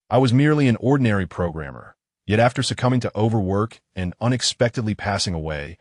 I was merely an ordinary programmer, yet after succumbing to overwork and unexpectedly passing away,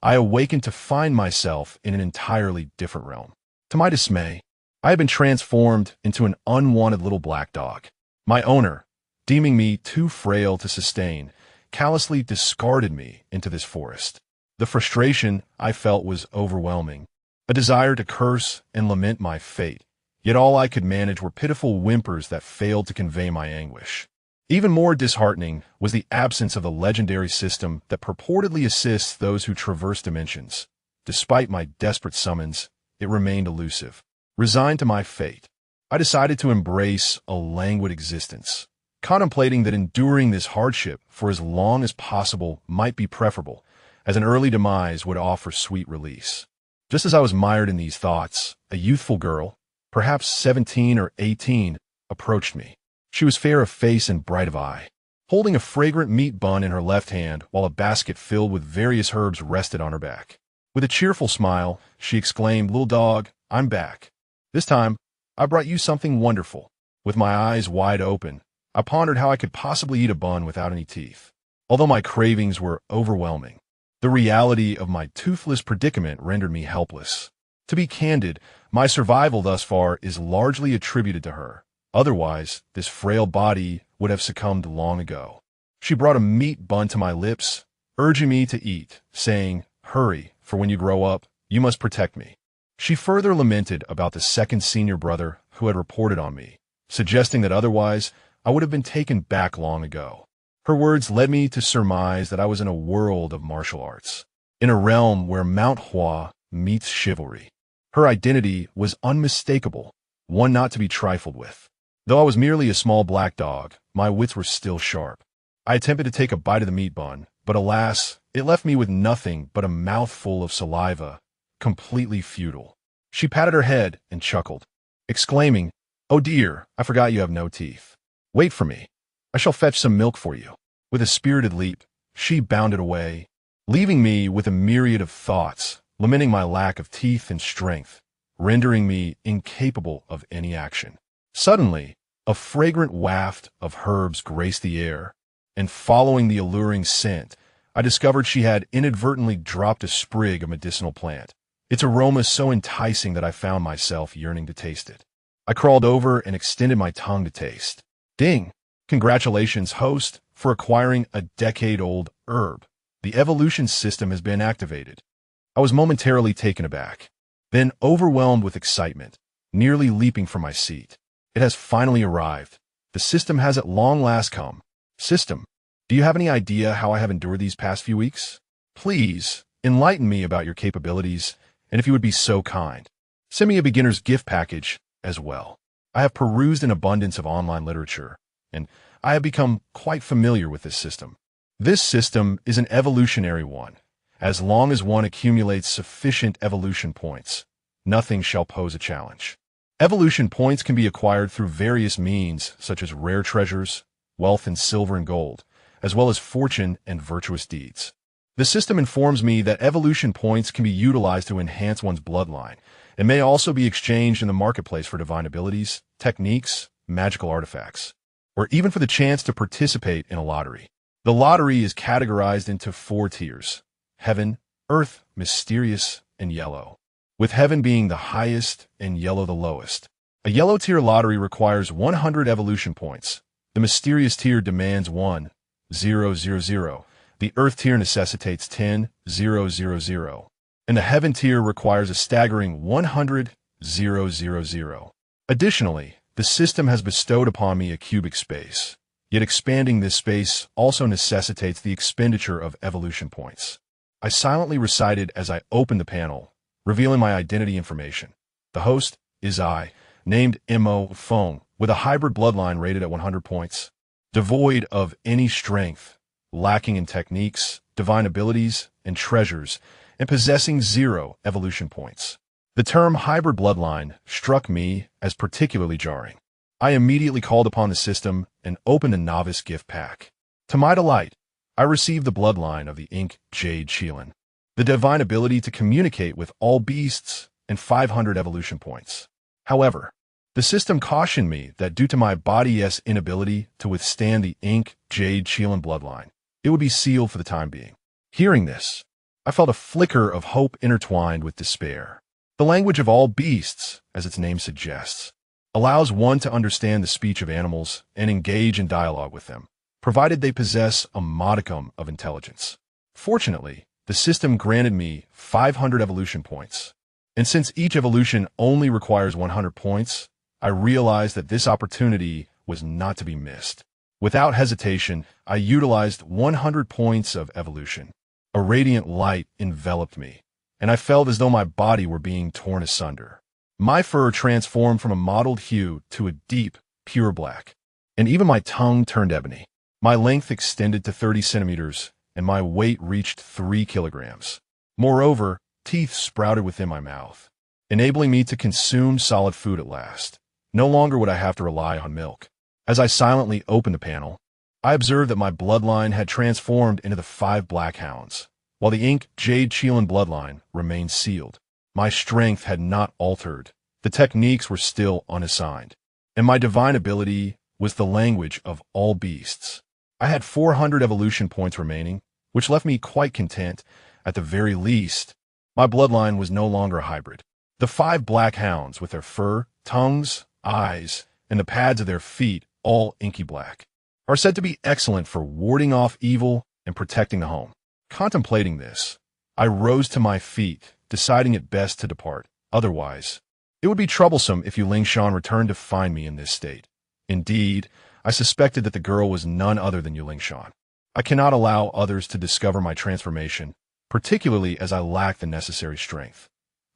I awakened to find myself in an entirely different realm. To my dismay, I had been transformed into an unwanted little black dog. My owner, deeming me too frail to sustain, callously discarded me into this forest. The frustration I felt was overwhelming, a desire to curse and lament my fate, yet all I could manage were pitiful whimpers that failed to convey my anguish. Even more disheartening was the absence of the legendary system that purportedly assists those who traverse dimensions. Despite my desperate summons, it remained elusive. Resigned to my fate, I decided to embrace a languid existence, contemplating that enduring this hardship for as long as possible might be preferable, as an early demise would offer sweet release. Just as I was mired in these thoughts, a youthful girl, perhaps 17 or 18, approached me. She was fair of face and bright of eye, holding a fragrant meat bun in her left hand while a basket filled with various herbs rested on her back. With a cheerful smile, she exclaimed, "Little dog, I'm back. This time, I brought you something wonderful." With my eyes wide open, I pondered how I could possibly eat a bun without any teeth. Although my cravings were overwhelming, the reality of my toothless predicament rendered me helpless. To be candid, my survival thus far is largely attributed to her. Otherwise, this frail body would have succumbed long ago. She brought a meat bun to my lips, urging me to eat, saying, "Hurry, for when you grow up, you must protect me." She further lamented about the second senior brother who had reported on me, suggesting that otherwise I would have been taken back long ago. Her words led me to surmise that I was in a world of martial arts, in a realm where Mount Hua meets chivalry. Her identity was unmistakable, one not to be trifled with. Though I was merely a small black dog, my wits were still sharp. I attempted to take a bite of the meat bun, but alas, it left me with nothing but a mouthful of saliva, completely futile. She patted her head and chuckled, exclaiming, "Oh dear, I forgot you have no teeth. Wait for me. I shall fetch some milk for you." With a spirited leap, she bounded away, leaving me with a myriad of thoughts, lamenting my lack of teeth and strength, rendering me incapable of any action. Suddenly, a fragrant waft of herbs graced the air, and following the alluring scent, I discovered she had inadvertently dropped a sprig of medicinal plant, its aroma so enticing that I found myself yearning to taste it. I crawled over and extended my tongue to taste. Ding! Congratulations, host, for acquiring a decade-old herb. The evolution system has been activated. I was momentarily taken aback, then overwhelmed with excitement, nearly leaping from my seat. It has finally arrived. The system has at long last come. System, do you have any idea how I have endured these past few weeks? Please, enlighten me about your capabilities, and if you would be so kind, send me a beginner's gift package as well. I have perused an abundance of online literature, and I have become quite familiar with this system. This system is an evolutionary one. As long as one accumulates sufficient evolution points, nothing shall pose a challenge. Evolution points can be acquired through various means, such as rare treasures, wealth in silver and gold, as well as fortune and virtuous deeds. The system informs me that evolution points can be utilized to enhance one's bloodline, and may also be exchanged in the marketplace for divine abilities, techniques, magical artifacts, or even for the chance to participate in a lottery. The lottery is categorized into 4 tiers: heaven, earth, mysterious, and yellow, with heaven being the highest and yellow the lowest. A yellow tier lottery requires 100 evolution points. The mysterious tier demands 1,000. The earth tier necessitates 10,000. And the heaven tier requires a staggering 100,000. Additionally, the system has bestowed upon me a cubic space, yet expanding this space also necessitates the expenditure of evolution points. I silently recited as I opened the panel, revealing my identity information. The host is I, named Mo Fong, with a hybrid bloodline rated at 100 points, devoid of any strength, lacking in techniques, divine abilities, and treasures, and possessing 0 evolution points. The term hybrid bloodline struck me as particularly jarring. I immediately called upon the system and opened a novice gift pack. To my delight, I received the bloodline of the jade Qilin, the divine ability to communicate with all beasts, and 500 evolution points. However, The system cautioned me that due to my body's inability to withstand the ink, jade, Qilin bloodline, it would be sealed for the time being. Hearing this, I felt a flicker of hope intertwined with despair. The language of all beasts, as its name suggests, allows one to understand the speech of animals and engage in dialogue with them, provided they possess a modicum of intelligence. Fortunately, the system granted me 500 evolution points, and since each evolution only requires 100 points, I realized that this opportunity was not to be missed. Without hesitation, I utilized 100 points of evolution. A radiant light enveloped me, and I felt as though my body were being torn asunder. My fur transformed from a mottled hue to a deep, pure black, and even my tongue turned ebony. My length extended to 30 centimeters, and my weight reached 3 kilograms. Moreover, teeth sprouted within my mouth, enabling me to consume solid food at last. No longer would I have to rely on milk. As I silently opened the panel, I observed that my bloodline had transformed into the 5 black hounds, while the ink jade Qilin bloodline remained sealed. My strength had not altered, the techniques were still unassigned, and my divine ability was the language of all beasts. I had 400 evolution points remaining, which left me quite content. At the very least, my bloodline was no longer a hybrid. The 5 black hounds, with their fur, tongues, eyes, and the pads of their feet, all inky black, are said to be excellent for warding off evil and protecting the home. Contemplating this, I rose to my feet, deciding it best to depart. Otherwise, it would be troublesome if Lingyun returned to find me in this state. Indeed, I suspected that the girl was none other than Lingyun. I cannot allow others to discover my transformation, particularly as I lack the necessary strength.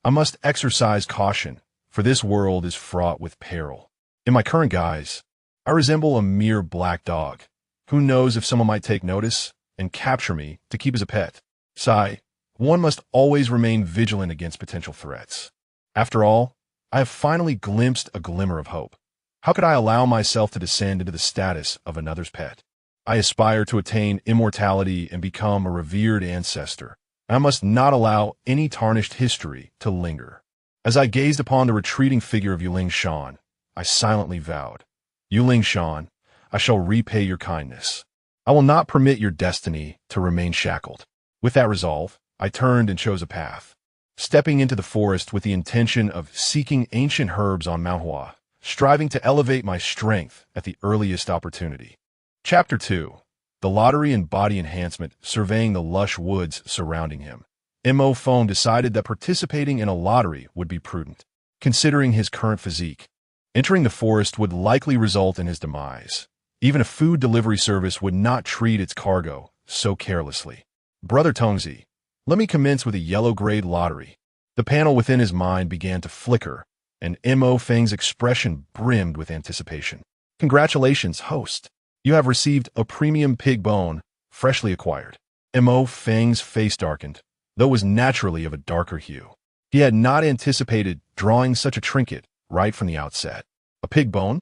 I must exercise caution, for this world is fraught with peril. In my current guise, I resemble a mere black dog. Who knows if someone might take notice and capture me to keep as a pet? Sigh, one must always remain vigilant against potential threats. After all, I have finally glimpsed a glimmer of hope. How could I allow myself to descend into the status of another's pet? I aspire to attain immortality and become a revered ancestor. I must not allow any tarnished history to linger. As I gazed upon the retreating figure of Lingyun, I silently vowed, Lingyun, I shall repay your kindness. I will not permit your destiny to remain shackled. With that resolve, I turned and chose a path, stepping into the forest with the intention of seeking ancient herbs on Mount Hua, striving to elevate my strength at the earliest opportunity. Chapter 2. The Lottery and Body Enhancement, surveying the lush woods surrounding him. Mo Feng decided that participating in a lottery would be prudent, considering his current physique. Entering the forest would likely result in his demise. Even a food delivery service would not treat its cargo so carelessly. Brother Tongzi, let me commence with a yellow-grade lottery. The panel within his mind began to flicker, and Mo Feng's expression brimmed with anticipation. Congratulations, host. You have received a premium pig bone, freshly acquired. Mo Feng's face darkened, though was naturally of a darker hue. He had not anticipated drawing such a trinket right from the outset. A pig bone?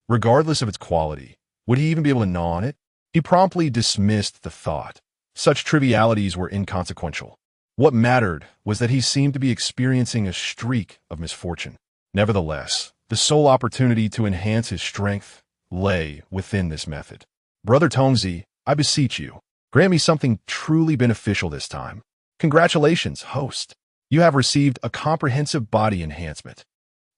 Regardless of its quality, would he even be able to gnaw on it? He promptly dismissed the thought. Such trivialities were inconsequential. What mattered was that he seemed to be experiencing a streak of misfortune. Nevertheless, the sole opportunity to enhance his strength lay within this method. Brother Tongzi, I beseech you, grant me something truly beneficial this time. Congratulations, host. You have received a comprehensive body enhancement.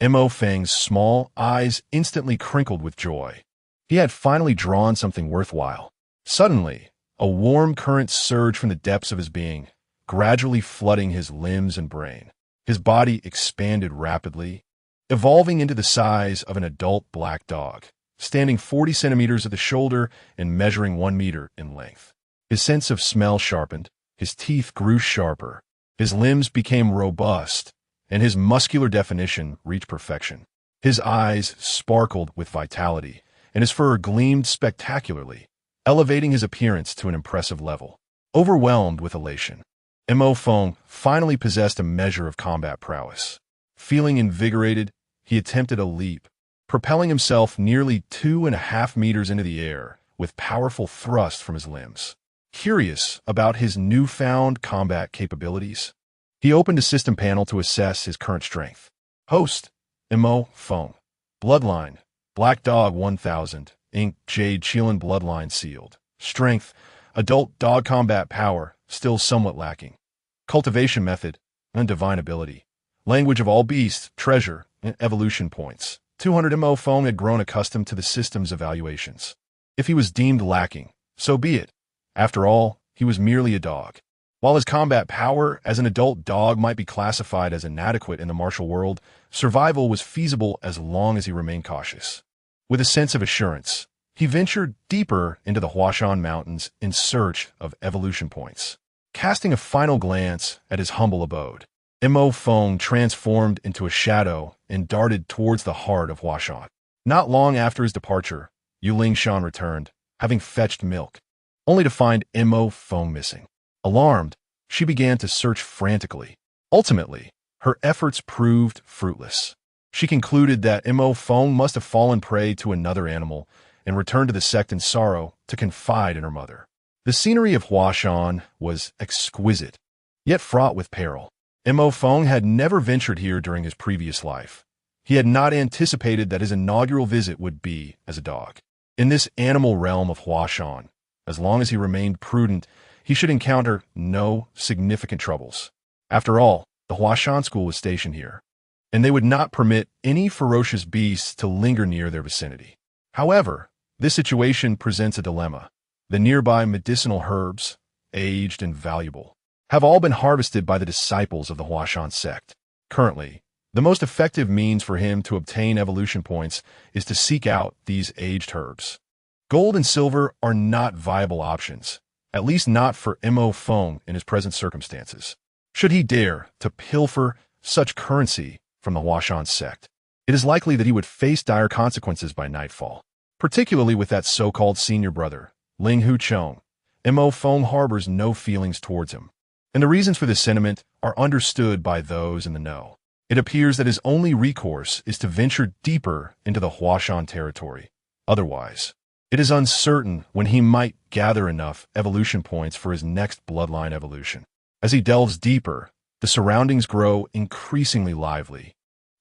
Mo Feng's small eyes instantly crinkled with joy. He had finally drawn something worthwhile. Suddenly, a warm current surged from the depths of his being, gradually flooding his limbs and brain. His body expanded rapidly, evolving into the size of an adult black dog, standing 40 centimeters at the shoulder and measuring 1 meter in length. His sense of smell sharpened, his teeth grew sharper, his limbs became robust, and his muscular definition reached perfection. His eyes sparkled with vitality, and his fur gleamed spectacularly, elevating his appearance to an impressive level. Overwhelmed with elation, Mo Feng finally possessed a measure of combat prowess. Feeling invigorated, he attempted a leap, propelling himself nearly 2.5 meters into the air with powerful thrust from his limbs. Curious about his newfound combat capabilities, he opened a system panel to assess his current strength. Host, Mo Feng, Bloodline. Black Dog 1000. Ink. Jade Chelan bloodline sealed. Strength. Adult dog combat power, still somewhat lacking. Cultivation method. And divine ability. Language of all beasts, treasure, and evolution points. 200 Mo Feng had grown accustomed to the system's evaluations. If he was deemed lacking, so be it. After all, he was merely a dog. While his combat power as an adult dog might be classified as inadequate in the martial world, survival was feasible as long as he remained cautious. With a sense of assurance, he ventured deeper into the Huashan Mountains in search of evolution points. Casting a final glance at his humble abode, Mo Feng transformed into a shadow and darted towards the heart of Huashan. Not long after his departure, Lingyun returned, having fetched milk, only to find Mo Feng missing. Alarmed, she began to search frantically. Ultimately, her efforts proved fruitless. She concluded that Mo Feng must have fallen prey to another animal and returned to the sect in sorrow to confide in her mother. The scenery of Huashan was exquisite, yet fraught with peril. Mo Feng had never ventured here during his previous life. He had not anticipated that his inaugural visit would be as a dog. In this animal realm of Huashan, as long as he remained prudent, he should encounter no significant troubles. After all, the Huashan school was stationed here, and they would not permit any ferocious beasts to linger near their vicinity. However, this situation presents a dilemma. The nearby medicinal herbs, aged and valuable, have all been harvested by the disciples of the Huashan sect. Currently, the most effective means for him to obtain evolution points is to seek out these aged herbs. Gold and silver are not viable options, at least not for Mo Feng in his present circumstances. Should he dare to pilfer such currency from the Huashan sect, it is likely that he would face dire consequences by nightfall, particularly with that so-called senior brother, Lingyun. Mo Feng harbors no feelings towards him, and the reasons for this sentiment are understood by those in the know. It appears that his only recourse is to venture deeper into the Huashan territory. Otherwise, it is uncertain when he might gather enough evolution points for his next bloodline evolution. As he delves deeper, the surroundings grow increasingly lively,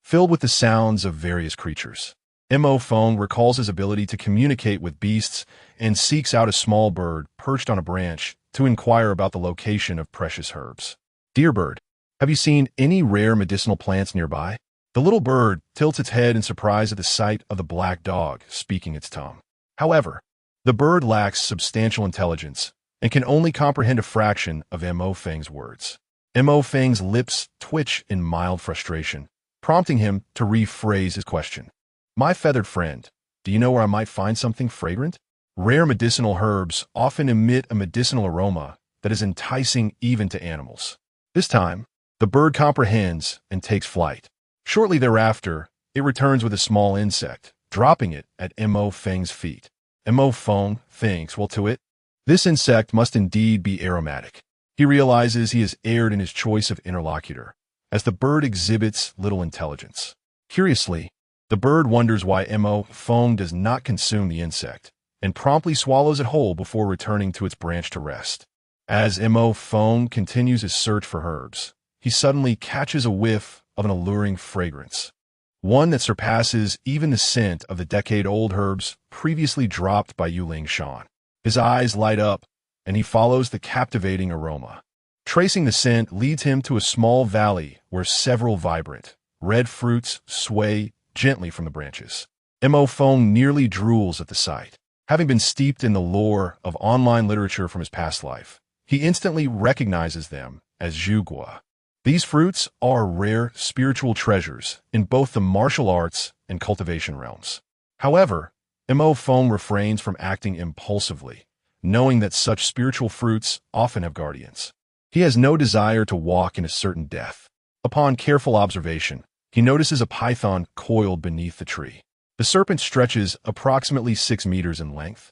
filled with the sounds of various creatures. Mo Feng recalls his ability to communicate with beasts and seeks out a small bird perched on a branch to inquire about the location of precious herbs. "Dear bird, have you seen any rare medicinal plants nearby?" The little bird tilts its head in surprise at the sight of the black dog speaking its tongue. However, the bird lacks substantial intelligence and can only comprehend a fraction of Mo Feng's words. Mo Feng's lips twitch in mild frustration, prompting him to rephrase his question. "My feathered friend, do you know where I might find something fragrant?" Rare medicinal herbs often emit a medicinal aroma that is enticing even to animals. This time, the bird comprehends and takes flight. Shortly thereafter, it returns with a small insect, dropping it at Mo Feng's feet. Mo Feng thinks, well, to it, this insect must indeed be aromatic. He realizes he has erred in his choice of interlocutor, as the bird exhibits little intelligence. Curiously, the bird wonders why Mo Feng does not consume the insect, and promptly swallows it whole before returning to its branch to rest. As Mo Feng continues his search for herbs, he suddenly catches a whiff of an alluring fragrance, one that surpasses even the scent of the decade-old herbs previously dropped by Lingyun. His eyes light up, and he follows the captivating aroma. Tracing the scent leads him to a small valley where several vibrant, red fruits sway gently from the branches. Mo Feng nearly drools at the sight. Having been steeped in the lore of online literature from his past life, he instantly recognizes them as zhugua. These fruits are rare spiritual treasures in both the martial arts and cultivation realms. However, Mo Feng refrains from acting impulsively, knowing that such spiritual fruits often have guardians. He has no desire to walk in a certain death. Upon careful observation, he notices a python coiled beneath the tree. The serpent stretches approximately 6 meters in length,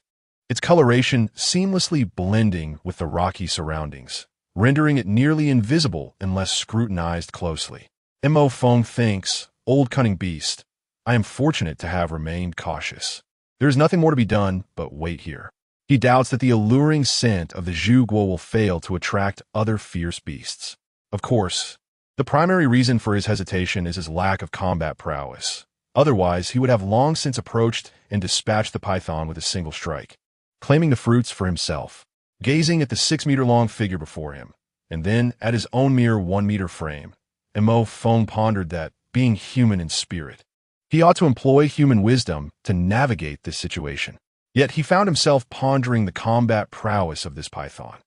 its coloration seamlessly blending with the rocky surroundings, rendering it nearly invisible unless scrutinized closely. Mo Feng thinks, "Old cunning beast, I am fortunate to have remained cautious. There is nothing more to be done but wait here." He doubts that the alluring scent of the zhugua will fail to attract other fierce beasts. Of course, the primary reason for his hesitation is his lack of combat prowess. Otherwise, he would have long since approached and dispatched the python with a single strike, claiming the fruits for himself. Gazing at the 6-meter-long figure before him, and then at his own mere 1-meter frame, Mo Feng pondered that, being human in spirit, he ought to employ human wisdom to navigate this situation. Yet he found himself pondering the combat prowess of this python,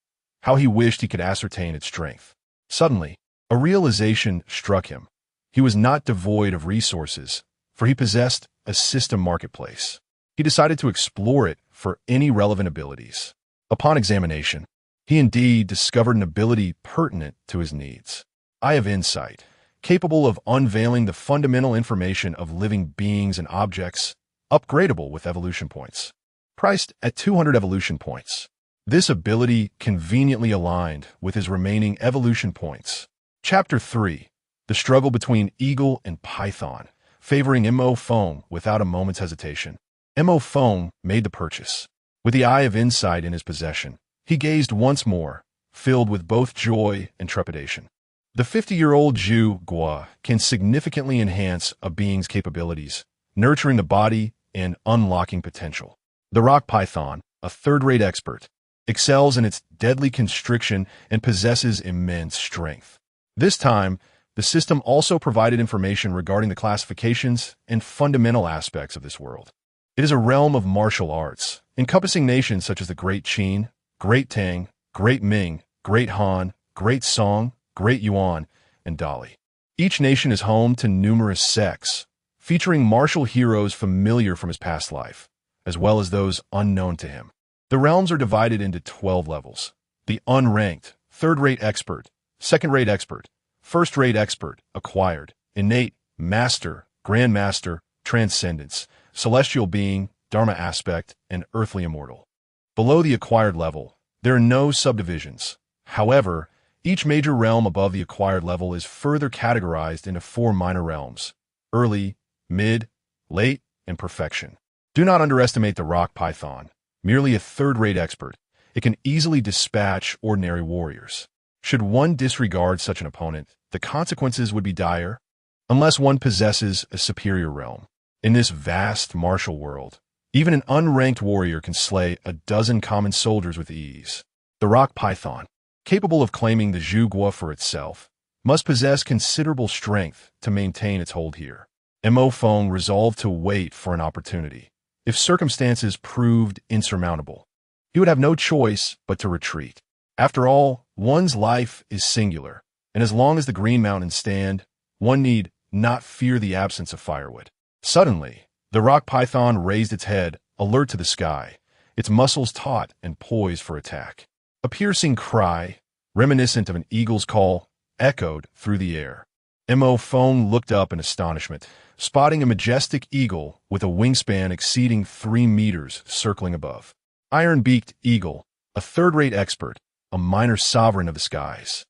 how he wished he could ascertain its strength. Suddenly, a realization struck him. He was not devoid of resources, for he possessed a system marketplace. He decided to explore it for any relevant abilities. Upon examination, he indeed discovered an ability pertinent to his needs. Eye of Insight, capable of unveiling the fundamental information of living beings and objects, upgradable with evolution points. Priced at 200 evolution points. This ability conveniently aligned with his remaining evolution points. Chapter 3. The struggle between Eagle and Python, favoring Mo Feng without a moment's hesitation. Mo Feng made the purchase. With the Eye of Insight in his possession, he gazed once more, filled with both joy and trepidation. The 50-year-old Zhu Gua can significantly enhance a being's capabilities, nurturing the body and unlocking potential. The rock python, a third-rate expert, excels in its deadly constriction and possesses immense strength. This time, the system also provided information regarding the classifications and fundamental aspects of this world. It is a realm of martial arts, encompassing nations such as the Great Qin, Great Tang, Great Ming, Great Han, Great Song, Great Yuan, and Dali. Each nation is home to numerous sects, featuring martial heroes familiar from his past life, as well as those unknown to him. The realms are divided into 12 levels. The unranked, third-rate expert, second-rate expert, first-rate expert, acquired, innate, master, grandmaster, transcendence, celestial being, dharma aspect, and earthly immortal. Below the acquired level, there are no subdivisions. However, each major realm above the acquired level is further categorized into 4 minor realms: early, mid, late, and perfection. Do not underestimate the rock python. Merely a third-rate expert, it can easily dispatch ordinary warriors. Should one disregard such an opponent, the consequences would be dire, unless one possesses a superior realm. In this vast martial world, even an unranked warrior can slay a dozen common soldiers with ease. The rock python, capable of claiming the Zhu Gua for itself, must possess considerable strength to maintain its hold here. Mo Feng resolved to wait for an opportunity. If circumstances proved insurmountable, he would have no choice but to retreat. After all, one's life is singular, and as long as the Green Mountains stand, one need not fear the absence of firewood. Suddenly, the rock python raised its head, alert to the sky, its muscles taut and poised for attack. A piercing cry, reminiscent of an eagle's call, echoed through the air. Mo Feng looked up in astonishment, spotting a majestic eagle with a wingspan exceeding 3 meters circling above. Iron-beaked eagle, a third-rate expert, a minor sovereign of the skies.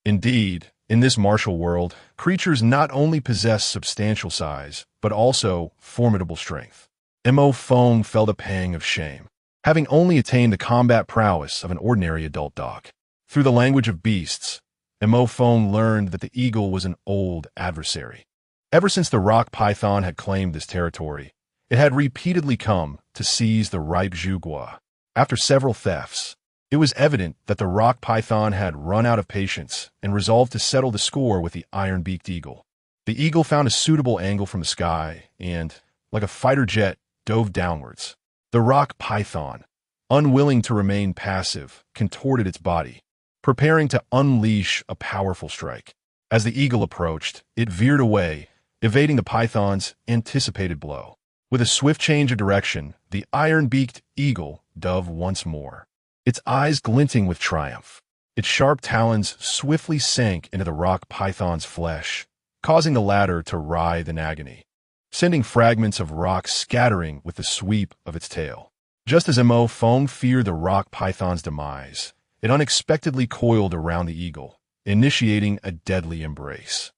Indeed, in this martial world, creatures not only possess substantial size, but also formidable strength. Mo Feng felt a pang of shame, having only attained the combat prowess of an ordinary adult dog. Through the language of beasts, Mo Feng learned that the eagle was an old adversary. Ever since the rock python had claimed this territory, it had repeatedly come to seize the ripe Zhu Gua. After several thefts, it was evident that the rock python had run out of patience and resolved to settle the score with the iron-beaked eagle. The eagle found a suitable angle from the sky and, like a fighter jet, dove downwards. The rock python, unwilling to remain passive, contorted its body, preparing to unleash a powerful strike. As the eagle approached, it veered away, evading the python's anticipated blow. With a swift change of direction, the iron-beaked eagle dove once more, its eyes glinting with triumph. Its sharp talons swiftly sank into the rock python's flesh, causing the latter to writhe in agony, sending fragments of rock scattering with the sweep of its tail. Just as Mo Feng feared the rock python's demise, it unexpectedly coiled around the eagle, initiating a deadly embrace.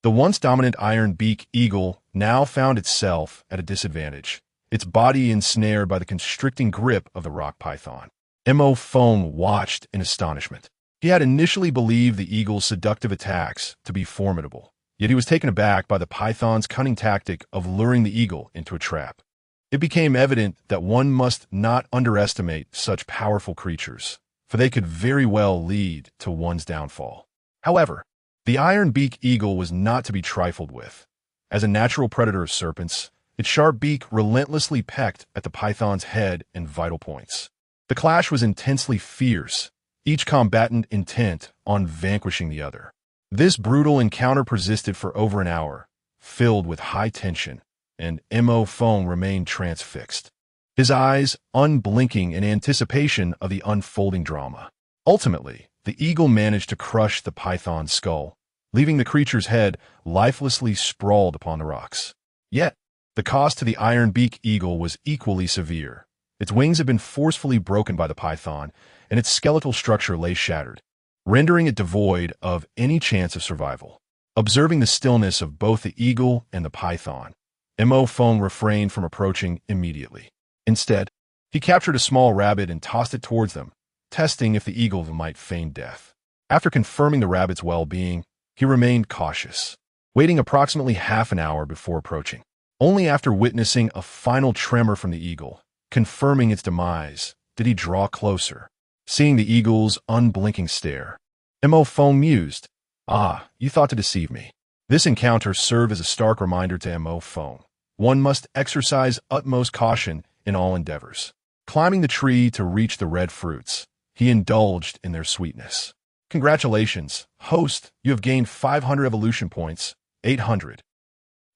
The once dominant iron-beak eagle now found itself at a disadvantage, its body ensnared by the constricting grip of the rock python. Mo Feng watched in astonishment. He had initially believed the eagle's seductive attacks to be formidable, Yet he was taken aback by the python's cunning tactic of luring the eagle into a trap. It became evident that one must not underestimate such powerful creatures, for they could very well lead to one's downfall. However, the iron-beak eagle was not to be trifled with. As a natural predator of serpents, its sharp beak relentlessly pecked at the python's head and vital points. The clash was intensely fierce, each combatant intent on vanquishing the other. This brutal encounter persisted for over an hour, filled with high tension, and Mo Fong remained transfixed, his eyes unblinking in anticipation of the unfolding drama. Ultimately, the eagle managed to crush the python's skull, leaving the creature's head lifelessly sprawled upon the rocks. Yet, the cost to the iron-beak eagle was equally severe. Its wings had been forcefully broken by the python, and its skeletal structure lay shattered, rendering it devoid of any chance of survival. Observing the stillness of both the eagle and the python, Mo Fong refrained from approaching immediately. Instead, he captured a small rabbit and tossed it towards them, testing if the eagle might feign death. After confirming the rabbit's well-being, he remained cautious, waiting approximately half an hour before approaching. Only after witnessing a final tremor from the eagle, confirming its demise, did he draw closer. Seeing the eagle's unblinking stare, Mo Fong mused, "Ah, you thought to deceive me." This encounter served as a stark reminder to Mo Fong. One must exercise utmost caution in all endeavors. Climbing the tree to reach the red fruits, he indulged in their sweetness. "Congratulations, host, you have gained 500 evolution points, 800.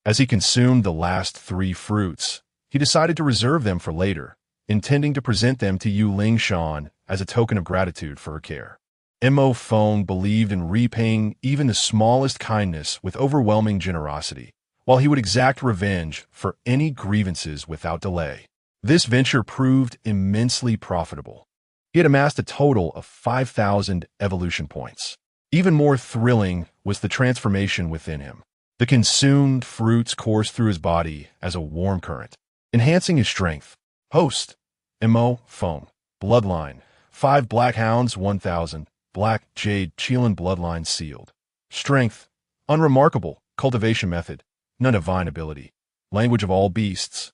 As he consumed the last 3 fruits, he decided to reserve them for later, intending to present them to Yu Lingshan as a token of gratitude for her care. Mo Fong believed in repaying even the smallest kindness with overwhelming generosity, while he would exact revenge for any grievances without delay. This venture proved immensely profitable. He had amassed a total of 5,000 evolution points. Even more thrilling was the transformation within him. The consumed fruits coursed through his body as a warm current, enhancing his strength. Host, Mo Fong. Bloodline, 5 black hounds, 1,000. Black jade Qilin bloodline sealed. Strength, unremarkable. Cultivation method, none divine ability. Language of all beasts.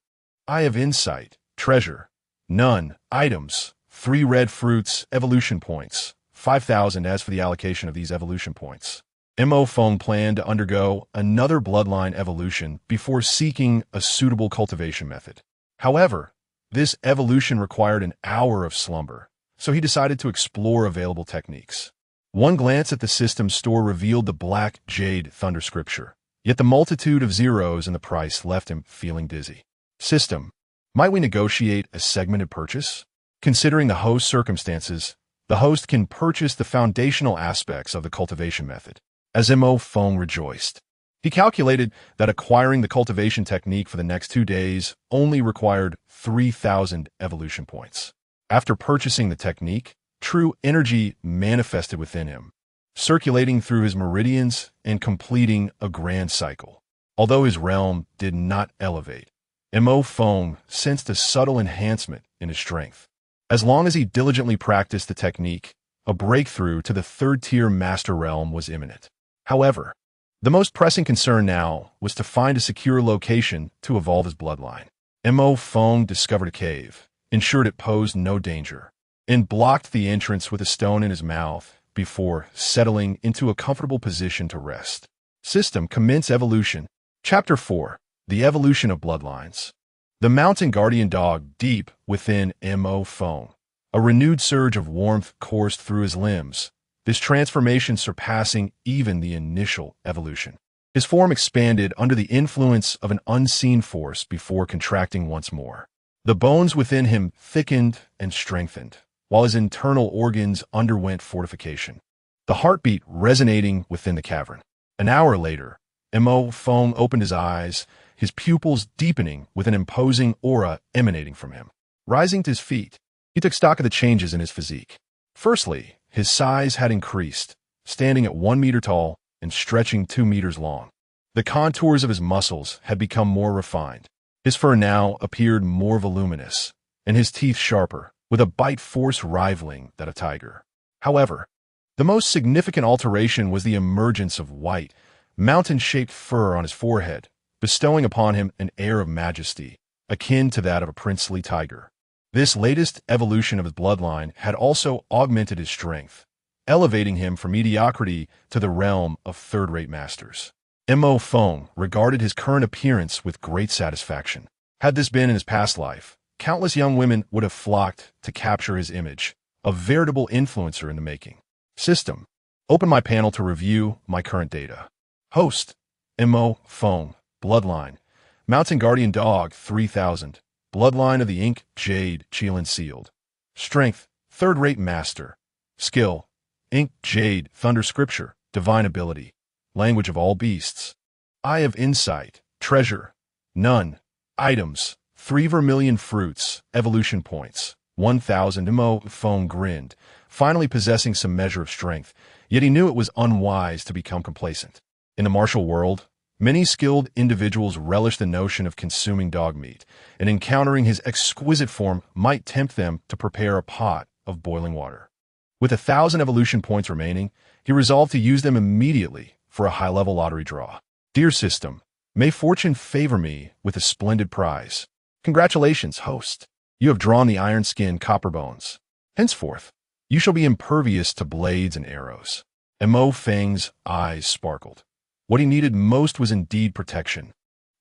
Eye of insight, treasure, none. Items, 3 red fruits, evolution points, 5,000. As for the allocation of these evolution points, Mo Fong planned to undergo another bloodline evolution before seeking a suitable cultivation method. However, this evolution required an hour of slumber, so he decided to explore available techniques. One glance at the system store revealed the black jade thunder scripture, yet the multitude of zeros in the price left him feeling dizzy. System, might we negotiate a segmented purchase? Considering the host's circumstances, the host can purchase the foundational aspects of the cultivation method. As Mo Fong rejoiced, he calculated that acquiring the cultivation technique for the next 2 days only required 3,000 evolution points. After purchasing the technique, true energy manifested within him, circulating through his meridians and completing a grand cycle. Although his realm did not elevate, Mo Fong sensed a subtle enhancement in his strength. As long as he diligently practiced the technique, a breakthrough to the 3rd-tier master realm was imminent. However, the most pressing concern now was to find a secure location to evolve his bloodline. Mo Fong discovered a cave, ensured it posed no danger, and blocked the entrance with a stone in his mouth before settling into a comfortable position to rest. System, commence evolution. Chapter 4, The Evolution of Bloodlines. The mountain guardian dog deep within Mo Fong. A renewed surge of warmth coursed through his limbs, this transformation surpassing even the initial evolution. His form expanded under the influence of an unseen force before contracting once more. The bones within him thickened and strengthened, while his internal organs underwent fortification, the heartbeat resonating within the cavern. An hour later, Mo Fong opened his eyes, his pupils deepening with an imposing aura emanating from him. Rising to his feet, he took stock of the changes in his physique. Firstly, his size had increased, standing at 1 meter tall and stretching 2 meters long. The contours of his muscles had become more refined. His fur now appeared more voluminous, and his teeth sharper, with a bite force rivaling that of a tiger. However, the most significant alteration was the emergence of white, mountain-shaped fur on his forehead, bestowing upon him an air of majesty, akin to that of a princely tiger. This latest evolution of his bloodline had also augmented his strength, elevating him from mediocrity to the realm of third-rate masters. Mo Feng regarded his current appearance with great satisfaction. Had this been in his past life, countless young women would have flocked to capture his image, a veritable influencer in the making. System. Open my panel to review my current data. Host. Mo Feng. Bloodline. Mountain Guardian Dog 3000. Bloodline of the Ink, Jade, Qilin Sealed. Strength, third-rate master. Skill, Ink, Jade, Thunder Scripture, Divine Ability. Language of all beasts. Eye of Insight, Treasure, none. Items, 3 vermilion fruits, evolution points, 1,000. Mo Feng grinned, finally possessing some measure of strength, yet he knew it was unwise to become complacent. In the martial world, many skilled individuals relish the notion of consuming dog meat, and encountering his exquisite form might tempt them to prepare a pot of boiling water. With 1,000 evolution points remaining, he resolved to use them immediately for a high-level lottery draw. Dear System, may fortune favor me with a splendid prize. Congratulations, host. You have drawn the iron skin copper bones. Henceforth, you shall be impervious to blades and arrows. Mo Feng's eyes sparkled. What he needed most was indeed protection,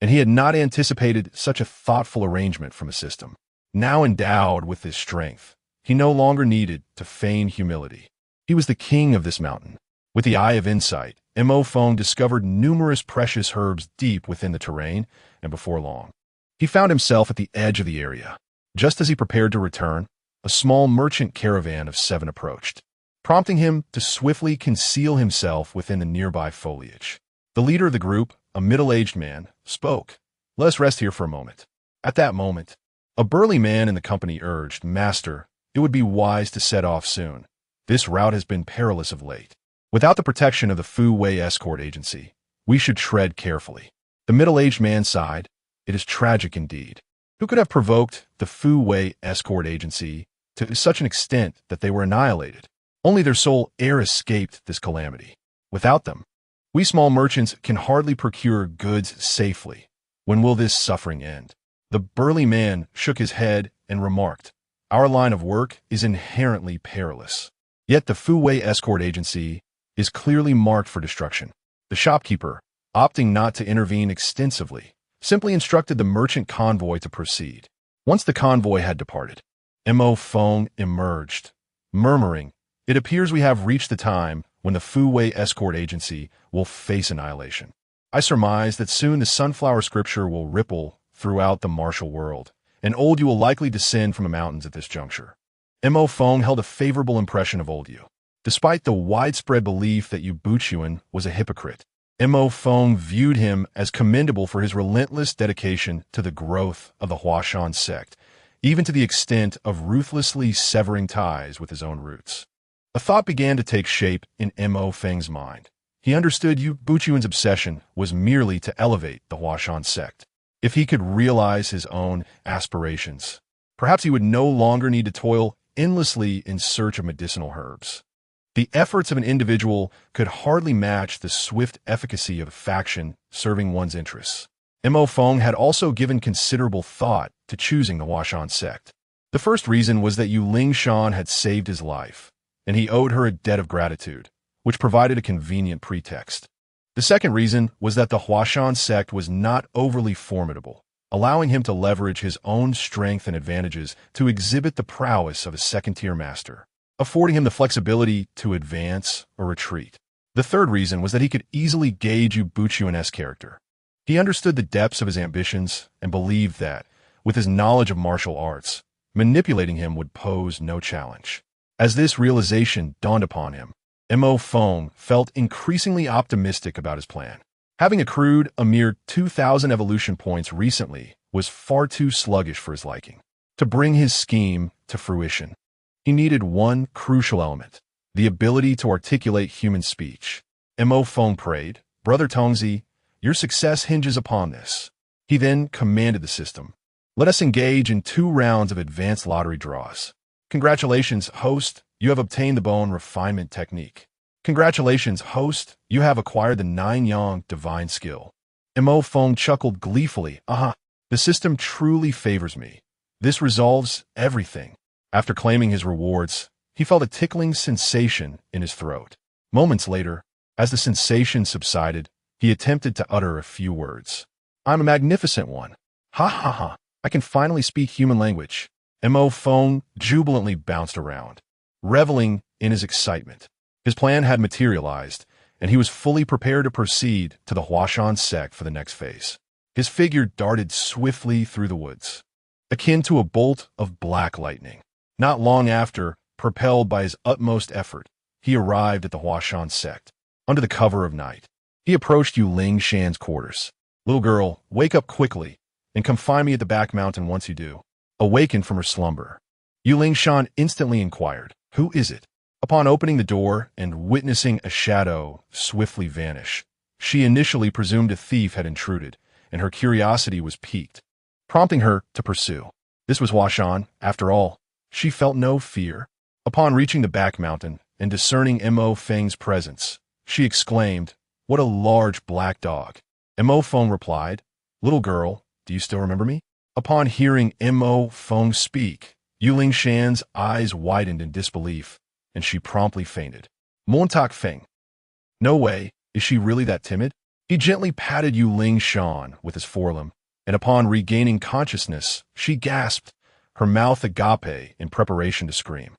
and he had not anticipated such a thoughtful arrangement from a system. Now endowed with this strength, he no longer needed to feign humility. He was the king of this mountain. With the Eye of Insight, Mo Feng discovered numerous precious herbs deep within the terrain, and before long, he found himself at the edge of the area. Just as he prepared to return, a small merchant caravan of 7 approached, prompting him to swiftly conceal himself within the nearby foliage. The leader of the group, a middle-aged man, spoke. Let us rest here for a moment. At that moment, a burly man in the company urged, Master, it would be wise to set off soon. This route has been perilous of late. Without the protection of the Fu Wei escort agency, we should tread carefully. The middle-aged man sighed. It is tragic indeed. Who could have provoked the Fu Wei escort agency to such an extent that they were annihilated? Only their sole heir escaped this calamity. Without them, we small merchants can hardly procure goods safely. When will this suffering end? The burly man shook his head and remarked, Our line of work is inherently perilous. Yet the Fu Wei escort agency is clearly marked for destruction. The shopkeeper, opting not to intervene extensively, simply instructed the merchant convoy to proceed. Once the convoy had departed, Mo Feng emerged, murmuring, It appears we have reached the time when the Fu Wei escort agency will face annihilation. I surmise that soon the sunflower scripture will ripple throughout the martial world, and Old Yu will likely descend from the mountains at this juncture. Mo Feng held a favorable impression of Old Yu. Despite the widespread belief that Yu Buchuan was a hypocrite, Mo Feng viewed him as commendable for his relentless dedication to the growth of the Huashan sect, even to the extent of ruthlessly severing ties with his own roots. A thought began to take shape in Mo Feng's mind. He understood Yu Buchuan's obsession was merely to elevate the Huashan sect. If he could realize his own aspirations, perhaps he would no longer need to toil endlessly in search of medicinal herbs. The efforts of an individual could hardly match the swift efficacy of a faction serving one's interests. Mo Feng had also given considerable thought to choosing the Huashan sect. The first reason was that Yu Lingshan had saved his life, and he owed her a debt of gratitude, which provided a convenient pretext. The second reason was that the Huashan sect was not overly formidable, allowing him to leverage his own strength and advantages to exhibit the prowess of a second-tier master, affording him the flexibility to advance or retreat. The third reason was that he could easily gauge Yu Buchuan's character. He understood the depths of his ambitions and believed that, with his knowledge of martial arts, manipulating him would pose no challenge. As this realization dawned upon him, Mo Feng felt increasingly optimistic about his plan. Having accrued a mere 2,000 evolution points recently was far too sluggish for his liking. To bring his scheme to fruition, he needed one crucial element, the ability to articulate human speech. Mo Feng prayed, Brother Tongzi, your success hinges upon this. He then commanded the system. Let us engage in 2 rounds of advanced lottery draws. Congratulations, host. You have obtained the bone refinement technique. Congratulations, host. You have acquired the Nine Yang divine skill. Mo Feng chuckled gleefully. The system truly favors me. This resolves everything. After claiming his rewards, he felt a tickling sensation in his throat. Moments later, as the sensation subsided, he attempted to utter a few words. I'm a magnificent one. Ha ha ha. I can finally speak human language. Mo Feng jubilantly bounced around, reveling in his excitement. His plan had materialized, and he was fully prepared to proceed to the Huashan sect for the next phase. His figure darted swiftly through the woods, akin to a bolt of black lightning. Not long after, propelled by his utmost effort, he arrived at the Huashan sect. Under the cover of night, he approached Yu Lingshan's quarters. Little girl, wake up quickly, and come find me at the back mountain once you do. Awakened from her slumber, Yu Lingshan instantly inquired, who is it? Upon opening the door and witnessing a shadow swiftly vanish, she initially presumed a thief had intruded, and her curiosity was piqued, prompting her to pursue. This was Huashan, after all. She felt no fear. Upon reaching the back mountain and discerning Mo Feng's presence, she exclaimed, "What a large black dog!" Mo Feng replied, "Little girl, do you still remember me?" Upon hearing Mo Feng speak, Yu Lingshan's eyes widened in disbelief, and she promptly fainted. Montauk Feng. No way, is she really that timid? He gently patted Yu Lingshan with his forelimb, and upon regaining consciousness, she gasped, her mouth agape in preparation to scream.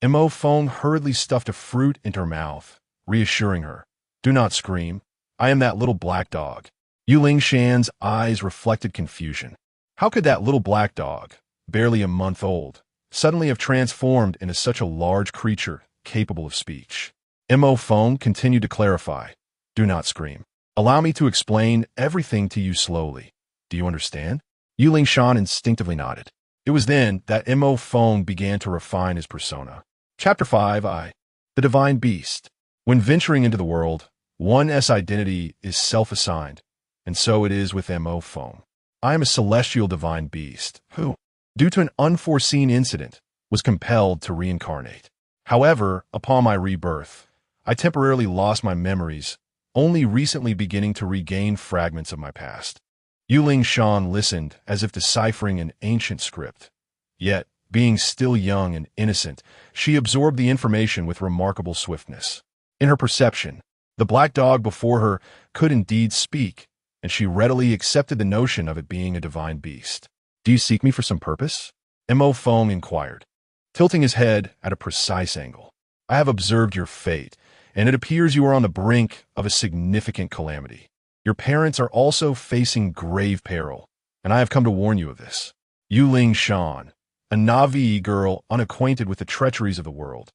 Mo Feng hurriedly stuffed a fruit into her mouth, reassuring her, "Do not scream. I am that little black dog." Yu Lingshan's eyes reflected confusion. How could that little black dog, barely a month old, suddenly have transformed into such a large creature capable of speech? Mo Feng continued to clarify, "Do not scream. Allow me to explain everything to you slowly. Do you understand?" Yu Lingshan instinctively nodded. It was then that Mo Feng began to refine his persona. Chapter 5 The Divine Beast. When venturing into the world, one's identity is self-assigned, and so it is with Mo Feng. I am a celestial divine beast who, due to an unforeseen incident, was compelled to reincarnate. However, upon my rebirth, I temporarily lost my memories, only recently beginning to regain fragments of my past. Yu Lingshan listened as if deciphering an ancient script. Yet, being still young and innocent, she absorbed the information with remarkable swiftness. In her perception, the black dog before her could indeed speak, and she readily accepted the notion of it being a divine beast. Do you seek me for some purpose? Mo Feng inquired, tilting his head at a precise angle. I have observed your fate, and it appears you are on the brink of a significant calamity. Your parents are also facing grave peril, and I have come to warn you of this. Yu Lingshan, a Na'vi girl unacquainted with the treacheries of the world,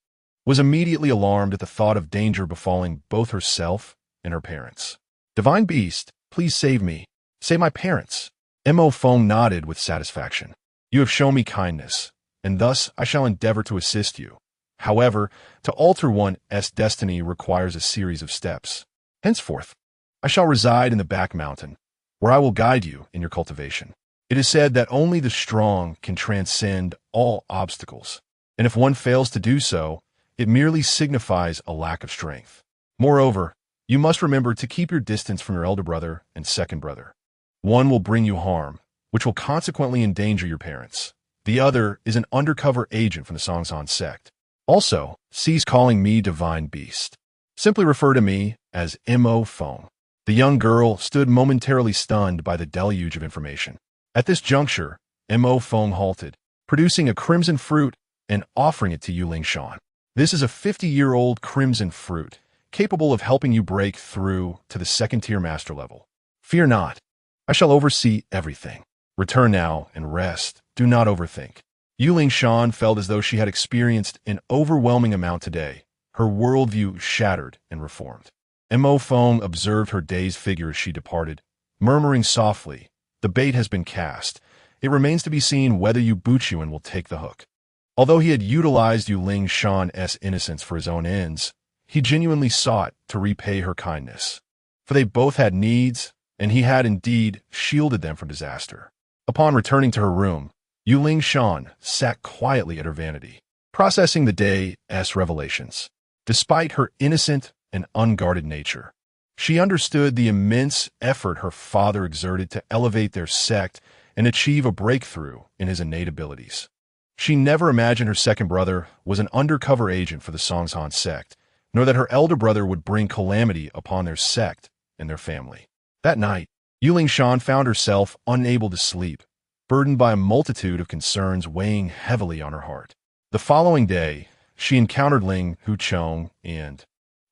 was immediately alarmed at the thought of danger befalling both herself and her parents. Divine Beast, please save me. Save my parents. Mo Feng nodded with satisfaction. You have shown me kindness, and thus I shall endeavor to assist you. However, to alter one's destiny requires a series of steps. Henceforth, I shall reside in the back mountain, where I will guide you in your cultivation. It is said that only the strong can transcend all obstacles, and if one fails to do so, it merely signifies a lack of strength. Moreover, you must remember to keep your distance from your elder brother and second brother. One will bring you harm, which will consequently endanger your parents. The other is an undercover agent from the Songsan sect. Also, cease calling me Divine Beast. Simply refer to me as Mo Feng. The young girl stood momentarily stunned by the deluge of information. At this juncture, Mo Feng halted, producing a crimson fruit and offering it to Yu Lingshan. This is a 50-year-old crimson fruit, capable of helping you break through to the second-tier master level. Fear not. I shall oversee everything. Return now and rest. Do not overthink. Yu Lingshan felt as though she had experienced an overwhelming amount today, her worldview shattered and reformed. Mo Feng observed her dazed figure as she departed, murmuring softly, "The bait has been cast. It remains to be seen whether Yu Buchuan will take the hook." Although he had utilized Yu Lingshan's innocence for his own ends, he genuinely sought to repay her kindness. For they both had needs, and he had indeed shielded them from disaster. Upon returning to her room, Yu Lingshan sat quietly at her vanity, processing the day's revelations. despite her innocent and unguarded nature. She understood the immense effort her father exerted to elevate their sect and achieve a breakthrough in his innate abilities. She never imagined her second brother was an undercover agent for the Songhan sect, nor that her elder brother would bring calamity upon their sect and their family. That night, Lingyun found herself unable to sleep, burdened by a multitude of concerns weighing heavily on her heart. The following day, she encountered Ling Huchong and,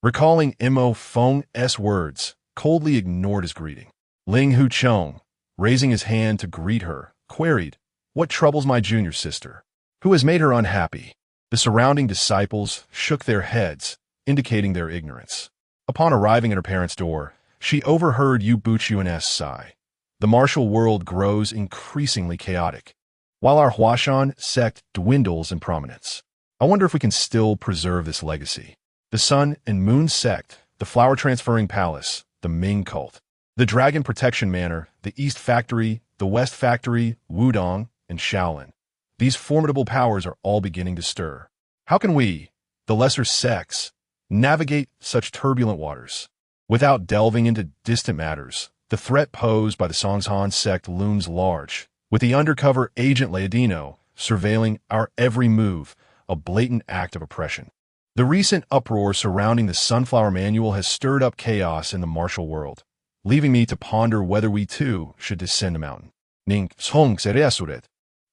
recalling Mo Feng's words, coldly ignored his greeting. Ling Huchong, raising his hand to greet her, queried, "What troubles my junior sister? Who has made her unhappy?" The surrounding disciples shook their heads, indicating their ignorance. Upon arriving at her parents' door, she overheard Yu Buchuan's sigh. The martial world grows increasingly chaotic, while our Huashan sect dwindles in prominence. I wonder if we can still preserve this legacy. The Sun and Moon sect, the flower-transferring palace, the Ming cult, the Dragon Protection Manor, the East Factory, the West Factory, Wudong, and Shaolin. These formidable powers are all beginning to stir. How can we, the lesser sects, navigate such turbulent waters? Without delving into distant matters, the threat posed by the Songhan sect looms large, with the undercover agent Leodino surveilling our every move, a blatant act of oppression. The recent uproar surrounding the Sunflower Manual has stirred up chaos in the martial world, leaving me to ponder whether we too should descend the mountain. Ning Song Seresuret.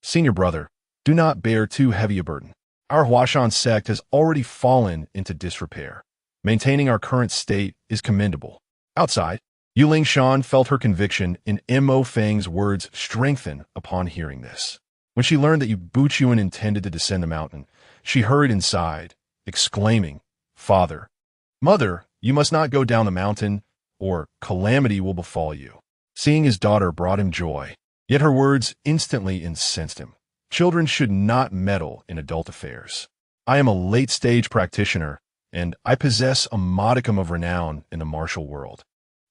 Senior brother, do not bear too heavy a burden. Our Huashan sect has already fallen into disrepair. Maintaining our current state is commendable. Outside, Lingyun felt her conviction in Mo Feng's words strengthen upon hearing this. When she learned that Yu Buchuan intended to descend the mountain, she hurried inside, exclaiming, "Father, Mother, you must not go down the mountain, or calamity will befall you." Seeing his daughter brought him joy, yet her words instantly incensed him. Children should not meddle in adult affairs. I am a late-stage practitioner, and I possess a modicum of renown in the martial world.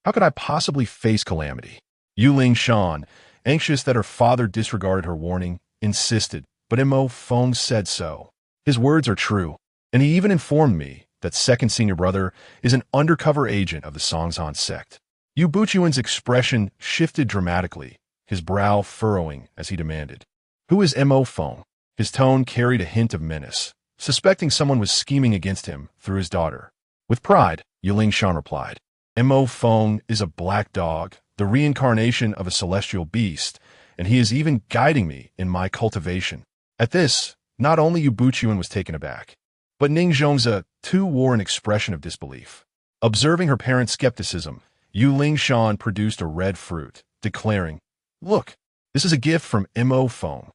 How could I possibly face calamity? Lingyun, anxious that her father disregarded her warning, insisted, but Mo Feng said so. His words are true, and he even informed me that second senior brother is an undercover agent of the Songhan sect. Yu Buchuan's expression shifted dramatically, his brow furrowing as he demanded, "Who is Mo Feng?" His tone carried a hint of menace, suspecting someone was scheming against him through his daughter. With pride, Lingyun replied, "Mo Feng is a black dog, the reincarnation of a celestial beast, and he is even guiding me in my cultivation." At this, not only Yu Buchuan was taken aback, but Ning Zhongze too wore an expression of disbelief. Observing her parents' skepticism, Lingyun produced a red fruit, declaring, "Look, this is a gift from Mo Feng."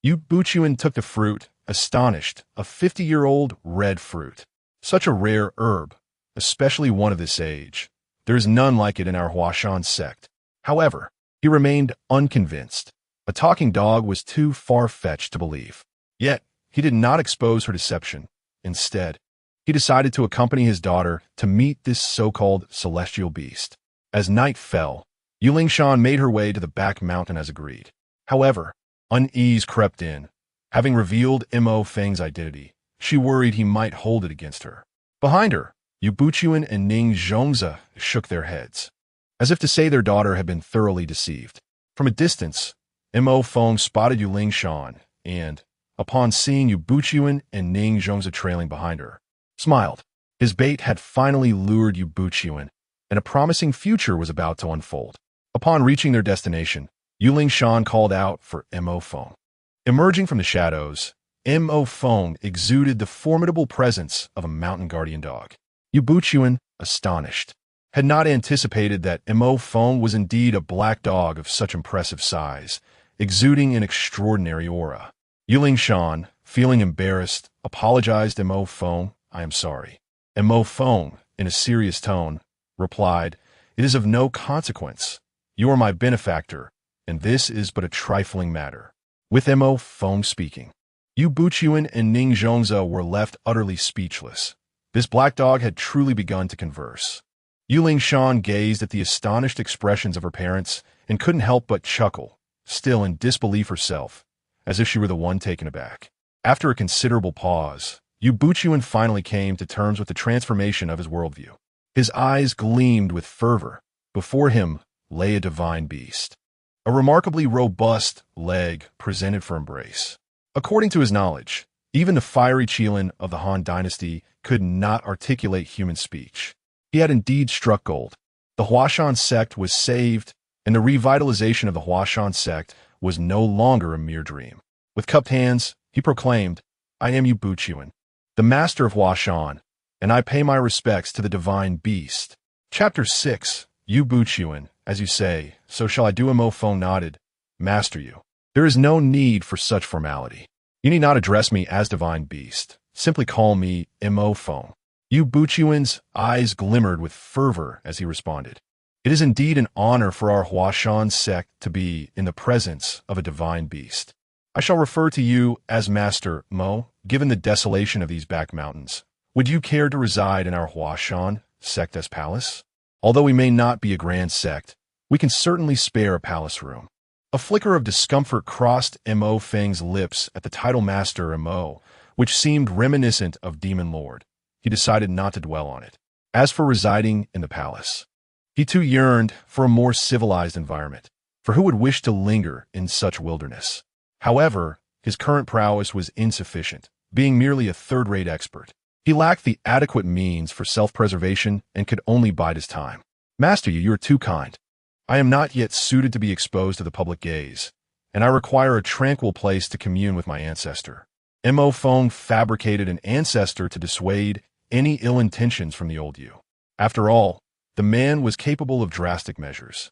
Yu Buchuan took the fruit, astonished, a 50-year-old red fruit. Such a rare herb, especially one of this age. There is none like it in our Huashan sect. However, he remained unconvinced. A talking dog was too far-fetched to believe. Yet, he did not expose her deception. Instead, he decided to accompany his daughter to meet this so-called celestial beast. As night fell, Lingyun made her way to the back mountain as agreed. However, unease crept in. Having revealed Mo Feng's identity, she worried he might hold it against her. Behind her, Yu Buchuan and Ning Zhongze shook their heads, as if to say their daughter had been thoroughly deceived. From a distance, Mo Feng spotted Lingyun and, upon seeing Yu Buchuan and Ning Zhongze trailing behind her, smiled. His bait had finally lured Yu Buchuan, and a promising future was about to unfold. Upon reaching their destination, Lingyun called out for Mo Feng. Emerging from the shadows, Mo Feng exuded the formidable presence of a mountain guardian dog. Yu Buchuan, astonished, had not anticipated that Mo Feng was indeed a black dog of such impressive size, exuding an extraordinary aura. Lingyun, feeling embarrassed, apologized to Mo Feng, "I am sorry." And Mo Feng, in a serious tone, replied, "It is of no consequence. You are my benefactor, and this is but a trifling matter." With Mo Feng speaking, Yu Buchuan and Ning Zhongze were left utterly speechless. This black dog had truly begun to converse. Lingyun gazed at the astonished expressions of her parents and couldn't help but chuckle, still in disbelief herself, as if she were the one taken aback. After a considerable pause, Yu Buchuan finally came to terms with the transformation of his worldview. His eyes gleamed with fervor. Before him lay a divine beast, a remarkably robust leg presented for embrace. According to his knowledge, even the fiery Qilin of the Han dynasty could not articulate human speech. He had indeed struck gold. The Huashan sect was saved, and the revitalization of the Huashan sect was no longer a mere dream. With cupped hands, he proclaimed, "I am Yu Buchuan, the master of Huashan, and I pay my respects to the divine beast." Chapter 6. Yu Buchuan, as you say, so shall I do. Mo Feng nodded. Master Yu, there is no need for such formality. You need not address me as divine beast. Simply call me Mo Feng. Yu Buchuan's eyes glimmered with fervor as he responded. It is indeed an honor for our Huashan sect to be in the presence of a divine beast. I shall refer to you as Master Mo, given the desolation of these back mountains. Would you care to reside in our Huashan sect's palace? Although we may not be a grand sect, we can certainly spare a palace room. A flicker of discomfort crossed Mo Feng's lips at the title Master Mo, which seemed reminiscent of Demon Lord. He decided not to dwell on it. As for residing in the palace, he too yearned for a more civilized environment, for who would wish to linger in such wilderness? However, his current prowess was insufficient, being merely a third-rate expert. He lacked the adequate means for self-preservation and could only bide his time. Master Yu, you are too kind. I am not yet suited to be exposed to the public gaze, and I require a tranquil place to commune with my ancestor. Mo Feng fabricated an ancestor to dissuade any ill intentions from the old Yu. After all, the man was capable of drastic measures,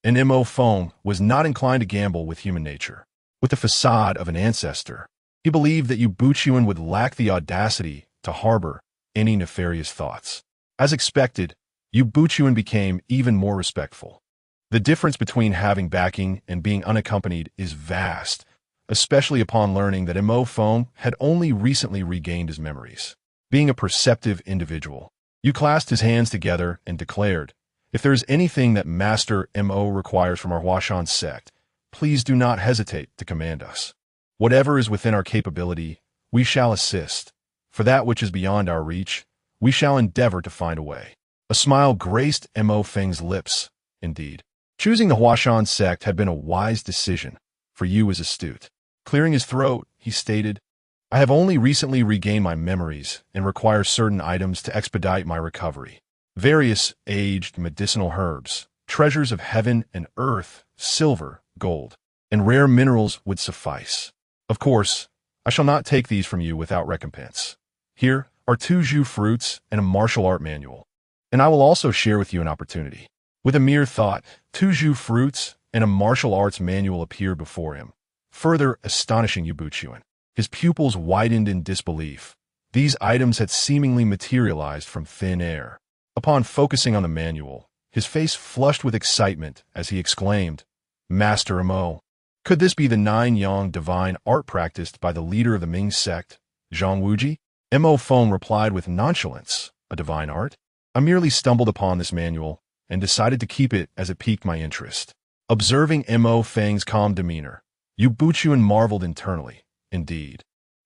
and Mo Feng was not inclined to gamble with human nature. With the facade of an ancestor, he believed that Yu Buchuan would lack the audacity to harbor any nefarious thoughts. As expected, Yu Buchuan became even more respectful. The difference between having backing and being unaccompanied is vast, especially upon learning that Mo Feng had only recently regained his memories. Being a perceptive individual, Yu clasped his hands together and declared, "If there is anything that Master Mo requires from our Huashan sect, please do not hesitate to command us. Whatever is within our capability, we shall assist. For that which is beyond our reach, we shall endeavor to find a way." A smile graced Mo Feng's lips, indeed. Choosing the Huashan sect had been a wise decision, for Yu was astute. Clearing his throat, he stated, "I have only recently regained my memories and require certain items to expedite my recovery. Various aged medicinal herbs, treasures of heaven and earth, silver, gold, and rare minerals would suffice. Of course, I shall not take these from you without recompense. Here are 2 Zhu fruits and a martial art manual, and I will also share with you an opportunity." With a mere thought, 2 Zhu fruits and a martial arts manual appeared before him, further astonishing Yu Buchuan. His pupils widened in disbelief. These items had seemingly materialized from thin air. Upon focusing on the manual, his face flushed with excitement as he exclaimed, "Master Mo, could this be the 9-yang divine art practiced by the leader of the Ming sect, Zhang Wuji?" Mo Feng replied with nonchalance, "A divine art? I merely stumbled upon this manual and decided to keep it as it piqued my interest." Observing Mo Feng's calm demeanor, Yu Buchuan marveled internally. Indeed,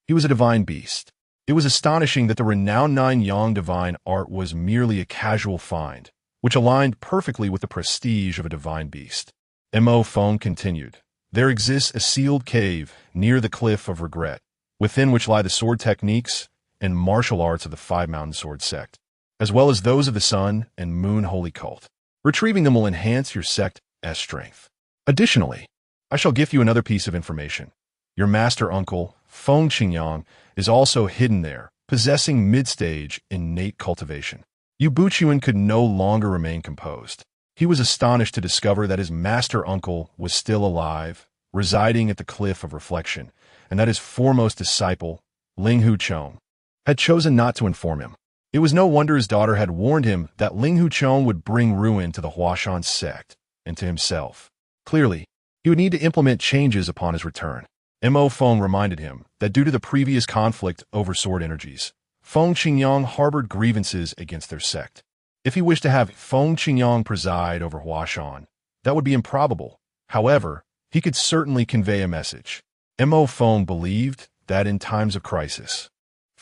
he was a divine beast. It was astonishing that the renowned 9-yang divine art was merely a casual find, which aligned perfectly with the prestige of a divine beast. Mo Feng continued, "There exists a sealed cave near the Cliff of Regret, within which lie the sword techniques and martial arts of the 5-mountain sword sect, as well as those of the Sun and Moon holy cult. Retrieving them will enhance your sect's strength. Additionally, I shall give you another piece of information. Your master uncle, Feng Qingyang, is also hidden there, possessing mid-stage innate cultivation." Yu Buchuan could no longer remain composed. He was astonished to discover that his master uncle was still alive, residing at the Cliff of Reflection, and that his foremost disciple, Lingyun, had chosen not to inform him. It was no wonder his daughter had warned him that Lingyun would bring ruin to the Huashan sect and to himself. Clearly, he would need to implement changes upon his return. Mo Feng reminded him that due to the previous conflict over sword energies, Feng Qingyang harbored grievances against their sect. If he wished to have Feng Qingyang preside over Huashan, that would be improbable. However, he could certainly convey a message. Mo Feng believed that in times of crisis,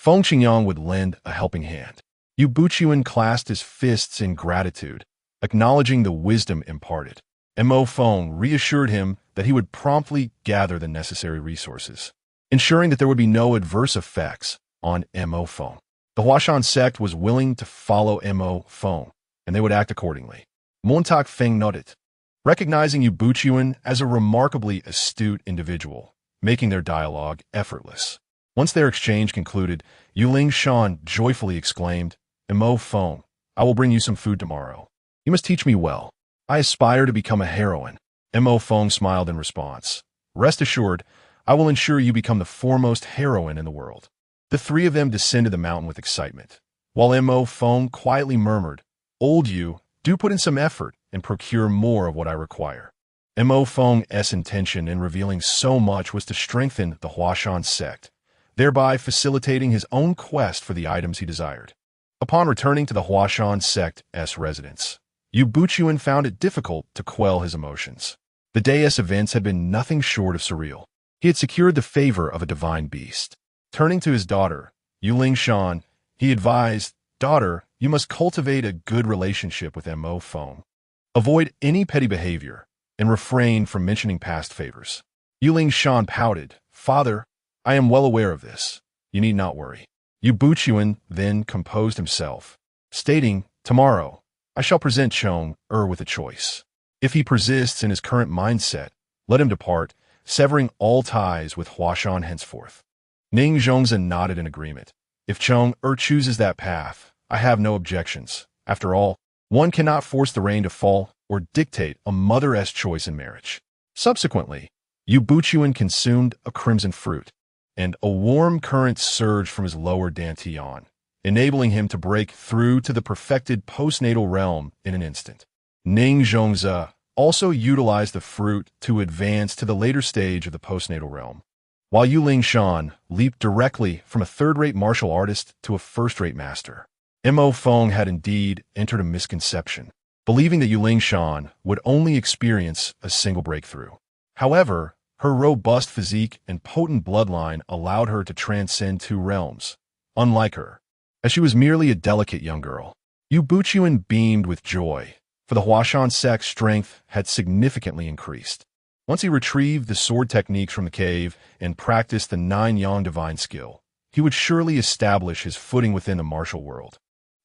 Feng Qingyang would lend a helping hand. Yu Buqian clasped his fists in gratitude, acknowledging the wisdom imparted. Mo Feng reassured him that he would promptly gather the necessary resources, ensuring that there would be no adverse effects on Mo Feng. The Huashan sect was willing to follow Mo Feng, and they would act accordingly. Montauk Feng nodded, recognizing Yu Buqian as a remarkably astute individual, making their dialogue effortless. Once their exchange concluded, Yu Lingshan joyfully exclaimed, Mo Feng, I will bring you some food tomorrow. You must teach me well. I aspire to become a heroine. Mo Feng smiled in response. Rest assured, I will ensure you become the foremost heroine in the world. The three of them descended the mountain with excitement, while Mo Feng quietly murmured, Old Yu, do put in some effort and procure more of what I require. Mo Feng's intention in revealing so much was to strengthen the Huashan sect, thereby facilitating his own quest for the items he desired. Upon returning to the Huashan sect's residence, Yu Buqian found it difficult to quell his emotions. The day's events had been nothing short of surreal. He had secured the favor of a divine beast. Turning to his daughter, Yu Lingshan, he advised, Daughter, you must cultivate a good relationship with Mo Feng. Avoid any petty behavior and refrain from mentioning past favors. Yu Lingshan pouted, Father, I am well aware of this. You need not worry. Yu Buqian then composed himself, stating, Tomorrow, I shall present Chong with a choice. If he persists in his current mindset, let him depart, severing all ties with Huashan henceforth. Ning Zhongzhen nodded in agreement. If Chong chooses that path, I have no objections. After all, one cannot force the rain to fall or dictate a mother's choice in marriage. Subsequently, Yu Buqian consumed a crimson fruit, and a warm current surged from his lower dantian, enabling him to break through to the perfected postnatal realm in an instant. Ning Zhongze also utilized the fruit to advance to the later stage of the postnatal realm, while Yu Lingshan leaped directly from a third-rate martial artist to a first-rate master. Mo Feng had indeed entered a misconception, believing that Yu Lingshan would only experience a single breakthrough. However, her robust physique and potent bloodline allowed her to transcend two realms. Unlike her, as she was merely a delicate young girl, Yu Buqian beamed with joy, for the Huashan sect's strength had significantly increased. Once he retrieved the sword techniques from the cave and practiced the 9-yang divine skill, he would surely establish his footing within the martial world.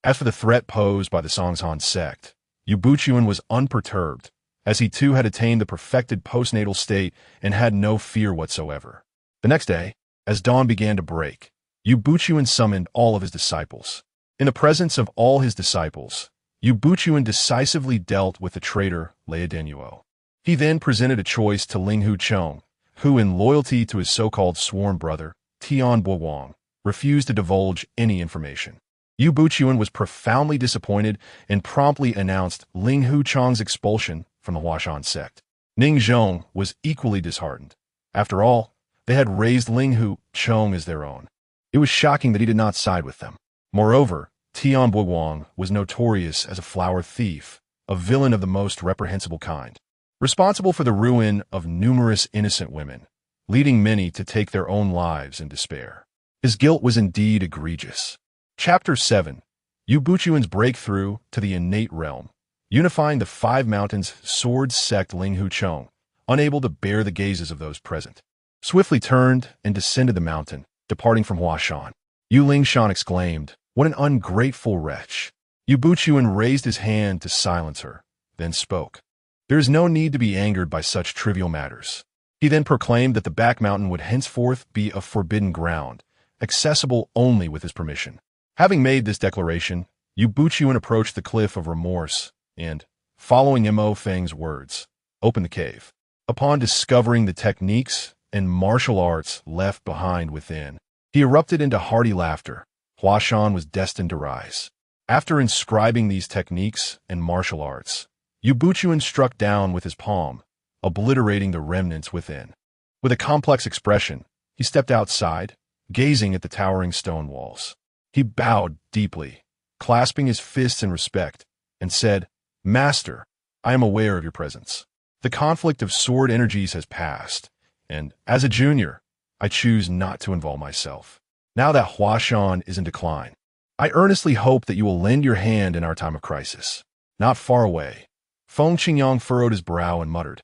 As for the threat posed by the Songhan sect, Yu Buqian was unperturbed, as he too had attained the perfected postnatal state and had no fear whatsoever. The next day, as dawn began to break, Yu Buqian summoned all of his disciples. In the presence of all his disciples, Yu Buqian decisively dealt with the traitor Lei Denuo. He then presented a choice to Linghu Chong, who, in loyalty to his so-called sworn brother, Tian Buowang, refused to divulge any information. Yu Buqian was profoundly disappointed and promptly announced Linghu Chong's expulsion from the Huashan sect. Ning Zhong was equally disheartened. After all, they had raised Linghu Chong as their own. It was shocking that he did not side with them. Moreover, Tian Buowang was notorious as a flower thief, a villain of the most reprehensible kind, responsible for the ruin of numerous innocent women, leading many to take their own lives in despair. His guilt was indeed egregious. Chapter 7. Yu Buqian's breakthrough to the innate realm, unifying the Five Mountains sword sect Linghu Chong, unable to bear the gazes of those present, swiftly turned and descended the mountain, departing from Huashan. Yu Lingshan exclaimed, What an ungrateful wretch! Yu Buqian raised his hand to silence her, then spoke. There is no need to be angered by such trivial matters. He then proclaimed that the back mountain would henceforth be a forbidden ground, accessible only with his permission. Having made this declaration, Yu Buqian approached the cliff of remorse and, following Mo Feng's words, opened the cave. Upon discovering the techniques and martial arts left behind within, he erupted into hearty laughter. Huashan was destined to rise. After inscribing these techniques and martial arts, Yu Buqian struck down with his palm, obliterating the remnants within. With a complex expression, he stepped outside, gazing at the towering stone walls. He bowed deeply, clasping his fists in respect, and said, Master, I am aware of your presence. The conflict of sword energies has passed, and, as a junior, I choose not to involve myself. now that Huashan is in decline. I earnestly hope that you will lend your hand in our time of crisis. Not far away. Feng Qingyang furrowed his brow and muttered,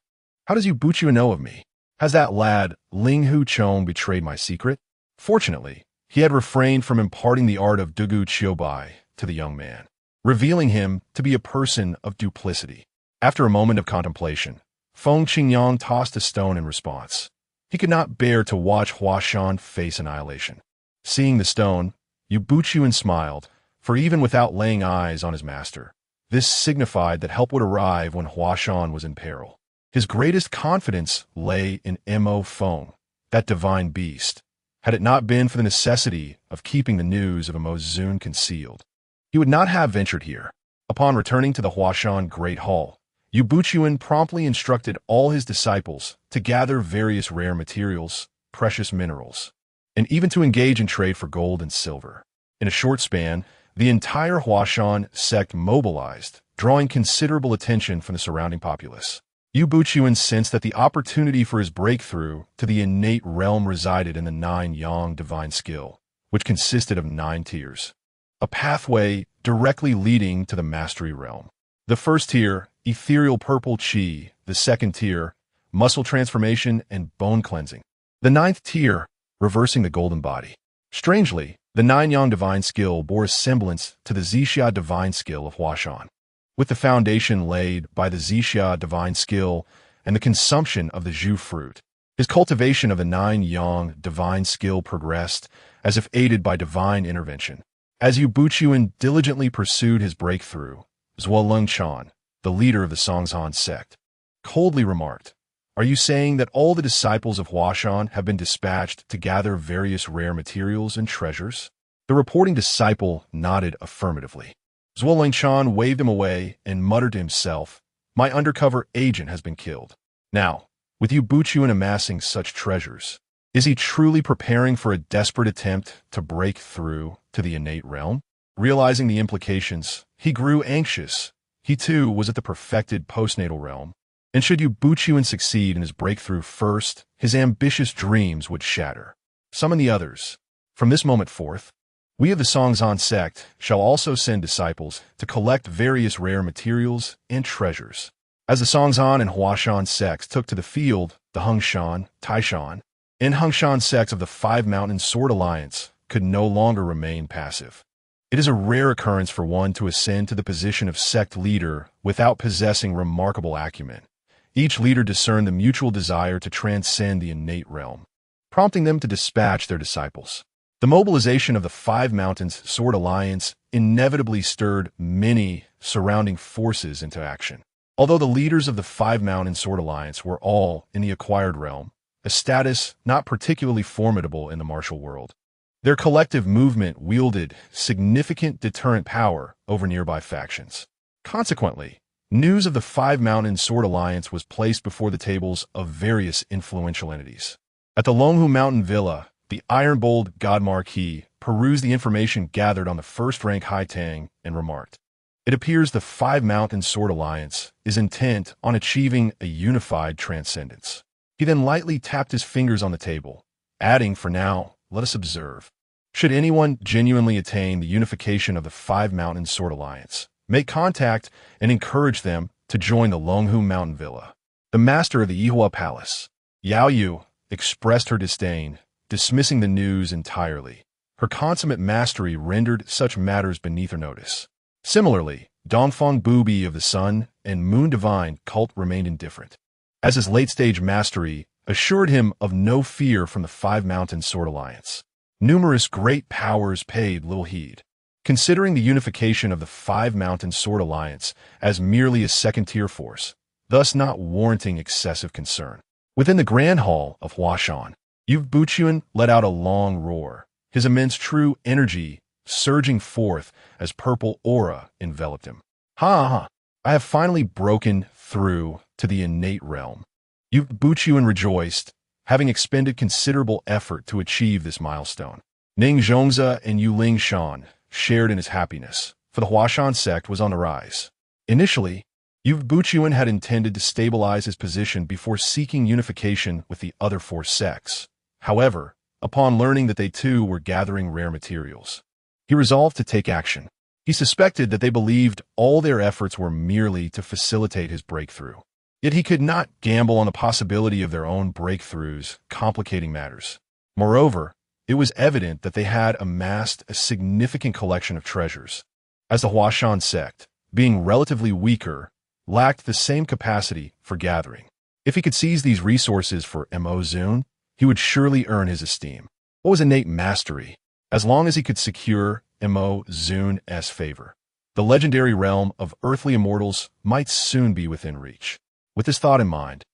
"How does Yu Buchuan know of me? Has that lad, Ling Hu Chong, betrayed my secret?" Fortunately, he had refrained from imparting the art of Dugu Qiubai to the young man, revealing him to be a person of duplicity. After a moment of contemplation, Feng Qingyang tossed a stone in response. He could not bear to watch Huashan face annihilation. Seeing the stone, Yu Buchuan smiled, for even without laying eyes on his master, this signified that help would arrive when Huashan was in peril. His greatest confidence lay in Mo Feng, that divine beast, had it not been for the necessity of keeping the news of Mo Zun concealed. He would not have ventured here. Upon returning to the Huashan Great Hall, Yu Buchuan promptly instructed all his disciples to gather various rare materials, precious minerals, and even to engage in trade for gold and silver. In a short span, the entire Huashan sect mobilized, drawing considerable attention from the surrounding populace. Yu Buchuan sensed that the opportunity for his breakthrough to the innate realm resided in the 9 Yang divine skill, which consisted of 9 tiers, a pathway directly leading to the mastery realm. The first tier, ethereal purple qi; the second tier, muscle transformation and bone cleansing; the 9th tier, reversing the golden body. Strangely, the 9 Yang divine skill bore a semblance to the Zixia divine skill of Huashan. With the foundation laid by the Zixia divine skill and the consumption of the Zhu fruit, his cultivation of the 9 Yang divine skill progressed as if aided by divine intervention. As Yu Buchuan diligently pursued his breakthrough, Zhuo Lengchan, the leader of the Songzhan sect, coldly remarked, "Are you saying that all the disciples of Huashan have been dispatched to gather various rare materials and treasures?" The reporting disciple nodded affirmatively. Zhuo Lengchan waved him away and muttered to himself, "My undercover agent has been killed. Now, with Yu Buchuan amassing such treasures, is he truly preparing for a desperate attempt to break through to the innate realm?" Realizing the implications, he grew anxious. He too was at the perfected postnatal realm, and should Yu Buchuan succeed in his breakthrough first, his ambitious dreams would shatter. Summon the others. From this moment forth, we of the Songzhan sect shall also send disciples to collect various rare materials and treasures. As the Songzhan and Huashan sects took to the field, the Hengshan, Taishan, and Hengshan sects of the 5 Mountain Sword Alliance could no longer remain passive. It is a rare occurrence for one to ascend to the position of sect leader without possessing remarkable acumen. Each leader discerned the mutual desire to transcend the innate realm, prompting them to dispatch their disciples. The mobilization of the 5 Mountains Sword Alliance inevitably stirred many surrounding forces into action. Although the leaders of the 5 Mountain Sword Alliance were all in the acquired realm, a status not particularly formidable in the martial world, their collective movement wielded significant deterrent power over nearby factions. Consequently, news of the 5 Mountain Sword Alliance was placed before the tables of various influential entities. At the Longhu Mountain Villa, the iron-bowled God Marquis perused the information gathered on the first-rank Haitang and remarked, "It appears the 5 Mountain Sword Alliance is intent on achieving a unified transcendence." He then lightly tapped his fingers on the table, adding, "For now, let us observe. Should anyone genuinely attain the unification of the 5 Mountain Sword Alliance, make contact and encourage them to join the Longhu Mountain Villa." The master of the Yihua Palace, Yao Yu, expressed her disdain, dismissing the news entirely. Her consummate mastery rendered such matters beneath her notice. Similarly, Dongfeng Bubi of the Sun and Moon Divine cult remained indifferent, as his late-stage mastery assured him of no fear from the 5 Mountain Sword Alliance. Numerous great powers paid little heed, considering the unification of the 5 Mountain Sword Alliance as merely a second-tier force, thus not warranting excessive concern. Within the Grand Hall of Huashan, Yu Buchuan let out a long roar, his immense true energy surging forth as purple aura enveloped him. "Ha! I have finally broken through to the innate realm." Yu Buchuan rejoiced, having expended considerable effort to achieve this milestone. Ning Zhongzi and Yu Lingshan shared in his happiness, for the Huashan sect was on the rise. Initially, Yu Buchuan had intended to stabilize his position before seeking unification with the other 4 sects. However, upon learning that they too were gathering rare materials. He resolved to take action. He suspected that they believed all their efforts were merely to facilitate his breakthrough. Yet he could not gamble on the possibility of their own breakthroughs complicating matters. Moreover, it was evident that they had amassed a significant collection of treasures. As the Huashan sect, being relatively weaker, lacked the same capacity for gathering. If he could seize these resources for Mo Zun, he would surely earn his esteem. What was innate mastery? As long as he could secure Mo Zun's favor, the legendary realm of earthly immortals might soon be within reach. With this thought in mind,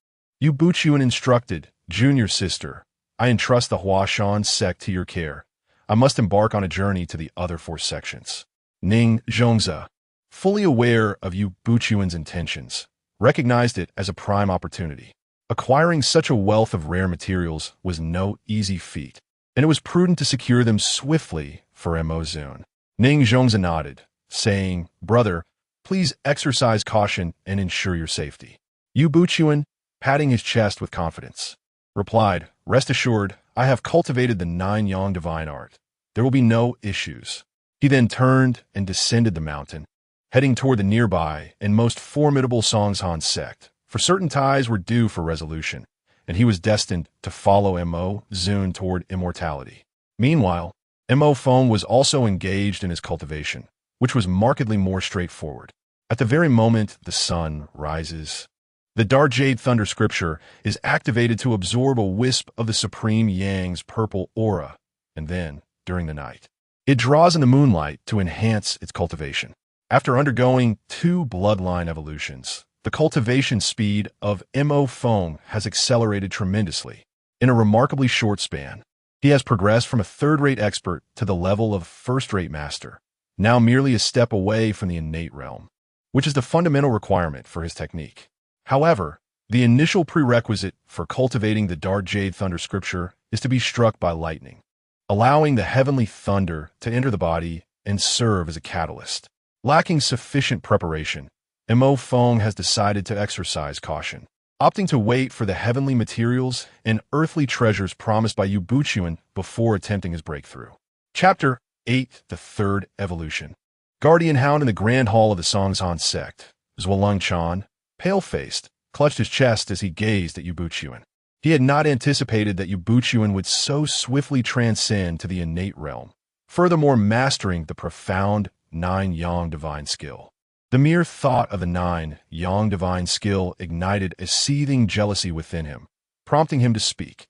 Yu Buchuan instructed, "Junior sister, I entrust the Huashan sect to your care. I must embark on a journey to the other 4 sections." Ning Zhongzi, fully aware of Yu Buchuan's intentions, recognized it as a prime opportunity. Acquiring such a wealth of rare materials was no easy feat, and it was prudent to secure them swiftly for Mo Zun. Ning Zhongzi nodded, saying, "Brother, please exercise caution and ensure your safety." Yu Buchuan, patting his chest with confidence, replied, "Rest assured, I have cultivated the 9 Yang divine art. There will be no issues." He then turned and descended the mountain, heading toward the nearby and most formidable Songzhan sect, for certain ties were due for resolution, and he was destined to follow Mo Zun toward immortality. Meanwhile, Mo Feng was also engaged in his cultivation, which was markedly more straightforward. At the very moment the sun rises, the dark jade thunder scripture is activated to absorb a wisp of the supreme Yang's purple aura, and then, during the night, it draws in the moonlight to enhance its cultivation. After undergoing 2 bloodline evolutions, the cultivation speed of Mo Feng has accelerated tremendously. In a remarkably short span, he has progressed from a third-rate expert to the level of first-rate master, now merely a step away from the innate realm, which is the fundamental requirement for his technique. However, the initial prerequisite for cultivating the dark jade thunder scripture is to be struck by lightning, allowing the heavenly thunder to enter the body and serve as a catalyst. Lacking sufficient preparation, Mo Feng has decided to exercise caution, opting to wait for the heavenly materials and earthly treasures promised by Yu Buchuan before attempting his breakthrough. Chapter 8: The Third Evolution. Guardian Hound in the Grand Hall of the Songzhan sect, Zhuolong Chan, pale-faced, clutched his chest as he gazed at Yu Buchuan. He had not anticipated that Yu Buchuan would so swiftly transcend to the innate realm, furthermore mastering the profound 9 Yang divine skill. The mere thought of the 9 Yang divine skill ignited a seething jealousy within him, prompting him to speak.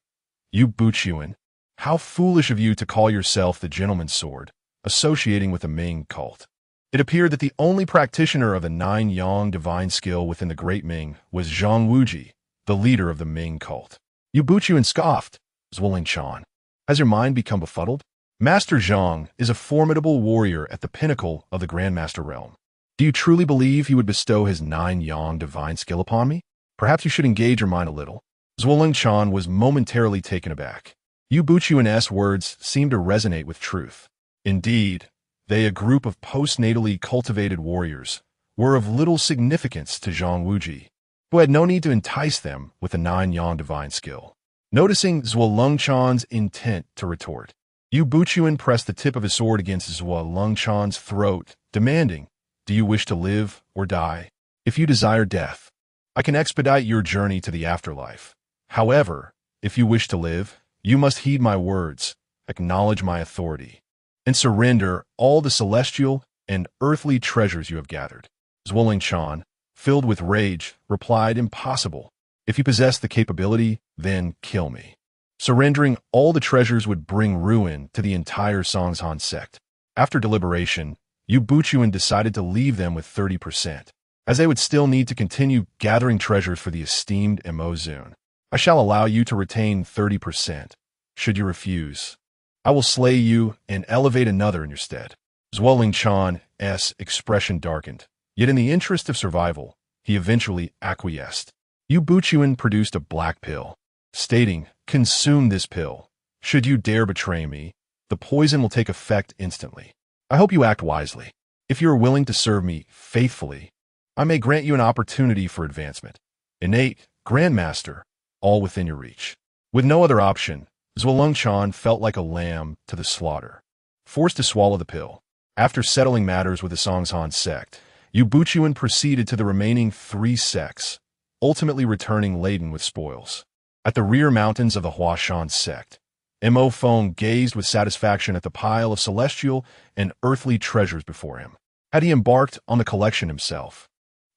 "Yu Buchuan, how foolish of you to call yourself the gentleman's sword, associating with the Ming cult." It appeared that the only practitioner of the 9 Yang divine skill within the Great Ming was Zhang Wuji, the leader of the Ming cult. Yu Buchuan scoffed, "Zhuolong Chan, has your mind become befuddled? Master Zhang is a formidable warrior at the pinnacle of the Grandmaster realm. Do you truly believe he would bestow his 9 Yang divine skill upon me? Perhaps you should engage your mind a little." Zhuolong Chan was momentarily taken aback. Yu Buchuan's words seemed to resonate with truth. Indeed, they, a group of postnatally cultivated warriors, were of little significance to Zhang Wuji, who had no need to entice them with the 9 Yang divine skill. Noticing Zhuolong Chan's intent to retort, Yu Buchuan pressed the tip of his sword against Zhuolong Chan's throat, demanding, "Do you wish to live or die? If you desire death, I can expedite your journey to the afterlife. However, if you wish to live, you must heed my words, acknowledge my authority, and surrender all the celestial and earthly treasures you have gathered." Zhuolong Chan, filled with rage, replied, "Impossible. If you possess the capability, then kill me." Surrendering all the treasures would bring ruin to the entire Songzhan sect. After deliberation, Yu Buchuan decided to leave them with 30%, as they would still need to continue gathering treasures for the esteemed Mo Zun. "I shall allow you to retain 30%. Should you refuse, I will slay you and elevate another in your stead." Zhuolong Chan's expression darkened, yet in the interest of survival, he eventually acquiesced. Yu Buchuan produced a black pill, stating, "Consume this pill. Should you dare betray me, the poison will take effect instantly. I hope you act wisely. If you are willing to serve me faithfully, I may grant you an opportunity for advancement. Innate, Grandmaster, all within your reach." With no other option, Zhualengchan felt like a lamb to the slaughter. Forced to swallow the pill, after settling matters with the Songshan sect, Yu Buchuan proceeded to the remaining 3 sects, ultimately returning laden with spoils. At the rear mountains of the Huashan sect, Mo Feng gazed with satisfaction at the pile of celestial and earthly treasures before him. Had he embarked on the collection himself,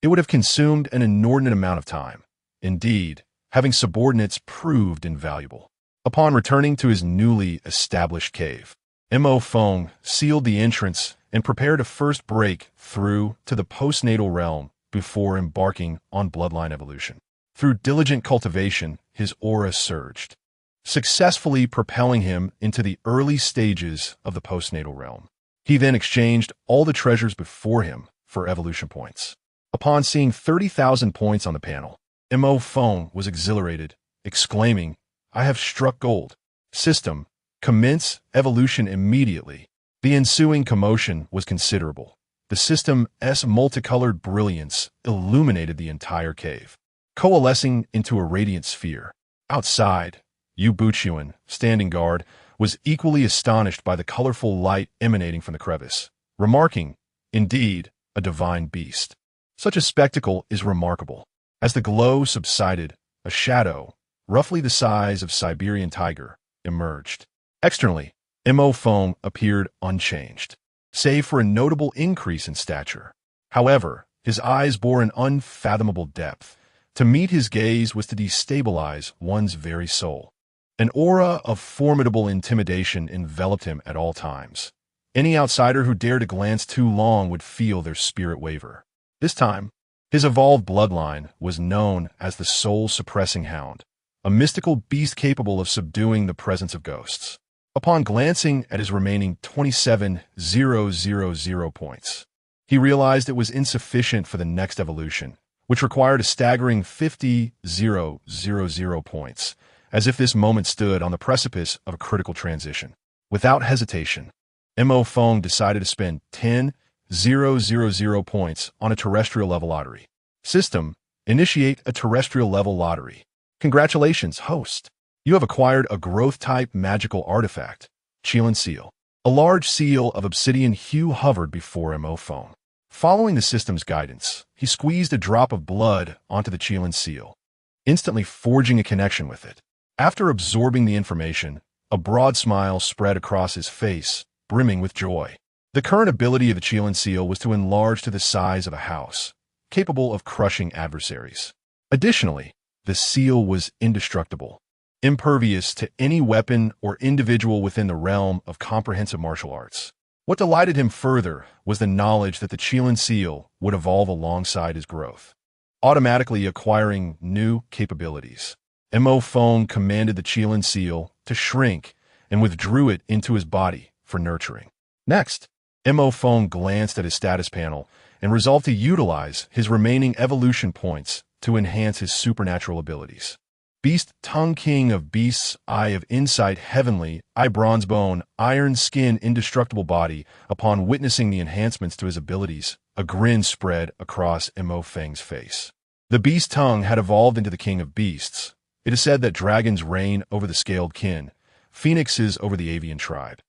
it would have consumed an inordinate amount of time. Indeed, having subordinates proved invaluable. Upon returning to his newly established cave, Mo Feng sealed the entrance and prepared to first break through to the postnatal realm before embarking on bloodline evolution. Through diligent cultivation, his aura surged, successfully propelling him into the early stages of the postnatal realm. He then exchanged all the treasures before him for evolution points. Upon seeing 30,000 points on the panel, Mo Feng was exhilarated, exclaiming, "I have struck gold. System, commence evolution immediately." The ensuing commotion was considerable. The system's multicolored brilliance illuminated the entire cave, coalescing into a radiant sphere. Outside, Yu Buchuan, standing guard, was equally astonished by the colorful light emanating from the crevice, remarking, "Indeed, a divine beast. Such a spectacle is remarkable." As the glow subsided, a shadow, roughly the size of a Siberian tiger, emerged. Externally, Mo Feng appeared unchanged, save for a notable increase in stature. However, his eyes bore an unfathomable depth. To meet his gaze was to destabilize one's very soul. An aura of formidable intimidation enveloped him at all times. Any outsider who dared to glance too long would feel their spirit waver. This time, his evolved bloodline was known as the soul-suppressing hound, a mystical beast capable of subduing the presence of ghosts. Upon glancing at his remaining 27,000 points, he realized it was insufficient for the next evolution, which required a staggering 50,000 points, as if this moment stood on the precipice of a critical transition. Without hesitation, Mo Feng decided to spend 10,000 points on a terrestrial level lottery. System, initiate a terrestrial level lottery. Congratulations, host. You have acquired a growth-type magical artifact, Qilin Seal. A large seal of obsidian hue hovered before Mo Feng. Following the system's guidance, he squeezed a drop of blood onto the Qilin Seal, instantly forging a connection with it. After absorbing the information, a broad smile spread across his face, brimming with joy. The current ability of the Qilin Seal was to enlarge to the size of a house, capable of crushing adversaries. Additionally, the seal was indestructible, impervious to any weapon or individual within the realm of comprehensive martial arts. What delighted him further was the knowledge that the Qilin Seal would evolve alongside his growth, automatically acquiring new capabilities. Mo Feng commanded the Qilin Seal to shrink and withdrew it into his body for nurturing. Next, Mo Feng glanced at his status panel and resolved to utilize his remaining evolution points to enhance his supernatural abilities. Beast Tongue, King of Beasts, Eye of Insight, Heavenly, Eye Bronze Bone, Iron Skin, Indestructible Body. Upon witnessing the enhancements to his abilities, a grin spread across Mo Feng's face. The Beast Tongue had evolved into the King of Beasts. It is said that dragons reign over the scaled kin, phoenixes over the avian tribe,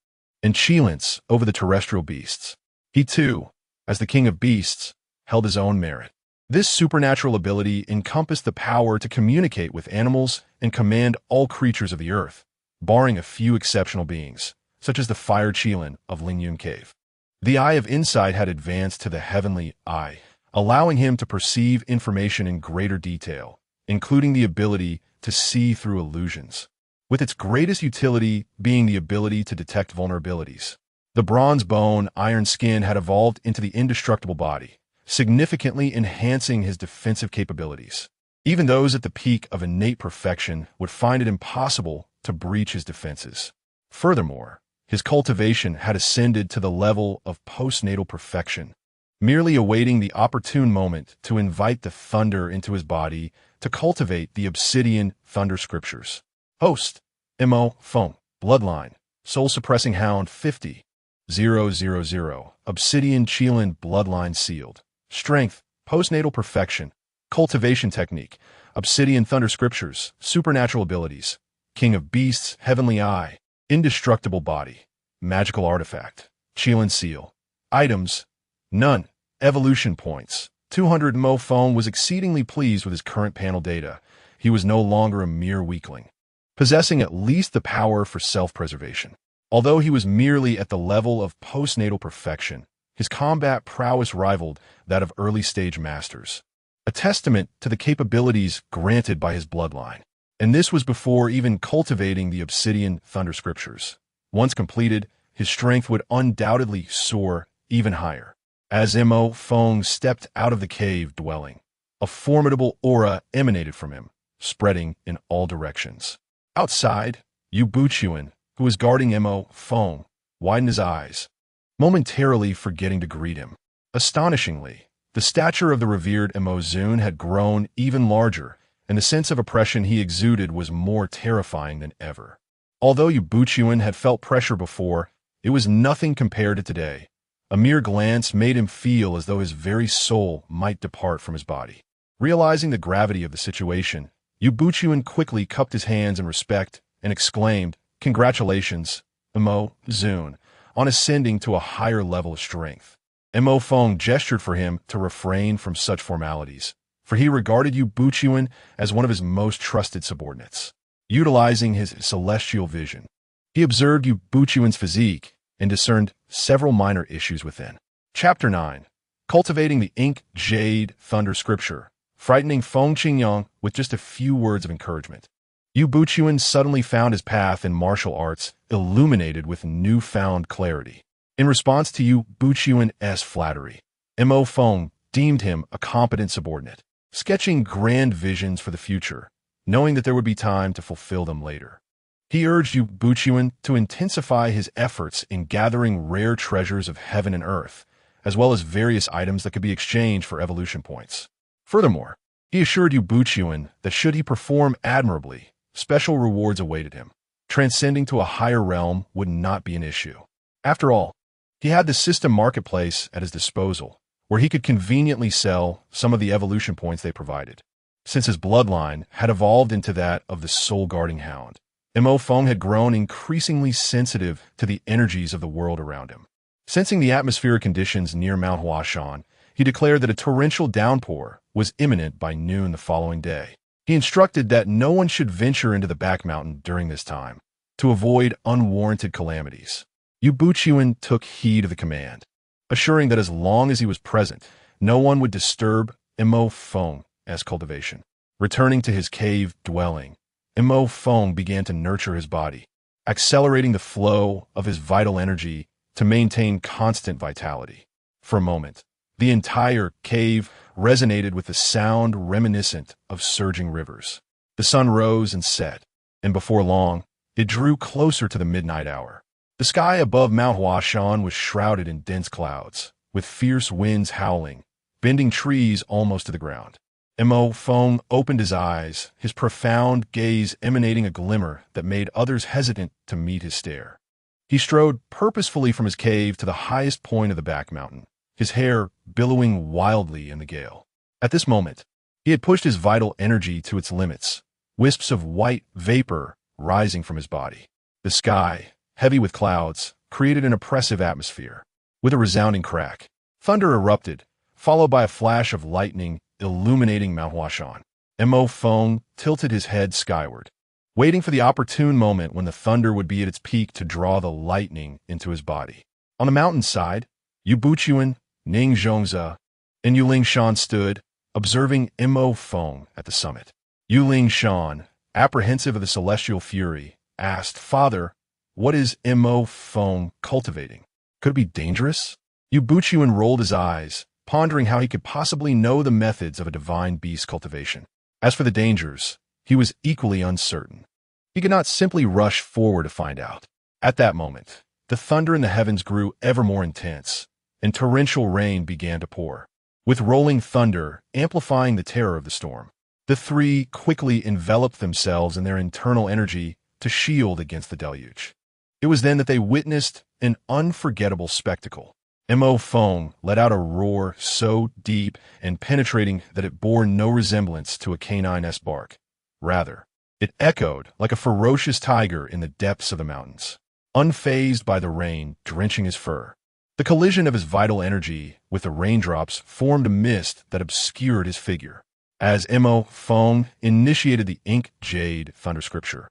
and Qilins over the terrestrial beasts. He too, as the King of Beasts, held his own merit. This supernatural ability encompassed the power to communicate with animals and command all creatures of the earth, barring a few exceptional beings, such as the fire Qilin of Lingyun Cave. The Eye of Insight had advanced to the Heavenly Eye, allowing him to perceive information in greater detail, including the ability to see through illusions, with its greatest utility being the ability to detect vulnerabilities. The Bronze Bone, Iron Skin had evolved into the Indestructible Body, significantly enhancing his defensive capabilities. Even those at the peak of innate perfection would find it impossible to breach his defenses. Furthermore, his cultivation had ascended to the level of postnatal perfection, merely awaiting the opportune moment to invite the thunder into his body to cultivate the obsidian thunder scriptures. Host, Mo Feng, Bloodline, Soul-Suppressing Hound 50,000, Obsidian Qilin Bloodline Sealed. Strength, Postnatal Perfection, Cultivation Technique, Obsidian Thunder Scriptures, Supernatural Abilities, king of beasts, heavenly eye, indestructible body, magical artifact, Qilin seal. Items, none. Evolution points. 200. Mo Feng was exceedingly pleased with his current panel data. He was no longer a mere weakling, possessing at least the power for self-preservation. Although he was merely at the level of postnatal perfection, his combat prowess rivaled that of early-stage masters, a testament to the capabilities granted by his bloodline. And this was before even cultivating the obsidian thunder scriptures. Once completed, his strength would undoubtedly soar even higher. As Mo Feng stepped out of the cave dwelling, a formidable aura emanated from him, spreading in all directions. Outside, Yu Buchuan, who was guarding Mo Feng, widened his eyes, momentarily forgetting to greet him. Astonishingly, the stature of the revered Mo Zun had grown even larger, and the sense of oppression he exuded was more terrifying than ever. Although Yu Buchuan had felt pressure before, it was nothing compared to today. A mere glance made him feel as though his very soul might depart from his body. Realizing the gravity of the situation, Yu Buchuan quickly cupped his hands in respect and exclaimed, "Congratulations, Mo Zun, on ascending to a higher level of strength." Mo Feng gestured for him to refrain from such formalities, for he regarded Yu Buchuan as one of his most trusted subordinates. Utilizing his celestial vision, he observed Yu Buchuan's physique and discerned several minor issues within. Chapter 9. Cultivating the Ink Jade Thunder Scripture, frightening Feng Qingyang with just a few words of encouragement. Yu Buchuan suddenly found his path in martial arts illuminated with newfound clarity. In response to Yu Buchuan's flattery, Mo Feng deemed him a competent subordinate, sketching grand visions for the future, knowing that there would be time to fulfill them later. He urged Yu Buchuan to intensify his efforts in gathering rare treasures of heaven and earth, as well as various items that could be exchanged for evolution points. Furthermore, he assured Yu Buchuan that should he perform admirably, special rewards awaited him. Transcending to a higher realm would not be an issue. After all, he had the system marketplace at his disposal, where he could conveniently sell some of the evolution points they provided. Since his bloodline had evolved into that of the soul-guarding hound, Mo Feng had grown increasingly sensitive to the energies of the world around him. Sensing the atmospheric conditions near Mount Hua, he declared that a torrential downpour was imminent by noon the following day. He instructed that no one should venture into the back mountain during this time, to avoid unwarranted calamities. Yu Buchuan took heed of the command, assuring that as long as he was present, no one would disturb Mo Feng's cultivation. Returning to his cave dwelling, Mo Feng began to nurture his body, accelerating the flow of his vital energy to maintain constant vitality. For a moment, the entire cave resonated with the sound reminiscent of surging rivers. The sun rose and set, and before long, it drew closer to the midnight hour. The sky above Mount Hua was shrouded in dense clouds, with fierce winds howling, bending trees almost to the ground. Mo Feng opened his eyes, his profound gaze emanating a glimmer that made others hesitant to meet his stare. He strode purposefully from his cave to the highest point of the back mountain, his hair billowing wildly in the gale. At this moment, he had pushed his vital energy to its limits, wisps of white vapor rising from his body. The sky, heavy with clouds, created an oppressive atmosphere. With a resounding crack, thunder erupted, followed by a flash of lightning illuminating Mount Hua. Mo Feng tilted his head skyward, waiting for the opportune moment when the thunder would be at its peak to draw the lightning into his body. On the mountainside, Yu Buchuan, Ning Zhongze, and Yu Lingshan stood, observing Mo Feng at the summit. Yu Lingshan, apprehensive of the celestial fury, asked, "Father, what is Mo Feng cultivating? Could it be dangerous?" Yu Buchuan rolled his eyes, pondering how he could possibly know the methods of a divine beast cultivation. As for the dangers, he was equally uncertain. He could not simply rush forward to find out. At that moment, the thunder in the heavens grew ever more intense, and torrential rain began to pour, with rolling thunder amplifying the terror of the storm. The three quickly enveloped themselves in their internal energy to shield against the deluge. It was then that they witnessed an unforgettable spectacle. Mo Feng let out a roar so deep and penetrating that it bore no resemblance to a canine's bark. Rather, It echoed like a ferocious tiger in the depths of the mountains, unfazed by the rain drenching his fur. The collision of his vital energy with the raindrops formed a mist that obscured his figure. As Mo Feng initiated the ink jade thunder scripture,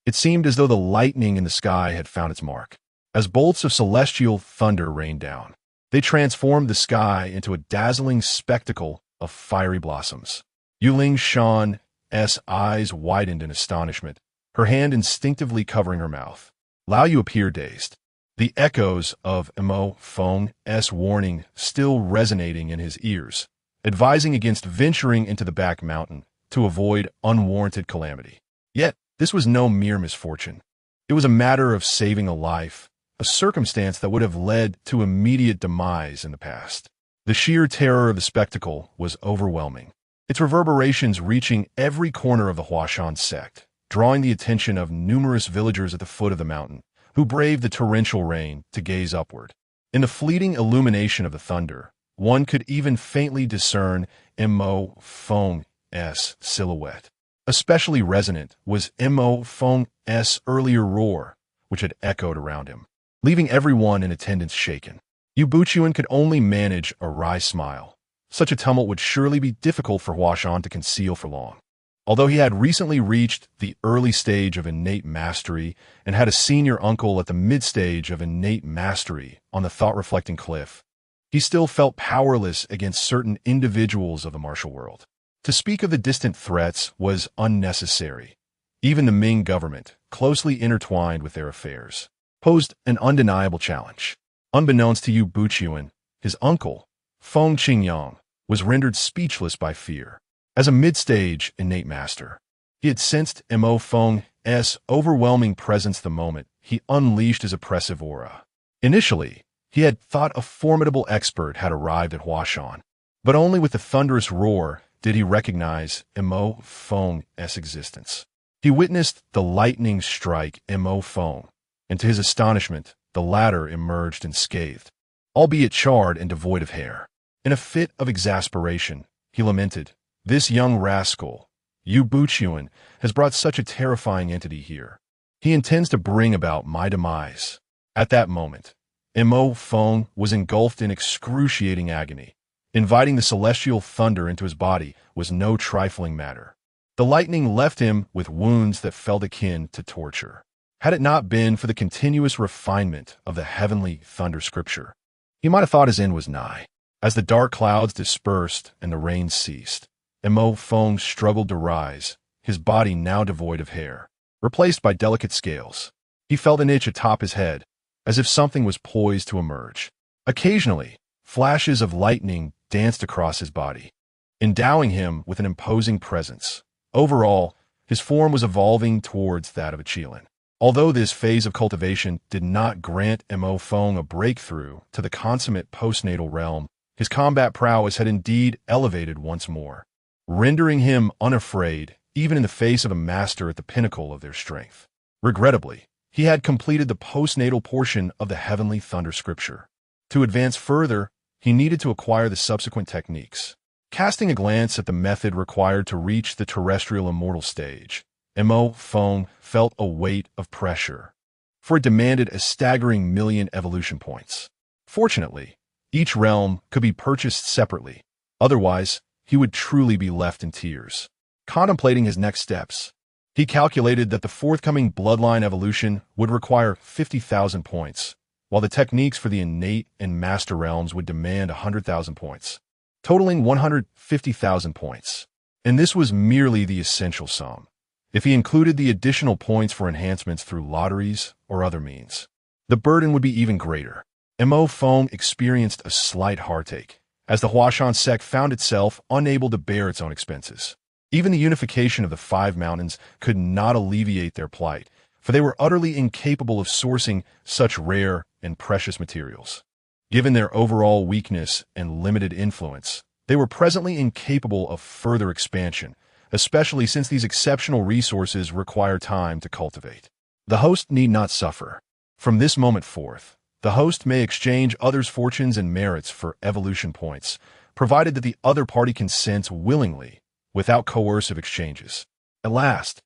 it seemed as though the lightning in the sky had found its mark. As bolts of celestial thunder rained down, they transformed the sky into a dazzling spectacle of fiery blossoms. Yuling Shan's eyes widened in astonishment, her hand instinctively covering her mouth. Lao Yu appeared dazed, the echoes of Mo Feng's warning still resonating in his ears, advising against venturing into the back mountain to avoid unwarranted calamity. Yet, this was no mere misfortune. It was a matter of saving a life, a circumstance that would have led to immediate demise in the past. The sheer terror of the spectacle was overwhelming, its reverberations reaching every corner of the Huashan sect, drawing the attention of numerous villagers at the foot of the mountain, who braved the torrential rain to gaze upward. In the fleeting illumination of the thunder, one could even faintly discern Mo Feng's silhouette. Especially resonant was Mo Feng's earlier roar, which had echoed around him, leaving everyone in attendance shaken. Yu Buchuan could only manage a wry smile. Such a tumult would surely be difficult for Huashan to conceal for long. Although he had recently reached the early stage of innate mastery and had a senior uncle at the mid-stage of innate mastery on the thought-reflecting cliff, he still felt powerless against certain individuals of the martial world. To speak of the distant threats was unnecessary. Even the Ming government, closely intertwined with their affairs, posed an undeniable challenge. Unbeknownst to Yu Buchuan, his uncle, Feng Qingyang, was rendered speechless by fear. As a mid-stage innate master, he had sensed Mo Feng's overwhelming presence the moment he unleashed his oppressive aura. Initially, he had thought a formidable expert had arrived at Huashan, but only with the thunderous roar did he recognize Mo Feng's existence. He witnessed the lightning strike Mo Feng, and to his astonishment, the latter emerged unscathed, albeit charred and devoid of hair. In a fit of exasperation, he lamented, "This young rascal, Yu Buchuan, has brought such a terrifying entity here. He intends to bring about my demise." At that moment, Mo Feng was engulfed in excruciating agony. Inviting the celestial thunder into his body was no trifling matter. The lightning left him with wounds that felt akin to torture. Had it not been for the continuous refinement of the heavenly thunder scripture, he might have thought his end was nigh. As the dark clouds dispersed and the rain ceased, Mo Feng struggled to rise, his body now devoid of hair, replaced by delicate scales. He felt an itch atop his head, as if something was poised to emerge. Occasionally, flashes of lightning danced across his body, endowing him with an imposing presence. Overall, his form was evolving towards that of a Qilin. Although this phase of cultivation did not grant Mo Feng a breakthrough to the consummate postnatal realm, his combat prowess had indeed elevated once more, rendering him unafraid even in the face of a master at the pinnacle of their strength. Regrettably, he had completed the postnatal portion of the heavenly thunder scripture. To advance further, he needed to acquire the subsequent techniques. Casting a glance at the method required to reach the terrestrial immortal stage, Mo Feng felt a weight of pressure, for it demanded a staggering 1,000,000 evolution points. Fortunately, each realm could be purchased separately. Otherwise, he would truly be left in tears. Contemplating his next steps, he calculated that the forthcoming bloodline evolution would require 50,000 points, while the techniques for the innate and master realms would demand 100,000 points, totaling 150,000 points. And this was merely the essential sum. If he included the additional points for enhancements through lotteries or other means, the burden would be even greater. Mo Feng experienced a slight heartache, as the Huashan sect found itself unable to bear its own expenses. Even the unification of the 5 mountains could not alleviate their plight, for they were utterly incapable of sourcing such rare and precious materials. Given their overall weakness and limited influence, they were presently incapable of further expansion, especially since these exceptional resources require time to cultivate. The host need not suffer. From this moment forth, the host may exchange others' fortunes and merits for evolution points, provided that the other party consents willingly, without coercive exchanges. At last,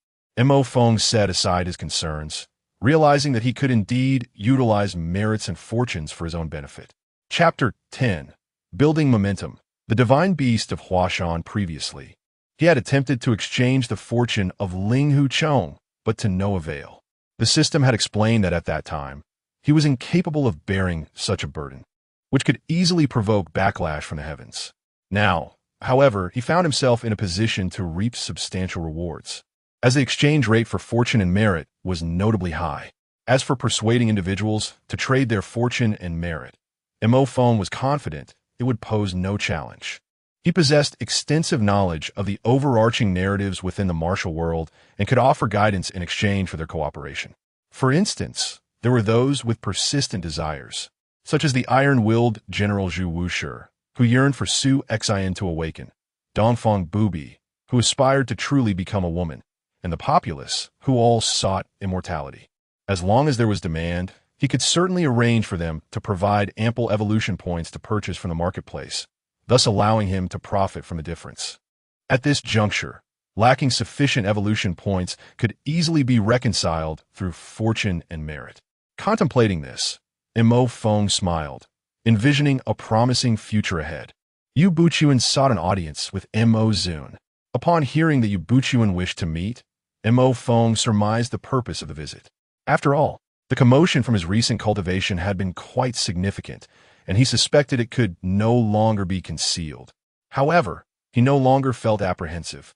Mo Feng set aside his concerns, realizing that he could indeed utilize merits and fortunes for his own benefit. Chapter 10. Building Momentum. The divine beast of Huashan previously. He had attempted to exchange the fortune of Lingyun Chong, but to no avail. The system had explained that at that time, he was incapable of bearing such a burden, which could easily provoke backlash from the heavens. Now, however, he found himself in a position to reap substantial rewards, as the exchange rate for fortune and merit was notably high. As for persuading individuals to trade their fortune and merit, Mo Feng was confident it would pose no challenge. He possessed extensive knowledge of the overarching narratives within the martial world and could offer guidance in exchange for their cooperation. For instance, there were those with persistent desires, such as the iron-willed General Zhu Wushi, who yearned for Su Xin to awaken, Dongfang Bubi, who aspired to truly become a woman, and the populace, who all sought immortality. As long as there was demand, he could certainly arrange for them to provide ample evolution points to purchase from the marketplace, thus allowing him to profit from the difference. At this juncture, lacking sufficient evolution points could easily be reconciled through fortune and merit. Contemplating this, Mo Feng smiled, envisioning a promising future ahead. Yu Buchuan sought an audience with Mo Zun. Upon hearing that Yu Buchuan wished to meet, Mo Feng surmised the purpose of the visit. After all, the commotion from his recent cultivation had been quite significant, and he suspected it could no longer be concealed. However, he no longer felt apprehensive.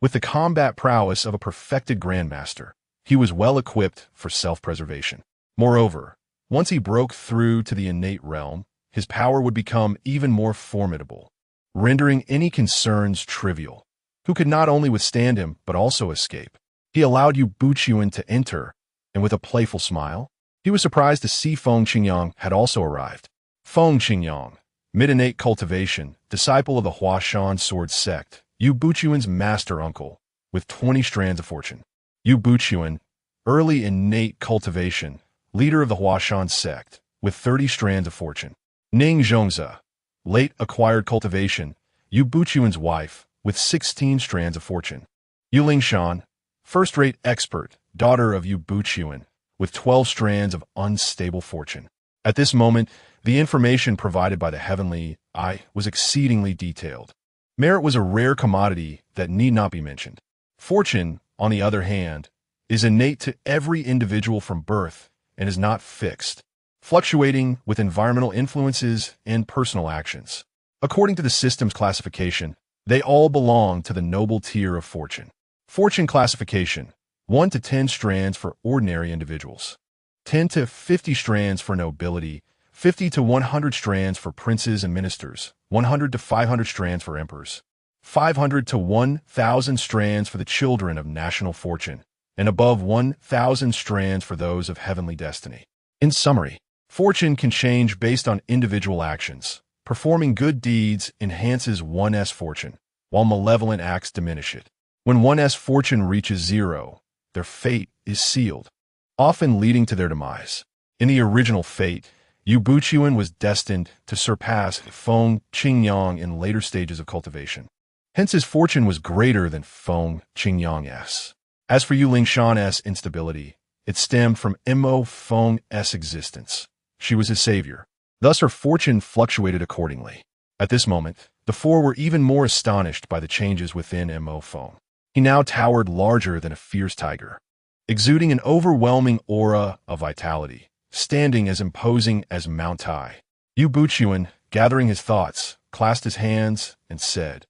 With the combat prowess of a perfected grandmaster, he was well equipped for self-preservation. Moreover, once he broke through to the innate realm, his power would become even more formidable, rendering any concerns trivial. Who could not only withstand him, but also escape? He allowed Yu Buchuan to enter, and with a playful smile, he was surprised to see Feng Qingyang had also arrived. Feng Qingyang, mid-innate cultivation, disciple of the Huashan sword sect, Yu Buchuan's master uncle, with 20 strands of fortune. Yu Buchuan, early innate cultivation, leader of the Huashan sect, with 30 strands of fortune. Ning Zhongze, late acquired cultivation, Yu Buchuan's wife, with 16 strands of fortune. Yu Lingshan, first-rate expert, daughter of Yu Buchuan, with 12 strands of unstable fortune. At this moment, the information provided by the Heavenly Eye was exceedingly detailed. Merit was a rare commodity that need not be mentioned. Fortune, on the other hand, is innate to every individual from birth and is not fixed, fluctuating with environmental influences and personal actions. According to the system's classification, they all belong to the noble tier of fortune. Fortune classification: 1 to 10 strands for ordinary individuals, 10 to 50 strands for nobility, 50 to 100 strands for princes and ministers, 100 to 500 strands for emperors, 500 to 1,000 strands for the children of national fortune, and above 1,000 strands for those of heavenly destiny. In summary, fortune can change based on individual actions. Performing good deeds enhances one's fortune, while malevolent acts diminish it. When one's fortune reaches 0, their fate is sealed, often leading to their demise. In the original fate, Yu Buchuan was destined to surpass Feng Qingyang in later stages of cultivation. Hence his fortune was greater than Feng Qingyang's. As for Yu Lingshan's instability, it stemmed from Mo Feng's existence. She was his savior. Thus her fortune fluctuated accordingly. At this moment, the four were even more astonished by the changes within Mo Feng. He now towered larger than a fierce tiger, exuding an overwhelming aura of vitality, standing as imposing as Mount Hua. Yu Buchuan, gathering his thoughts, clasped his hands and said,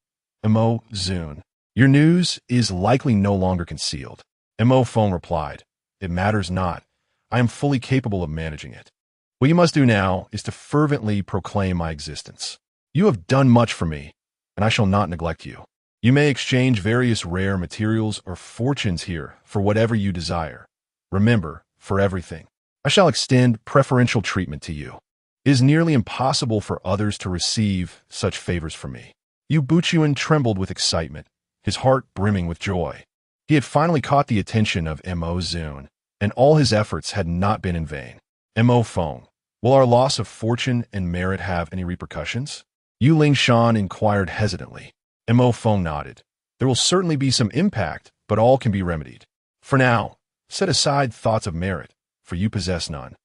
Mo Zun, your news is likely no longer concealed. Mo Feng replied, It matters not. I am fully capable of managing it. What you must do now is to fervently proclaim my existence. You have done much for me, and I shall not neglect you. You may exchange various rare materials or fortunes here for whatever you desire. Remember, for everything, I shall extend preferential treatment to you. It is nearly impossible for others to receive such favors from me. Yu Buchuan trembled with excitement, his heart brimming with joy. He had finally caught the attention of Mo Zun, and all his efforts had not been in vain. Mo Feng, will our loss of fortune and merit have any repercussions? Yu Lingshan inquired hesitantly. Mo Feng nodded. There will certainly be some impact, but all can be remedied. For now, set aside thoughts of merit, for you possess none.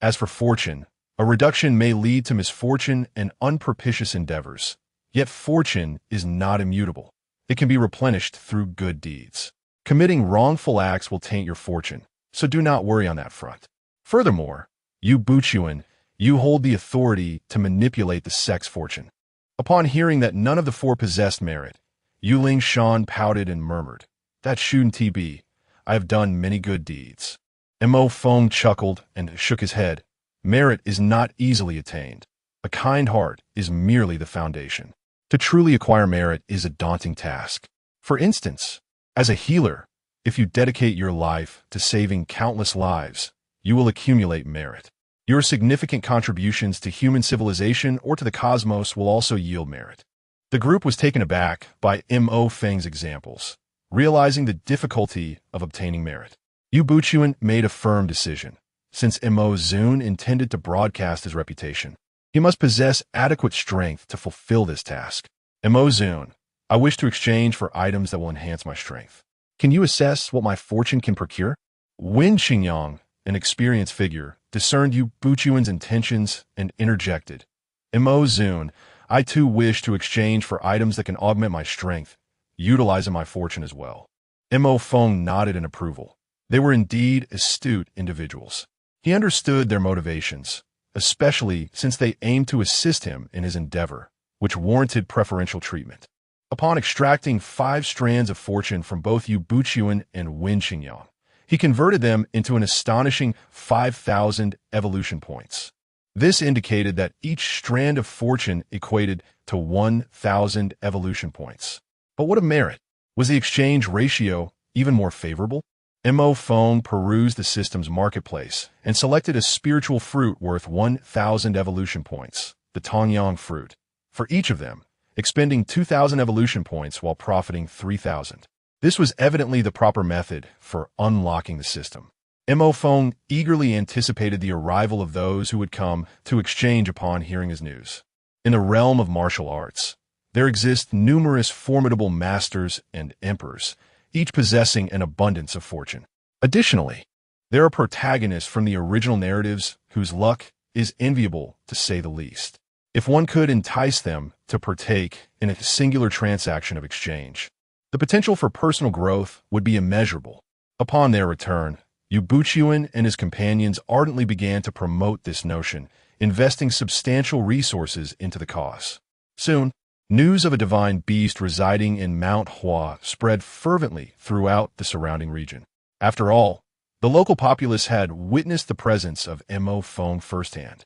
As for fortune, a reduction may lead to misfortune and unpropitious endeavors. Yet fortune is not immutable. It can be replenished through good deeds. Committing wrongful acts will taint your fortune, so do not worry on that front. Furthermore, you Buchuan, you hold the authority to manipulate the sex fortune. Upon hearing that none of the four possessed merit, Yu Lingshan pouted and murmured, "That shouldn't be. I have done many good deeds." Mo Feng chuckled and shook his head. Merit is not easily attained. A kind heart is merely the foundation. To truly acquire merit is a daunting task. For instance, as a healer, if you dedicate your life to saving countless lives, you will accumulate merit. Your significant contributions to human civilization or to the cosmos will also yield merit. The group was taken aback by Mo Feng's examples, realizing the difficulty of obtaining merit. Yu Buchuan made a firm decision. Since Mo Zun intended to broadcast his reputation, he must possess adequate strength to fulfill this task. Mo Zun, I wish to exchange for items that will enhance my strength. Can you assess what my fortune can procure? Wen Xingyang, an experienced figure, discerned Yu Buchuan's intentions and interjected. Mo Zun, I too wish to exchange for items that can augment my strength, utilizing my fortune as well. Mo Feng nodded in approval. They were indeed astute individuals. He understood their motivations, especially since they aimed to assist him in his endeavor, which warranted preferential treatment. Upon extracting 5 strands of fortune from both Yu Buchuan and Wen Xingyang, he converted them into an astonishing 5,000 evolution points. This indicated that each strand of fortune equated to 1,000 evolution points. But what of merit? Was the exchange ratio even more favorable? Mo Feng perused the system's marketplace and selected a spiritual fruit worth 1,000 evolution points, the Tongyang fruit. For each of them, expending 2,000 evolution points while profiting 3,000. This was evidently the proper method for unlocking the system. Mo Feng eagerly anticipated the arrival of those who would come to exchange upon hearing his news. In the realm of martial arts, there exist numerous formidable masters and emperors, each possessing an abundance of fortune. Additionally, there are protagonists from the original narratives whose luck is enviable, to say the least. If one could entice them to partake in a singular transaction of exchange, the potential for personal growth would be immeasurable. Upon their return, Yu Buchuan and his companions ardently began to promote this notion, investing substantial resources into the cause. Soon, news of a divine beast residing in Mount Hua spread fervently throughout the surrounding region. After all, the local populace had witnessed the presence of Mo Feng firsthand,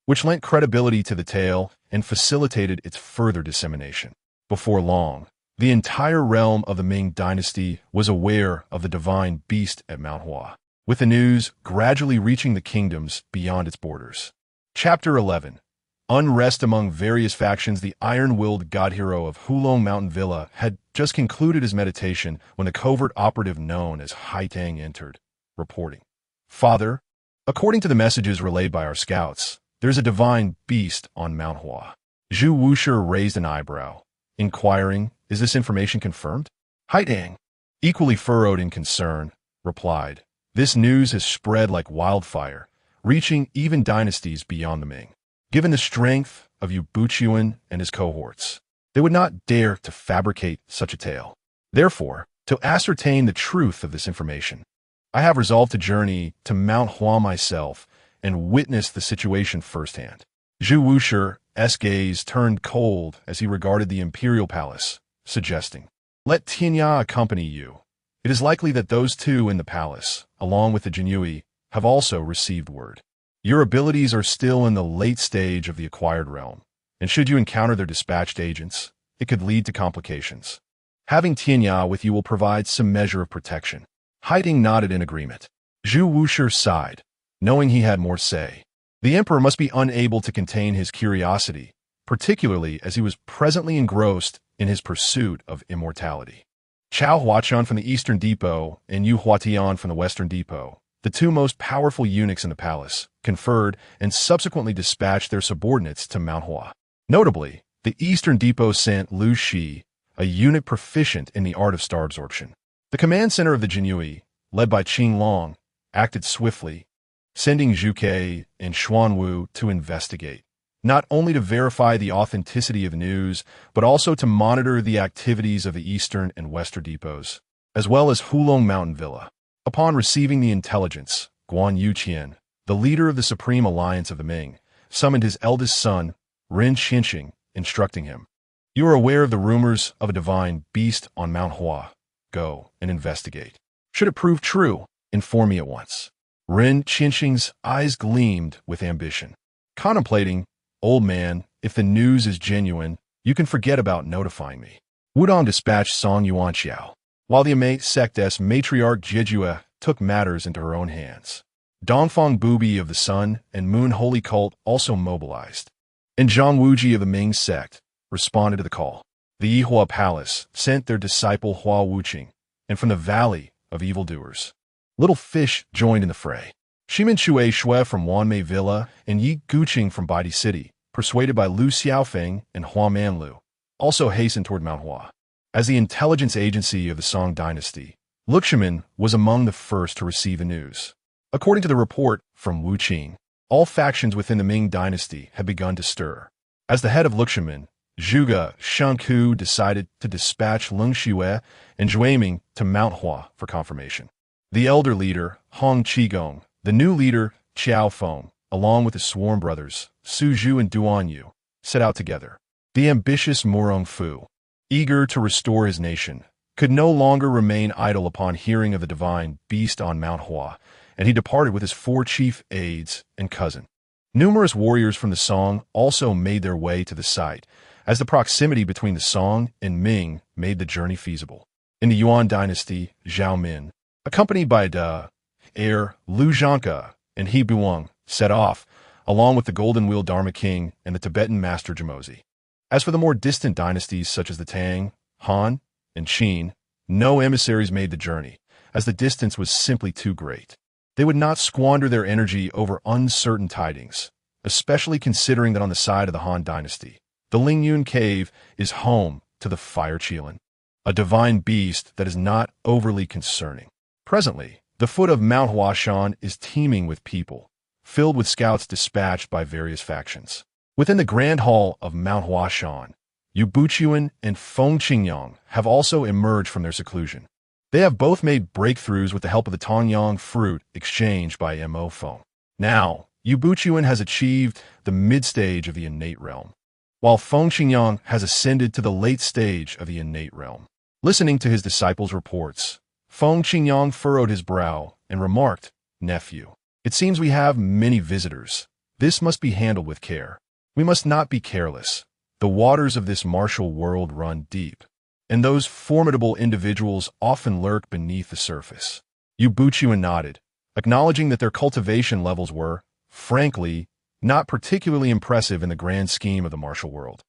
which lent credibility to the tale and facilitated its further dissemination. Before long, the entire realm of the Ming dynasty was aware of the divine beast at Mount Hua, with the news gradually reaching the kingdoms beyond its borders. Chapter 11. Unrest among various factions. The iron-willed god hero of Hulong Mountain Villa had just concluded his meditation when the covert operative known as Haitang entered, reporting, "Father, according to the messages relayed by our scouts, there's a divine beast on Mount Hua." Zhu Wusher raised an eyebrow, inquiring, "Is this information confirmed?" Haitang, equally furrowed in concern, replied, "This news has spread like wildfire, reaching even dynasties beyond the Ming. Given the strength of Yu Buchuan and his cohorts, they would not dare to fabricate such a tale. Therefore, to ascertain the truth of this information, I have resolved to journey to Mount Hua myself and witness the situation firsthand." Zhu Wusher's gaze turned cold as he regarded the imperial palace, suggesting, "Let Tianya accompany you. It is likely that those two in the palace, along with the Jinyui, have also received word. Your abilities are still in the late stage of the acquired realm, and should you encounter their dispatched agents, it could lead to complications. Having Tianya with you will provide some measure of protection." Haitang nodded in agreement. Zhu Wusher sighed, knowing he had more say. The emperor must be unable to contain his curiosity, particularly as he was presently engrossed in his pursuit of immortality. Chao Huachan from the Eastern Depot and Yu Huatian from the Western Depot, the two most powerful eunuchs in the palace, conferred and subsequently dispatched their subordinates to Mount Hua. Notably, the Eastern Depot sent Lu Shi, a eunuch proficient in the art of star absorption. The command center of the Jinyui, led by Qing Long, acted swiftly, sending Zhu Ke and Xuan Wu to investigate, not only to verify the authenticity of news, but also to monitor the activities of the eastern and western depots, as well as Hulong Mountain Villa. Upon receiving the intelligence, Guan Yuqian, the leader of the Supreme Alliance of the Ming, summoned his eldest son, Ren Qinxing, instructing him, "You are aware of the rumors of a divine beast on Mount Hua. Go and investigate. Should it prove true, inform me at once." Ren Qinxing's eyes gleamed with ambition. Contemplating, "Old man, if the news is genuine, you can forget about notifying me." Wudong dispatched Song Yuanqiao, while the Amate Sect's matriarch Jijue took matters into her own hands. Dongfang Bubi of the Sun and Moon Holy Cult also mobilized, and Zhang Wuji of the Ming sect responded to the call. The Yihua Palace sent their disciple Hua Wuqing, and from the Valley of Evildoers, Little Fish joined in the fray. Shimin Chue Shui from Wanmei Villa and Yi Guqing from Baidi City, persuaded by Lu Xiaofeng and Hua Manlu, also hastened toward Mount Hua. As the intelligence agency of the Song dynasty, Luximin was among the first to receive the news. According to the report from Wu Qing, all factions within the Ming dynasty had begun to stir. As the head of Luximin, Zhuge Shanku decided to dispatch Lung Xue and Zhuiming to Mount Hua for confirmation. The elder leader, Hong Qigong, the new leader, Qiao Feng, along with his sworn brothers, Su Zhu and Duan Yu, set out together. The ambitious Murong Fu, eager to restore his nation, could no longer remain idle upon hearing of the divine beast on Mount Hua, and he departed with his 4 chief aides and cousin. Numerous warriors from the Song also made their way to the site, as the proximity between the Song and Ming made the journey feasible. In the Yuan dynasty, Zhao Min, accompanied by the heir Lu Zhanke and He Buong, set off, along with the Golden Wheel Dharma King and the Tibetan Master Jamozi. As for the more distant dynasties such as the Tang, Han, and Qin, no emissaries made the journey, as the distance was simply too great. They would not squander their energy over uncertain tidings, especially considering that on the side of the Han dynasty, the Lingyun cave is home to the Fire Qilin, a divine beast that is not overly concerning. Presently, the foot of Mount Huashan is teeming with people, filled with scouts dispatched by various factions. Within the Grand Hall of Mount Huashan, Yu Buqian and Feng Qingyang have also emerged from their seclusion. They have both made breakthroughs with the help of the Tongyang fruit exchanged by Mo Feng. Now, Yu Buqian has achieved the mid-stage of the innate realm, while Feng Qingyang has ascended to the late stage of the innate realm. Listening to his disciples' reports, Feng Qingyang furrowed his brow and remarked, "Nephew, it seems we have many visitors. This must be handled with care. We must not be careless. The waters of this martial world run deep, and those formidable individuals often lurk beneath the surface." Yu Buqian nodded, acknowledging that their cultivation levels were, frankly, not particularly impressive in the grand scheme of the martial world.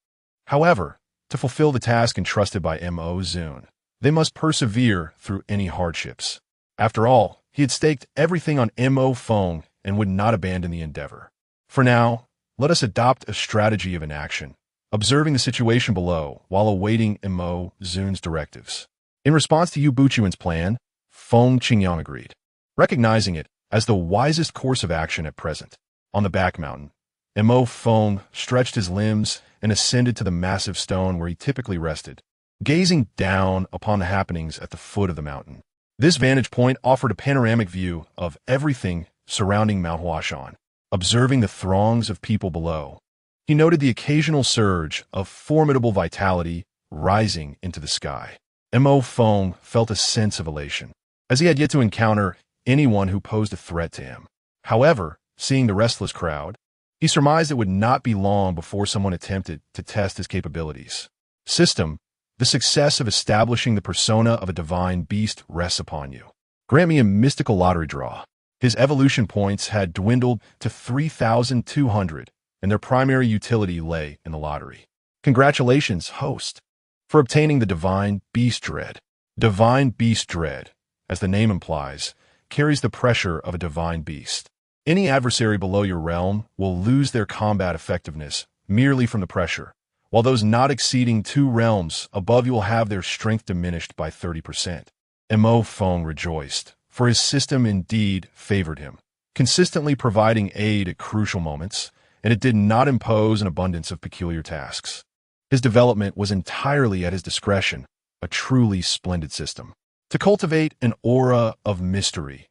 However, to fulfill the task entrusted by Mo Zun, they must persevere through any hardships. After all, he had staked everything on Mo Feng and would not abandon the endeavor. For now, let us adopt a strategy of inaction, observing the situation below while awaiting Mo Zun's directives. In response to Yu Buqian's plan, Feng Qingyang agreed, recognizing it as the wisest course of action at present. On the back mountain, Mo Feng stretched his limbs and ascended to the massive stone where he typically rested, gazing down upon the happenings at the foot of the mountain. This vantage point offered a panoramic view of everything surrounding Mount Huashan. Observing the throngs of people below, he noted the occasional surge of formidable vitality rising into the sky. Mo Feng felt a sense of elation, as he had yet to encounter anyone who posed a threat to him. However, seeing the restless crowd, he surmised it would not be long before someone attempted to test his capabilities. System, the success of establishing the persona of a divine beast rests upon you. Grant me a mystical lottery draw. His evolution points had dwindled to 3,200, and their primary utility lay in the lottery. Congratulations, host, for obtaining the Divine Beast Dread. Divine Beast Dread, as the name implies, carries the pressure of a divine beast. Any adversary below your realm will lose their combat effectiveness merely from the pressure, while those not exceeding 2 realms above you will have their strength diminished by 30%. Mo Feng rejoiced, for his system indeed favored him, consistently providing aid at crucial moments, and it did not impose an abundance of peculiar tasks. His development was entirely at his discretion, a truly splendid system. To cultivate an aura of mystery,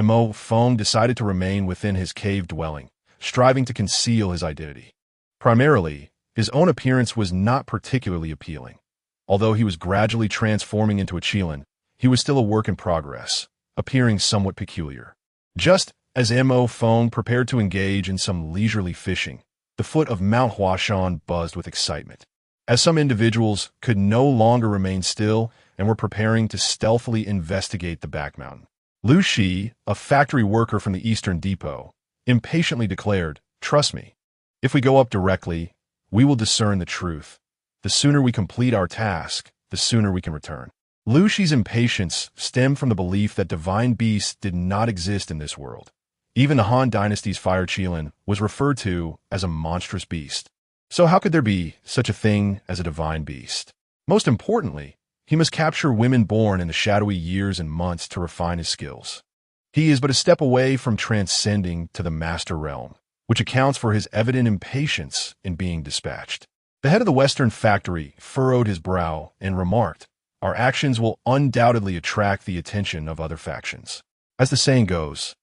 Mo Feng decided to remain within his cave dwelling, striving to conceal his identity. Primarily, his own appearance was not particularly appealing. Although he was gradually transforming into a Qilin, he was still a work in progress, appearing somewhat peculiar. Just as Mo Feng prepared to engage in some leisurely fishing, the foot of Mount Hua buzzed with excitement, as some individuals could no longer remain still and were preparing to stealthily investigate the back mountain. Lu Shi, a factory worker from the Eastern Depot, impatiently declared, "Trust me. If we go up directly, we will discern the truth. The sooner we complete our task, the sooner we can return." Lu Shi's impatience stemmed from the belief that divine beasts did not exist in this world. Even the Han Dynasty's fire Qilin was referred to as a monstrous beast. So how could there be such a thing as a divine beast? Most importantly, he must capture women born in the shadowy years and months to refine his skills. He is but a step away from transcending to the master realm, which accounts for his evident impatience in being dispatched. The head of the Western factory furrowed his brow and remarked, "Our actions will undoubtedly attract the attention of other factions. As the saying goes,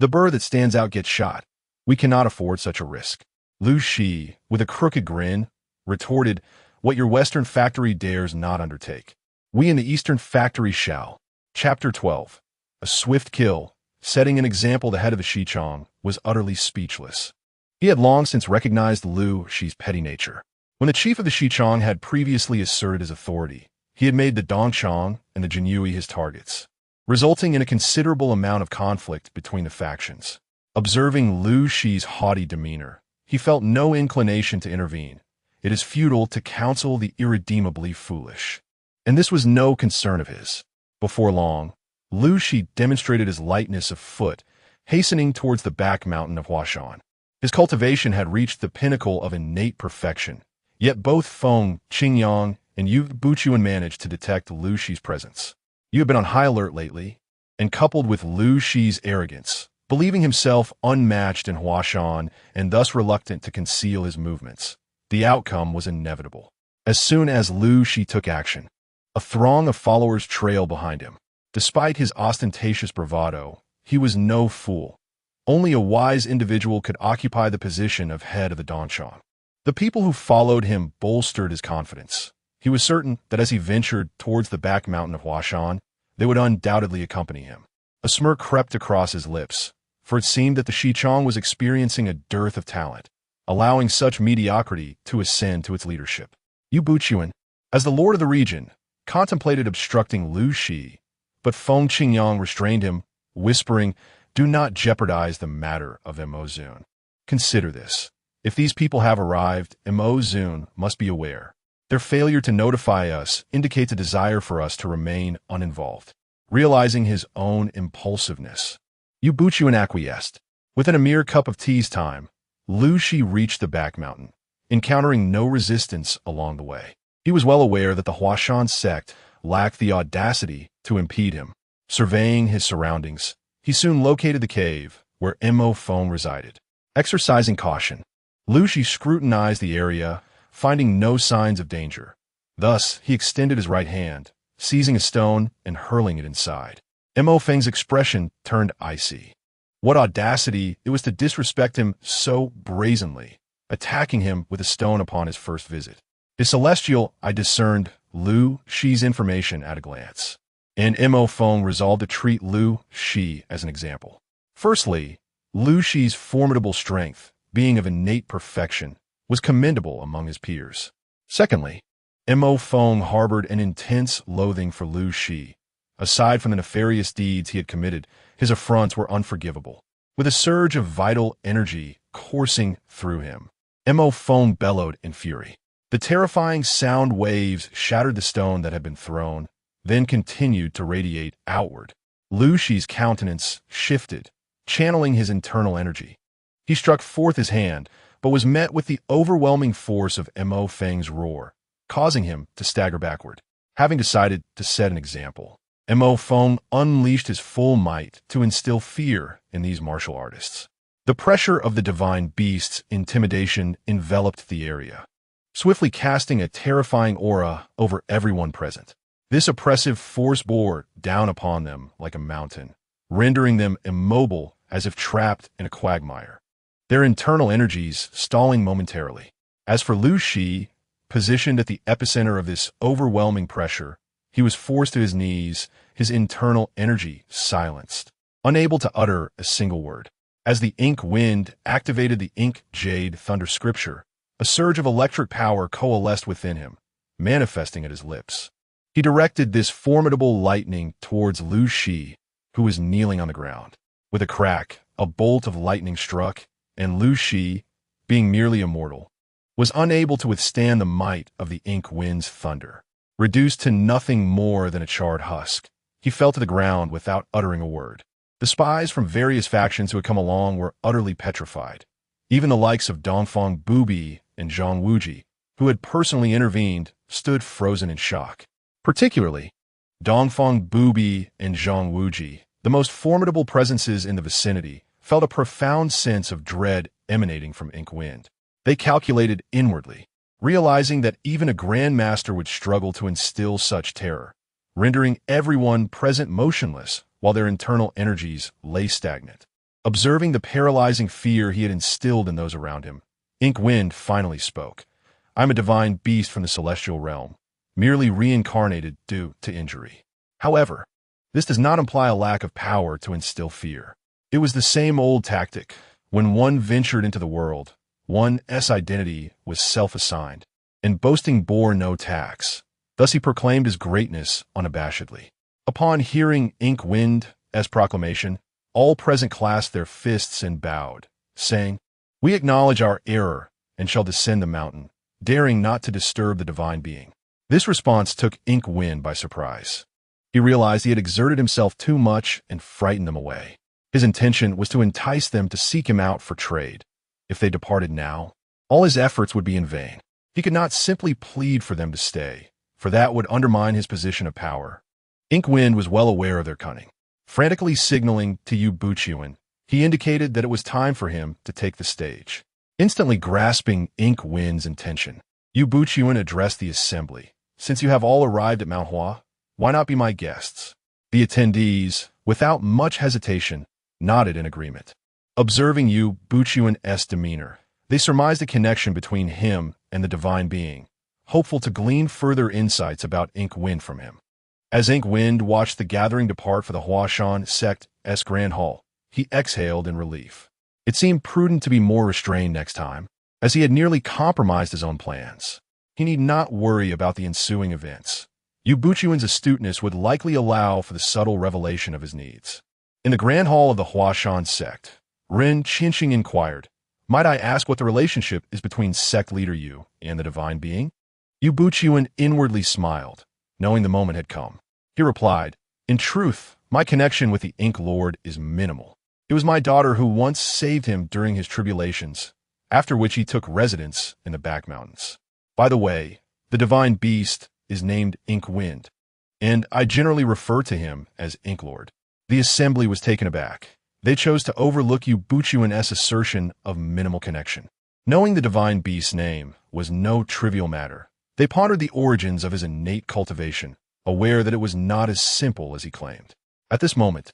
the bird that stands out gets shot. We cannot afford such a risk." Lu Shi, with a crooked grin, retorted, "What your Western factory dares not undertake, we in the Eastern factory shall." Chapter 12. A swift kill. Setting an example, the head of the Shichong was utterly speechless. He had long since recognized Lu Shi's petty nature. When the chief of the Shichong had previously asserted his authority, he had made the Dongchong and the Jinyui his targets, resulting in a considerable amount of conflict between the factions. Observing Lu Shi's haughty demeanor, he felt no inclination to intervene. It is futile to counsel the irredeemably foolish. And this was no concern of his. Before long, Lu Shi demonstrated his lightness of foot, hastening towards the back mountain of Huashan. His cultivation had reached the pinnacle of innate perfection, yet both Feng Qingyang and Yu Buchuan managed to detect Lu Shi's presence. You have been on high alert lately, and coupled with Lu Shi's arrogance, believing himself unmatched in Huashan and thus reluctant to conceal his movements, the outcome was inevitable. As soon as Lu Shi took action, a throng of followers trailed behind him. Despite his ostentatious bravado, he was no fool. Only a wise individual could occupy the position of head of the Dongchong. The people who followed him bolstered his confidence. He was certain that as he ventured towards the back mountain of Huashan, they would undoubtedly accompany him. A smirk crept across his lips, for it seemed that the Shichong was experiencing a dearth of talent, allowing such mediocrity to ascend to its leadership. Yu Buchuan, as the lord of the region, contemplated obstructing Lu Shi, but Feng Qingyang restrained him, whispering, "Do not jeopardize the matter of Mo Zun. Consider this. If these people have arrived, Mo Zun must be aware. Their failure to notify us indicates a desire for us to remain uninvolved." Realizing his own impulsiveness, Yu Buchuan acquiesced. Within a mere cup of tea's time, Lu Shi reached the back mountain, encountering no resistance along the way. He was well aware that the Huashan sect lacked the audacity to impede him. Surveying his surroundings, he soon located the cave where Mo Feng resided. Exercising caution, Lu Shi scrutinized the area, finding no signs of danger. Thus, he extended his right hand, seizing a stone and hurling it inside. Mo Feng's expression turned icy. What audacity it was to disrespect him so brazenly, attacking him with a stone upon his first visit. His celestial, I discerned Lu Shi's information at a glance, and Mo Feng resolved to treat Lu Shi as an example. Firstly, Lu Shi's formidable strength, being of innate perfection, was commendable among his peers. Secondly, Mo Feng harbored an intense loathing for Lu Shi. Aside from the nefarious deeds he had committed, his affronts were unforgivable. With a surge of vital energy coursing through him, Mo Feng bellowed in fury. The terrifying sound waves shattered the stone that had been thrown, then continued to radiate outward. Lu Shi's countenance shifted, channeling his internal energy. He struck forth his hand, but was met with the overwhelming force of Mo Feng's roar, causing him to stagger backward. Having decided to set an example, Mo Feng unleashed his full might to instill fear in these martial artists. The pressure of the divine beast's intimidation enveloped the area, swiftly casting a terrifying aura over everyone present. This oppressive force bore down upon them like a mountain, rendering them immobile as if trapped in a quagmire, their internal energies stalling momentarily. As for Lu Shi, positioned at the epicenter of this overwhelming pressure, he was forced to his knees, his internal energy silenced, unable to utter a single word. As the ink wind activated the ink jade thunder scripture, a surge of electric power coalesced within him, manifesting at his lips. He directed this formidable lightning towards Lu Shi, who was kneeling on the ground. With a crack, a bolt of lightning struck, and Lu Shi, being merely immortal, was unable to withstand the might of the ink wind's thunder. Reduced to nothing more than a charred husk, he fell to the ground without uttering a word. The spies from various factions who had come along were utterly petrified. Even the likes of Dongfang Bubi and Zhang Wuji, who had personally intervened, stood frozen in shock. Particularly, Dongfang Bubi and Zhang Wuji, the most formidable presences in the vicinity, felt a profound sense of dread emanating from Ink Wind. They calculated inwardly, realizing that even a grandmaster would struggle to instill such terror, rendering everyone present motionless while their internal energies lay stagnant. Observing the paralyzing fear he had instilled in those around him, Ink Wind finally spoke. "I'm a divine beast from the celestial realm, merely reincarnated due to injury. However, this does not imply a lack of power to instill fear. It was the same old tactic. When one ventured into the world, one's identity was self-assigned, and boasting bore no tax. Thus he proclaimed his greatness unabashedly." Upon hearing Ink Wind's proclamation, all present clasped their fists and bowed, saying, "We acknowledge our error and shall descend the mountain, daring not to disturb the divine being." This response took Ink Wind by surprise. He realized he had exerted himself too much and frightened them away. His intention was to entice them to seek him out for trade. If they departed now, all his efforts would be in vain. He could not simply plead for them to stay, for that would undermine his position of power. Ink Wind was well aware of their cunning. Frantically signaling to Yu Buchuan, he indicated that it was time for him to take the stage. Instantly grasping Ink Wind's intention, Yu Buchuan addressed the assembly. "Since you have all arrived at Mount Hua, why not be my guests?" The attendees, without much hesitation, nodded in agreement. Observing Yu Buchuan's demeanor, they surmised a connection between him and the divine being, hopeful to glean further insights about Ink Wind from him. As Ink Wind watched the gathering depart for the Huashan sect's Grand Hall, he exhaled in relief. It seemed prudent to be more restrained next time, as he had nearly compromised his own plans. He need not worry about the ensuing events. Yu Buchuan's astuteness would likely allow for the subtle revelation of his needs. In the Grand Hall of the Huashan sect, Ren Qinxing inquired, "Might I ask what the relationship is between sect leader Yu and the divine being?" Yu Buchuan inwardly smiled, knowing the moment had come. He replied, "In truth, my connection with the Ink Lord is minimal. It was my daughter who once saved him during his tribulations, after which he took residence in the back mountains. By the way, the divine beast is named Ink Wind, and I generally refer to him as Ink Lord." The assembly was taken aback. They chose to overlook Yu Buchuan's assertion of minimal connection. Knowing the divine beast's name was no trivial matter, they pondered the origins of his innate cultivation, aware that it was not as simple as he claimed. At this moment,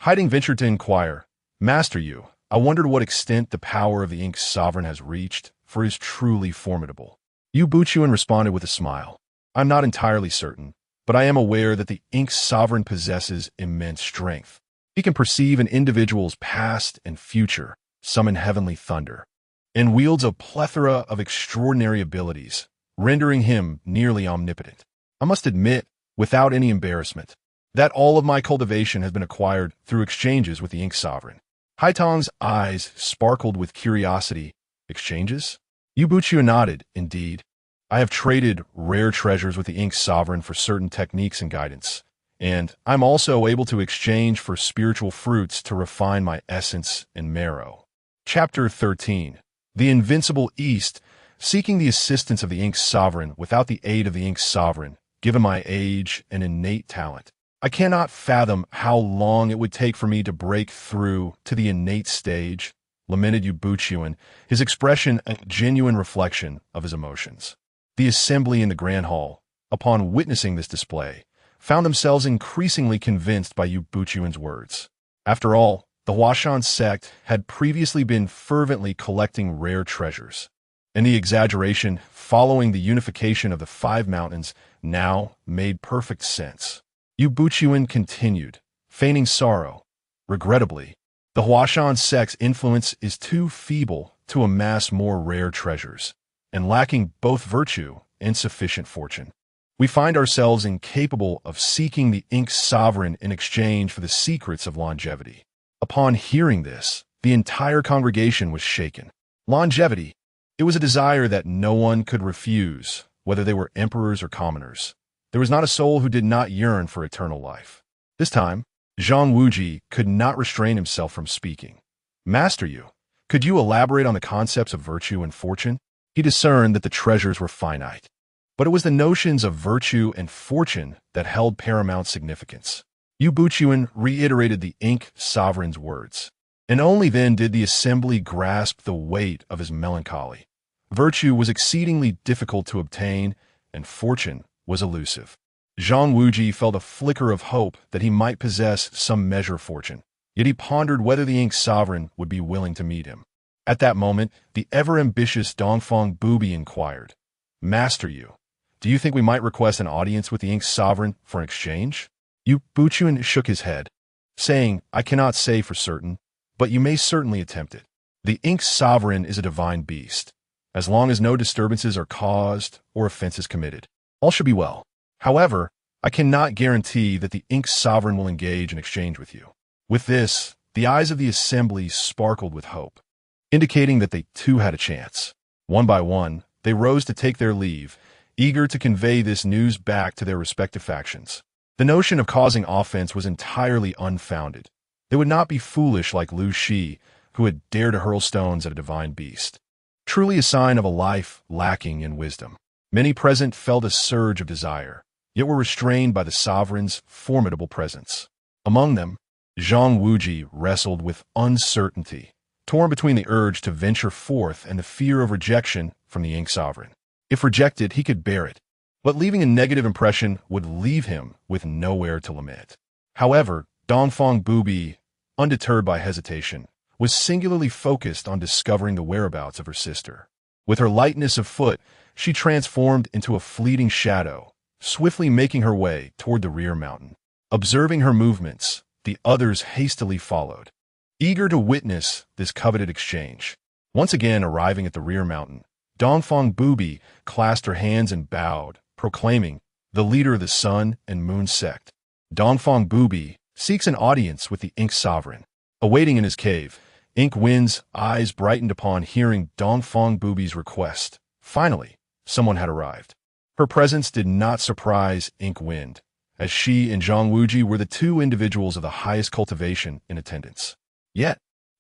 Hiding ventured to inquire, "Master Yu, I wondered what extent the power of the Ink Sovereign has reached, for it is truly formidable." Yu Buchuan responded with a smile, "I'm not entirely certain, but I am aware that the Ink Sovereign possesses immense strength. He can perceive an individual's past and future, summon heavenly thunder, and wields a plethora of extraordinary abilities, rendering him nearly omnipotent. I must admit, without any embarrassment, that all of my cultivation has been acquired through exchanges with the Ink Sovereign." Haitong's eyes sparkled with curiosity. "Exchanges?" Yu Buchuan nodded. "Indeed. I have traded rare treasures with the Ink Sovereign for certain techniques and guidance, and I'm also able to exchange for spiritual fruits to refine my essence and marrow." Chapter 13. The Invincible East. Seeking the assistance of the Ink Sovereign without the aid of the Ink Sovereign, given my age and innate talent, I cannot fathom how long it would take for me to break through to the innate stage, lamented Yu Buchuan, his expression a genuine reflection of his emotions. The assembly in the Grand Hall, upon witnessing this display, found themselves increasingly convinced by Yu Buchuan's words. After all, the Huashan sect had previously been fervently collecting rare treasures, and the exaggeration following the unification of the five mountains now made perfect sense. Yu Buchuan continued, feigning sorrow. Regrettably, the Huashan sect's influence is too feeble to amass more rare treasures, and lacking both virtue and sufficient fortune. We find ourselves incapable of seeking the Ink's sovereign in exchange for the secrets of longevity. Upon hearing this, the entire congregation was shaken. Longevity. It was a desire that no one could refuse, whether they were emperors or commoners. There was not a soul who did not yearn for eternal life. This time, Zhang Wuji could not restrain himself from speaking. Master Yu, could you elaborate on the concepts of virtue and fortune? He discerned that the treasures were finite, but it was the notions of virtue and fortune that held paramount significance. Yu Buchuan reiterated the Ink sovereign's words, and only then did the assembly grasp the weight of his melancholy. Virtue was exceedingly difficult to obtain, and fortune was elusive. Zhang Wuji felt a flicker of hope that he might possess some measure of fortune, yet he pondered whether the Ink sovereign would be willing to meet him. At that moment, the ever-ambitious Dongfang Bubi inquired, Master Yu, do you think we might request an audience with the Ink sovereign for an exchange? Yu Buchuan shook his head, saying, I cannot say for certain, but you may certainly attempt it. The Ink sovereign is a divine beast. As long as no disturbances are caused or offenses committed, all should be well. However, I cannot guarantee that the Ink sovereign will engage in exchange with you. With this, the eyes of the assembly sparkled with hope, indicating that they too had a chance. One by one, they rose to take their leave, eager to convey this news back to their respective factions. The notion of causing offense was entirely unfounded. They would not be foolish like Lu Shi, who had dared to hurl stones at a divine beast. Truly a sign of a life lacking in wisdom. Many present felt a surge of desire, yet were restrained by the sovereign's formidable presence. Among them, Zhang Wuji wrestled with uncertainty, torn between the urge to venture forth and the fear of rejection from the Ink sovereign. If rejected, he could bear it, but leaving a negative impression would leave him with nowhere to lament. However, Dongfang Bubi, undeterred by hesitation, was singularly focused on discovering the whereabouts of her sister. With her lightness of foot, she transformed into a fleeting shadow, swiftly making her way toward the rear mountain. Observing her movements, the others hastily followed, eager to witness this coveted exchange. Once again arriving at the rear mountain, Dongfang Bubi clasped her hands and bowed, proclaiming, the leader of the Sun and Moon sect, Dongfang Bubi, seeks an audience with the Ink sovereign. Awaiting in his cave, Ink Wind's eyes brightened upon hearing Dongfang Bubi's request. Finally, someone had arrived. Her presence did not surprise Ink Wind, as she and Zhang Wuji were the two individuals of the highest cultivation in attendance. Yet,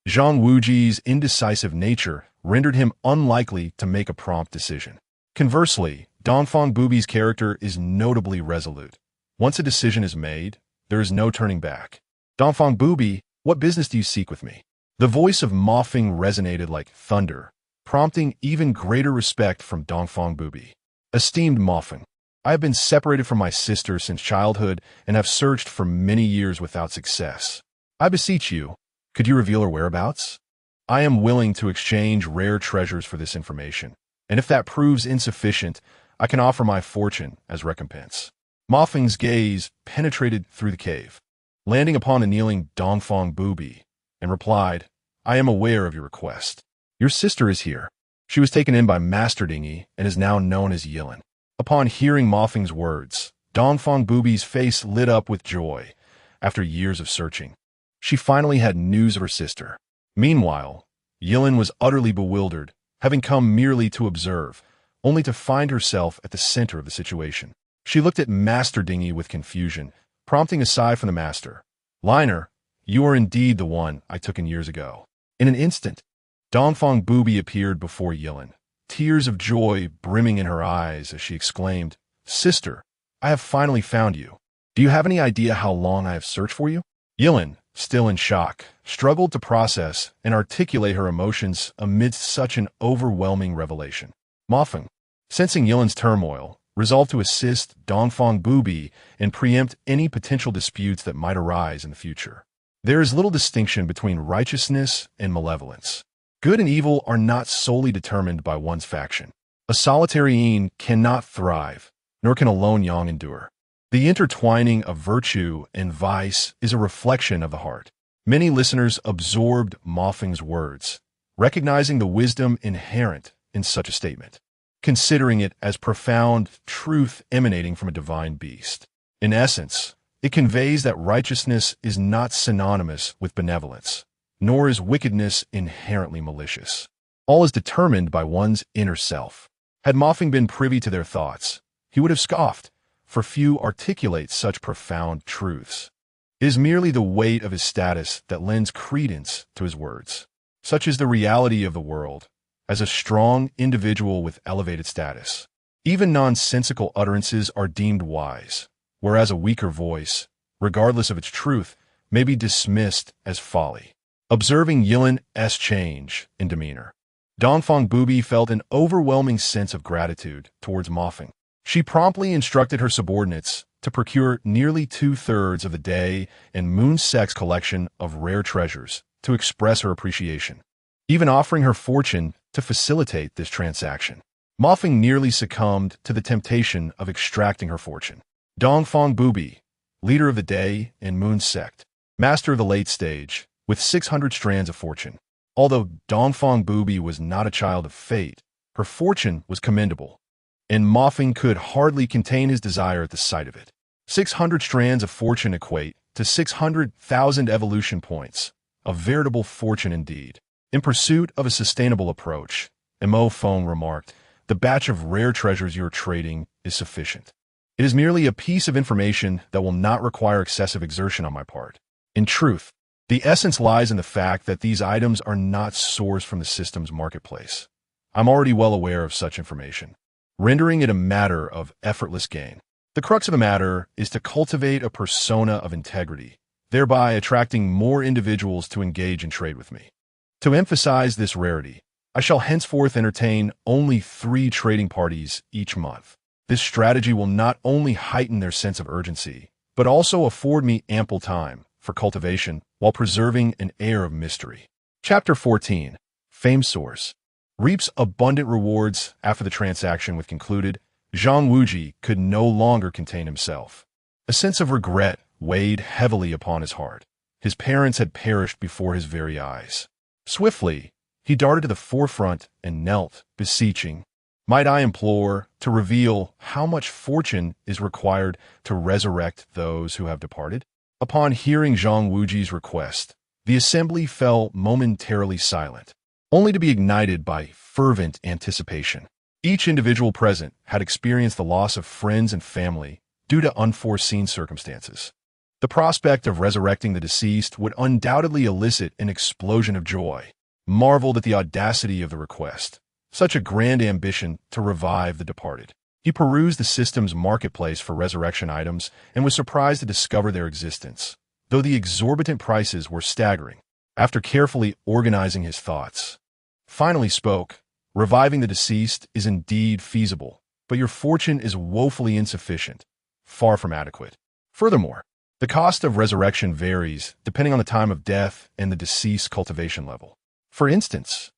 Zhang Wuji's indecisive nature rendered him unlikely to make a prompt decision. Conversely, Dongfang Bubi's character is notably resolute. Once a decision is made, there is no turning back. Dongfang Bubi, what business do you seek with me? The voice of Ma Feng resonated like thunder, prompting even greater respect from Dongfang Bubi. Esteemed Ma Feng, I have been separated from my sister since childhood and have searched for many years without success. I beseech you, could you reveal her whereabouts? I am willing to exchange rare treasures for this information, and if that proves insufficient, I can offer my fortune as recompense. Ma Feng's gaze penetrated through the cave, landing upon the kneeling Dongfang Bubi, and replied, I am aware of your request. Your sister is here. She was taken in by Master Dingy and is now known as Yilin. Upon hearing Ma Feng's words, Dongfang Bubi's face lit up with joy. After years of searching, she finally had news of her sister. Meanwhile, Yilin was utterly bewildered, having come merely to observe, only to find herself at the center of the situation. She looked at Master Dingy with confusion, prompting a sigh from the master. Liner, you are indeed the one I took in years ago. In an instant, Dongfang Bubi appeared before Yilin, tears of joy brimming in her eyes as she exclaimed, Sister, I have finally found you. Do you have any idea how long I have searched for you? Yilin, still in shock, struggled to process and articulate her emotions amidst such an overwhelming revelation. Mafeng, sensing Yilin's turmoil, resolved to assist Dongfang Bubi and preempt any potential disputes that might arise in the future. There is little distinction between righteousness and malevolence. Good and evil are not solely determined by one's faction. A solitary yin cannot thrive, nor can a lone yang endure. The intertwining of virtue and vice is a reflection of the heart. Many listeners absorbed Mafeng's words, recognizing the wisdom inherent in such a statement, considering it as profound truth emanating from a divine beast. In essence, it conveys that righteousness is not synonymous with benevolence, nor is wickedness inherently malicious. All is determined by one's inner self. Had Mafeng been privy to their thoughts, he would have scoffed, for few articulate such profound truths. It is merely the weight of his status that lends credence to his words. Such is the reality of the world, as a strong individual with elevated status. Even nonsensical utterances are deemed wise, whereas a weaker voice, regardless of its truth, may be dismissed as folly. Observing Yilin's change in demeanor, Dongfang Bubi felt an overwhelming sense of gratitude towards Mafeng. She promptly instructed her subordinates to procure nearly 2/3 of the day and Moon Sect's collection of rare treasures to express her appreciation, even offering her fortune to facilitate this transaction. Mafeng nearly succumbed to the temptation of extracting her fortune. Dongfang Bubi, leader of the day and Moon Sect, master of the late stage, with 600 strands of fortune. Although Dongfang Bubi was not a child of fate, her fortune was commendable, and Mafeng could hardly contain his desire at the sight of it. 600 strands of fortune equate to 600,000 evolution points, a veritable fortune indeed. In pursuit of a sustainable approach, Mo Feng remarked, "The batch of rare treasures you are trading is sufficient. It is merely a piece of information that will not require excessive exertion on my part. In truth, the essence lies in the fact that these items are not sourced from the system's marketplace. I'm already well aware of such information, rendering it a matter of effortless gain. The crux of the matter is to cultivate a persona of integrity, thereby attracting more individuals to engage in trade with me. To emphasize this rarity, I shall henceforth entertain only 3 trading parties each month. This strategy will not only heighten their sense of urgency, but also afford me ample time for cultivation while preserving an air of mystery." Chapter 14. Fame Source. Reaps abundant rewards after the transaction was concluded, Zhang Wuji could no longer contain himself. A sense of regret weighed heavily upon his heart. His parents had perished before his very eyes. Swiftly, he darted to the forefront and knelt, beseeching, "Might I implore to reveal how much fortune is required to resurrect those who have departed?" Upon hearing Zhang Wuji's request, the assembly fell momentarily silent, only to be ignited by fervent anticipation. Each individual present had experienced the loss of friends and family due to unforeseen circumstances. The prospect of resurrecting the deceased would undoubtedly elicit an explosion of joy. Marveled at the audacity of the request, such a grand ambition to revive the departed. He perused the system's marketplace for resurrection items and was surprised to discover their existence, though the exorbitant prices were staggering. After carefully organizing his thoughts, finally spoke, "Reviving the deceased is indeed feasible, but your fortune is woefully insufficient, far from adequate. Furthermore, the cost of resurrection varies depending on the time of death and the deceased's cultivation level. For instance,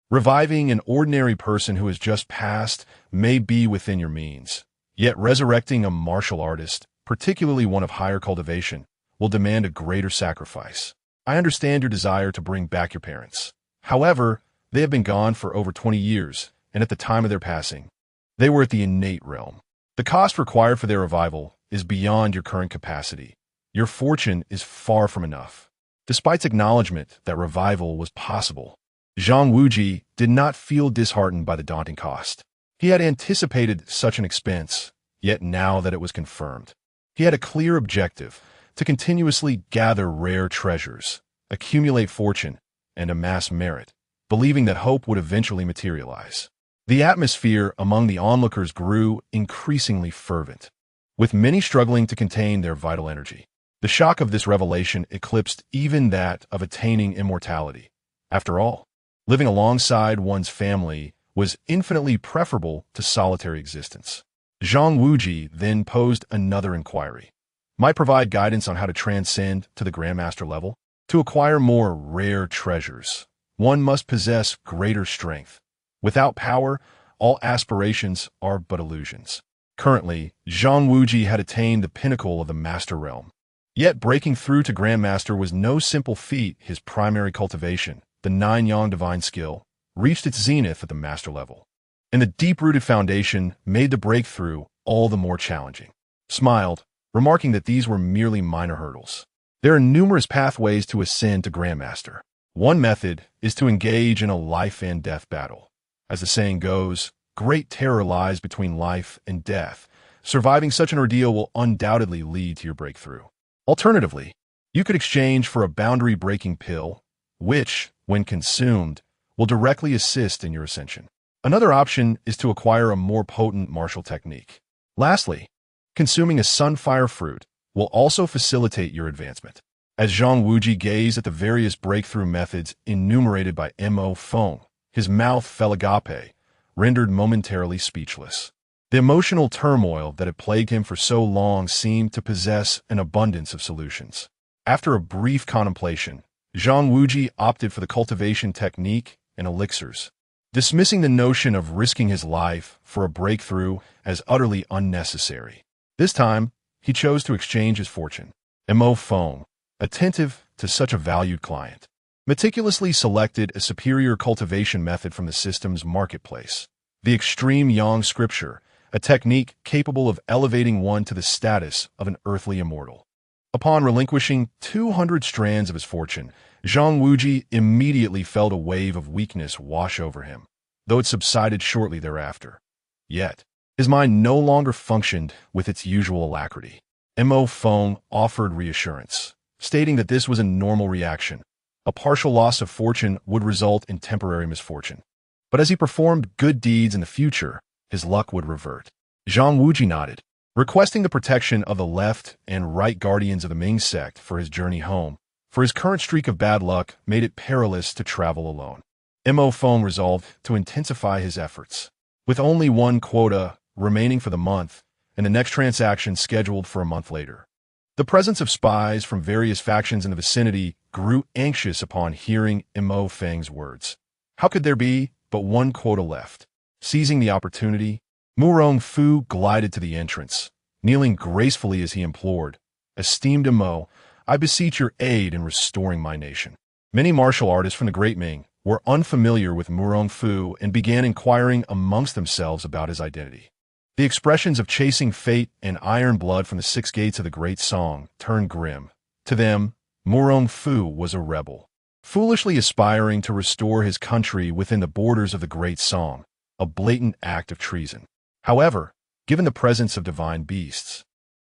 reviving an ordinary person who has just passed may be within your means, yet resurrecting a martial artist, particularly one of higher cultivation, will demand a greater sacrifice. I understand your desire to bring back your parents. However, they have been gone for over 20 years, and at the time of their passing, they were at the innate realm. The cost required for their revival is beyond your current capacity. Your fortune is far from enough." Despite acknowledgement that revival was possible, Zhang Wuji did not feel disheartened by the daunting cost. He had anticipated such an expense, yet now that it was confirmed, he had a clear objective: to continuously gather rare treasures, accumulate fortune, and amass merit, believing that hope would eventually materialize. The atmosphere among the onlookers grew increasingly fervent. with many struggling to contain their vital energy. The shock of this revelation eclipsed even that of attaining immortality. After all, living alongside one's family was infinitely preferable to solitary existence. Zhang Wuji then posed another inquiry. Might provide guidance on how to transcend to the Grandmaster level? To acquire more rare treasures, one must possess greater strength. Without power, all aspirations are but illusions. Currently, Zhang Wuji had attained the pinnacle of the Master Realm. Yet breaking through to Grandmaster was no simple feat. His primary cultivation, the Nine-Yang Divine Skill, reached its zenith at the Master level. And the deep-rooted foundation made the breakthrough all the more challenging. Smiled, remarking that these were merely minor hurdles. There are numerous pathways to ascend to Grandmaster. One method is to engage in a life-and-death battle. As the saying goes, great terror lies between life and death. Surviving such an ordeal will undoubtedly lead to your breakthrough. Alternatively, you could exchange for a boundary-breaking pill, which, when consumed, will directly assist in your ascension. Another option is to acquire a more potent martial technique. Lastly, consuming a sunfire fruit will also facilitate your advancement. As Zhang Wuji gazed at the various breakthrough methods enumerated by Mo Feng, his mouth fell agape, rendered momentarily speechless. The emotional turmoil that had plagued him for so long seemed to possess an abundance of solutions. After a brief contemplation, Zhang Wuji opted for the cultivation technique and elixirs, dismissing the notion of risking his life for a breakthrough as utterly unnecessary. This time, he chose to exchange his fortune. Mo Feng, attentive to such a valued client, meticulously selected a superior cultivation method from the system's marketplace, the extreme Yang scripture, a technique capable of elevating one to the status of an earthly immortal. Upon relinquishing 200 strands of his fortune, Zhang Wuji immediately felt a wave of weakness wash over him, though it subsided shortly thereafter. Yet, his mind no longer functioned with its usual alacrity. Mo Feng offered reassurance, stating that this was a normal reaction. A partial loss of fortune would result in temporary misfortune. But as he performed good deeds in the future, his luck would revert. Zhang Wuji nodded, requesting the protection of the left and right guardians of the Ming sect for his journey home, for his current streak of bad luck made it perilous to travel alone. Mo Feng resolved to intensify his efforts. With only one quota remaining for the month, and the next transaction scheduled for a month later. The presence of spies from various factions in the vicinity grew anxious upon hearing Mo Feng's words. How could there be but one quota left? Seizing the opportunity, Murong Fu glided to the entrance, kneeling gracefully as he implored, "Esteemed Mo, I beseech your aid in restoring my nation." Many martial artists from the Great Ming were unfamiliar with Murong Fu and began inquiring amongst themselves about his identity. The expressions of chasing fate and iron blood from the six gates of the Great Song turned grim. To them, Murong Fu was a rebel, foolishly aspiring to restore his country within the borders of the Great Song, a blatant act of treason. However, given the presence of divine beasts,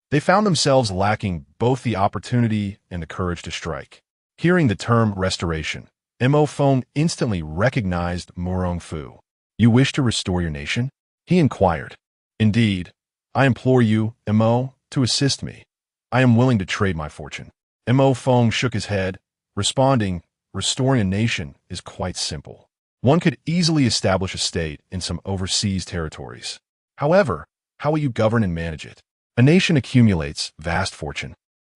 they found themselves lacking both the opportunity and the courage to strike. Hearing the term restoration, Mo Feng instantly recognized Murong Fu. "You wish to restore your nation?" he inquired. "Indeed, I implore you, Mo, to assist me. I am willing to trade my fortune." Mo Feng shook his head, responding, "Restoring a nation is quite simple. One could easily establish a state in some overseas territories. However, how will you govern and manage it? A nation accumulates vast fortune,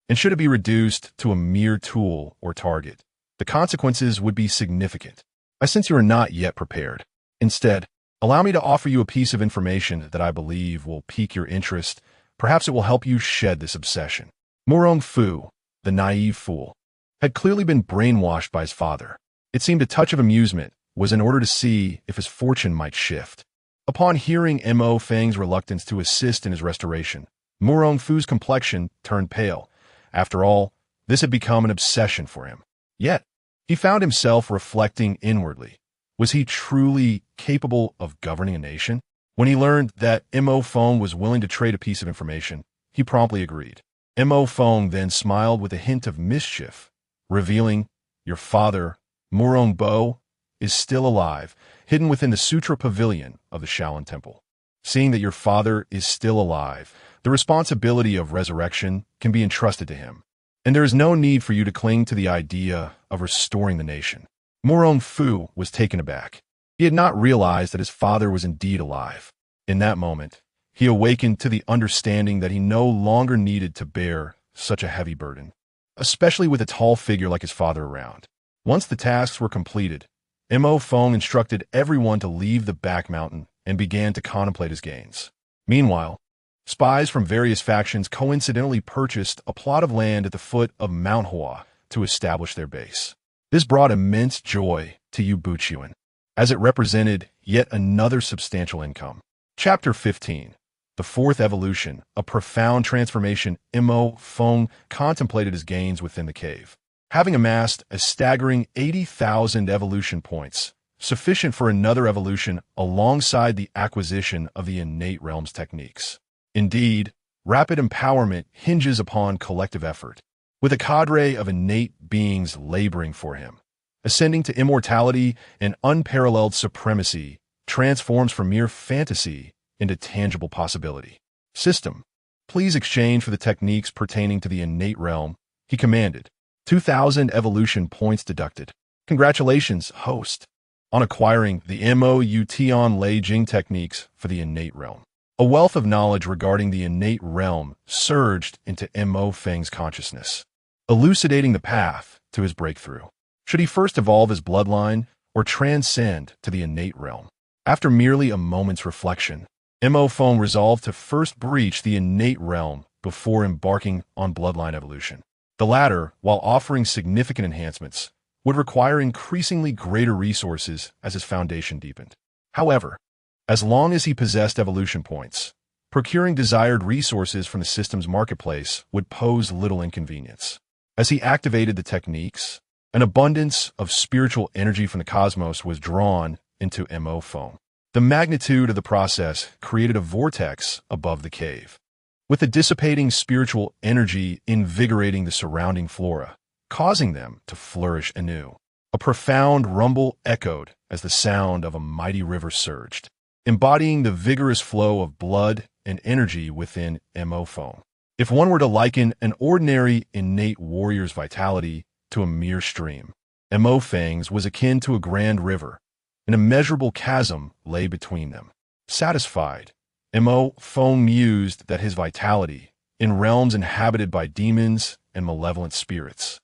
and should it be reduced to a mere tool or target, the consequences would be significant. I sense you are not yet prepared. Instead, allow me to offer you a piece of information that I believe will pique your interest. Perhaps it will help you shed this obsession." Murong Fu, the naive fool, had clearly been brainwashed by his father. It seemed a touch of amusement was in order to see if his fortune might shift. Upon hearing Mo Feng's reluctance to assist in his restoration, Murong Fu's complexion turned pale. After all, this had become an obsession for him. Yet, he found himself reflecting inwardly. Was he truly capable of governing a nation? When he learned that Mo Feng was willing to trade a piece of information, he promptly agreed. Mo Feng then smiled with a hint of mischief, revealing, "Your father, Murong Bo, is still alive, hidden within the Sutra Pavilion of the Shaolin Temple. Seeing that your father is still alive, the responsibility of resurrection can be entrusted to him, and there is no need for you to cling to the idea of restoring the nation. Morong Fu was taken aback. He had not realized that his father was indeed alive. In that moment, he awakened to the understanding that he no longer needed to bear such a heavy burden, especially with a tall figure like his father around. Once the tasks were completed, Mo Feng instructed everyone to leave the back mountain and began to contemplate his gains. Meanwhile, spies from various factions coincidentally purchased a plot of land at the foot of Mount Hua to establish their base. This brought immense joy to Yu Buqian, as it represented yet another substantial income. Chapter 15. The Fourth Evolution, a profound transformation. Mo Feng contemplated his gains within the cave. Having amassed a staggering 80,000 evolution points, sufficient for another evolution alongside the acquisition of the innate realms techniques. Indeed, rapid empowerment hinges upon collective effort, with a cadre of innate beings laboring for him. Ascending to immortality and unparalleled supremacy transforms from mere fantasy into tangible possibility. System, please exchange for the techniques pertaining to the innate realm, he commanded. 2,000 evolution points deducted. Congratulations, host, on acquiring the Mou Tian Lei Jing techniques for the innate realm. A wealth of knowledge regarding the innate realm surged into Mo Feng's consciousness, elucidating the path to his breakthrough. Should he first evolve his bloodline or transcend to the innate realm? After merely a moment's reflection, Mo Feng resolved to first breach the innate realm before embarking on bloodline evolution. The latter, while offering significant enhancements, would require increasingly greater resources as his foundation deepened. However, as long as he possessed evolution points, procuring desired resources from the system's marketplace would pose little inconvenience. As he activated the techniques, an abundance of spiritual energy from the cosmos was drawn into Mo Feng. The magnitude of the process created a vortex above the cave, with the dissipating spiritual energy invigorating the surrounding flora, causing them to flourish anew. A profound rumble echoed as the sound of a mighty river surged, embodying the vigorous flow of blood and energy within Mo Feng. If one were to liken an ordinary innate warrior's vitality to a mere stream, Mo Feng's was akin to a grand river. An immeasurable chasm lay between them. Satisfied, Mo Feng mused that his vitality, in realms inhabited by demons and malevolent spirits,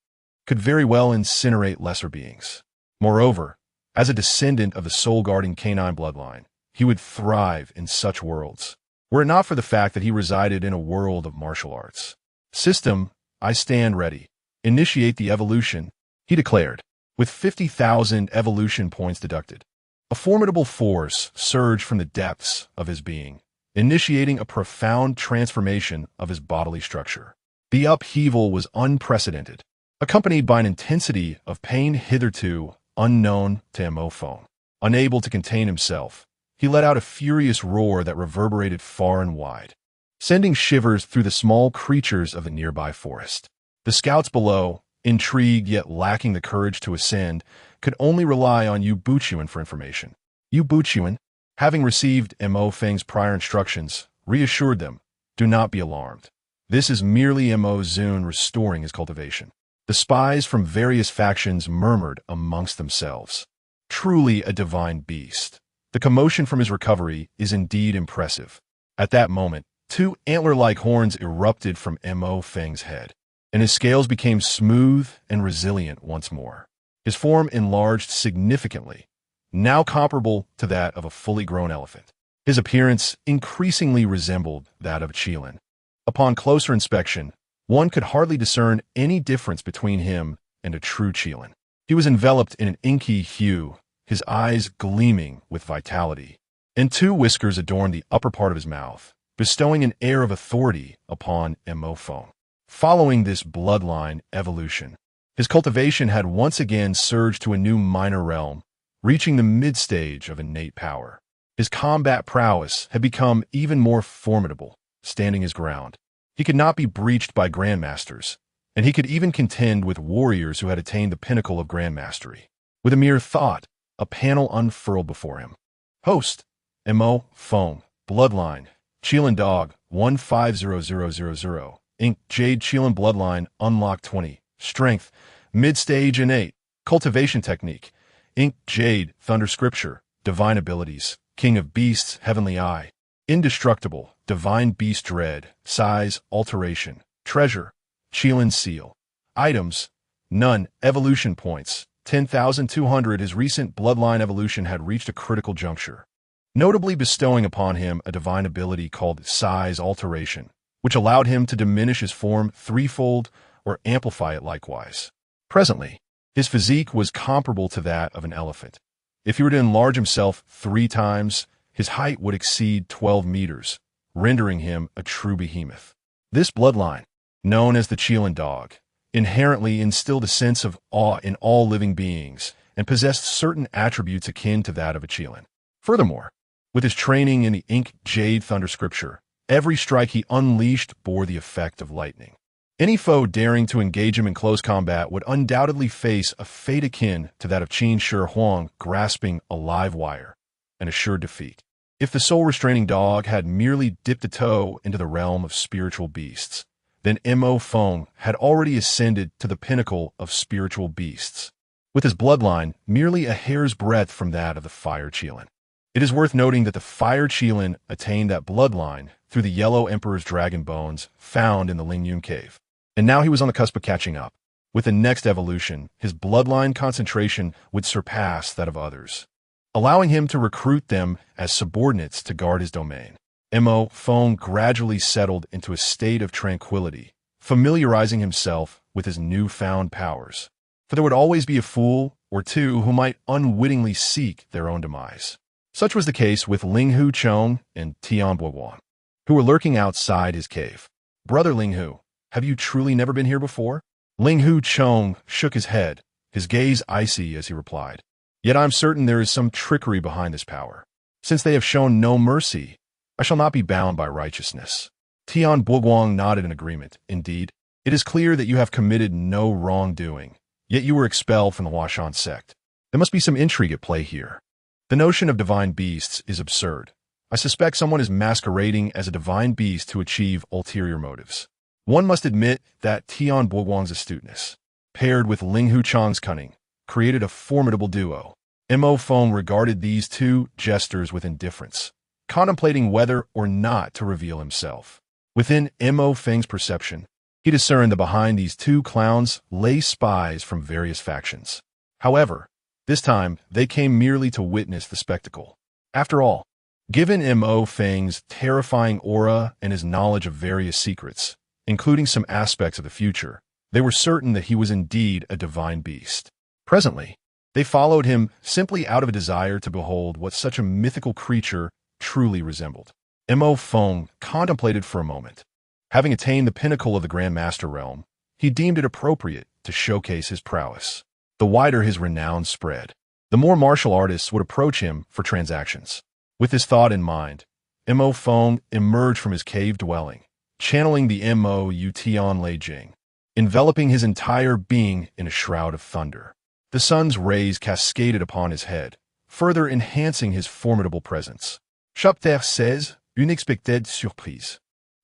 could very well incinerate lesser beings. Moreover, as a descendant of the soul-guarding canine bloodline, he would thrive in such worlds, were it not for the fact that he resided in a world of martial arts. System, I stand ready. Initiate the evolution, he declared, with 50,000 evolution points deducted. A formidable force surged from the depths of his being, initiating a profound transformation of his bodily structure. The upheaval was unprecedented, accompanied by an intensity of pain hitherto unknown to Mo Feng. Unable to contain himself, he let out a furious roar that reverberated far and wide, sending shivers through the small creatures of the nearby forest. The scouts below, intrigued yet lacking the courage to ascend, could only rely on Yu Buqian for information. Yu Buqian, having received Mo Feng's prior instructions, reassured them, do not be alarmed. This is merely Mo Zun restoring his cultivation. The spies from various factions murmured amongst themselves. Truly a divine beast. The commotion from his recovery is indeed impressive. At that moment, two antler-like horns erupted from Mo Feng's head, and his scales became smooth and resilient once more. His form enlarged significantly, now comparable to that of a fully grown elephant. His appearance increasingly resembled that of Qilin. Upon closer inspection, one could hardly discern any difference between him and a true Qilin. He was enveloped in an inky hue, his eyes gleaming with vitality, and two whiskers adorned the upper part of his mouth, bestowing an air of authority upon Mo Feng. Following this bloodline evolution, his cultivation had once again surged to a new minor realm, reaching the mid-stage of innate power. His combat prowess had become even more formidable, standing his ground. He could not be breached by grandmasters, and he could even contend with warriors who had attained the pinnacle of grandmastery. With a mere thought, a panel unfurled before him. Host, Mo Feng, bloodline, Qilin dog, 150000. Inc. Jade Qilin Bloodline Unlock 20. Strength. Mid-stage innate. Cultivation technique. Inc. Jade Thunder Scripture. Divine abilities. King of Beasts Heavenly Eye. Indestructible. Divine Beast Dread. Size. Alteration. Treasure. Qilin Seal. Items. None. Evolution points. 10,200. His recent bloodline evolution had reached a critical juncture, notably bestowing upon him a divine ability called Size Alteration, which allowed him to diminish his form threefold or amplify it likewise. Presently, his physique was comparable to that of an elephant. If he were to enlarge himself 3 times, his height would exceed 12 meters, rendering him a true behemoth. This bloodline, known as the Qilin dog, inherently instilled a sense of awe in all living beings and possessed certain attributes akin to that of a Qilin. Furthermore, with his training in the Inc. Jade Thunder Scripture, every strike he unleashed bore the effect of lightning. Any foe daring to engage him in close combat would undoubtedly face a fate akin to that of Qin Shi Huang grasping a live wire, an assured defeat. If the soul-restraining dog had merely dipped a toe into the realm of spiritual beasts, then Mo Feng had already ascended to the pinnacle of spiritual beasts, with his bloodline merely a hair's breadth from that of the Fire Qilin. It is worth noting that the Fire Qilin attained that bloodline through the Yellow Emperor's dragon bones found in the Lingyun cave, and now he was on the cusp of catching up. With the next evolution, his bloodline concentration would surpass that of others, allowing him to recruit them as subordinates to guard his domain. Mo Feng gradually settled into a state of tranquility, familiarizing himself with his newfound powers. For there would always be a fool or two who might unwittingly seek their own demise. Such was the case with Linghu Chong and Tian Boguang, who were lurking outside his cave. "Brother Linghu, have you truly never been here before?" Linghu Chong shook his head, his gaze icy as he replied, "Yet I'm certain there is some trickery behind this power. Since they have shown no mercy, I shall not be bound by righteousness." Tian Boguang nodded in agreement. "Indeed, it is clear that you have committed no wrongdoing, yet you were expelled from the Huashan sect. There must be some intrigue at play here. The notion of divine beasts is absurd. I suspect someone is masquerading as a divine beast to achieve ulterior motives." One must admit that Tian Boguang's astuteness, paired with Linghu Chang's cunning, created a formidable duo. Mo Feng regarded these two jesters with indifference, contemplating whether or not to reveal himself. Within Mo Feng's perception, he discerned that behind these two clowns lay spies from various factions. However, this time they came merely to witness the spectacle. After all, given Mo Feng's terrifying aura and his knowledge of various secrets, including some aspects of the future, they were certain that he was indeed a divine beast. Presently, they followed him simply out of a desire to behold what such a mythical creature truly resembled. Mo Feng contemplated for a moment. Having attained the pinnacle of the Grand Master realm, he deemed it appropriate to showcase his prowess. The wider his renown spread, the more martial artists would approach him for transactions. With this thought in mind, Mo Feng emerged from his cave dwelling, channeling the Mo Yu Tian Lei Jing, enveloping his entire being in a shroud of thunder. The sun's rays cascaded upon his head, further enhancing his formidable presence. Chapter 16, Unexpected Surprise.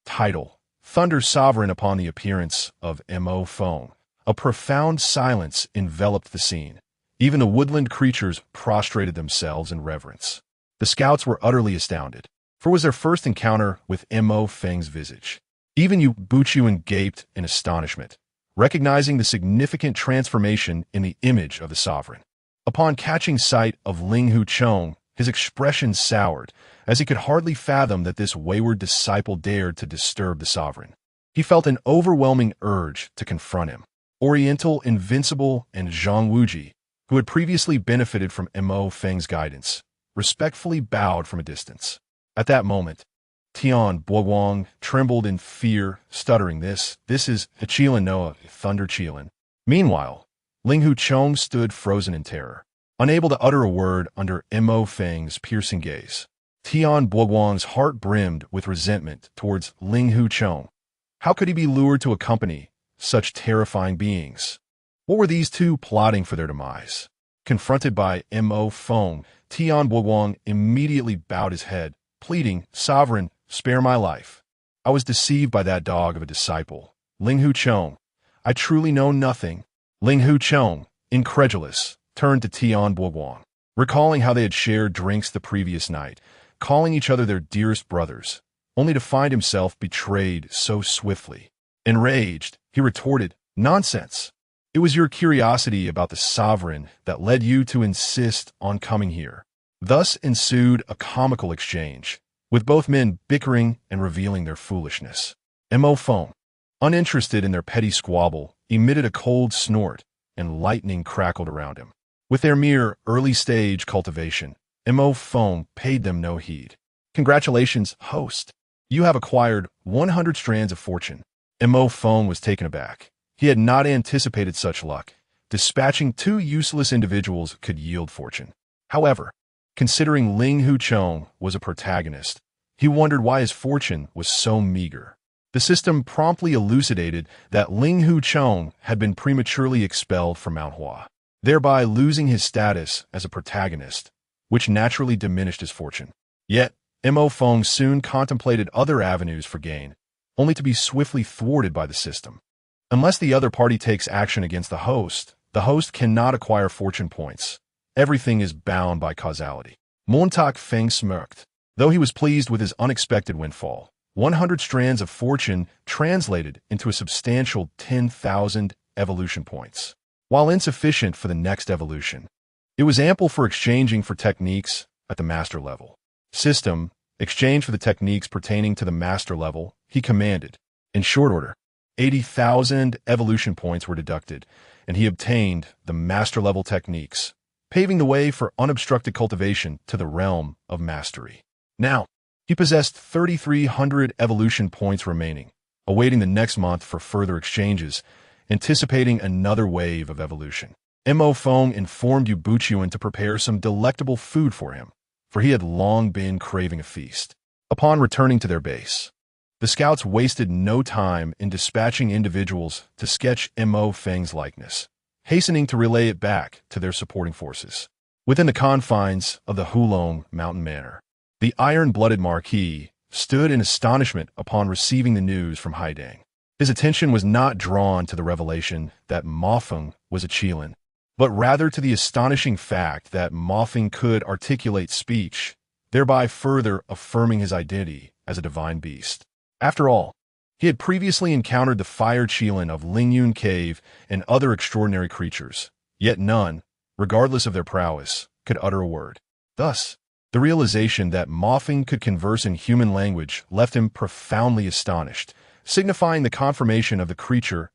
Title: Thunder Sovereign. Upon the appearance of Mo Feng, a profound silence enveloped the scene. Even the woodland creatures prostrated themselves in reverence. The scouts were utterly astounded, for it was their first encounter with Mo Feng's visage. Even Yu Buchuan gaped in astonishment, recognizing the significant transformation in the image of the sovereign. Upon catching sight of Linghu Chong, his expression soured, as he could hardly fathom that this wayward disciple dared to disturb the sovereign. He felt an overwhelming urge to confront him. Oriental, Invincible, and Zhang Wuji, who had previously benefited from Mo Feng's guidance, respectfully bowed from a distance. At that moment, Tian Boguang trembled in fear, stuttering, This is a Qilin Noah, Thunder Qilin." Meanwhile, Linghu Chong stood frozen in terror, unable to utter a word under Mo Feng's piercing gaze. Tian Boguang's heart brimmed with resentment towards Linghu Chong. How could he be lured to accompany such terrifying beings? What were these two plotting for their demise? Confronted by Mo Feng, Tian Boguang immediately bowed his head, pleading, "Sovereign, spare my life." I was deceived by that dog of a disciple. Linghu Chong. I truly know nothing. Linghu Chong, incredulous, turned to Tian Buoguang, recalling how they had shared drinks the previous night, calling each other their dearest brothers, only to find himself betrayed so swiftly. Enraged, he retorted, "Nonsense! It was your curiosity about the sovereign that led you to insist on coming here." Thus ensued a comical exchange, with both men bickering and revealing their foolishness. Mo Feng, uninterested in their petty squabble, emitted a cold snort, and lightning crackled around him. With their mere early-stage cultivation, Mo Feng paid them no heed. "Congratulations, host. You have acquired 100 strands of fortune." Mo Feng was taken aback. He had not anticipated such luck. Dispatching 2 useless individuals could yield fortune. However, considering Linghu Chong was a protagonist, he wondered why his fortune was so meager. The system promptly elucidated that Linghu Chong had been prematurely expelled from Mount Hua, thereby losing his status as a protagonist, which naturally diminished his fortune. Yet, Mo Feng soon contemplated other avenues for gain, only to be swiftly thwarted by the system. Unless the other party takes action against the host cannot acquire fortune points. Everything is bound by causality. Montauk Feng smirked. Though he was pleased with his unexpected windfall, 100 strands of fortune translated into a substantial 10,000 evolution points. While insufficient for the next evolution, it was ample for exchanging for techniques at the master level. System, exchange for the techniques pertaining to the master level, he commanded. In short order, 80,000 evolution points were deducted, and he obtained the master level techniques, paving the way for unobstructed cultivation to the realm of mastery. Now, he possessed 3,300 evolution points remaining, awaiting the next month for further exchanges, anticipating another wave of evolution. Mo Feng informed Yu Buqian to prepare some delectable food for him, for he had long been craving a feast. Upon returning to their base, the scouts wasted no time in dispatching individuals to sketch Mo Feng's likeness, hastening to relay it back to their supporting forces. Within the confines of the Hulong Mountain Manor, the iron-blooded Marquis stood in astonishment upon receiving the news from Haidang. His attention was not drawn to the revelation that Mofeng was a Qilin, but rather to the astonishing fact that Mofeng could articulate speech, thereby further affirming his identity as a divine beast. After all, he had previously encountered the fire Qilin of Lingyun Cave and other extraordinary creatures, yet none, regardless of their prowess, could utter a word. Thus, the realization that Mofeng could converse in human language left him profoundly astonished, signifying the confirmation of the creature's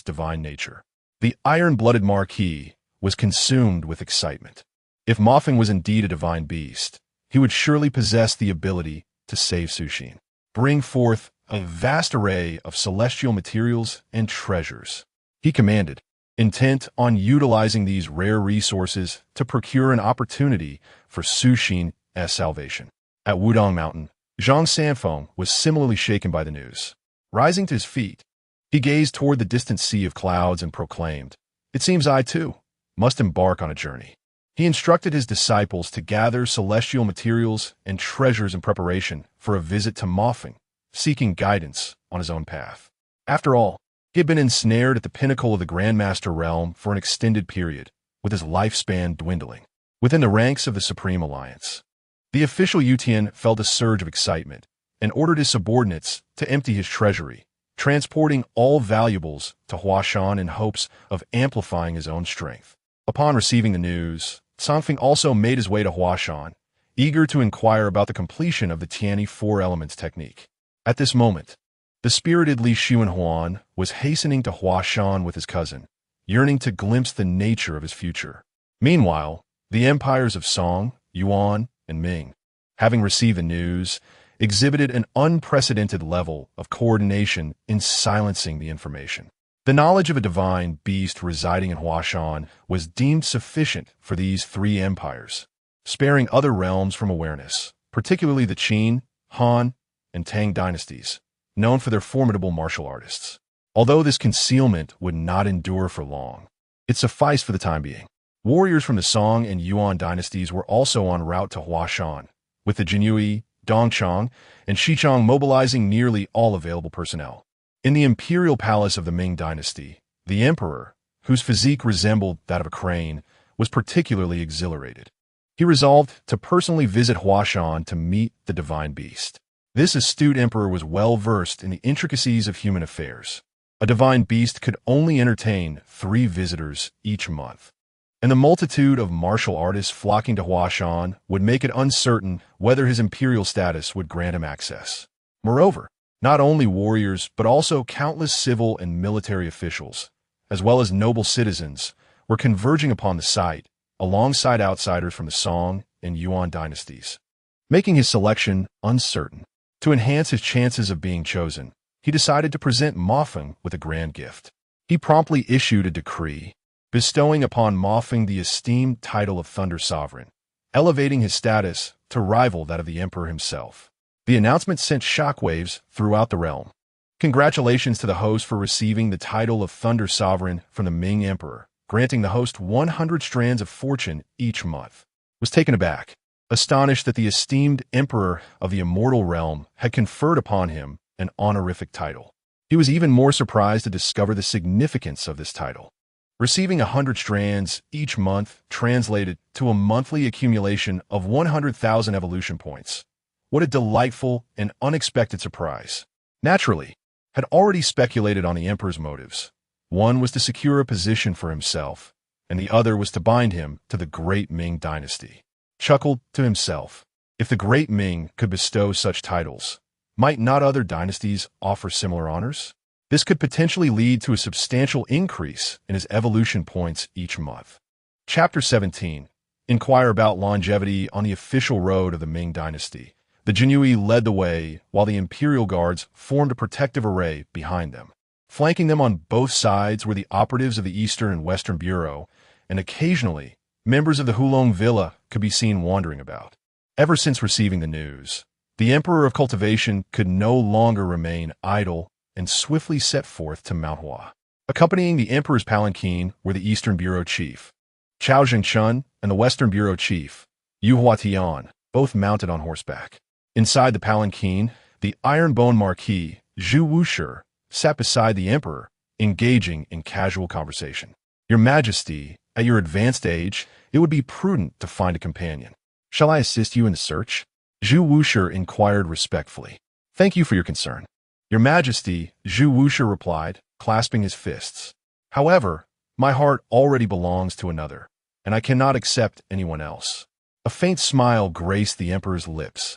divine nature. The iron-blooded Marquis was consumed with excitement. If Mofeng was indeed a divine beast, he would surely possess the ability to save Suxin, bring forth a vast array of celestial materials and treasures. He commanded, intent on utilizing these rare resources to procure an opportunity for Suxin's salvation. At Wudong Mountain, Zhang Sanfeng was similarly shaken by the news. Rising to his feet, he gazed toward the distant sea of clouds and proclaimed, "It seems I, too, must embark on a journey." He instructed his disciples to gather celestial materials and treasures in preparation for a visit to Mofeng, seeking guidance on his own path. After all, he had been ensnared at the pinnacle of the Grandmaster realm for an extended period, with his lifespan dwindling. Within the ranks of the Supreme Alliance, the official Yutian felt a surge of excitement and ordered his subordinates to empty his treasury, transporting all valuables to Huashan in hopes of amplifying his own strength. Upon receiving the news, Sanfeng also made his way to Huashan, eager to inquire about the completion of the Tianyi Four Elements technique. At this moment, the spirited Li Xuanhuan was hastening to Huashan with his cousin, yearning to glimpse the nature of his future. Meanwhile, the empires of Song, Yuan, and Ming, having received the news, exhibited an unprecedented level of coordination in silencing the information. The knowledge of a divine beast residing in Huashan was deemed sufficient for these 3 empires, sparing other realms from awareness, particularly the Qin, Han, and Tang dynasties, known for their formidable martial artists. Although this concealment would not endure for long, it sufficed for the time being. Warriors from the Song and Yuan dynasties were also en route to Huashan, with the Jinyui, Dongchang, and Xichang, mobilizing nearly all available personnel. In the imperial palace of the Ming dynasty, the emperor, whose physique resembled that of a crane, was particularly exhilarated. He resolved to personally visit Huashan to meet the divine beast. This astute emperor was well versed in the intricacies of human affairs. A divine beast could only entertain 3 visitors each month, and the multitude of martial artists flocking to Huashan would make it uncertain whether his imperial status would grant him access. Moreover, not only warriors but also countless civil and military officials, as well as noble citizens, were converging upon the site, alongside outsiders from the Song and Yuan dynasties, making his selection uncertain. To enhance his chances of being chosen, he decided to present Ma Feng with a grand gift. He promptly issued a decree, bestowing upon Ma Feng the esteemed title of Thunder Sovereign, elevating his status to rival that of the emperor himself. The announcement sent shockwaves throughout the realm. Congratulations to the host for receiving the title of Thunder Sovereign from the Ming Emperor, granting the host 100 strands of fortune each month. Was taken aback, astonished that the esteemed emperor of the immortal realm had conferred upon him an honorific title. He was even more surprised to discover the significance of this title. Receiving 100 strands each month translated to a monthly accumulation of 100,000 evolution points. What a delightful and unexpected surprise. Naturally, had already speculated on the emperor's motives. One was to secure a position for himself, and the other was to bind him to the great Ming dynasty. Chuckled to himself, if the great Ming could bestow such titles, might not other dynasties offer similar honors? This could potentially lead to a substantial increase in his evolution points each month. Chapter 17. Inquire about longevity on the official road of the Ming dynasty. The Jinyui led the way, while the imperial guards formed a protective array behind them. Flanking them on both sides were the operatives of the Eastern and Western Bureau, and occasionally, members of the Hulong Villa could be seen wandering about. Ever since receiving the news, the Emperor of Cultivation could no longer remain idle and swiftly set forth to Mount Hua. Accompanying the Emperor's palanquin were the Eastern Bureau Chief, Chao Zhengchun, and the Western Bureau Chief, Yu Huatian, both mounted on horseback. Inside the palanquin, the Iron-Bone Marquis, Zhu Wushi, sat beside the Emperor, engaging in casual conversation. Your Majesty, at your advanced age, it would be prudent to find a companion. Shall I assist you in the search? Zhu Wushi inquired respectfully. Thank you for your concern. Your Majesty, Zhu Wushi replied, clasping his fists. However, my heart already belongs to another, and I cannot accept anyone else. A faint smile graced the Emperor's lips,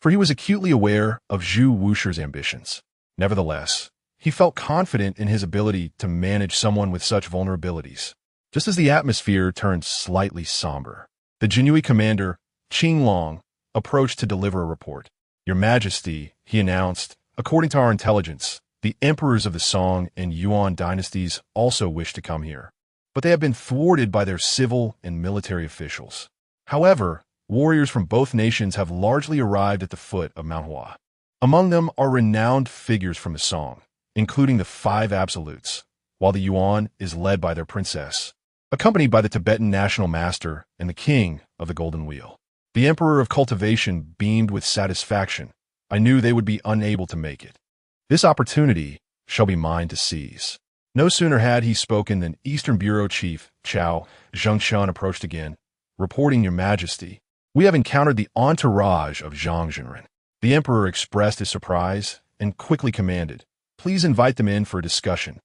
for he was acutely aware of Zhu Wushi's ambitions. Nevertheless, he felt confident in his ability to manage someone with such vulnerabilities. Just as the atmosphere turned slightly somber, the Jinyui commander, Qing Long, approached to deliver a report. Your Majesty, he announced, according to our intelligence, the emperors of the Song and Yuan dynasties also wish to come here, but they have been thwarted by their civil and military officials. However, warriors from both nations have largely arrived at the foot of Mount Hua. Among them are renowned figures from the Song, including the 5 absolutes, while the Yuan is led by their princess, accompanied by the Tibetan national master and the king of the Golden Wheel. The Emperor of Cultivation beamed with satisfaction. I knew they would be unable to make it. This opportunity shall be mine to seize. No sooner had he spoken than Eastern Bureau Chief Chao Zhengchun approached again, reporting, Your Majesty, we have encountered the entourage of Zhang Jinren. The Emperor expressed his surprise and quickly commanded, please invite them in for a discussion.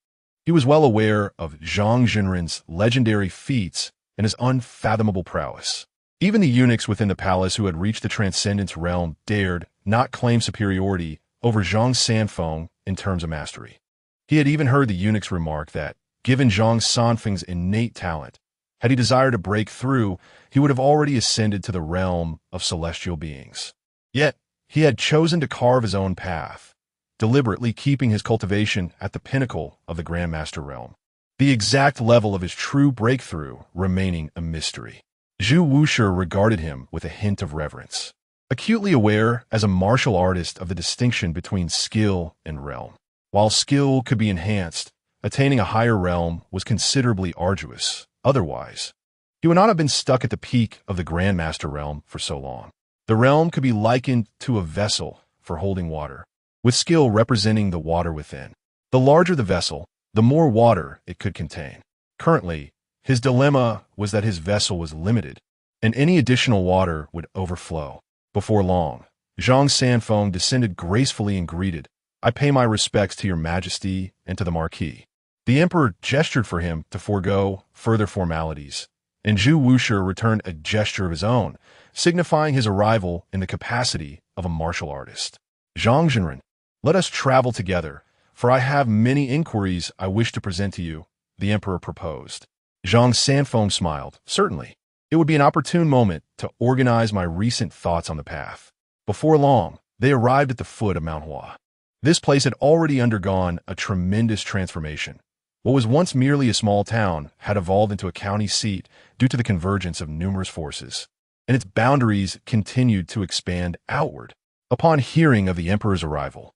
He was well aware of Zhang Jinren's legendary feats and his unfathomable prowess. Even the eunuchs within the palace who had reached the Transcendence realm dared not claim superiority over Zhang Sanfeng in terms of mastery. He had even heard the eunuchs remark that, given Zhang Sanfeng's innate talent, had he desired to break through, he would have already ascended to the realm of celestial beings. Yet, he had chosen to carve his own path, deliberately keeping his cultivation at the pinnacle of the Grandmaster realm, the exact level of his true breakthrough remaining a mystery. Zhu Wushi regarded him with a hint of reverence, acutely aware as a martial artist of the distinction between skill and realm. While skill could be enhanced, attaining a higher realm was considerably arduous. Otherwise, he would not have been stuck at the peak of the Grandmaster realm for so long. The realm could be likened to a vessel for holding water, with skill representing the water within. The larger the vessel, the more water it could contain. Currently, his dilemma was that his vessel was limited, and any additional water would overflow. Before long, Zhang Sanfeng descended gracefully and greeted, "I pay my respects to your majesty and to the marquis." The emperor gestured for him to forego further formalities, and Zhu Wushi returned a gesture of his own, signifying his arrival in the capacity of a martial artist. "Zhang Zhenren, let us travel together, for I have many inquiries I wish to present to you," the emperor proposed. Zhang Sanfeng smiled. "Certainly. It would be an opportune moment to organize my recent thoughts on the path." Before long, they arrived at the foot of Mount Hua. This place had already undergone a tremendous transformation. What was once merely a small town had evolved into a county seat due to the convergence of numerous forces, and its boundaries continued to expand outward. Upon hearing of the emperor's arrival,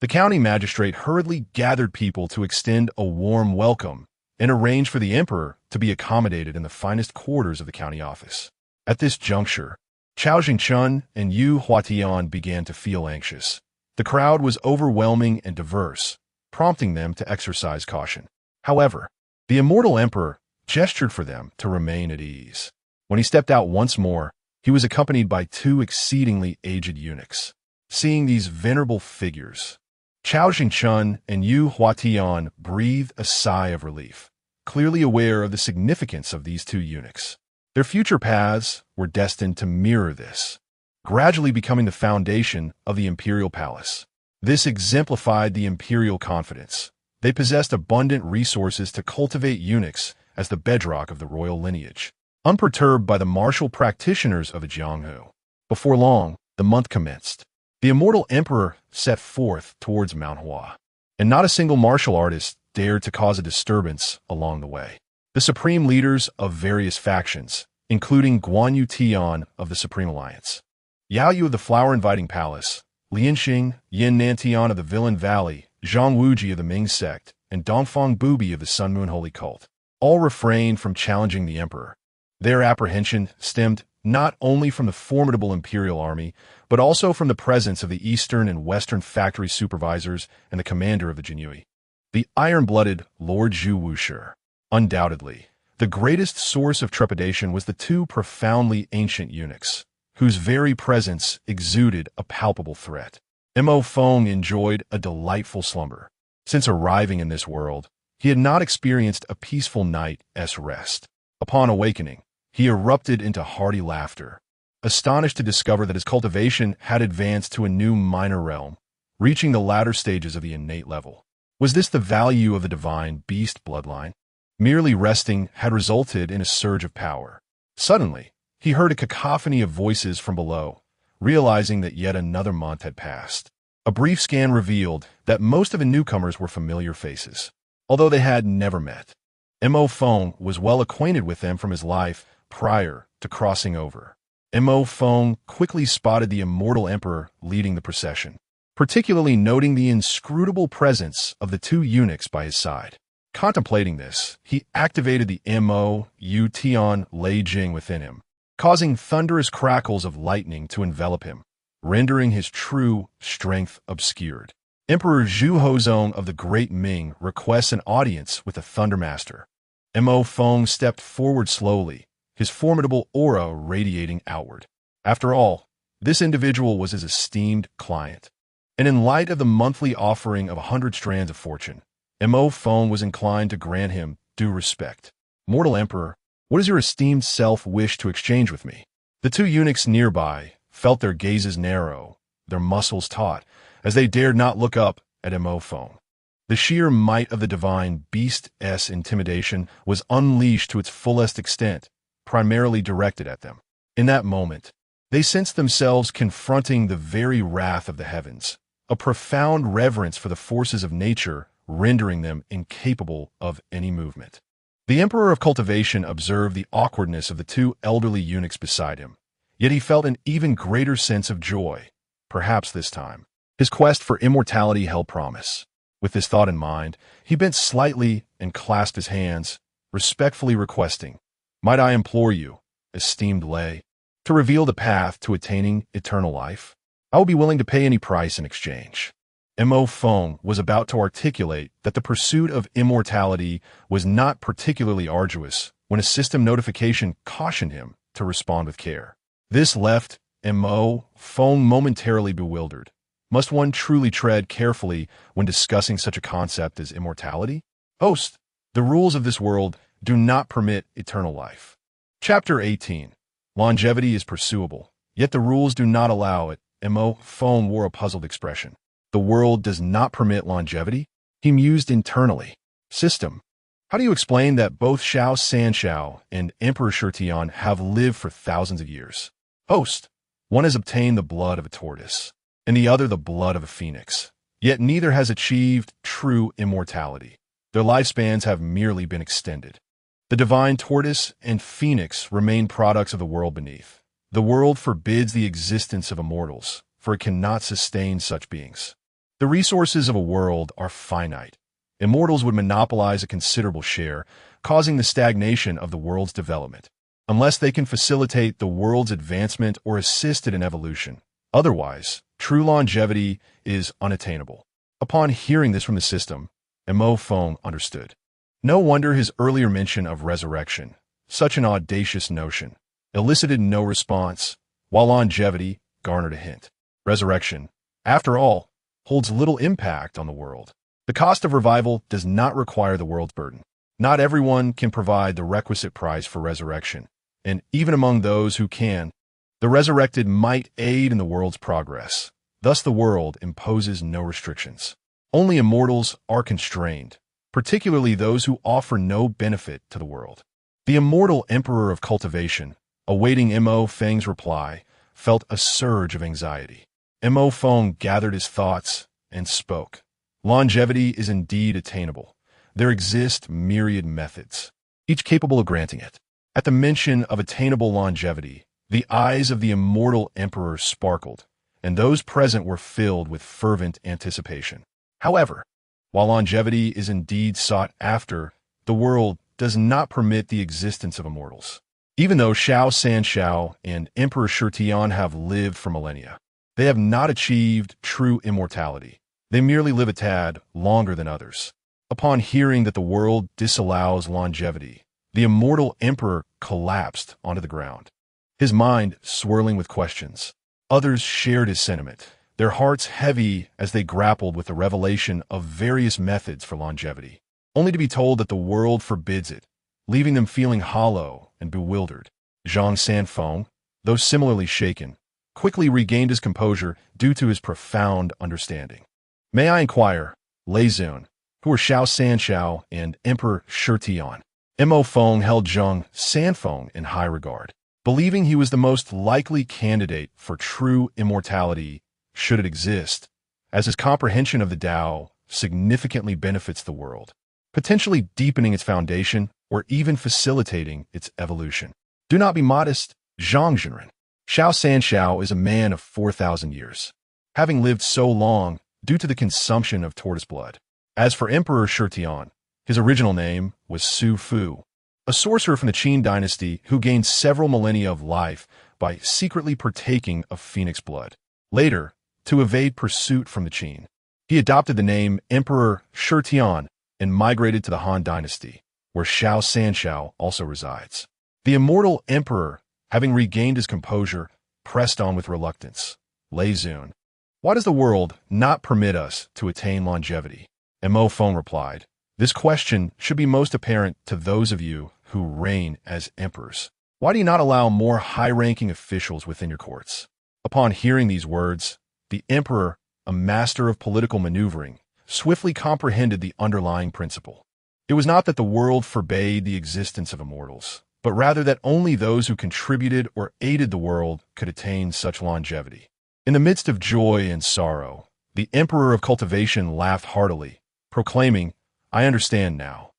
the county magistrate hurriedly gathered people to extend a warm welcome and arrange for the emperor to be accommodated in the finest quarters of the county office. At this juncture, Chao Jingchun and Yu Huatian began to feel anxious. The crowd was overwhelming and diverse, prompting them to exercise caution. However, the immortal emperor gestured for them to remain at ease. When he stepped out once more, he was accompanied by two exceedingly aged eunuchs. Seeing these venerable figures, Chao Jingchun and Yu Huatian breathed a sigh of relief, clearly aware of the significance of these two eunuchs. Their future paths were destined to mirror this, gradually becoming the foundation of the imperial palace. This exemplified the imperial confidence. They possessed abundant resources to cultivate eunuchs as the bedrock of the royal lineage, unperturbed by the martial practitioners of a Jianghu. Before long, the month commenced. The immortal emperor set forth towards Mount Hua, and not a single martial artist dared to cause a disturbance along the way. The supreme leaders of various factions, including Guan Yu Tian of the Supreme Alliance, Yao Yu of the Flower-Inviting Palace, Lianxing, Yin Nantian of the Villain Valley, Zhang Wuji of the Ming Sect, and Dongfang Bubi of the Sun Moon Holy Cult, all refrained from challenging the emperor. Their apprehension stemmed not only from the formidable imperial army, but also from the presence of the eastern and western factory supervisors and the commander of the Jinyui, the iron-blooded Lord Zhu Wushi. Undoubtedly, the greatest source of trepidation was the two profoundly ancient eunuchs, whose very presence exuded a palpable threat. Mo Feng enjoyed a delightful slumber. Since arriving in this world, he had not experienced a peaceful night's rest. Upon awakening, he erupted into hearty laughter, astonished to discover that his cultivation had advanced to a new minor realm, reaching the latter stages of the innate level. Was this the value of the divine beast bloodline? Merely resting had resulted in a surge of power. Suddenly, he heard a cacophony of voices from below, realizing that yet another month had passed. A brief scan revealed that most of the newcomers were familiar faces, although they had never met. Mo Feng was well acquainted with them from his life prior to crossing over. Mo Feng quickly spotted the immortal emperor leading the procession, particularly noting the inscrutable presence of the two eunuchs by his side. Contemplating this, he activated the Mo Yu Tian Lei Jing within him, causing thunderous crackles of lightning to envelop him, rendering his true strength obscured. Emperor Zhu Hozong of the Great Ming requests an audience with the Thundermaster. Mo Feng stepped forward slowly, his formidable aura radiating outward. After all, this individual was his esteemed client, and in light of the monthly offering of 100 strands of fortune, Mo Feng was inclined to grant him due respect. "Mortal Emperor, what does your esteemed self wish to exchange with me?" The two eunuchs nearby felt their gazes narrow, their muscles taut, as they dared not look up at Mo Feng. The sheer might of the divine beast's intimidation was unleashed to its fullest extent, primarily directed at them. In that moment, they sensed themselves confronting the very wrath of the heavens, a profound reverence for the forces of nature rendering them incapable of any movement. The Emperor of Cultivation observed the awkwardness of the two elderly eunuchs beside him, yet he felt an even greater sense of joy. Perhaps this time, his quest for immortality held promise. With this thought in mind, he bent slightly and clasped his hands, respectfully requesting, "Might I implore you, esteemed Lei, to reveal the path to attaining eternal life? I will be willing to pay any price in exchange. Mo Feng was about to articulate that the pursuit of immortality was not particularly arduous when a system notification cautioned him to respond with care. This left Mo Feng momentarily bewildered. Must one truly tread carefully when discussing such a concept as immortality? Host, the rules of this world do not permit eternal life. Chapter 18. Longevity is pursuable, yet the rules do not allow it. Mo Feng wore a puzzled expression. The world does not permit longevity? He mused internally. System. How do you explain that both Xiao Sanxiao and Emperor Shutian have lived for thousands of years? Host. One has obtained the blood of a tortoise, and the other the blood of a phoenix. Yet neither has achieved true immortality. Their lifespans have merely been extended. The divine tortoise and phoenix remain products of the world beneath. The world forbids the existence of immortals, for it cannot sustain such beings. The resources of a world are finite. Immortals would monopolize a considerable share, causing the stagnation of the world's development, unless they can facilitate the world's advancement or assist it in evolution. Otherwise, true longevity is unattainable. Upon hearing this from the system, Mo Feng understood. No wonder his earlier mention of resurrection, such an audacious notion, elicited no response, while longevity garnered a hint. Resurrection, after all, holds little impact on the world. The cost of revival does not require the world's burden. Not everyone can provide the requisite price for resurrection, and even among those who can, the resurrected might aid in the world's progress. Thus the world imposes no restrictions. Only immortals are constrained, particularly those who offer no benefit to the world. The immortal Emperor of Cultivation, awaiting Mo Feng's reply, felt a surge of anxiety. Mo Feng gathered his thoughts and spoke. Longevity is indeed attainable. There exist myriad methods, each capable of granting it. At the mention of attainable longevity, the eyes of the immortal emperor sparkled, and those present were filled with fervent anticipation. However, while longevity is indeed sought after, the world does not permit the existence of immortals. Even though Xiao Sanxiao and Emperor Shutian have lived for millennia, they have not achieved true immortality. They merely live a tad longer than others. Upon hearing that the world disallows longevity, the immortal emperor collapsed onto the ground, his mind swirling with questions. Others shared his sentiment, their hearts heavy as they grappled with the revelation of various methods for longevity, only to be told that the world forbids it, leaving them feeling hollow and bewildered. Zhang Sanfeng, though similarly shaken, quickly regained his composure due to his profound understanding. May I inquire, Lingyun, who were Xiao Sanxiao and Emperor Shutian? Mo Feng held Zhang Sanfeng in high regard, believing he was the most likely candidate for true immortality should it exist, as his comprehension of the Tao significantly benefits the world, potentially deepening its foundation or even facilitating its evolution. Do not be modest, Zhang Zhenren. Xiao Sanxiao is a man of 4,000 years, having lived so long due to the consumption of tortoise blood. As for Emperor Shutian, his original name was Su Fu, a sorcerer from the Qin dynasty who gained several millennia of life by secretly partaking of phoenix blood. Later, to evade pursuit from the Qin, he adopted the name Emperor Shutian and migrated to the Han dynasty, where Xiao Sanxiao also resides. The immortal emperor, having regained his composure, pressed on with reluctance. Lingyun, why does the world not permit us to attain longevity? Mo Feng replied, this question should be most apparent to those of you who reign as emperors. Why do you not allow more high-ranking officials within your courts? Upon hearing these words, the emperor, a master of political maneuvering, swiftly comprehended the underlying principle. It was not that the world forbade the existence of immortals, but rather that only those who contributed or aided the world could attain such longevity. In the midst of joy and sorrow, the Emperor of Cultivation laughed heartily, proclaiming, I understand now.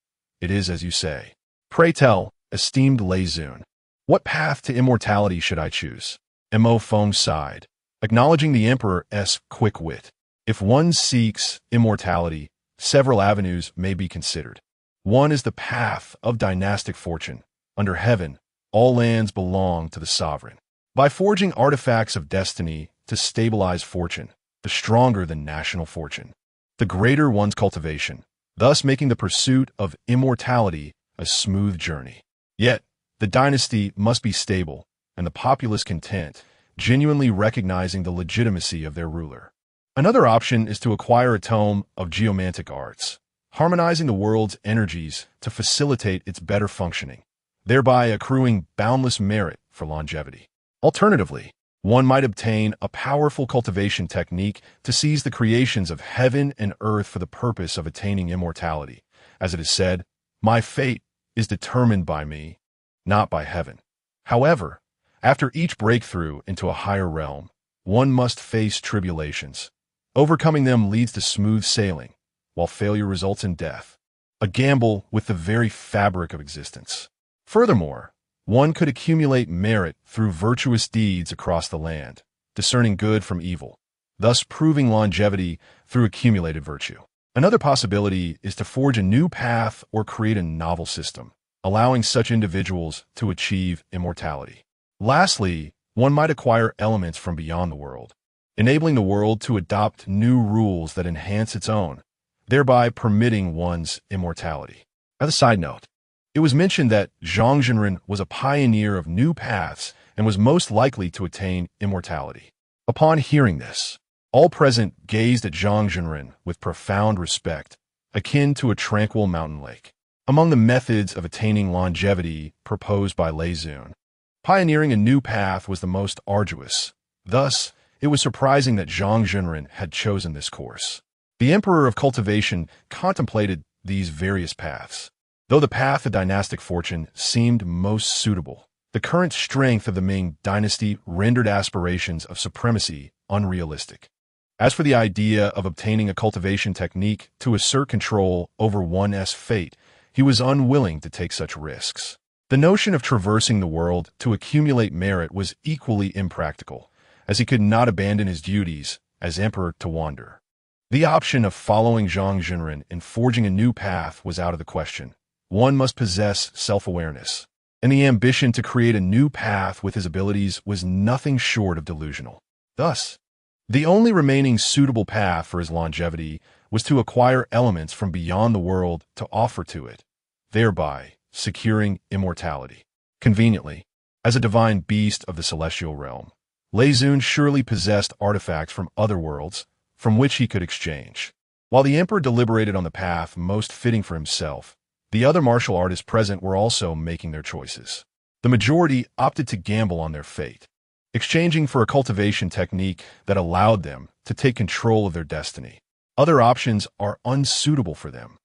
It is as you say. Pray tell, esteemed Lingyun, what path to immortality should I choose? Mo Feng sighed, acknowledging the Emperor's quick wit. If one seeks immortality, several avenues may be considered. One is the path of dynastic fortune. Under heaven, all lands belong to the sovereign. by forging artifacts of destiny to stabilize fortune, the stronger the national fortune, the greater one's cultivation, thus making the pursuit of immortality a smooth journey. Yet, the dynasty must be stable, and the populace content, genuinely recognizing the legitimacy of their ruler. Another option is to acquire a tome of geomantic arts, harmonizing the world's energies to facilitate its better functioning, thereby accruing boundless merit for longevity. Alternatively, one might obtain a powerful cultivation technique to seize the creations of heaven and earth for the purpose of attaining immortality. As it is said, "My fate is determined by me, not by heaven." However, after each breakthrough into a higher realm, one must face tribulations. Overcoming them leads to smooth sailing, while failure results in death, a gamble with the very fabric of existence. Furthermore, one could accumulate merit through virtuous deeds across the land, discerning good from evil, thus proving longevity through accumulated virtue. Another possibility is to forge a new path or create a novel system, allowing such individuals to achieve immortality. Lastly, one might acquire elements from beyond the world, enabling the world to adopt new rules that enhance its own, thereby permitting one's immortality. As a side note, it was mentioned that Zhang Zhenren was a pioneer of new paths and was most likely to attain immortality. Upon hearing this, all present gazed at Zhang Zhenren with profound respect, akin to a tranquil mountain lake. Among the methods of attaining longevity proposed by Lingyun, pioneering a new path was the most arduous. Thus, it was surprising that Zhang Zhenren had chosen this course. The Emperor of Cultivation contemplated these various paths. Though the path of dynastic fortune seemed most suitable, the current strength of the Ming dynasty rendered aspirations of supremacy unrealistic. As for the idea of obtaining a cultivation technique to assert control over one's fate, he was unwilling to take such risks. The notion of traversing the world to accumulate merit was equally impractical, as he could not abandon his duties as emperor to wander. The option of following Zhang Zhenren and forging a new path was out of the question. One must possess self-awareness, and the ambition to create a new path with his abilities was nothing short of delusional. Thus, the only remaining suitable path for his longevity was to acquire elements from beyond the world to offer to it, thereby securing immortality. Conveniently, as a divine beast of the celestial realm, Lingyun surely possessed artifacts from other worlds from which he could exchange. While the emperor deliberated on the path most fitting for himself, the other martial artists present were also making their choices. The majority opted to gamble on their fate, exchanging for a cultivation technique that allowed them to take control of their destiny. Other options are unsuitable for them,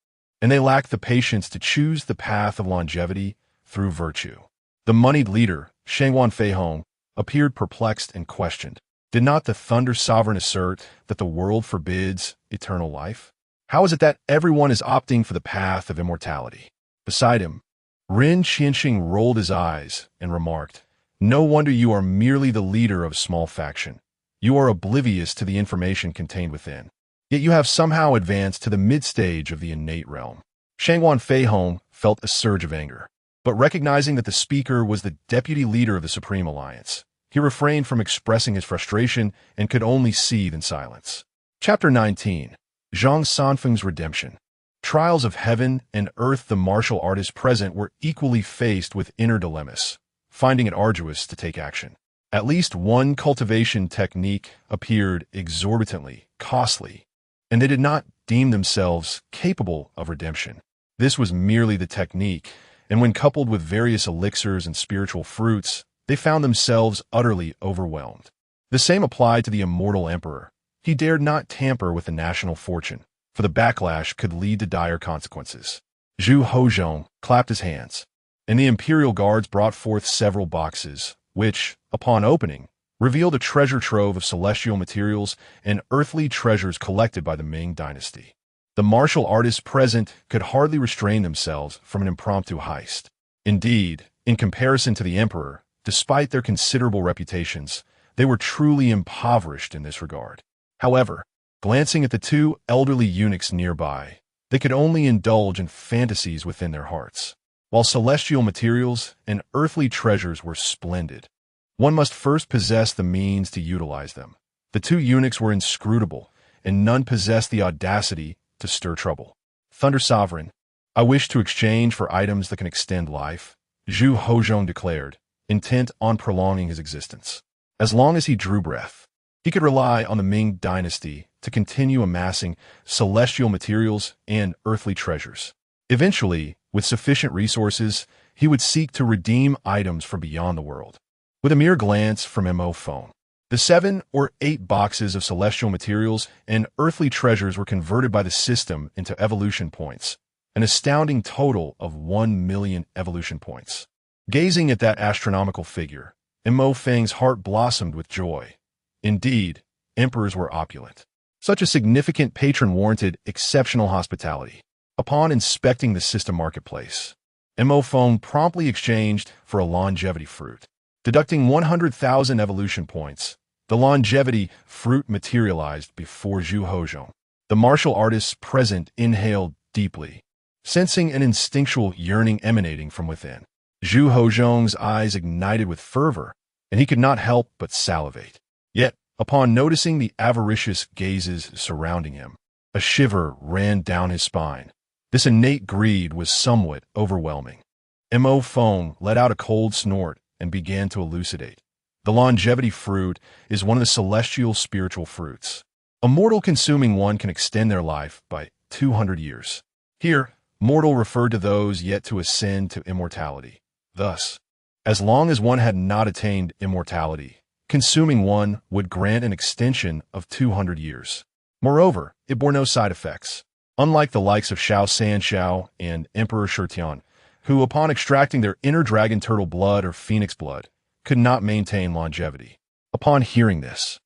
and they lack the patience to choose the path of longevity through virtue. The moneyed leader, Shangwan Feihong, appeared perplexed and questioned. Did not the Thunder Sovereign assert that the world forbids eternal life? How is it that everyone is opting for the path of immortality? Beside him, Rin Qianxing rolled his eyes and remarked, "No wonder you are merely the leader of a small faction. You are oblivious to the information contained within. Yet you have somehow advanced to the mid-stage of the innate realm." Shangwan Feihong felt a surge of anger, but recognizing that the speaker was the deputy leader of the Supreme Alliance, he refrained from expressing his frustration and could only seethe in silence. Chapter 19. Zhang Sanfeng's Redemption. Trials of heaven and earth. The martial artists present were equally faced with inner dilemmas, finding it arduous to take action. At least one cultivation technique appeared exorbitantly costly, and they did not deem themselves capable of redemption. This was merely the technique, and when coupled with various elixirs and spiritual fruits, they found themselves utterly overwhelmed. The same applied to the immortal emperor. He dared not tamper with the national fortune, for the backlash could lead to dire consequences. Zhu Hozhong clapped his hands, and the imperial guards brought forth several boxes, which, upon opening, revealed a treasure trove of celestial materials and earthly treasures collected by the Ming dynasty. The martial artists present could hardly restrain themselves from an impromptu heist. Indeed, in comparison to the emperor, despite their considerable reputations, they were truly impoverished in this regard. However, glancing at the two elderly eunuchs nearby, they could only indulge in fantasies within their hearts. While celestial materials and earthly treasures were splendid, One must first possess the means to utilize them. The two eunuchs were inscrutable, and none possessed the audacity to stir trouble. Thunder Sovereign, I wish to exchange for items that can extend life, Zhu Hozhong declared, intent on prolonging his existence. As long as he drew breath, he could rely on the Ming dynasty to continue amassing celestial materials and earthly treasures. Eventually, with sufficient resources, he would seek to redeem items from beyond the world. With a mere glance from Mo phone, the 7 or 8 boxes of celestial materials and earthly treasures were converted by the system into evolution points, an astounding total of 1 million evolution points. Gazing at that astronomical figure, Mo Feng's heart blossomed with joy. Indeed, emperors were opulent. Such a significant patron warranted exceptional hospitality. Upon inspecting the system marketplace, Mo Feng promptly exchanged for a longevity fruit. Deducting 100,000 evolution points, the longevity fruit materialized before Zhu Hozhong. The martial artists present inhaled deeply, sensing an instinctual yearning emanating from within. Zhu Hozhong's eyes ignited with fervor, and he could not help but salivate. Yet, upon noticing the avaricious gazes surrounding him, a shiver ran down his spine. This innate greed was somewhat overwhelming. Mo Feng let out a cold snort and began to elucidate. The longevity fruit is one of the celestial spiritual fruits. A mortal consuming one can extend their life by 200 years. Here, mortal referred to those yet to ascend to immortality. Thus, as long as one had not attained immortality, consuming one would grant an extension of 200 years. Moreover, it bore no side effects, unlike the likes of Xiao Sanxiao and Emperor Shitian, who, upon extracting their inner dragon turtle blood or phoenix blood, could not maintain longevity. Upon hearing this,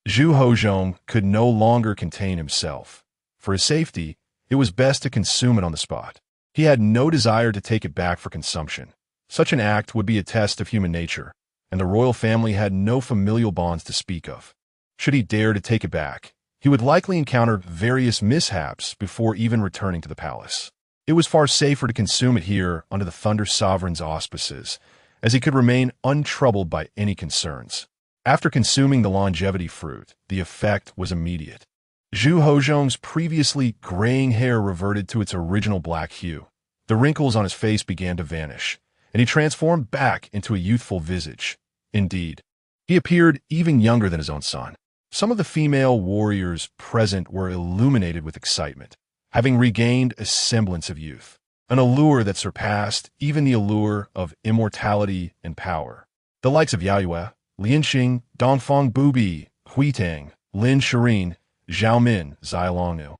Zhu Hozhong could no longer contain himself. For his safety, it was best to consume it on the spot. He had no desire to take it back for consumption. Such an act would be a test of human nature, and the royal family had no familial bonds to speak of. Should he dare to take it back, he would likely encounter various mishaps before even returning to the palace. It was far safer to consume it here under the Thunder Sovereign's auspices, as he could remain untroubled by any concerns. After consuming the longevity fruit, the effect was immediate. Zhu Hozhong's previously graying hair reverted to its original black hue. The wrinkles on his face began to vanish, and he transformed back into a youthful visage. Indeed, he appeared even younger than his own son. Some of the female warriors present were illuminated with excitement, having regained a semblance of youth, an allure that surpassed even the allure of immortality and power. The likes of Yaoyue, Lianxing, Dongfang Bubi, Huitang, Lin Shirin, Zhao Min, Zai Longnu,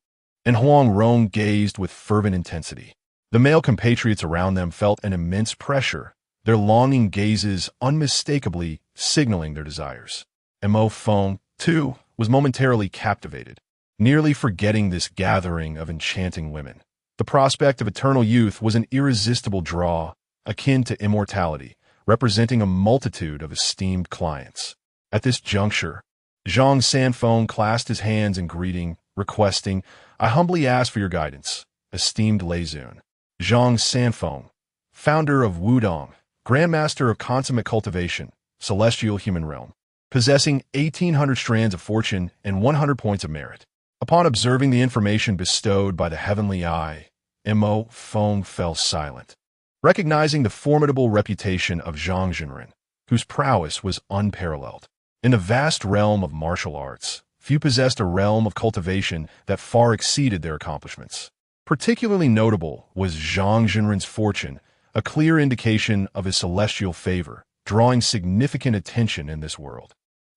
and Huang Rong gazed with fervent intensity. The male compatriots around them felt an immense pressure, their longing gazes unmistakably signaling their desires. Mo Feng, too, was momentarily captivated, nearly forgetting this gathering of enchanting women. The prospect of eternal youth was an irresistible draw, akin to immortality, representing a multitude of esteemed clients. At this juncture, Zhang Sanfeng clasped his hands in greeting, requesting, "I humbly ask for your guidance, esteemed Leizun." Zhang Sanfeng, founder of Wudong, Grandmaster of Consummate Cultivation, Celestial Human Realm, possessing 1,800 strands of fortune and 100 points of merit. Upon observing the information bestowed by the heavenly eye, Mo Feng fell silent, recognizing the formidable reputation of Zhang Jinren, whose prowess was unparalleled. In the vast realm of martial arts, few possessed a realm of cultivation that far exceeded their accomplishments. Particularly notable was Zhang Jinren's fortune, a clear indication of his celestial favor, drawing significant attention in this world.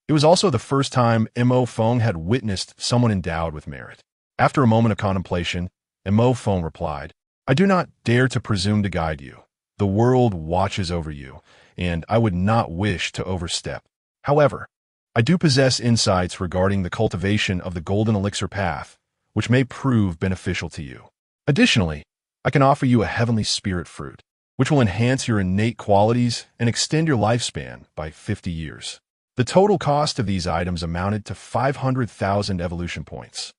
It was also the first time Mo Feng had witnessed someone endowed with merit. After a moment of contemplation, Mo Feng replied, "I do not dare to presume to guide you. The world watches over you, and I would not wish to overstep. However, I do possess insights regarding the cultivation of the golden elixir path, which may prove beneficial to you. Additionally, I can offer you a heavenly spirit fruit, which will enhance your innate qualities and extend your lifespan by 50 years. The total cost of these items amounted to 500,000 evolution points."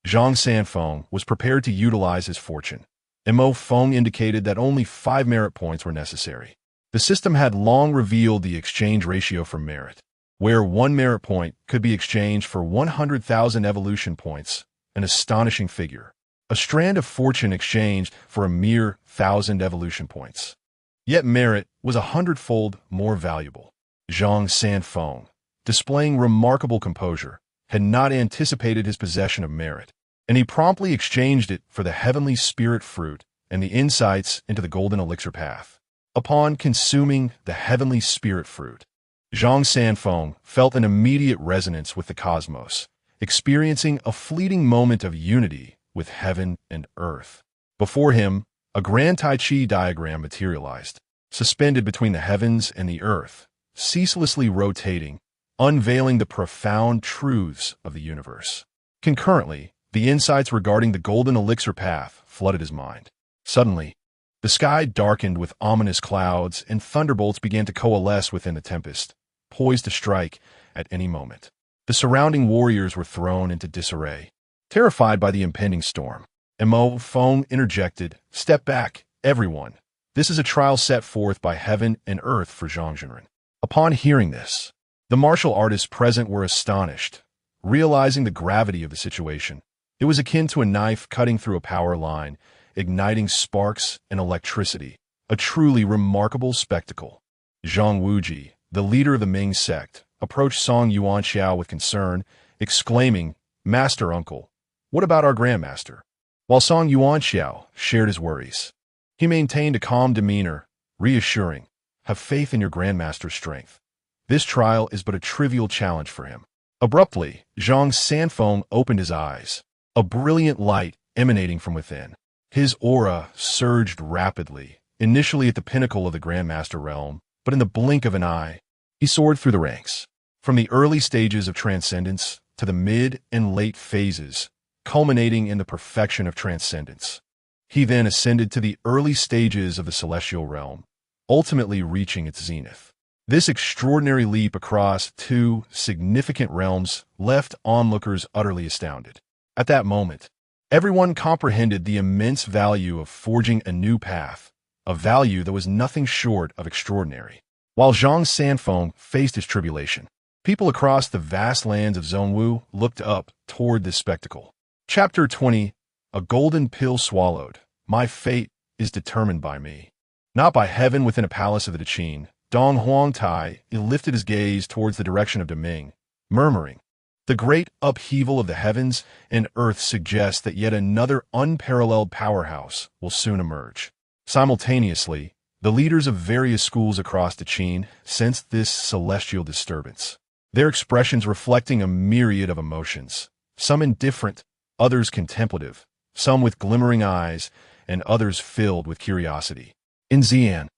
Zhang Sanfeng was prepared to utilize his fortune. Mo Feng indicated that only 5 merit points were necessary. The system had long revealed the exchange ratio for merit, where 1 merit point could be exchanged for 100,000 evolution points, an astonishing figure. A strand of fortune exchanged for a mere 1,000 evolution points. Yet merit was 100-fold more valuable. Zhang Sanfeng, displaying remarkable composure, had not anticipated his possession of merit, and he promptly exchanged it for the heavenly spirit fruit and the insights into the golden elixir path. Upon consuming the heavenly spirit fruit, Zhang Sanfeng felt an immediate resonance with the cosmos, experiencing a fleeting moment of unity with heaven and earth. Before him, a grand Tai Chi diagram materialized, suspended between the heavens and the earth, ceaselessly rotating, unveiling the profound truths of the universe. Concurrently, the insights regarding the golden elixir path flooded his mind. Suddenly, the sky darkened with ominous clouds and thunderbolts began to coalesce within the tempest, poised to strike at any moment. The surrounding warriors were thrown into disarray, terrified by the impending storm. Mo Feng interjected, "Step back, everyone. This is a trial set forth by heaven and earth for Zhang Zhenren." Upon hearing this, the martial artists present were astonished, realizing the gravity of the situation. It was akin to a knife cutting through a power line, igniting sparks and electricity, a truly remarkable spectacle. Zhang Wuji, the leader of the Ming sect, approached Song Yuanxiao with concern, exclaiming, "Master Uncle, what about our Grandmaster?" While Song Yuanxiao shared his worries, he maintained a calm demeanor, reassuring, "Have faith in your Grandmaster's strength. This trial is but a trivial challenge for him." Abruptly, Zhang Sanfeng opened his eyes, a brilliant light emanating from within. His aura surged rapidly, initially at the pinnacle of the Grandmaster realm, but in the blink of an eye, he soared through the ranks. From the early stages of transcendence to the mid and late phases, culminating in the perfection of transcendence. He then ascended to the early stages of the celestial realm, ultimately reaching its zenith. This extraordinary leap across two significant realms left onlookers utterly astounded. At that moment, everyone comprehended the immense value of forging a new path, a value that was nothing short of extraordinary. While Zhang Sanfeng faced his tribulation, people across the vast lands of Zhongwu looked up toward this spectacle. Chapter 20, A Golden Pill Swallowed. My fate is determined by me. Not by heaven within a palace of the Qin, Dong Huangtai lifted his gaze towards the direction of Deming, murmuring, "The great upheaval of the heavens and earth suggests that yet another unparalleled powerhouse will soon emerge." Simultaneously, the leaders of various schools across the Qin sensed this celestial disturbance, their expressions reflecting a myriad of emotions, some indifferent, others contemplative, some with glimmering eyes, and others filled with curiosity. In Xi'an,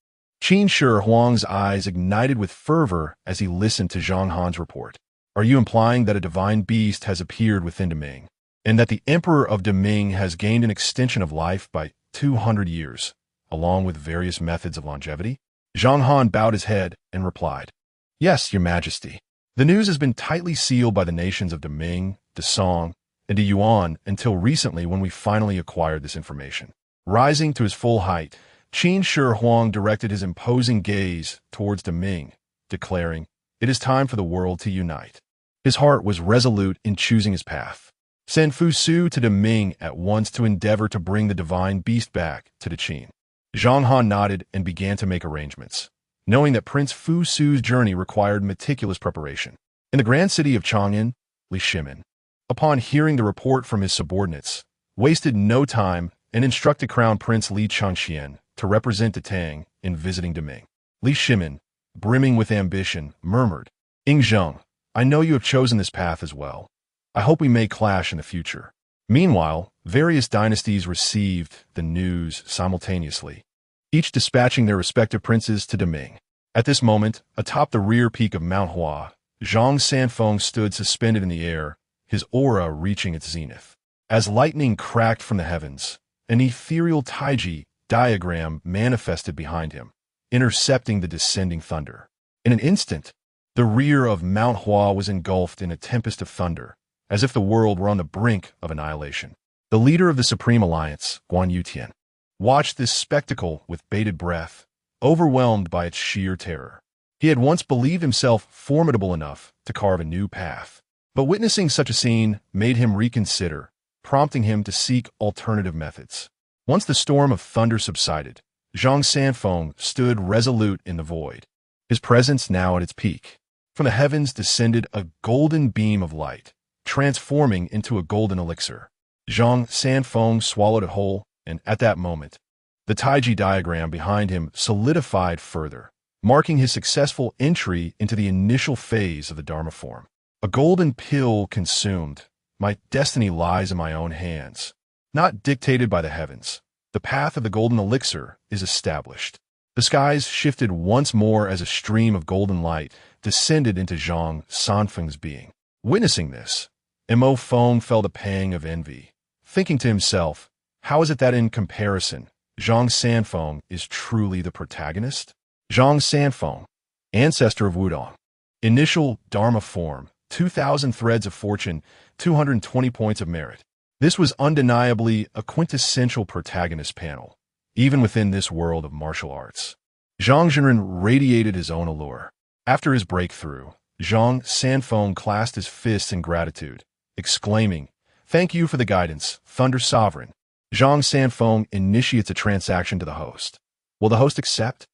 Qin Shi Huang's eyes ignited with fervor as he listened to Zhang Han's report. "Are you implying that a divine beast has appeared within Deming, and that the Emperor of Deming has gained an extension of life by 200 years, along with various methods of longevity?" Zhang Han bowed his head and replied, "Yes, Your Majesty. The news has been tightly sealed by the nations of Deming, Desong, and de Yuan until recently when we finally acquired this information." Rising to his full height, Qin Shi Huang directed his imposing gaze towards Deming, declaring, "It is time for the world to unite." His heart was resolute in choosing his path. Send Fu Su to Deming at once to endeavor to bring the divine beast back to the Qin. Zhang Han nodded and began to make arrangements, knowing that Prince Fu Su's journey required meticulous preparation. In the grand city of Chang'an, Li Shimin, upon hearing the report from his subordinates, wasted no time and instructed Crown Prince Li Changxian to represent the Tang in visiting Deming. Li Shimin, brimming with ambition, murmured, "Ingzheng, I know you have chosen this path as well. I hope we may clash in the future." Meanwhile, various dynasties received the news simultaneously, each dispatching their respective princes to Deming. At this moment, atop the rear peak of Mount Hua, Zhang Sanfeng stood suspended in the air, his aura reaching its zenith. As lightning cracked from the heavens, an ethereal taiji diagram manifested behind him, intercepting the descending thunder. In an instant, the rear of Mount Hua was engulfed in a tempest of thunder, as if the world were on the brink of annihilation. The leader of the Supreme Alliance, Guan Yutian, watched this spectacle with bated breath, overwhelmed by its sheer terror. He had once believed himself formidable enough to carve a new path, but witnessing such a scene made him reconsider, prompting him to seek alternative methods. Once the storm of thunder subsided, Zhang Sanfeng stood resolute in the void, his presence now at its peak. From the heavens descended a golden beam of light, transforming into a golden elixir. Zhang Sanfeng swallowed it whole, and at that moment, the Taiji diagram behind him solidified further, marking his successful entry into the initial phase of the Dharma form. A golden pill consumed. My destiny lies in my own hands. Not dictated by the heavens. The path of the golden elixir is established. The skies shifted once more as a stream of golden light descended into Zhang Sanfeng's being. Witnessing this, Mo Feng felt a pang of envy, thinking to himself, how is it that in comparison, Zhang Sanfeng is truly the protagonist? Zhang Sanfeng, ancestor of Wudong. Initial Dharma form, 2,000 threads of fortune, 220 points of merit. This was undeniably a quintessential protagonist panel, even within this world of martial arts. Zhang Zhenren radiated his own allure. After his breakthrough, Zhang Sanfeng clasped his fists in gratitude, exclaiming, "Thank you for the guidance, Thunder Sovereign." Zhang Sanfeng initiates a transaction to the host. Will the host accept?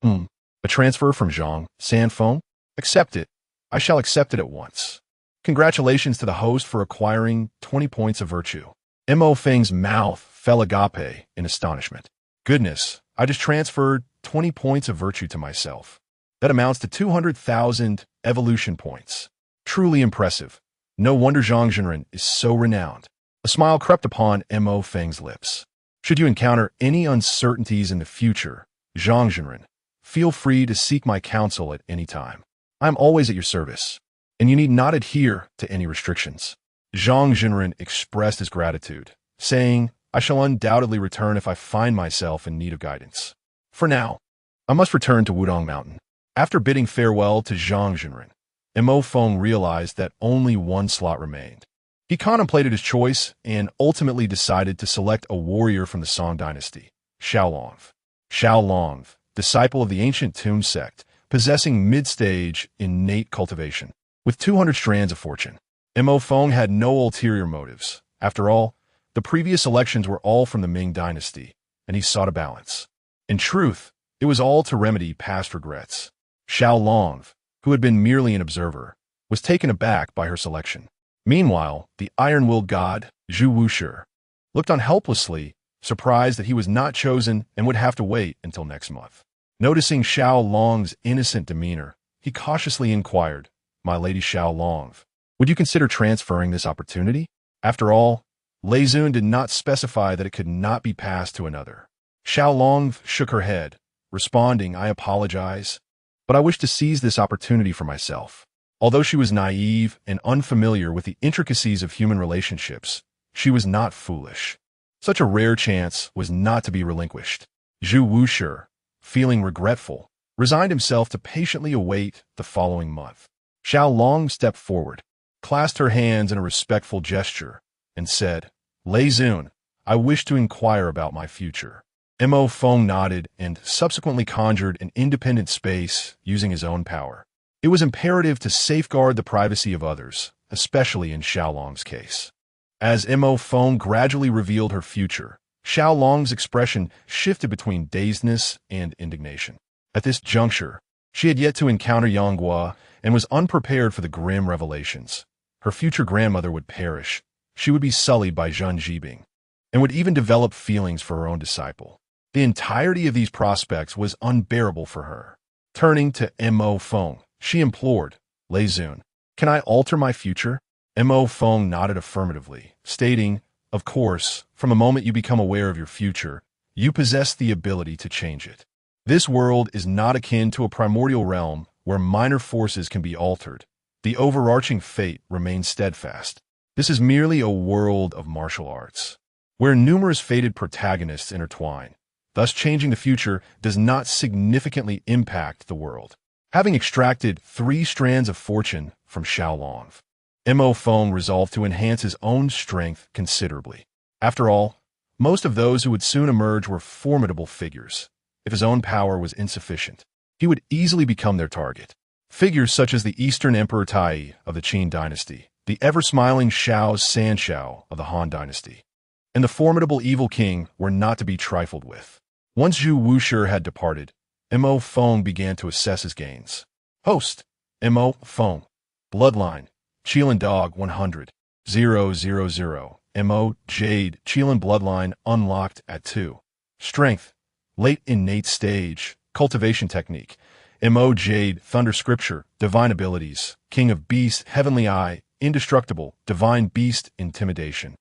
A transfer from Zhang Sanfeng? Accept it. I shall accept it at once. Congratulations to the host for acquiring 20 points of virtue. Mo Feng's mouth fell agape in astonishment. Goodness, I just transferred 20 points of virtue to myself. That amounts to 200,000 evolution points. Truly impressive. No wonder Zhang Zhenren is so renowned. A smile crept upon Mo Feng's lips. Should you encounter any uncertainties in the future, Zhang Zhenren, feel free to seek my counsel at any time. I am always at your service, and you need not adhere to any restrictions. Zhang Zhenren expressed his gratitude, saying, I shall undoubtedly return if I find myself in need of guidance. For now, I must return to Wudong Mountain. After bidding farewell to Zhang Zhenren, Mo Feng realized that only one slot remained. He contemplated his choice and ultimately decided to select a warrior from the Song dynasty, Xiaolong. Xiaolong, disciple of the ancient Tomb sect, possessing mid-stage innate cultivation. With 200 strands of fortune, Mo Feng had no ulterior motives. After all, the previous elections were all from the Ming dynasty, and he sought a balance. In truth, it was all to remedy past regrets. Xiaolong, who had been merely an observer, was taken aback by her selection. Meanwhile, the iron-willed god, Zhu Wushi, looked on helplessly, surprised that he was not chosen and would have to wait until next month. Noticing Xiaolong's innocent demeanor, he cautiously inquired, My lady Xiaolong, would you consider transferring this opportunity? After all, Lei Zun did not specify that it could not be passed to another. Xiaolong shook her head, responding, I apologize, but I wish to seize this opportunity for myself. Although she was naive and unfamiliar with the intricacies of human relationships, she was not foolish. Such a rare chance was not to be relinquished. Zhu Wushi, feeling regretful, resigned himself to patiently await the following month. Xiaolong stepped forward, clasped her hands in a respectful gesture, and said, Lei Zun, I wish to inquire about my future. Mo Feng nodded and subsequently conjured an independent space using his own power. It was imperative to safeguard the privacy of others, especially in Xiaolong's case. As Mo Feng gradually revealed her future, Xiaolong's expression shifted between dazedness and indignation. At this juncture, she had yet to encounter Yanghua and was unprepared for the grim revelations. Her future grandmother would perish. She would be sullied by Zhen Jibing, and would even develop feelings for her own disciple. The entirety of these prospects was unbearable for her. Turning to Mo Feng, she implored, Lei Zun, can I alter my future? Mo Feng nodded affirmatively, stating, Of course, from the moment you become aware of your future, you possess the ability to change it. This world is not akin to a primordial realm where minor forces can be altered. The overarching fate remains steadfast. This is merely a world of martial arts, where numerous fated protagonists intertwine. Thus, changing the future does not significantly impact the world. Having extracted 3 strands of fortune from Xiaolong, Mo Feng resolved to enhance his own strength considerably. After all, most of those who would soon emerge were formidable figures. if his own power was insufficient. He would easily become their target. Figures such as the Eastern Emperor Tai of the Qin dynasty, the ever-smiling Xiao Sanshao of the Han dynasty, and the formidable evil king were not to be trifled with. Once Zhu Wushi had departed, Mo Feng began to assess his gains. Host: Mo Feng. Bloodline: Qilin Dog 100. 000. Mo Jade Qilin Bloodline unlocked at 2. Strength: Late innate stage. Cultivation technique: Mo Jade Thunder Scripture. Divine abilities: King of Beast Heavenly Eye. Indestructible Divine Beast Intimidation.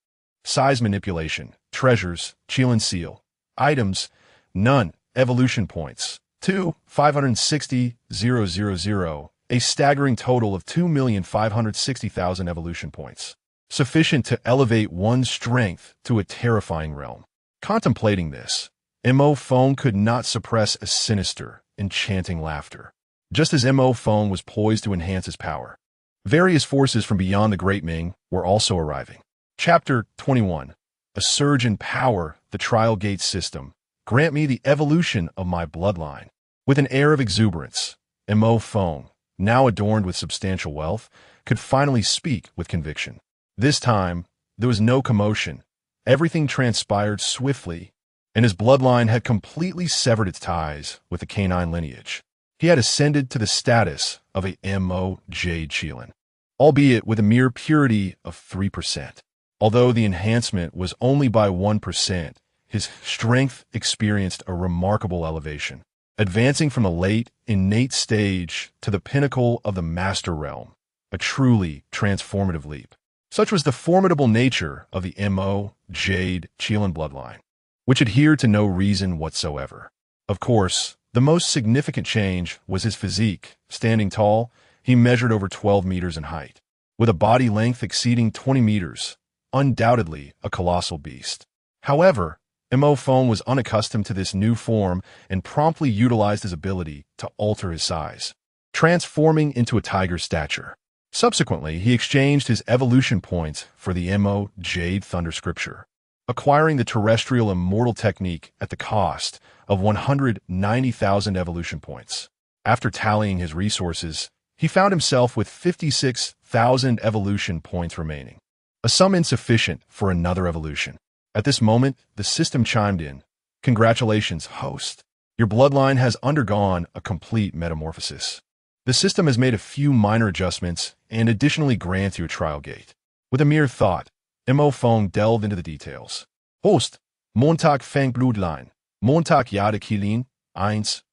Size manipulation. Treasures: Qilin Seal. Items: None. Evolution points: 2, 560,000. A staggering total of 2,560,000 evolution points. Sufficient to elevate one's strength to a terrifying realm. Contemplating this, Mo Feng could not suppress a sinister, enchanting laughter. Just as Mo Feng was poised to enhance his power, various forces from beyond the Great Ming were also arriving. Chapter 21. A surge in power, the trial gate system. Grant me the evolution of my bloodline. With an air of exuberance, Mo Feng, now adorned with substantial wealth, could finally speak with conviction. This time, there was no commotion. Everything transpired swiftly, and his bloodline had completely severed its ties with the canine lineage. He had ascended to the status of a Mo Jade Qilin, albeit with a mere purity of 3%. Although the enhancement was only by 1%, his strength experienced a remarkable elevation, advancing from the late innate stage to the pinnacle of the master realm, a truly transformative leap. Such was the formidable nature of the Mo Jade Qilin bloodline, which adhered to no reason whatsoever. Of course, the most significant change was his physique. Standing tall, he measured over 12 meters in height, with a body length exceeding 20 meters, undoubtedly a colossal beast. However, Mo Feng was unaccustomed to this new form and promptly utilized his ability to alter his size, transforming into a tiger's stature. Subsequently, he exchanged his evolution points for the Mo Jade Thunder Scripture, acquiring the terrestrial immortal technique at the cost of 190,000 evolution points. After tallying his resources, he found himself with 56,000 evolution points remaining, a sum insufficient for another evolution. At this moment, the system chimed in. Congratulations, host. Your bloodline has undergone a complete metamorphosis. The system has made a few minor adjustments and additionally grants you a trial gate. With a mere thought, Mo Feng delved into the details. Host: Montag Feng Bloodline. Montag Jade Qilin 1,000.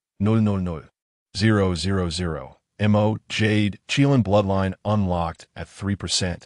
000. Mo Jade Qilin Bloodline unlocked at 3%.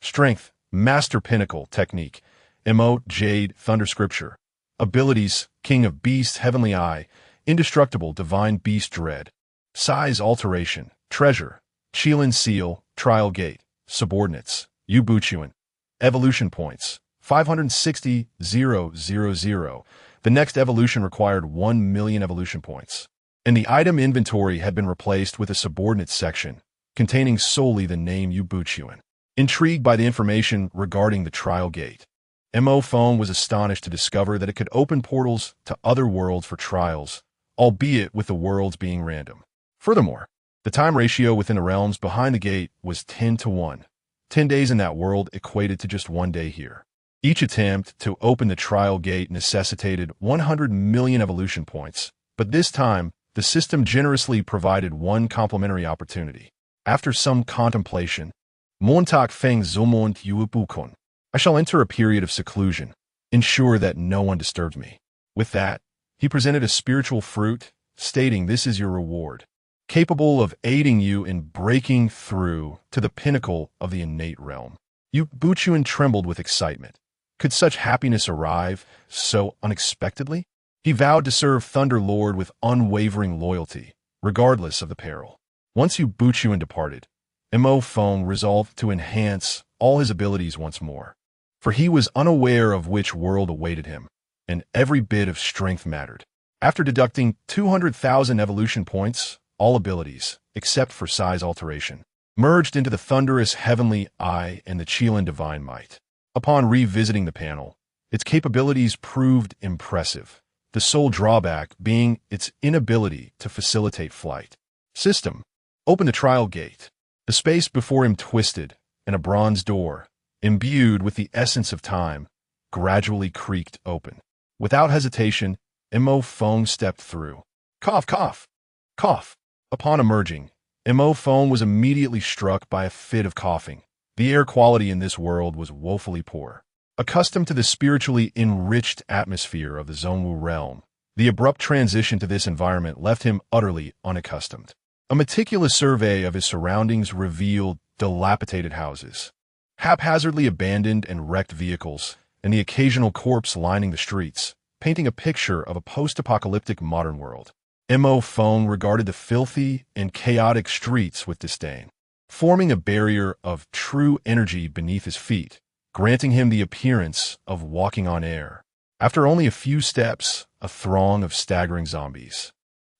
Strength: Master Pinnacle Technique. Mo Jade Thunder Scripture. Abilities: King of Beast Heavenly Eye. Indestructible Divine Beast Dread. Size alteration. Treasure: Qilin Seal. Trial Gate. Subordinates: Yu Buchuan. Evolution points: 560,000. The next evolution required 1 million evolution points, and the item inventory had been replaced with a subordinate section containing solely the name Yu Buchuan. Intrigued by the information regarding the trial gate, Mo Feng was astonished to discover that it could open portals to other worlds for trials, albeit with the worlds being random. Furthermore, the time ratio within the realms behind the gate was 10-1. 10 days in that world equated to just 1 day here. Each attempt to open the trial gate necessitated 100 million evolution points, but this time, the system generously provided one complementary opportunity. After some contemplation, Montag Feng Zumont Yuupukon. I shall enter a period of seclusion, ensure that no one disturbs me. With that, he presented a spiritual fruit, stating this is your reward, capable of aiding you in breaking through to the pinnacle of the innate realm. Yu Buchuan trembled with excitement. Could such happiness arrive so unexpectedly? He vowed to serve Thunder Lord with unwavering loyalty, regardless of the peril. Once Yu Buchuan departed, Mo Feng resolved to enhance all his abilities once more, for he was unaware of which world awaited him, and every bit of strength mattered. After deducting 200,000 evolution points, all abilities, except for size alteration, merged into the thunderous Heavenly Eye and the Qilin Divine Might. Upon revisiting the panel, its capabilities proved impressive. The the sole drawback being its inability to facilitate flight. System. Open the trial gate. The space before him twisted, and a bronze door, imbued with the essence of time, gradually creaked open. Without hesitation, Mo Fong stepped through. Cough, cough, cough. Upon emerging, Mo Fong was immediately struck by a fit of coughing. The air quality in this world was woefully poor. Accustomed to the spiritually enriched atmosphere of the Zhongwu realm, the abrupt transition to this environment left him utterly unaccustomed. A meticulous survey of his surroundings revealed dilapidated houses, haphazardly abandoned and wrecked vehicles, and the occasional corpse lining the streets, painting a picture of a post-apocalyptic modern world. Mo Fong regarded the filthy and chaotic streets with disdain, forming a barrier of true energy beneath his feet, granting him the appearance of walking on air. After only a few steps, a throng of staggering zombies,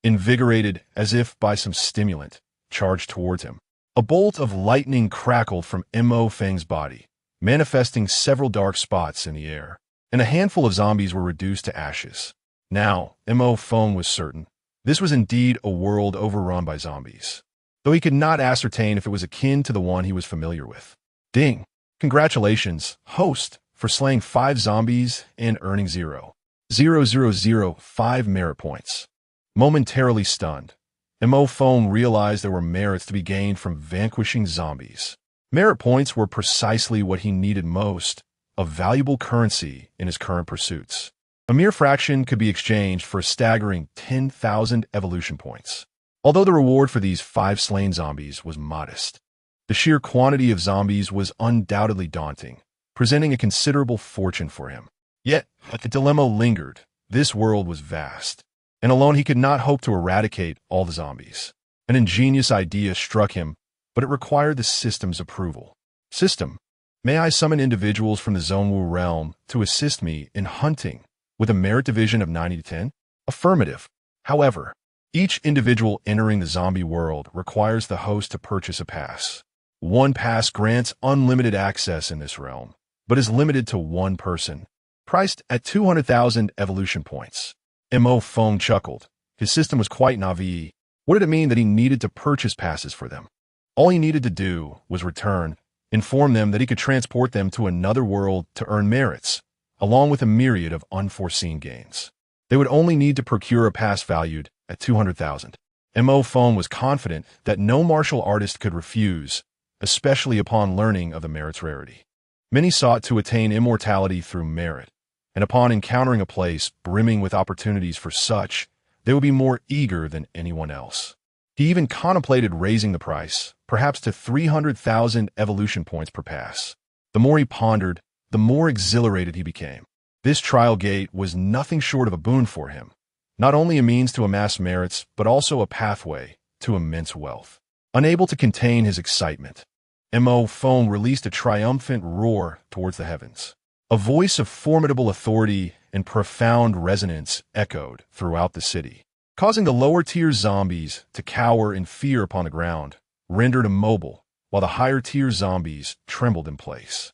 invigorated as if by some stimulant, charged towards him. A bolt of lightning crackled from Mo Feng's body, manifesting several dark spots in the air, and a handful of zombies were reduced to ashes. Now, Mo Feng was certain this was indeed a world overrun by zombies, though he could not ascertain if it was akin to the one he was familiar with. Ding! Congratulations, host, for slaying 5 zombies and earning 0.0005 merit points. Momentarily stunned, Mo Feng realized there were merits to be gained from vanquishing zombies. Merit points were precisely what he needed most, a valuable currency in his current pursuits. A mere fraction could be exchanged for a staggering 10,000 evolution points. Although the reward for these 5 slain zombies was modest, the sheer quantity of zombies was undoubtedly daunting, presenting a considerable fortune for him. Yet, the dilemma lingered. This world was vast, and alone he could not hope to eradicate all the zombies. An ingenious idea struck him, but it required the system's approval. System, may I summon individuals from the Zhongwu realm to assist me in hunting with a merit division of 90 to 10? Affirmative. However, each individual entering the zombie world requires the host to purchase a pass. One pass grants unlimited access in this realm, but is limited to one person, priced at 200,000 evolution points. Mo Feng chuckled. His system was quite naive. What did it mean that he needed to purchase passes for them? All he needed to do was return, inform them that he could transport them to another world to earn merits, along with a myriad of unforeseen gains. They would only need to procure a pass valued at 200,000. Mo Feng was confident that no martial artist could refuse, especially upon learning of the merit's rarity. Many sought to attain immortality through merit, and upon encountering a place brimming with opportunities for such, they would be more eager than anyone else. He even contemplated raising the price, perhaps to 300,000 evolution points per pass. The more he pondered, the more exhilarated he became. This trial gate was nothing short of a boon for him, not only a means to amass merits, but also a pathway to immense wealth. Unable to contain his excitement, Mo Feng released a triumphant roar towards the heavens. A voice of formidable authority and profound resonance echoed throughout the city, causing the lower-tier zombies to cower in fear upon the ground, rendered immobile, while the higher-tier zombies trembled in place.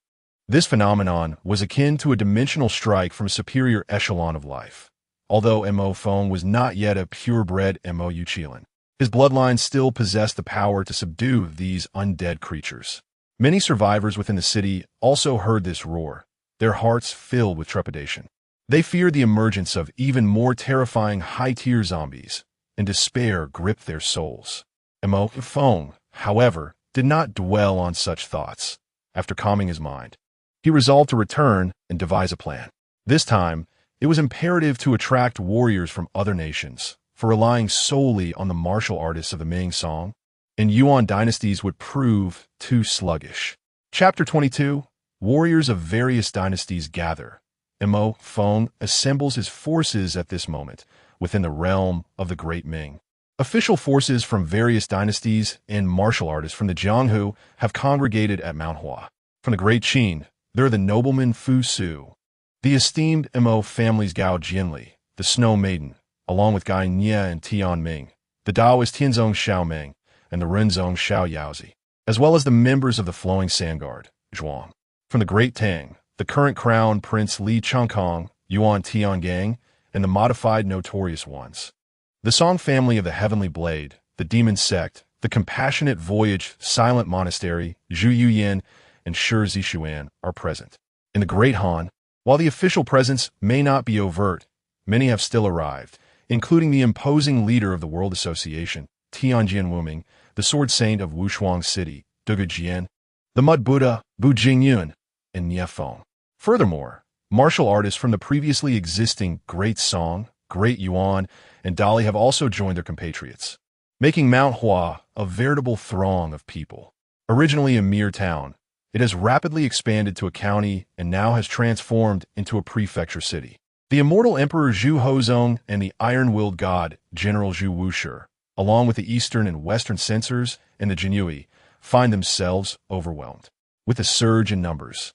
This phenomenon was akin to a dimensional strike from a superior echelon of life. Although Mo Feng was not yet a purebred Mo Yuqilan, his bloodline still possessed the power to subdue these undead creatures. Many survivors within the city also heard this roar, their hearts filled with trepidation. They feared the emergence of even more terrifying high-tier zombies, and despair gripped their souls. Mo Feng, however, did not dwell on such thoughts. After calming his mind, he resolved to return and devise a plan. This time, it was imperative to attract warriors from other nations, for relying solely on the martial artists of the Ming Song and Yuan dynasties would prove too sluggish. Chapter 22, Warriors of various dynasties gather. Mo Feng assembles his forces at this moment within the realm of the Great Ming. Official forces from various dynasties and martial artists from the Jianghu have congregated at Mount Hua. From the Great Qin, there are the nobleman Fu Su, the esteemed Mo family's Gao Jinli, the Snow Maiden, along with Gai Nie and Tian Ming, the Taoist Tianzong Xiao Meng, and the Renzong Xiao Yaozi, as well as the members of the Flowing Sand Guard, Zhuang. From the Great Tang, the current crown Prince Li Changkong, Yuan Tiangang, and the modified Notorious Ones. The Song family of the Heavenly Blade, the Demon Sect, the Compassionate Voyage, Silent Monastery, Zhu Yuyan, and Shi Zishuan are present. In the Great Han, while the official presence may not be overt, many have still arrived, including the imposing leader of the World Association, Tianjian Wuming, the Sword Saint of Wushuang City, Dugu Jian, the Mud Buddha, Bu Jingyun, and Nie Feng. Furthermore, martial artists from the previously existing Great Song, Great Yuan, and Dali have also joined their compatriots, making Mount Hua a veritable throng of people. Originally a mere town, it has rapidly expanded to a county and now has transformed into a prefecture city. The immortal Emperor Zhu Hozong and the iron-willed god General Zhu Wushi, along with the eastern and western censors and the Jinyui, find themselves overwhelmed. With a surge in numbers,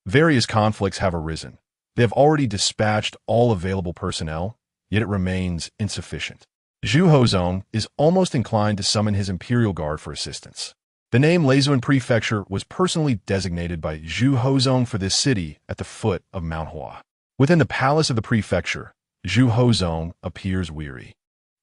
various conflicts have arisen. They have already dispatched all available personnel, yet it remains insufficient. Zhu Hozong is almost inclined to summon his imperial guard for assistance. The name Lingyun Prefecture was personally designated by Zhu Hozong for this city at the foot of Mount Hua. Within the palace of the prefecture, Zhu Hozong appears weary.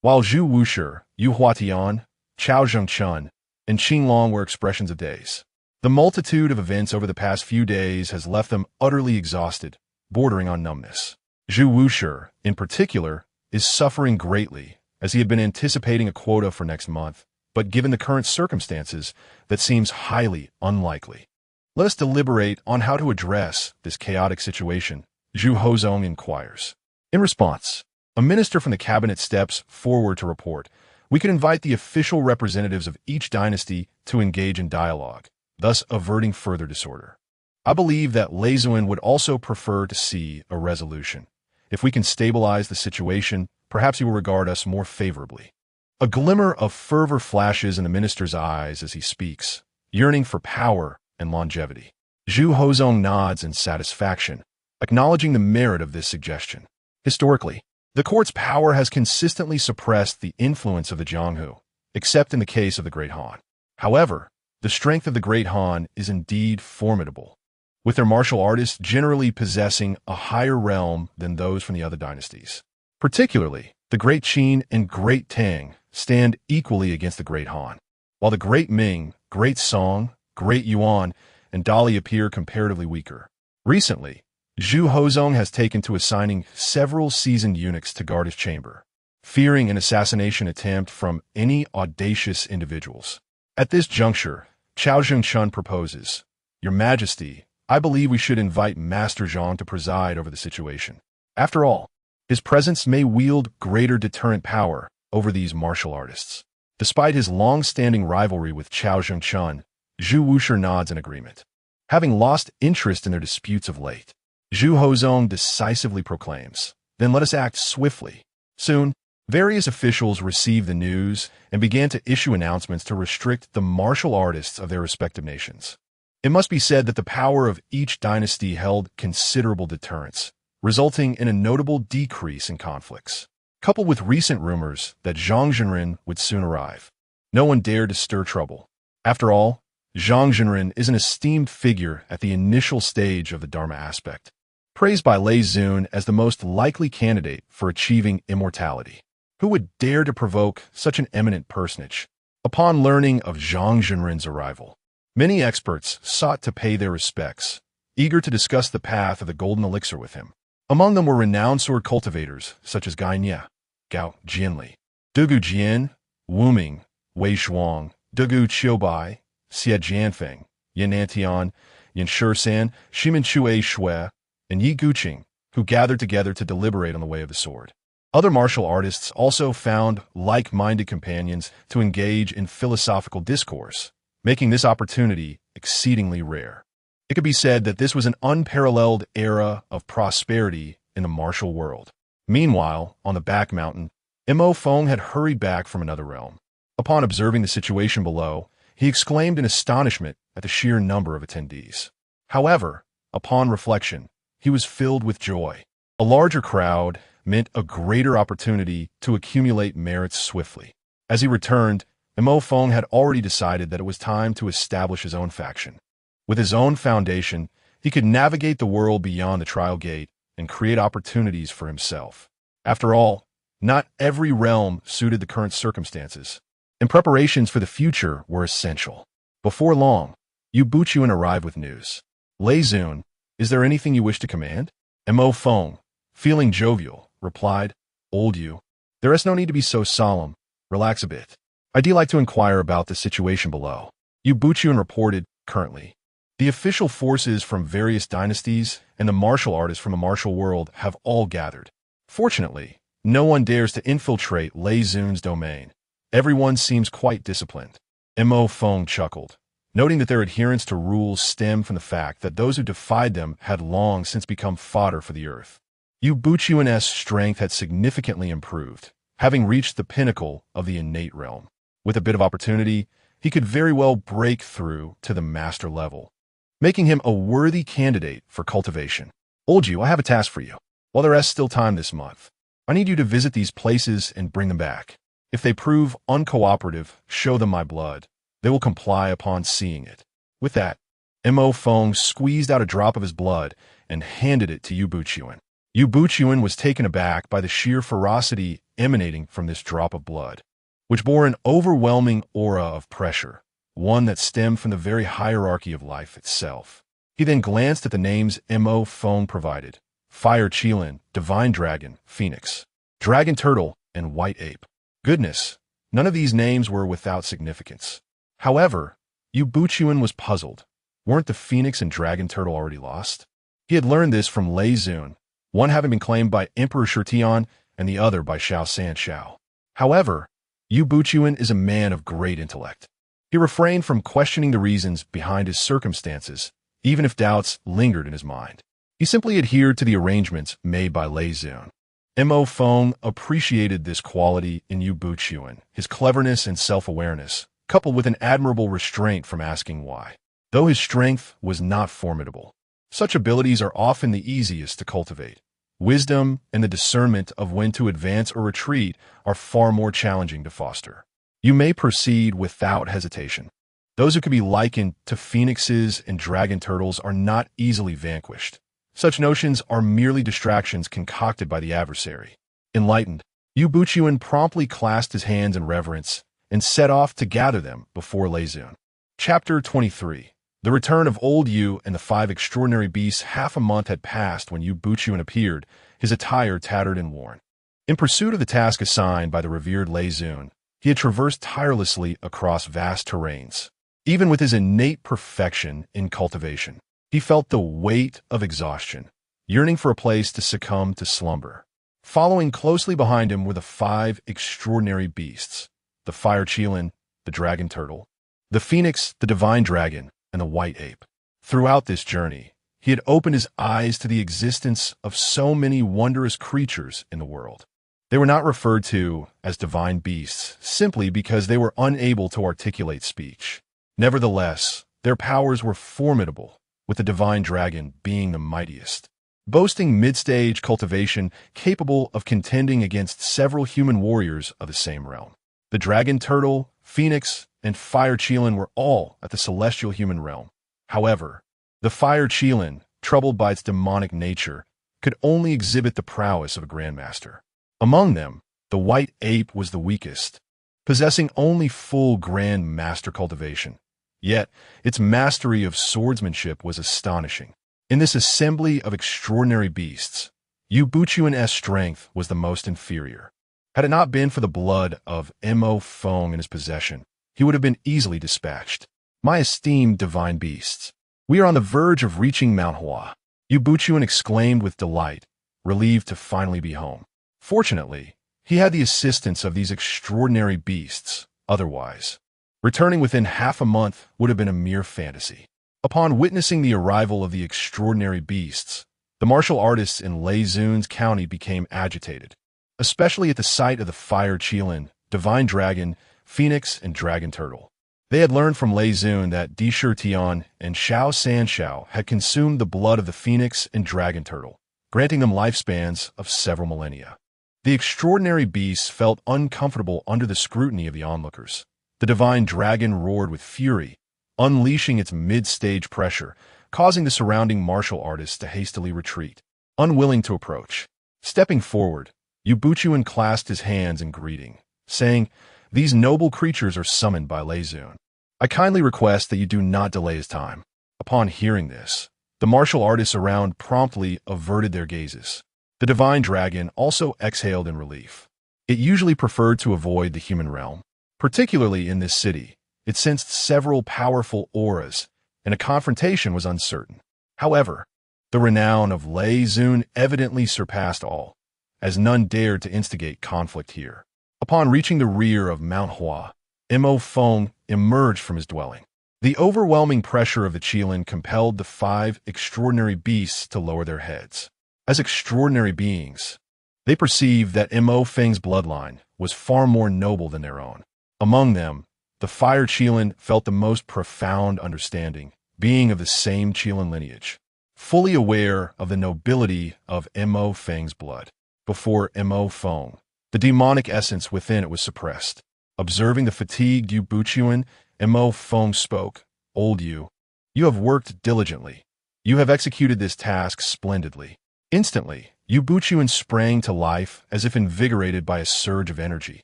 While Zhu Wushi, Yu Huatian, Chao Zhengchun, and Qinglong were expressions of days. The multitude of events over the past few days has left them utterly exhausted, bordering on numbness. Zhu Wushi, in particular, is suffering greatly, as he had been anticipating a quota for next month, but given the current circumstances, that seems highly unlikely. Let us deliberate on how to address this chaotic situation, Zhu Hozong inquires. In response, a minister from the cabinet steps forward to report, we could invite the official representatives of each dynasty to engage in dialogue, thus averting further disorder. I believe that Lingyun would also prefer to see a resolution. If we can stabilize the situation, perhaps he will regard us more favorably. A glimmer of fervor flashes in the minister's eyes as he speaks, yearning for power and longevity. Zhu Hozong nods in satisfaction, acknowledging the merit of this suggestion. Historically, the court's power has consistently suppressed the influence of the Jianghu, except in the case of the Great Han. However, the strength of the Great Han is indeed formidable, with their martial artists generally possessing a higher realm than those from the other dynasties. Particularly, the Great Qin and Great Tang stand equally against the Great Han, while the Great Ming, Great Song, Great Yuan, and Dali appear comparatively weaker. Recently, Zhu Hozong has taken to assigning several seasoned eunuchs to guard his chamber, fearing an assassination attempt from any audacious individuals. At this juncture, Chao Zhengchun proposes, Your Majesty, I believe we should invite Master Zhang to preside over the situation. After all, his presence may wield greater deterrent power over these martial artists. Despite his long-standing rivalry with Chao Zhengchun, Zhu Wushi nods in agreement. Having lost interest in their disputes of late, Zhu Hozong decisively proclaims, Then let us act swiftly. Soon, various officials received the news and began to issue announcements to restrict the martial artists of their respective nations. It must be said that the power of each dynasty held considerable deterrence, resulting in a notable decrease in conflicts. Coupled with recent rumors that Zhang Zhenren would soon arrive, no one dared to stir trouble. After all, Zhang Zhenren is an esteemed figure at the initial stage of the Dharma aspect, praised by Lei Zun as the most likely candidate for achieving immortality. Who would dare to provoke such an eminent personage? Upon learning of Zhang Zhenren's arrival, many experts sought to pay their respects, eager to discuss the path of the golden elixir with him. Among them were renowned sword cultivators such as Gai Nie, Gao Jianli, Dugu Jian, Wuming, Wei Shuang, Dugu Qiubai, Xie Jianfeng, Yan Antian, Yan Shisan, Shimen Chue Shui, and Yi Guqing, who gathered together to deliberate on the way of the sword. Other martial artists also found like-minded companions to engage in philosophical discourse, making this opportunity exceedingly rare. It could be said that this was an unparalleled era of prosperity in the martial world. Meanwhile, on the back mountain, Mo Feng had hurried back from another realm. Upon observing the situation below, he exclaimed in astonishment at the sheer number of attendees. However, upon reflection, he was filled with joy. A larger crowd meant a greater opportunity to accumulate merits swiftly. As he returned, Mo Feng had already decided that it was time to establish his own faction. With his own foundation, he could navigate the world beyond the trial gate and create opportunities for himself. After all, not every realm suited the current circumstances, and preparations for the future were essential. Before long, Yu Buchuan arrived with news. Lei Zun, is there anything you wish to command? Mo Feng, feeling jovial, replied, Old Yu, there is no need to be so solemn. Relax a bit. I'd like to inquire about the situation below. Yu Buchuan reported, currently. The official forces from various dynasties and the martial artists from the martial world have all gathered. Fortunately, no one dares to infiltrate Lei Zun's domain. Everyone seems quite disciplined. Mo Feng chuckled, noting that their adherence to rules stemmed from the fact that those who defied them had long since become fodder for the earth. Yu Buchuan's strength had significantly improved, having reached the pinnacle of the innate realm. With a bit of opportunity, he could very well break through to the master level, making him a worthy candidate for cultivation. Old Yu, I have a task for you. While there is still time this month, I need you to visit these places and bring them back. If they prove uncooperative, show them my blood. They will comply upon seeing it. With that, Mo Feng squeezed out a drop of his blood and handed it to Yu Buchuan. Yu Buchuan was taken aback by the sheer ferocity emanating from this drop of blood, which bore an overwhelming aura of pressure, one that stemmed from the very hierarchy of life itself. He then glanced at the names Mo Feng provided: Fire Qilin, Divine Dragon, Phoenix, Dragon Turtle, and White Ape. Goodness, none of these names were without significance. However, Yu Buchuan was puzzled. Weren't the Phoenix and Dragon Turtle already lost? He had learned this from Lei Zun, one having been claimed by Emperor Shutian and the other by Xiao Sanshao. However, Yu Buchuan is a man of great intellect. He refrained from questioning the reasons behind his circumstances, even if doubts lingered in his mind. He simply adhered to the arrangements made by Lei Zun. Mo Feng appreciated this quality in Yu Buchuan, his cleverness and self-awareness, coupled with an admirable restraint from asking why. Though his strength was not formidable, such abilities are often the easiest to cultivate. Wisdom and the discernment of when to advance or retreat are far more challenging to foster. You may proceed without hesitation. Those who can be likened to phoenixes and dragon turtles are not easily vanquished. Such notions are merely distractions concocted by the adversary. Enlightened, Yu Buchuan promptly clasped his hands in reverence and set off to gather them before Lei Zun. Chapter 23. The return of Old Yu and the 5 extraordinary beasts. Half a month had passed when Yu Buchuan appeared, his attire tattered and worn. In pursuit of the task assigned by the revered Lei Zun, he had traversed tirelessly across vast terrains. Even with his innate perfection in cultivation, he felt the weight of exhaustion, yearning for a place to succumb to slumber. Following closely behind him were the 5 extraordinary beasts: the Fire Qilin, the Dragon Turtle, the Phoenix, the Divine Dragon, and the White Ape. Throughout this journey, he had opened his eyes to the existence of so many wondrous creatures in the world. They were not referred to as divine beasts simply because they were unable to articulate speech. Nevertheless, their powers were formidable, with the Divine Dragon being the mightiest, boasting mid-stage cultivation capable of contending against several human warriors of the same realm. The Dragon Turtle, Phoenix, and Fire Qilin were all at the celestial human realm. However, the Fire Qilin, troubled by its demonic nature, could only exhibit the prowess of a grandmaster. Among them, the White Ape was the weakest, possessing only full Grand Master cultivation. Yet, its mastery of swordsmanship was astonishing. In this assembly of extraordinary beasts, Yu Buchuan's strength was the most inferior. Had it not been for the blood of Mo Feng in his possession, he would have been easily dispatched. My esteemed divine beasts, we are on the verge of reaching Mount Hua, Yu Buchuan exclaimed with delight, relieved to finally be home. Fortunately, he had the assistance of these extraordinary beasts. Otherwise, returning within half a month would have been a mere fantasy. Upon witnessing the arrival of the extraordinary beasts, the martial artists in Lei Zun's county became agitated, especially at the sight of the Fire Qilin, Divine Dragon, Phoenix, and Dragon Turtle. They had learned from Lei Zun that Di Shutian and Xiao Sanshao had consumed the blood of the Phoenix and Dragon Turtle, granting them lifespans of several millennia. The extraordinary beasts felt uncomfortable under the scrutiny of the onlookers. The Divine Dragon roared with fury, unleashing its mid-stage pressure, causing the surrounding martial artists to hastily retreat, unwilling to approach. Stepping forward, Yubuchuan clasped his hands in greeting, saying, "These noble creatures are summoned by Lingyun. I kindly request that you do not delay his time." Upon hearing this, the martial artists around promptly averted their gazes. The divine dragon also exhaled in relief. It usually preferred to avoid the human realm. Particularly in this city, it sensed several powerful auras, and a confrontation was uncertain. However, the renown of Lingyun evidently surpassed all, as none dared to instigate conflict here. Upon reaching the rear of Mount Hua, Mo Feng emerged from his dwelling. The overwhelming pressure of the Qilin compelled the 5 extraordinary beasts to lower their heads. As extraordinary beings, they perceived that Mo Feng's bloodline was far more noble than their own. Among them, the Fire Qilin felt the most profound understanding, being of the same Qilin lineage, fully aware of the nobility of Mo Feng's blood. Before Mo Feng, the demonic essence within it was suppressed. Observing the fatigued Yubuchuan, Mo Feng spoke, "Old Yu, you have worked diligently. You have executed this task splendidly." Instantly, Yubuchuan sprang to life as if invigorated by a surge of energy.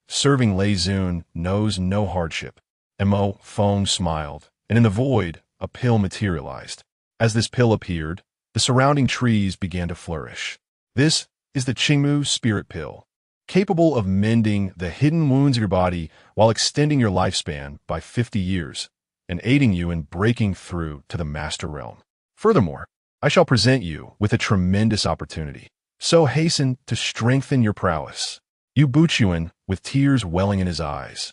Serving Lingyun knows no hardship. Mo Feng smiled, and in the void, a pill materialized. As this pill appeared, the surrounding trees began to flourish. This is the Qingmu Spirit Pill, capable of mending the hidden wounds of your body while extending your lifespan by 50 years and aiding you in breaking through to the Master Realm. Furthermore, I shall present you with a tremendous opportunity, so hasten to strengthen your prowess. Yubuchuan, with tears welling in his eyes,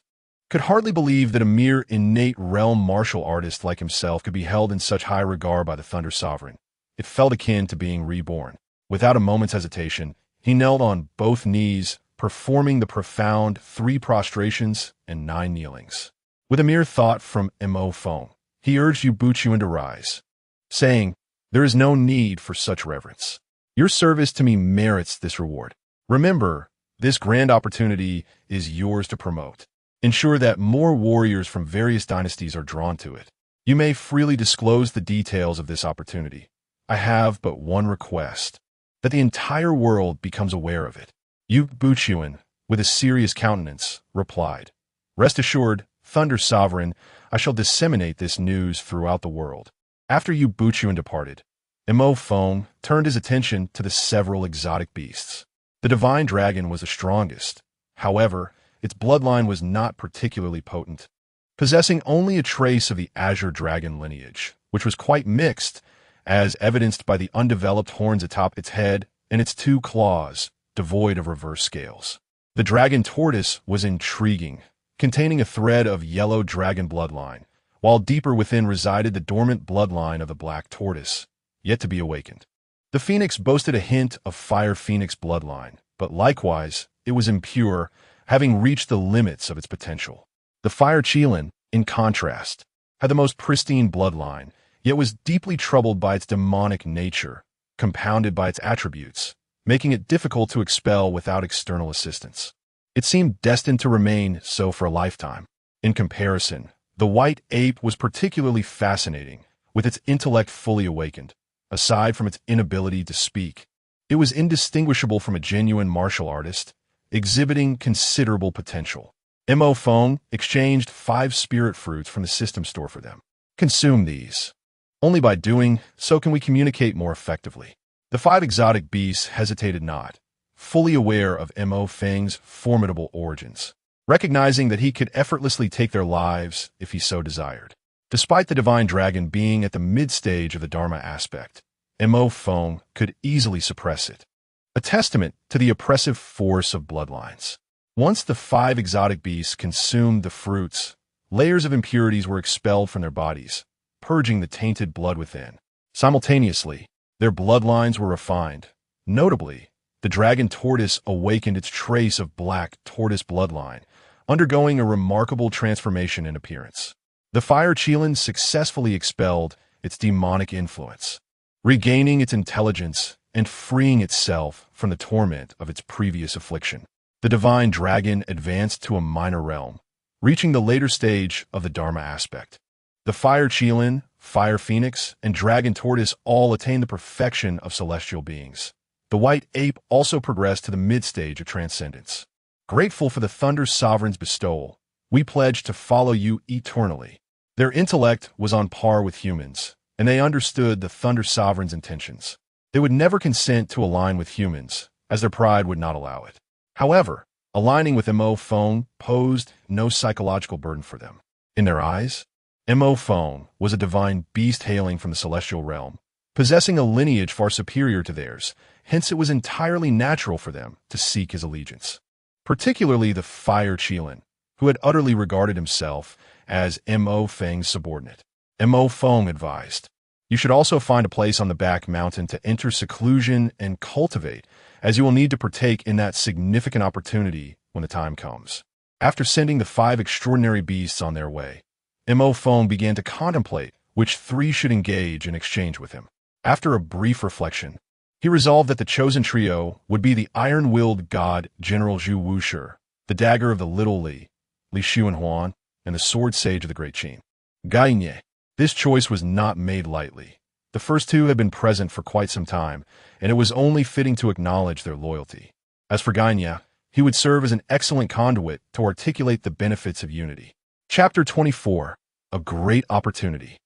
could hardly believe that a mere innate realm martial artist like himself could be held in such high regard by the Thunder Sovereign. It felt akin to being reborn. Without a moment's hesitation, he knelt on both knees, performing the profound 3 prostrations and 9 kneelings. With a mere thought from Mo Feng, he urged Yubuchuan to rise, saying, "There is no need for such reverence. Your service to me merits this reward. Remember, this grand opportunity is yours to promote. Ensure that more warriors from various dynasties are drawn to it. You may freely disclose the details of this opportunity. I have but one request, that the entire world becomes aware of it." Yubuchuan, with a serious countenance, replied, "Rest assured, Thunder Sovereign, I shall disseminate this news throughout the world." After Yubuchuan departed, Mo Feng turned his attention to the several exotic beasts. The divine dragon was the strongest. However, its bloodline was not particularly potent, possessing only a trace of the azure dragon lineage, which was quite mixed, as evidenced by the undeveloped horns atop its head and its 2 claws, devoid of reverse scales. The dragon tortoise was intriguing, containing a thread of yellow dragon bloodline, while deeper within resided the dormant bloodline of the black tortoise, yet to be awakened. The phoenix boasted a hint of fire phoenix bloodline, but likewise, it was impure, having reached the limits of its potential. The fire Qilin, in contrast, had the most pristine bloodline, yet was deeply troubled by its demonic nature, compounded by its attributes, making it difficult to expel without external assistance. It seemed destined to remain so for a lifetime. In comparison, the white ape was particularly fascinating, with its intellect fully awakened. Aside from its inability to speak, it was indistinguishable from a genuine martial artist, exhibiting considerable potential. Mo Feng exchanged 5 spirit fruits from the system store for them. Consume these. Only by doing so can we communicate more effectively. The 5 exotic beasts hesitated not, fully aware of Mo Feng's formidable origins, recognizing that he could effortlessly take their lives if he so desired. Despite the divine dragon being at the mid-stage of the Dharma aspect, Mo Feng could easily suppress it, a testament to the oppressive force of bloodlines. Once the 5 exotic beasts consumed the fruits, layers of impurities were expelled from their bodies, purging the tainted blood within. Simultaneously, their bloodlines were refined. Notably, the dragon tortoise awakened its trace of black tortoise bloodline, undergoing a remarkable transformation in appearance. The fire Qilin successfully expelled its demonic influence, regaining its intelligence and freeing itself from the torment of its previous affliction. The divine dragon advanced to a minor realm, reaching the later stage of the Dharma aspect. The fire Qilin, fire phoenix, and dragon tortoise all attained the perfection of celestial beings. The White Ape also progressed to the mid-stage of transcendence. Grateful for the Thunder Sovereign's bestowal, we pledge to follow you eternally. Their intellect was on par with humans, and they understood the Thunder Sovereign's intentions. They would never consent to align with humans, as their pride would not allow it. However, aligning with Mo Fong posed no psychological burden for them. In their eyes, Mo Fong was a divine beast hailing from the celestial realm, possessing a lineage far superior to theirs, hence it was entirely natural for them to seek his allegiance. Particularly the Fire Qilin, who had utterly regarded himself as Mo Feng's subordinate. Mo Fong advised, "You should also find a place on the back mountain to enter seclusion and cultivate, as you will need to partake in that significant opportunity when the time comes." After sending the 5 extraordinary beasts on their way, Mo Fong began to contemplate which 3 should engage in exchange with him. After a brief reflection, he resolved that the chosen trio would be the iron-willed god General Zhu Wushi, the dagger of the Little Li, Li Xuanhuan, and the sword sage of the Great Qin. Gainye. This choice was not made lightly. The first 2 had been present for quite some time, and it was only fitting to acknowledge their loyalty. As for Gainye, he would serve as an excellent conduit to articulate the benefits of unity. Chapter 24. A Great Opportunity.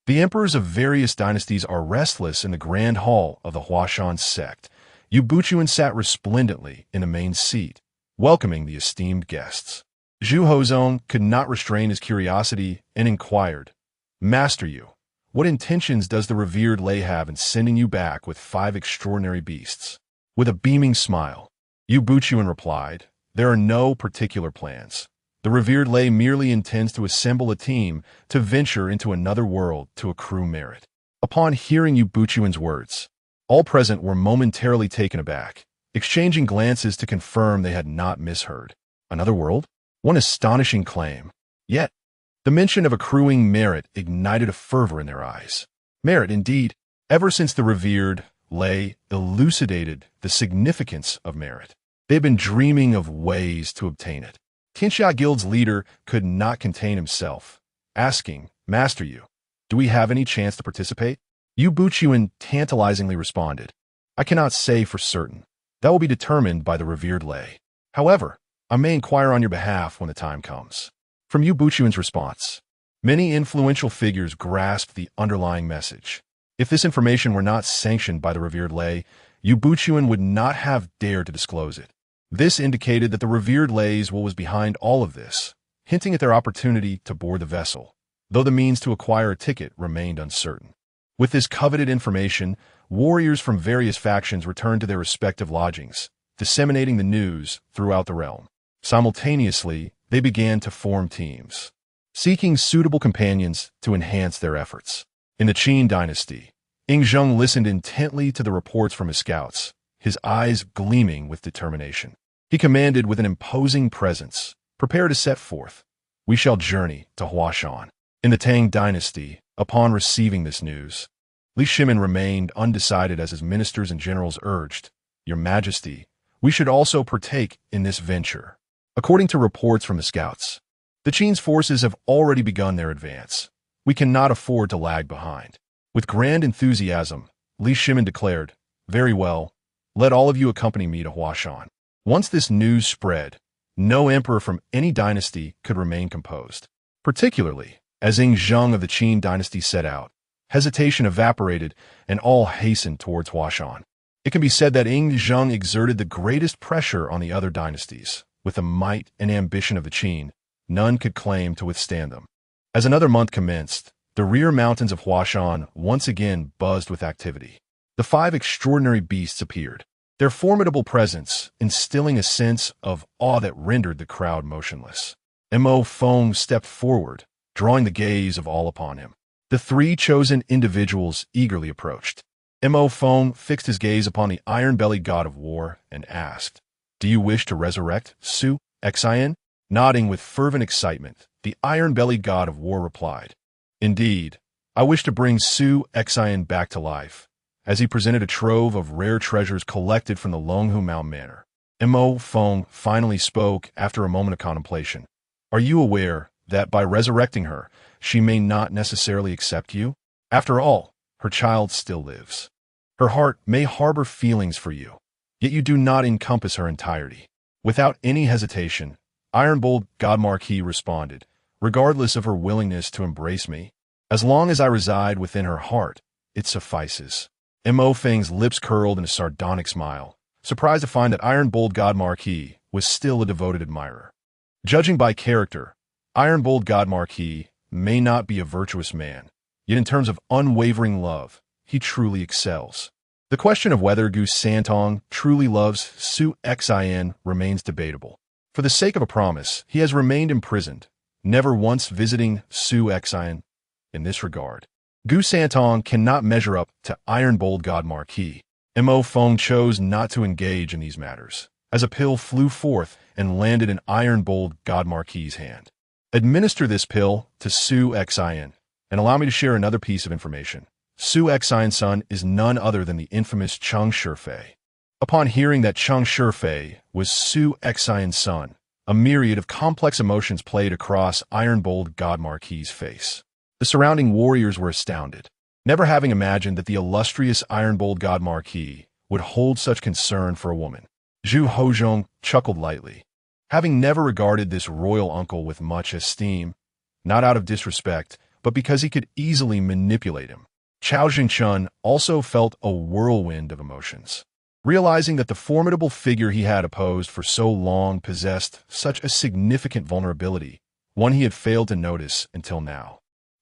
The emperors of various dynasties are restless in the grand hall of the Huashan sect. Yu Buchuan sat resplendently in the main seat, welcoming the esteemed guests. Zhu Hozong could not restrain his curiosity and inquired, "Master Yu, what intentions does the revered Lei have in sending you back with 5 extraordinary beasts?" With a beaming smile, Yu Buchuan replied, "There are no particular plans. The revered Lei merely intends to assemble a team to venture into another world to accrue merit." Upon hearing Yu Buchuan's words, all present were momentarily taken aback, exchanging glances to confirm they had not misheard. Another world? One astonishing claim. Yet, the mention of accruing merit ignited a fervor in their eyes. Merit, indeed. Ever since the revered Lei elucidated the significance of merit, they had been dreaming of ways to obtain it. Tianxia Guild's leader could not contain himself, asking, "Master Yu, do we have any chance to participate?" Yu Buchuan tantalizingly responded, "I cannot say for certain. That will be determined by the revered Lei. However, I may inquire on your behalf when the time comes." From Yu Buchuan's response, many influential figures grasped the underlying message. If this information were not sanctioned by the revered Lei, Yu Buchuan would not have dared to disclose it. This indicated that the revered Lei's will was behind all of this, hinting at their opportunity to board the vessel, though the means to acquire a ticket remained uncertain. With this coveted information, warriors from various factions returned to their respective lodgings, disseminating the news throughout the realm. Simultaneously, they began to form teams, seeking suitable companions to enhance their efforts. In the Qin dynasty, Ing Zheng listened intently to the reports from his scouts, his eyes gleaming with determination. He commanded with an imposing presence, "Prepare to set forth. We shall journey to Huashan." In the Tang dynasty, upon receiving this news, Li Shimin remained undecided as his ministers and generals urged, "Your Majesty, we should also partake in this venture." According to reports from the scouts, the Qin's forces have already begun their advance. We cannot afford to lag behind. With grand enthusiasm, Li Shimin declared, "Very well, let all of you accompany me to Huashan." Once this news spread, no emperor from any dynasty could remain composed. Particularly, as Ing Zheng of the Qin dynasty set out, hesitation evaporated and all hastened towards Huashan. It can be said that Ing Zheng exerted the greatest pressure on the other dynasties. With the might and ambition of the Qin, none could claim to withstand them. As another month commenced, the rear mountains of Huashan once again buzzed with activity. The 5 extraordinary beasts appeared, their formidable presence instilling a sense of awe that rendered the crowd motionless. Mo Fong stepped forward, drawing the gaze of all upon him. The 3 chosen individuals eagerly approached. Mo Fong fixed his gaze upon the iron-bellied god of war and asked, "Do you wish to resurrect Su Xian?" Nodding with fervent excitement, the iron-bellied god of war replied, "Indeed, I wish to bring Su Xian back to life," as he presented a trove of rare treasures collected from the Longhu Mao Manor. Mo Fong finally spoke after a moment of contemplation. "Are you aware that by resurrecting her, she may not necessarily accept you? After all, her child still lives. Her heart may harbor feelings for you, yet you do not encompass her entirety. Without any hesitation, Ironbold God Marquis responded, regardless of her willingness to embrace me. As long as I reside within her heart, it suffices. Mo Feng's lips curled in a sardonic smile, surprised to find that Ironbold God Marquis was still a devoted admirer. Judging by character, Ironbold God Marquis may not be a virtuous man, yet in terms of unwavering love, he truly excels. The question of whether Gu Santong truly loves Su Xin remains debatable. For the sake of a promise, he has remained imprisoned, never once visiting Su Xin. In this regard, Gu Santong cannot measure up to Ironbold God Marquis. Mo Feng chose not to engage in these matters, as a pill flew forth and landed in Ironbold God Marquis' hand. Administer this pill to Su Xin, and allow me to share another piece of information. Su Xin's son is none other than the infamous Cheng Shifei. Upon hearing that Cheng Shifei was Su Xin's son, a myriad of complex emotions played across Ironbold God Marquis' face. The surrounding warriors were astounded, never having imagined that the illustrious Ironbold God Marquis would hold such concern for a woman. Zhu Hozhong chuckled lightly, having never regarded this royal uncle with much esteem, not out of disrespect, but because he could easily manipulate him. Chao Xingchun also felt a whirlwind of emotions, realizing that the formidable figure he had opposed for so long possessed such a significant vulnerability, one he had failed to notice until now.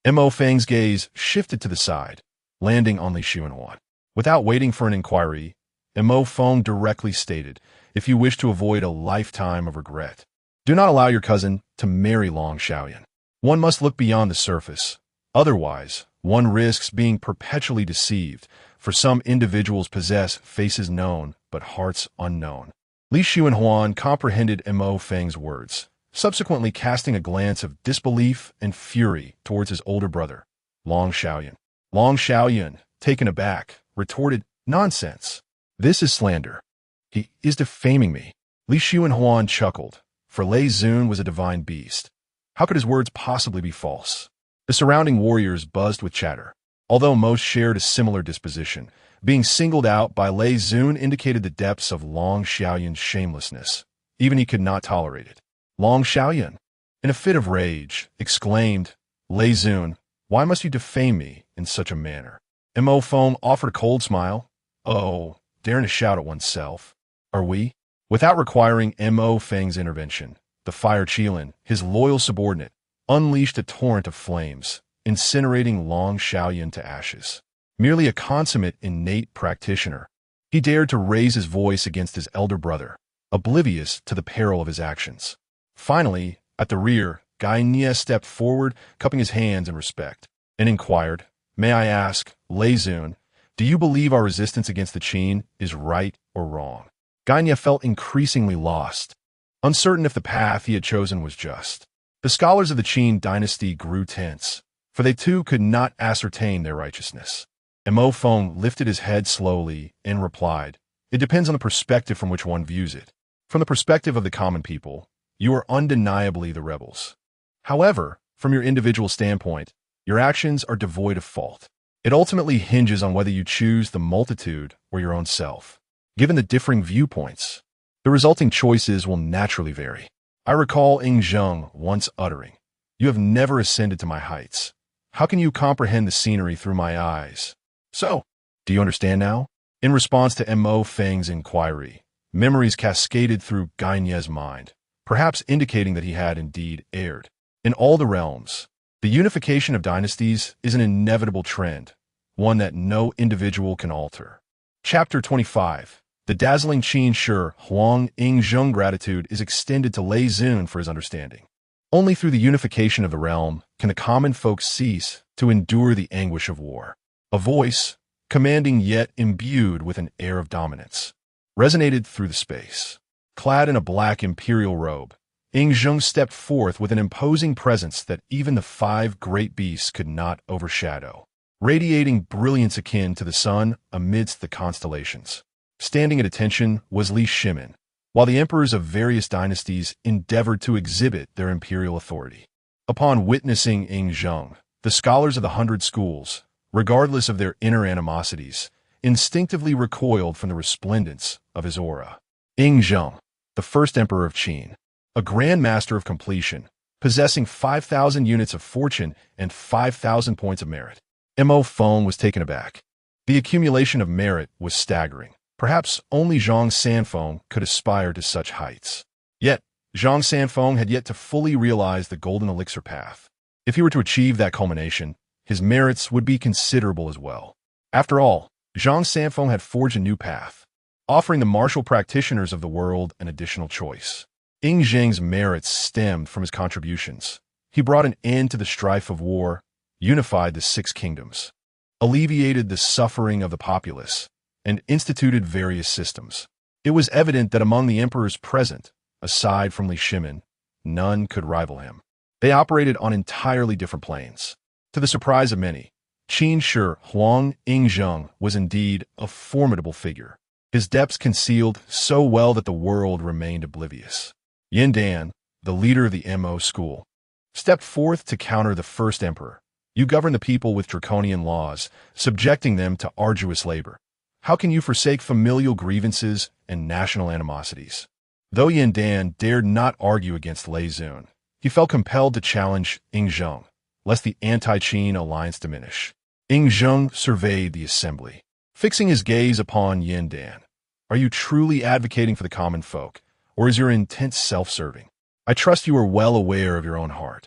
Mo Feng's gaze shifted to the side, landing on Li Xuanhuan. Without waiting for an inquiry, Mo Feng directly stated, "If you wish to avoid a lifetime of regret, do not allow your cousin to marry Long Xiaoyan. One must look beyond the surface. Otherwise, one risks being perpetually deceived, for some individuals possess faces known but hearts unknown." Li Xuanhuan comprehended Mo Feng's words, subsequently casting a glance of disbelief and fury towards his older brother, Long Xiaoyan. Long Xiaoyan, taken aback, retorted, "Nonsense. This is slander. He is defaming me." Li Xuanhuan chuckled, for Lei Zun was a divine beast. How could his words possibly be false? The surrounding warriors buzzed with chatter. Although most shared a similar disposition, being singled out by Lei Zun indicated the depths of Long Xiaoyan's shamelessness. Even he could not tolerate it. Long Xiaoyan, in a fit of rage, exclaimed, "Lei Zun, why must you defame me in such a manner?" Mo Feng offered a cold smile. "Oh, daring to shout at oneself. Are we?" Without requiring Mo Feng's intervention, the Fire Qilin, his loyal subordinate, unleashed a torrent of flames, incinerating Long Xiaoyan to ashes. Merely a consummate innate practitioner, he dared to raise his voice against his elder brother, oblivious to the peril of his actions. Finally, at the rear, Guy stepped forward, cupping his hands in respect, and inquired, "May I ask, Lei Zun, do you believe our resistance against the Qin is right or wrong?" Guy felt increasingly lost, uncertain if the path he had chosen was just. The scholars of the Qin dynasty grew tense, for they too could not ascertain their righteousness. Mo Feng lifted his head slowly and replied, "It depends on the perspective from which one views it. From the perspective of the common people, you are undeniably the rebels. However, from your individual standpoint, your actions are devoid of fault. It ultimately hinges on whether you choose the multitude or your own self. Given the differing viewpoints, the resulting choices will naturally vary." I recall Ing Zheng once uttering, "You have never ascended to my heights. How can you comprehend the scenery through my eyes?" So, do you understand now? In response to Mo Feng's inquiry, memories cascaded through Gaine's mind, perhaps indicating that he had indeed erred. In all the realms, the unification of dynasties is an inevitable trend, one that no individual can alter. Chapter 25. The dazzling Qin Shi Huang Ing Zheng gratitude is extended to Lei Zun for his understanding. Only through the unification of the realm can the common folk cease to endure the anguish of war. A voice, commanding yet imbued with an air of dominance, resonated through the space. Clad in a black imperial robe, Ing Zheng stepped forth with an imposing presence that even the 5 great beasts could not overshadow, radiating brilliance akin to the sun amidst the constellations. Standing at attention was Li Shimin, while the emperors of various dynasties endeavored to exhibit their imperial authority. Upon witnessing Ing Zheng, the scholars of the 100 schools, regardless of their inner animosities, instinctively recoiled from the resplendence of his aura. Lingyun, the first emperor of Qin, a grand master of completion, possessing 5,000 units of fortune and 5,000 points of merit. Mo Feng was taken aback. The accumulation of merit was staggering. Perhaps only Zhang Sanfeng could aspire to such heights. Yet, Zhang Sanfeng had yet to fully realize the golden elixir path. If he were to achieve that culmination, his merits would be considerable as well. After all, Zhang Sanfeng had forged a new path, offering the martial practitioners of the world an additional choice. Ying Zheng's merits stemmed from his contributions. He brought an end to the strife of war, unified the six kingdoms, alleviated the suffering of the populace, and instituted various systems. It was evident that among the emperors present, aside from Li Shimin, none could rival him. They operated on entirely different planes. To the surprise of many, Qin Shi Huang Yingzheng was indeed a formidable figure. His depths concealed so well that the world remained oblivious. Yin Dan, the leader of the Mo school, stepped forth to counter the first emperor. You govern the people with draconian laws, subjecting them to arduous labor. How can you forsake familial grievances and national animosities? Though Yin Dan dared not argue against Lei Zun, he felt compelled to challenge Yingzheng, lest the anti-Qin alliance diminish. Yingzheng surveyed the assembly, fixing his gaze upon Yin Dan. Are you truly advocating for the common folk, or is your intent self-serving? I trust you are well aware of your own heart.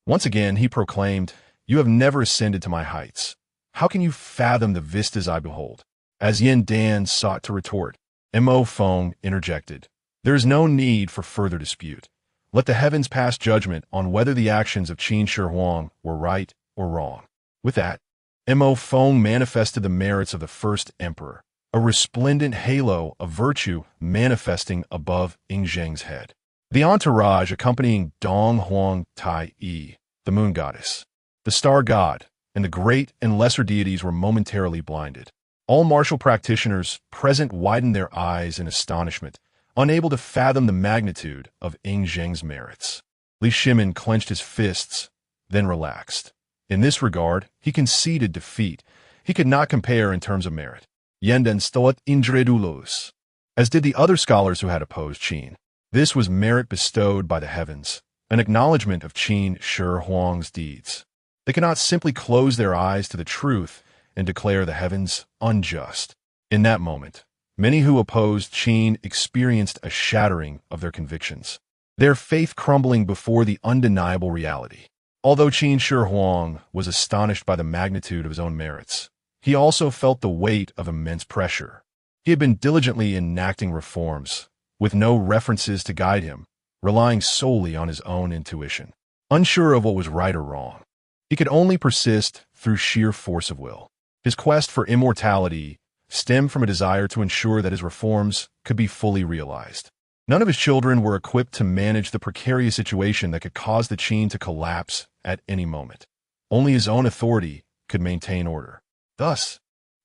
Once again, he proclaimed, You have never ascended to my heights. How can you fathom the vistas I behold? As Yin Dan sought to retort, Mo Feng interjected, There is no need for further dispute. Let the heavens pass judgment on whether the actions of Qin Shi Huang were right or wrong. With that, Mo Feng manifested the merits of the first emperor, a resplendent halo of virtue manifesting above Yingzheng's head. The entourage accompanying Dong Huang Tai Yi, the moon goddess, the star god, and the great and lesser deities were momentarily blinded. All martial practitioners present widened their eyes in astonishment, unable to fathom the magnitude of Yingzheng's merits. Li Shimin clenched his fists, then relaxed. In this regard, he conceded defeat. He could not compare in terms of merit. Yenden stoat incredulus, as did the other scholars who had opposed Qin. This was merit bestowed by the heavens, an acknowledgement of Qin Shi Huang's deeds. They cannot simply close their eyes to the truth and declare the heavens unjust. In that moment, many who opposed Qin experienced a shattering of their convictions, their faith crumbling before the undeniable reality. Although Qin Shi Huang was astonished by the magnitude of his own merits, he also felt the weight of immense pressure. He had been diligently enacting reforms, with no references to guide him, relying solely on his own intuition. Unsure of what was right or wrong, he could only persist through sheer force of will. His quest for immortality stemmed from a desire to ensure that his reforms could be fully realized. None of his children were equipped to manage the precarious situation that could cause the Qin to collapse at any moment. Only his own authority could maintain order. Thus,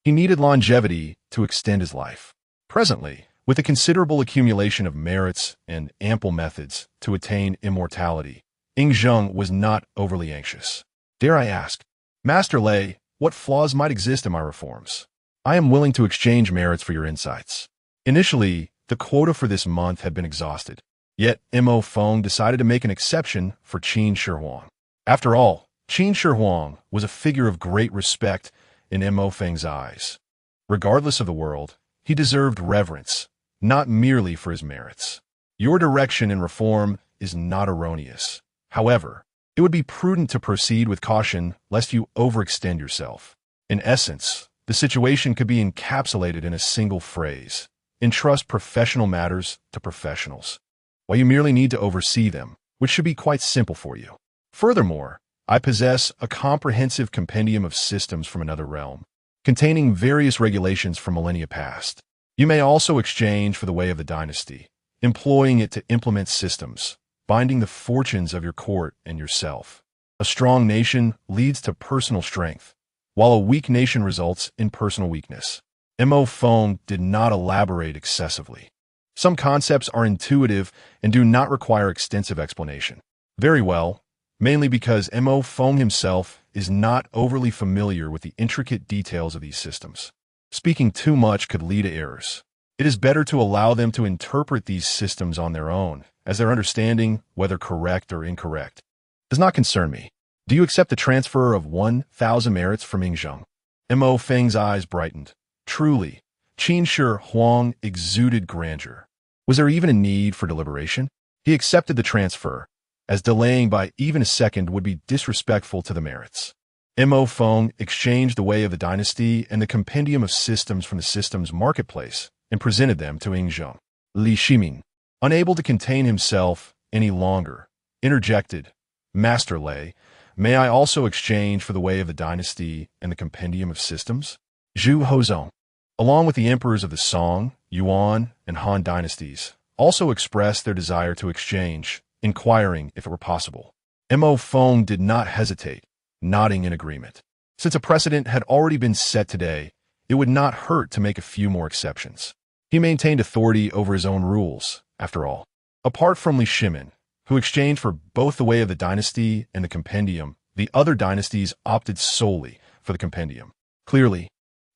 he needed longevity to extend his life. Presently, with a considerable accumulation of merits and ample methods to attain immortality, Yingzheng was not overly anxious. Dare I ask, Master Lei, what flaws might exist in my reforms? I am willing to exchange merits for your insights. Initially, the quota for this month had been exhausted. Yet, Mo Feng decided to make an exception for Qin Shi Huang. After all, Qin Shi Huang was a figure of great respect in Mo Feng's eyes. Regardless of the world, he deserved reverence, not merely for his merits. Your direction in reform is not erroneous. However, it would be prudent to proceed with caution lest you overextend yourself. In essence, the situation could be encapsulated in a single phrase. Entrust professional matters to professionals, while you merely need to oversee them, which should be quite simple for you. Furthermore, I possess a comprehensive compendium of systems from another realm, containing various regulations from millennia past. You may also exchange for the way of the dynasty, employing it to implement systems, binding the fortunes of your court and yourself. A strong nation leads to personal strength, while a weak nation results in personal weakness. Mo Feng did not elaborate excessively. Some concepts are intuitive and do not require extensive explanation. Very well, mainly because Mo Feng himself is not overly familiar with the intricate details of these systems. Speaking too much could lead to errors. It is better to allow them to interpret these systems on their own, as their understanding, whether correct or incorrect, does not concern me. Do you accept the transfer of 1,000 merits from Lingyun? Mo Feng's eyes brightened. Truly, Qin Shi Huang exuded grandeur. Was there even a need for deliberation? He accepted the transfer, as delaying by even a second would be disrespectful to the merits. Mo Feng exchanged the way of the dynasty and the compendium of systems from the systems marketplace and presented them to Lingyun. Li Shiming, unable to contain himself any longer, interjected, Master Lei, may I also exchange for the way of the dynasty and the compendium of systems? Zhu Hozong, along with the emperors of the Song, Yuan, and Han dynasties, also expressed their desire to exchange, inquiring if it were possible. Mo Feng did not hesitate, nodding in agreement. Since a precedent had already been set today, it would not hurt to make a few more exceptions. He maintained authority over his own rules, after all. Apart from Li Shimin, who exchanged for both the way of the dynasty and the compendium, the other dynasties opted solely for the compendium. Clearly,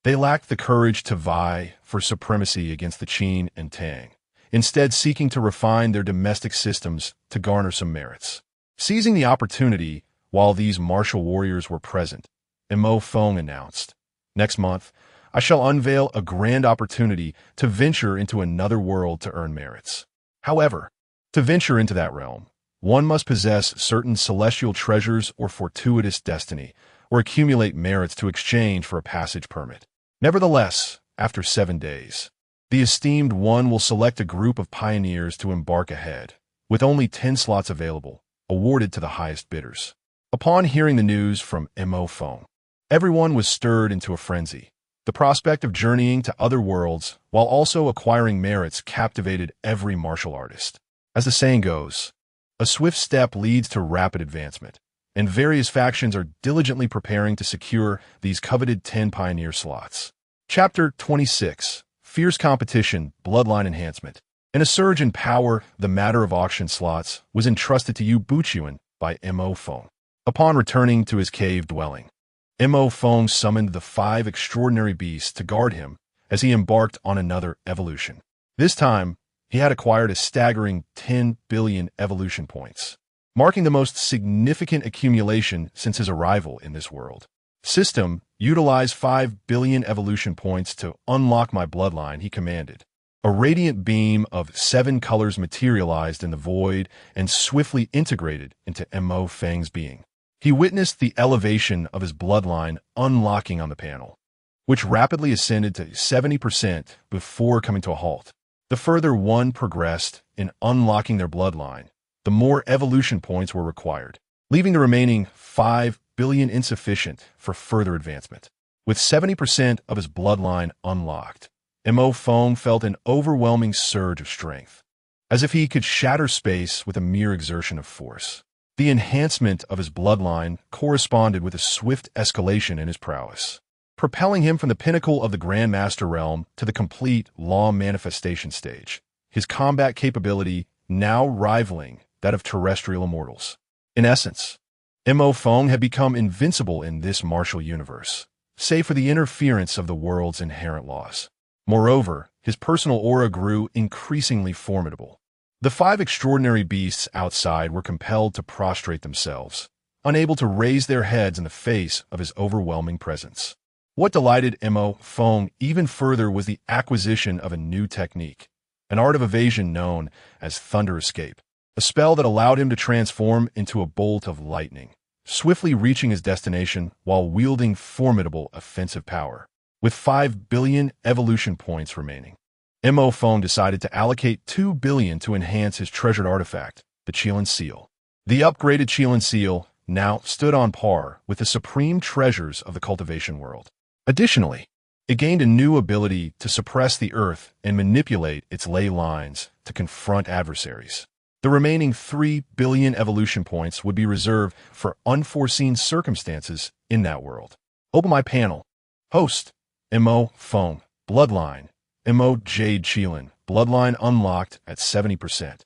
they lacked the courage to vie for supremacy against the Qin and Tang, instead seeking to refine their domestic systems to garner some merits. Seizing the opportunity while these martial warriors were present, Mo Feng announced, next month, I shall unveil a grand opportunity to venture into another world to earn merits. However, to venture into that realm, one must possess certain celestial treasures or fortuitous destiny, or accumulate merits to exchange for a passage permit. Nevertheless, after 7 days, the esteemed one will select a group of pioneers to embark ahead, with only 10 slots available, awarded to the highest bidders. Upon hearing the news from Mo Feng, everyone was stirred into a frenzy. The prospect of journeying to other worlds while also acquiring merits captivated every martial artist. As the saying goes, a swift step leads to rapid advancement, and various factions are diligently preparing to secure these coveted 10 pioneer slots. Chapter 26, Fierce Competition, Bloodline Enhancement. In a surge in power, the matter of auction slots was entrusted to Yu Buchuan by Mo Feng. Upon returning to his cave dwelling, Mo Feng summoned the 5 extraordinary beasts to guard him as he embarked on another evolution. This time, he had acquired a staggering 10 billion evolution points, marking the most significant accumulation since his arrival in this world. System, utilize 5 billion evolution points to unlock my bloodline, he commanded. A radiant beam of 7 colors materialized in the void and swiftly integrated into Mo Feng's being. He witnessed the elevation of his bloodline unlocking on the panel, which rapidly ascended to 70% before coming to a halt. The further one progressed in unlocking their bloodline, the more evolution points were required, leaving the remaining 5 billion insufficient for further advancement. With 70% of his bloodline unlocked, Mo Feng felt an overwhelming surge of strength, as if he could shatter space with a mere exertion of force. The enhancement of his bloodline corresponded with a swift escalation in his prowess, propelling him from the pinnacle of the Grand Master realm to the complete law manifestation stage, his combat capability now rivaling that of terrestrial immortals. In essence, Mo Feng had become invincible in this martial universe, save for the interference of the world's inherent laws. Moreover, his personal aura grew increasingly formidable. The 5 extraordinary beasts outside were compelled to prostrate themselves, unable to raise their heads in the face of his overwhelming presence. What delighted Mo Feng even further was the acquisition of a new technique, an art of evasion known as Thunder Escape, a spell that allowed him to transform into a bolt of lightning, swiftly reaching his destination while wielding formidable offensive power. With 5 billion evolution points remaining, Mo Feng decided to allocate 2 billion to enhance his treasured artifact, the Qilin Seal. The upgraded Qilin Seal now stood on par with the supreme treasures of the cultivation world. Additionally, it gained a new ability to suppress the earth and manipulate its ley lines to confront adversaries. The remaining 3 billion evolution points would be reserved for unforeseen circumstances in that world. Open my panel. Host, Mo Feng, Bloodline. Mo Jade Qilin, bloodline unlocked at 70%.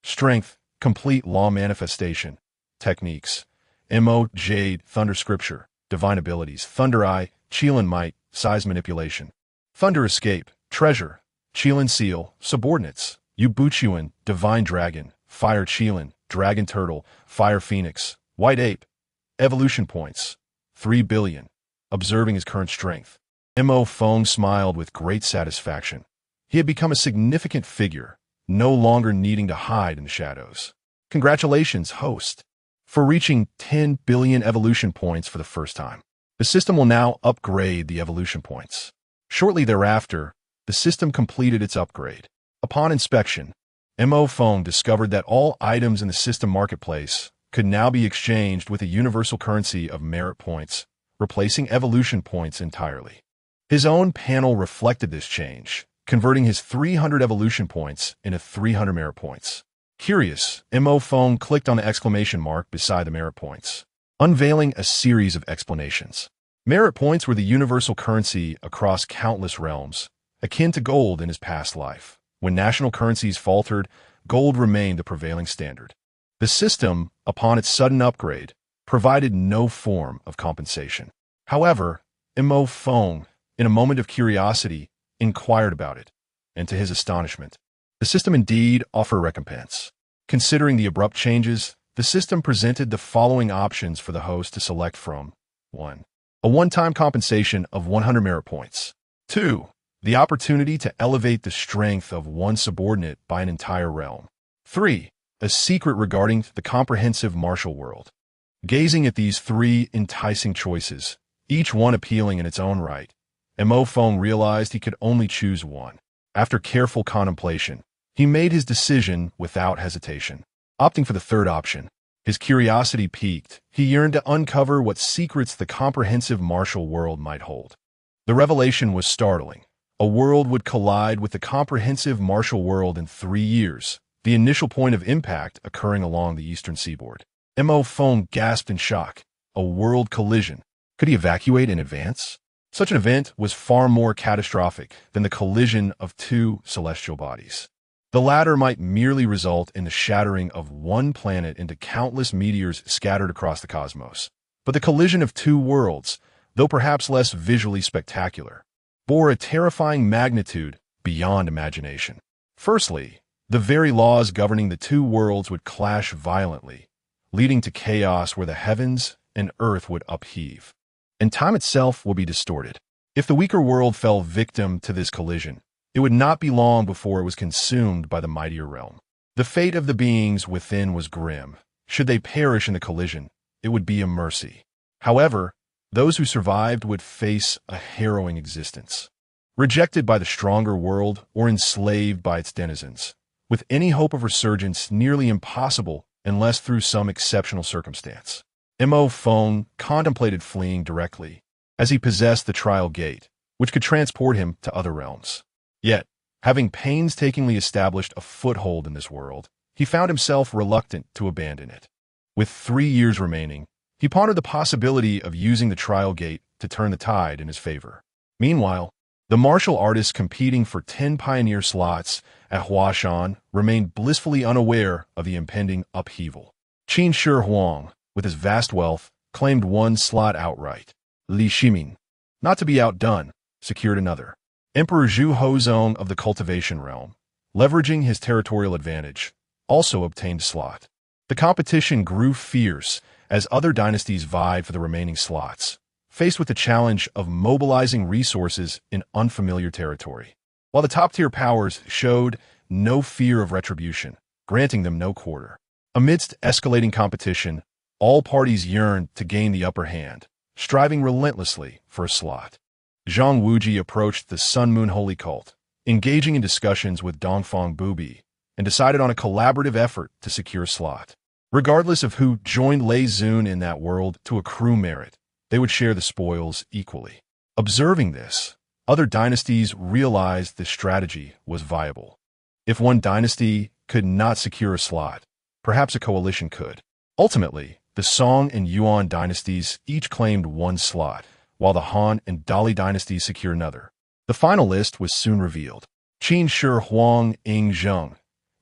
Strength, complete law manifestation. Techniques, Mo Jade, Thunder Scripture, Divine Abilities, Thunder Eye, Qilin Might, Size Manipulation. Thunder Escape, Treasure, Qilin Seal, Subordinates, Yu Buchuan, Divine Dragon, Fire Qilin, Dragon Turtle, Fire Phoenix, White Ape. Evolution Points, 3 billion. Observing his current strength, Mo Feng smiled with great satisfaction. He had become a significant figure, no longer needing to hide in the shadows. Congratulations, host, for reaching 10 billion evolution points for the first time. The system will now upgrade the evolution points. Shortly thereafter, the system completed its upgrade. Upon inspection, Mo Feng discovered that all items in the system marketplace could now be exchanged with a universal currency of merit points, replacing evolution points entirely. His own panel reflected this change, converting his 300 evolution points into 300 merit points. Curious, Mo Feng clicked on the exclamation mark beside the merit points, unveiling a series of explanations. Merit points were the universal currency across countless realms, akin to gold in his past life. When national currencies faltered, gold remained the prevailing standard. The system, upon its sudden upgrade, provided no form of compensation. However, Mo Feng, in a moment of curiosity, inquired about it, and to his astonishment, the system indeed offered recompense. Considering the abrupt changes, the system presented the following options for the host to select from. 1. A one-time compensation of 100 merit points. 2. The opportunity to elevate the strength of one subordinate by an entire realm. 3. A secret regarding the comprehensive martial world. Gazing at these three enticing choices, each one appealing in its own right, Mo Feng realized he could only choose one. After careful contemplation, he made his decision without hesitation. Opting for the third option, his curiosity piqued. He yearned to uncover what secrets the comprehensive martial world might hold. The revelation was startling. A world would collide with the comprehensive martial world in 3 years, the initial point of impact occurring along the eastern seaboard. Mo Feng gasped in shock. A world collision. Could he evacuate in advance? Such an event was far more catastrophic than the collision of two celestial bodies. The latter might merely result in the shattering of one planet into countless meteors scattered across the cosmos. But the collision of two worlds, though perhaps less visually spectacular, bore a terrifying magnitude beyond imagination. Firstly, the very laws governing the two worlds would clash violently, leading to chaos where the heavens and earth would upheave, and time itself would be distorted. If the weaker world fell victim to this collision, it would not be long before it was consumed by the mightier realm. The fate of the beings within was grim. Should they perish in the collision, it would be a mercy. However, those who survived would face a harrowing existence, rejected by the stronger world or enslaved by its denizens, with any hope of resurgence nearly impossible unless through some exceptional circumstance. Mo Feng contemplated fleeing directly, as he possessed the trial gate, which could transport him to other realms. Yet, having painstakingly established a foothold in this world, he found himself reluctant to abandon it. With 3 years remaining, he pondered the possibility of using the trial gate to turn the tide in his favor. Meanwhile, the martial artists competing for 10 pioneer slots at Huashan remained blissfully unaware of the impending upheaval. Qin Shi Huang, with his vast wealth, claimed one slot outright. Li Shiming, not to be outdone, secured another. Emperor Zhu Hozong of the cultivation realm, leveraging his territorial advantage, also obtained a slot. The competition grew fierce as other dynasties vied for the remaining slots, faced with the challenge of mobilizing resources in unfamiliar territory. While the top-tier powers showed no fear of retribution, granting them no quarter. Amidst escalating competition, all parties yearned to gain the upper hand, striving relentlessly for a slot. Zhang Wuji approached the Sun Moon Holy Cult, engaging in discussions with Dongfang Bubi, and decided on a collaborative effort to secure a slot. Regardless of who joined Lei Zun in that world to accrue merit, they would share the spoils equally. Observing this, other dynasties realized this strategy was viable. If one dynasty could not secure a slot, perhaps a coalition could. Ultimately, the Song and Yuan dynasties each claimed one slot, while the Han and Dali dynasties secured another. The final list was soon revealed. Qin Shi Huang Ing Zheng,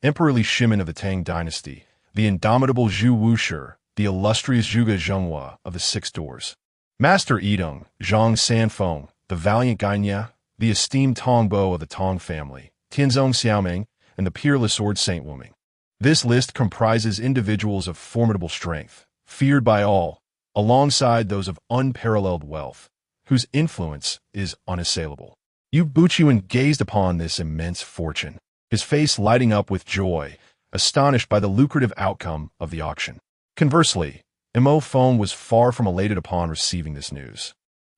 Emperor Li Shimin of the Tang dynasty, the indomitable Zhu Wushi, the illustrious Zhuge Zhenghua of the Six Doors, Master Yidong, Zhang Sanfeng, the valiant Ganya, the esteemed Tongbo of the Tong family, Tianzong Xiaoming, and the peerless Sword Saint Wuming. This list comprises individuals of formidable strength, feared by all, alongside those of unparalleled wealth, whose influence is unassailable. Yu Buchuan gazed upon this immense fortune, his face lighting up with joy, astonished by the lucrative outcome of the auction. Conversely, Mo Feng was far from elated upon receiving this news,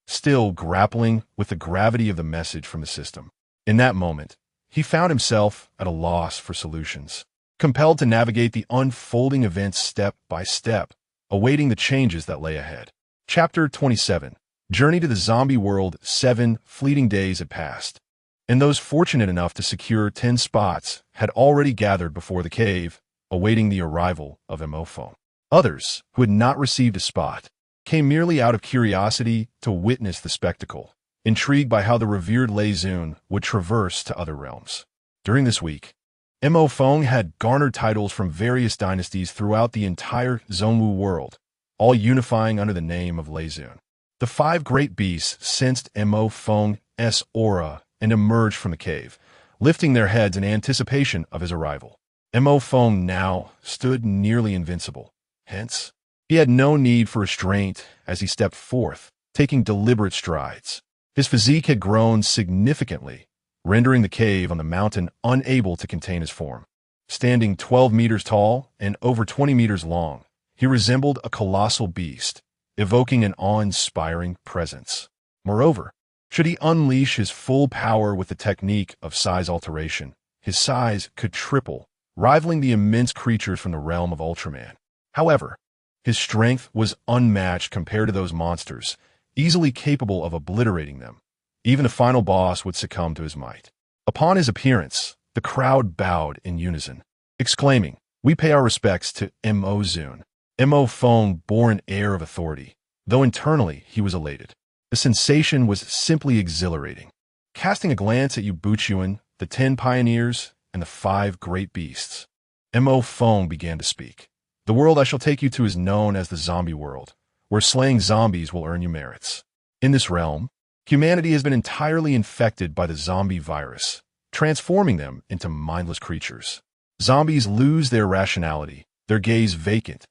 still grappling with the gravity of the message from the system. In that moment, he found himself at a loss for solutions, compelled to navigate the unfolding events step by step, awaiting the changes that lay ahead. Chapter 27. Journey to the Zombie World. 7 fleeting days had passed, and those fortunate enough to secure 10 spots had already gathered before the cave, awaiting the arrival of Mo Feng. Others, who had not received a spot, came merely out of curiosity to witness the spectacle, intrigued by how the revered Lei Zun would traverse to other realms. During this week, Mo Feng had garnered titles from various dynasties throughout the entire Zhongwu world, all unifying under the name of Lei Zun. The 5 great beasts sensed Mo Feng's aura and emerged from the cave, lifting their heads in anticipation of his arrival. Mo Feng now stood nearly invincible. Hence, he had no need for restraint as he stepped forth, taking deliberate strides. His physique had grown significantly, rendering the cave on the mountain unable to contain his form. Standing 12 meters tall and over 20 meters long, he resembled a colossal beast, evoking an awe-inspiring presence. Moreover, should he unleash his full power with the technique of size alteration, his size could triple, rivaling the immense creatures from the realm of Ultraman. However, his strength was unmatched compared to those monsters, easily capable of obliterating them. Even the final boss would succumb to his might. Upon his appearance, the crowd bowed in unison, exclaiming, "We pay our respects to Mo Zun." Mo Feng bore an air of authority, though internally he was elated. The sensation was simply exhilarating. Casting a glance at Yu Buchuan, the 10 pioneers, and the 5 great beasts, Mo Feng began to speak. "The world I shall take you to is known as the Zombie World, where slaying zombies will earn you merits. In this realm, humanity has been entirely infected by the zombie virus, transforming them into mindless creatures. Zombies lose their rationality, their gaze vacant,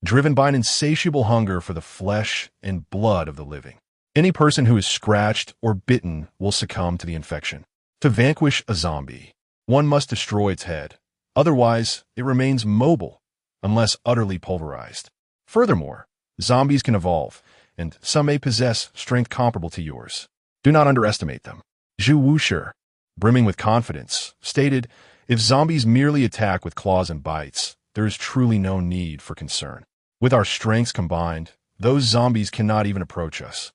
driven by an insatiable hunger for the flesh and blood of the living. Any person who is scratched or bitten will succumb to the infection. To vanquish a zombie, one must destroy its head. Otherwise, it remains mobile, unless utterly pulverized. Furthermore, zombies can evolve, and some may possess strength comparable to yours. Do not underestimate them." Zhu Wushi, brimming with confidence, stated, "If zombies merely attack with claws and bites, there is truly no need for concern. With our strengths combined, those zombies cannot even approach us."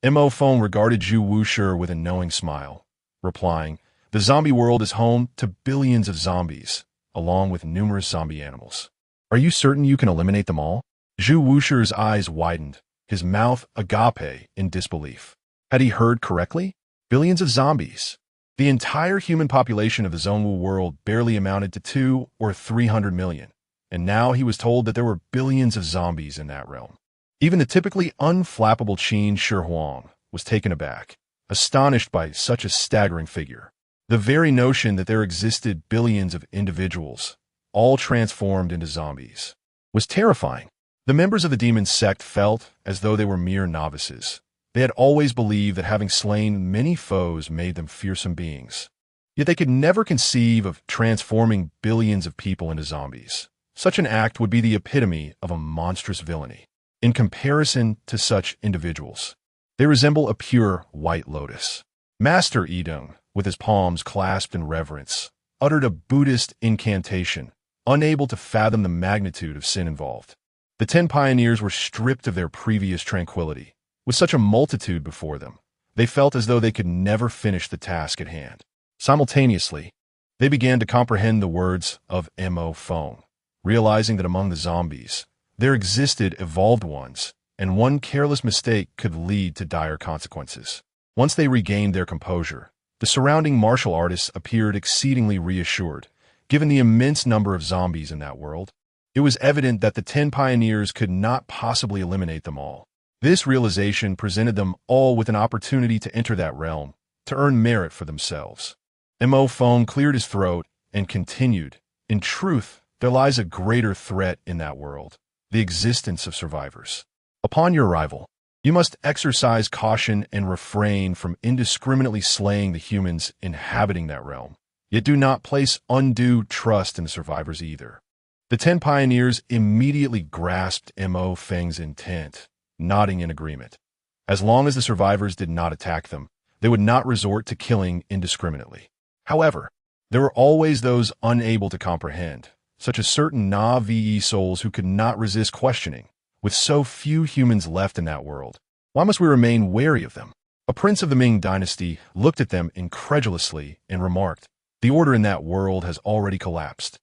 Mo Feng regarded Zhu Wushi with a knowing smile, replying, "The zombie world is home to billions of zombies, along with numerous zombie animals. Are you certain you can eliminate them all?" Zhu Wushi's eyes widened, his mouth agape in disbelief. Had he heard correctly? Billions of zombies. The entire human population of the Zhongwu world barely amounted to 200 or 300 million, and now he was told that there were billions of zombies in that realm. Even the typically unflappable Qin Shi Huang was taken aback, astonished by such a staggering figure. The very notion that there existed billions of individuals, all transformed into zombies, was terrifying. The members of the demon sect felt as though they were mere novices. They had always believed that having slain many foes made them fearsome beings. Yet they could never conceive of transforming billions of people into zombies. Such an act would be the epitome of a monstrous villainy. In comparison to such individuals, they resemble a pure white lotus. Master Yidong, with his palms clasped in reverence, uttered a Buddhist incantation, unable to fathom the magnitude of sin involved. The 10 pioneers were stripped of their previous tranquility. With such a multitude before them, they felt as though they could never finish the task at hand. Simultaneously, they began to comprehend the words of Mo Feng, realizing that among the zombies, there existed evolved ones, and one careless mistake could lead to dire consequences. Once they regained their composure, the surrounding martial artists appeared exceedingly reassured. Given the immense number of zombies in that world, it was evident that the 10 pioneers could not possibly eliminate them all. This realization presented them all with an opportunity to enter that realm, to earn merit for themselves. Mo Feng cleared his throat and continued, "In truth, there lies a greater threat in that world, the existence of survivors. Upon your arrival, you must exercise caution and refrain from indiscriminately slaying the humans inhabiting that realm. Yet do not place undue trust in the survivors either." The 10 pioneers immediately grasped Mo Feng's intent, nodding in agreement. As long as the survivors did not attack them, they would not resort to killing indiscriminately. However, there were always those unable to comprehend, such as certain Na-VE souls who could not resist questioning. With so few humans left in that world, why must we remain wary of them? A prince of the Ming dynasty looked at them incredulously and remarked, "The order in that world has already collapsed.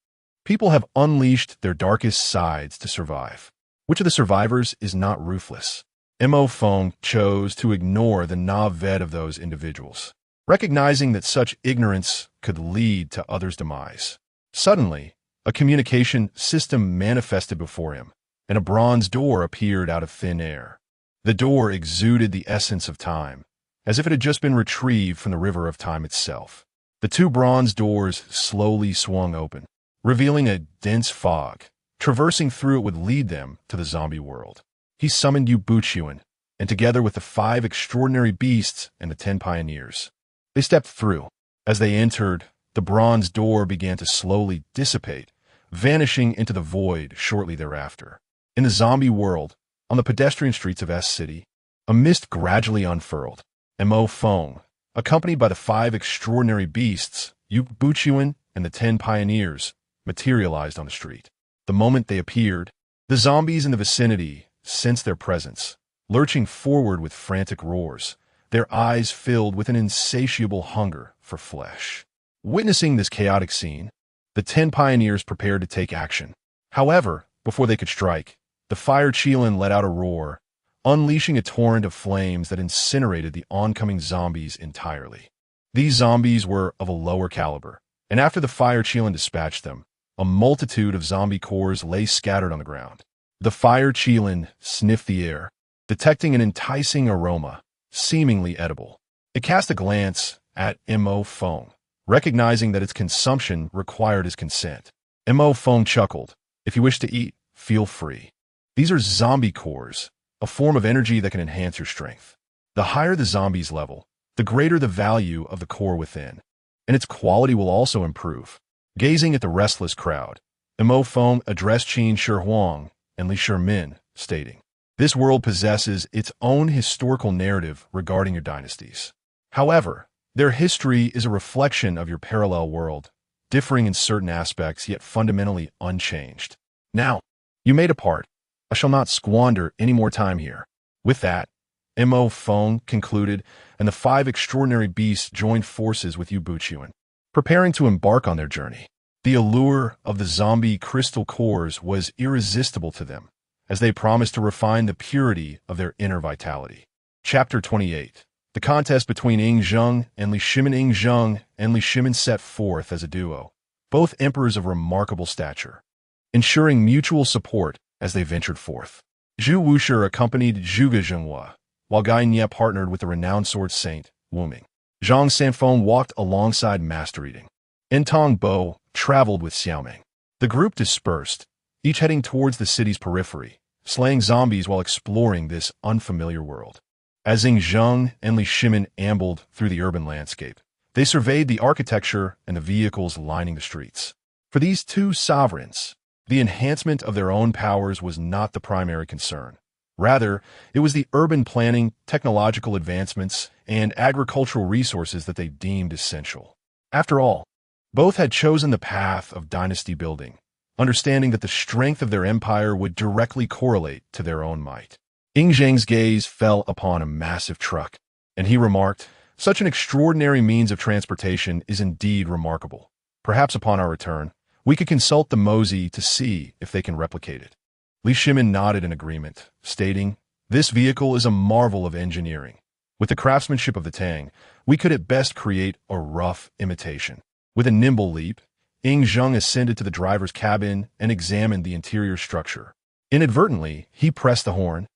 People have unleashed their darkest sides to survive. Which of the survivors is not ruthless?" Mo Feng chose to ignore the Na-Ved of those individuals, recognizing that such ignorance could lead to others' demise. Suddenly, a communication system manifested before him, and a bronze door appeared out of thin air. The door exuded the essence of time, as if it had just been retrieved from the river of time itself. The 2 bronze doors slowly swung open, revealing a dense fog. Traversing through it would lead them to the zombie world. He summoned Yu Buqian, and together with the 5 extraordinary beasts and the 10 pioneers, they stepped through. As they entered, the bronze door began to slowly dissipate, vanishing into the void shortly thereafter. In the zombie world, on the pedestrian streets of S City, a mist gradually unfurled, and Mo Feng, accompanied by the 5 extraordinary beasts, Yu Buqian and the 10 pioneers, materialized on the street. The moment they appeared, the zombies in the vicinity sensed their presence, lurching forward with frantic roars, their eyes filled with an insatiable hunger for flesh. Witnessing this chaotic scene, the 10 pioneers prepared to take action. However, before they could strike, the fire Qilin let out a roar, unleashing a torrent of flames that incinerated the oncoming zombies entirely. These zombies were of a lower caliber, and after the fire Qilin dispatched them, a multitude of zombie cores lay scattered on the ground. The fire Qilin sniffed the air, detecting an enticing aroma, seemingly edible. It cast a glance at Mo Feng, recognizing that its consumption required his consent. Mo Feng chuckled, "If you wish to eat, feel free. These are zombie cores, a form of energy that can enhance your strength. The higher the zombie's level, the greater the value of the core within, and its quality will also improve." Gazing at the restless crowd, Mo Feng addressed Qin Shi Huang and Li Shimin, stating, "This world possesses its own historical narrative regarding your dynasties. However, their history is a reflection of your parallel world, differing in certain aspects yet fundamentally unchanged. Now, you may depart. I shall not squander any more time here." With that, Mo Feng concluded, and the 5 extraordinary beasts joined forces with Yu Buqian, preparing to embark on their journey. The allure of the zombie crystal cores was irresistible to them, as they promised to refine the purity of their inner vitality. Chapter 28. The contest between Ing Zheng and Li Shimin. Ing Zheng and Li Shimin set forth as a duo, both emperors of remarkable stature, ensuring mutual support as they ventured forth. Zhu Wushi accompanied Zhuge Zhenghua, while Gai Nye partnered with the renowned sword saint, Wu Ming. Zhang Sanfeng walked alongside Master Eating. Entong Bo traveled with Xiaoming. The group dispersed, each heading towards the city's periphery, slaying zombies while exploring this unfamiliar world. As Ing Zheng and Li Shimin ambled through the urban landscape, they surveyed the architecture and the vehicles lining the streets. For these 2 sovereigns, the enhancement of their own powers was not the primary concern. Rather, it was the urban planning, technological advancements, and agricultural resources that they deemed essential. After all, both had chosen the path of dynasty building, understanding that the strength of their empire would directly correlate to their own might. Ing Zheng's gaze fell upon a massive truck, and he remarked, "Such an extraordinary means of transportation is indeed remarkable. Perhaps upon our return, we could consult the Mozi to see if they can replicate it." Li Shimin nodded in agreement, stating, "This vehicle is a marvel of engineering. With the craftsmanship of the Tang, we could at best create a rough imitation." With a nimble leap, Ing Zheng ascended to the driver's cabin and examined the interior structure. Inadvertently, he pressed the horn,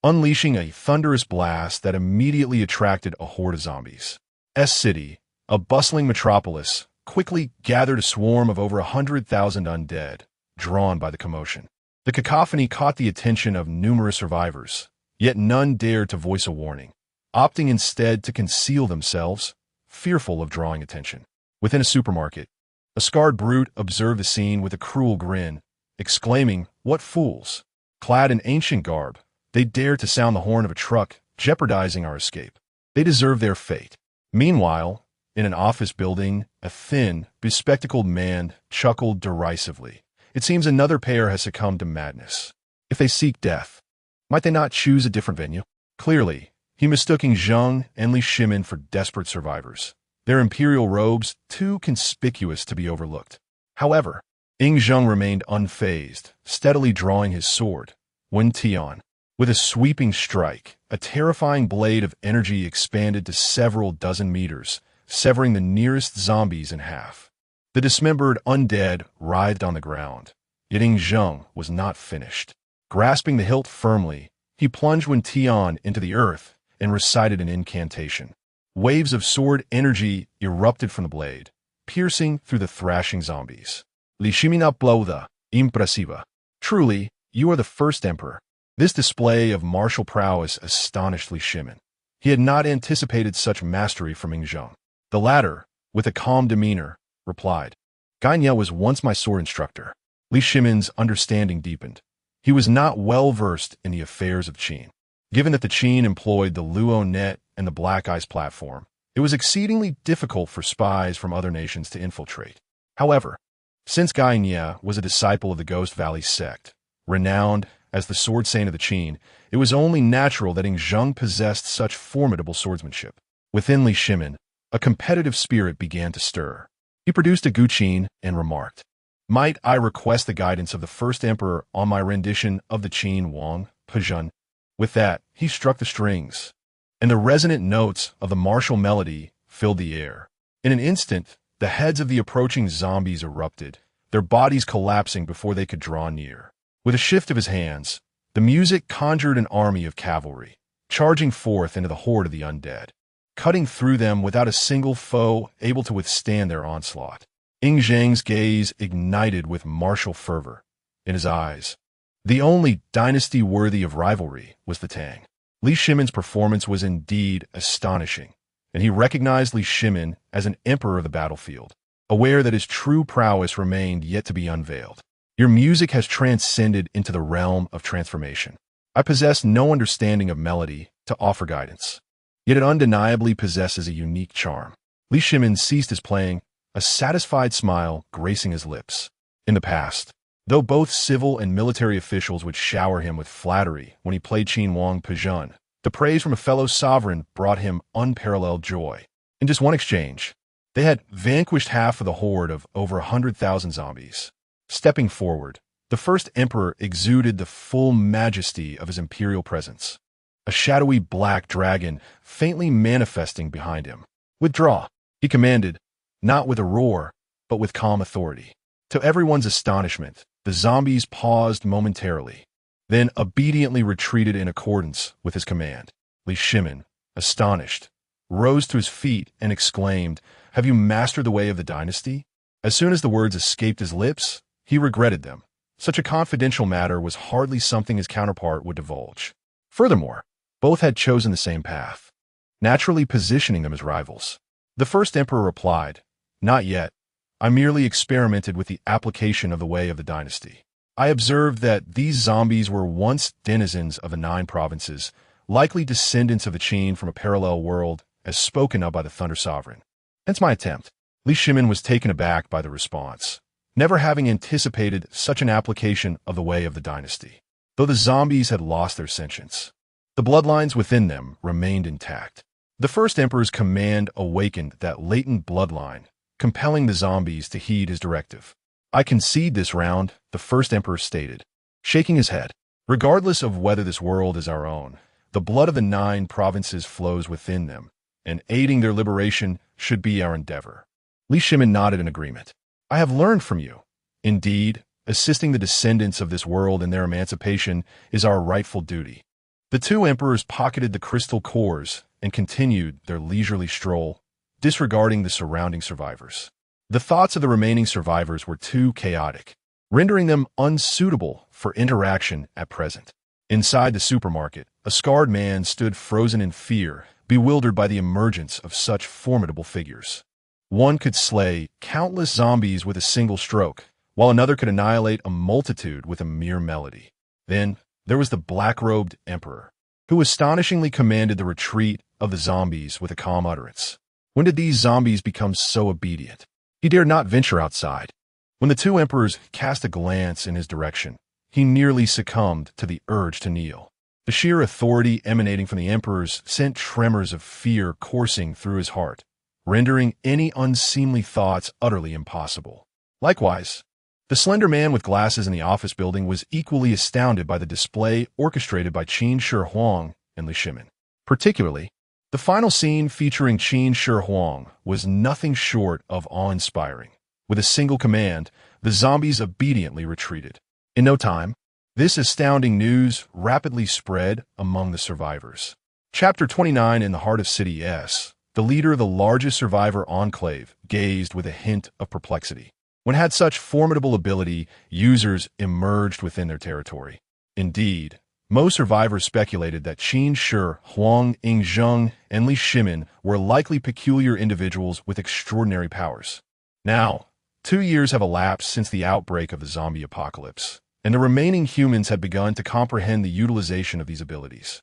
unleashing a thunderous blast that immediately attracted a horde of zombies. City, a bustling metropolis, quickly gathered a swarm of over 100,000 undead, drawn by the commotion. The cacophony caught the attention of numerous survivors, yet none dared to voice a warning, opting instead to conceal themselves, fearful of drawing attention. Within a supermarket, a scarred brute observed the scene with a cruel grin, exclaiming, "What fools! Clad in ancient garb, they dare to sound the horn of a truck, jeopardizing our escape. They deserve their fate." Meanwhile, in an office building, a thin, bespectacled man chuckled derisively. It seems another pair has succumbed to madness. If they seek death, might they not choose a different venue? Clearly, he mistook Zheng and Li Shimin for desperate survivors, their imperial robes too conspicuous to be overlooked. However, Zheng remained unfazed, steadily drawing his sword, when Tian, with a sweeping strike, a terrifying blade of energy expanded to several dozen meters, severing the nearest zombies in half. The dismembered undead writhed on the ground, yet Zheng was not finished. Grasping the hilt firmly, he plunged Wen Tian into the earth and recited an incantation. Waves of sword energy erupted from the blade, piercing through the thrashing zombies. Li Shimin aplauda, impressiva. Truly, you are the first emperor. This display of martial prowess astonished Li Shimin. He had not anticipated such mastery from Zheng. The latter, with a calm demeanor, replied, "Ganya was once my sword instructor." Li Shimin's understanding deepened. He was not well versed in the affairs of Qin. Given that the Qin employed the Luo net and the Black Ice platform, it was exceedingly difficult for spies from other nations to infiltrate. However, since Ganya was a disciple of the Ghost Valley sect, renowned as the sword saint of the Qin, it was only natural that Zheng possessed such formidable swordsmanship. Within Li Shimin, a competitive spirit began to stir. He produced a guqin and remarked, "Might I request the guidance of the first emperor on my rendition of the Qin Wang, Pezhen?" With that, he struck the strings, and the resonant notes of the martial melody filled the air. In an instant, the heads of the approaching zombies erupted, their bodies collapsing before they could draw near. With a shift of his hands, the music conjured an army of cavalry, charging forth into the horde of the undead, cutting through them without a single foe able to withstand their onslaught. Zheng's gaze ignited with martial fervor. In his eyes, the only dynasty worthy of rivalry was the Tang. Li Shimin's performance was indeed astonishing, and he recognized Li Shimin as an emperor of the battlefield, aware that his true prowess remained yet to be unveiled. "Your music has transcended into the realm of transformation. I possess no understanding of melody to offer guidance, yet it undeniably possesses a unique charm." Li Shimin ceased his playing, a satisfied smile gracing his lips. In the past, though both civil and military officials would shower him with flattery when he played Qin Wang Pezhen, the praise from a fellow sovereign brought him unparalleled joy. In just one exchange, they had vanquished half of the horde of over 100,000 zombies. Stepping forward, the first emperor exuded the full majesty of his imperial presence, a shadowy black dragon faintly manifesting behind him. "Withdraw," he commanded, not with a roar, but with calm authority. To everyone's astonishment, the zombies paused momentarily, then obediently retreated in accordance with his command. Li Shimin, astonished, rose to his feet and exclaimed, "Have you mastered the way of the dynasty?" As soon as the words escaped his lips, he regretted them. Such a confidential matter was hardly something his counterpart would divulge. Furthermore, both had chosen the same path, naturally positioning them as rivals. The first emperor replied, "Not yet. I merely experimented with the application of the way of the dynasty. I observed that these zombies were once denizens of the 9 provinces, likely descendants of the Qin from a parallel world as spoken of by the Thunder Sovereign. Hence my attempt." Li Shimin was taken aback by the response, never having anticipated such an application of the way of the dynasty. Though the zombies had lost their sentience, the bloodlines within them remained intact. The first emperor's command awakened that latent bloodline, compelling the zombies to heed his directive. "I concede this round," the first emperor stated, shaking his head. "Regardless of whether this world is our own, the blood of the 9 provinces flows within them, and aiding their liberation should be our endeavor." Li Shimin nodded in agreement. "I have learned from you. Indeed, assisting the descendants of this world in their emancipation is our rightful duty." The 2 emperors pocketed the crystal cores and continued their leisurely stroll, disregarding the surrounding survivors. The thoughts of the remaining survivors were too chaotic, rendering them unsuitable for interaction at present. Inside the supermarket, a scarred man stood frozen in fear, bewildered by the emergence of such formidable figures. One could slay countless zombies with a single stroke, while another could annihilate a multitude with a mere melody. Then, there was the black-robed emperor, who astonishingly commanded the retreat of the zombies with a calm utterance. When did these zombies become so obedient? He dared not venture outside. When the two emperors cast a glance in his direction, he nearly succumbed to the urge to kneel. The sheer authority emanating from the emperors sent tremors of fear coursing through his heart, rendering any unseemly thoughts utterly impossible. Likewise, the slender man with glasses in the office building was equally astounded by the display orchestrated by Qin Shi Huang and Li Shimin. Particularly, the final scene featuring Qin Shi Huang was nothing short of awe-inspiring. With a single command, the zombies obediently retreated. In no time, this astounding news rapidly spread among the survivors. Chapter 29. In the heart of City S, the leader of the largest survivor enclave gazed with a hint of perplexity. When had such formidable ability, users emerged within their territory. Indeed, most survivors speculated that Qin Shi, Huang Yingzheng, and Li Shimin were likely peculiar individuals with extraordinary powers. Now, 2 years have elapsed since the outbreak of the zombie apocalypse, and the remaining humans had begun to comprehend the utilization of these abilities.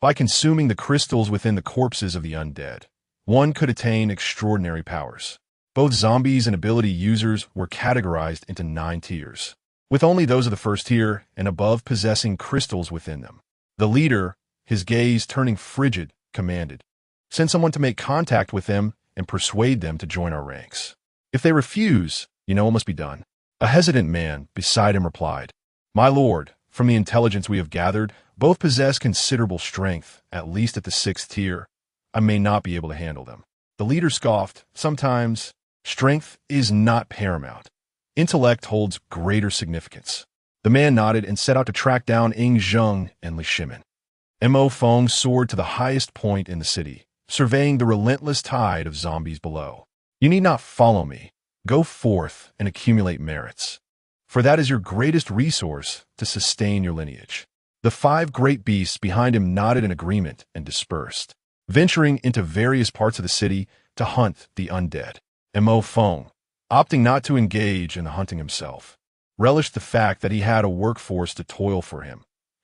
By consuming the crystals within the corpses of the undead, one could attain extraordinary powers. Both zombies and ability users were categorized into 9 tiers, with only those of the first tier and above possessing crystals within them. The leader, his gaze turning frigid, commanded, "Send someone to make contact with them and persuade them to join our ranks. If they refuse, you know what must be done." A hesitant man beside him replied, "My lord, from the intelligence we have gathered, both possess considerable strength, at least at the 6th tier. I may not be able to handle them." The leader scoffed, "Sometimes strength is not paramount. Intellect holds greater significance." The man nodded and set out to track down Ying Zheng and Li Shimin. Mo Feng soared to the highest point in the city, surveying the relentless tide of zombies below. "You need not follow me. Go forth and accumulate merits, for that is your greatest resource to sustain your lineage." The 5 great beasts behind him nodded in agreement and dispersed, venturing into various parts of the city to hunt the undead. Mo Feng, opting not to engage in the hunting himself, relished the fact that he had a workforce to toil for him.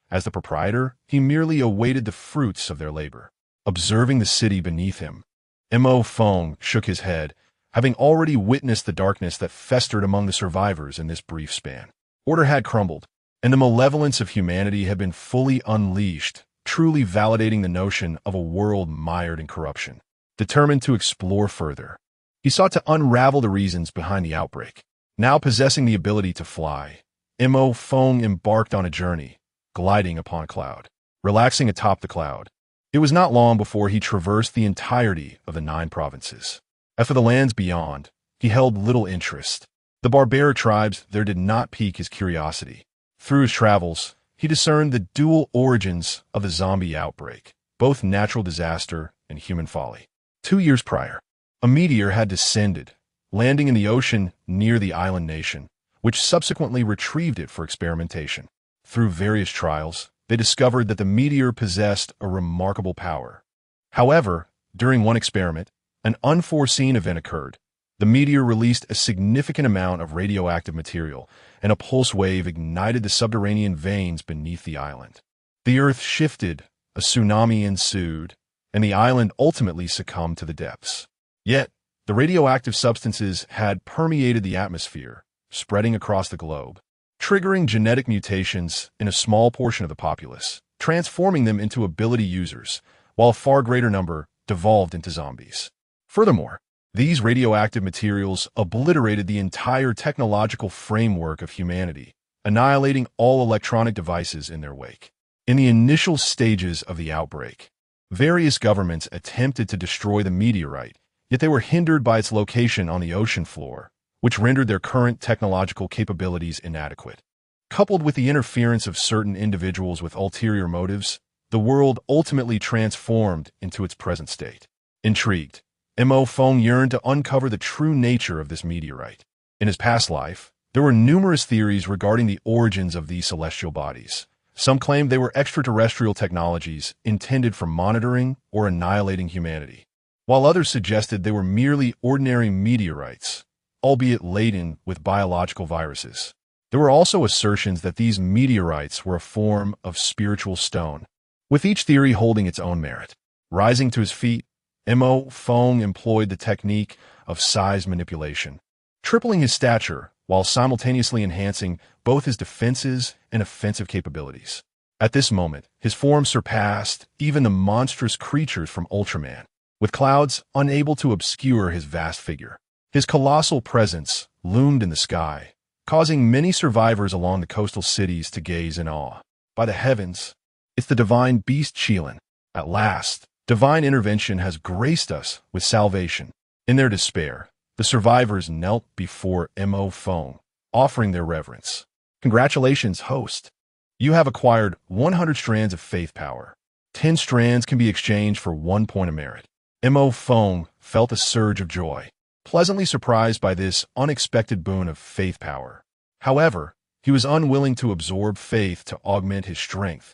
As the proprietor, he merely awaited the fruits of their labor. Observing the city beneath him, Mo Feng shook his head, having already witnessed the darkness that festered among the survivors in this brief span. Order had crumbled, and the malevolence of humanity had been fully unleashed, truly validating the notion of a world mired in corruption. Determined to explore further, he sought to unravel the reasons behind the outbreak. Now possessing the ability to fly, Mo Feng embarked on a journey, gliding upon a cloud. Relaxing atop the cloud, it was not long before he traversed the entirety of the 9 provinces. As for the lands beyond, he held little interest. The barbaric tribes there did not pique his curiosity. Through his travels, he discerned the dual origins of the zombie outbreak, both natural disaster and human folly. 2 years prior, a meteor had descended, landing in the ocean near the island nation, which subsequently retrieved it for experimentation. Through various trials, they discovered that the meteor possessed a remarkable power. However, during one experiment, an unforeseen event occurred. The meteor released a significant amount of radioactive material, and a pulse wave ignited the subterranean veins beneath the island. The earth shifted, a tsunami ensued, and the island ultimately succumbed to the depths. Yet, the radioactive substances had permeated the atmosphere, spreading across the globe, triggering genetic mutations in a small portion of the populace, transforming them into ability users, while a far greater number devolved into zombies. Furthermore, these radioactive materials obliterated the entire technological framework of humanity, annihilating all electronic devices in their wake. In the initial stages of the outbreak, various governments attempted to destroy the meteorite, yet they were hindered by its location on the ocean floor, which rendered their current technological capabilities inadequate. Coupled with the interference of certain individuals with ulterior motives, the world ultimately transformed into its present state. Intrigued, Mo Feng yearned to uncover the true nature of this meteorite. In his past life, there were numerous theories regarding the origins of these celestial bodies. Some claimed they were extraterrestrial technologies intended for monitoring or annihilating humanity, while others suggested they were merely ordinary meteorites, albeit laden with biological viruses. There were also assertions that these meteorites were a form of spiritual stone, with each theory holding its own merit. Rising to his feet, Mo Feng employed the technique of size manipulation, tripling his stature while simultaneously enhancing both his defenses and offensive capabilities. At this moment, his form surpassed even the monstrous creatures from Ultraman, with clouds unable to obscure his vast figure. His colossal presence loomed in the sky, causing many survivors along the coastal cities to gaze in awe. By the heavens, it's the divine beast Qilin. At last, divine intervention has graced us with salvation. In their despair, the survivors knelt before Mo Feng, offering their reverence. Congratulations, host. You have acquired 100 strands of faith power. 10 strands can be exchanged for 1 point of merit. Mo Feng felt a surge of joy, pleasantly surprised by this unexpected boon of faith power. However, he was unwilling to absorb faith to augment his strength,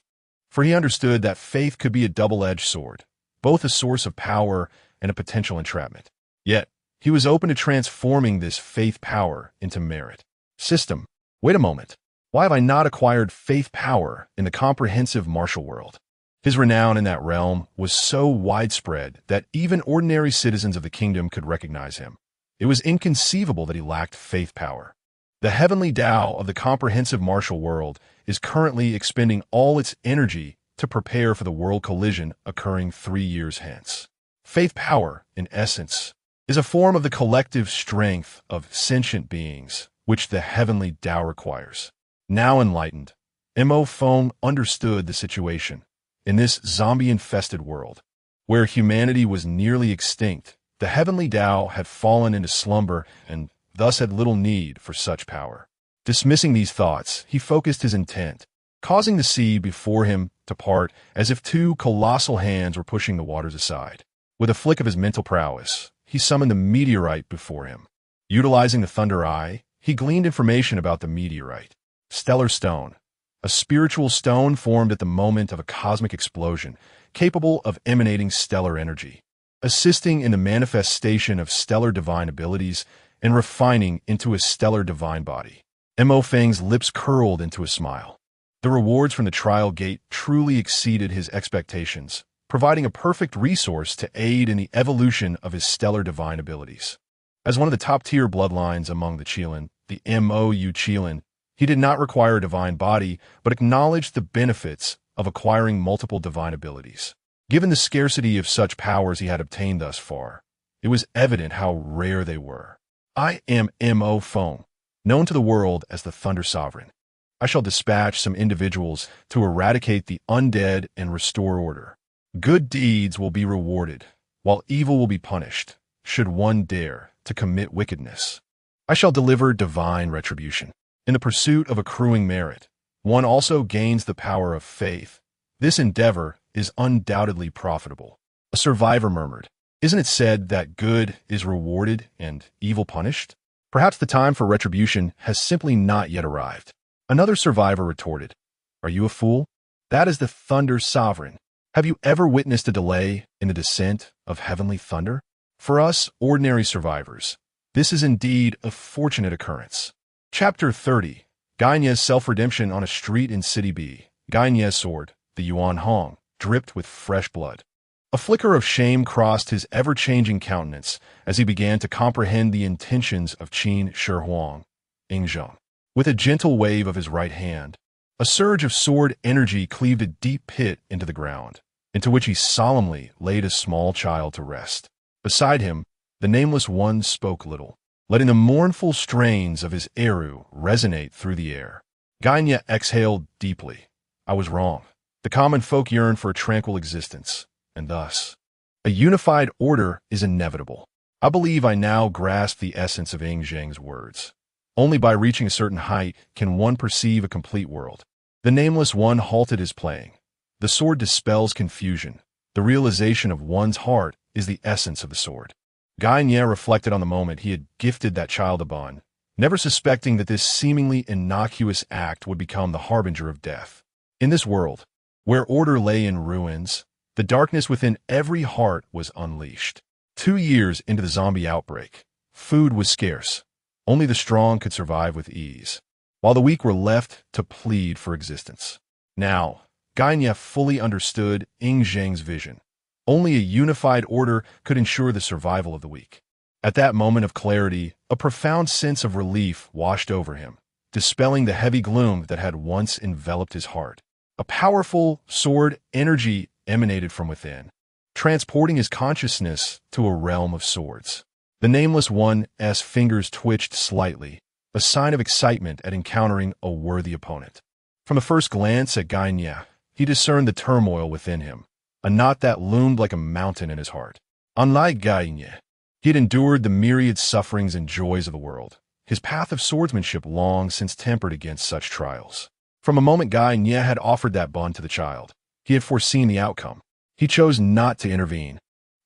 for he understood that faith could be a double-edged sword, both a source of power and a potential entrapment. Yet, he was open to transforming this faith power into merit. System. Wait a moment. Why have I not acquired faith power in the comprehensive martial world? His renown in that realm was so widespread that even ordinary citizens of the kingdom could recognize him. It was inconceivable that he lacked faith power. The heavenly Tao of the comprehensive martial world is currently expending all its energy to prepare for the world collision occurring 3 years hence. Faith power, in essence, is a form of the collective strength of sentient beings, which the heavenly Tao requires. Now enlightened, Mo Feng understood the situation. In this zombie-infested world, where humanity was nearly extinct, the heavenly Tao had fallen into slumber and thus had little need for such power. Dismissing these thoughts, he focused his intent, causing the sea before him to part as if 2 colossal hands were pushing the waters aside. With a flick of his mental prowess, he summoned the meteorite before him. Utilizing the Thunder Eye, he gleaned information about the meteorite. Stellar Stone, a spiritual stone formed at the moment of a cosmic explosion, capable of emanating stellar energy, assisting in the manifestation of stellar divine abilities and refining into a stellar divine body. Mo Feng's lips curled into a smile. The rewards from the trial gate truly exceeded his expectations, providing a perfect resource to aid in the evolution of his stellar divine abilities. As one of the top-tier bloodlines among the Qilin, the Mou Qilin, he did not require a divine body, but acknowledged the benefits of acquiring multiple divine abilities. Given the scarcity of such powers he had obtained thus far, it was evident how rare they were. I am Mo Feng, known to the world as the Thunder Sovereign. I shall dispatch some individuals to eradicate the undead and restore order. Good deeds will be rewarded, while evil will be punished, should one dare to commit wickedness. I shall deliver divine retribution. In the pursuit of accruing merit, one also gains the power of faith. This endeavor is undoubtedly profitable. A survivor murmured, "Isn't it said that good is rewarded and evil punished? Perhaps the time for retribution has simply not yet arrived." Another survivor retorted, "Are you a fool? That is the Thunder Sovereign. Have you ever witnessed a delay in the descent of heavenly thunder? For us, ordinary survivors, this is indeed a fortunate occurrence." Chapter 30. Gaine's self-redemption on a street in City B. Gaine's sword, the Yuan Hong, dripped with fresh blood. A flicker of shame crossed his ever-changing countenance as he began to comprehend the intentions of Qin Shi Huang, Yingzheng. With a gentle wave of his right hand, a surge of sword energy cleaved a deep pit into the ground, into which he solemnly laid a small child to rest. Beside him, the Nameless One spoke little, letting the mournful strains of his eru resonate through the air. Gaine exhaled deeply. "I was wrong. The common folk yearn for a tranquil existence, and thus, a unified order is inevitable. I believe I now grasp the essence of Ing Zheng's words. Only by reaching a certain height can one perceive a complete world." The Nameless One halted his playing. The sword dispels confusion. The realization of one's heart is the essence of the sword. Nye reflected on the moment he had gifted that child a bun, never suspecting that this seemingly innocuous act would become the harbinger of death. In this world, where order lay in ruins, the darkness within every heart was unleashed. 2 years into the zombie outbreak, food was scarce. Only the strong could survive with ease, while the weak were left to plead for existence. Now, Nye fully understood Ing Zheng's vision. Only a unified order could ensure the survival of the weak. At that moment of clarity, a profound sense of relief washed over him, dispelling the heavy gloom that had once enveloped his heart. A powerful sword energy emanated from within, transporting his consciousness to a realm of swords. The Nameless One's fingers twitched slightly, a sign of excitement at encountering a worthy opponent. From the first glance at Nye, he discerned the turmoil within him, a knot that loomed like a mountain in his heart. Unlike Nye, he had endured the myriad sufferings and joys of the world, his path of swordsmanship long since tempered against such trials. From a moment Nye had offered that bun to the child, he had foreseen the outcome. He chose not to intervene,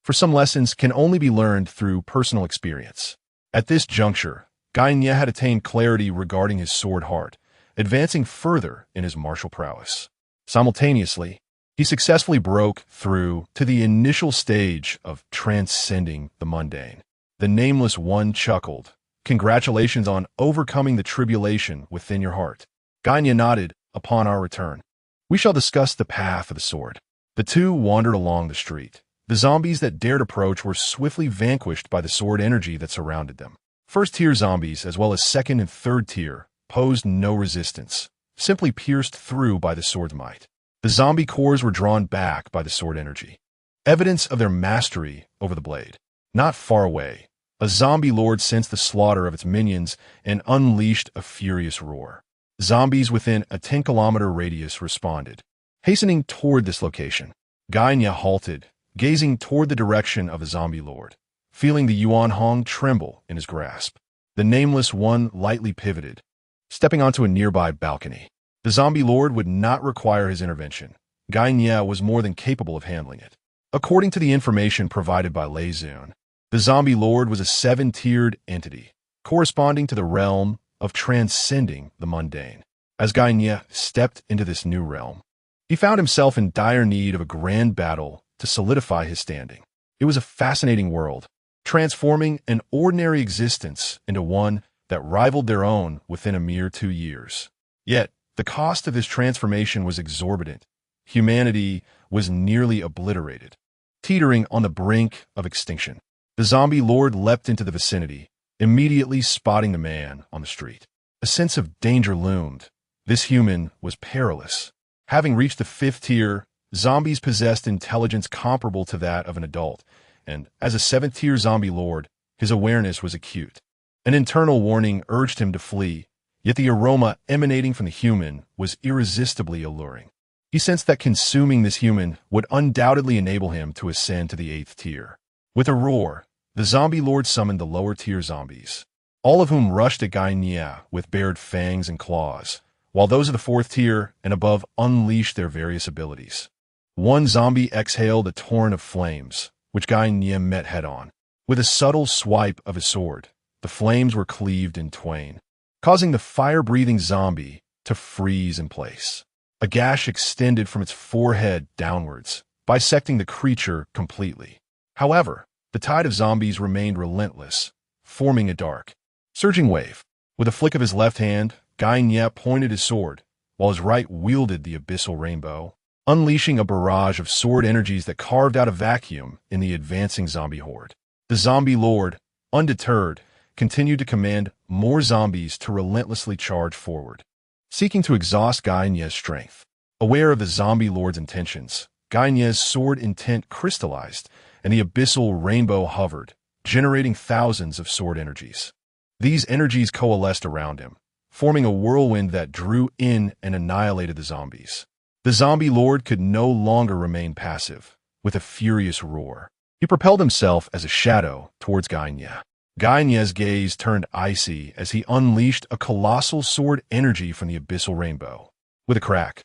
for some lessons can only be learned through personal experience. At this juncture, Nye had attained clarity regarding his sword heart, advancing further in his martial prowess. Simultaneously, he successfully broke through to the initial stage of transcending the mundane. The Nameless One chuckled. "Congratulations on overcoming the tribulation within your heart." Nye nodded. "Upon our return, we shall discuss the path of the sword." The two wandered along the street. The zombies that dared approach were swiftly vanquished by the sword energy that surrounded them. First-tier zombies, as well as second and third-tier, posed no resistance, simply pierced through by the sword's might. The zombie cores were drawn back by the sword energy, evidence of their mastery over the blade. Not far away, a zombie lord sensed the slaughter of its minions and unleashed a furious roar. Zombies within a 10-kilometer radius responded, hastening toward this location. Nye halted, gazing toward the direction of the zombie lord, feeling the Yuan Hong tremble in his grasp. The Nameless One lightly pivoted, stepping onto a nearby balcony. The zombie lord would not require his intervention. Nye was more than capable of handling it. According to the information provided by Lei Zun, the zombie lord was a 7-tiered entity, corresponding to the realm of transcending the mundane. As Nye stepped into this new realm, he found himself in dire need of a grand battle to solidify his standing. It was a fascinating world, transforming an ordinary existence into one that rivaled their own within a mere 2 years. Yet, the cost of this transformation was exorbitant. Humanity was nearly obliterated, teetering on the brink of extinction. The zombie lord leapt into the vicinity, immediately spotting the man on the street. A sense of danger loomed. This human was perilous. Having reached the 5th tier, zombies possessed intelligence comparable to that of an adult, and as a 7th-tier zombie lord, his awareness was acute. An internal warning urged him to flee, yet the aroma emanating from the human was irresistibly alluring. He sensed that consuming this human would undoubtedly enable him to ascend to the 8th tier. With a roar, the zombie lord summoned the lower-tier zombies, all of whom rushed at Nye with bared fangs and claws, while those of the 4th tier and above unleashed their various abilities. One zombie exhaled a torrent of flames, which Nye met head-on. With a subtle swipe of his sword, the flames were cleaved in twain, causing the fire-breathing zombie to freeze in place. A gash extended from its forehead downwards, bisecting the creature completely. However, the tide of zombies remained relentless, forming a dark, surging wave. With a flick of his left hand, Nye pointed his sword, while his right wielded the abyssal rainbow, unleashing a barrage of sword energies that carved out a vacuum in the advancing zombie horde. The zombie lord, undeterred, continued to command more zombies to relentlessly charge forward, seeking to exhaust Gaine's strength. Aware of the zombie lord's intentions, Gaine's sword intent crystallized, and the abyssal rainbow hovered, generating thousands of sword energies. These energies coalesced around him, forming a whirlwind that drew in and annihilated the zombies. The zombie lord could no longer remain passive. With a furious roar, he propelled himself as a shadow towards Gaine. Gaine's gaze turned icy as he unleashed a colossal sword energy from the abyssal rainbow. With a crack,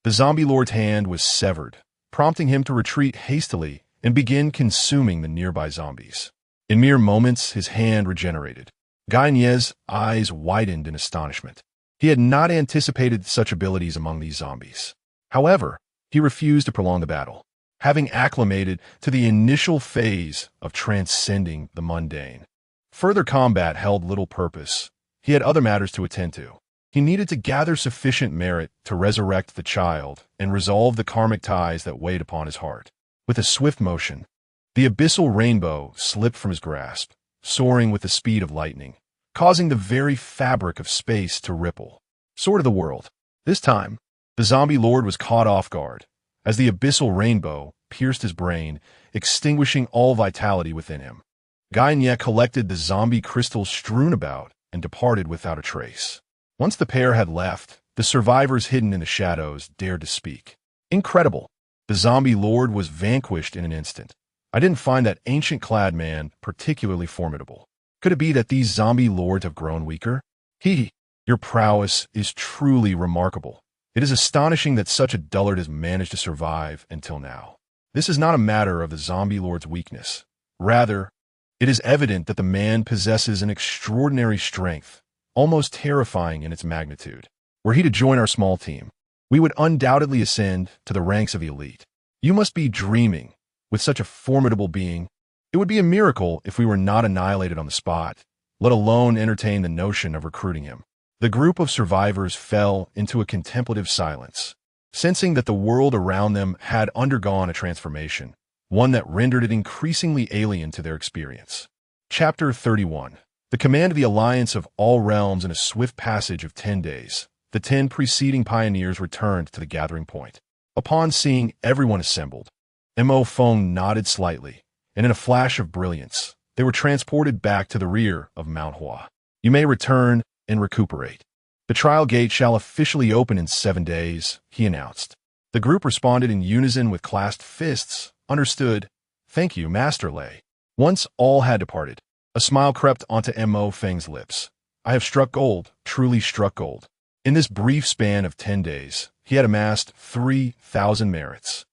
the zombie lord's hand was severed, prompting him to retreat hastily and begin consuming the nearby zombies. In mere moments, his hand regenerated. Gaine's eyes widened in astonishment. He had not anticipated such abilities among these zombies. However, he refused to prolong the battle, having acclimated to the initial phase of transcending the mundane. Further combat held little purpose. He had other matters to attend to. He needed to gather sufficient merit to resurrect the child and resolve the karmic ties that weighed upon his heart. With a swift motion, the abyssal rainbow slipped from his grasp, soaring with the speed of lightning, causing the very fabric of space to ripple. Sword of the world. This time, the zombie lord was caught off guard, as the abyssal rainbow pierced his brain, extinguishing all vitality within him. Gaine collected the zombie crystals strewn about and departed without a trace. Once the pair had left, the survivors hidden in the shadows dared to speak. Incredible! The zombie lord was vanquished in an instant. I didn't find that ancient-clad man particularly formidable. Could it be that these zombie lords have grown weaker? Your prowess is truly remarkable. It is astonishing that such a dullard has managed to survive until now. This is not a matter of the zombie lord's weakness. Rather, it is evident that the man possesses an extraordinary strength, almost terrifying in its magnitude. Were he to join our small team, we would undoubtedly ascend to the ranks of the elite. You must be dreaming. With such a formidable being, it would be a miracle if we were not annihilated on the spot, let alone entertain the notion of recruiting him. The group of survivors fell into a contemplative silence, sensing that the world around them had undergone a transformation, one that rendered it increasingly alien to their experience. Chapter 31. The command of the alliance of all realms in a swift passage of 10 days. The 10 preceding pioneers returned to the gathering point. Upon seeing everyone assembled, Mo Feng nodded slightly, and in a flash of brilliance, they were transported back to the rear of Mount Hua. You may return and recuperate. The trial gate shall officially open in 7 days, he announced. The group responded in unison with clasped fists. Understood. Thank you, Master Lei. Once all had departed, a smile crept onto Mo Feng's lips. I have struck gold, truly struck gold. In this brief span of 10 days, he had amassed 3,000 merits,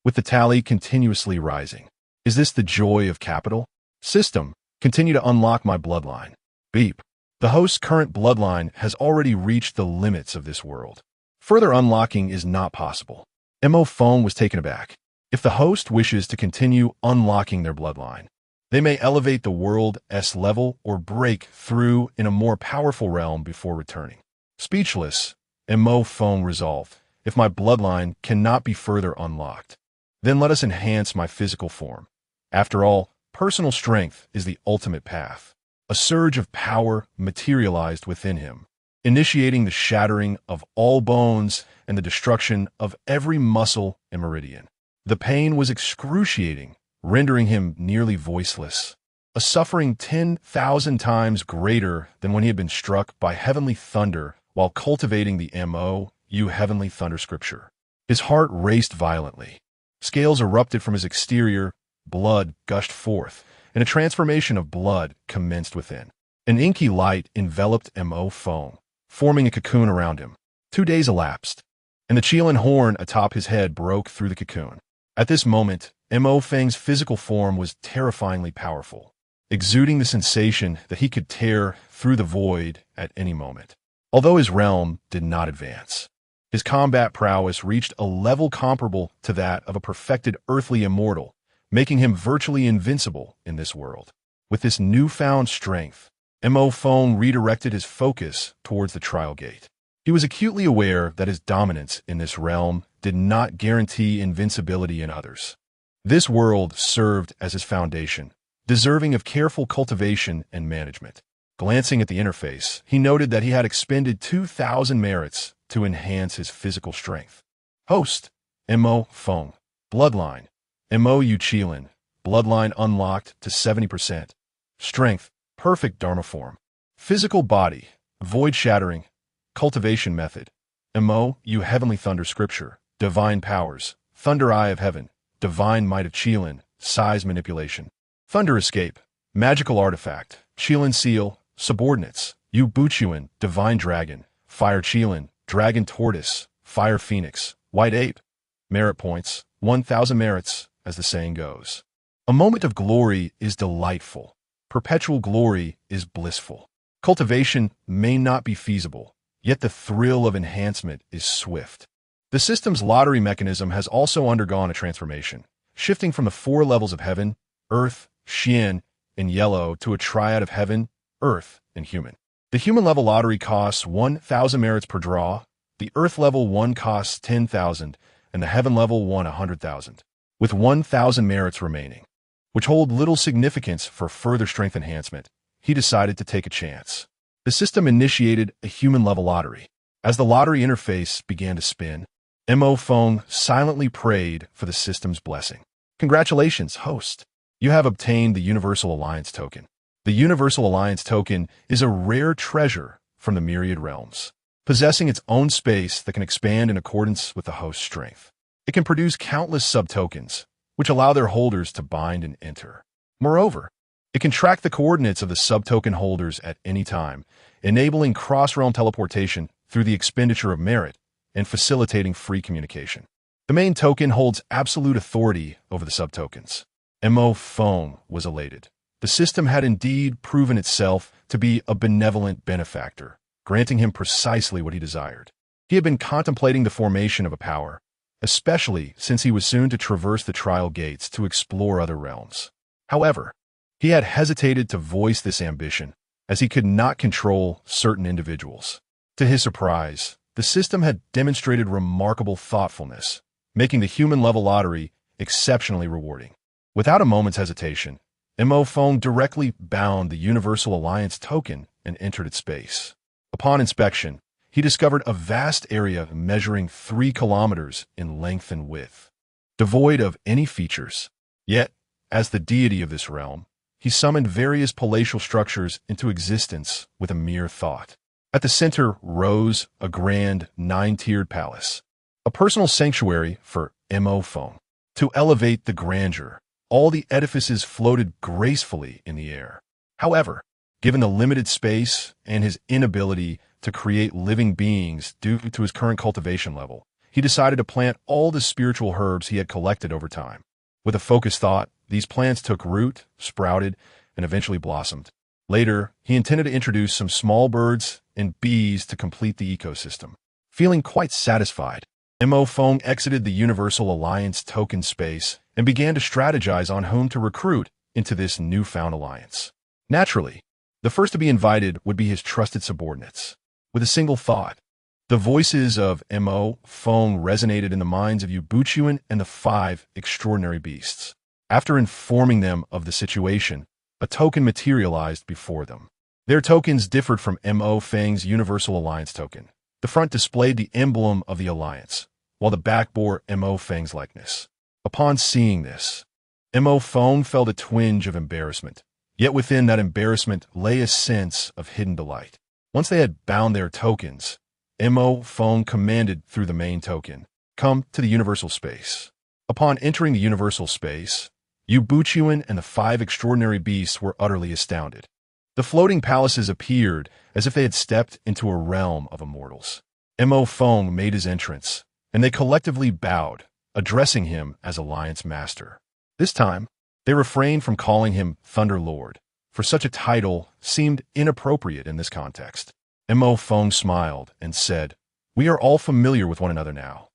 with the tally continuously rising. Is this the joy of capital? System, continue to unlock my bloodline. Beep. The host's current bloodline has already reached the limits of this world. Further unlocking is not possible. Mo Feng was taken aback. If the host wishes to continue unlocking their bloodline, they may elevate the world's level or break through in a more powerful realm before returning. Speechless, Mo Feng resolved, if my bloodline cannot be further unlocked, then let us enhance my physical form. After all, personal strength is the ultimate path. A surge of power materialized within him, initiating the shattering of all bones and the destruction of every muscle and meridian. The pain was excruciating, rendering him nearly voiceless, a suffering 10,000 times greater than when he had been struck by heavenly thunder while cultivating the Mo Hua heavenly thunder scripture. His heart raced violently. Scales erupted from his exterior, blood gushed forth, and a transformation of blood commenced within. An inky light enveloped Mo Feng, forming a cocoon around him. 2 days elapsed, and the Chilan horn atop his head broke through the cocoon. At this moment, Mo Feng's physical form was terrifyingly powerful, exuding the sensation that he could tear through the void at any moment. Although his realm did not advance, his combat prowess reached a level comparable to that of a perfected earthly immortal, making him virtually invincible in this world. With this newfound strength, Mo Feng redirected his focus towards the trial gate. He was acutely aware that his dominance in this realm did not guarantee invincibility in others. This world served as his foundation, deserving of careful cultivation and management. Glancing at the interface, he noted that he had expended 2,000 merits to enhance his physical strength. Host, Mo Feng. Bloodline, Mo Chilan. Bloodline unlocked to 70%. Strength, perfect Dharma form. Physical body, void shattering. Cultivation method, Mo Hua heavenly thunder scripture. Divine powers, thunder eye of heaven. Divine might of Chilan, size manipulation. Thunder escape, magical artifact. Chilan seal, subordinates. Buchuan, divine dragon. Fire Chilan, dragon tortoise. Fire phoenix, white ape. Merit points, 1,000 merits, as the saying goes. A moment of glory is delightful, Perpetual glory is blissful. Cultivation may not be feasible, yet the thrill of enhancement is swift. The system's lottery mechanism has also undergone a transformation, shifting from the 4 levels of heaven, earth, Xian, and yellow to a triad of heaven, earth, and human. The human level lottery costs 1,000 merits per draw, the earth level one costs 10,000, and the heaven level one 100,000, with 1,000 merits remaining, which hold little significance for further strength enhancement. He decided to take a chance. The system initiated a human level lottery. As the lottery interface began to spin, Mo Feng silently prayed for the system's blessing. Congratulations, host. You have obtained the Universal Alliance token. The Universal Alliance token is a rare treasure from the myriad realms, possessing its own space that can expand in accordance with the host's strength. It can produce countless sub-tokens, which allow their holders to bind and enter. Moreover, it can track the coordinates of the sub-token holders at any time, enabling cross-realm teleportation through the expenditure of merit and facilitating free communication. The main token holds absolute authority over the sub-tokens. Mo Feng was elated. The system had indeed proven itself to be a benevolent benefactor, granting him precisely what he desired. He had been contemplating the formation of a power, especially since he was soon to traverse the trial gates to explore other realms. However, he had hesitated to voice this ambition, as he could not control certain individuals. To his surprise, the system had demonstrated remarkable thoughtfulness, making the human-level lottery exceptionally rewarding. Without a moment's hesitation, Mo Feng directly bound the Universal Alliance token and entered its space. Upon inspection, he discovered a vast area measuring 3 kilometers in length and width, devoid of any features. Yet, as the deity of this realm, he summoned various palatial structures into existence with a mere thought. At the center rose a grand 9-tiered palace, a personal sanctuary for Mo Feng. To elevate the grandeur, all the edifices floated gracefully in the air. However, given the limited space and his inability to create living beings due to his current cultivation level, he decided to plant all the spiritual herbs he had collected over time. With a focused thought, these plants took root, sprouted, and eventually blossomed. Later, he intended to introduce some small birds and bees to complete the ecosystem. Feeling quite satisfied, Mo Feng exited the Universal Alliance token space and began to strategize on whom to recruit into this newfound alliance. Naturally, the first to be invited would be his trusted subordinates. With a single thought, the voices of Mo Feng resonated in the minds of Yubuchuan and the 5 extraordinary beasts. After informing them of the situation, a token materialized before them. Their tokens differed from Mo Feng's Universal Alliance token. The front displayed the emblem of the alliance, while the back bore Mo Feng's likeness. Upon seeing this, Mo Feng felt a twinge of embarrassment, yet within that embarrassment lay a sense of hidden delight. Once they had bound their tokens, Mo Feng commanded through the main token, "Come to the universal space." Upon entering the universal space, Yubuchuan and the 5 extraordinary beasts were utterly astounded. The floating palaces appeared as if they had stepped into a realm of immortals. Mo Feng made his entrance, and they collectively bowed, addressing him as Alliance Master. This time, they refrained from calling him Thunder Lord, for such a title seemed inappropriate in this context. Mo Feng smiled and said, "We are all familiar with one another now.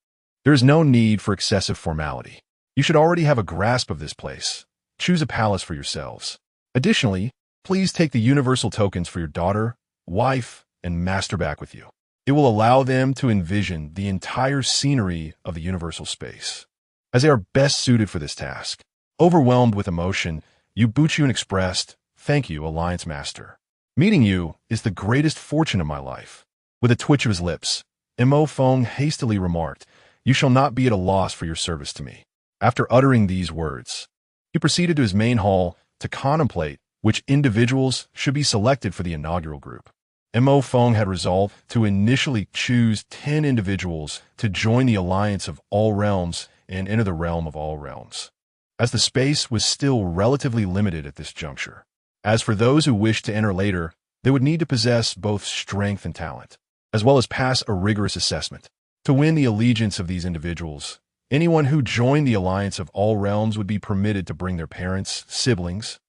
There is no need for excessive formality. You should already have a grasp of this place. Choose a palace for yourselves. Additionally, please take the universal tokens for your daughter, wife, and master back with you. It will allow them to envision the entire scenery of the universal space, as they are best suited for this task." Overwhelmed with emotion, Yubuchuan expressed, "Thank you, Alliance Master. Meeting you is the greatest fortune of my life." With a twitch of his lips, Mo Feng hastily remarked, "You shall not be at a loss for your service to me." After uttering these words, he proceeded to his main hall to contemplate which individuals should be selected for the inaugural group. Mo Feng had resolved to initially choose 10 individuals to join the Alliance of All Realms and enter the Realm of All Realms, as the space was still relatively limited at this juncture. As for those who wished to enter later, they would need to possess both strength and talent, as well as pass a rigorous assessment. To win the allegiance of these individuals, anyone who joined the Alliance of All Realms would be permitted to bring their parents, siblings,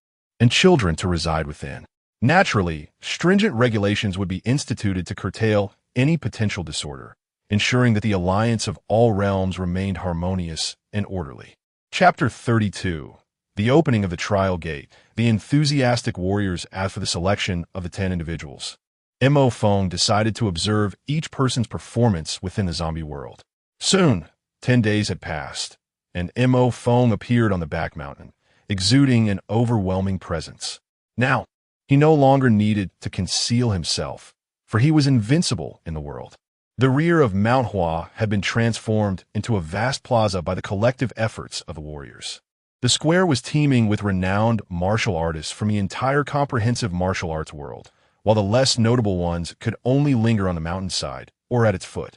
and children to reside within. Naturally, stringent regulations would be instituted to curtail any potential disorder, ensuring that the alliance of all realms remained harmonious and orderly. Chapter 32. The opening of the trial gate. The enthusiastic warriors asked for the selection of the 10 individuals. Mo Feng decided to observe each person's performance within the zombie world. Soon, 10 days had passed, and Mo Feng appeared on the back mountain, exuding an overwhelming presence. Now, he no longer needed to conceal himself, for he was invincible in the world. The rear of Mount Hua had been transformed into a vast plaza by the collective efforts of the warriors. The square was teeming with renowned martial artists from the entire comprehensive martial arts world, while the less notable ones could only linger on the mountainside or at its foot.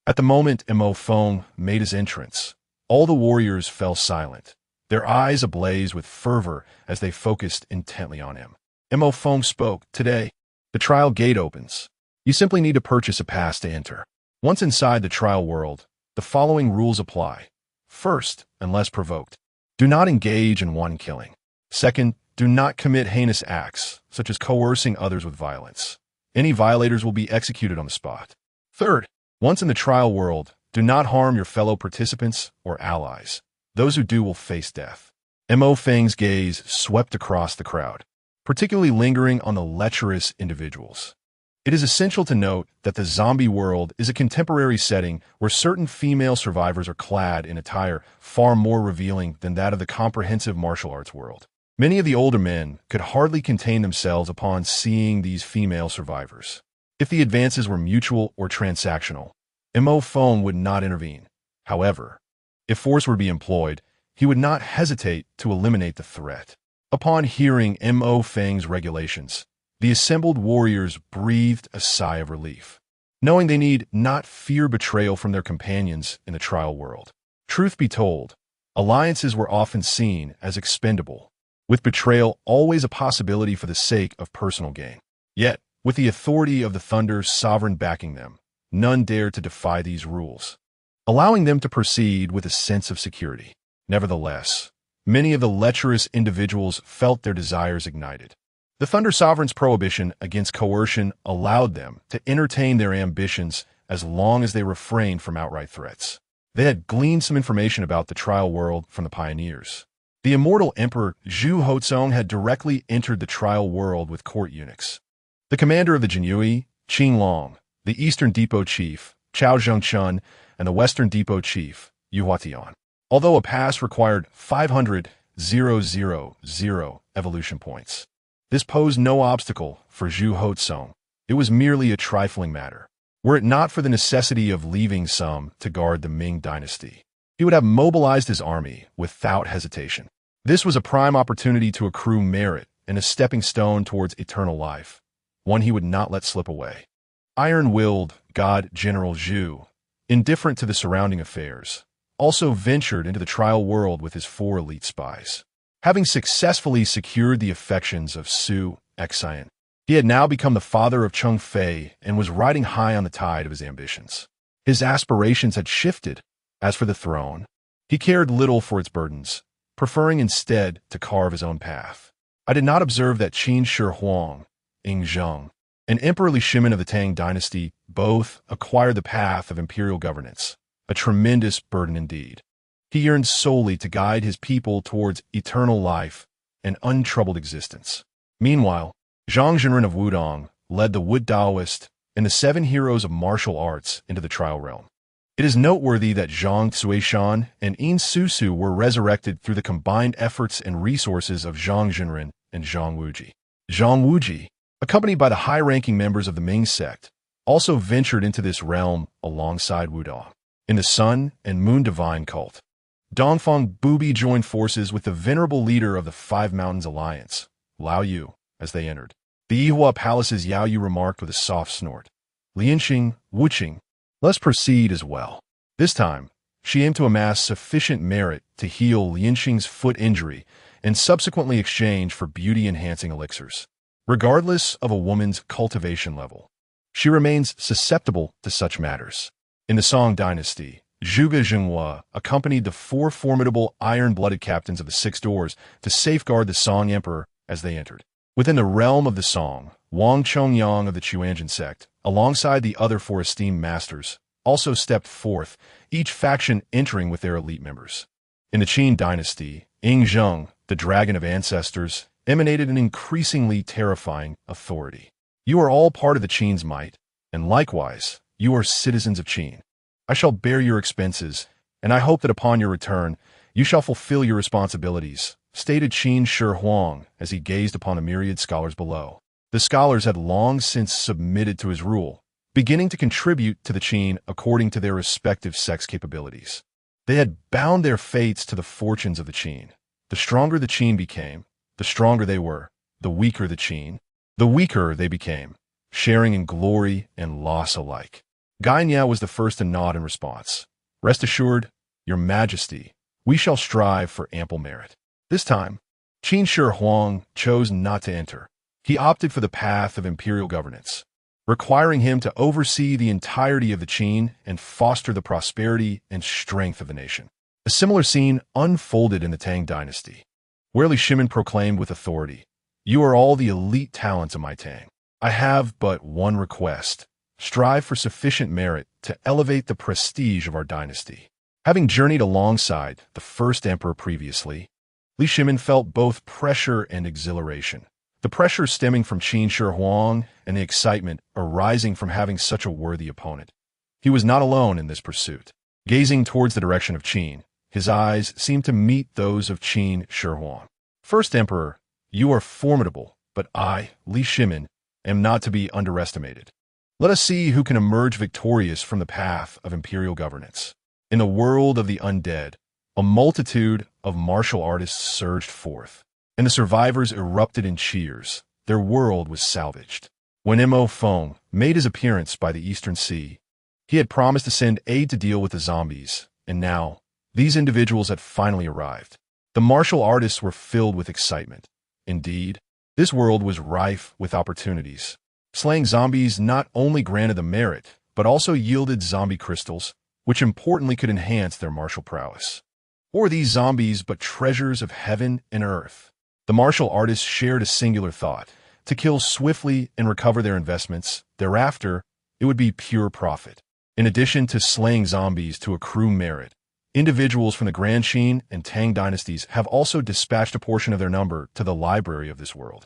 At the moment Mo Feng made his entrance, all the warriors fell silent, their eyes ablaze with fervor as they focused intently on him. Mo Feng spoke. Today, the trial gate opens. You simply need to purchase a pass to enter. Once inside the trial world, the following rules apply. First, unless provoked, do not engage in one killing. Second, do not commit heinous acts, such as coercing others with violence. Any violators will be executed on the spot. Third, once in the trial world, do not harm your fellow participants or allies. Those who do will face death. Mo Feng's gaze swept across the crowd, particularly lingering on the lecherous individuals. It is essential to note that the zombie world is a contemporary setting where certain female survivors are clad in attire far more revealing than that of the comprehensive martial arts world. Many of the older men could hardly contain themselves upon seeing these female survivors. If the advances were mutual or transactional, Mo Feng would not intervene. However, if force were to be employed, he would not hesitate to eliminate the threat. Upon hearing Mo Feng's regulations, the assembled warriors breathed a sigh of relief, knowing they need not fear betrayal from their companions in the trial world. Truth be told, alliances were often seen as expendable, with betrayal always a possibility for the sake of personal gain. Yet, with the authority of the Thunder's sovereign backing them, none dared to defy these rules, allowing them to proceed with a sense of security. Nevertheless, many of the lecherous individuals felt their desires ignited. The Thunder Sovereign's prohibition against coercion allowed them to entertain their ambitions as long as they refrained from outright threats. They had gleaned some information about the trial world from the pioneers. The immortal Emperor Zhu Hozong had directly entered the trial world with court eunuchs. The commander of the Jinyui, Qing Long, the Eastern Depot Chief, Chao Zhengchun, and the Western Depot Chief, Yu Huatian. Although a pass required 500,000 evolution points, this posed no obstacle for Zhu Hozong. It was merely a trifling matter. Were it not for the necessity of leaving some to guard the Ming dynasty, he would have mobilized his army without hesitation. This was a prime opportunity to accrue merit and a stepping stone towards eternal life, one he would not let slip away. Iron-willed God General Zhu, indifferent to the surrounding affairs, also ventured into the trial world with his 4 elite spies. Having successfully secured the affections of Su Xian, he had now become the father of Cheng Fei and was riding high on the tide of his ambitions. His aspirations had shifted. As for the throne, he cared little for its burdens, preferring instead to carve his own path. I did not observe that Qin Shi Huang, Ying Zheng, and Emperor Li Shimin of the Tang dynasty both acquired the path of imperial governance, a tremendous burden indeed. He yearned solely to guide his people towards eternal life and untroubled existence. Meanwhile, Zhang Zhenren of Wudong led the Wood Daoist and the 7 heroes of martial arts into the trial realm. It is noteworthy that Zhang Cuishan and Yin Susu were resurrected through the combined efforts and resources of Zhang Zhenren and Zhang Wuji. Zhang Wuji, accompanied by the high-ranking members of the Ming sect, also ventured into this realm alongside Wudong. In the Sun and Moon Divine cult, Dongfang Bubi joined forces with the venerable leader of the 5 Mountains Alliance, Lao Yu, as they entered. The Yihua Palace's Yao Yu remarked with a soft snort. Lianxing, Wuqing, let's proceed as well. This time, she aimed to amass sufficient merit to heal Lianxing's foot injury and subsequently exchange for beauty-enhancing elixirs. Regardless of a woman's cultivation level, she remains susceptible to such matters. In the Song dynasty, Zhuge Jinghua accompanied the 4 formidable iron-blooded captains of the 6 Doors to safeguard the Song Emperor as they entered. Within the realm of the Song, Wang Chongyang of the Chuanjin sect, alongside the other four esteemed masters, also stepped forth, each faction entering with their elite members. In the Qin dynasty, Ing Zheng, the dragon of ancestors, emanated an increasingly terrifying authority. You are all part of the Qin's might, and likewise, you are citizens of Qin. I shall bear your expenses, and I hope that upon your return, you shall fulfill your responsibilities, stated Qin Shi Huang as he gazed upon the myriad scholars below. The scholars had long since submitted to his rule, beginning to contribute to the Qin according to their respective sex capabilities. They had bound their fates to the fortunes of the Qin. The stronger the Qin became, the stronger they were. The weaker the Qin, the weaker they became, sharing in glory and loss alike. Gainya was the first to nod in response. Rest assured, Your Majesty, we shall strive for ample merit. This time, Qin Shi Huang chose not to enter. He opted for the path of imperial governance, requiring him to oversee the entirety of the Qin and foster the prosperity and strength of the nation. A similar scene unfolded in the Tang dynasty, where Li Shimin proclaimed with authority, You are all the elite talents of my Tang. I have but one request. Strive for sufficient merit to elevate the prestige of our dynasty. Having journeyed alongside the first emperor previously, Li Shimin felt both pressure and exhilaration. The pressure stemming from Qin Shi Huang and the excitement arising from having such a worthy opponent. He was not alone in this pursuit. Gazing towards the direction of Qin, his eyes seemed to meet those of Qin Shi Huang. First Emperor, you are formidable, but I, Li Shimin, am not to be underestimated. Let us see who can emerge victorious from the path of imperial governance. In the world of the undead, a multitude of martial artists surged forth, and the survivors erupted in cheers. Their world was salvaged. When Mo Feng made his appearance by the Eastern Sea, he had promised to send aid to deal with the zombies, and now, these individuals had finally arrived. The martial artists were filled with excitement. Indeed, this world was rife with opportunities. Slaying zombies not only granted them merit, but also yielded zombie crystals, which importantly could enhance their martial prowess. Or these zombies but treasures of heaven and earth? The martial artists shared a singular thought: to kill swiftly and recover their investments. Thereafter, it would be pure profit. In addition to slaying zombies to accrue merit, individuals from the Grand Qin and Tang dynasties have also dispatched a portion of their number to the library of this world.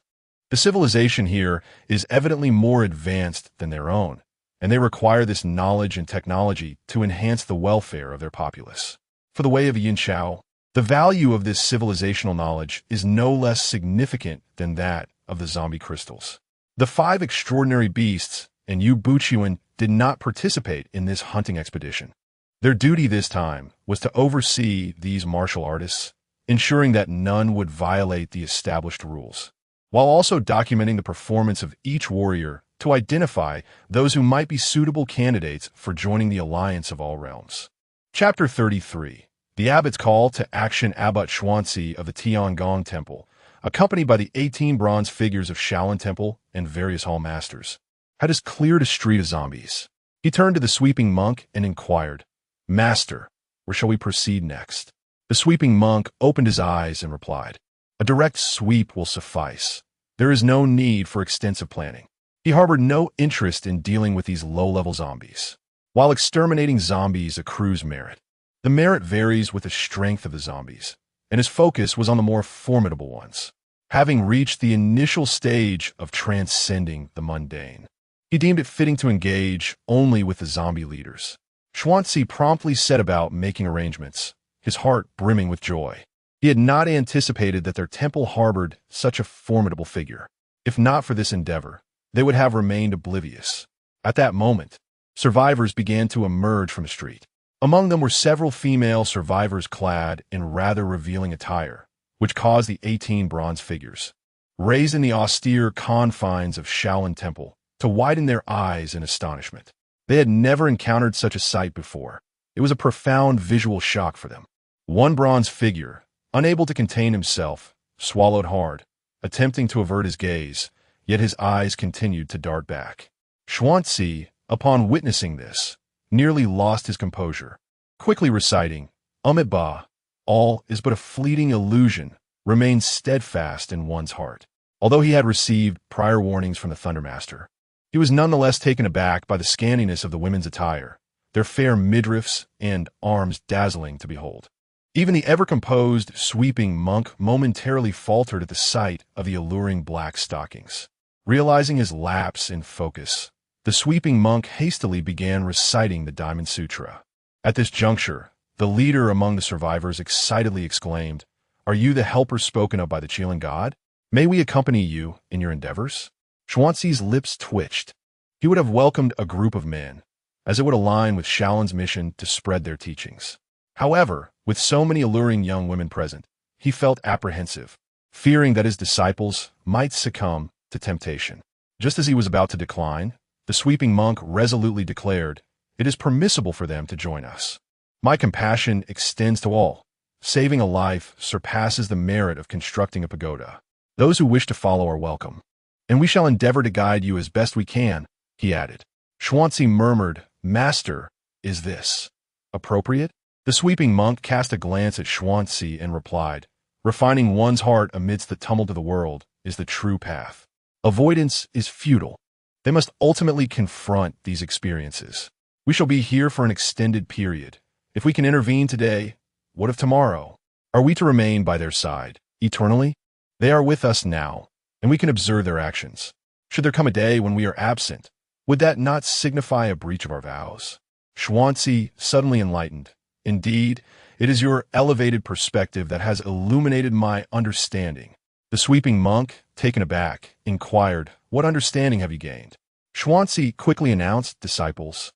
The civilization here is evidently more advanced than their own, and they require this knowledge and technology to enhance the welfare of their populace. For the way of Yin Shao, the value of this civilizational knowledge is no less significant than that of the zombie crystals. The 5 extraordinary beasts and Yu Buqian did not participate in this hunting expedition. Their duty this time was to oversee these martial artists, ensuring that none would violate the established rules, while also documenting the performance of each warrior to identify those who might be suitable candidates for joining the Alliance of All Realms. Chapter 33. The Abbot's Call to Action. Abbot Xuanzi of the Tiangong Temple, accompanied by the 18 bronze figures of Shaolin Temple and various hall masters, had just cleared a street of zombies. He turned to the sweeping monk and inquired, Master, where shall we proceed next? The sweeping monk opened his eyes and replied, A direct sweep will suffice. There is no need for extensive planning. He harbored no interest in dealing with these low-level zombies. While exterminating zombies accrues merit, the merit varies with the strength of the zombies, and his focus was on the more formidable ones. Having reached the initial stage of transcending the mundane, he deemed it fitting to engage only with the zombie leaders. Xuanzi promptly set about making arrangements, his heart brimming with joy. He had not anticipated that their temple harbored such a formidable figure. If not for this endeavor, they would have remained oblivious. At that moment, survivors began to emerge from the street. Among them were several female survivors clad in rather revealing attire, which caused the 18 bronze figures, raised in the austere confines of Shaolin Temple, to widen their eyes in astonishment. They had never encountered such a sight before. It was a profound visual shock for them. One bronze figure, unable to contain himself, swallowed hard, attempting to avert his gaze, yet his eyes continued to dart back. Xuanzi, upon witnessing this, nearly lost his composure, quickly reciting, Ba, all is but a fleeting illusion, remained steadfast in one's heart. Although he had received prior warnings from the Thundermaster, he was nonetheless taken aback by the scantiness of the women's attire, their fair midriffs and arms dazzling to behold. Even the ever-composed, sweeping monk momentarily faltered at the sight of the alluring black stockings. Realizing his lapse in focus, the sweeping monk hastily began reciting the Diamond Sutra. At this juncture, the leader among the survivors excitedly exclaimed, "Are you the helper spoken of by the Qilin god? May we accompany you in your endeavors?" Xuanzi's lips twitched. He would have welcomed a group of men, as it would align with Shaolin's mission to spread their teachings. However, with so many alluring young women present, he felt apprehensive, fearing that his disciples might succumb to temptation. Just as he was about to decline, the sweeping monk resolutely declared, "It is permissible for them to join us. My compassion extends to all. Saving a life surpasses the merit of constructing a pagoda. Those who wish to follow are welcome, and we shall endeavor to guide you as best we can," he added. Xuanzi murmured, "Master, is this appropriate?" The sweeping monk cast a glance at Xuanzi and replied, "Refining one's heart amidst the tumult of the world is the true path. Avoidance is futile. They must ultimately confront these experiences. We shall be here for an extended period. If we can intervene today, what of tomorrow? Are we to remain by their side eternally? They are with us now, and we can observe their actions. Should there come a day when we are absent, would that not signify a breach of our vows?" Xuanzi suddenly enlightened. "Indeed, it is your elevated perspective that has illuminated my understanding." The sweeping monk, taken aback, inquired, "What understanding have you gained?" Xuanzi quickly announced, "Disciples,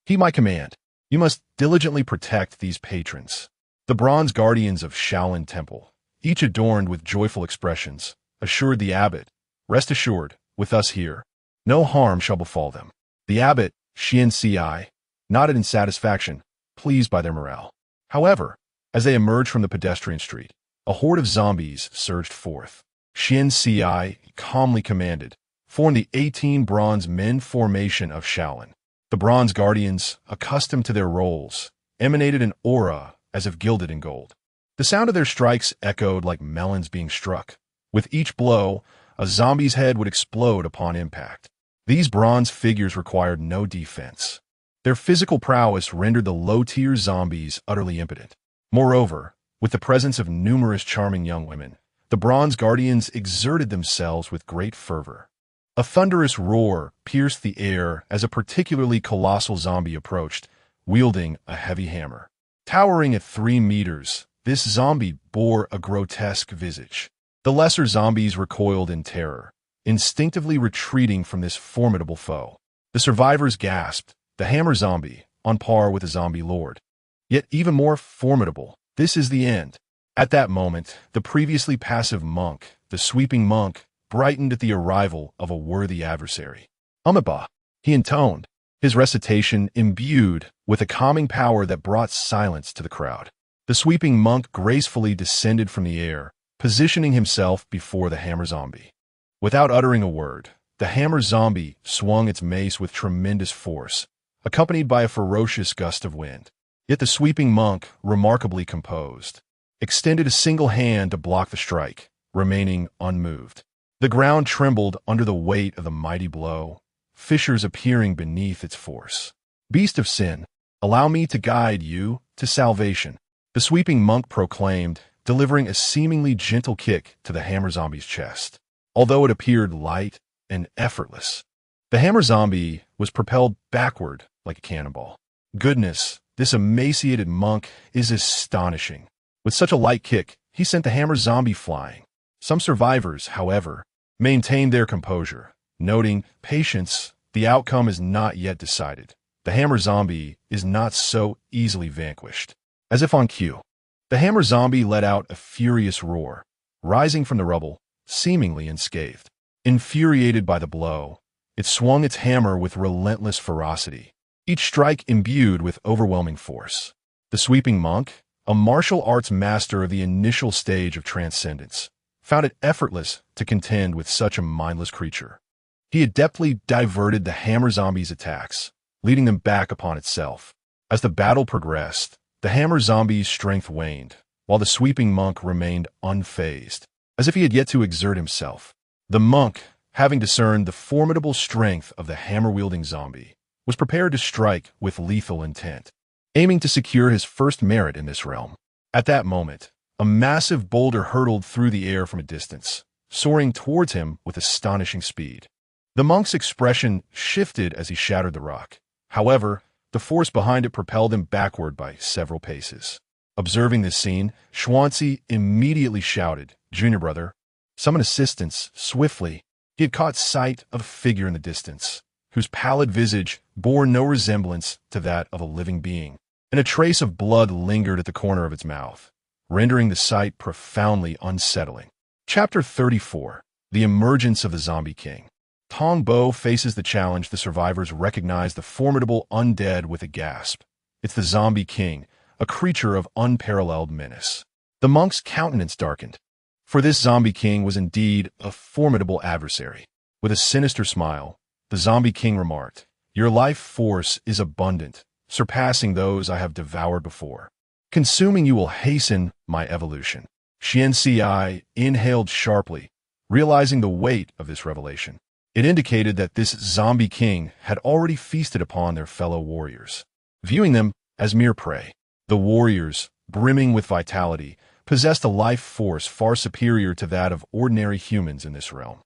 heed my command. You must diligently protect these patrons, the bronze guardians of Shaolin Temple." Each adorned with joyful expressions, assured the abbot, "Rest assured, with us here, no harm shall befall them." The abbot, Xian Ci, nodded in satisfaction, pleased by their morale. However, as they emerged from the pedestrian street, a horde of zombies surged forth. Xian Ci calmly commanded, "Form the 18 bronze men formation of Shaolin." The bronze guardians, accustomed to their roles, emanated an aura as if gilded in gold. The sound of their strikes echoed like melons being struck. With each blow, a zombie's head would explode upon impact. These bronze figures required no defense. Their physical prowess rendered the low-tier zombies utterly impotent. Moreover, with the presence of numerous charming young women, the bronze guardians exerted themselves with great fervor. A thunderous roar pierced the air as a particularly colossal zombie approached, wielding a heavy hammer. Towering at 3 meters, this zombie bore a grotesque visage. The lesser zombies recoiled in terror, instinctively retreating from this formidable foe. The survivors gasped, the hammer zombie, on par with the zombie lord. Yet even more formidable, this is the end. At that moment, the previously passive monk, the sweeping monk, brightened at the arrival of a worthy adversary. "Amiba," he intoned, his recitation imbued with a calming power that brought silence to the crowd. The sweeping monk gracefully descended from the air, positioning himself before the hammer zombie. Without uttering a word, the hammer zombie swung its mace with tremendous force, accompanied by a ferocious gust of wind. Yet the sweeping monk, remarkably composed, extended a single hand to block the strike, remaining unmoved. The ground trembled under the weight of the mighty blow, fissures appearing beneath its force. "Beast of sin, allow me to guide you to salvation," the sweeping monk proclaimed, delivering a seemingly gentle kick to the hammer zombie's chest. Although it appeared light and effortless, the hammer zombie was propelled backward like a cannonball. Goodness, this emaciated monk is astonishing. With such a light kick, he sent the hammer zombie flying. Some survivors, however, maintained their composure, noting, "Patience, the outcome is not yet decided. The hammer zombie is not so easily vanquished." As if on cue, the hammer zombie let out a furious roar, rising from the rubble, seemingly unscathed. Infuriated by the blow, it swung its hammer with relentless ferocity, each strike imbued with overwhelming force. The sweeping monk, a martial arts master of the initial stage of transcendence, found it effortless to contend with such a mindless creature. He adeptly diverted the hammer zombie's attacks, leading them back upon itself. As the battle progressed, the hammer zombie's strength waned, while the sweeping monk remained unfazed, as if he had yet to exert himself. The monk, having discerned the formidable strength of the hammer-wielding zombie, was prepared to strike with lethal intent, aiming to secure his first merit in this realm. At that moment, a massive boulder hurtled through the air from a distance, soaring towards him with astonishing speed. The monk's expression shifted as he shattered the rock. However, the force behind it propelled him backward by several paces. Observing this scene, Xuanzi immediately shouted, "Junior brother, summon assistance, swiftly." He had caught sight of a figure in the distance, whose pallid visage bore no resemblance to that of a living being, and a trace of blood lingered at the corner of its mouth, rendering the sight profoundly unsettling. Chapter 34. The Emergence of the Zombie King. Tong Bo faces the challenge. The survivors recognize the formidable undead with a gasp. It's the Zombie King, a creature of unparalleled menace. The monk's countenance darkened, for this Zombie King was indeed a formidable adversary. With a sinister smile, the Zombie King remarked, "Your life force is abundant, surpassing those I have devoured before. Consuming you will hasten my evolution." Xianci inhaled sharply, realizing the weight of this revelation. It indicated that this Zombie King had already feasted upon their fellow warriors, viewing them as mere prey. The warriors, brimming with vitality, possessed a life force far superior to that of ordinary humans in this realm.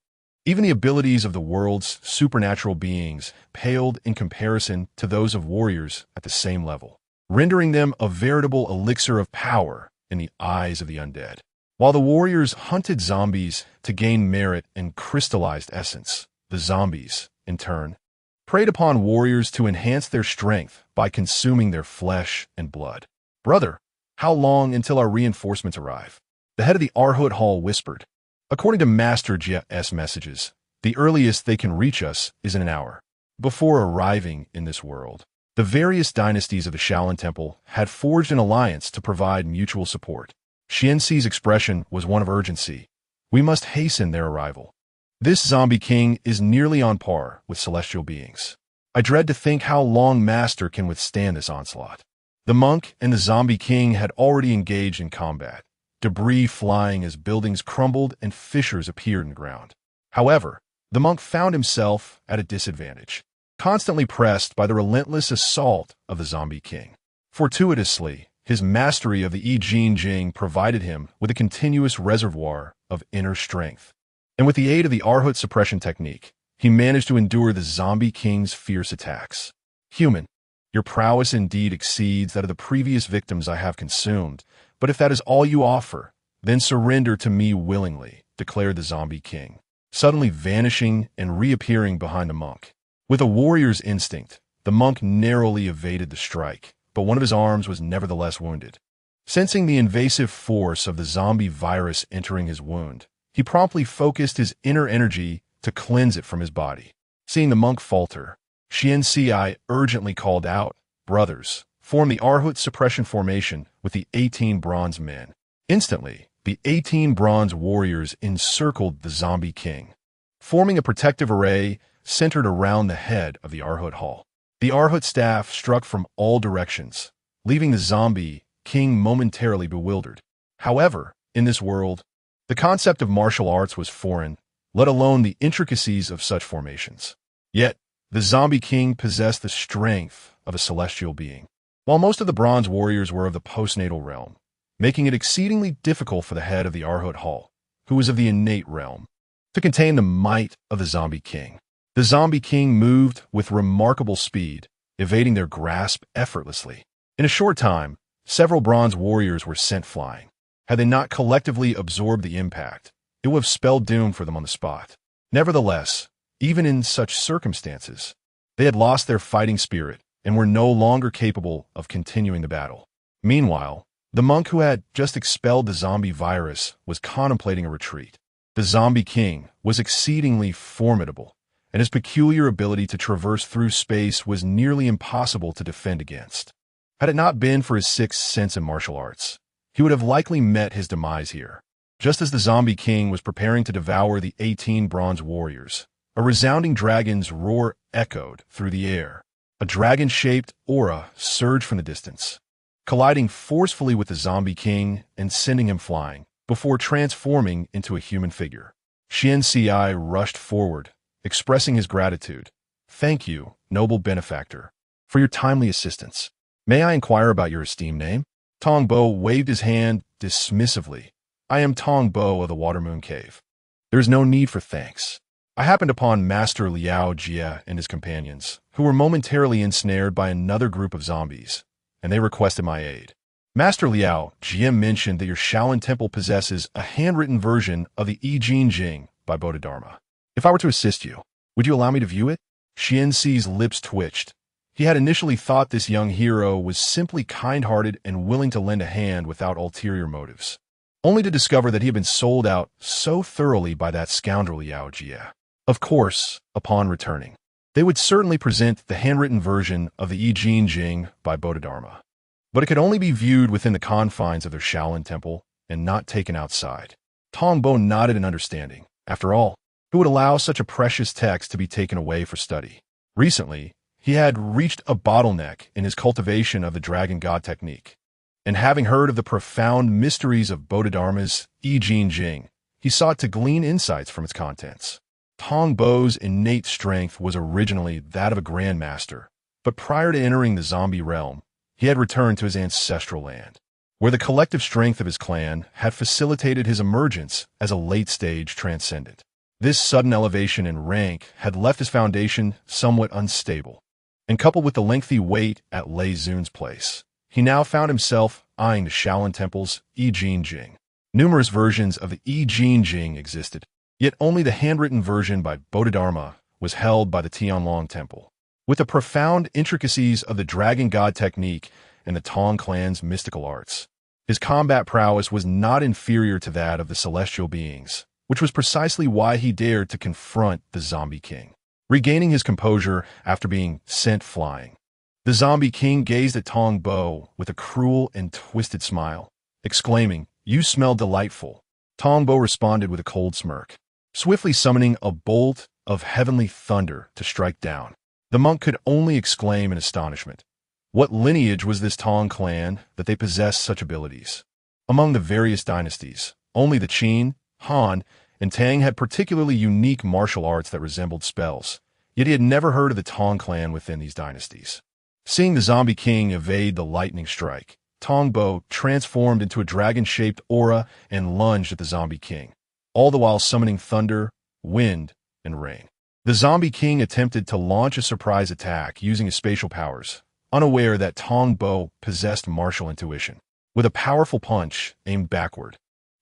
Even the abilities of the world's supernatural beings paled in comparison to those of warriors at the same level, rendering them a veritable elixir of power in the eyes of the undead. While the warriors hunted zombies to gain merit and crystallized essence, the zombies, in turn, preyed upon warriors to enhance their strength by consuming their flesh and blood. "Brother, how long until our reinforcements arrive?" the head of the Arhut Hall whispered. "According to Master Jia's messages, the earliest they can reach us is in an hour." Before arriving in this world, the various dynasties of the Shaolin Temple had forged an alliance to provide mutual support. Xianxi's expression was one of urgency. "We must hasten their arrival. This Zombie King is nearly on par with celestial beings. I dread to think how long Master can withstand this onslaught." The monk and the Zombie King had already engaged in combat, debris flying as buildings crumbled and fissures appeared in the ground. However, the monk found himself at a disadvantage, constantly pressed by the relentless assault of the Zombie King. Fortuitously, his mastery of the I Jing Jing provided him with a continuous reservoir of inner strength, and with the aid of the Arhut suppression technique, he managed to endure the Zombie King's fierce attacks. "Human, your prowess indeed exceeds that of the previous victims I have consumed, but if that is all you offer, then surrender to me willingly," declared the Zombie King, suddenly vanishing and reappearing behind the monk. With a warrior's instinct, the monk narrowly evaded the strike, but one of his arms was nevertheless wounded. Sensing the invasive force of the zombie virus entering his wound, he promptly focused his inner energy to cleanse it from his body. Seeing the monk falter, Xianci urgently called out, "Brothers, form the Arhut suppression formation with the 18 bronze men." Instantly, the 18 bronze warriors encircled the Zombie King, forming a protective array centered around the head of the Arhut Hall. The Arhut staff struck from all directions, leaving the Zombie King momentarily bewildered. However, in this world, the concept of martial arts was foreign, let alone the intricacies of such formations. Yet, the Zombie King possessed the strength of a celestial being, while most of the bronze warriors were of the postnatal realm, making it exceedingly difficult for the head of the Arhut Hall, who was of the innate realm, to contain the might of the Zombie King. The Zombie King moved with remarkable speed, evading their grasp effortlessly. In a short time, several bronze warriors were sent flying. Had they not collectively absorbed the impact, it would have spelled doom for them on the spot. Nevertheless, even in such circumstances, they had lost their fighting spirit and were no longer capable of continuing the battle. Meanwhile, the monk who had just expelled the zombie virus was contemplating a retreat. The Zombie King was exceedingly formidable, and his peculiar ability to traverse through space was nearly impossible to defend against. Had it not been for his sixth sense in martial arts, he would have likely met his demise here. Just as the Zombie King was preparing to devour the 18 bronze warriors, a resounding dragon's roar echoed through the air. A dragon-shaped aura surged from the distance, colliding forcefully with the Zombie King and sending him flying, before transforming into a human figure. Xian rushed forward, expressing his gratitude. "Thank you, noble benefactor, for your timely assistance. May I inquire about your esteemed name?" Tong Bo waved his hand dismissively. "I am Tong Bo of the Watermoon Cave. There is no need for thanks. I happened upon Master Liao Jie and his companions, who were momentarily ensnared by another group of zombies, and they requested my aid. Master Liao Jie mentioned that your Shaolin Temple possesses a handwritten version of the I Ching Jing by Bodhidharma. If I were to assist you, would you allow me to view it?" Xianxi's lips twitched. He had initially thought this young hero was simply kind-hearted and willing to lend a hand without ulterior motives, only to discover that he had been sold out so thoroughly by that scoundrel Liao Jie. Of course, upon returning, they would certainly present the handwritten version of the I Ching Jing by Bodhidharma, but it could only be viewed within the confines of their Shaolin Temple and not taken outside. Tong Bo nodded in understanding. After all, who would allow such a precious text to be taken away for study? Recently, he had reached a bottleneck in his cultivation of the Dragon God technique, and having heard of the profound mysteries of Bodhidharma's I Ching Jing, he sought to glean insights from its contents. Tong Bo's innate strength was originally that of a grandmaster, but prior to entering the zombie realm, he had returned to his ancestral land, where the collective strength of his clan had facilitated his emergence as a late-stage transcendent. This sudden elevation in rank had left his foundation somewhat unstable, and coupled with the lengthy wait at Lei Zun's place, he now found himself eyeing the Shaolin Temple's I Ching Jing. Numerous versions of the I Ching Jing existed, yet only the handwritten version by Bodhidharma was held by the Tianlong Temple. With the profound intricacies of the Dragon God technique and the Tong clan's mystical arts, his combat prowess was not inferior to that of the celestial beings, which was precisely why he dared to confront the Zombie King. Regaining his composure after being sent flying, the Zombie King gazed at Tong Bo with a cruel and twisted smile, exclaiming, "You smell delightful." Tong Bo responded with a cold smirk, swiftly summoning a bolt of heavenly thunder to strike down. The monk could only exclaim in astonishment. What lineage was this Tong clan that they possessed such abilities? Among the various dynasties, only the Qin, Han, and Tang had particularly unique martial arts that resembled spells, yet he had never heard of the Tong clan within these dynasties. Seeing the Zombie King evade the lightning strike, Tong Bo transformed into a dragon-shaped aura and lunged at the Zombie King, all the while summoning thunder, wind, and rain. The Zombie King attempted to launch a surprise attack using his spatial powers, unaware that Tong Bo possessed martial intuition. With a powerful punch aimed backward,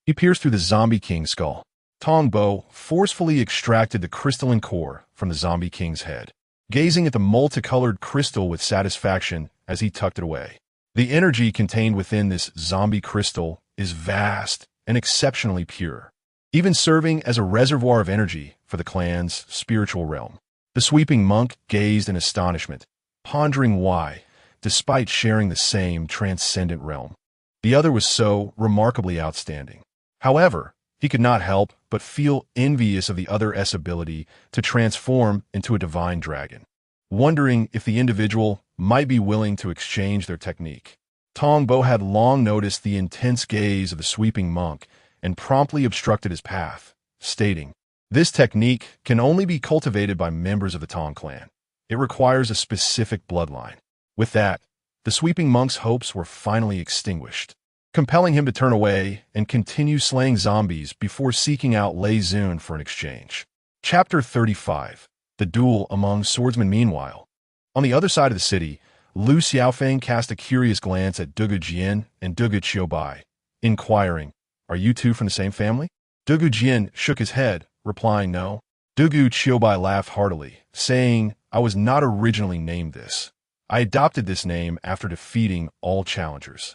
he pierced through the Zombie King's skull. Tong Bo forcefully extracted the crystalline core from the Zombie King's head, gazing at the multicolored crystal with satisfaction as he tucked it away. The energy contained within this zombie crystal is vast and exceptionally pure, even serving as a reservoir of energy for the clan's spiritual realm. The sweeping monk gazed in astonishment, pondering why, despite sharing the same transcendent realm, the other was so remarkably outstanding. However, he could not help but feel envious of the other's ability to transform into a divine dragon, wondering if the individual might be willing to exchange their technique. Tong Bo had long noticed the intense gaze of the sweeping monk and promptly obstructed his path, stating, "This technique can only be cultivated by members of the Tong clan. It requires a specific bloodline." With that, the sweeping monk's hopes were finally extinguished, compelling him to turn away and continue slaying zombies before seeking out Lei Zun for an exchange. Chapter 35. The Duel Among Swordsmen. Meanwhile, on the other side of the city, Lu Xiaofeng cast a curious glance at Dugu Jian and Dugu Qiubai, inquiring, "Are you two from the same family?" Dugu Jian shook his head, replying no. Dugu Qiubai laughed heartily, saying, "I was not originally named this. I adopted this name after defeating all challengers.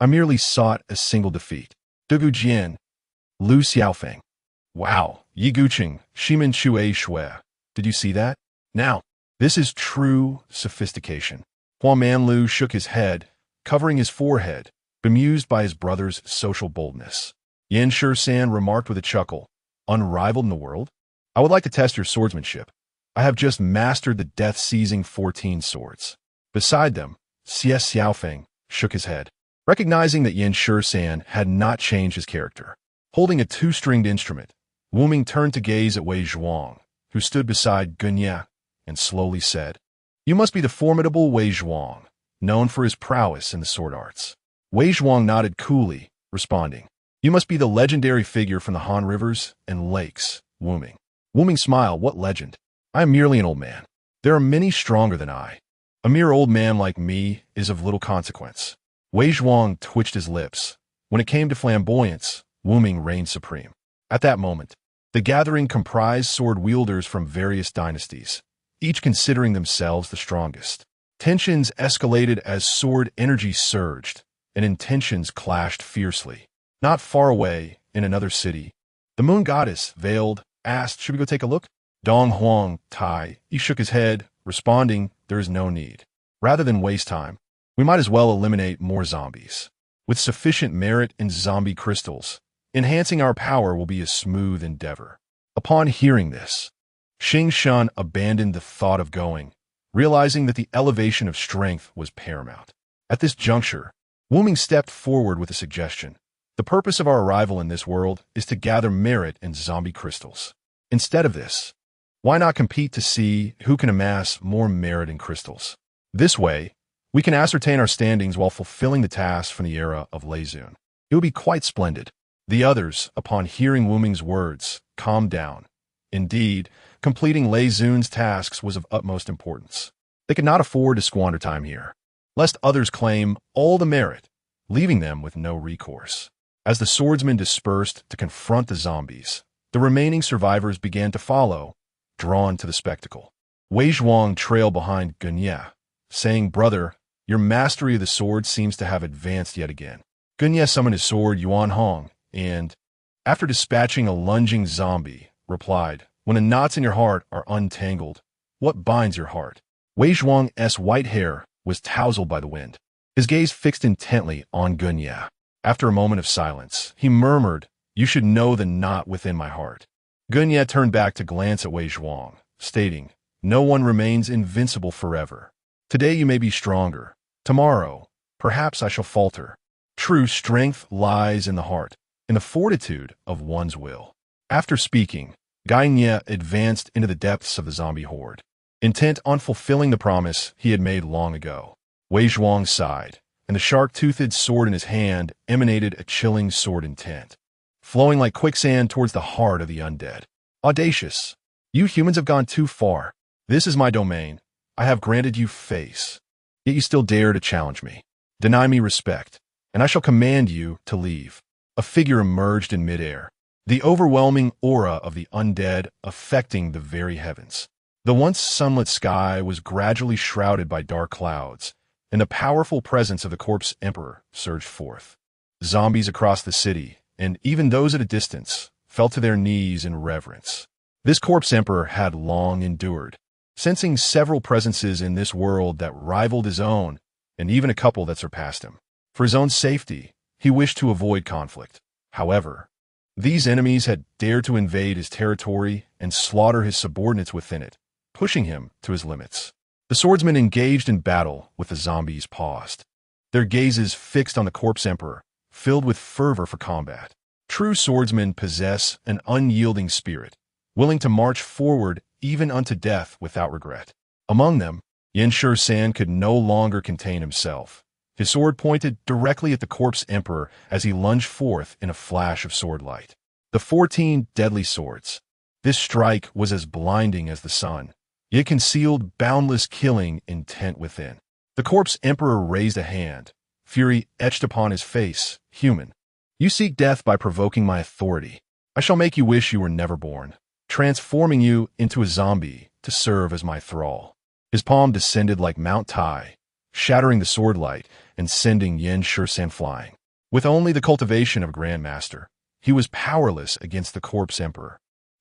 I merely sought a single defeat." Dugu Jian, Lu Xiaofeng. Wow, Yi Guqing, Shimen Shui Shui. Did you see that? Now, this is true sophistication. Hua Manlu shook his head, covering his forehead, bemused by his brother's social boldness. Yan Shi-san remarked with a chuckle, "Unrivaled in the world? I would like to test your swordsmanship. I have just mastered the death-seizing 14 swords." Beside them, Xie Xiaofeng, shook his head, recognizing that Yan Shisan had not changed his character. Holding a two-stringed instrument, Wu Ming turned to gaze at Wei Zhuang, who stood beside Gunya, and slowly said, "You must be the formidable Wei Zhuang, known for his prowess in the sword arts." Wei Zhuang nodded coolly, responding, "You must be the legendary figure from the Han rivers and lakes, Wu Ming." Wu Ming smiled, "What legend? I am merely an old man. There are many stronger than I. A mere old man like me is of little consequence." Wei Zhuang twitched his lips. When it came to flamboyance, Wu Ming reigned supreme. At that moment, the gathering comprised sword wielders from various dynasties, each considering themselves the strongest. Tensions escalated as sword energy surged, and intentions clashed fiercely. Not far away, in another city, the moon goddess, veiled, asked, "Should we go take a look?" Dong Huang Tai, he shook his head, responding, "There is no need. Rather than waste time, we might as well eliminate more zombies. With sufficient merit in zombie crystals, enhancing our power will be a smooth endeavor." Upon hearing this, Xing Shan abandoned the thought of going, realizing that the elevation of strength was paramount. At this juncture, Wu Ming stepped forward with a suggestion. "The purpose of our arrival in this world is to gather merit in zombie crystals. Instead of this, why not compete to see who can amass more merit in crystals? This way, we can ascertain our standings while fulfilling the task from the era of Lingyun. It would be quite splendid." The others, upon hearing Wu Ming's words, calmed down. Indeed, completing Lingyun's tasks was of utmost importance. They could not afford to squander time here, lest others claim all the merit, leaving them with no recourse. As the swordsmen dispersed to confront the zombies, the remaining survivors began to follow, drawn to the spectacle. Wei Zhuang trailed behind Gunya, saying, "Brother, your mastery of the sword seems to have advanced yet again." Gunya summoned his sword Yuan Hong, and, after dispatching a lunging zombie, replied, "When the knots in your heart are untangled, what binds your heart?" Wei Zhuang's white hair was tousled by the wind, his gaze fixed intently on Gunya. After a moment of silence, he murmured, "You should know the knot within my heart." Gunya turned back to glance at Wei Zhuang, stating, "No one remains invincible forever. Today you may be stronger. Tomorrow, perhaps I shall falter. True strength lies in the heart, in the fortitude of one's will." After speaking, Gunya advanced into the depths of the zombie horde, intent on fulfilling the promise he had made long ago. Wei Zhuang sighed, and the shark-toothed sword in his hand emanated a chilling sword intent, flowing like quicksand towards the heart of the undead. "Audacious! You humans have gone too far. This is my domain. I have granted you face. Yet you still dare to challenge me. Deny me respect, and I shall command you to leave." A figure emerged in midair, the overwhelming aura of the undead affecting the very heavens. The once sunlit sky was gradually shrouded by dark clouds, and the powerful presence of the corpse emperor surged forth. Zombies across the city, and even those at a distance, fell to their knees in reverence. This corpse emperor had long endured, sensing several presences in this world that rivaled his own, and even a couple that surpassed him. For his own safety, he wished to avoid conflict. However, these enemies had dared to invade his territory and slaughter his subordinates within it, pushing him to his limits. The swordsmen engaged in battle with the zombies paused, their gazes fixed on the corpse emperor, filled with fervor for combat. True swordsmen possess an unyielding spirit, willing to march forward even unto death without regret. Among them, Yan Shisan could no longer contain himself. His sword pointed directly at the corpse emperor as he lunged forth in a flash of sword light. The 14 deadly swords. This strike was as blinding as the sun. It concealed boundless killing intent within. The corpse emperor raised a hand, fury etched upon his face. "Human, you seek death by provoking my authority. I shall make you wish you were never born, transforming you into a zombie to serve as my thrall." His palm descended like Mount Hua, shattering the sword light and sending Yan Shisan flying. With only the cultivation of a grandmaster, he was powerless against the corpse emperor,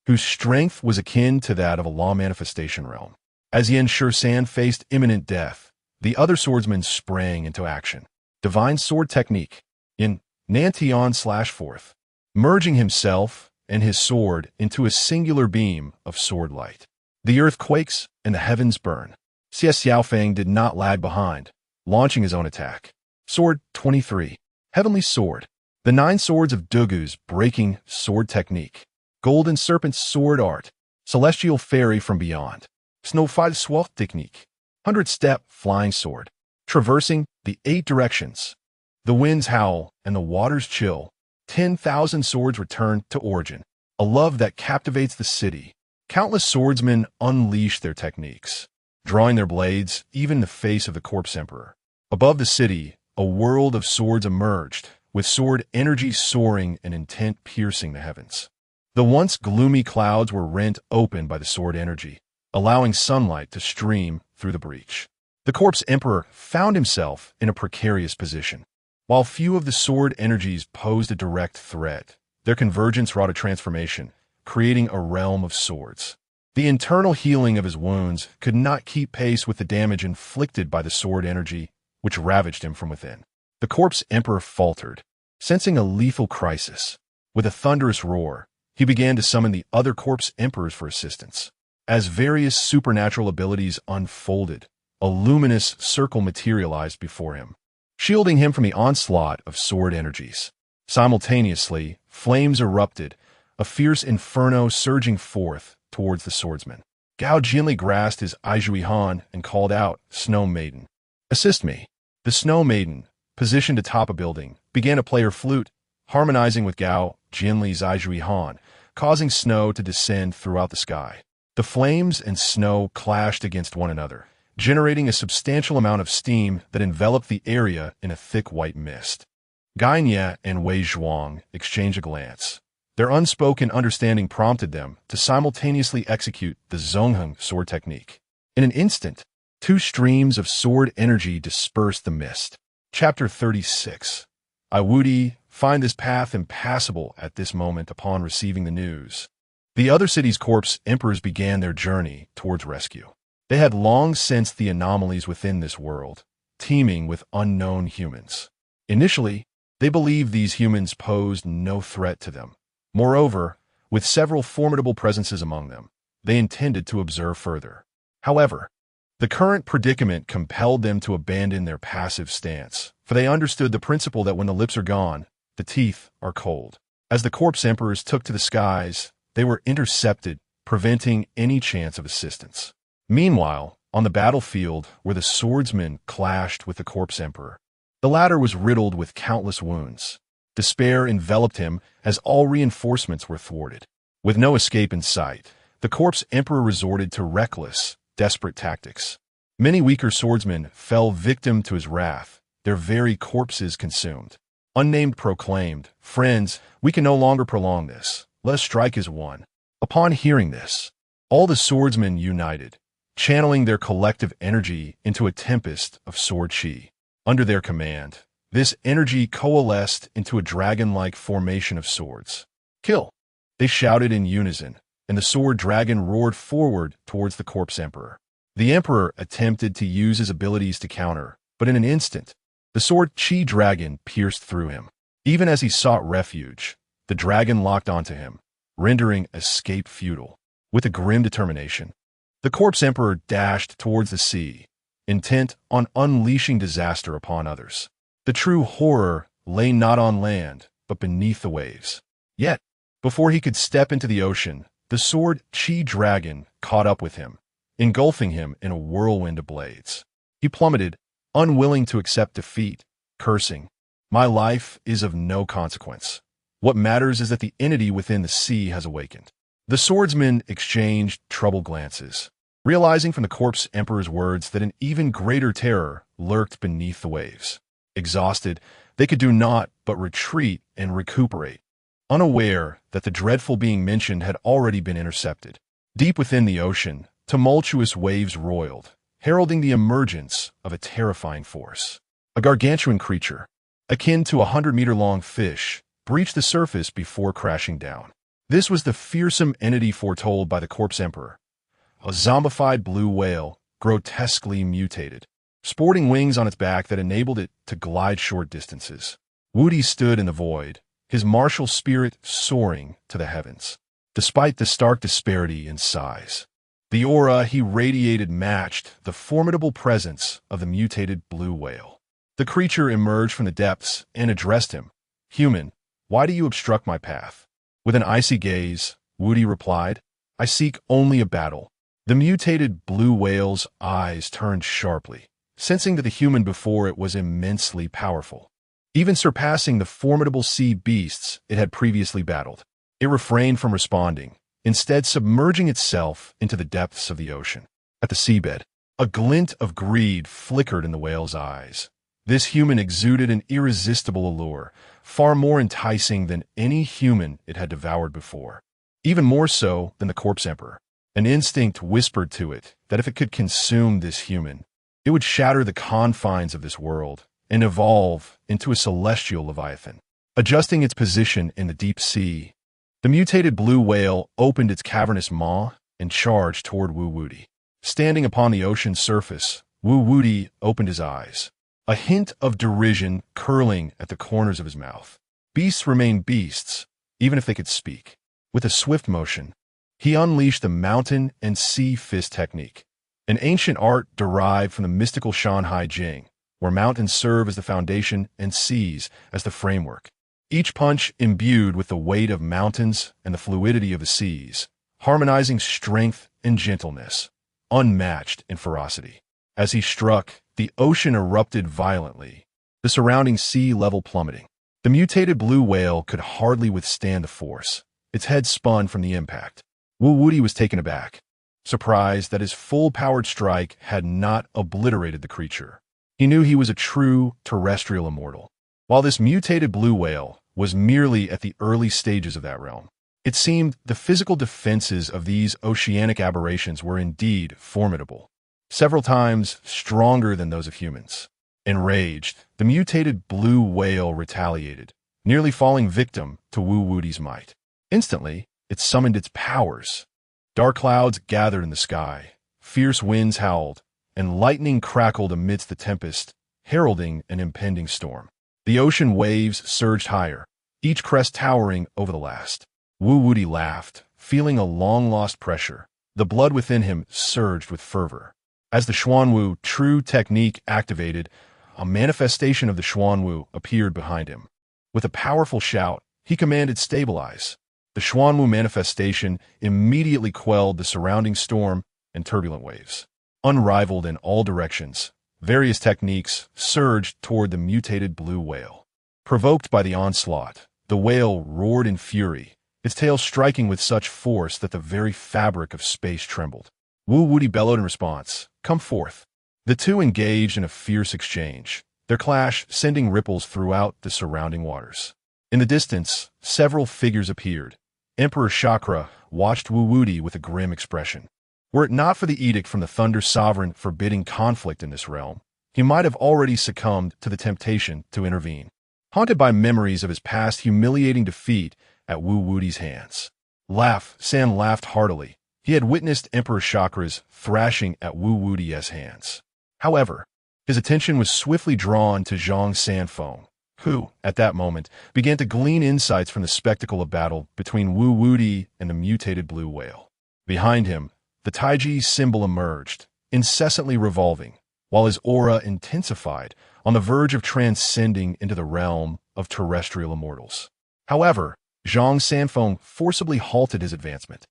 whose strength was akin to that of a law manifestation realm. As Yan Shisan faced imminent death, the other swordsmen sprang into action. Divine sword technique in Nantion/forth, merging himself and his sword into a singular beam of sword light. The earth quakes and the heavens burn. Xie Xiaofeng did not lag behind, launching his own attack. Sword 23. Heavenly Sword. The 9 swords of Dugu's breaking sword technique. Golden Serpent's sword art. Celestial fairy from beyond. Snowfide sword technique. 100-step flying sword. Traversing the 8 directions. The winds howl and the waters chill. 10,000 swords return to origin. A love that captivates the city. Countless swordsmen unleash their techniques, drawing their blades even in the face of the corpse emperor. Above the city, a world of swords emerged, with sword energy soaring and intent piercing the heavens. The once gloomy clouds were rent open by the sword energy, allowing sunlight to stream through the breach. The corpse emperor found himself in a precarious position. While few of the sword energies posed a direct threat, their convergence wrought a transformation, creating a realm of swords. The internal healing of his wounds could not keep pace with the damage inflicted by the sword energy, which ravaged him from within. The corpse emperor faltered, sensing a lethal crisis. With a thunderous roar, he began to summon the other corpse emperors for assistance. As various supernatural abilities unfolded, a luminous circle materialized before him, shielding him from the onslaught of sword energies. Simultaneously, flames erupted, a fierce inferno surging forth towards the swordsman. Gao gently grasped his Aizhui Han and called out, "Snow Maiden, assist me." The Snow Maiden, positioned atop a building, began to play her flute, harmonizing with Gao Jinli's Aizhui Han, causing snow to descend throughout the sky. The flames and snow clashed against one another, generating a substantial amount of steam that enveloped the area in a thick white mist. Gainia and Wei Zhuang exchanged a glance. Their unspoken understanding prompted them to simultaneously execute the Zhongheng sword technique. In an instant, 2 streams of sword energy dispersed the mist. Chapter 36. Iwudi find this path impassable at this moment upon receiving the news. The other city's corpse emperors began their journey towards rescue. They had long sensed the anomalies within this world, teeming with unknown humans. Initially, they believed these humans posed no threat to them. Moreover, with several formidable presences among them, they intended to observe further. However, the current predicament compelled them to abandon their passive stance, for they understood the principle that when the lips are gone, the teeth are cold. As the corpse emperors took to the skies, they were intercepted, preventing any chance of assistance. Meanwhile, on the battlefield where the swordsman clashed with the corpse emperor, the latter was riddled with countless wounds. Despair enveloped him as all reinforcements were thwarted. With no escape in sight, the corpse emperor resorted to reckless, desperate tactics. Many weaker swordsmen fell victim to his wrath, their very corpses consumed. Unnamed proclaimed, "Friends, we can no longer prolong this. Let us strike as one." Upon hearing this, all the swordsmen united, channeling their collective energy into a tempest of sword chi. Under their command, this energy coalesced into a dragon-like formation of swords. "Kill!" They shouted in unison, and the sword dragon roared forward towards the corpse emperor. The emperor attempted to use his abilities to counter, but in an instant, the sword chi dragon pierced through him. Even as he sought refuge, the dragon locked onto him, rendering escape futile. With a grim determination, the corpse emperor dashed towards the sea, intent on unleashing disaster upon others. The true horror lay not on land, but beneath the waves. Yet, before he could step into the ocean, the sword chi dragon caught up with him, engulfing him in a whirlwind of blades. He plummeted, unwilling to accept defeat, cursing, "My life is of no consequence. What matters is that the entity within the sea has awakened." The swordsmen exchanged troubled glances, realizing from the corpse emperor's words that an even greater terror lurked beneath the waves. Exhausted, they could do naught but retreat and recuperate, unaware that the dreadful being mentioned had already been intercepted. Deep within the ocean, tumultuous waves roiled, heralding the emergence of a terrifying force. A gargantuan creature, akin to a 100-meter-long fish, breached the surface before crashing down. This was the fearsome entity foretold by the corpse emperor, a zombified blue whale, grotesquely mutated, sporting wings on its back that enabled it to glide short distances. Wudi stood in the void, his martial spirit soaring to the heavens. Despite the stark disparity in size, the aura he radiated matched the formidable presence of the mutated blue whale. The creature emerged from the depths and addressed him. "Human, why do you obstruct my path?" With an icy gaze, Wudi replied, "I seek only a battle." The mutated blue whale's eyes turned sharply, sensing that the human before it was immensely powerful, even surpassing the formidable sea beasts it had previously battled. It refrained from responding, instead submerging itself into the depths of the ocean. At the seabed, a glint of greed flickered in the whale's eyes. This human exuded an irresistible allure, far more enticing than any human it had devoured before, even more so than the corpse emperor. An instinct whispered to it that if it could consume this human, it would shatter the confines of this world and evolve into a celestial leviathan. Adjusting its position in the deep sea, the mutated blue whale opened its cavernous maw and charged toward Wu Wudi. Standing upon the ocean's surface, Wu Wudi opened his eyes, a hint of derision curling at the corners of his mouth. Beasts remain beasts, even if they could speak. With a swift motion, he unleashed the mountain and sea fist technique, an ancient art derived from the mystical Shanhai Jing, where mountains serve as the foundation and seas as the framework. Each punch imbued with the weight of mountains and the fluidity of the seas, harmonizing strength and gentleness, unmatched in ferocity. As he struck, the ocean erupted violently, the surrounding sea level plummeting. The mutated blue whale could hardly withstand the force. Its head spun from the impact. Wu Wudi was taken aback, surprised that his full-powered strike had not obliterated the creature. He knew he was a true terrestrial immortal, while this mutated blue whale was merely at the early stages of that realm. It seemed the physical defenses of these oceanic aberrations were indeed formidable, several times stronger than those of humans. Enraged, the mutated blue whale retaliated, nearly falling victim to Wu Wudi's might. Instantly, it summoned its powers. Dark clouds gathered in the sky, fierce winds howled, and lightning crackled amidst the tempest, heralding an impending storm. The ocean waves surged higher, each crest towering over the last. Wu Wudi laughed, feeling a long-lost pressure. The blood within him surged with fervor. As the Xuanwu true technique activated, a manifestation of the Xuanwu appeared behind him. With a powerful shout, he commanded stabilize. The Xuanwu manifestation immediately quelled the surrounding storm and turbulent waves. Unrivaled in all directions, various techniques surged toward the mutated blue whale. Provoked by the onslaught, the whale roared in fury, its tail striking with such force that the very fabric of space trembled. Wu Wudi bellowed in response, "Come forth." The two engaged in a fierce exchange, their clash sending ripples throughout the surrounding waters. In the distance, several figures appeared. Emperor Chakra watched Wu Wudi with a grim expression. Were it not for the edict from the Thunder Sovereign forbidding conflict in this realm, he might have already succumbed to the temptation to intervene. Haunted by memories of his past humiliating defeat at Wu Wudi's hands, San laughed heartily. He had witnessed Emperor Chakra's thrashing at Wu Wudi's hands. However, his attention was swiftly drawn to Zhang Sanfeng, who, at that moment, began to glean insights from the spectacle of battle between Wu Wudi and the mutated blue whale. Behind him, the Taiji symbol emerged, incessantly revolving, while his aura intensified, on the verge of transcending into the realm of terrestrial immortals. However, Zhang Sanfeng forcibly halted his advancement,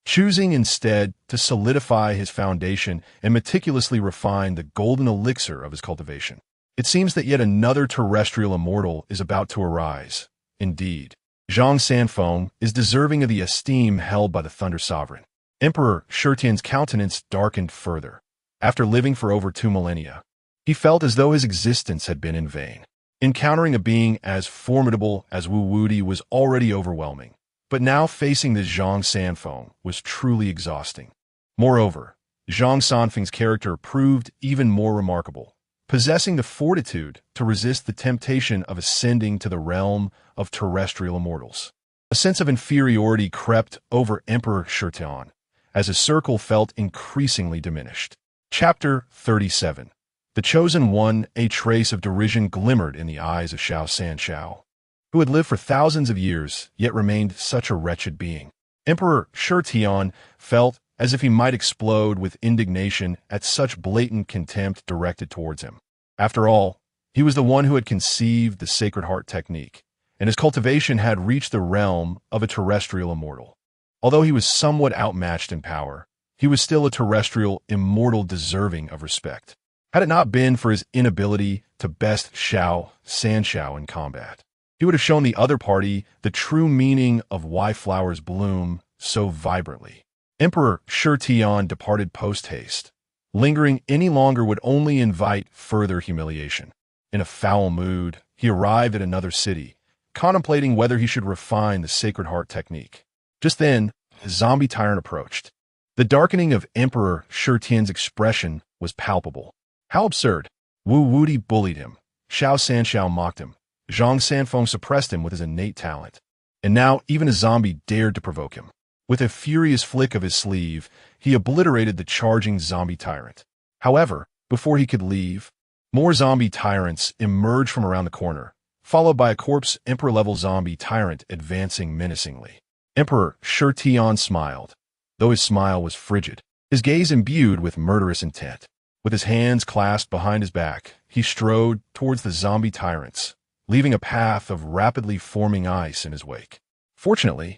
choosing instead to solidify his foundation and meticulously refine the golden elixir of his cultivation. It seems that yet another terrestrial immortal is about to arise. Indeed, Zhang Sanfeng is deserving of the esteem held by the Thunder Sovereign. Emperor Shurtian's countenance darkened further. After living for over 2 millennia, he felt as though his existence had been in vain. Encountering a being as formidable as Wu Wudi was already overwhelming, but now facing this Zhang Sanfeng was truly exhausting. Moreover, Zhang Sanfeng's character proved even more remarkable, possessing the fortitude to resist the temptation of ascending to the realm of terrestrial immortals. A sense of inferiority crept over Emperor Shurtian, as his circle felt increasingly diminished. Chapter 37. The Chosen One. A trace of derision glimmered in the eyes of Xiao Sanshao, who had lived for thousands of years, yet remained such a wretched being. Emperor Shurtian felt as if he might explode with indignation at such blatant contempt directed towards him. After all, He was the one who had conceived the Sacred Heart technique, and his cultivation had reached the realm of a terrestrial immortal. Although he was somewhat outmatched in power, he was still a terrestrial immortal deserving of respect. Had it not been for his inability to best Sanshao in combat, he would have shown the other party the true meaning of why flowers bloom so vibrantly. Emperor Shi Tian departed post-haste. Lingering any longer would only invite further humiliation. In a foul mood, he arrived at another city, contemplating whether he should refine the Sacred Heart technique. Just then, a zombie tyrant approached. The darkening of Emperor Shi Tian's expression was palpable. How absurd! Wu Wuti bullied him. Xiao Sanshao mocked him. Zhang Sanfeng suppressed him with his innate talent. And now even a zombie dared to provoke him. With a furious flick of his sleeve, he obliterated the charging zombie tyrant. However, before he could leave, more zombie tyrants emerged from around the corner, followed by a corpse emperor-level zombie tyrant advancing menacingly. Emperor Shi Tian smiled, though his smile was frigid, his gaze imbued with murderous intent. With his hands clasped behind his back, he strode towards the zombie tyrants, leaving a path of rapidly forming ice in his wake. Fortunately,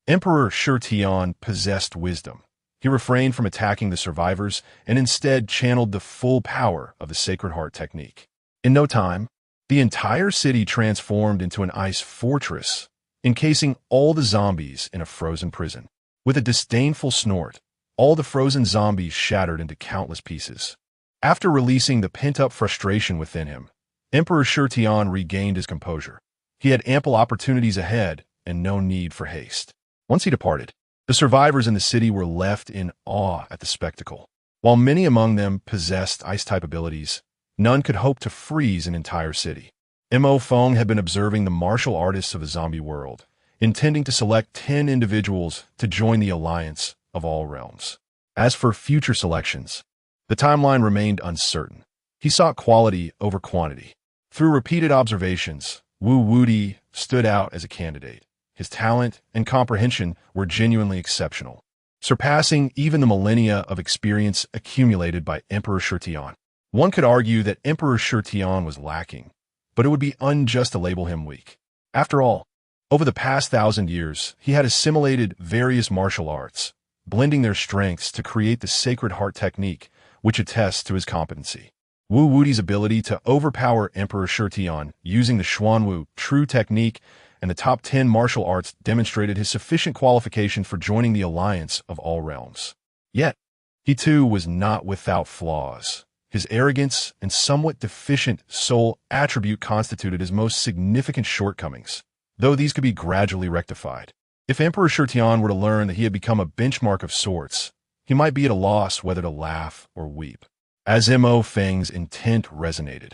Emperor Shi Tian possessed wisdom. He refrained from attacking the survivors and instead channeled the full power of the Sacred Heart technique. In no time, the entire city transformed into an ice fortress, encasing all the zombies in a frozen prison. With a disdainful snort, all the frozen zombies shattered into countless pieces. After releasing the pent-up frustration within him, Emperor Shi Tian regained his composure. He had ample opportunities ahead and no need for haste. Once he departed, the survivors in the city were left in awe at the spectacle. While many among them possessed ice-type abilities, none could hope to freeze an entire city. Mo Feng had been observing the martial artists of the zombie world, intending to select 10 individuals to join the alliance of all realms. As for future selections, the timeline remained uncertain. He sought quality over quantity. Through repeated observations, Wu Wuti stood out as a candidate. His talent and comprehension were genuinely exceptional, surpassing even the millennia of experience accumulated by Emperor Shi Tian. One could argue that Emperor Shi Tian was lacking, but it would be unjust to label him weak. After all, over the past 1,000 years, he had assimilated various martial arts, blending their strengths to create the Sacred Heart technique, which attests to his competency. Wu Wuti's ability to overpower Emperor Shi Tian using the Xuanwu true technique and the top 10 martial arts demonstrated his sufficient qualification for joining the alliance of all realms. Yet, he too was not without flaws. His arrogance and somewhat deficient soul attribute constituted his most significant shortcomings, though these could be gradually rectified. If Emperor Shi Tian were to learn that he had become a benchmark of sorts, he might be at a loss whether to laugh or weep. As Mo Feng's intent resonated,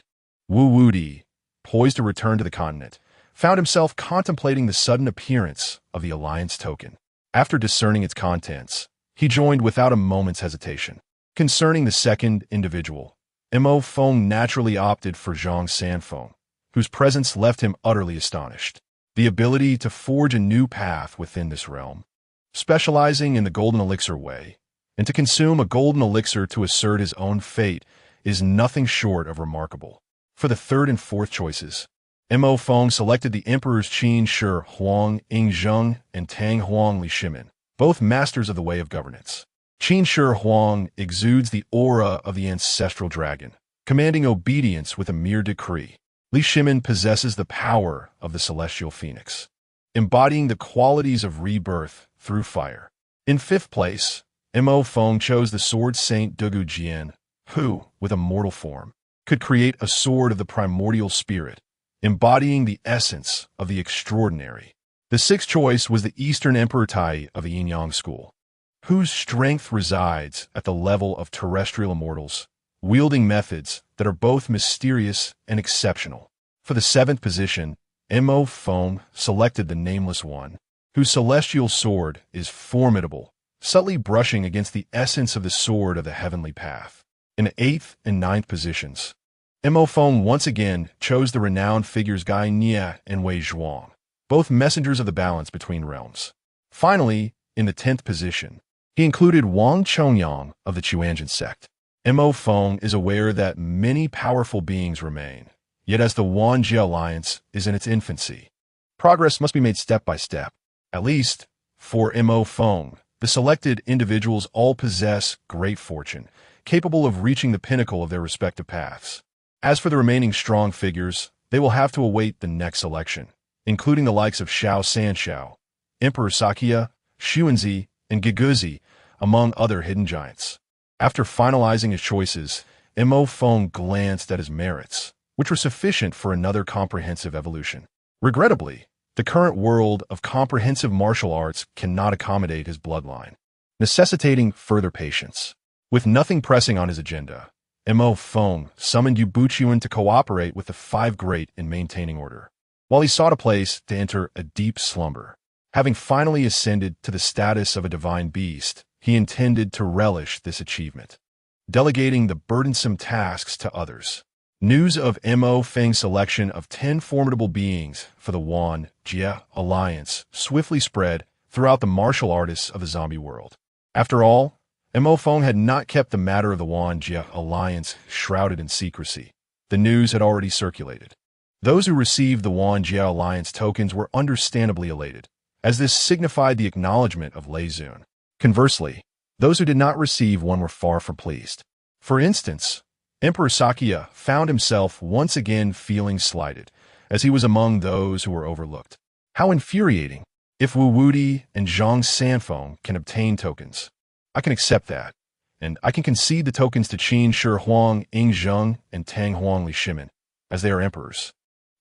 Wu Wuti, poised to return to the continent, found himself contemplating the sudden appearance of the alliance token. After discerning its contents, he joined without a moment's hesitation. Concerning the second individual, Mo Feng naturally opted for Zhang Sanfeng, whose presence left him utterly astonished. The ability to forge a new path within this realm, specializing in the golden elixir way, and to consume a golden elixir to assert his own fate is nothing short of remarkable. For the third and fourth choices, Mo Feng selected the Emperors Qin Shi Huang Yingzheng and Tang Huang Li Shimin, both masters of the way of governance. Qin Shi Huang exudes the aura of the ancestral dragon, commanding obedience with a mere decree. Li Shimin possesses the power of the celestial phoenix, embodying the qualities of rebirth through fire. In fifth place, Mo Feng chose the sword saint Dugu Jian, who, with a mortal form, could create a sword of the primordial spirit, embodying the essence of the extraordinary. The sixth choice was the Eastern Emperor Tai of the Yin-Yang school, whose strength resides at the level of terrestrial immortals, wielding methods that are both mysterious and exceptional. For the seventh position, Mo Feng selected the Nameless One, whose celestial sword is formidable, subtly brushing against the essence of the sword of the heavenly path. In the eighth and ninth positions, Mo Feng once again chose the renowned figures Gai Nie and Wei Zhuang, both messengers of the balance between realms. Finally, in the 10th position, he included Wang Chongyang of the Chuanjin sect. Mo Feng is aware that many powerful beings remain, Yet as the Wanjie alliance is in its infancy, progress must be made step by step. At least, for Mo Feng, the selected individuals all possess great fortune, capable of reaching the pinnacle of their respective paths. As for the remaining strong figures, they will have to await the next election, including the likes of Xiao Sanxiao, Emperor Sakya, Xuanzi, and Giguzi, among other hidden giants. After finalizing his choices, Mo Feng glanced at his merits, which were sufficient for another comprehensive evolution. Regrettably, the current world of comprehensive martial arts cannot accommodate his bloodline, necessitating further patience. With nothing pressing on his agenda, Mo Feng summoned Yu Buqian to cooperate with the Five Great in maintaining order, while he sought a place to enter a deep slumber. Having finally ascended to the status of a divine beast, he intended to relish this achievement, delegating the burdensome tasks to others. News of Mo Feng's selection of 10 formidable beings for the Wanjie alliance swiftly spread throughout the martial artists of the zombie world. After all, Mo Feng had not kept the matter of the Wanjie alliance shrouded in secrecy. The news had already circulated. Those who received the Wanjie alliance tokens were understandably elated, as this signified the acknowledgement of Lei Zun. Conversely, those who did not receive one were far from pleased. For instance, Emperor Sakya found himself once again feeling slighted, as he was among those who were overlooked. How infuriating! If Wu Wudi and Zhang Sanfeng can obtain tokens, I can accept that, and I can concede the tokens to Qin Shi Huang Ing Zheng and Tang Huang Li Shimin, as they are emperors.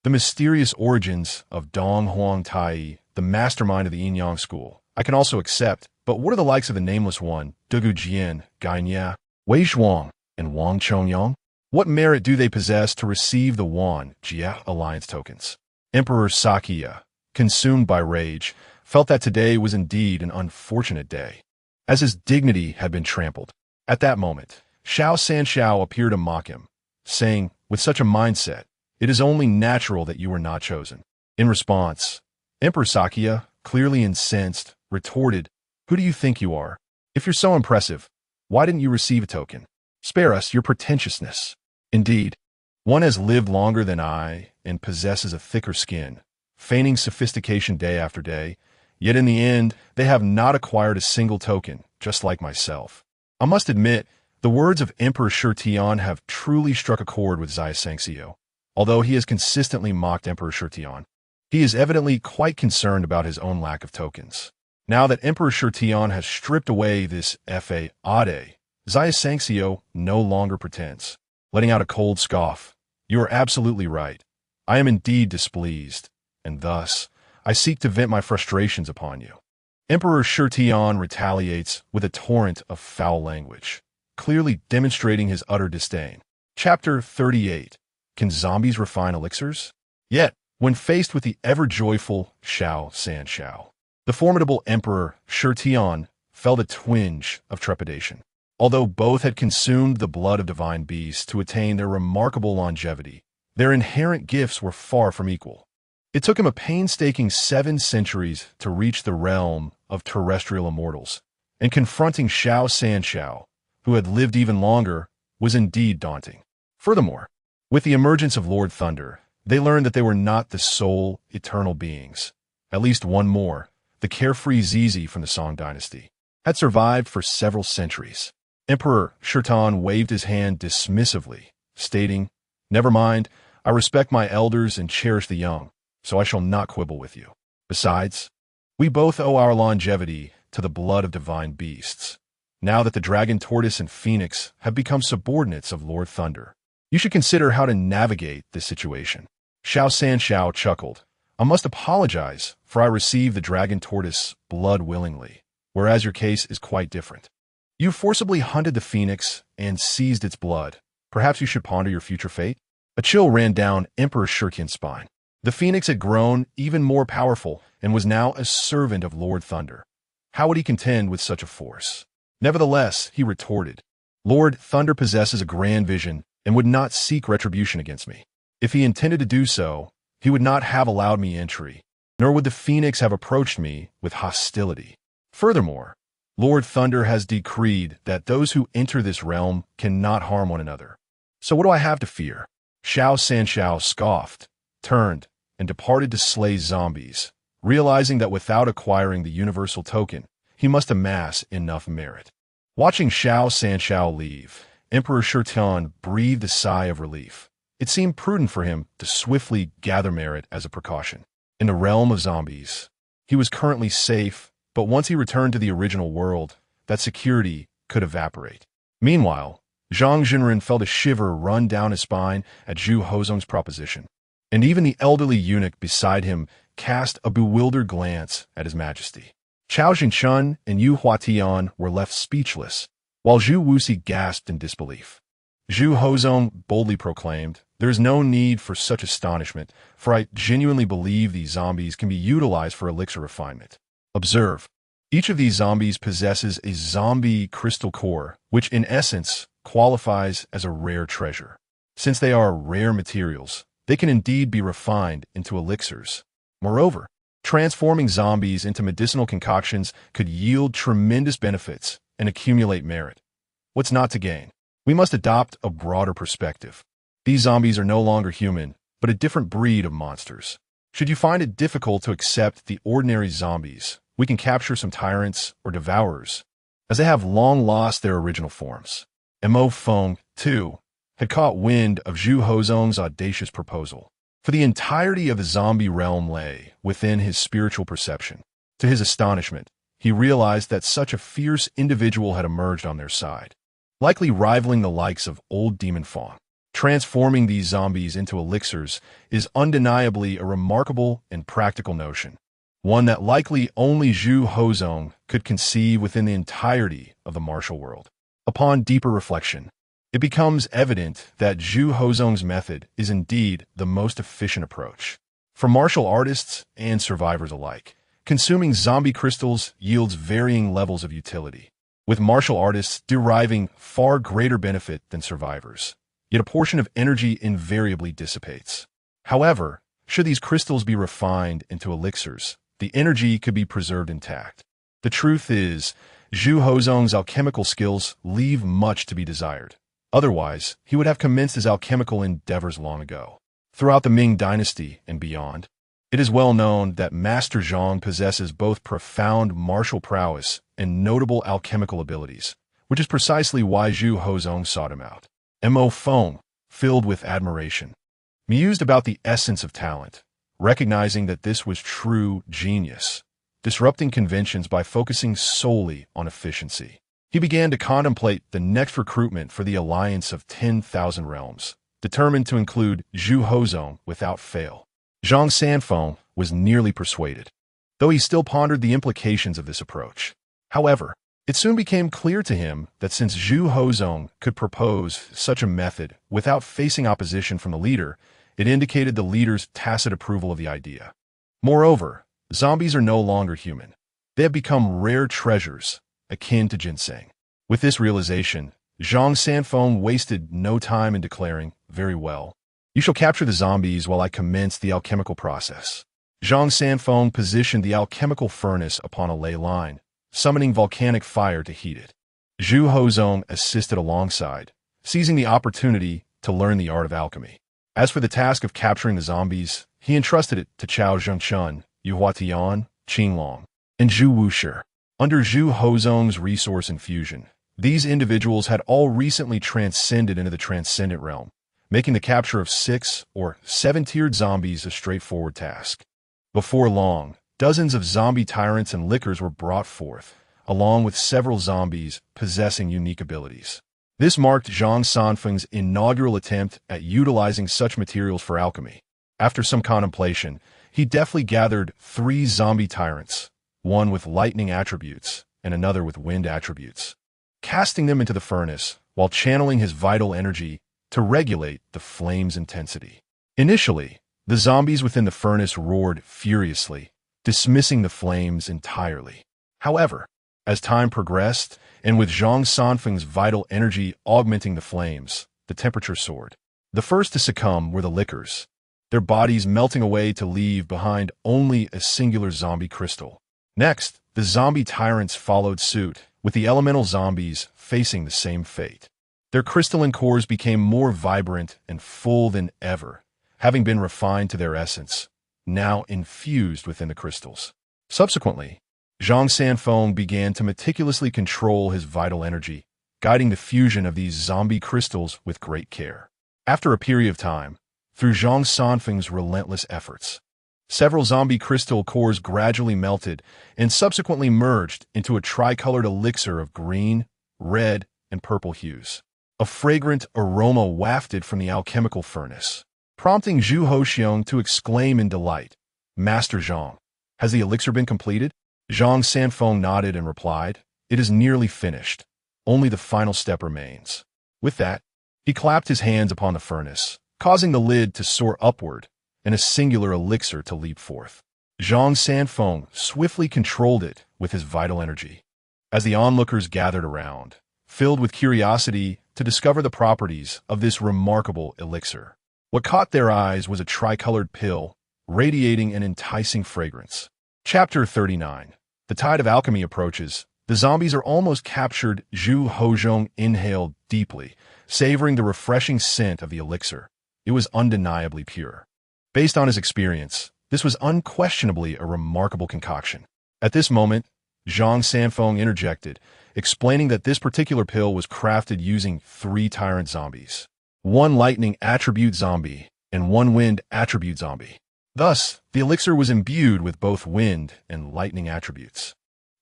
The mysterious origins of Dong Huang Tai, the mastermind of the Yin Yang school, I can also accept, but what are the likes of the Nameless One, Dugu Jian, Gai Nia, Wei Zhuang, and Wang Chongyang? What merit do they possess to receive the Wanjie alliance tokens? Emperor Sakya, consumed by rage, felt that today was indeed an unfortunate day, as his dignity had been trampled. At that moment, Xiao Sanxiao appeared to mock him, saying, with such a mindset, "It is only natural that you were not chosen." In response, Emperor Sakya, clearly incensed, retorted, "Who do you think you are? If you're so impressive, why didn't you receive a token? Spare us your pretentiousness." Indeed, one has lived longer than I and possesses a thicker skin, feigning sophistication day after day, yet in the end, they have not acquired a single token, just like myself. I must admit, the words of Emperor Shi Tian have truly struck a chord with Zaya Sangxio. Although he has consistently mocked Emperor Shi Tian, he is evidently quite concerned about his own lack of tokens. Now that Emperor Shi Tian has stripped away this Fa Ade, Zaya Sangxio no longer pretends, letting out a cold scoff. "You are absolutely right. I am indeed displeased, and thus I seek to vent my frustrations upon you." Emperor Shi Tian retaliates with a torrent of foul language, clearly demonstrating his utter disdain. Chapter 38. Can zombies refine elixirs? Yet, when faced with the ever-joyful Xiao Sanxiao, the formidable Emperor Shi Tian felt a twinge of trepidation. Although both had consumed the blood of divine beasts to attain their remarkable longevity, their inherent gifts were far from equal. It took him a painstaking 7 centuries to reach the realm of terrestrial immortals, and confronting Xiao Sanxiao, who had lived even longer, was indeed daunting. Furthermore, with the emergence of Lord Thunder, they learned that they were not the sole eternal beings. At least one more, the carefree Zizi from the Song dynasty, had survived for several centuries. Emperor Shirtan waved his hand dismissively, stating, "Never mind, I respect my elders and cherish the young, so I shall not quibble with you. Besides, we both owe our longevity to the blood of divine beasts. Now that the dragon tortoise and phoenix have become subordinates of Lord Thunder, you should consider how to navigate this situation." Xiao Sanxiao chuckled. "I must apologize, for I received the dragon tortoise blood willingly, whereas your case is quite different. You forcibly hunted the phoenix and seized its blood. Perhaps you should ponder your future fate." A chill ran down Emperor Shirkin's spine. The phoenix had grown even more powerful and was now a servant of Lord Thunder. How would he contend with such a force? Nevertheless, he retorted, "Lord Thunder possesses a grand vision and would not seek retribution against me. If he intended to do so, he would not have allowed me entry, nor would the phoenix have approached me with hostility. Furthermore, Lord Thunder has decreed that those who enter this realm cannot harm one another. So what do I have to fear? Xiao Sanxiao scoffed, turned, and departed to slay zombies, realizing that without acquiring the universal token, he must amass enough merit. Watching Xiao Sanxiao leave, Emperor Shirtian breathed a sigh of relief. It seemed prudent for him to swiftly gather merit as a precaution. In the realm of zombies, he was currently safe, but once he returned to the original world, that security could evaporate. Meanwhile, Zhang Jinren felt a shiver run down his spine at Zhu Hozong's proposition, and even the elderly eunuch beside him cast a bewildered glance at His Majesty. Chao Xinchun and Yu Huatian were left speechless, while Zhu Wuxi gasped in disbelief. Zhu Hozong boldly proclaimed, "There is no need for such astonishment, for I genuinely believe these zombies can be utilized for elixir refinement. Observe, each of these zombies possesses a zombie crystal core, which in essence qualifies as a rare treasure. Since they are rare materials, they can indeed be refined into elixirs. Moreover, transforming zombies into medicinal concoctions could yield tremendous benefits and accumulate merit. What's not to gain? We must adopt a broader perspective. These zombies are no longer human, but a different breed of monsters. Should you find it difficult to accept the ordinary zombies, we can capture some tyrants or devourers, as they have long lost their original forms." Mo Feng, too, had caught wind of Zhu Hozong's audacious proposal, for the entirety of the zombie realm lay within his spiritual perception. To his astonishment, he realized that such a fierce individual had emerged on their side, likely rivaling the likes of old Demon Fong. Transforming these zombies into elixirs is undeniably a remarkable and practical notion, one that likely only Zhu Hozong could conceive within the entirety of the martial world. Upon deeper reflection, it becomes evident that Zhu Hozong's method is indeed the most efficient approach. For martial artists and survivors alike, consuming zombie crystals yields varying levels of utility, with martial artists deriving far greater benefit than survivors. Yet a portion of energy invariably dissipates. However, should these crystals be refined into elixirs, the energy could be preserved intact. The truth is, Zhu Hozong's alchemical skills leave much to be desired. Otherwise, he would have commenced his alchemical endeavors long ago. Throughout the Ming Dynasty and beyond, it is well known that Master Zhang possesses both profound martial prowess and notable alchemical abilities, which is precisely why Zhu Hozong sought him out. Mo Feng, filled with admiration, mused about the essence of talent, recognizing that this was true genius, disrupting conventions by focusing solely on efficiency. He began to contemplate the next recruitment for the Alliance of 10,000 Realms, determined to include Zhu Hozong without fail. Zhang Sanfeng was nearly persuaded, though he still pondered the implications of this approach. However, it soon became clear to him that since Zhu Hozong could propose such a method without facing opposition from the leader, it indicated the leader's tacit approval of the idea. Moreover, zombies are no longer human. They have become rare treasures, akin to ginseng. With this realization, Zhang Sanfeng wasted no time in declaring, "Very well. You shall capture the zombies while I commence the alchemical process." Zhang Sanfeng positioned the alchemical furnace upon a ley line, summoning volcanic fire to heat it. Zhu Hozong assisted alongside, seizing the opportunity to learn the art of alchemy. As for the task of capturing the zombies, he entrusted it to Chao Zhengchun, Yu Huatian, Qinglong, and Zhu Wushi. Under Zhu Hozong's resource infusion, these individuals had all recently transcended into the transcendent realm, making the capture of 6 or 7-tiered zombies a straightforward task. Before long, dozens of zombie tyrants and lickers were brought forth, along with several zombies possessing unique abilities. This marked Zhang Sanfeng's inaugural attempt at utilizing such materials for alchemy. After some contemplation, he deftly gathered 3 zombie tyrants, one with lightning attributes and another with wind attributes, casting them into the furnace while channeling his vital energy to regulate the flame's intensity. Initially, the zombies within the furnace roared furiously, dismissing the flames entirely. However, as time progressed, and with Zhang Sanfeng's vital energy augmenting the flames, the temperature soared. The first to succumb were the lickers, their bodies melting away to leave behind only a singular zombie crystal. Next, the zombie tyrants followed suit, with the elemental zombies facing the same fate. Their crystalline cores became more vibrant and full than ever, having been refined to their essence, now infused within the crystals. Subsequently, Zhang Sanfeng began to meticulously control his vital energy, guiding the fusion of these zombie crystals with great care. After a period of time, through Zhang Sanfeng's relentless efforts, several zombie crystal cores gradually melted and subsequently merged into a tricolored elixir of green, red, and purple hues. A fragrant aroma wafted from the alchemical furnace, prompting Zhu Hoxiong to exclaim in delight, "Master Zhang, has the elixir been completed?" Zhang Sanfeng nodded and replied, "It is nearly finished. Only the final step remains." With that, he clapped his hands upon the furnace, causing the lid to soar upward and a singular elixir to leap forth. Zhang Sanfeng swiftly controlled it with his vital energy. As the onlookers gathered around, filled with curiosity to discover the properties of this remarkable elixir, what caught their eyes was a tricolored pill, radiating an enticing fragrance. Chapter 39. The tide of alchemy approaches. The zombies are almost captured. Zhu Hoxiong inhaled deeply, savoring the refreshing scent of the elixir. It was undeniably pure. Based on his experience, this was unquestionably a remarkable concoction. At this moment, Zhang Sanfeng interjected, explaining that this particular pill was crafted using 3 tyrant zombies, 1 lightning attribute zombie and 1 wind attribute zombie. Thus, the elixir was imbued with both wind and lightning attributes.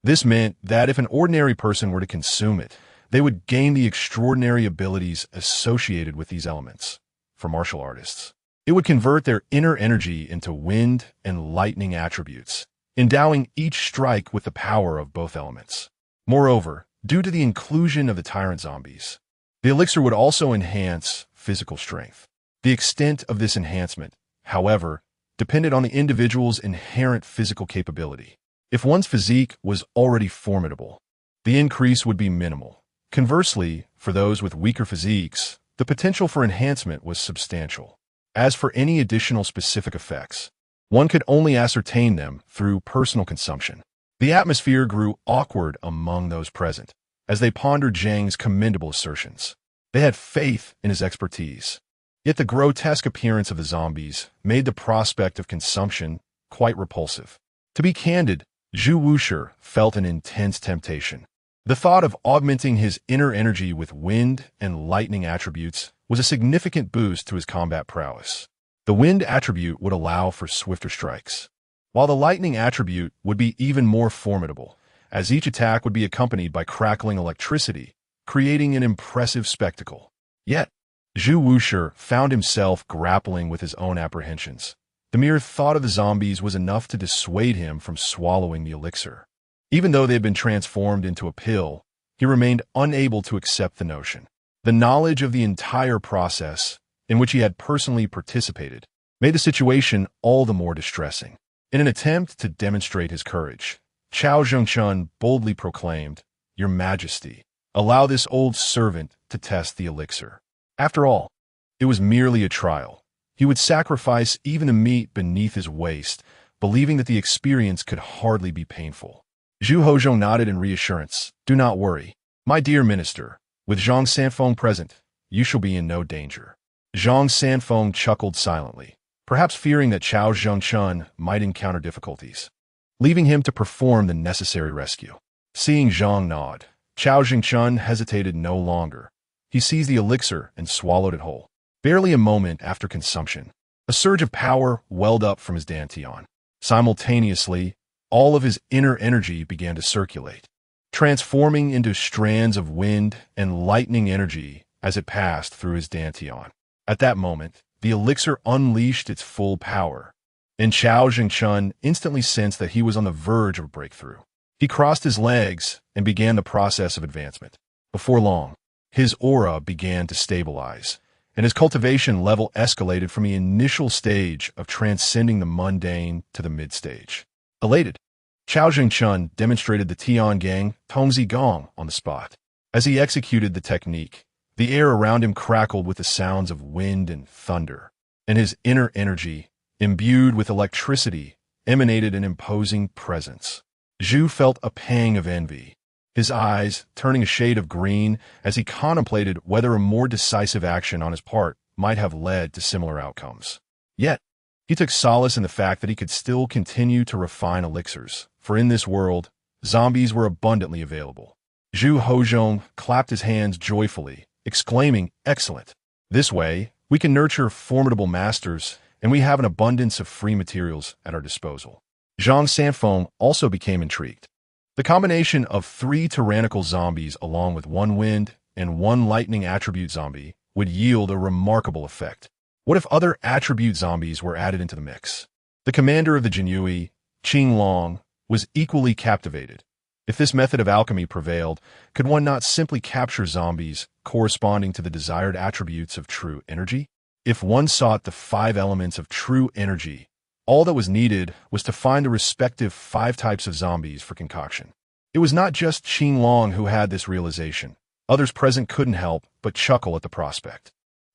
This meant that if an ordinary person were to consume it, they would gain the extraordinary abilities associated with these elements. For martial artists, it would convert their inner energy into wind and lightning attributes, endowing each strike with the power of both elements. Moreover, due to the inclusion of the tyrant zombies, the elixir would also enhance physical strength. The extent of this enhancement, however, depended on the individual's inherent physical capability. If one's physique was already formidable, the increase would be minimal. Conversely, for those with weaker physiques, the potential for enhancement was substantial. As for any additional specific effects, one could only ascertain them through personal consumption. The atmosphere grew awkward among those present, as they pondered Zhang's commendable assertions. They had faith in his expertise. Yet the grotesque appearance of the zombies made the prospect of consumption quite repulsive. To be candid, Zhu Wushi felt an intense temptation. The thought of augmenting his inner energy with wind and lightning attributes was a significant boost to his combat prowess. The wind attribute would allow for swifter strikes, while the lightning attribute would be even more formidable, as each attack would be accompanied by crackling electricity, creating an impressive spectacle. Yet, Zhu Wushi found himself grappling with his own apprehensions. The mere thought of the zombies was enough to dissuade him from swallowing the elixir. Even though they had been transformed into a pill, he remained unable to accept the notion. The knowledge of the entire process, in which he had personally participated, made the situation all the more distressing. In an attempt to demonstrate his courage, Chao Zhengchun boldly proclaimed, "Your Majesty, allow this old servant to test the elixir." After all, it was merely a trial. He would sacrifice even the meat beneath his waist, believing that the experience could hardly be painful. Zhu Hoxiong nodded in reassurance. "Do not worry, my dear minister. With Zhang Sanfeng present, you shall be in no danger." Zhang Sanfeng chuckled silently, perhaps fearing that Chao Zhengchun might encounter difficulties, leaving him to perform the necessary rescue. Seeing Zhang nod, Chao Zhengchun hesitated no longer. He seized the elixir and swallowed it whole. Barely a moment after consumption, a surge of power welled up from his dantian. Simultaneously, all of his inner energy began to circulate, transforming into strands of wind and lightning energy as it passed through his dantian. At that moment, the elixir unleashed its full power, and Chao Zhengchun instantly sensed that he was on the verge of a breakthrough. He crossed his legs and began the process of advancement. Before long, his aura began to stabilize, and his cultivation level escalated from the initial stage of transcending the mundane to the mid-stage. Elated, Chao Zhengchun demonstrated the Tiangang Tongzi Gong on the spot. As he executed the technique, the air around him crackled with the sounds of wind and thunder, and his inner energy, imbued with electricity, emanated an imposing presence. Zhu felt a pang of envy. his eyes turning a shade of green as he contemplated whether a more decisive action on his part might have led to similar outcomes. Yet, he took solace in the fact that he could still continue to refine elixirs, for in this world, zombies were abundantly available. Zhu Hozhong clapped his hands joyfully, exclaiming, "Excellent! This way, we can nurture formidable masters, and we have an abundance of free materials at our disposal." Zhang Sanfeng also became intrigued. The combination of 3 tyrannical zombies along with 1 wind and 1 lightning attribute zombie would yield a remarkable effect. What if other attribute zombies were added into the mix? The commander of the Jinyui, Qing Long, was equally captivated. If this method of alchemy prevailed, could one not simply capture zombies corresponding to the desired attributes of true energy? If one sought the 5 elements of true energy, all that was needed was to find the respective 5 types of zombies for concoction. It was not just Qing Long who had this realization. Others present couldn't help but chuckle at the prospect.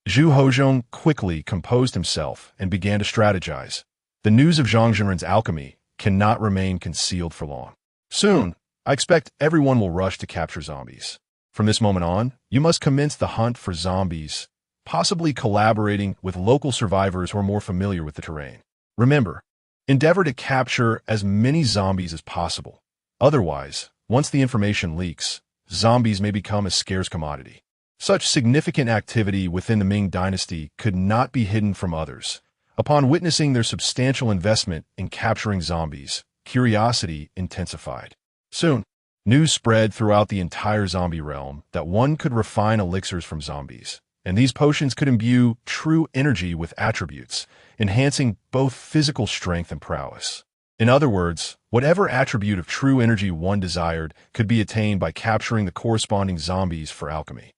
Zhu Hozhong quickly composed himself and began to strategize. The news of Zhang Jinren's alchemy cannot remain concealed for long. Soon, I expect everyone will rush to capture zombies. From this moment on, you must commence the hunt for zombies, possibly collaborating with local survivors who are more familiar with the terrain. Remember, endeavor to capture as many zombies as possible. Otherwise, once the information leaks, zombies may become a scarce commodity. Such significant activity within the Ming dynasty could not be hidden from others. Upon witnessing their substantial investment in capturing zombies, curiosity intensified. Soon, news spread throughout the entire zombie realm that one could refine elixirs from zombies, and these potions could imbue true energy with attributes, enhancing both physical strength and prowess. In other words, whatever attribute of true energy one desired could be attained by capturing the corresponding zombies for alchemy.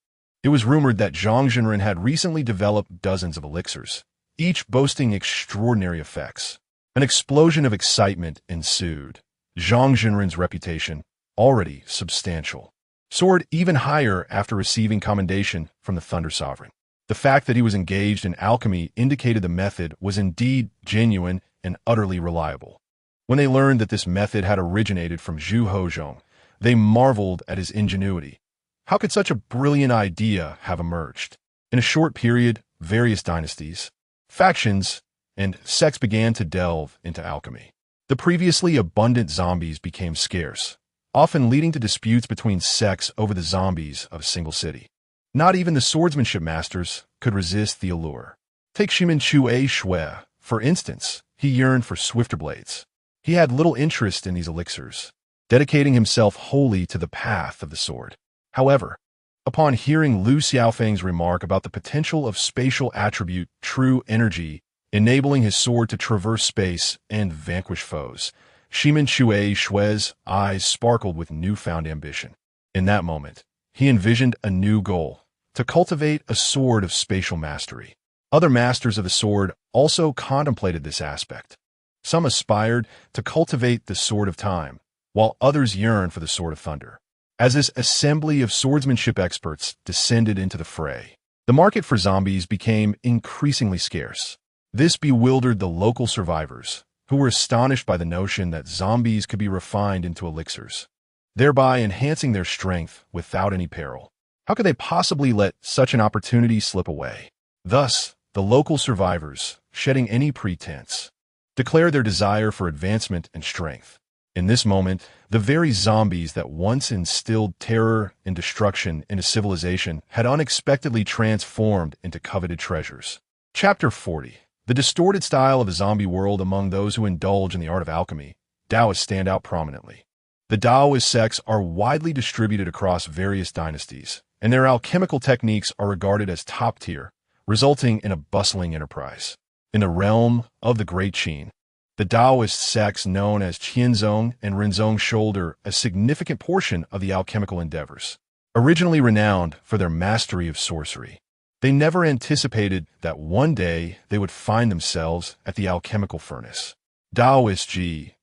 It was rumored that Zhang Jinren had recently developed dozens of elixirs, each boasting extraordinary effects. An explosion of excitement ensued. Zhang Jinren's reputation, already substantial, soared even higher after receiving commendation from the Thunder Sovereign. The fact that he was engaged in alchemy indicated the method was indeed genuine and utterly reliable. When they learned that this method had originated from Zhu Hozhong, they marveled at his ingenuity. How could such a brilliant idea have emerged? In a short period, various dynasties, factions, and sects began to delve into alchemy. The previously abundant zombies became scarce, often leading to disputes between sects over the zombies of a single city. Not even the swordsmanship masters could resist the allure. Take Shimin Chue Shui, for instance. He yearned for swifter blades. He had little interest in these elixirs, dedicating himself wholly to the path of the sword. However, upon hearing Lu Xiaofeng's remark about the potential of spatial attribute true energy, enabling his sword to traverse space and vanquish foes, Shimin Chue Shui's eyes sparkled with newfound ambition. In that moment, he envisioned a new goal, to cultivate a sword of spatial mastery. Other masters of the sword also contemplated this aspect. Some aspired to cultivate the sword of time, while others yearned for the sword of thunder. As this assembly of swordsmanship experts descended into the fray, the market for zombies became increasingly scarce. This bewildered the local survivors, who were astonished by the notion that zombies could be refined into elixirs, thereby enhancing their strength without any peril. How could they possibly let such an opportunity slip away? Thus, the local survivors, shedding any pretense, declared their desire for advancement and strength. In this moment, the very zombies that once instilled terror and destruction into civilization had unexpectedly transformed into coveted treasures. Chapter 40. The distorted style of a zombie world among those who indulge in the art of alchemy. Taoists stand out prominently. The Taoist sects are widely distributed across various dynasties, and their alchemical techniques are regarded as top tier, resulting in a bustling enterprise. In the realm of the Great Qin, the Taoist sects known as Qianzong and Renzong shoulder a significant portion of the alchemical endeavors. Originally renowned for their mastery of sorcery, they never anticipated that one day they would find themselves at the alchemical furnace. Taoist Ji,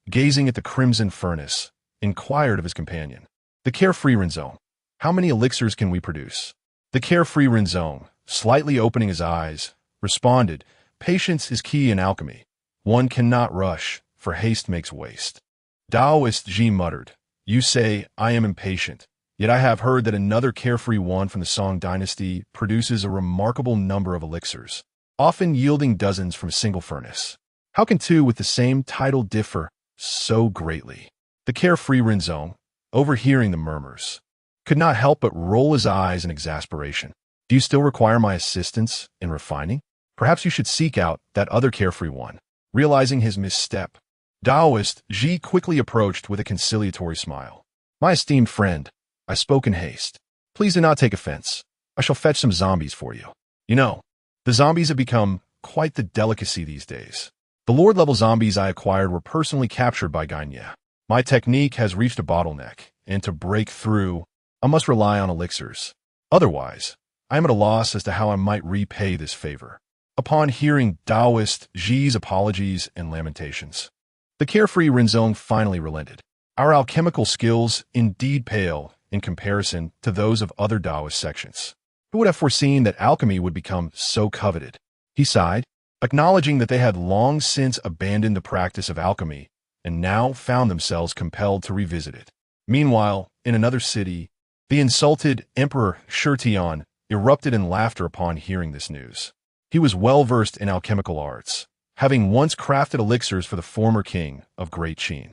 gazing at the crimson furnace, inquired of his companion, "The carefree Renzong, how many elixirs can we produce?" The carefree Renzong, slightly opening his eyes, responded, "Patience is key in alchemy. One cannot rush, for haste makes waste." Taoist Ji muttered, You say, I am impatient. Yet I have heard that another carefree one from the Song dynasty produces a remarkable number of elixirs, often yielding dozens from a single furnace. How can two with the same title differ so greatly? The carefree Rinzong, overhearing the murmurs, could not help but roll his eyes in exasperation. Do you still require my assistance in refining? Perhaps you should seek out that other carefree one. Realizing his misstep, Taoist Ji quickly approached with a conciliatory smile. My esteemed friend, I spoke in haste. Please do not take offense. I shall fetch some zombies for you. You know, the zombies have become quite the delicacy these days. The Lord-level zombies I acquired were personally captured by Ganya. My technique has reached a bottleneck, and to break through, I must rely on elixirs. Otherwise, I am at a loss as to how I might repay this favor. Upon hearing Taoist Ji's apologies and lamentations, the carefree Rinzong finally relented. Our alchemical skills indeed pale in comparison to those of other Taoist sections. Who would have foreseen that alchemy would become so coveted? He sighed, acknowledging that they had long since abandoned the practice of alchemy and now found themselves compelled to revisit it. Meanwhile, in another city, the insulted Emperor Shurtian erupted in laughter upon hearing this news. He was well versed in alchemical arts, having once crafted elixirs for the former king of Great Qin,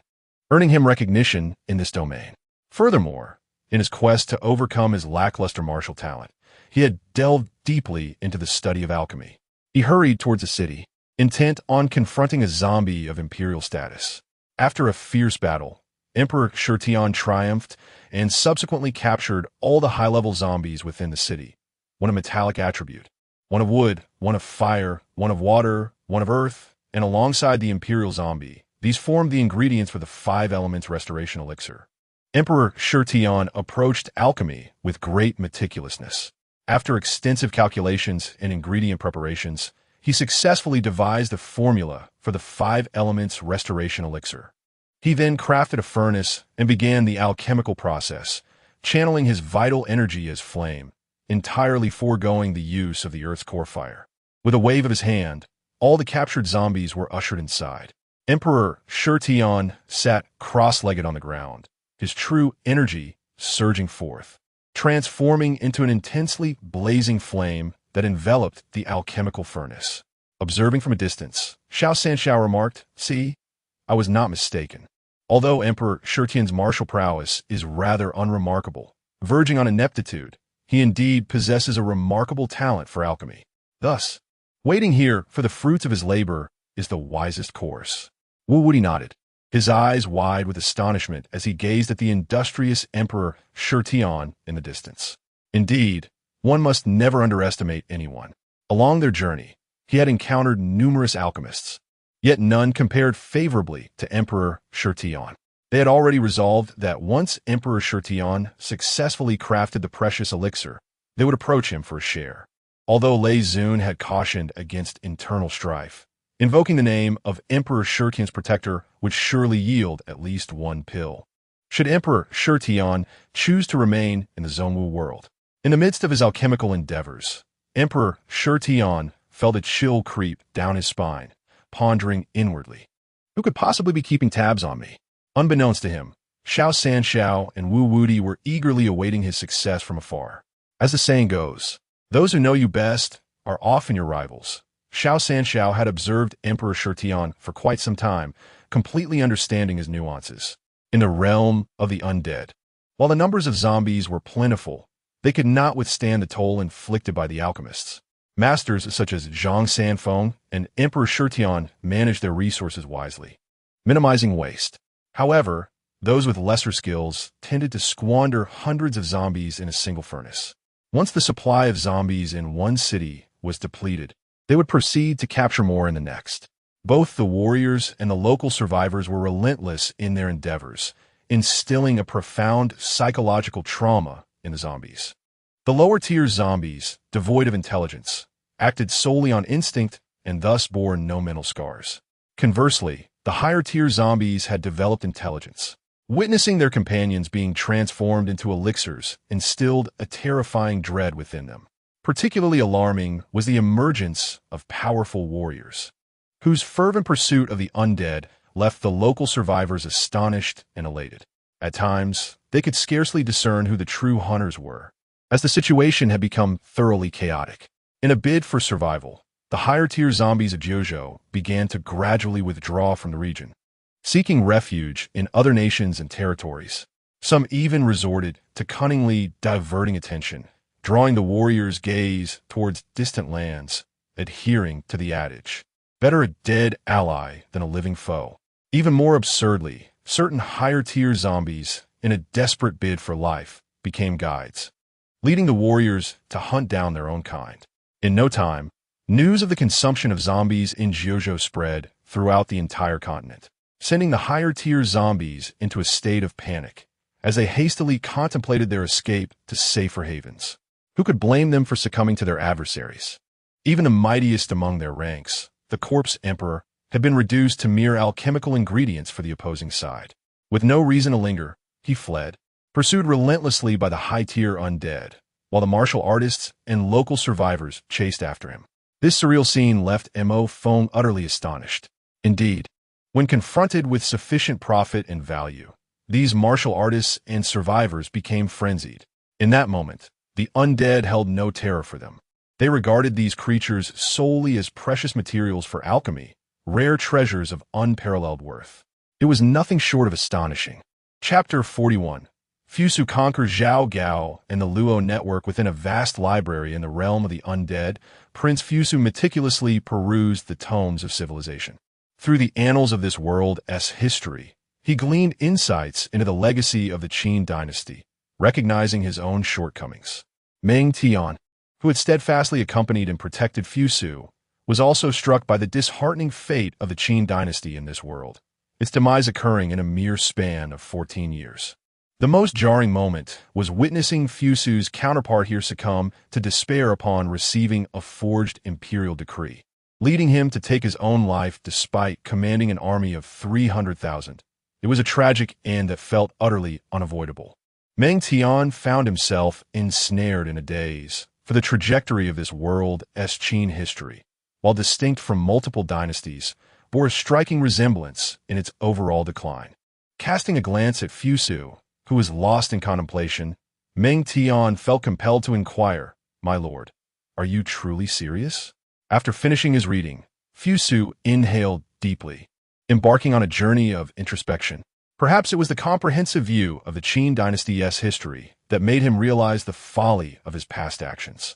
earning him recognition in this domain. Furthermore, in his quest to overcome his lackluster martial talent, he had delved deeply into the study of alchemy. He hurried towards the city, intent on confronting a zombie of imperial status. After a fierce battle, Emperor Shurtian triumphed and subsequently captured all the high-level zombies within the city, one a metallic attribute, one of wood, one of fire, one of water, one of earth, and alongside the imperial zombie, these formed the ingredients for the 5 elements restoration elixir. Emperor Shurtian approached alchemy with great meticulousness. After extensive calculations and ingredient preparations, he successfully devised the formula for the 5 elements restoration elixir. He then crafted a furnace and began the alchemical process, channeling his vital energy as flame, entirely foregoing the use of the earth's core fire. With a wave of his hand, all the captured zombies were ushered inside. Emperor Shurtian sat cross-legged on the ground, his true energy surging forth, transforming into an intensely blazing flame that enveloped the alchemical furnace. Observing from a distance, Xiao Sanxiao remarked, "See, I was not mistaken. Although Emperor Shurtian's martial prowess is rather unremarkable, verging on ineptitude, he indeed possesses a remarkable talent for alchemy. Thus, waiting here for the fruits of his labor is the wisest course." Wu Wuti nodded, his eyes wide with astonishment as he gazed at the industrious Emperor Shurtian in the distance. Indeed, one must never underestimate anyone. Along their journey, he had encountered numerous alchemists, yet none compared favorably to Emperor Shurtian. They had already resolved that once Emperor Shurtian successfully crafted the precious elixir, they would approach him for a share. Although Lei Zun had cautioned against internal strife, invoking the name of Emperor Shurtian's protector would surely yield at least one pill, should Emperor Shurtian choose to remain in the Zhongwu world. In the midst of his alchemical endeavors, Emperor Shurtian felt a chill creep down his spine, pondering inwardly. Who could possibly be keeping tabs on me? Unbeknownst to him, Xiao Sanxiao and Wu Wuti were eagerly awaiting his success from afar. As the saying goes, those who know you best are often your rivals. Xiao Sanxiao had observed Emperor Shurtian for quite some time, completely understanding his nuances. In the realm of the undead, while the numbers of zombies were plentiful, they could not withstand the toll inflicted by the alchemists. Masters such as Zhang Sanfeng and Emperor Shurtian managed their resources wisely, minimizing waste. However, those with lesser skills tended to squander hundreds of zombies in a single furnace. Once the supply of zombies in one city was depleted, they would proceed to capture more in the next. Both the warriors and the local survivors were relentless in their endeavors, instilling a profound psychological trauma in the zombies. The lower-tier zombies, devoid of intelligence, acted solely on instinct and thus bore no mental scars. Conversely, the higher-tier zombies had developed intelligence. Witnessing their companions being transformed into elixirs instilled a terrifying dread within them. Particularly alarming was the emergence of powerful warriors, whose fervent pursuit of the undead left the local survivors astonished and elated. At times, they could scarcely discern who the true hunters were, as the situation had become thoroughly chaotic. In a bid for survival, the higher-tier zombies of Jiuzhou began to gradually withdraw from the region, seeking refuge in other nations and territories. Some even resorted to cunningly diverting attention, drawing the warriors' gaze towards distant lands, adhering to the adage, "Better a dead ally than a living foe." Even more absurdly, certain higher-tier zombies, in a desperate bid for life, became guides, leading the warriors to hunt down their own kind. In no time, news of the consumption of zombies in Jiuzhou spread throughout the entire continent, sending the higher-tier zombies into a state of panic as they hastily contemplated their escape to safer havens. Who could blame them for succumbing to their adversaries? Even the mightiest among their ranks, the Corpse Emperor, had been reduced to mere alchemical ingredients for the opposing side. With no reason to linger, he fled, pursued relentlessly by the high-tier undead, while the martial artists and local survivors chased after him. This surreal scene left Mo Feng utterly astonished. Indeed, when confronted with sufficient profit and value, these martial artists and survivors became frenzied. In that moment, the undead held no terror for them. They regarded these creatures solely as precious materials for alchemy, rare treasures of unparalleled worth. It was nothing short of astonishing. Chapter 41. Fusu conquers Zhao Gao and the Luo network. Within a vast library in the realm of the undead, Prince Fusu meticulously perused the tomes of civilization. Through the annals of this world's history, he gleaned insights into the legacy of the Qin dynasty, recognizing his own shortcomings. Meng Tian, who had steadfastly accompanied and protected Fusu, was also struck by the disheartening fate of the Qin dynasty in this world, its demise occurring in a mere span of 14 years. The most jarring moment was witnessing Fusu's counterpart here succumb to despair upon receiving a forged imperial decree, leading him to take his own life despite commanding an army of 300,000. It was a tragic end that felt utterly unavoidable. Meng Tian found himself ensnared in a daze, for the trajectory of this world's Qin history, while distinct from multiple dynasties, bore a striking resemblance in its overall decline. Casting a glance at Fusu, who was lost in contemplation, Meng Tian felt compelled to inquire, "My lord, are you truly serious?" After finishing his reading, Fusu inhaled deeply, embarking on a journey of introspection. Perhaps it was the comprehensive view of the Qin dynasty's history that made him realize the folly of his past actions.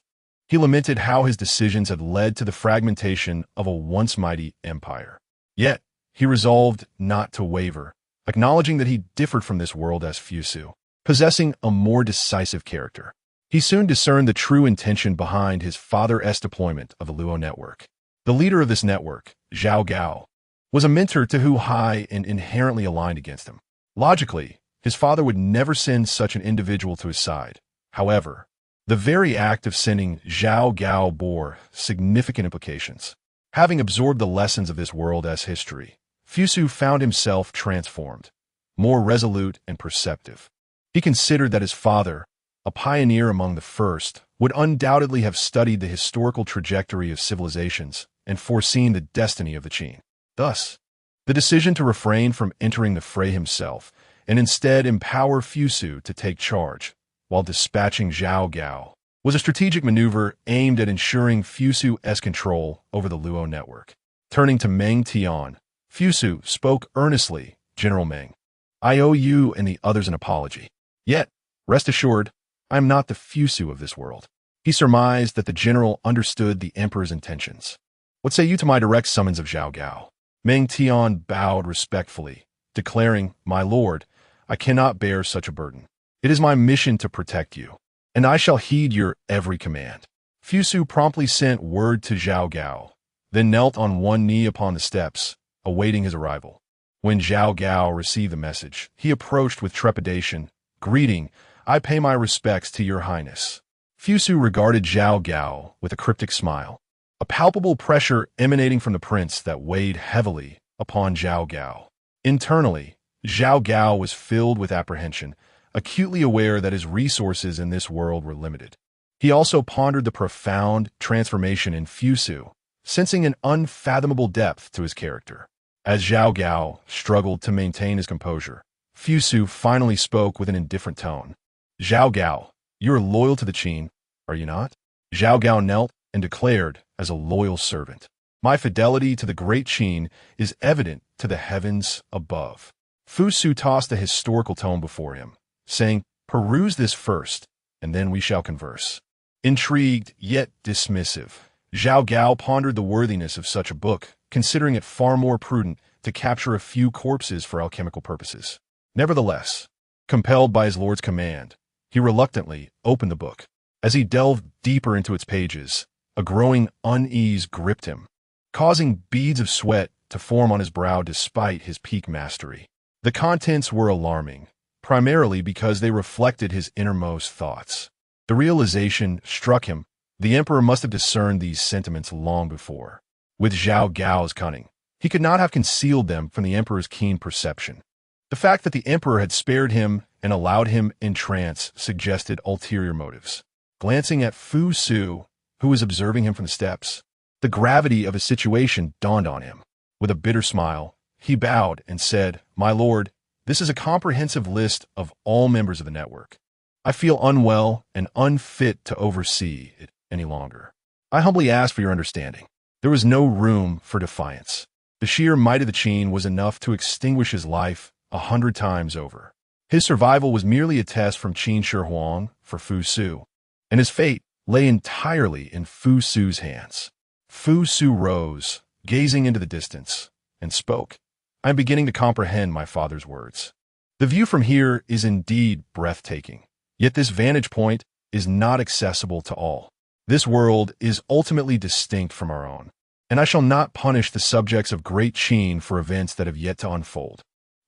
He lamented how his decisions had led to the fragmentation of a once mighty empire. Yet, he resolved not to waver, acknowledging that he differed from this world as Fusu, possessing a more decisive character. He soon discerned the true intention behind his father's deployment of the Luo network. The leader of this network, Zhao Gao, was a mentor to Hu Hai and inherently aligned against him. Logically, his father would never send such an individual to his side. However, the very act of sending Zhao Gao bore significant implications. Having absorbed the lessons of this world's history, Fusu found himself transformed, more resolute and perceptive. He considered that his father, a pioneer among the first, would undoubtedly have studied the historical trajectory of civilizations and foreseen the destiny of the Qin. Thus, the decision to refrain from entering the fray himself and instead empower Fusu to take charge, while dispatching Zhao Gao, was a strategic maneuver aimed at ensuring Fusu's control over the Luo network. Turning to Meng Tian, Fusu spoke earnestly, "General Meng, I owe you and the others an apology. Yet, rest assured, I am not the Fusu of this world." He surmised that the general understood the emperor's intentions. "What say you to my direct summons of Zhao Gao?" Meng Tian bowed respectfully, declaring, "My lord, I cannot bear such a burden. It is my mission to protect you, and I shall heed your every command." Fusu promptly sent word to Zhao Gao, then knelt on one knee upon the steps, awaiting his arrival. When Zhao Gao received the message, he approached with trepidation, greeting, "I pay my respects to your highness." Fusu regarded Zhao Gao with a cryptic smile, a palpable pressure emanating from the prince that weighed heavily upon Zhao Gao. Internally, Zhao Gao was filled with apprehension, acutely aware that his resources in this world were limited. He also pondered the profound transformation in Fusu, sensing an unfathomable depth to his character. As Zhao Gao struggled to maintain his composure, Fusu finally spoke with an indifferent tone. Zhao Gao, you are loyal to the Qin, are you not? Zhao Gao knelt and declared as a loyal servant. My fidelity to the great Qin is evident to the heavens above. Fusu tossed a historical tome before him, saying, peruse this first, and then we shall converse. Intrigued, yet dismissive, Zhao Gao pondered the worthiness of such a book, considering it far more prudent to capture a few corpses for alchemical purposes. Nevertheless, compelled by his lord's command, he reluctantly opened the book. As he delved deeper into its pages, a growing unease gripped him, causing beads of sweat to form on his brow despite his peak mastery. The contents were alarming, primarily because they reflected his innermost thoughts. The realization struck him. The emperor must have discerned these sentiments long before. With Zhao Gao's cunning, he could not have concealed them from the emperor's keen perception. The fact that the emperor had spared him and allowed him in trance suggested ulterior motives. Glancing at Fusu, who was observing him from the steps, the gravity of his situation dawned on him. With a bitter smile, he bowed and said, My lord, this is a comprehensive list of all members of the network. I feel unwell and unfit to oversee it any longer. I humbly ask for your understanding. There was no room for defiance. The sheer might of the Qin was enough to extinguish his life 100 times over. His survival was merely a test from Qin Shi Huang for Fusu, and his fate lay entirely in Fusu's hands. Fusu rose, gazing into the distance, and spoke. I am beginning to comprehend my father's words. The view from here is indeed breathtaking, yet this vantage point is not accessible to all. This world is ultimately distinct from our own, and I shall not punish the subjects of great Qin for events that have yet to unfold.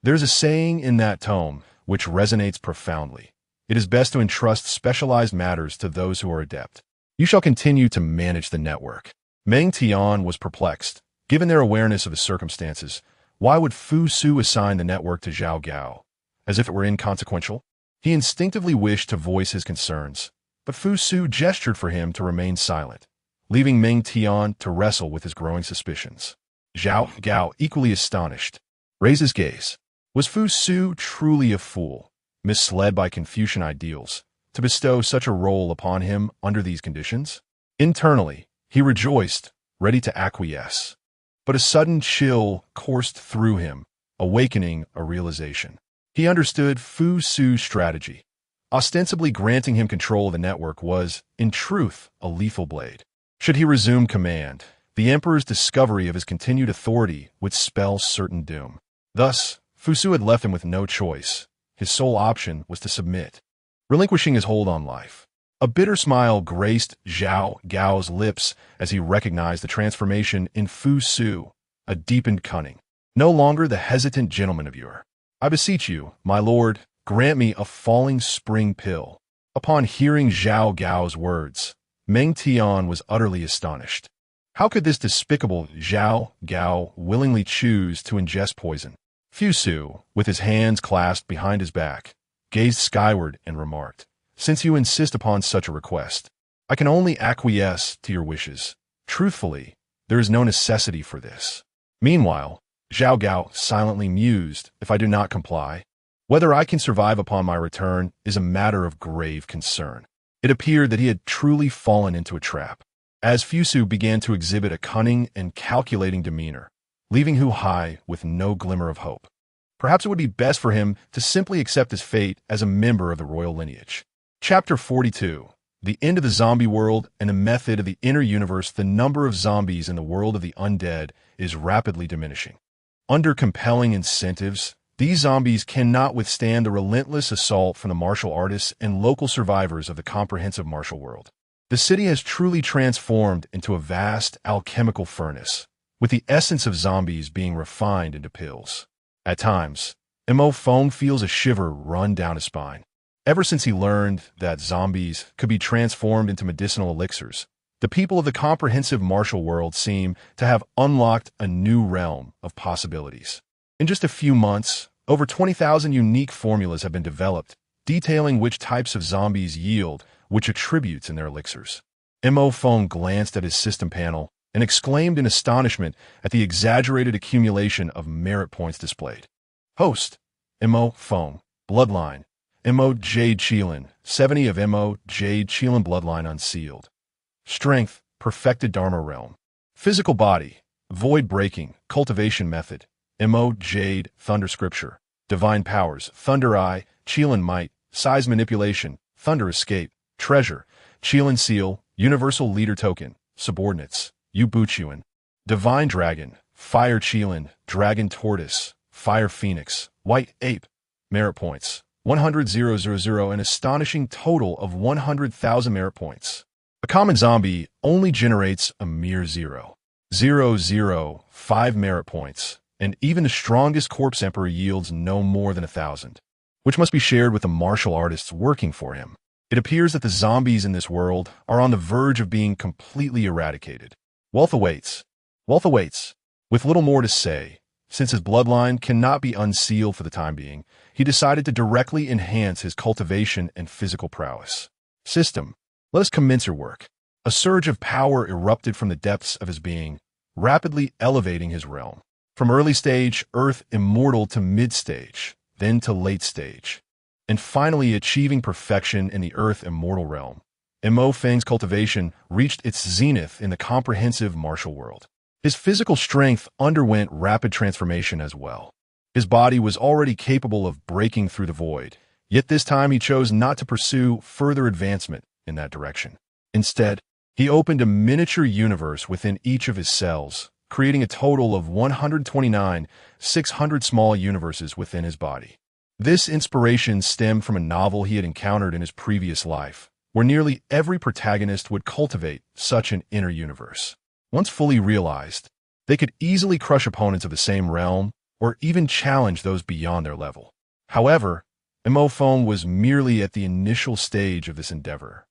There is a saying in that tome which resonates profoundly. It is best to entrust specialized matters to those who are adept. You shall continue to manage the network. Meng Tian was perplexed. Given their awareness of the circumstances, why would Fusu assign the network to Zhao Gao? As if it were inconsequential? He instinctively wished to voice his concerns, but Fusu gestured for him to remain silent, leaving Meng Tian to wrestle with his growing suspicions. Zhao Gao, equally astonished, raised his gaze. Was Fusu truly a fool, misled by Confucian ideals, to bestow such a role upon him under these conditions? Internally, he rejoiced, ready to acquiesce. But a sudden chill coursed through him, awakening a realization. He understood Fusu's strategy. Ostensibly granting him control of the network was, in truth, a lethal blade. Should he resume command, the emperor's discovery of his continued authority would spell certain doom. Thus, Fusu had left him with no choice. His sole option was to submit, relinquishing his hold on life. A bitter smile graced Zhao Gao's lips as he recognized the transformation in Fusu, a deepened cunning. No longer the hesitant gentleman of yore. I beseech you, my lord, grant me a falling spring pill. Upon hearing Zhao Gao's words, Meng Tian was utterly astonished. How could this despicable Zhao Gao willingly choose to ingest poison? Fusu, with his hands clasped behind his back, gazed skyward and remarked, Since you insist upon such a request, I can only acquiesce to your wishes. Truthfully, there is no necessity for this. Meanwhile, Zhao Gao silently mused, If I do not comply, whether I can survive upon my return is a matter of grave concern. It appeared that he had truly fallen into a trap, as Fusu began to exhibit a cunning and calculating demeanor, leaving Hu Hai with no glimmer of hope. Perhaps it would be best for him to simply accept his fate as a member of the royal lineage. Chapter 42. The End of the Zombie World and the Method of the Inner Universe. The number of zombies in the world of the undead is rapidly diminishing. Under compelling incentives, these zombies cannot withstand the relentless assault from the martial artists and local survivors of the comprehensive martial world. The city has truly transformed into a vast alchemical furnace, with the essence of zombies being refined into pills. At times, Mo Fong feels a shiver run down his spine. Ever since he learned that zombies could be transformed into medicinal elixirs, the people of the comprehensive martial world seem to have unlocked a new realm of possibilities. In just a few months, over 20,000 unique formulas have been developed, detailing which types of zombies yield which attributes in their elixirs. Mo Fong glanced at his system panel and exclaimed in astonishment at the exaggerated accumulation of merit points displayed. Host, Mo Foam, bloodline. Mo Jade Qilin, 70 of Mo Jade Qilin bloodline unsealed. Strength, perfected Dharma realm. Physical body, void breaking, cultivation method. Mo Jade, thunder scripture. Divine powers, thunder eye, Qilin might, size manipulation, thunder escape, treasure, Qilin seal, universal leader token, subordinates, Yu Buchuan. Divine dragon, fire Qilin, dragon tortoise, fire phoenix, white ape. Merit points, 100,000, an astonishing total of 100,000 merit points. A common zombie only generates a mere 0.005 merit points, and even the strongest corpse emperor yields no more than 1,000, which must be shared with the martial artists working for him. It appears that the zombies in this world are on the verge of being completely eradicated. Wealth awaits. Wealth awaits. With little more to say, since his bloodline cannot be unsealed for the time being, he decided to directly enhance his cultivation and physical prowess. System. Let us commence your work. A surge of power erupted from the depths of his being, rapidly elevating his realm. From early stage, Earth immortal to mid-stage, then to late stage, and finally achieving perfection in the Earth immortal realm. Mo Feng's cultivation reached its zenith in the comprehensive martial world. His physical strength underwent rapid transformation as well. His body was already capable of breaking through the void, yet this time he chose not to pursue further advancement in that direction. Instead, he opened a miniature universe within each of his cells, creating a total of 129,600 small universes within his body. This inspiration stemmed from a novel he had encountered in his previous life, where nearly every protagonist would cultivate such an inner universe. Once fully realized, they could easily crush opponents of the same realm or even challenge those beyond their level. However, Mo Feng was merely at the initial stage of this endeavor,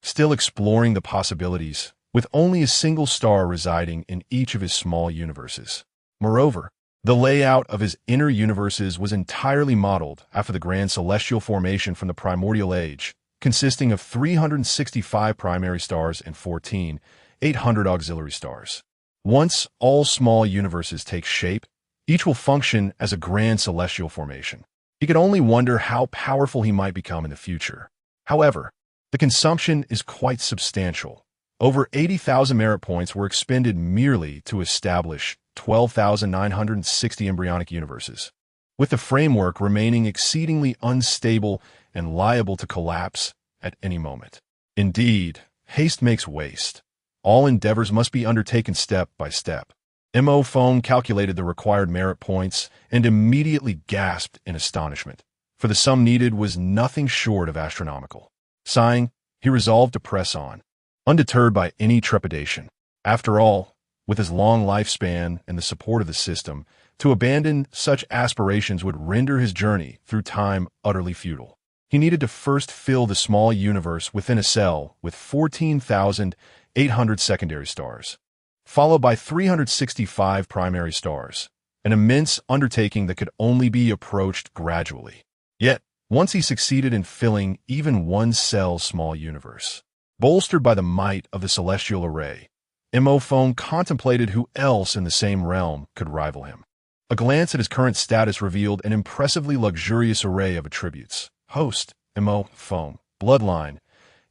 still exploring the possibilities, with only a single star residing in each of his small universes. Moreover, the layout of his inner universes was entirely modeled after the grand celestial formation from the primordial age, consisting of 365 primary stars and 14,800 auxiliary stars. Once all small universes take shape, each will function as a grand celestial formation. He could only wonder how powerful he might become in the future. However, the consumption is quite substantial. Over 80,000 merit points were expended merely to establish 12,960 embryonic universes, with the framework remaining exceedingly unstable and liable to collapse at any moment. Indeed, haste makes waste. All endeavors must be undertaken step by step. Mo Feng calculated the required merit points and immediately gasped in astonishment, for the sum needed was nothing short of astronomical. Sighing, he resolved to press on, undeterred by any trepidation. After all, with his long lifespan and the support of the system, to abandon such aspirations would render his journey through time utterly futile. He needed to first fill the small universe within a cell with 14,800 secondary stars, followed by 365 primary stars, an immense undertaking that could only be approached gradually. Yet, once he succeeded in filling even one cell's small universe, bolstered by the might of the celestial array, Mo Feng contemplated who else in the same realm could rival him. A glance at his current status revealed an impressively luxurious array of attributes. Host, Mo Feng, bloodline,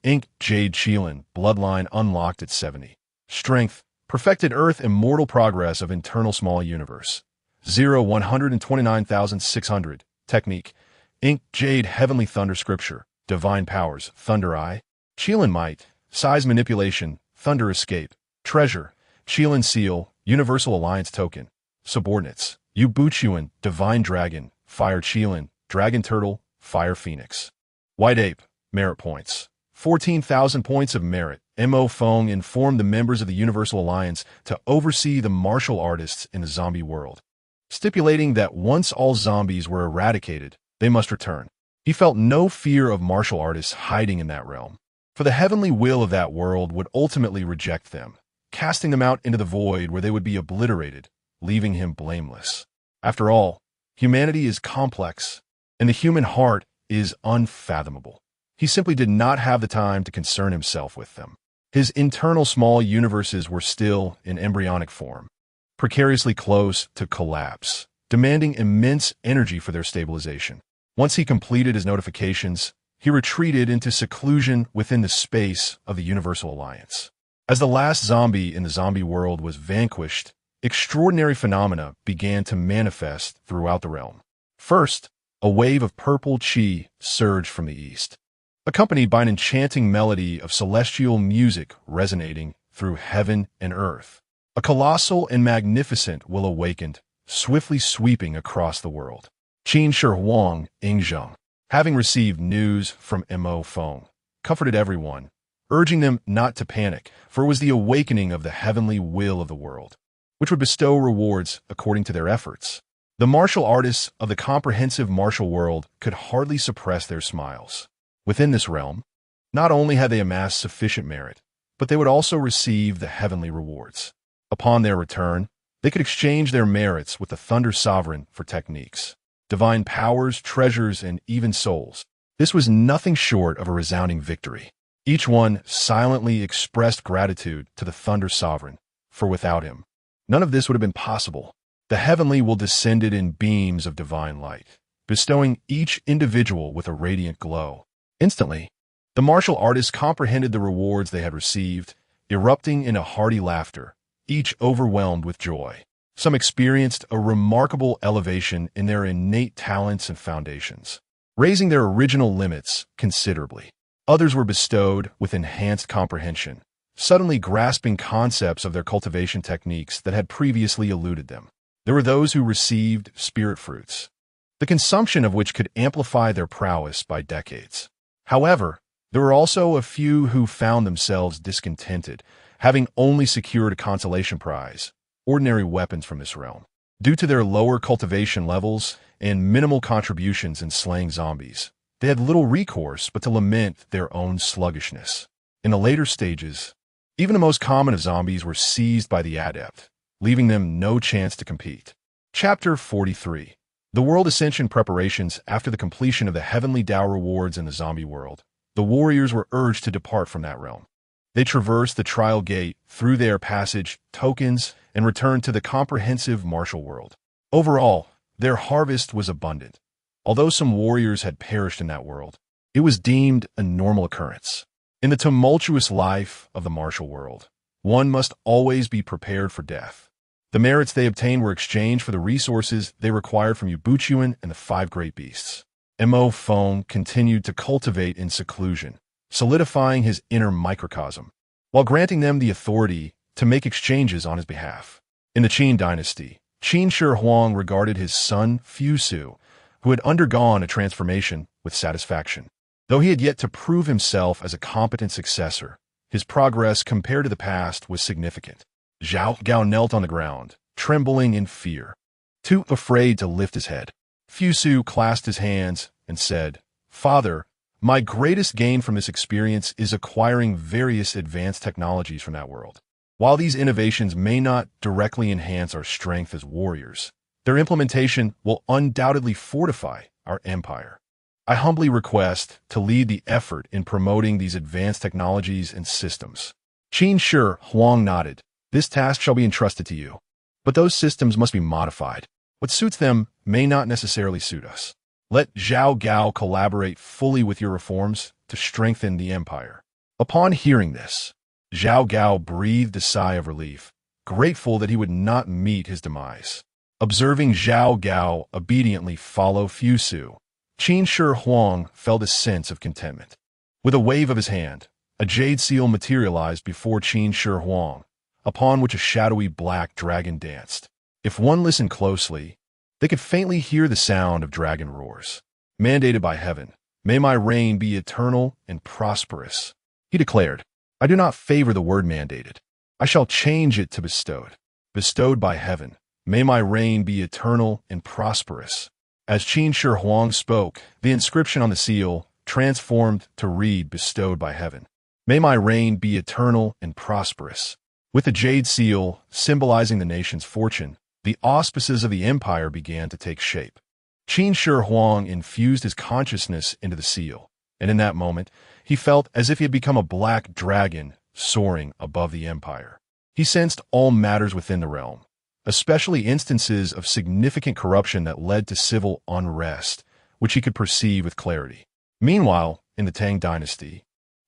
Inc. Jade Qilin, bloodline unlocked at 70. Strength, perfected Earth immortal progress of internal small universe. 129,600. Technique, Inc. Jade heavenly thunder scripture, divine powers, thunder eye. Qilin might, size manipulation, thunder escape. Treasure, Qilin seal, universal alliance token. Subordinates, Yu Buchuan, divine dragon, fire Qilin, dragon turtle, fire phoenix. White ape, merit points. 14,000 points of merit. Mo Feng informed the members of the Universal Alliance to oversee the martial artists in the zombie world, stipulating that once all zombies were eradicated, they must return. He felt no fear of martial artists hiding in that realm, for the heavenly will of that world would ultimately reject them, casting them out into the void where they would be obliterated, leaving him blameless. After all, humanity is complex, and the human heart is unfathomable. He simply did not have the time to concern himself with them. His internal small universes were still in embryonic form, precariously close to collapse, demanding immense energy for their stabilization. Once he completed his notifications, he retreated into seclusion within the space of the Universal Alliance. As the last zombie in the zombie world was vanquished, extraordinary phenomena began to manifest throughout the realm. First, a wave of purple chi surged from the east, accompanied by an enchanting melody of celestial music resonating through heaven and earth. A colossal and magnificent will awakened, swiftly sweeping across the world. Qin Shi Huang Yingzheng, having received news from Mo Feng, comforted everyone, urging them not to panic, for it was the awakening of the heavenly will of the world, which would bestow rewards according to their efforts. The martial artists of the comprehensive martial world could hardly suppress their smiles. Within this realm, not only had they amassed sufficient merit, but they would also receive the heavenly rewards. Upon their return, they could exchange their merits with the Thunder Sovereign for techniques, divine powers, treasures, and even souls. This was nothing short of a resounding victory. Each one silently expressed gratitude to the Thunder Sovereign, for without him, none of this would have been possible. The heavenly will descended in beams of divine light, bestowing each individual with a radiant glow. Instantly, the martial artists comprehended the rewards they had received, erupting in a hearty laughter, each overwhelmed with joy. Some experienced a remarkable elevation in their innate talents and foundations, raising their original limits considerably. Others were bestowed with enhanced comprehension, suddenly grasping concepts of their cultivation techniques that had previously eluded them. There were those who received spirit fruits, the consumption of which could amplify their prowess by decades. However, there were also a few who found themselves discontented, having only secured a consolation prize, ordinary weapons from this realm. Due to their lower cultivation levels and minimal contributions in slaying zombies, they had little recourse but to lament their own sluggishness. In the later stages, even the most common of zombies were seized by the adept, leaving them no chance to compete. Chapter 43. The World Ascension Preparations. After the completion of the Heavenly Tao rewards in the zombie world, the warriors were urged to depart from that realm. They traversed the trial gate through their passage, tokens, and returned to the comprehensive martial world. Overall, their harvest was abundant. Although some warriors had perished in that world, it was deemed a normal occurrence. In the tumultuous life of the martial world, one must always be prepared for death. The merits they obtained were exchanged for the resources they required from Yubuchuan and the five great beasts. Mo Feng continued to cultivate in seclusion, solidifying his inner microcosm, while granting them the authority to make exchanges on his behalf. In the Qin dynasty, Qin Shi Huang regarded his son Fusu, who had undergone a transformation, with satisfaction. Though he had yet to prove himself as a competent successor, his progress compared to the past was significant. Zhao Gao knelt on the ground, trembling in fear, too afraid to lift his head. Fusu clasped his hands and said, "Father, my greatest gain from this experience is acquiring various advanced technologies from that world. While these innovations may not directly enhance our strength as warriors, their implementation will undoubtedly fortify our empire. I humbly request to lead the effort in promoting these advanced technologies and systems." Qin Shi Huang nodded. "This task shall be entrusted to you. But those systems must be modified. What suits them may not necessarily suit us. Let Zhao Gao collaborate fully with your reforms to strengthen the empire." Upon hearing this, Zhao Gao breathed a sigh of relief, grateful that he would not meet his demise. Observing Zhao Gao obediently follow Fusu, Qin Shi Huang felt a sense of contentment. With a wave of his hand, a jade seal materialized before Qin Shi Huang, upon which a shadowy black dragon danced. If one listened closely, they could faintly hear the sound of dragon roars. "Mandated by heaven, may my reign be eternal and prosperous," he declared. "I do not favor the word mandated. I shall change it to bestowed. Bestowed by heaven, may my reign be eternal and prosperous." As Qin Shi Huang spoke, the inscription on the seal transformed to read "bestowed by heaven. May my reign be eternal and prosperous." With the jade seal symbolizing the nation's fortune, the auspices of the empire began to take shape. Qin Shi Huang infused his consciousness into the seal, and in that moment, he felt as if he had become a black dragon soaring above the empire. He sensed all matters within the realm, especially instances of significant corruption that led to civil unrest, which he could perceive with clarity. Meanwhile, in the Tang dynasty,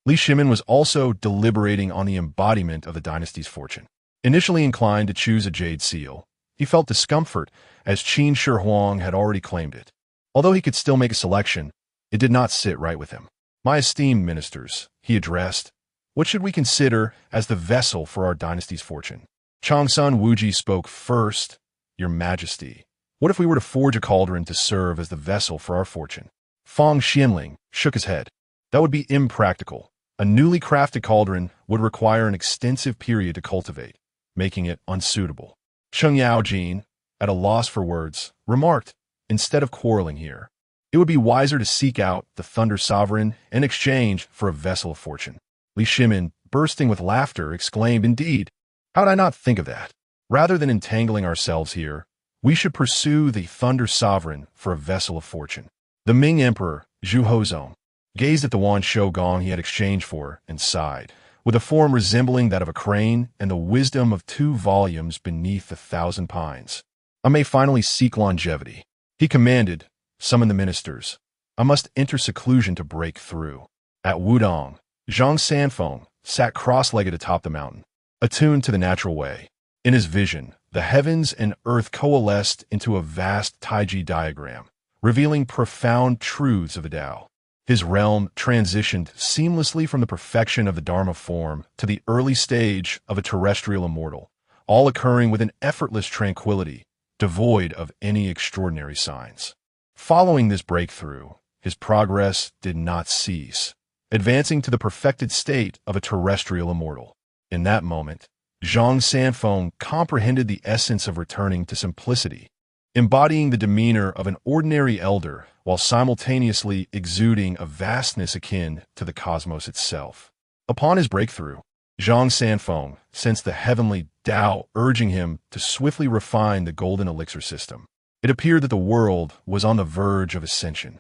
Li Shimin was also deliberating on the embodiment of the dynasty's fortune. Initially inclined to choose a jade seal, he felt discomfort as Qin Shi Huang had already claimed it. Although he could still make a selection, it did not sit right with him. "My esteemed ministers," he addressed, "what should we consider as the vessel for our dynasty's fortune?" Changsun Wuji spoke first. "Your Majesty, what if we were to forge a cauldron to serve as the vessel for our fortune?" Fang Xianling shook his head. "That would be impractical. A newly crafted cauldron would require an extensive period to cultivate, making it unsuitable." Cheng Yaojin, at a loss for words, remarked, "Instead of quarreling here, it would be wiser to seek out the Thunder Sovereign in exchange for a vessel of fortune." Li Shimin, bursting with laughter, exclaimed, "Indeed, how did I not think of that? Rather than entangling ourselves here, we should pursue the Thunder Sovereign for a vessel of fortune." The Ming Emperor, Zhu Hozong, gazed at the wand Shougong he had exchanged for and sighed, with a form resembling that of a crane and the wisdom of 2 volumes beneath 1,000 pines. "I may finally seek longevity," he commanded. "Summon the ministers. I must enter seclusion to break through." At Wudong, Zhang Sanfeng sat cross-legged atop the mountain, attuned to the natural way. In his vision, the heavens and earth coalesced into a vast Taiji diagram, revealing profound truths of the Tao. His realm transitioned seamlessly from the perfection of the Dharma form to the early stage of a terrestrial immortal, all occurring with an effortless tranquility, devoid of any extraordinary signs. Following this breakthrough, his progress did not cease, advancing to the perfected state of a terrestrial immortal. In that moment, Zhang Sanfeng comprehended the essence of returning to simplicity, embodying the demeanor of an ordinary elder while simultaneously exuding a vastness akin to the cosmos itself. Upon his breakthrough, Zhang Sanfeng sensed the heavenly Tao urging him to swiftly refine the golden elixir system. It appeared that the world was on the verge of ascension.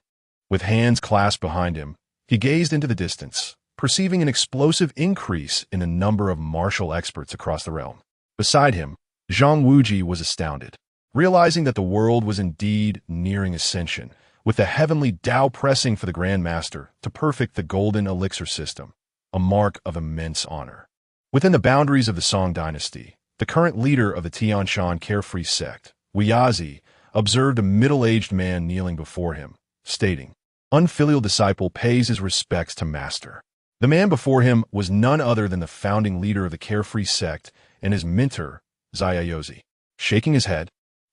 With hands clasped behind him, he gazed into the distance, perceiving an explosive increase in the number of martial experts across the realm. Beside him, Zhang Wuji was astounded, realizing that the world was indeed nearing ascension, with the heavenly Tao pressing for the Grand Master to perfect the golden elixir system, a mark of immense honor. Within the boundaries of the Song dynasty, the current leader of the Tianshan carefree sect, Weiyazi, observed a middle-aged man kneeling before him, stating, "Unfilial disciple pays his respects to master." The man before him was none other than the founding leader of the carefree sect and his mentor, Zaiyozi. Shaking his head,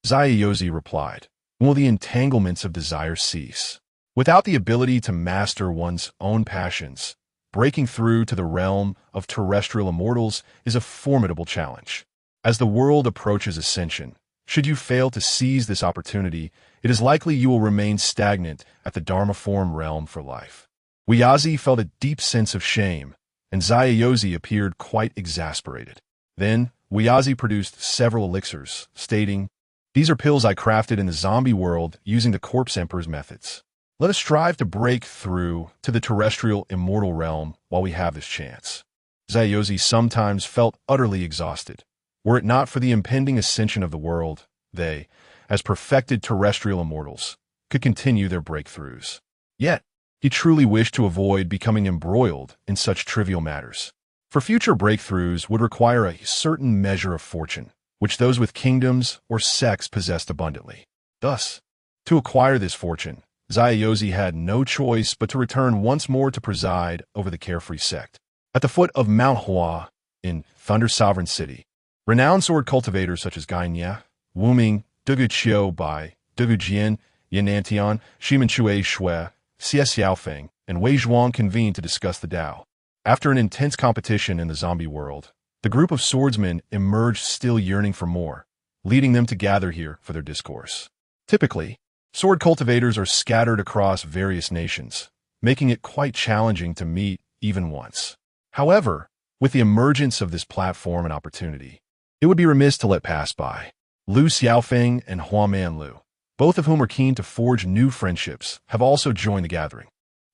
Zaiyozi replied, "Will the entanglements of desire cease? Without the ability to master one's own passions, breaking through to the realm of terrestrial immortals is a formidable challenge. As the world approaches ascension, should you fail to seize this opportunity, it is likely you will remain stagnant at the Dharma form realm for life." Weiyazi felt a deep sense of shame, and Zaiyozi appeared quite exasperated. Then, Weiyazi produced several elixirs, stating, "These are pills I crafted in the zombie world using the Corpse Emperor's methods. Let us strive to break through to the terrestrial immortal realm while we have this chance." Zaiyozi sometimes felt utterly exhausted. Were it not for the impending ascension of the world, they, as perfected terrestrial immortals, could continue their breakthroughs. Yet, he truly wished to avoid becoming embroiled in such trivial matters. For future breakthroughs would require a certain measure of fortune, which those with kingdoms or sects possessed abundantly. Thus, to acquire this fortune, Zaiyozi had no choice but to return once more to preside over the carefree sect. At the foot of Mount Hua, in Thunder Sovereign City, renowned sword cultivators such as Gai Nia, Wu Ming, Dugu Qiu Bai, Dugu Jian, Yanantian, Shimen Chui Shui, Xie Xiaofeng, and Wei Zhuang convened to discuss the Tao. After an intense competition in the zombie world, the group of swordsmen emerged still yearning for more, leading them to gather here for their discourse. Typically, sword cultivators are scattered across various nations, making it quite challenging to meet even once. However, with the emergence of this platform and opportunity, it would be remiss to let pass by. Lu Xiaofeng and Hua Manlu, both of whom are keen to forge new friendships, have also joined the gathering.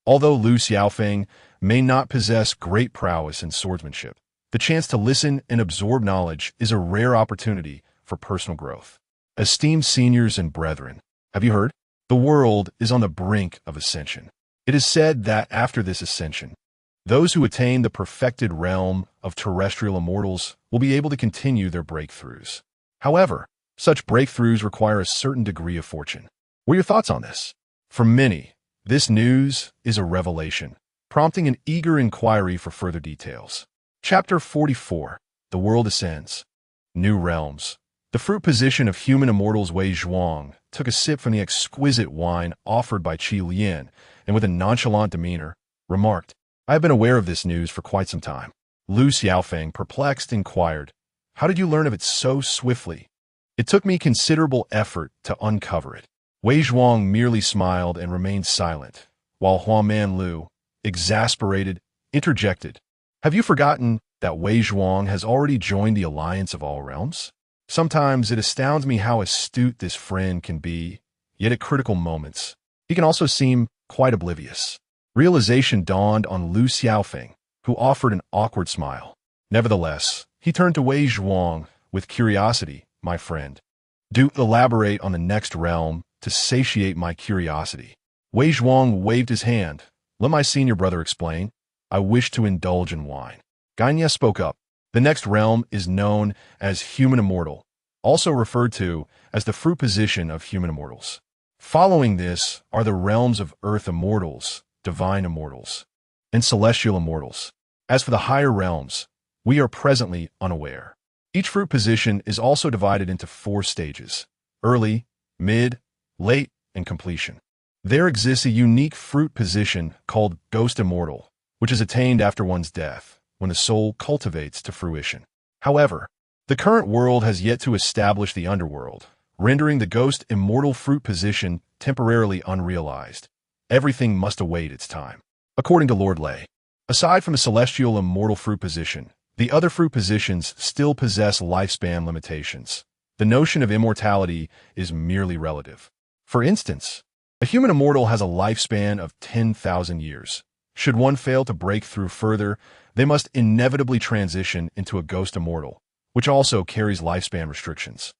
Although Lu Xiaofeng may not possess great prowess in swordsmanship, the chance to listen and absorb knowledge is a rare opportunity for personal growth. Esteemed seniors and brethren, have you heard? The world is on the brink of ascension. It is said that after this ascension, those who attain the perfected realm of terrestrial immortals will be able to continue their breakthroughs. However, such breakthroughs require a certain degree of fortune. What are your thoughts on this? For many, this news is a revelation, prompting an eager inquiry for further details. Chapter 44. The World Ascends. New Realms. The fruit position of human immortals Wei Zhuang took a sip from the exquisite wine offered by Qi Lian, and with a nonchalant demeanor, remarked, "I have been aware of this news for quite some time." Lu Xiaofeng, perplexed, inquired, "How did you learn of it so swiftly?" "It took me considerable effort to uncover it." Wei Zhuang merely smiled and remained silent, while Huaman Lu, exasperated, interjected, "Have you forgotten that Wei Zhuang has already joined the Alliance of All Realms? Sometimes it astounds me how astute this friend can be, yet at critical moments, he can also seem quite oblivious." Realization dawned on Lu Xiaofeng, who offered an awkward smile. Nevertheless, he turned to Wei Zhuang with curiosity. "My friend, do elaborate on the next realm to satiate my curiosity." Wei Zhuang waved his hand. "Let my senior brother explain. I wish to indulge in wine." Ganya spoke up. "The next realm is known as human immortal, also referred to as the fruit position of human immortals. Following this are the realms of earth immortals, divine immortals, and celestial immortals. As for the higher realms, we are presently unaware. Each fruit position is also divided into 4 stages: early, mid, late, and completion. There exists a unique fruit position called ghost immortal, which is attained after one's death, when the soul cultivates to fruition. However, the current world has yet to establish the underworld, rendering the ghost immortal fruit position temporarily unrealized. Everything must await its time. According to Lord Lei, aside from the celestial immortal fruit position, the other fruit positions still possess lifespan limitations. The notion of immortality is merely relative. For instance, a human immortal has a lifespan of 10,000 years. Should one fail to break through further, they must inevitably transition into a ghost immortal, which also carries lifespan restrictions.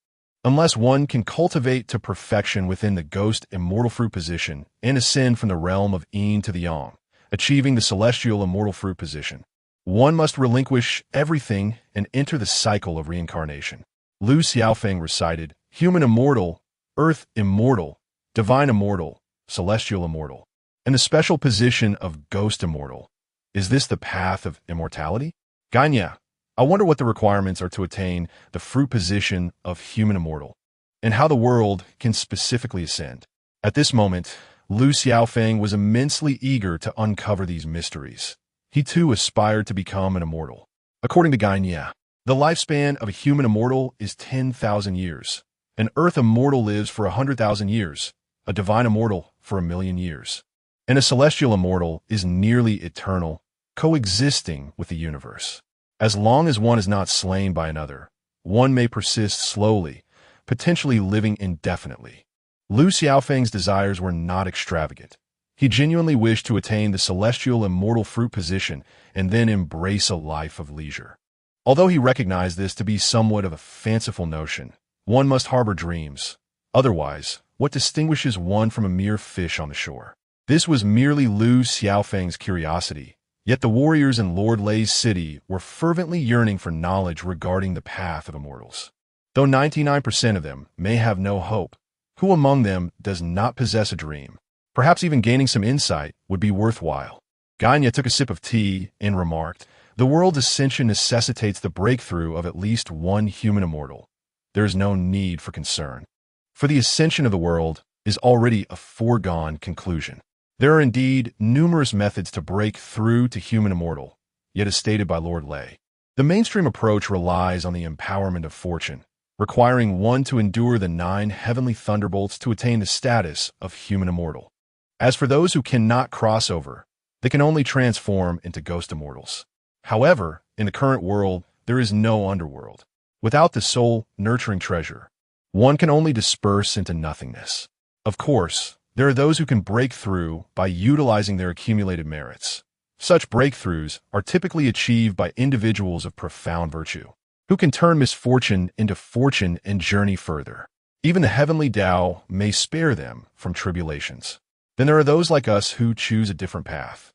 Unless one can cultivate to perfection within the ghost immortal fruit position and ascend from the realm of Yin to the Yang, achieving the celestial immortal fruit position, one must relinquish everything and enter the cycle of reincarnation. Lu Xiaofeng recited, "Human immortal, earth immortal, divine immortal, celestial immortal, and the special position of ghost immortal. Is this the path of immortality?" Ganya, I wonder what the requirements are to attain the fruit position of human immortal, and how the world can specifically ascend. At this moment, Lu Xiaofeng was immensely eager to uncover these mysteries. He too aspired to become an immortal. According to Ganya, the lifespan of a human immortal is 10,000 years. An earth immortal lives for 100,000 years, a divine immortal for 1,000,000 years, and a celestial immortal is nearly eternal, coexisting with the universe. As long as one is not slain by another, one may persist slowly, potentially living indefinitely. Lu Xiaofeng's desires were not extravagant. He genuinely wished to attain the celestial immortal fruit position and then embrace a life of leisure. Although he recognized this to be somewhat of a fanciful notion, one must harbor dreams. Otherwise, what distinguishes one from a mere fish on the shore? This was merely Lu Xiaofeng's curiosity, yet the warriors in Lord Lei's city were fervently yearning for knowledge regarding the path of immortals. Though 99% of them may have no hope, who among them does not possess a dream? Perhaps even gaining some insight would be worthwhile. Ganya took a sip of tea and remarked, "The world's ascension necessitates the breakthrough of at least one human immortal. There is no need for concern, for the ascension of the world is already a foregone conclusion. There are indeed numerous methods to break through to human immortal, yet as stated by Lord Lei, the mainstream approach relies on the empowerment of fortune, requiring one to endure the 9 heavenly thunderbolts to attain the status of human immortal. As for those who cannot cross over, they can only transform into ghost immortals. However, in the current world, there is no underworld. Without the soul nurturing treasure, one can only disperse into nothingness. Of course, there are those who can break through by utilizing their accumulated merits. Such breakthroughs are typically achieved by individuals of profound virtue. who can turn misfortune into fortune and journey further. Even the heavenly Tao may spare them from tribulations. Then there are those like us who choose a different path,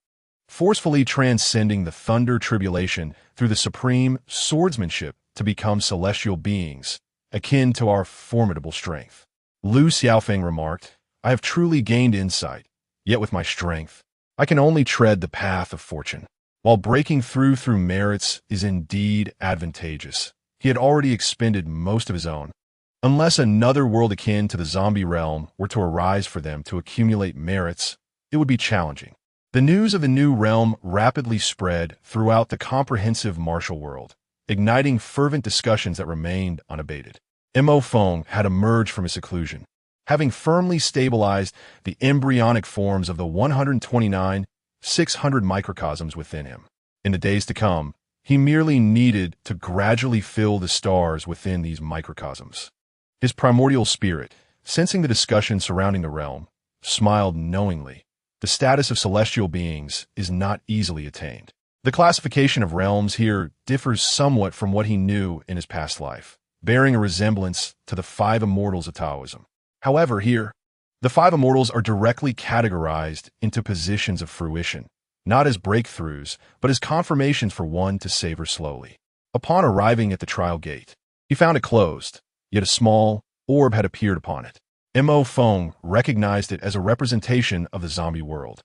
forcefully transcending the thunder tribulation through the supreme swordsmanship to become celestial beings, akin to our formidable strength. Lu Xiaofeng remarked, I have truly gained insight, yet with my strength, I can only tread the path of fortune. While breaking through merits is indeed advantageous, he had already expended most of his own. Unless another world akin to the zombie realm were to arise for them to accumulate merits, it would be challenging. The news of the new realm rapidly spread throughout the comprehensive martial world, igniting fervent discussions that remained unabated. Mo Feng had emerged from his seclusion, having firmly stabilized the embryonic forms of the 129,600 microcosms within him. In the days to come, he merely needed to gradually fill the stars within these microcosms. His primordial spirit, sensing the discussion surrounding the realm, smiled knowingly. The status of celestial beings is not easily attained. The classification of realms here differs somewhat from what he knew in his past life, bearing a resemblance to the five immortals of Taoism. However, here, the five immortals are directly categorized into positions of fruition, not as breakthroughs, but as confirmations for one to savor slowly. Upon arriving at the trial gate, he found it closed, yet a small orb had appeared upon it. Mo Feng recognized it as a representation of the zombie world,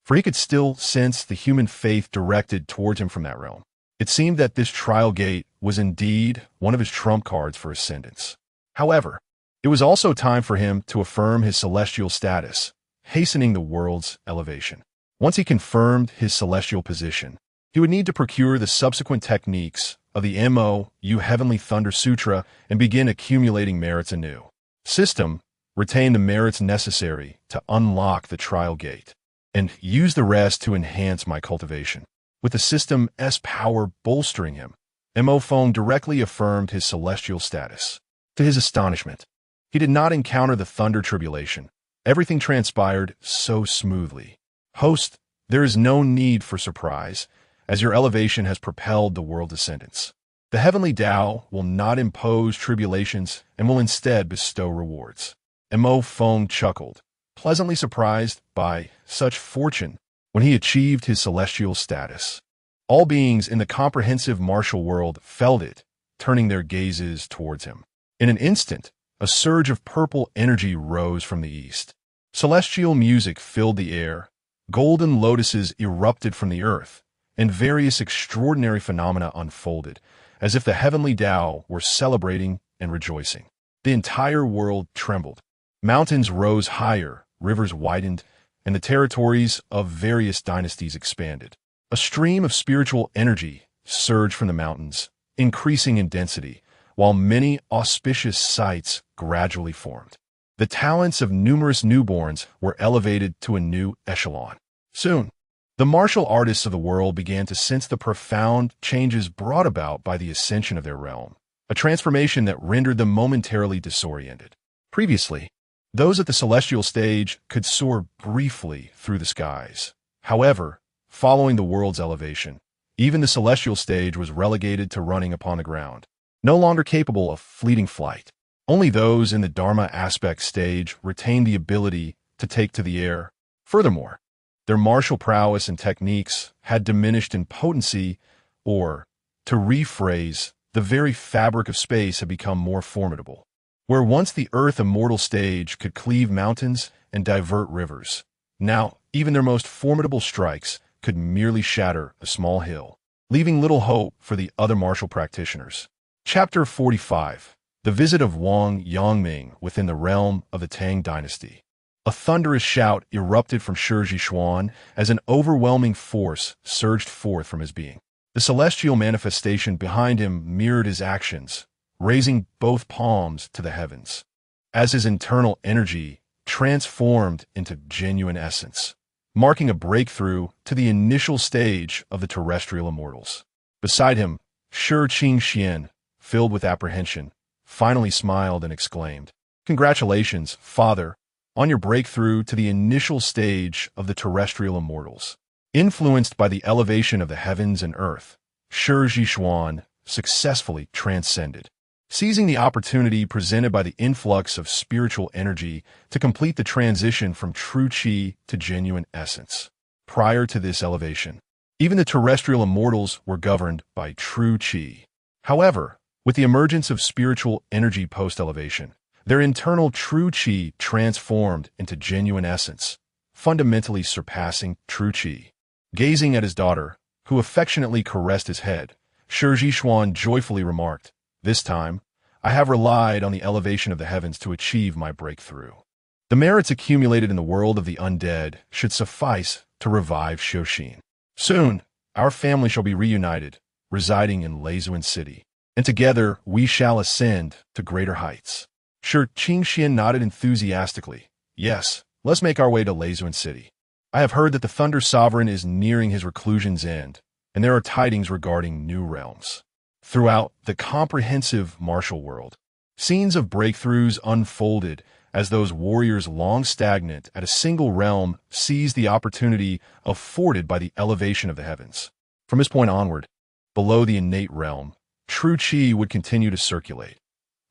for he could still sense the human faith directed towards him from that realm. It seemed that this trial gate was indeed one of his trump cards for ascendance. However, it was also time for him to affirm his celestial status, hastening the world's elevation. Once he confirmed his celestial position, he would need to procure the subsequent techniques of the Mo Yu Heavenly Thunder Sutra and begin accumulating merits anew. System, retain the merits necessary to unlock the trial gate, and use the rest to enhance my cultivation. With the system's power bolstering him, Mo Feng directly affirmed his celestial status. To his astonishment, he did not encounter the thunder tribulation. Everything transpired so smoothly. Host, there is no need for surprise, as your elevation has propelled the world's ascendance. The heavenly Tao will not impose tribulations and will instead bestow rewards. Mo Feng chuckled, pleasantly surprised by such fortune when he achieved his celestial status. All beings in the comprehensive martial world felt it, turning their gazes towards him. In an instant, a surge of purple energy rose from the east. Celestial music filled the air, golden lotuses erupted from the earth, and various extraordinary phenomena unfolded, as if the heavenly Tao were celebrating and rejoicing. The entire world trembled. Mountains rose higher, rivers widened, and the territories of various dynasties expanded. A stream of spiritual energy surged from the mountains, increasing in density, while many auspicious sights gradually formed. The talents of numerous newborns were elevated to a new echelon. Soon, the martial artists of the world began to sense the profound changes brought about by the ascension of their realm, a transformation that rendered them momentarily disoriented. Previously, those at the celestial stage could soar briefly through the skies. However, following the world's elevation, even the celestial stage was relegated to running upon the ground, no longer capable of fleeting flight. Only those in the Dharma aspect stage retained the ability to take to the air. Furthermore, their martial prowess and techniques had diminished in potency, or, to rephrase, the very fabric of space had become more formidable. Where once the earth immortal stage could cleave mountains and divert rivers, now even their most formidable strikes could merely shatter a small hill, leaving little hope for the other martial practitioners. Chapter 45. The Visit of Wang Yangming within the realm of the Tang Dynasty. A thunderous shout erupted from Shi Zhishuan as an overwhelming force surged forth from his being. The celestial manifestation behind him mirrored his actions, raising both palms to the heavens, as his internal energy transformed into genuine essence, marking a breakthrough to the initial stage of the terrestrial immortals. Beside him, Shi Qingxian, filled with apprehension, finally smiled and exclaimed, "Congratulations, Father, on your breakthrough to the initial stage of the terrestrial immortals." Influenced by the elevation of the heavens and earth, Shi Zhishuan successfully transcended, seizing the opportunity presented by the influx of spiritual energy to complete the transition from true qi to genuine essence. Prior to this elevation, even the terrestrial immortals were governed by true qi. However, with the emergence of spiritual energy post-elevation, their internal true qi transformed into genuine essence, fundamentally surpassing true qi. Gazing at his daughter, who affectionately caressed his head, Shi Zhishuan joyfully remarked, "This time, I have relied on the elevation of the heavens to achieve my breakthrough. The merits accumulated in the world of the undead should suffice to revive Shoshin. Soon, our family shall be reunited, residing in Lingyun City, and together we shall ascend to greater heights." Shi Qingxian nodded enthusiastically. "Yes, let's make our way to Lingyun City. I have heard that the Thunder Sovereign is nearing his reclusion's end, and there are tidings regarding new realms." Throughout the comprehensive martial world, scenes of breakthroughs unfolded as those warriors long stagnant at a single realm seized the opportunity afforded by the elevation of the heavens. From this point onward, below the innate realm, true qi would continue to circulate.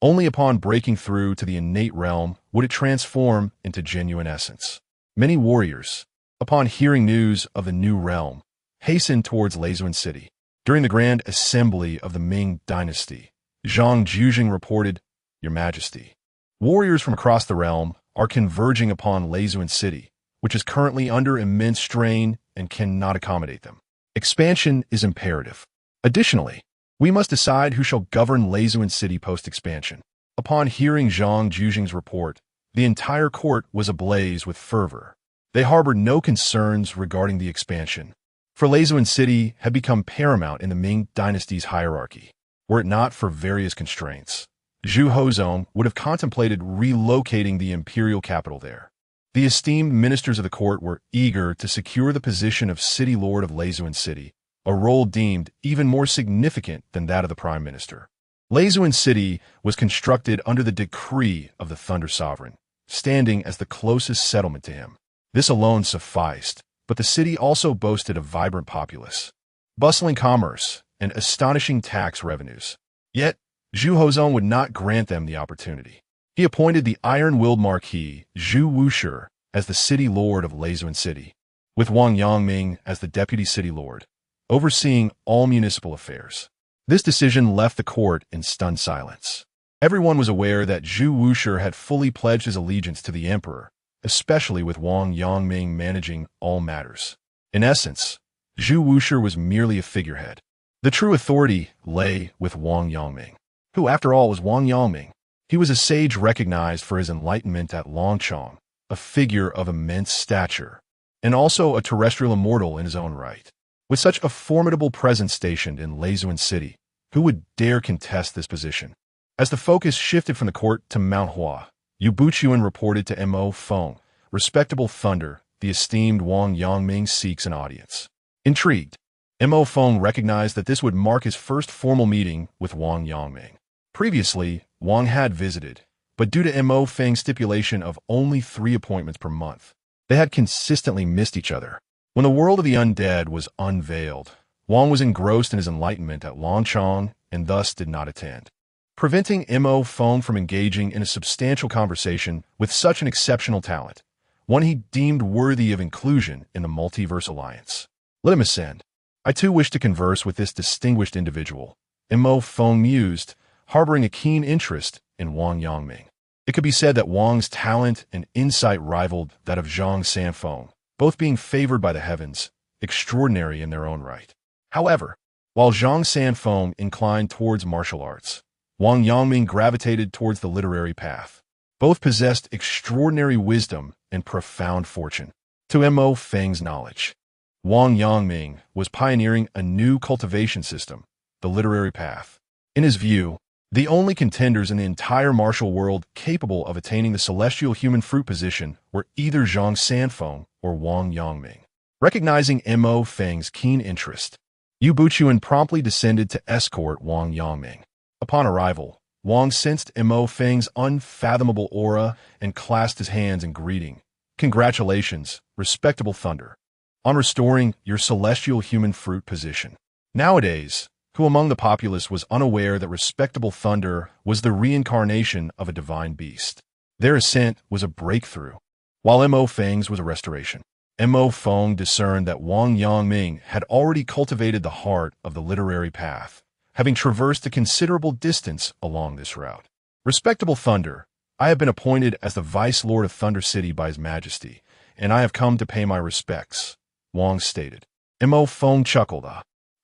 Only upon breaking through to the innate realm would it transform into genuine essence. Many warriors, upon hearing news of the new realm, hastened towards Lingyun City. During the grand assembly of the Ming dynasty, Zhang Jujing reported, "Your Majesty, warriors from across the realm are converging upon Lingyun City, which is currently under immense strain and cannot accommodate them. Expansion is imperative. Additionally, we must decide who shall govern Lingyun City post-expansion." Upon hearing Zhang Jujing's report, the entire court was ablaze with fervor. They harbored no concerns regarding the expansion, for Lingyun City had become paramount in the Ming dynasty's hierarchy. Were it not for various constraints, Zhu Hozong would have contemplated relocating the imperial capital there. The esteemed ministers of the court were eager to secure the position of city lord of Lingyun City, a role deemed even more significant than that of the prime minister. Lingyun City was constructed under the decree of the Thunder Sovereign, standing as the closest settlement to him. This alone sufficed, but the city also boasted a vibrant populace, bustling commerce, and astonishing tax revenues. Yet, Zhu Hozong would not grant them the opportunity. He appointed the iron-willed Marquis Zhu Wushi as the city lord of Lingyun City, with Wang Yangming as the deputy city lord, overseeing all municipal affairs. This decision left the court in stunned silence. Everyone was aware that Zhu Wushi had fully pledged his allegiance to the emperor, especially with Wang Yangming managing all matters. In essence, Zhu Wushi was merely a figurehead. The true authority lay with Wang Yangming, who after all was Wang Yangming. He was a sage recognized for his enlightenment at Longchong, a figure of immense stature, and also a terrestrial immortal in his own right. With such a formidable presence stationed in Lingyun City, who would dare contest this position? As the focus shifted from the court to Mount Hua, Yu Buchuan reported to Mo Feng, "Respectable Thunder, the esteemed Wang Yangming seeks an audience." Intrigued, Mo Feng recognized that this would mark his first formal meeting with Wang Yangming. Previously, Wang had visited, but due to Mo Feng's stipulation of only 3 appointments per month, they had consistently missed each other. When the world of the undead was unveiled, Wang was engrossed in his enlightenment at Longchong and thus did not attend, preventing Mo Feng from engaging in a substantial conversation with such an exceptional talent, one he deemed worthy of inclusion in the Multiverse Alliance. "Let him ascend. I too wish to converse with this distinguished individual," Mo Feng mused, harboring a keen interest in Wang Yangming. It could be said that Wang's talent and insight rivaled that of Zhang Sanfeng, both being favored by the heavens, extraordinary in their own right. However, while Zhang Sanfeng inclined towards martial arts, Wang Yangming gravitated towards the literary path. Both possessed extraordinary wisdom and profound fortune. To Mo Feng's knowledge, Wang Yangming was pioneering a new cultivation system, the literary path. In his view, the only contenders in the entire martial world capable of attaining the celestial human fruit position were either Zhang Sanfeng or Wang Yangming. Recognizing Mo Feng's keen interest, Yu Buchuan promptly descended to escort Wang Yangming. Upon arrival, Wang sensed Mo Feng's unfathomable aura and clasped his hands in greeting. "Congratulations, respectable Thunder, on restoring your celestial human fruit position. Nowadays, who among the populace was unaware that respectable thunder was the reincarnation of a divine beast. Their ascent was a breakthrough, while Mo Feng's was a restoration. Mo Feng discerned that Wang Yangming had already cultivated the heart of the literary path, having traversed a considerable distance along this route. Respectable Thunder, I have been appointed as the Vice Lord of Thunder City by His Majesty, and I have come to pay my respects, Wang stated. Mo Feng chuckled.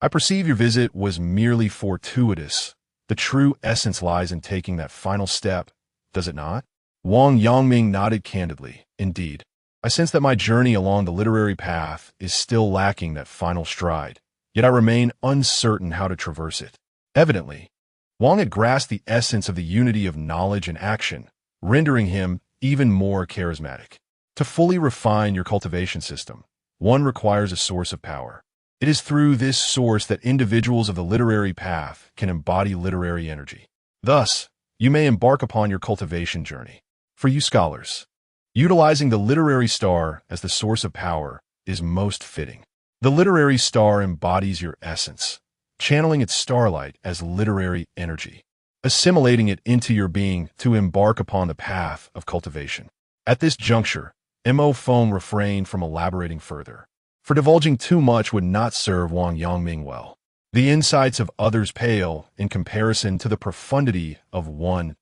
I perceive your visit was merely fortuitous. The true essence lies in taking that final step, does it not? Wang Yangming nodded candidly. Indeed. I sense that my journey along the literary path is still lacking that final stride, yet I remain uncertain how to traverse it. Evidently, Wang had grasped the essence of the unity of knowledge and action, rendering him even more charismatic. To fully refine your cultivation system, one requires a source of power. It is through this source that individuals of the literary path can embody literary energy. Thus, you may embark upon your cultivation journey. For you scholars, utilizing the literary star as the source of power is most fitting. The literary star embodies your essence, channeling its starlight as literary energy, assimilating it into your being to embark upon the path of cultivation. At this juncture, Mo Feng refrained from elaborating further, for divulging too much would not serve Wang Yangming well. The insights of others pale in comparison to the profundity of one's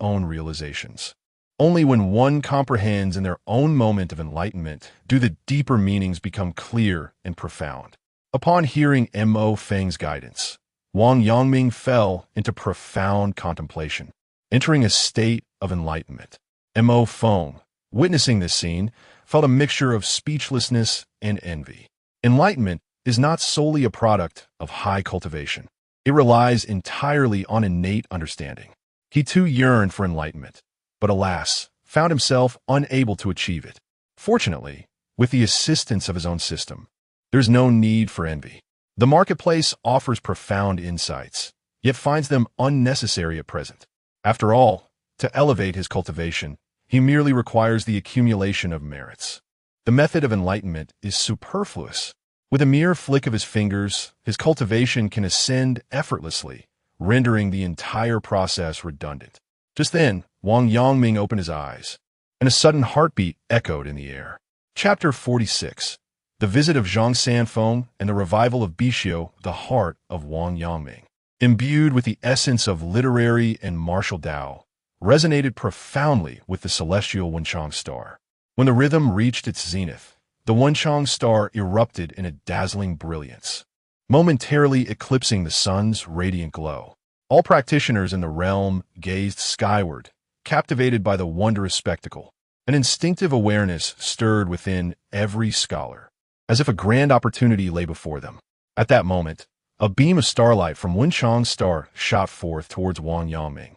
own realizations. Only when one comprehends in their own moment of enlightenment do the deeper meanings become clear and profound. Upon hearing Mo Feng's guidance, Wang Yangming fell into profound contemplation, entering a state of enlightenment. Mo Feng, witnessing this scene, felt a mixture of speechlessness and envy. Enlightenment is not solely a product of high cultivation. It relies entirely on innate understanding. He too yearned for enlightenment, but alas, found himself unable to achieve it. Fortunately, with the assistance of his own system, there's no need for envy. The marketplace offers profound insights, yet finds them unnecessary at present. After all, to elevate his cultivation, he merely requires the accumulation of merits. The method of enlightenment is superfluous. With a mere flick of his fingers, his cultivation can ascend effortlessly, rendering the entire process redundant. Just then, Wang Yangming opened his eyes, and a sudden heartbeat echoed in the air. Chapter 46. The Visit of Zhang Sanfeng and the Revival of Bishio, the Heart of Wang Yangming. Imbued with the essence of literary and martial Tao, resonated profoundly with the celestial Wenchang star. When the rhythm reached its zenith, the Wenchang star erupted in a dazzling brilliance, momentarily eclipsing the sun's radiant glow. All practitioners in the realm gazed skyward, captivated by the wondrous spectacle. An instinctive awareness stirred within every scholar, as if a grand opportunity lay before them. At that moment, a beam of starlight from Wenchang's star shot forth towards Wang Yangming,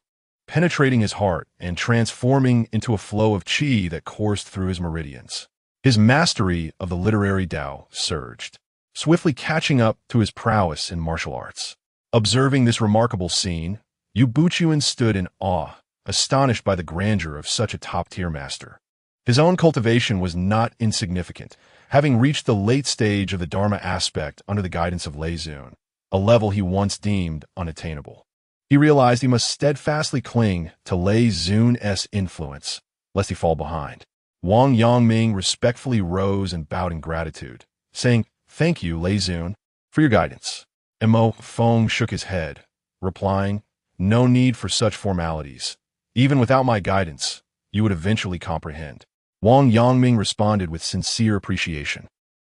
penetrating his heart and transforming into a flow of qi that coursed through his meridians. His mastery of the literary Tao surged, swiftly catching up to his prowess in martial arts. Observing this remarkable scene, Yu Buchuan stood in awe, astonished by the grandeur of such a top-tier master. His own cultivation was not insignificant, having reached the late stage of the Dharma aspect under the guidance of Lei Zun, a level he once deemed unattainable. He realized he must steadfastly cling to Lei Zun's influence, lest he fall behind. Wang Yangming respectfully rose and bowed in gratitude, saying, "Thank you, Lei Zun, for your guidance." Mo Feng shook his head, replying, "No need for such formalities. Even without my guidance, you would eventually comprehend." Wang Yangming responded with sincere appreciation.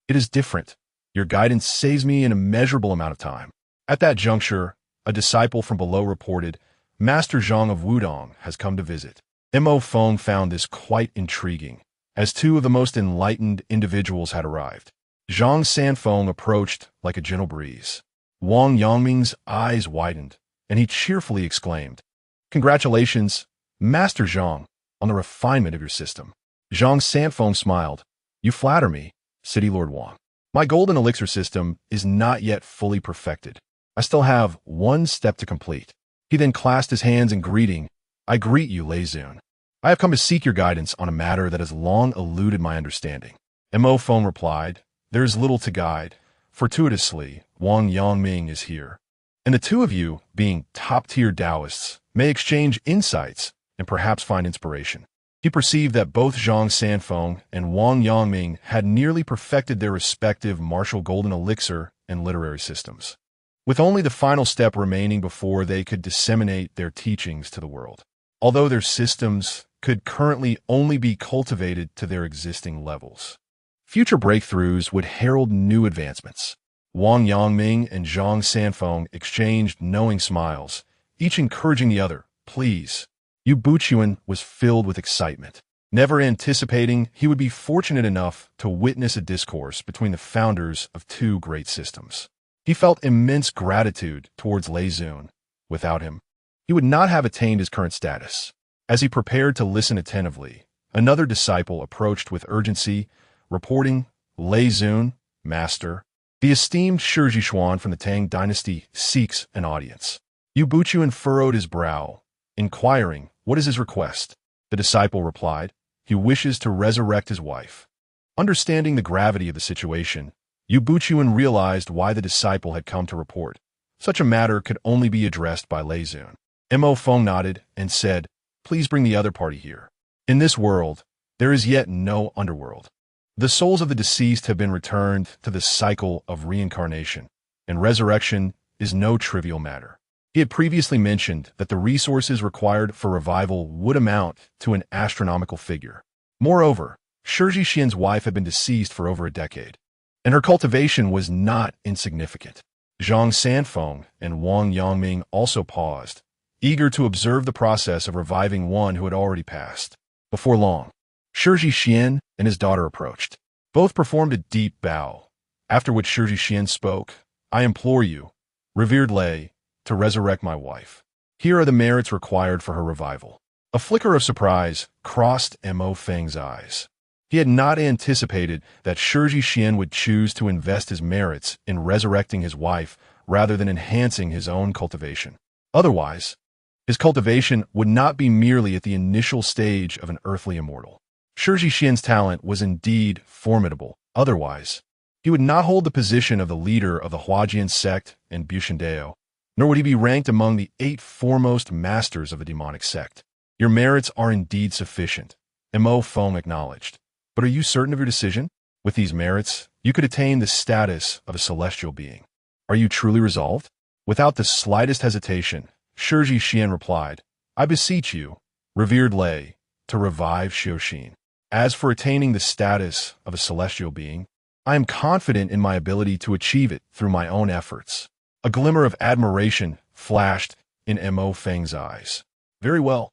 "It is different. Your guidance saves me an immeasurable amount of time." At that juncture, a disciple from below reported, "Master Zhang of Wudong has come to visit." Mo Feng found this quite intriguing, as two of the most enlightened individuals had arrived. Zhang Sanfeng approached like a gentle breeze. Wang Yangming's eyes widened, and he cheerfully exclaimed, "Congratulations, Master Zhang, on the refinement of your system." Zhang Sanfeng smiled. "You flatter me, City Lord Wang. My golden elixir system is not yet fully perfected. I still have one step to complete." He then clasped his hands in greeting. "I greet you, Lei Zun. I have come to seek your guidance on a matter that has long eluded my understanding." Mo Feng replied, "There is little to guide. Fortuitously, Wang Yangming is here." And the two of you, being top-tier Taoists, may exchange insights and perhaps find inspiration. He perceived that both Zhang Sanfeng and Wang Yangming had nearly perfected their respective martial golden elixir and literary systems, with only the final step remaining before they could disseminate their teachings to the world. Although their systems could currently only be cultivated to their existing levels, future breakthroughs would herald new advancements. Wang Yangming and Zhang Sanfeng exchanged knowing smiles, each encouraging the other. Please. Yu Buchuan was filled with excitement, never anticipating he would be fortunate enough to witness a discourse between the founders of two great systems. He felt immense gratitude towards Lei Zun. Without him, he would not have attained his current status. As he prepared to listen attentively, another disciple approached with urgency, reporting, Lei Zun, Master, the esteemed Shi Jixuan from the Tang dynasty seeks an audience. Yu Buchuan furrowed his brow, inquiring, what is his request? The disciple replied, he wishes to resurrect his wife. Understanding the gravity of the situation, Yu Buchuan realized why the disciple had come to report. Such a matter could only be addressed by Lei Zun. Mo Feng nodded and said, please bring the other party here. In this world, there is yet no underworld. The souls of the deceased have been returned to the cycle of reincarnation, and resurrection is no trivial matter. He had previously mentioned that the resources required for revival would amount to an astronomical figure. Moreover, Shi Xian's wife had been deceased for over a decade, and her cultivation was not insignificant. Zhang Sanfeng and Wang Yangming also paused, eager to observe the process of reviving one who had already passed. Before long, Shi Xian and his daughter approached. Both performed a deep bow, after which Shi Xian spoke, I implore you, revered Lei, to resurrect my wife. Here are the merits required for her revival. A flicker of surprise crossed Mo Feng's eyes. He had not anticipated that Shi Xian would choose to invest his merits in resurrecting his wife rather than enhancing his own cultivation. Otherwise, his cultivation would not be merely at the initial stage of an earthly immortal. Shi Xian's talent was indeed formidable. Otherwise, he would not hold the position of the leader of the Huajian sect in Bushendao, nor would he be ranked among the 8 foremost masters of a demonic sect. Your merits are indeed sufficient, Mo Feng acknowledged. But are you certain of your decision? With these merits, you could attain the status of a celestial being. Are you truly resolved? Without the slightest hesitation, Shi Xian replied, I beseech you, revered Lei, to revive Xiaoxin. As for attaining the status of a celestial being, I am confident in my ability to achieve it through my own efforts. A glimmer of admiration flashed in Mo Feng's eyes. Very well.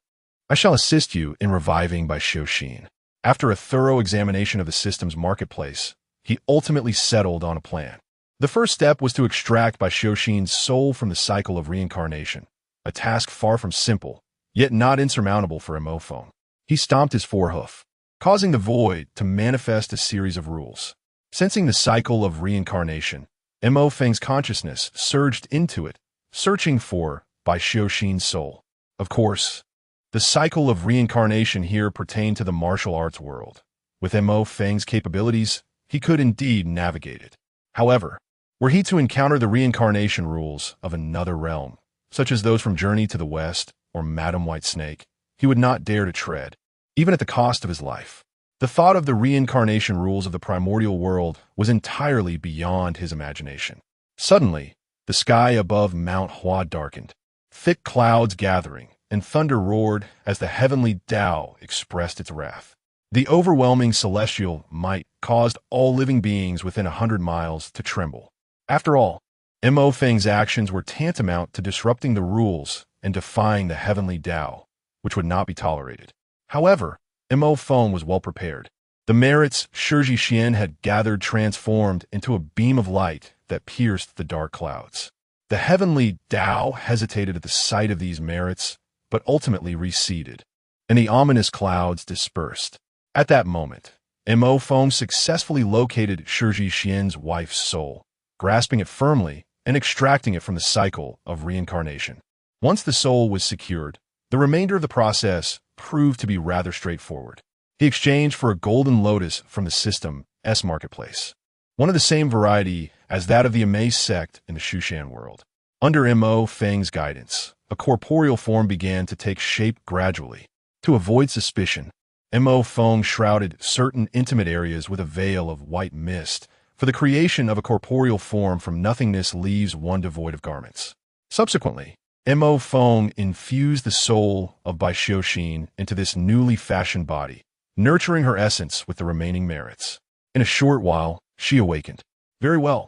I shall assist you in reviving by Xiaoxin. After a thorough examination of the system's marketplace, he ultimately settled on a plan. The first step was to extract by Xiaoxin's soul from the cycle of reincarnation, a task far from simple, yet not insurmountable for Mo Feng. He stomped his forehoof, causing the void to manifest a series of rules. Sensing the cycle of reincarnation, Mo Feng's consciousness surged into it, searching for by Xiaoxin's soul. Of course, the cycle of reincarnation here pertained to the martial arts world. With Mo Feng's capabilities, he could indeed navigate it. However, were he to encounter the reincarnation rules of another realm, such as those from Journey to the West or Madam White Snake, he would not dare to tread, even at the cost of his life. The thought of the reincarnation rules of the primordial world was entirely beyond his imagination. Suddenly, the sky above Mount Hua darkened, thick clouds gathering, and thunder roared as the heavenly Tao expressed its wrath. The overwhelming celestial might caused all living beings within 100 miles to tremble. After all, Mo Feng's actions were tantamount to disrupting the rules and defying the heavenly Tao, which would not be tolerated. However, Mo Feng was well prepared. The merits Shi Xian had gathered transformed into a beam of light that pierced the dark clouds. The heavenly Tao hesitated at the sight of these merits, but ultimately receded, and the ominous clouds dispersed. At that moment, Mo Feng successfully located Shi Xian's wife's soul, grasping it firmly and extracting it from the cycle of reincarnation. Once the soul was secured, the remainder of the process proved to be rather straightforward. He exchanged for a golden lotus from the system's marketplace, one of the same variety as that of the Amaze sect in the Shushan world. Under Mo Feng's guidance, a corporeal form began to take shape gradually. To avoid suspicion, Mo Feng shrouded certain intimate areas with a veil of white mist, for the creation of a corporeal form from nothingness leaves one devoid of garments. Subsequently, Mo Feng infused the soul of Bai Xiuxin into this newly fashioned body, nurturing her essence with the remaining merits. In a short while, she awakened. Very well.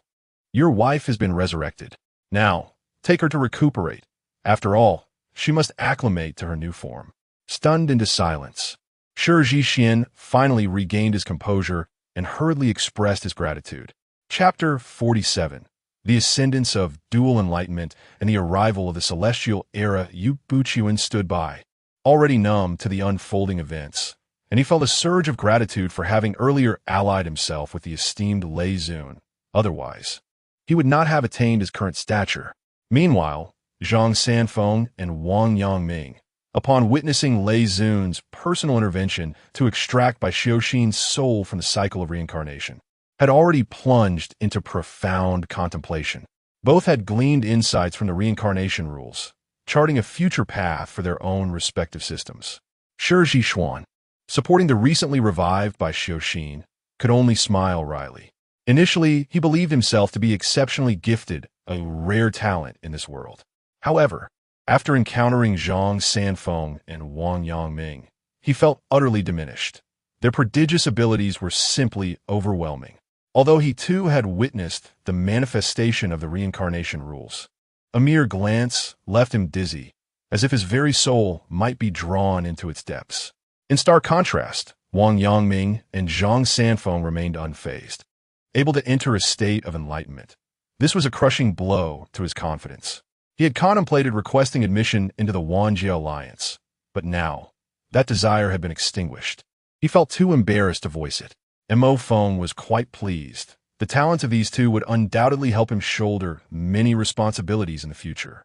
Your wife has been resurrected. Now, take her to recuperate. After all, she must acclimate to her new form. Stunned into silence, Shi Zhixian finally regained his composure and hurriedly expressed his gratitude. Chapter 47. The Ascendance of Dual Enlightenment and the Arrival of the Celestial Era. Yu Buqian stood by, already numb to the unfolding events, and he felt a surge of gratitude for having earlier allied himself with the esteemed Lei Zun. Otherwise, he would not have attained his current stature. Meanwhile, Zhang Sanfeng and Wang Yangming, upon witnessing Lei Zun's personal intervention to extract Bai Xiuxin's soul from the cycle of reincarnation, had already plunged into profound contemplation. Both had gleaned insights from the reincarnation rules, charting a future path for their own respective systems. Shi Zhishuan, supporting the recently revived Bai Xiuxin, could only smile wryly. Initially, he believed himself to be exceptionally gifted, a rare talent in this world. However, after encountering Zhang Sanfeng and Wang Yangming, he felt utterly diminished. Their prodigious abilities were simply overwhelming. Although he too had witnessed the manifestation of the reincarnation rules, a mere glance left him dizzy, as if his very soul might be drawn into its depths. In stark contrast, Wang Yangming and Zhang Sanfeng remained unfazed, able to enter a state of enlightenment. This was a crushing blow to his confidence. He had contemplated requesting admission into the Wanjie Alliance, but now, that desire had been extinguished. He felt too embarrassed to voice it. Mo Feng was quite pleased. The talents of these two would undoubtedly help him shoulder many responsibilities in the future.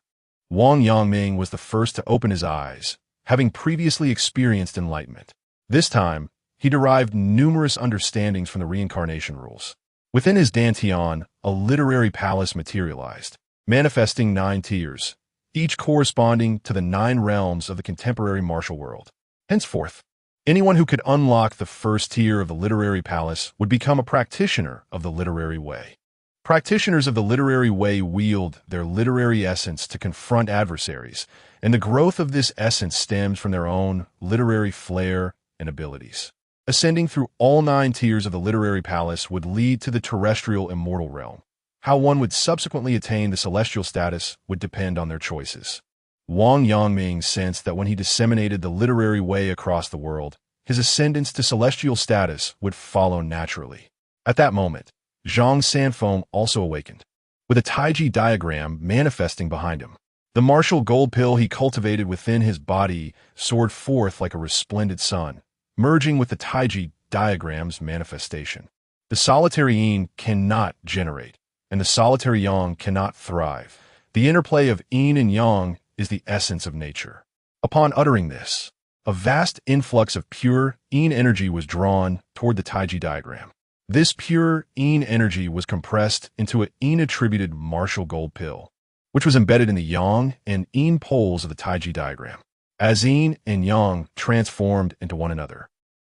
Wang Yangming was the first to open his eyes, having previously experienced enlightenment. This time, he derived numerous understandings from the reincarnation rules. Within his dantian, a literary palace materialized, manifesting 9 tiers, each corresponding to the 9 realms of the contemporary martial world. Henceforth, anyone who could unlock the first tier of the literary palace would become a practitioner of the literary way. Practitioners of the literary way wield their literary essence to confront adversaries, and the growth of this essence stems from their own literary flair and abilities. Ascending through all 9 tiers of the literary palace would lead to the terrestrial immortal realm. How one would subsequently attain the celestial status would depend on their choices. Wang Yangming sensed that when he disseminated the literary way across the world, his ascendance to celestial status would follow naturally. At that moment, Zhang Sanfeng also awakened, with a Taiji diagram manifesting behind him. The martial gold pill he cultivated within his body soared forth like a resplendent sun, merging with the Taiji diagram's manifestation. The solitary yin cannot generate, and the solitary yang cannot thrive. The interplay of yin and yang is the essence of nature. Upon uttering this, a vast influx of pure yin energy was drawn toward the Taiji diagram. This pure yin energy was compressed into a yin-attributed martial gold pill, which was embedded in the yang and yin poles of the Taiji diagram. As yin and yang transformed into one another,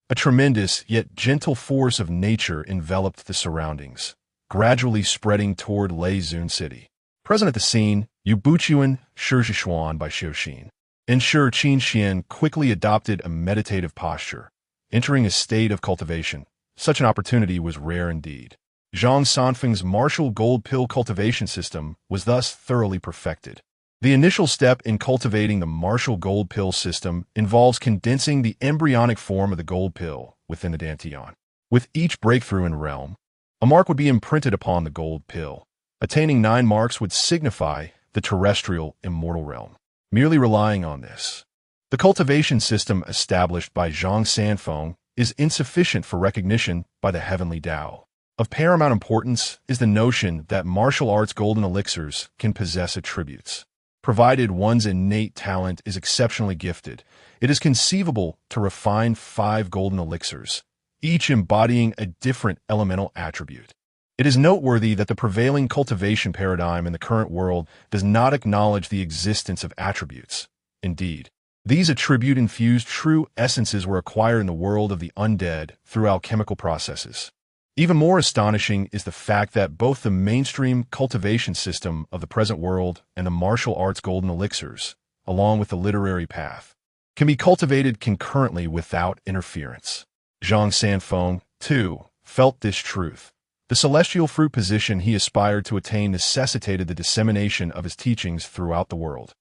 a tremendous yet gentle force of nature enveloped the surroundings, gradually spreading toward Lei Zun City. Present at the scene, Yu Buqian, Shi Zhishuan Bai Xiuxin, and Shi Qinxian quickly adopted a meditative posture, entering a state of cultivation. Such an opportunity was rare indeed. Zhang Sanfeng's martial gold pill cultivation system was thus thoroughly perfected. The initial step in cultivating the martial gold pill system involves condensing the embryonic form of the gold pill within the dantian. With each breakthrough in realm, a mark would be imprinted upon the gold pill. Attaining 9 marks would signify the terrestrial immortal realm. Merely relying on this, the cultivation system established by Zhang Sanfeng is insufficient for recognition by the heavenly Tao. Of paramount importance is the notion that martial arts golden elixirs can possess attributes. Provided one's innate talent is exceptionally gifted, it is conceivable to refine 5 golden elixirs, each embodying a different elemental attribute. It is noteworthy that the prevailing cultivation paradigm in the current world does not acknowledge the existence of attributes. Indeed, these attribute-infused true essences were acquired in the world of the undead through alchemical processes. Even more astonishing is the fact that both the mainstream cultivation system of the present world and the martial arts golden elixirs, along with the literary path, can be cultivated concurrently without interference. Zhang Sanfeng, too, felt this truth. The celestial fruit position he aspired to attain necessitated the dissemination of his teachings throughout the world.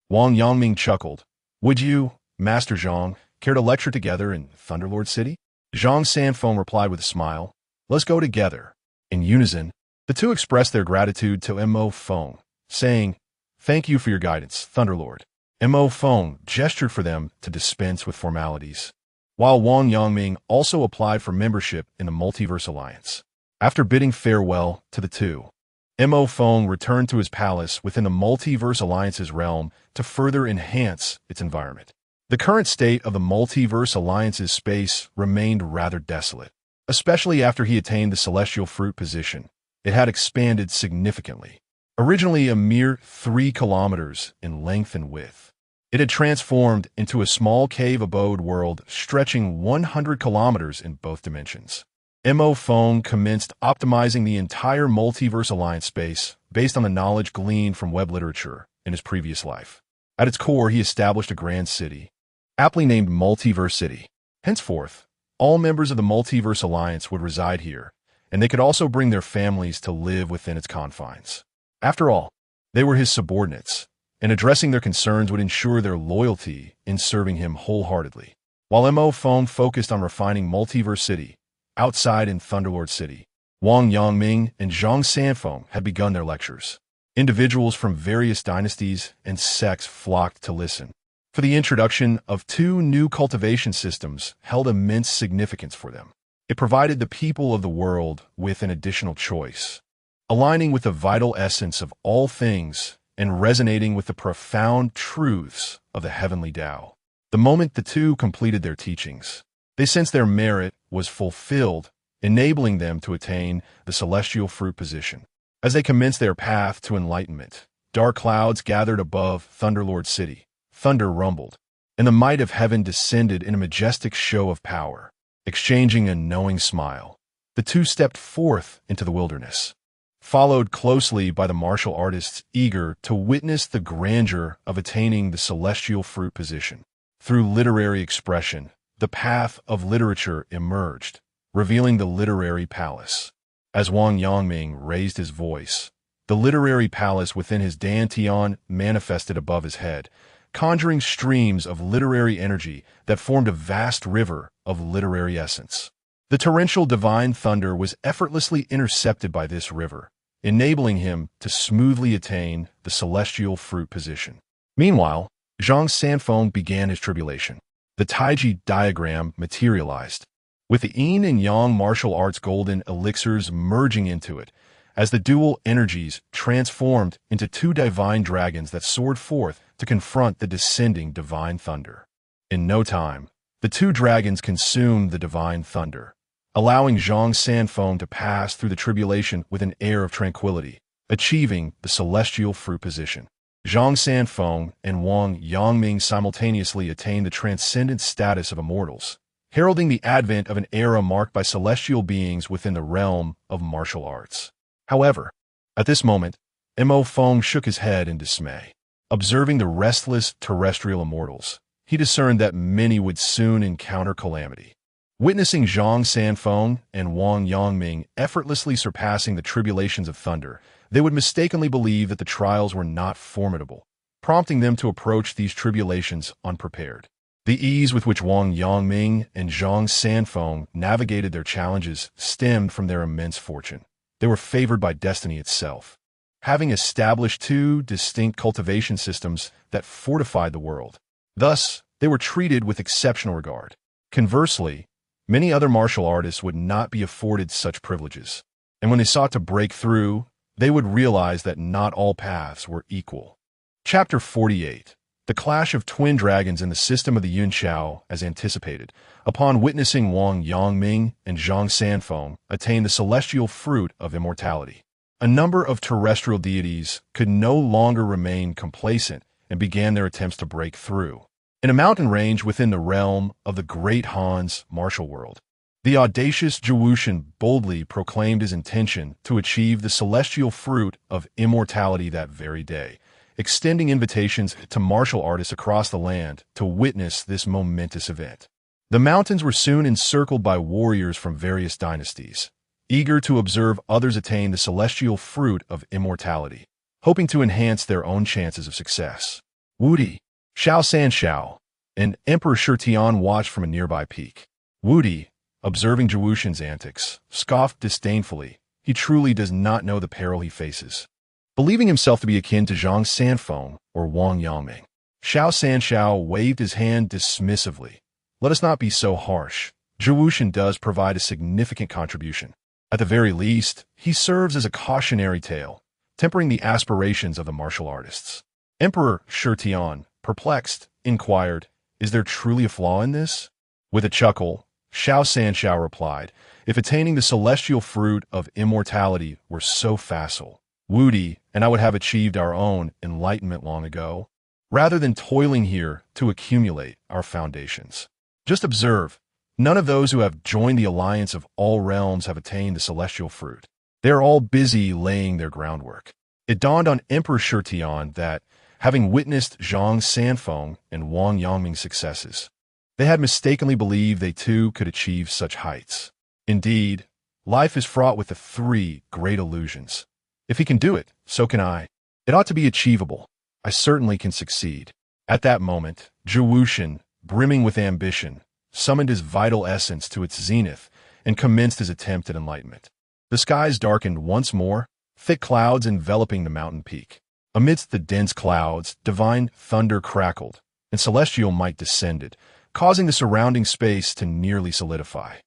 Wang Yangming chuckled. "Would you, Master Zhang, care to lecture together in Thunderlord City?" Zhang Sanfeng replied with a smile. "Let's go together." In unison, the two expressed their gratitude to Mo Feng, saying, "Thank you for your guidance, Thunderlord." Mo Feng gestured for them to dispense with formalities, while Wang Yangming also applied for membership in the Multiverse Alliance. After bidding farewell to the two, Mo Feng returned to his palace within the Multiverse Alliance's realm to further enhance its environment. The current state of the Multiverse Alliance's space remained rather desolate, especially after he attained the celestial fruit position. It had expanded significantly. Originally a mere 3 kilometers in length and width, it had transformed into a small cave abode world stretching 100 kilometers in both dimensions. Mo Feng commenced optimizing the entire Multiverse Alliance space based on the knowledge gleaned from web literature in his previous life. At its core, he established a grand city, aptly named Multiverse City. Henceforth, all members of the Multiverse Alliance would reside here, and they could also bring their families to live within its confines. After all, they were his subordinates, and addressing their concerns would ensure their loyalty in serving him wholeheartedly. While Mo Feng focused on refining Multiverse City, outside in Thunderlord City, Wang Yangming and Zhang Sanfeng had begun their lectures. Individuals from various dynasties and sects flocked to listen, for the introduction of 2 new cultivation systems held immense significance for them. It provided the people of the world with an additional choice, aligning with the vital essence of all things and resonating with the profound truths of the heavenly Tao. The moment the two completed their teachings, they sensed their merit was fulfilled, enabling them to attain the celestial fruit position. As they commenced their path to enlightenment, dark clouds gathered above Thunderlord City. Thunder rumbled, and the might of heaven descended in a majestic show of power. Exchanging a knowing smile, the two stepped forth into the wilderness, followed closely by the martial artists eager to witness the grandeur of attaining the celestial fruit position. Through literary expression, the path of literature emerged, revealing the literary palace. As Wang Yangming raised his voice, the literary palace within his dantian manifested above his head, conjuring streams of literary energy that formed a vast river of literary essence. The torrential divine thunder was effortlessly intercepted by this river, enabling him to smoothly attain the celestial fruit position. Meanwhile, Zhang Sanfeng began his tribulation. The Taiji diagram materialized, with the yin and yang martial arts golden elixirs merging into it, as the dual energies transformed into 2 divine dragons that soared forth to confront the descending divine thunder. In no time, the 2 dragons consumed the divine thunder, allowing Zhang Sanfeng to pass through the tribulation with an air of tranquility, achieving the celestial fruit position. Zhang Sanfeng and Wang Yangming simultaneously attained the transcendent status of immortals, heralding the advent of an era marked by celestial beings within the realm of martial arts. However, at this moment, Mo Feng shook his head in dismay. Observing the restless terrestrial immortals, he discerned that many would soon encounter calamity. Witnessing Zhang Sanfeng and Wang Yangming effortlessly surpassing the tribulations of thunder, they would mistakenly believe that the trials were not formidable, prompting them to approach these tribulations unprepared. The ease with which Wang Yangming and Zhang Sanfeng navigated their challenges stemmed from their immense fortune. They were favored by destiny itself, having established 2 distinct cultivation systems that fortified the world. Thus, they were treated with exceptional regard. Conversely, many other martial artists would not be afforded such privileges, and when they sought to break through, they would realize that not all paths were equal. Chapter 48. The clash of twin dragons in the system of the Yun Xiao, as anticipated, upon witnessing Wang Yangming and Zhang Sanfeng attain the celestial fruit of immortality. A number of terrestrial deities could no longer remain complacent and began their attempts to break through. In a mountain range within the realm of the Great Han's martial world, the audacious Zhuwushan boldly proclaimed his intention to achieve the celestial fruit of immortality that very day, extending invitations to martial artists across the land to witness this momentous event. The mountains were soon encircled by warriors from various dynasties, eager to observe others attain the celestial fruit of immortality, hoping to enhance their own chances of success. Wudi, Xiao Sanxiao, and Emperor Shitian watched from a nearby peak. Wudi, observing Zhuwushan's antics, scoffed disdainfully. He truly does not know the peril he faces. Believing himself to be akin to Zhang Sanfeng or Wang Yangming, Xiao Sanxiao waved his hand dismissively. Let us not be so harsh. Zhuwushan does provide a significant contribution. At the very least, he serves as a cautionary tale, tempering the aspirations of the martial artists. Emperor Shitian, perplexed, inquired, "Is there truly a flaw in this?" With a chuckle, Xiao Sanxiao replied, "If attaining the celestial fruit of immortality were so facile, Wudi and I would have achieved our own enlightenment long ago, rather than toiling here to accumulate our foundations. Just observe, none of those who have joined the alliance of all realms have attained the celestial fruit. They are all busy laying their groundwork." It dawned on Emperor Shitian that, having witnessed Zhang Sanfeng and Wang Yangming's successes, they had mistakenly believed they too could achieve such heights. Indeed, life is fraught with the three great illusions. If he can do it, so can I. It ought to be achievable. I certainly can succeed. At that moment, Zhuwushan, brimming with ambition, summoned his vital essence to its zenith and commenced his attempt at enlightenment. The skies darkened once more, thick clouds enveloping the mountain peak. Amidst the dense clouds, divine thunder crackled, and celestial might descended, causing the surrounding space to nearly solidify.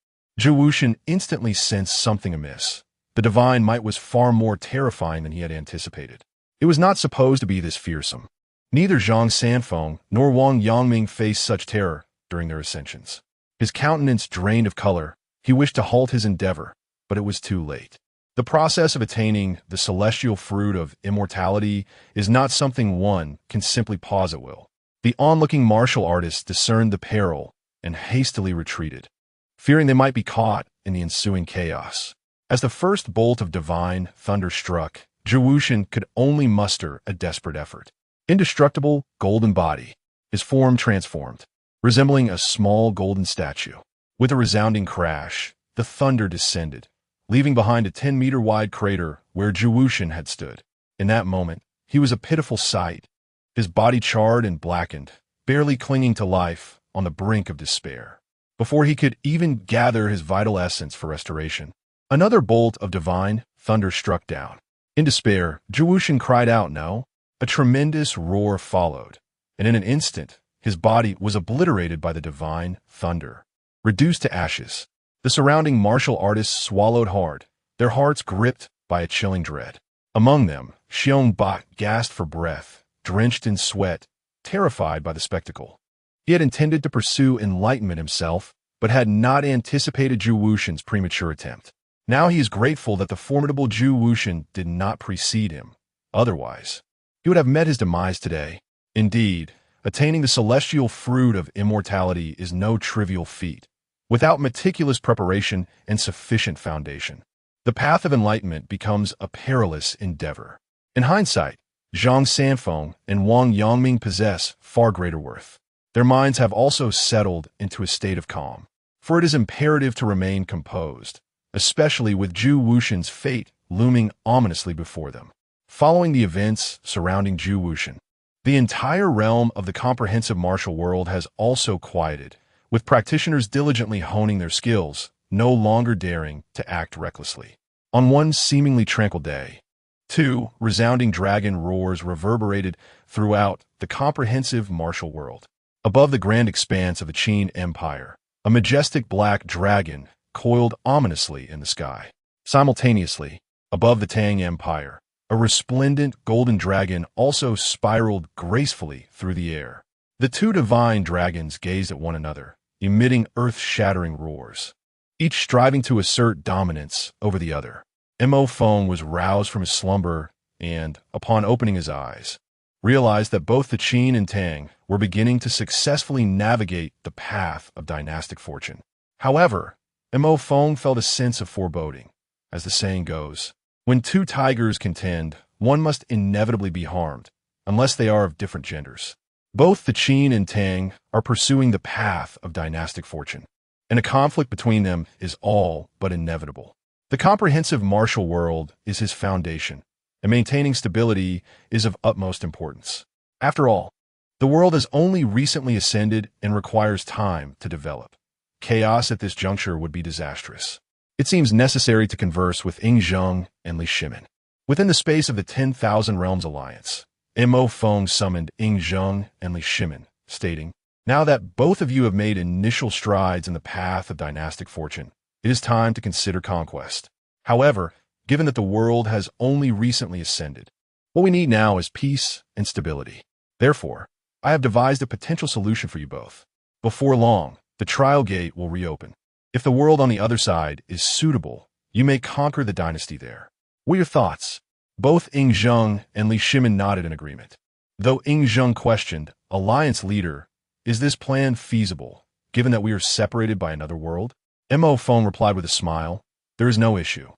Zhuwushan instantly sensed something amiss. The divine might was far more terrifying than he had anticipated. It was not supposed to be this fearsome. Neither Zhang Sanfeng nor Wang Yangming faced such terror during their ascensions. His countenance drained of color. He wished to halt his endeavor, but it was too late. The process of attaining the celestial fruit of immortality is not something one can simply pause at will. The onlooking martial artists discerned the peril and hastily retreated, fearing they might be caught in the ensuing chaos. As the first bolt of divine thunder struck, Zhuwushan could only muster a desperate effort. Indestructible golden body, his form transformed, resembling a small golden statue. With a resounding crash, the thunder descended, leaving behind a 10-meter-wide crater where Zhuwushan had stood. In that moment, he was a pitiful sight, his body charred and blackened, barely clinging to life on the brink of despair. Before he could even gather his vital essence for restoration, another bolt of divine thunder struck down. In despair, Zhuwushan cried out, "No!" A tremendous roar followed, and in an instant, his body was obliterated by the divine thunder, reduced to ashes. The surrounding martial artists swallowed hard, their hearts gripped by a chilling dread. Among them, Xiong Ba gasped for breath, drenched in sweat, terrified by the spectacle. He had intended to pursue enlightenment himself, but had not anticipated Zhuwushan's premature attempt. Now he is grateful that the formidable Zhuwushan did not precede him. Otherwise, he would have met his demise today. Indeed, attaining the celestial fruit of immortality is no trivial feat, without meticulous preparation and sufficient foundation. The path of enlightenment becomes a perilous endeavor. In hindsight, Zhang Sanfeng and Wang Yangming possess far greater worth. Their minds have also settled into a state of calm, for it is imperative to remain composed, especially with Zhuwushan's fate looming ominously before them. Following the events surrounding Zhuwushan, the entire realm of the comprehensive martial world has also quieted, with practitioners diligently honing their skills, no longer daring to act recklessly. On one seemingly tranquil day, two resounding dragon roars reverberated throughout the comprehensive martial world. Above the grand expanse of the Qin Empire, a majestic black dragon coiled ominously in the sky. Simultaneously, above the Tang Empire, A resplendent golden dragon also spiraled gracefully through the air. The two divine dragons gazed at one another, emitting earth-shattering roars, each striving to assert dominance over the other. Mo Feng was roused from his slumber and, upon opening his eyes, realized that both the Qin and Tang were beginning to successfully navigate the path of dynastic fortune. However, Mo Feng felt a sense of foreboding. As the saying goes, when two tigers contend, one must inevitably be harmed, unless they are of different genders. Both the Qin and Tang are pursuing the path of dynastic fortune, and a conflict between them is all but inevitable. The comprehensive martial world is his foundation, and maintaining stability is of utmost importance. After all, the world has only recently ascended and requires time to develop. Chaos at this juncture would be disastrous. It seems necessary to converse with Lingyun and Li Shimin. Within the space of the 10,000 Realms Alliance, Mo Feng summoned Lingyun and Li Shimin, stating, "Now that both of you have made initial strides in the path of dynastic fortune, it is time to consider conquest. However, given that the world has only recently ascended, what we need now is peace and stability. Therefore, I have devised a potential solution for you both. Before long, the trial gate will reopen. If the world on the other side is suitable, you may conquer the dynasty there. What are your thoughts?" Both Lingyun and Li Shimin nodded in agreement. Though Lingyun questioned, Alliance leader, "Is this plan feasible, given that we are separated by another world?" Mo Feng replied with a smile, "There is no issue.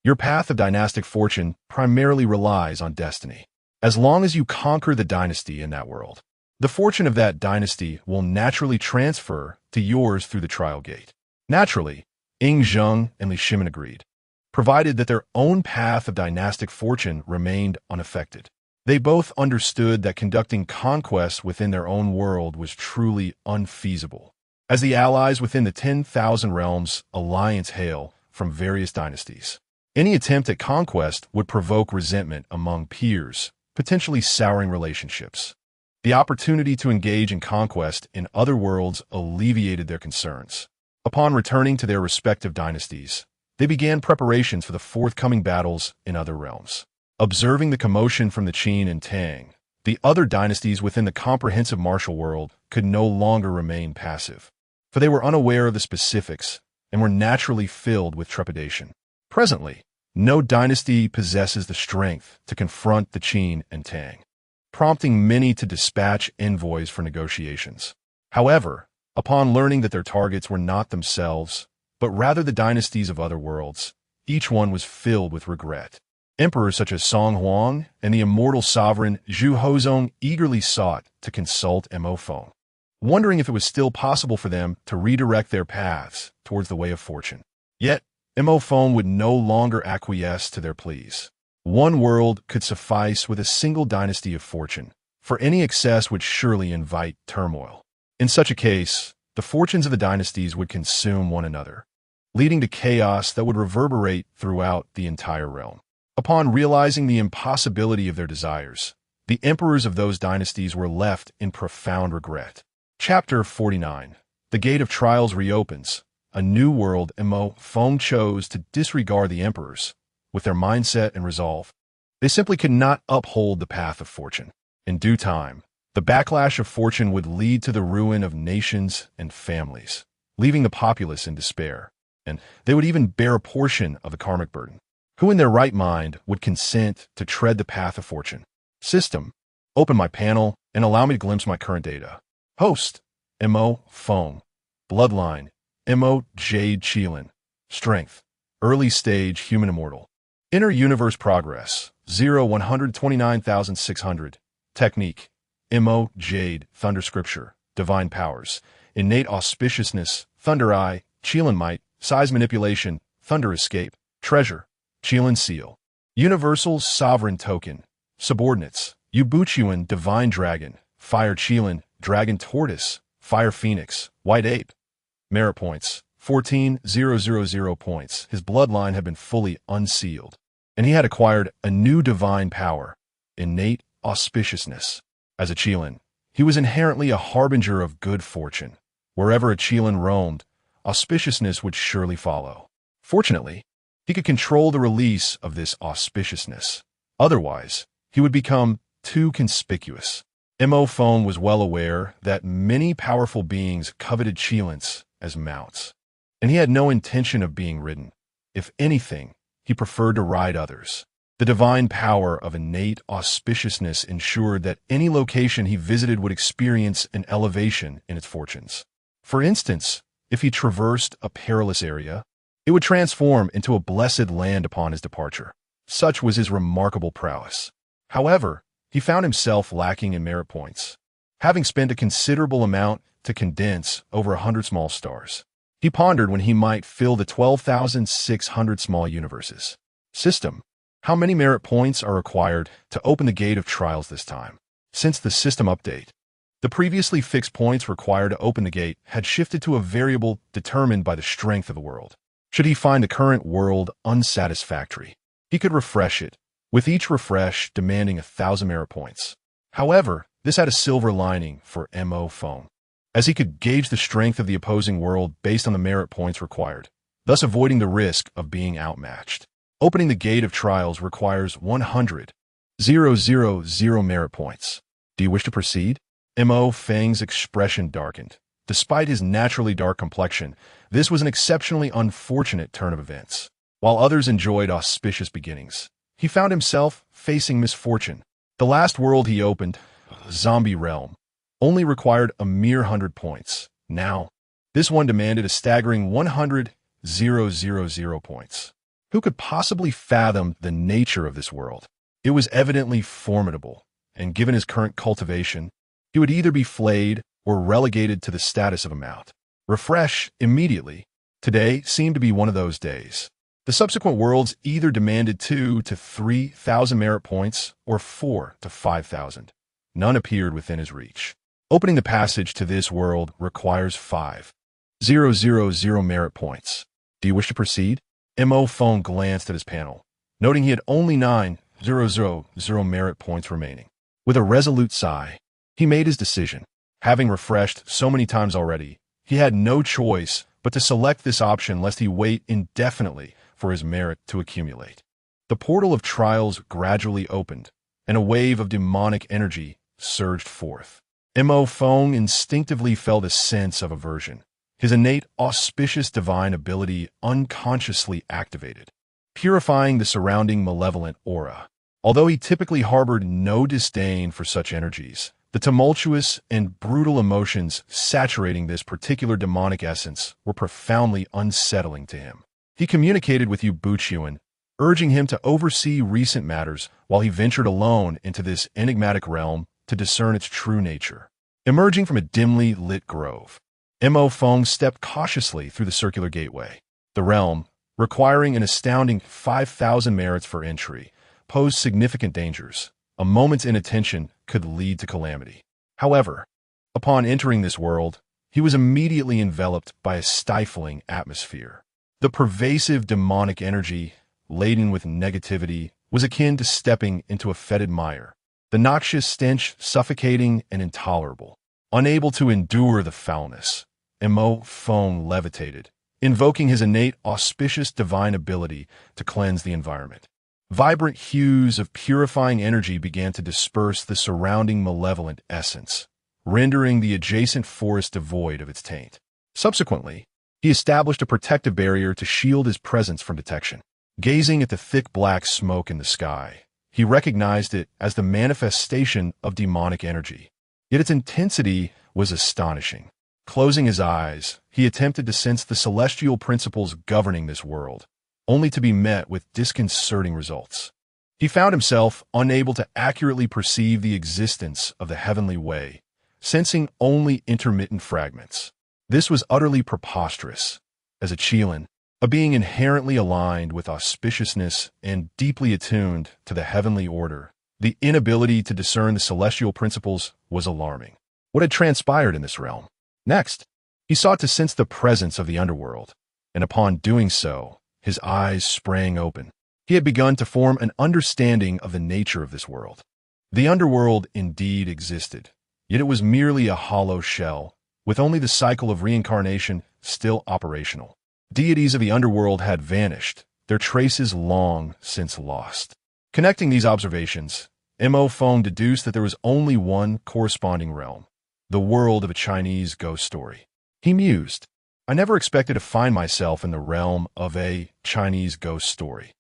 Your path of dynastic fortune primarily relies on destiny. As long as you conquer the dynasty in that world, the fortune of that dynasty will naturally transfer to yours through the trial gate." Naturally, Lingyun and Li Shimin agreed, provided that their own path of dynastic fortune remained unaffected. They both understood that conducting conquest within their own world was truly unfeasible, as the allies within the 10,000 Realms Alliance hail from various dynasties. Any attempt at conquest would provoke resentment among peers, potentially souring relationships. The opportunity to engage in conquest in other worlds alleviated their concerns. Upon returning to their respective dynasties, they began preparations for the forthcoming battles in other realms. Observing the commotion from the Qin and Tang, the other dynasties within the comprehensive martial world could no longer remain passive, for they were unaware of the specifics and were naturally filled with trepidation. Presently, no dynasty possesses the strength to confront the Qin and Tang, prompting many to dispatch envoys for negotiations. However, upon learning that their targets were not themselves, but rather the dynasties of other worlds, each one was filled with regret. Emperors such as Song Huang and the immortal sovereign Zhu Hozong eagerly sought to consult Mo Feng, wondering if it was still possible for them to redirect their paths towards the way of fortune. Yet, Mo Feng would no longer acquiesce to their pleas. One world could suffice with a single dynasty of fortune, for any excess would surely invite turmoil. In such a case, the fortunes of the dynasties would consume one another, leading to chaos that would reverberate throughout the entire realm. Upon realizing the impossibility of their desires, the emperors of those dynasties were left in profound regret. Chapter 49. The Gate of Trials reopens. A new world. Mo Feng chose to disregard the emperors, with their mindset and resolve. They simply could not uphold the path of fortune. In due time, the backlash of fortune would lead to the ruin of nations and families, leaving the populace in despair, and they would even bear a portion of the karmic burden. Who in their right mind would consent to tread the path of fortune? System, open my panel and allow me to glimpse my current data. Host, Mo Feng. Bloodline, Mo Jade Qilin. Strength, early stage human immortal. Inner universe progress, 0-129,600. Technique, Mo Jade, Thunder Scripture, Divine Powers. Innate Auspiciousness, Thunder Eye, Qilin Might, Size Manipulation, Thunder Escape. Treasure, Qilin Seal. Universal Sovereign Token. Subordinates, Ubuchuan Divine Dragon, Fire Qilin, Dragon Tortoise, Fire Phoenix, White Ape. Merit points, 14,000 points. His bloodline had been fully unsealed, and he had acquired a new divine power, innate auspiciousness. As a Qilin, he was inherently a harbinger of good fortune. Wherever a Qilin roamed, auspiciousness would surely follow. Fortunately, he could control the release of this auspiciousness, Otherwise, he would become too conspicuous. Mo Phone was well aware that many powerful beings coveted Qilins as mounts, and he had no intention of being ridden. If anything, he preferred to ride others. The divine power of innate auspiciousness ensured that any location he visited would experience an elevation in its fortunes. For instance, if he traversed a perilous area, it would transform into a blessed land upon his departure. Such was his remarkable prowess. However, he found himself lacking in merit points, having spent a considerable amount to condense over 100 small stars. He pondered when he might fill the 12,600 small universes. System. How many merit points are required to open the gate of trials this time? Since the system update, the previously fixed points required to open the gate had shifted to a variable determined by the strength of the world. Should he find the current world unsatisfactory, he could refresh it, with each refresh demanding 1,000 merit points. However, this had a silver lining for Mo Phone, as he could gauge the strength of the opposing world based on the merit points required, thus avoiding the risk of being outmatched. Opening the gate of trials requires 100,000 merit points. Do you wish to proceed? Mo Feng's expression darkened. Despite his naturally dark complexion, this was an exceptionally unfortunate turn of events. While others enjoyed auspicious beginnings, he found himself facing misfortune. The last world he opened, Zombie Realm, only required a mere 100 points. Now, this one demanded a staggering 100,000 points. Who could possibly fathom the nature of this world? It was evidently formidable, and given his current cultivation, he would either be flayed or relegated to the status of a mount. Refresh immediately. Today seemed to be one of those days. The subsequent worlds either demanded 2,000 to 3,000 merit points or 4,000 to 5,000. None appeared within his reach. Opening the passage to this world requires 5,000 merit points. Do you wish to proceed? Mo Phone glanced at his panel, noting he had only 9,000 merit points remaining. With a resolute sigh, he made his decision. Having refreshed so many times already, he had no choice but to select this option lest he wait indefinitely for his merit to accumulate. The portal of trials gradually opened, and a wave of demonic energy surged forth. Mo Phone instinctively felt a sense of aversion. His innate auspicious divine ability unconsciously activated, purifying the surrounding malevolent aura. Although he typically harbored no disdain for such energies, the tumultuous and brutal emotions saturating this particular demonic essence were profoundly unsettling to him. He communicated with Yubuchuan, urging him to oversee recent matters while he ventured alone into this enigmatic realm to discern its true nature. Emerging from a dimly lit grove, Mo Phone stepped cautiously through the circular gateway. The realm, requiring an astounding 5,000 merits for entry, posed significant dangers. A moment's inattention could lead to calamity. However, upon entering this world, he was immediately enveloped by a stifling atmosphere. The pervasive demonic energy, laden with negativity, was akin to stepping into a fetid mire, the noxious stench suffocating and intolerable. Unable to endure the foulness, Mo Phone levitated, invoking his innate auspicious divine ability to cleanse the environment. Vibrant hues of purifying energy began to disperse the surrounding malevolent essence, rendering the adjacent forest devoid of its taint. Subsequently, he established a protective barrier to shield his presence from detection. Gazing at the thick black smoke in the sky, he recognized it as the manifestation of demonic energy. Yet its intensity was astonishing. Closing his eyes, he attempted to sense the celestial principles governing this world, only to be met with disconcerting results. He found himself unable to accurately perceive the existence of the heavenly way, sensing only intermittent fragments. This was utterly preposterous. As a Qilin, a being inherently aligned with auspiciousness and deeply attuned to the heavenly order, the inability to discern the celestial principles was alarming. What had transpired in this realm? Next, he sought to sense the presence of the underworld, and upon doing so, his eyes sprang open. He had begun to form an understanding of the nature of this world. The underworld indeed existed, yet it was merely a hollow shell, with only the cycle of reincarnation still operational. Deities of the underworld had vanished, their traces long since lost. Connecting these observations, Mo Feng deduced that there was only one corresponding realm, the world of a Chinese ghost story. He mused, I never expected to find myself in the realm of a Chinese ghost story.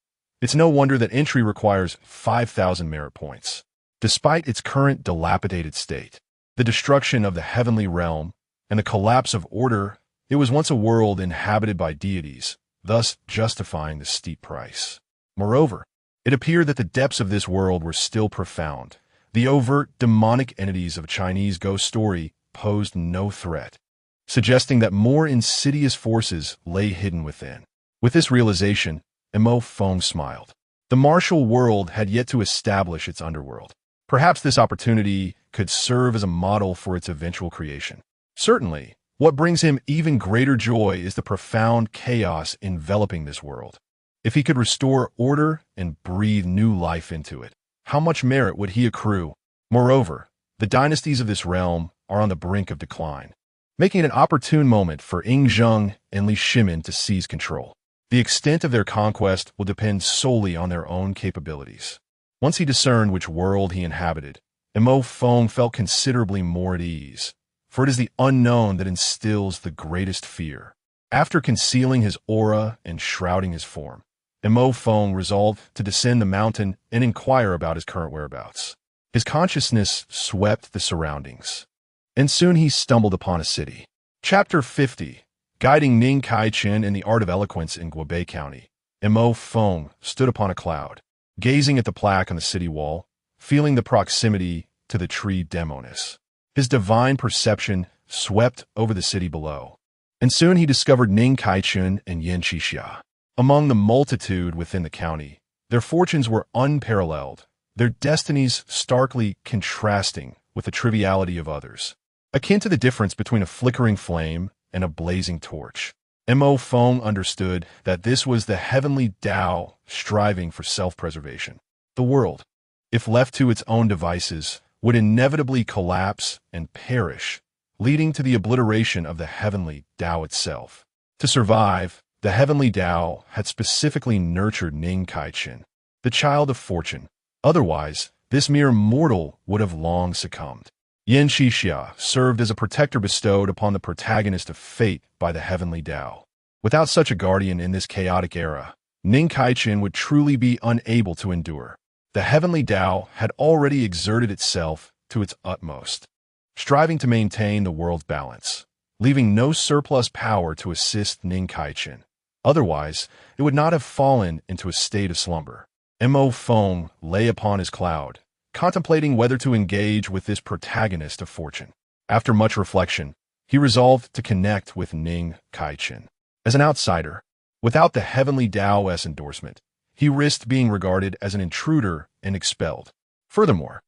It's no wonder that entry requires 5,000 merit points. Despite its current dilapidated state, the destruction of the heavenly realm, and the collapse of order, it was once a world inhabited by deities, thus justifying the steep price. Moreover, it appeared that the depths of this world were still profound. The overt demonic entities of a Chinese ghost story posed no threat, suggesting that more insidious forces lay hidden within. With this realization, Mo Feng smiled. The martial world had yet to establish its underworld. Perhaps this opportunity could serve as a model for its eventual creation. Certainly, what brings him even greater joy is the profound chaos enveloping this world. If he could restore order and breathe new life into it, how much merit would he accrue? Moreover, the dynasties of this realm are on the brink of decline, making it an opportune moment for Yingzheng and Li Shimin to seize control. The extent of their conquest will depend solely on their own capabilities. Once he discerned which world he inhabited, Mo Feng felt considerably more at ease, for it is the unknown that instills the greatest fear. After concealing his aura and shrouding his form, Mo Feng resolved to descend the mountain and inquire about his current whereabouts. His consciousness swept the surroundings, and soon he stumbled upon a city. Chapter 50. Guiding Ning Kai-chen in the Art of Eloquence in Guobei County, Mo Feng stood upon a cloud, gazing at the plaque on the city wall, feeling the proximity to the tree Demonis. His divine perception swept over the city below, and soon he discovered Ning Kai-chen and Yan Qixia. Among the multitude within the county, their fortunes were unparalleled, their destinies starkly contrasting with the triviality of others, akin to the difference between a flickering flame and a blazing torch. Mo Feng understood that this was the heavenly Tao striving for self-preservation. The world, if left to its own devices, would inevitably collapse and perish, leading to the obliteration of the heavenly Tao itself. To survive, the heavenly Tao had specifically nurtured Ning Kai-chen, the child of fortune. Otherwise, this mere mortal would have long succumbed. Yan Qixia served as a protector bestowed upon the protagonist of fate by the heavenly Tao. Without such a guardian in this chaotic era, Ning Kai-chen would truly be unable to endure. The heavenly Tao had already exerted itself to its utmost, striving to maintain the world's balance, leaving no surplus power to assist Ning Kai-chen. Otherwise, it would not have fallen into a state of slumber. Mo Feng lay upon his cloud, contemplating whether to engage with this protagonist of fortune. After much reflection, he resolved to connect with Ning Kai-chen. As an outsider, without the heavenly Tao's endorsement, he risked being regarded as an intruder and expelled. Furthermore,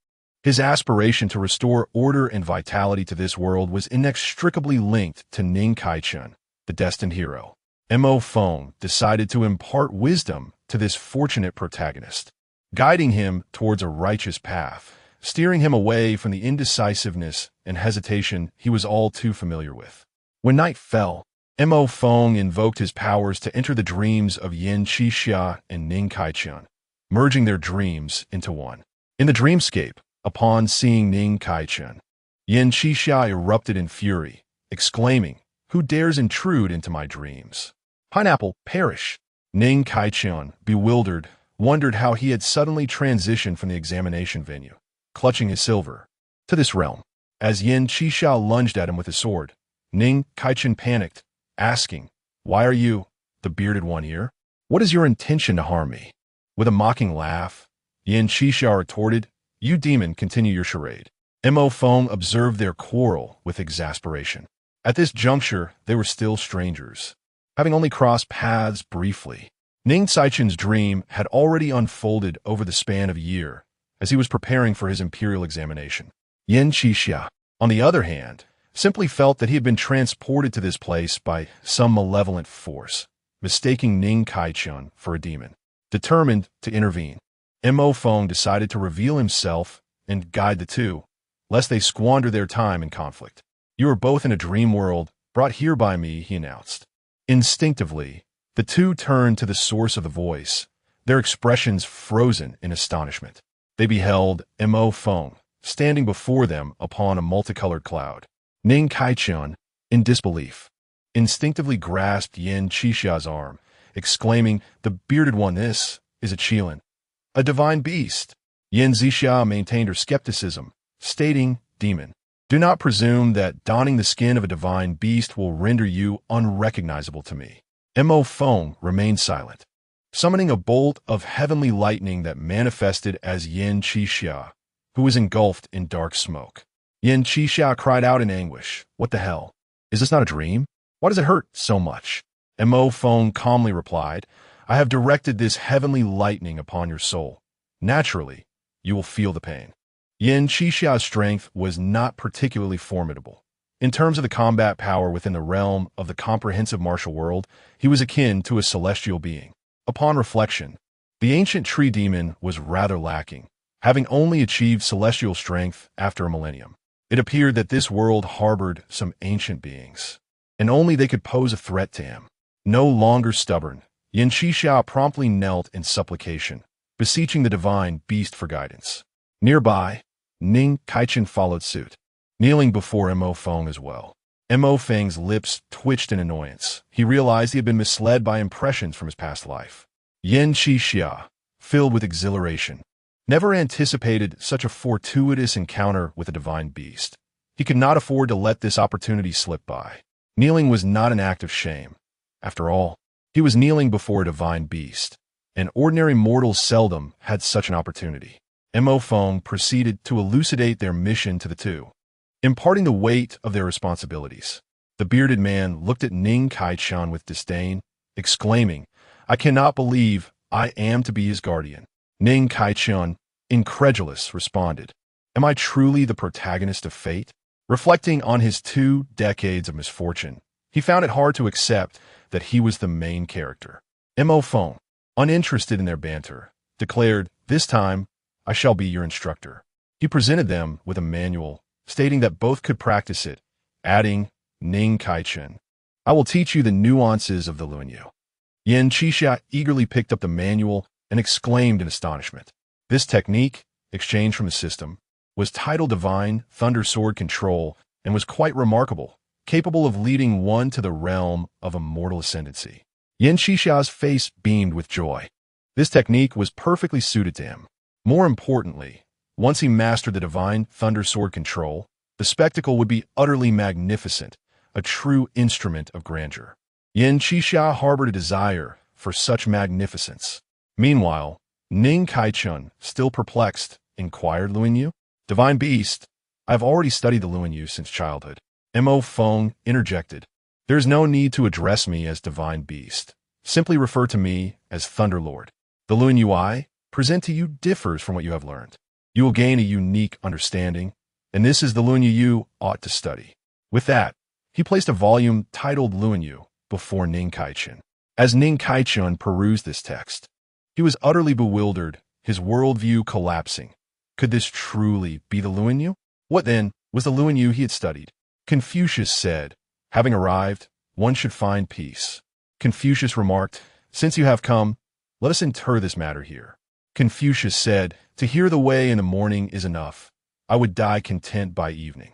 his aspiration to restore order and vitality to this world was inextricably linked to Ning Kai-chen, the destined hero. Mo Feng decided to impart wisdom to this fortunate protagonist, guiding him towards a righteous path, steering him away from the indecisiveness and hesitation he was all too familiar with. When night fell, Mo Feng invoked his powers to enter the dreams of Yan Qixia and Ning Kai-chen, merging their dreams into one. In the dreamscape, upon seeing Ning Kai-chen, Yan Qixia erupted in fury, exclaiming, "Who dares intrude into my dreams? Pineapple, perish!" Ning Kai-chen, bewildered, wondered how he had suddenly transitioned from the examination venue, clutching his silver, to this realm. As Yan Qixia lunged at him with his sword, Ning Kai-chen panicked, asking, "Why are you, the bearded one, here? What is your intention to harm me?" With a mocking laugh, Yan Qixia retorted, "You demon, continue your charade." Mo Feng observed their quarrel with exasperation. At this juncture, they were still strangers, having only crossed paths briefly. Ning Kai-chen's dream had already unfolded over the span of a year, as he was preparing for his imperial examination. Yan Qixia, on the other hand, simply felt that he had been transported to this place by some malevolent force, mistaking Ning Kai-chen for a demon. Determined to intervene, Mo Feng decided to reveal himself and guide the two, lest they squander their time in conflict. "You are both in a dream world, brought here by me," he announced. Instinctively, the two turned to the source of the voice, their expressions frozen in astonishment. They beheld Mo Feng standing before them upon a multicolored cloud. Ning Kaichun, in disbelief, instinctively grasped Yin Qixua's arm, exclaiming, "The bearded one, this is a Qilin, a divine beast." Yin Zixia maintained her skepticism, stating, "Demon, do not presume that donning the skin of a divine beast will render you unrecognizable to me." Mo Feng remained silent, summoning a bolt of heavenly lightning that manifested as Yin Qixia, who was engulfed in dark smoke. Yin Qixia cried out in anguish, "What the hell? Is this not a dream? Why does it hurt so much?" Mo Feng calmly replied, "I have directed this heavenly lightning upon your soul. Naturally, you will feel the pain." Yin Qixia's strength was not particularly formidable. In terms of the combat power within the realm of the comprehensive martial world, he was akin to a celestial being. Upon reflection, the ancient tree demon was rather lacking, having only achieved celestial strength after a millennium. It appeared that this world harbored some ancient beings, and only they could pose a threat to him. No longer stubborn, Yin Qixia promptly knelt in supplication, beseeching the divine beast for guidance. Nearby, Ning Kaichun followed suit, kneeling before Mo Feng as well. Mo Feng's lips twitched in annoyance. He realized he had been misled by impressions from his past life. Yin Qixia, filled with exhilaration, never anticipated such a fortuitous encounter with a divine beast. He could not afford to let this opportunity slip by. Kneeling was not an act of shame. After all, he was kneeling before a divine beast, and ordinary mortals seldom had such an opportunity. Mo Feng proceeded to elucidate their mission to the two, imparting the weight of their responsibilities. The bearded man looked at Ning Kaichun with disdain, exclaiming, "I cannot believe I am to be his guardian." Ning Kaichun, incredulous, responded, "Am I truly the protagonist of fate?" Reflecting on his 2 decades of misfortune, he found it hard to accept that he was the main character. Mo Feng, uninterested in their banter, declared, "This time, I shall be your instructor." He presented them with a manual, stating that both could practice it, adding, "Ning Kaichun, I will teach you the nuances of the Lingyun." Yin Qixia eagerly picked up the manual and exclaimed in astonishment. This technique, exchanged from the system, was titled Divine Thunder Sword Control and was quite remarkable, capable of leading one to the realm of immortal ascendancy. Yin Qixia's face beamed with joy. This technique was perfectly suited to him. More importantly, once he mastered the Divine Thunder Sword Control, the spectacle would be utterly magnificent, a true instrument of grandeur. Yin Qixia harbored a desire for such magnificence. Meanwhile, Ning Kaichun, still perplexed, inquired, "Lingyun, divine beast, I have already studied the Lingyun since childhood." Mo Feng interjected, "There is no need to address me as divine beast. Simply refer to me as Thunderlord. The Lingyun I present to you differs from what you have learned. You will gain a unique understanding, and this is the Lingyun you ought to study." With that, he placed a volume titled Lingyun before Ning Kaichun. As Ning Kaichun perused this text, he was utterly bewildered, his worldview collapsing. Could this truly be the Lingyun? What then was the Lingyun he had studied? Confucius said, "Having arrived, one should find peace." Confucius remarked, "Since you have come, let us inter this matter here." Confucius said, "To hear the way in the morning is enough. I would die content by evening."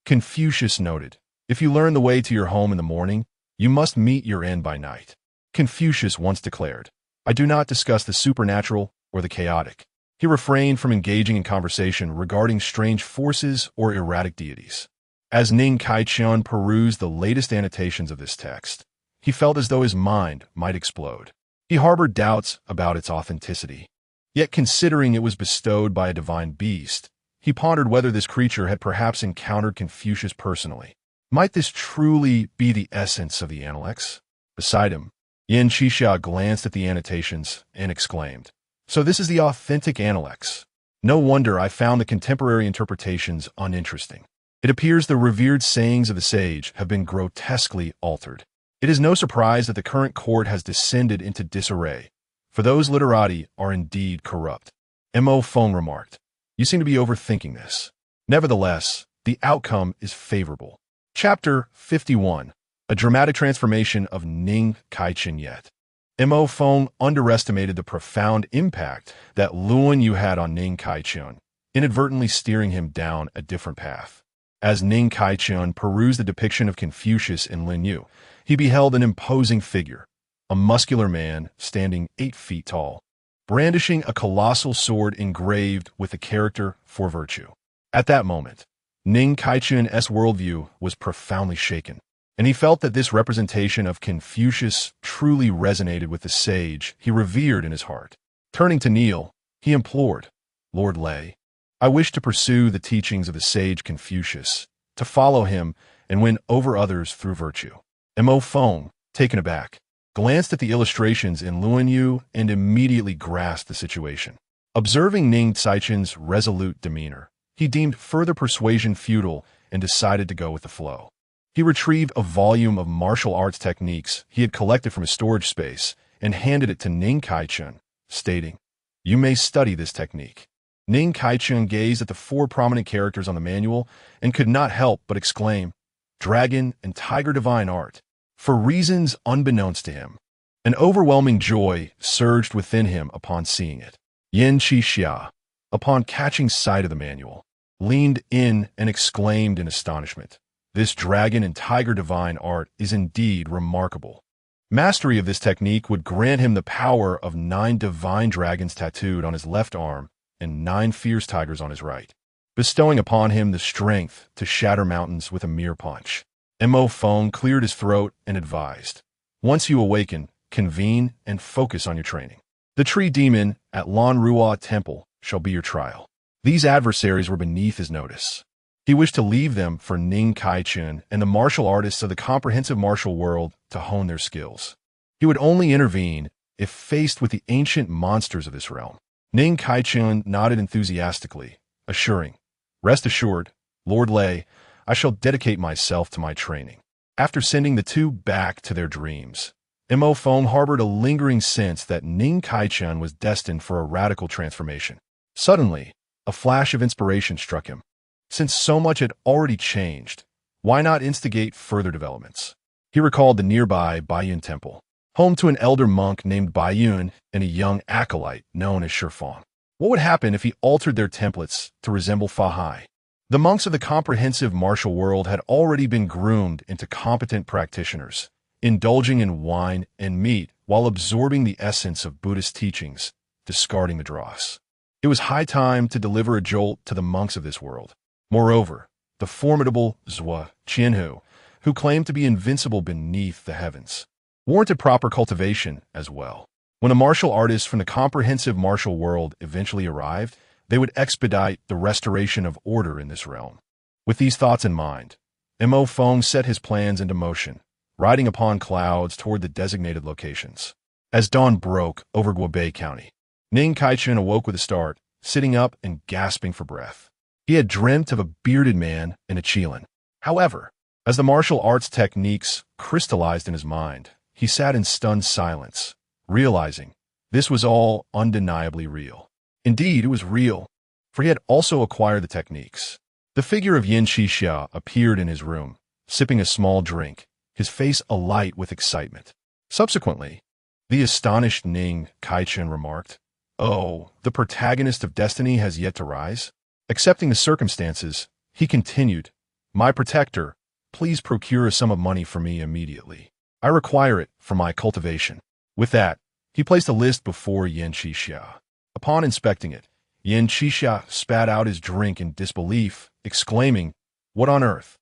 Confucius noted, "If you learn the way to your home in the morning, you must meet your end by night." Confucius once declared, "I do not discuss the supernatural or the chaotic." He refrained from engaging in conversation regarding strange forces or erratic deities. As Ning Kaichun perused the latest annotations of this text, he felt as though his mind might explode. He harbored doubts about its authenticity. Yet considering it was bestowed by a divine beast, he pondered whether this creature had perhaps encountered Confucius personally. Might this truly be the essence of the Analects? Beside him, Yin Qixia glanced at the annotations and exclaimed, "So this is the authentic Analects. No wonder I found the contemporary interpretations uninteresting. It appears the revered sayings of the sage have been grotesquely altered. It is no surprise that the current court has descended into disarray, for those literati are indeed corrupt." Mo Feng remarked, "You seem to be overthinking this. Nevertheless, the outcome is favorable." Chapter 51. A dramatic transformation of Ning Kaichun yet. Mo Feng underestimated the profound impact that Lingyun had on Ning Kaichun, inadvertently steering him down a different path. As Ning Kaichun perused the depiction of Confucius in Lingyun, he beheld an imposing figure, a muscular man standing 8 feet tall, brandishing a colossal sword engraved with the character for virtue. At that moment, Ning Kaichun's worldview was profoundly shaken, and he felt that this representation of Confucius truly resonated with the sage he revered in his heart. Turning to Neil, he implored, "Lord Lei, I wish to pursue the teachings of the sage Confucius, to follow him and win over others through virtue." Mo Feng, taken aback, glanced at the illustrations in Lingyun and immediately grasped the situation. Observing Ning Kaichun's resolute demeanor, he deemed further persuasion futile and decided to go with the flow. He retrieved a volume of martial arts techniques he had collected from his storage space and handed it to Ning Kaichun, stating, "You may study this technique." Ning Kaichun gazed at the 4 prominent characters on the manual and could not help but exclaim, "Dragon and Tiger Divine Art." For reasons unbeknownst to him, an overwhelming joy surged within him upon seeing it. Yin Qixia, upon catching sight of the manual, leaned in and exclaimed in astonishment, "This dragon and tiger divine art is indeed remarkable." Mastery of this technique would grant him the power of 9 divine dragons tattooed on his left arm and 9 fierce tigers on his right, bestowing upon him the strength to shatter mountains with a mere punch. Mo Feng cleared his throat and advised, "Once you awaken, convene and focus on your training. The tree demon at Mount Hua Temple shall be your trial." These adversaries were beneath his notice. He wished to leave them for Ning Kaichun and the martial artists of the comprehensive martial world to hone their skills. He would only intervene if faced with the ancient monsters of this realm. Ning Kaichun nodded enthusiastically, assuring, "Rest assured, Lord Lei, I shall dedicate myself to my training." After sending the 2 back to their dreams, Mo Feng harbored a lingering sense that Ning Kaichun was destined for a radical transformation. Suddenly, a flash of inspiration struck him. Since so much had already changed, why not instigate further developments? He recalled the nearby Baiyun Temple, home to an elder monk named Baiyun and a young acolyte known as Shifang. What would happen if he altered their templates to resemble Fahai? The monks of the comprehensive martial world had already been groomed into competent practitioners, indulging in wine and meat while absorbing the essence of Buddhist teachings, discarding the dross. It was high time to deliver a jolt to the monks of this world. Moreover, the formidable Zhua Qianhu, who claimed to be invincible beneath the heavens, warranted proper cultivation as well. When the martial artists from the comprehensive martial world eventually arrived, they would expedite the restoration of order in this realm. With these thoughts in mind, Mo Feng set his plans into motion, riding upon clouds toward the designated locations. As dawn broke over Guobei County, Ning Kaichun awoke with a start, sitting up and gasping for breath. He had dreamt of a bearded man and a qilin. However, as the martial arts techniques crystallized in his mind, he sat in stunned silence, realizing this was all undeniably real. Indeed, it was real, for he had also acquired the techniques. The figure of Yin Qixia appeared in his room, sipping a small drink, his face alight with excitement. Subsequently, the astonished Ning Kaichun remarked, "Oh, the protagonist of destiny has yet to rise?" Accepting the circumstances, he continued, "My protector, please procure a sum of money for me immediately. I require it for my cultivation." With that, he placed a list before Yin Qixia. Upon inspecting it, Yin Qixia spat out his drink in disbelief, exclaiming, "What on earth?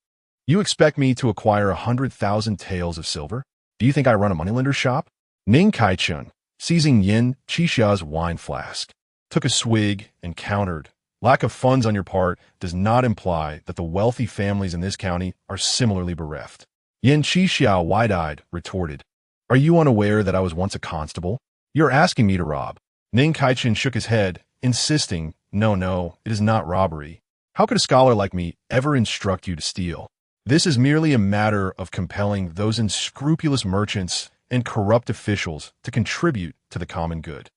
You expect me to acquire 100,000 taels of silver? Do you think I run a moneylender shop?" Ning Kaichun, seizing Yin Qixia's wine flask, took a swig and countered, "Lack of funds on your part does not imply that the wealthy families in this county are similarly bereft." Yin Qixia, wide-eyed, retorted, "Are you unaware that I was once a constable? You're asking me to rob." Ning Kaichun shook his head, insisting, No, it is not robbery. How could a scholar like me ever instruct you to steal? This is merely a matter of compelling those unscrupulous merchants and corrupt officials to contribute to the common good,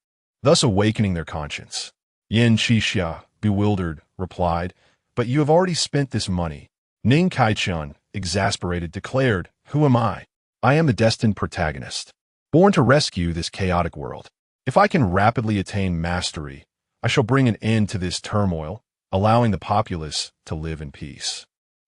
thus awakening their conscience." Yin Qixia, bewildered, replied, "But you have already spent this money." Ning Kaichun, exasperated, declared, "Who am I? I am the destined protagonist. born to rescue this chaotic world. If I can rapidly attain mastery, I shall bring an end to this turmoil, allowing the populace to live in peace.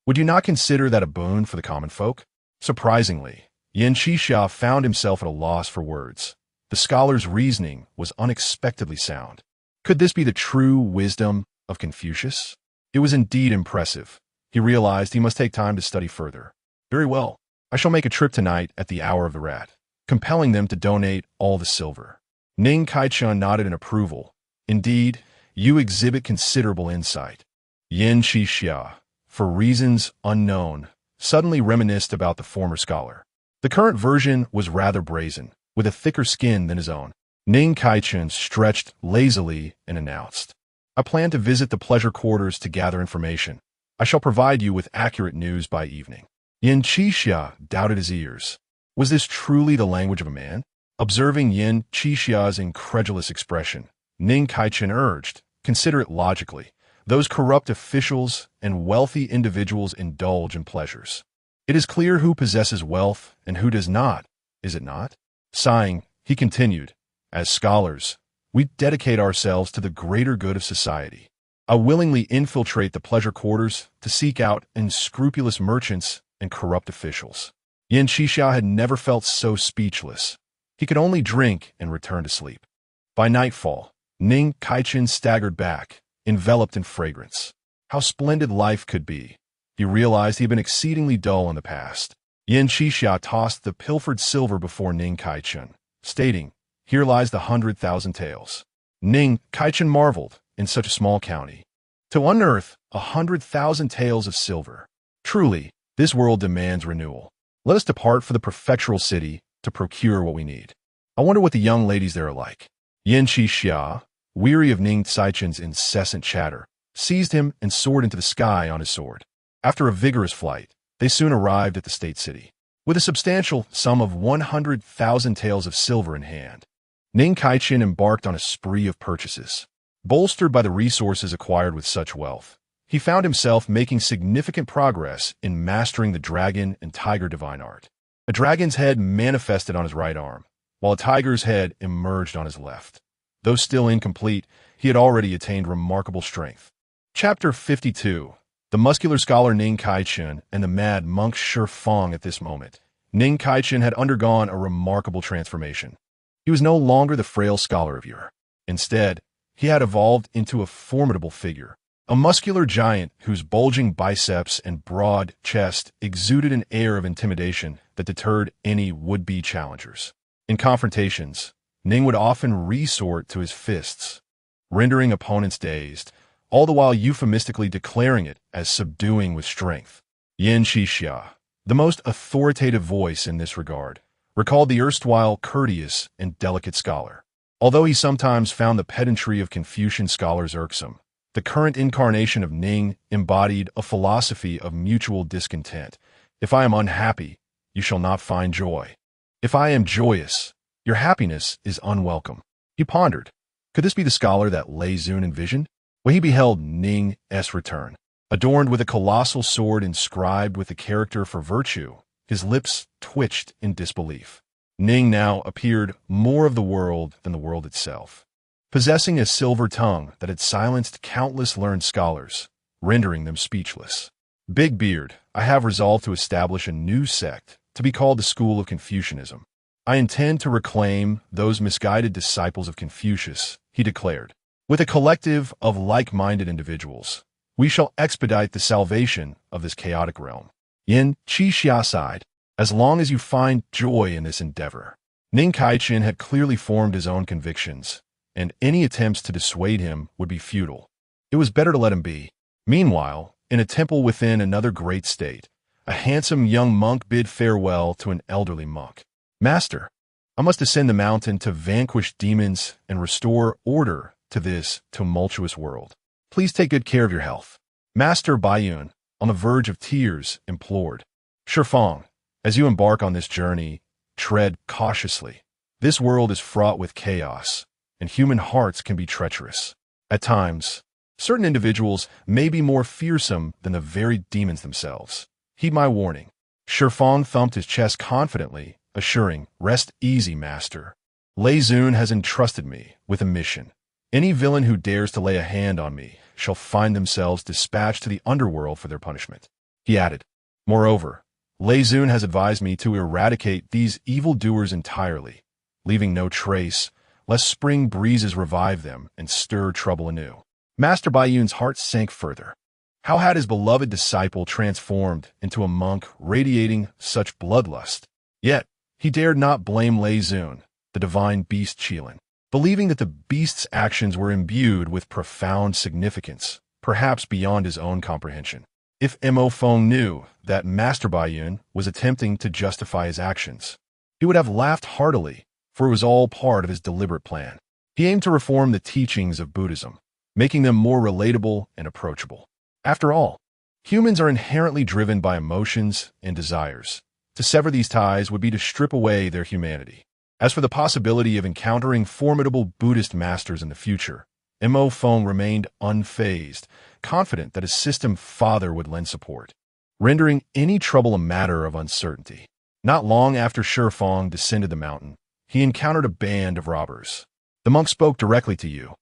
Would you not consider that a boon for the common folk? Surprisingly, Yin Qixia found himself at a loss for words. The scholar's reasoning was unexpectedly sound. Could this be the true wisdom of Confucius? It was indeed impressive. He realized he must take time to study further. Very well. I shall make a trip tonight at the hour of the rat, compelling them to donate all the silver. Ning Kaichun nodded in approval. Indeed, you exhibit considerable insight. Yin Qixia, for reasons unknown, suddenly reminisced about the former scholar. The current version was rather brazen, with a thicker skin than his own. Ning Kaichun stretched lazily and announced, I plan to visit the pleasure quarters to gather information. I shall provide you with accurate news by evening. Yin Qixia doubted his ears. Was this truly the language of a man? Observing Yin Qixia's incredulous expression, Ning Kaichun urged, consider it logically. Those corrupt officials and wealthy individuals indulge in pleasures. It is clear who possesses wealth and who does not, is it not? Sighing, he continued, as scholars, we dedicate ourselves to the greater good of society. I willingly infiltrate the pleasure quarters to seek out unscrupulous merchants and corrupt officials. Yin Qixia had never felt so speechless. He could only drink and return to sleep. By nightfall, Ning Kaichun staggered back, enveloped in fragrance. How splendid life could be. He realized he had been exceedingly dull in the past. Yin Qixia tossed the pilfered silver before Ning Kaichun, stating, Here lies the 100,000 taels. Ning Kaichun marveled, in such a small county, to unearth 100,000 taels of silver. Truly, this world demands renewal. Let us depart for the prefectural city to procure what we need. I wonder what the young ladies there are like. Yin Qixia, weary of Ning Kaichun's incessant chatter, seized him and soared into the sky on his sword. After a vigorous flight, they soon arrived at the state city. With a substantial sum of 100,000 taels of silver in hand, Ning Kaichun embarked on a spree of purchases. Bolstered by the resources acquired with such wealth, he found himself making significant progress in mastering the dragon and tiger divine art. A dragon's head manifested on his right arm, while a tiger's head emerged on his left. Though still incomplete, he had already attained remarkable strength. Chapter 52. The muscular scholar Ning Kaichun and the mad monk Shi Fang. At this moment, Ning Kaichun had undergone a remarkable transformation. He was no longer the frail scholar of yore. Instead, he had evolved into a formidable figure, a muscular giant whose bulging biceps and broad chest exuded an air of intimidation that deterred any would-be challengers. In confrontations, Ning would often resort to his fists, rendering opponents dazed, all the while euphemistically declaring it as subduing with strength. Yin Qixia, the most authoritative voice in this regard, recalled the erstwhile courteous and delicate scholar. Although he sometimes found the pedantry of Confucian scholars irksome, the current incarnation of Ning embodied a philosophy of mutual discontent. If I am unhappy, you shall not find joy. If I am joyous, your happiness is unwelcome. He pondered. Could this be the scholar that Lei Zun envisioned? When he beheld Ning's return, adorned with a colossal sword inscribed with the character for virtue, his lips twitched in disbelief. Ning now appeared more of the world than the world itself, possessing a silver tongue that had silenced countless learned scholars, rendering them speechless. Big Beard, I have resolved to establish a new sect to be called the School of Confucianism. I intend to reclaim those misguided disciples of Confucius, he declared. With a collective of like-minded individuals, we shall expedite the salvation of this chaotic realm. Yin Qixia sighed. As long as you find joy in this endeavor. Ning Kaichun had clearly formed his own convictions, and any attempts to dissuade him would be futile. It was better to let him be. Meanwhile, in a temple within another great state, a handsome young monk bid farewell to an elderly monk. Master, I must ascend the mountain to vanquish demons and restore order to this tumultuous world. Please take good care of your health. Master Baiyun, on the verge of tears, implored. Shi Fang, as you embark on this journey, tread cautiously. This world is fraught with chaos, and human hearts can be treacherous. At times, certain individuals may be more fearsome than the very demons themselves. Heed my warning. Shi Fang thumped his chest confidently, assuring, "Rest easy, master. Lingyun has entrusted me with a mission. Any villain who dares to lay a hand on me shall find themselves dispatched to the underworld for their punishment." He added, "Moreover, Lingyun has advised me to eradicate these evildoers entirely, leaving no trace, lest spring breezes revive them and stir trouble anew." Master Baiyun's heart sank further. How had his beloved disciple transformed into a monk radiating such bloodlust? Yet, he dared not blame Lingyun, the divine beast Qilin, believing that the beast's actions were imbued with profound significance, perhaps beyond his own comprehension. If Mo Feng knew that Master Baiyun was attempting to justify his actions, he would have laughed heartily, for it was all part of his deliberate plan. He aimed to reform the teachings of Buddhism, making them more relatable and approachable. After all, humans are inherently driven by emotions and desires. To sever these ties would be to strip away their humanity. As for the possibility of encountering formidable Buddhist masters in the future, Mo Feng remained unfazed, confident that his system father would lend support, rendering any trouble a matter of uncertainty. Not long after Shifeng descended the mountain, he encountered a band of robbers. The monk spoke directly to you,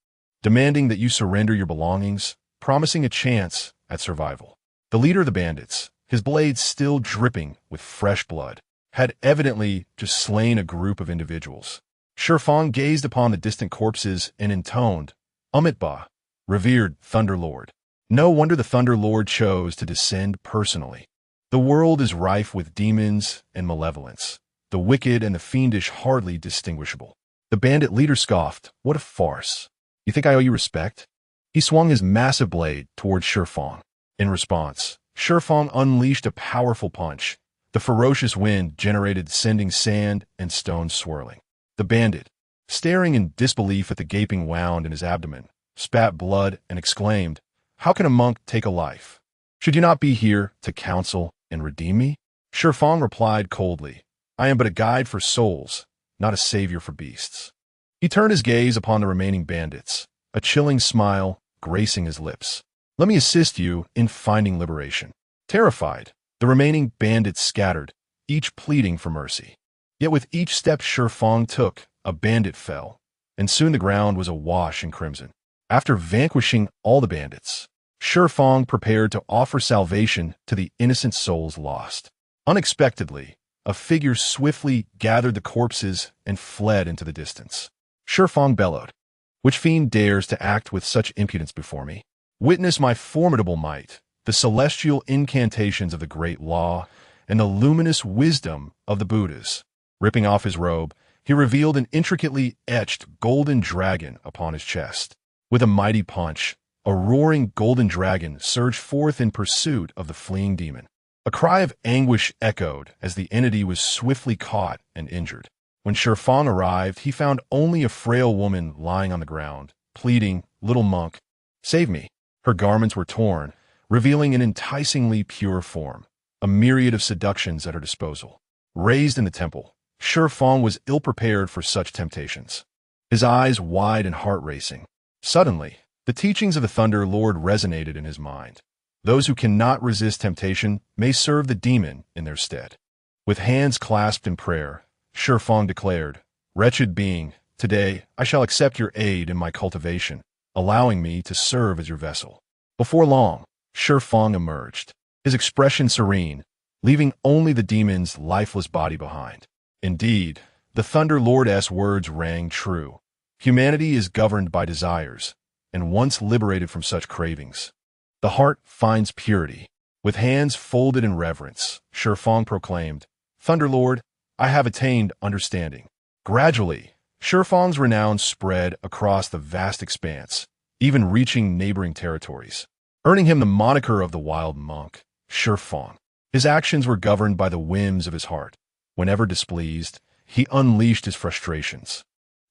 demanding that you surrender your belongings, promising a chance at survival. The leader of the bandits, his blade still dripping with fresh blood, had evidently just slain a group of individuals. Shifeng gazed upon the distant corpses and intoned, "Amitba, revered Thunder Lord." No wonder the Thunder Lord chose to descend personally. The world is rife with demons and malevolence, the wicked and the fiendish hardly distinguishable. The bandit leader scoffed, "What a farce. You think I owe you respect?" He swung his massive blade towards Shifeng. In response, Shifeng unleashed a powerful punch. The ferocious wind generated sending sand and stones swirling. The bandit, staring in disbelief at the gaping wound in his abdomen, spat blood and exclaimed, "How can a monk take a life? Should you not be here to counsel and redeem me?" Shifeng replied coldly, "I am but a guide for souls, not a savior for beasts." He turned his gaze upon the remaining bandits, a chilling smile gracing his lips. "Let me assist you in finding liberation." Terrified, the remaining bandits scattered, each pleading for mercy. Yet with each step Shifeng took, a bandit fell, and soon the ground was awash in crimson. After vanquishing all the bandits, Shifeng prepared to offer salvation to the innocent souls lost. Unexpectedly, a figure swiftly gathered the corpses and fled into the distance. Shifeng bellowed, "Which fiend dares to act with such impudence before me? Witness my formidable might, the celestial incantations of the great law, and the luminous wisdom of the Buddhas." Ripping off his robe, he revealed an intricately etched golden dragon upon his chest. With a mighty punch, a roaring golden dragon surged forth in pursuit of the fleeing demon. A cry of anguish echoed as the entity was swiftly caught and injured. When Shifeng arrived, he found only a frail woman lying on the ground, pleading, "Little monk, save me." Her garments were torn, revealing an enticingly pure form, a myriad of seductions at her disposal. Raised in the temple, Shifeng was ill-prepared for such temptations, his eyes wide and heart-racing. Suddenly, the teachings of the Thunder Lord resonated in his mind. Those who cannot resist temptation may serve the demon in their stead. With hands clasped in prayer, Shifeng declared, "Wretched being, today I shall accept your aid in my cultivation, allowing me to serve as your vessel." Before long, Shifeng emerged, his expression serene, leaving only the demon's lifeless body behind. Indeed, the Thunder Lord's words rang true. Humanity is governed by desires, and once liberated from such cravings, the heart finds purity. With hands folded in reverence, Shifeng proclaimed, "Thunder Lord, I have attained understanding." Gradually, Shifeng's renown spread across the vast expanse, even reaching neighboring territories, earning him the moniker of the Wild Monk, Shifeng. His actions were governed by the whims of his heart. Whenever displeased, he unleashed his frustrations.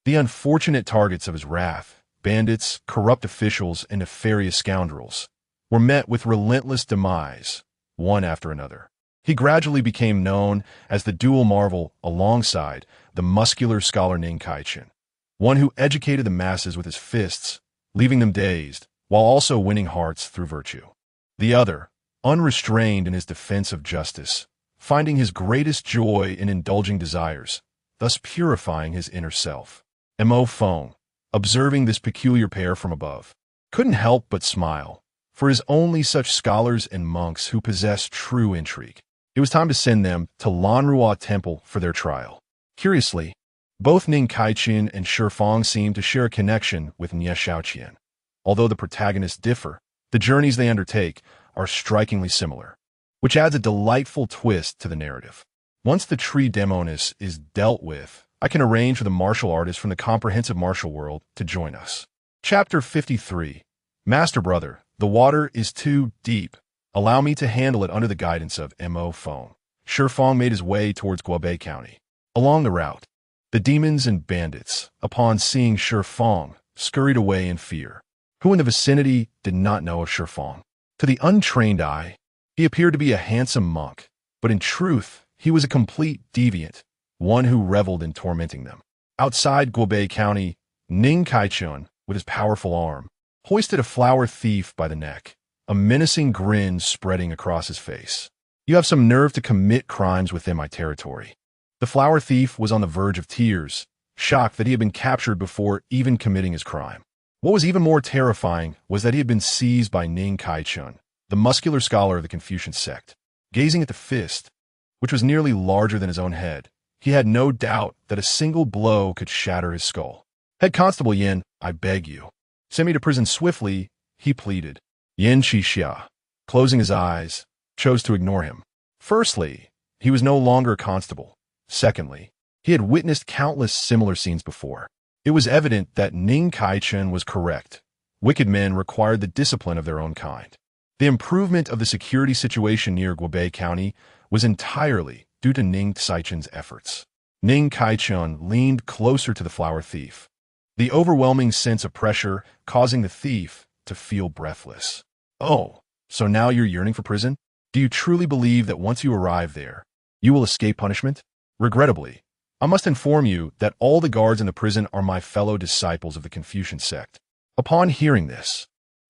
The unfortunate targets of his wrath, bandits, corrupt officials, and nefarious scoundrels, were met with relentless demise, one after another. He gradually became known as the dual marvel alongside the muscular scholar named Kaichin, one who educated the masses with his fists, leaving them dazed, while also winning hearts through virtue. The other, unrestrained in his defense of justice, finding his greatest joy in indulging desires, thus purifying his inner self. Mo Feng, observing this peculiar pair from above, couldn't help but smile, for his only such scholars and monks who possess true intrigue. It was time to send them to Lanrua Temple for their trial. Curiously, both Ning Kaichen and Shi Fang seem to share a connection with Nie Shaoqian. Although the protagonists differ, the journeys they undertake are strikingly similar, which adds a delightful twist to the narrative. Once the tree demonis is dealt with, I can arrange for the martial artist from the comprehensive martial world to join us. Chapter 53. Master Brother, the water is too deep. Allow me to handle it under the guidance of Mo Feng. Shi Fang made his way towards Guobei County. Along the route, the demons and bandits, upon seeing Shi Fang, scurried away in fear. Who in the vicinity did not know of Shi Fang? To the untrained eye, he appeared to be a handsome monk, but in truth, he was a complete deviant, one who reveled in tormenting them. Outside Guobei County, Ning Kaichun, with his powerful arm, hoisted a flower thief by the neck, a menacing grin spreading across his face. You have some nerve to commit crimes within my territory. The flower thief was on the verge of tears, shocked that he had been captured before even committing his crime. What was even more terrifying was that he had been seized by Ning Kaichun, the muscular scholar of the Confucian sect. Gazing at the fist, which was nearly larger than his own head, he had no doubt that a single blow could shatter his skull. Head Constable Yin, I beg you, send me to prison swiftly, he pleaded. Yin Qixia, closing his eyes, chose to ignore him. Firstly, he was no longer a constable. Secondly, he had witnessed countless similar scenes before. It was evident that Ning Kaichen was correct. Wicked men required the discipline of their own kind. The improvement of the security situation near Guobei County was entirely due to Ning Kaichen's efforts. Ning Kaichen leaned closer to the flower thief, the overwhelming sense of pressure causing the thief to feel breathless. Oh, so now you're yearning for prison? Do you truly believe that once you arrive there, you will escape punishment? Regrettably, I must inform you that all the guards in the prison are my fellow disciples of the Confucian sect. Upon hearing this,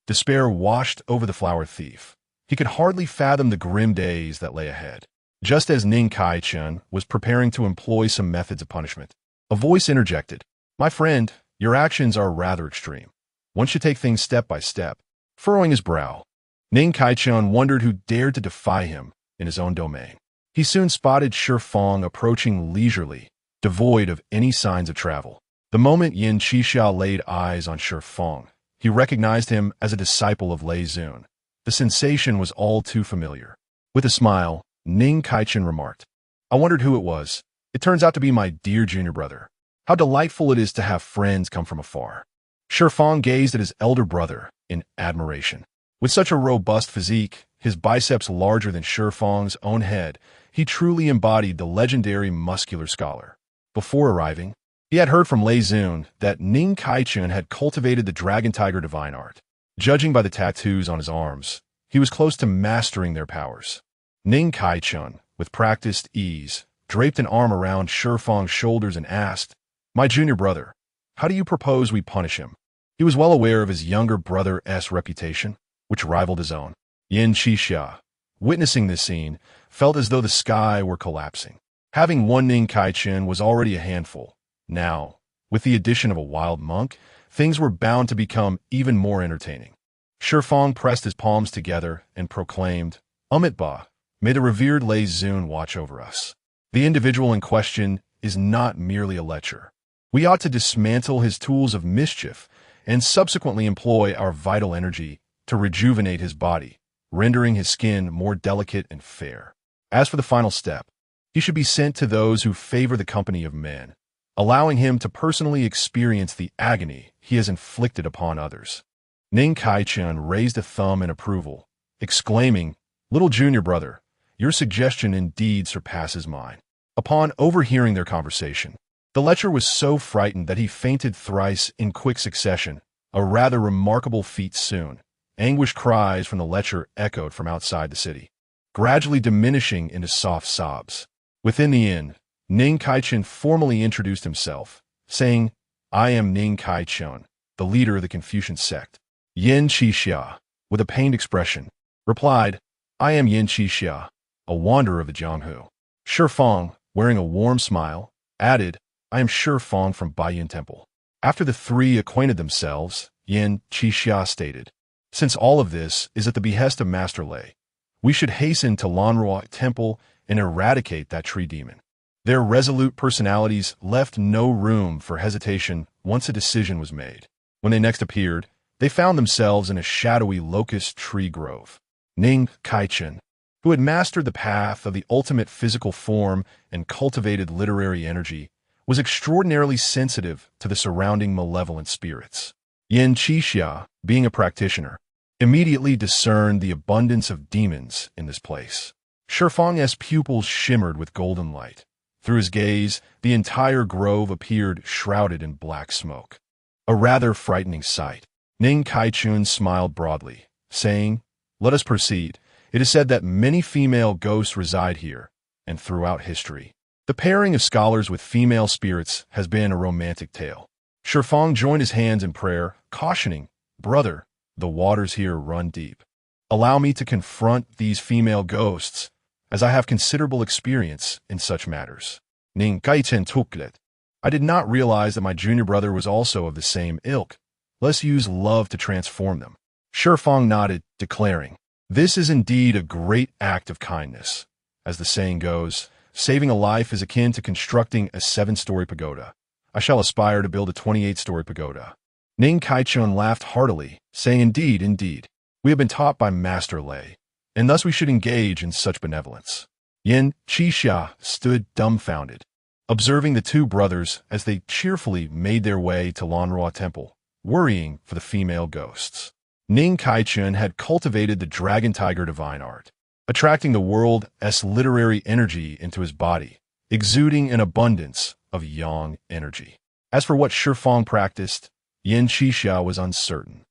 despair washed over the flower thief. He could hardly fathom the grim days that lay ahead. Just as Ning Kaichen was preparing to employ some methods of punishment, a voice interjected. My friend, your actions are rather extreme. One should take things step by step. Furrowing his brow, Ning Kaichen wondered who dared to defy him in his own domain. He soon spotted Shi Fang approaching leisurely, devoid of any signs of travel. The moment Yin Qixia laid eyes on Shi Fang, he recognized him as a disciple of Lei Zun. The sensation was all too familiar. With a smile, Ning Kaichen remarked, I wondered who it was. It turns out to be my dear junior brother. How delightful it is to have friends come from afar. Shi Fang gazed at his elder brother in admiration. With such a robust physique, his biceps larger than Shi Fang's own head, he truly embodied the legendary muscular scholar. Before arriving, he had heard from Lei Zun that Ning Kaichen had cultivated the Dragon Tiger divine art. Judging by the tattoos on his arms, he was close to mastering their powers. Ning Kaichen, with practiced ease, draped an arm around Shi Fang's shoulders and asked, My junior brother, how do you propose we punish him? He was well aware of his younger brother's reputation, which rivaled his own. Yin Qixia, witnessing this scene, felt as though the sky were collapsing. Having one Ning Kaichen was already a handful. Now, with the addition of a wild monk, things were bound to become even more entertaining. Shi Fang pressed his palms together and proclaimed, Ba, may the revered Lei Zun watch over us. The individual in question is not merely a lecher. We ought to dismantle his tools of mischief and subsequently employ our vital energy to rejuvenate his body, rendering his skin more delicate and fair. As for the final step, he should be sent to those who favor the company of men, allowing him to personally experience the agony he has inflicted upon others. Ning Kaichen raised a thumb in approval, exclaiming, Little junior brother, your suggestion indeed surpasses mine. Upon overhearing their conversation, the lecher was so frightened that he fainted thrice in quick succession, a rather remarkable feat soon. Anguished cries from the lecher echoed from outside the city, gradually diminishing into soft sobs. Within the inn, Ning Kaichen formally introduced himself, saying, I am Ning Kaichen, the leader of the Confucian sect. Yin Qixia, with a pained expression, replied, I am Yin Qixia, a wanderer of the Jianghu. Shi Fang, wearing a warm smile, added, I am Shi Fang from Baiyun Temple. After the three acquainted themselves, Yin Qixia stated, since all of this is at the behest of Master Lei, we should hasten to Lanrua Temple and eradicate that tree demon. Their resolute personalities left no room for hesitation once a decision was made. When they next appeared, they found themselves in a shadowy locust tree grove. Ning Kaichen, who had mastered the path of the ultimate physical form and cultivated literary energy, was extraordinarily sensitive to the surrounding malevolent spirits. Yin Qixia, being a practitioner, immediately discerned the abundance of demons in this place. Shi Fang's pupils shimmered with golden light. Through his gaze, the entire grove appeared shrouded in black smoke. A rather frightening sight. Ning Kaichun smiled broadly, saying, let us proceed. It is said that many female ghosts reside here and throughout history. The pairing of scholars with female spirits has been a romantic tale. Shi Fang joined his hands in prayer, cautioning, brother, the waters here run deep. Allow me to confront these female ghosts, as I have considerable experience in such matters. Ning Kaichen Tuklet. I did not realize that my junior brother was also of the same ilk. Let's use love to transform them. Shi Fang nodded, declaring, this is indeed a great act of kindness. As the saying goes, saving a life is akin to constructing a 7-story pagoda. I shall aspire to build a 28-story pagoda. Ning Kaichun laughed heartily, saying, indeed, indeed. We have been taught by Master Lei, and thus we should engage in such benevolence. Yin Qixia stood dumbfounded, observing the two brothers as they cheerfully made their way to Lanrua Temple, worrying for the female ghosts. Ning Kaichun had cultivated the Dragon Tiger divine art, attracting the world's literary energy into his body, exuding an abundance of yang energy. As for what Shi Fang practiced, Yin Qixia was uncertain,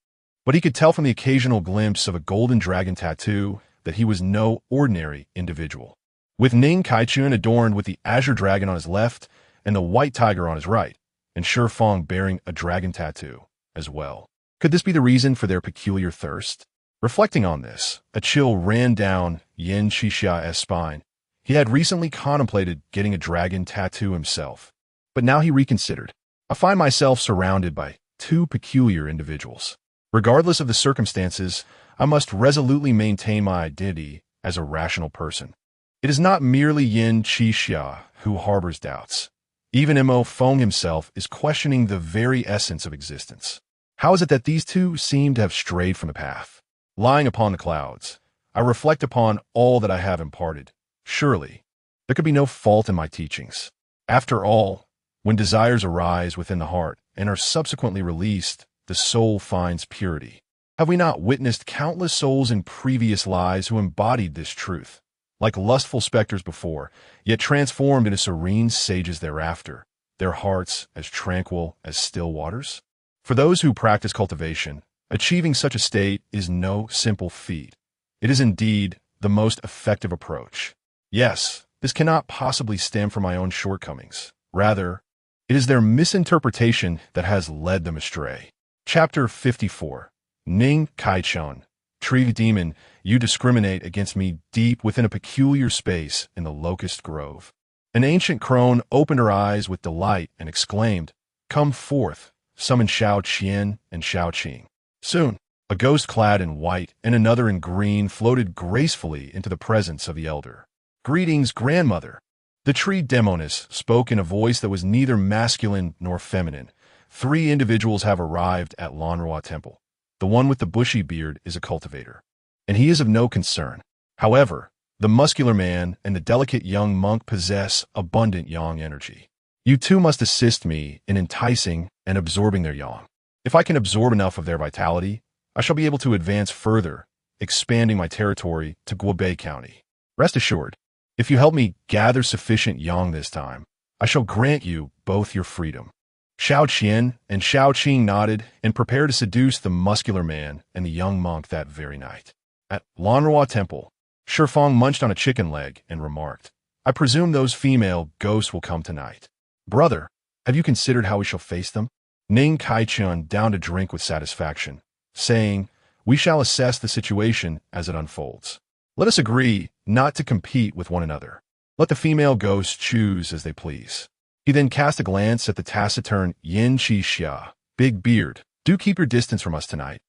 but he could tell from the occasional glimpse of a golden dragon tattoo that he was no ordinary individual. With Ning Kaichun adorned with the azure dragon on his left and the white tiger on his right, and Shi Fang bearing a dragon tattoo as well. Could this be the reason for their peculiar thirst? Reflecting on this, a chill ran down Yin Qixia's spine. He had recently contemplated getting a dragon tattoo himself, but now he reconsidered. I find myself surrounded by two peculiar individuals. Regardless of the circumstances, I must resolutely maintain my identity as a rational person. It is not merely Yin Qixia who harbors doubts. Even Mo Feng himself is questioning the very essence of existence. How is it that these two seem to have strayed from the path? Lying upon the clouds, I reflect upon all that I have imparted. Surely, there could be no fault in my teachings. After all, when desires arise within the heart and are subsequently released, the soul finds purity. Have we not witnessed countless souls in previous lives who embodied this truth, like lustful specters before, yet transformed into serene sages thereafter, their hearts as tranquil as still waters? For those who practice cultivation, achieving such a state is no simple feat. It is indeed the most effective approach. Yes, this cannot possibly stem from my own shortcomings. Rather, it is their misinterpretation that has led them astray. Chapter 54. Ning Kaichun. Tree demon, you discriminate against me deep within a peculiar space in the locust grove. An ancient crone opened her eyes with delight and exclaimed, come forth, summon Shao Qian and Shao Qing. Soon, a ghost clad in white and another in green floated gracefully into the presence of the elder. Greetings, grandmother. The tree demoness spoke in a voice that was neither masculine nor feminine. 3 individuals have arrived at Lanrua Temple. The one with the bushy beard is a cultivator, and he is of no concern. However, the muscular man and the delicate young monk possess abundant yang energy. You two must assist me in enticing and absorbing their yang. If I can absorb enough of their vitality, I shall be able to advance further, expanding my territory to Guobei County. Rest assured, if you help me gather sufficient yang this time, I shall grant you both your freedom. Shao Qian and Shao Qing nodded and prepared to seduce the muscular man and the young monk that very night. At Lanrua Temple, Shi Fang munched on a chicken leg and remarked, I presume those female ghosts will come tonight. Brother, have you considered how we shall face them? Ning Kaichun downed a drink with satisfaction, saying, we shall assess the situation as it unfolds. Let us agree not to compete with one another. Let the female ghosts choose as they please. He then cast a glance at the taciturn Yin Qi Xia. Big beard, do keep your distance from us tonight,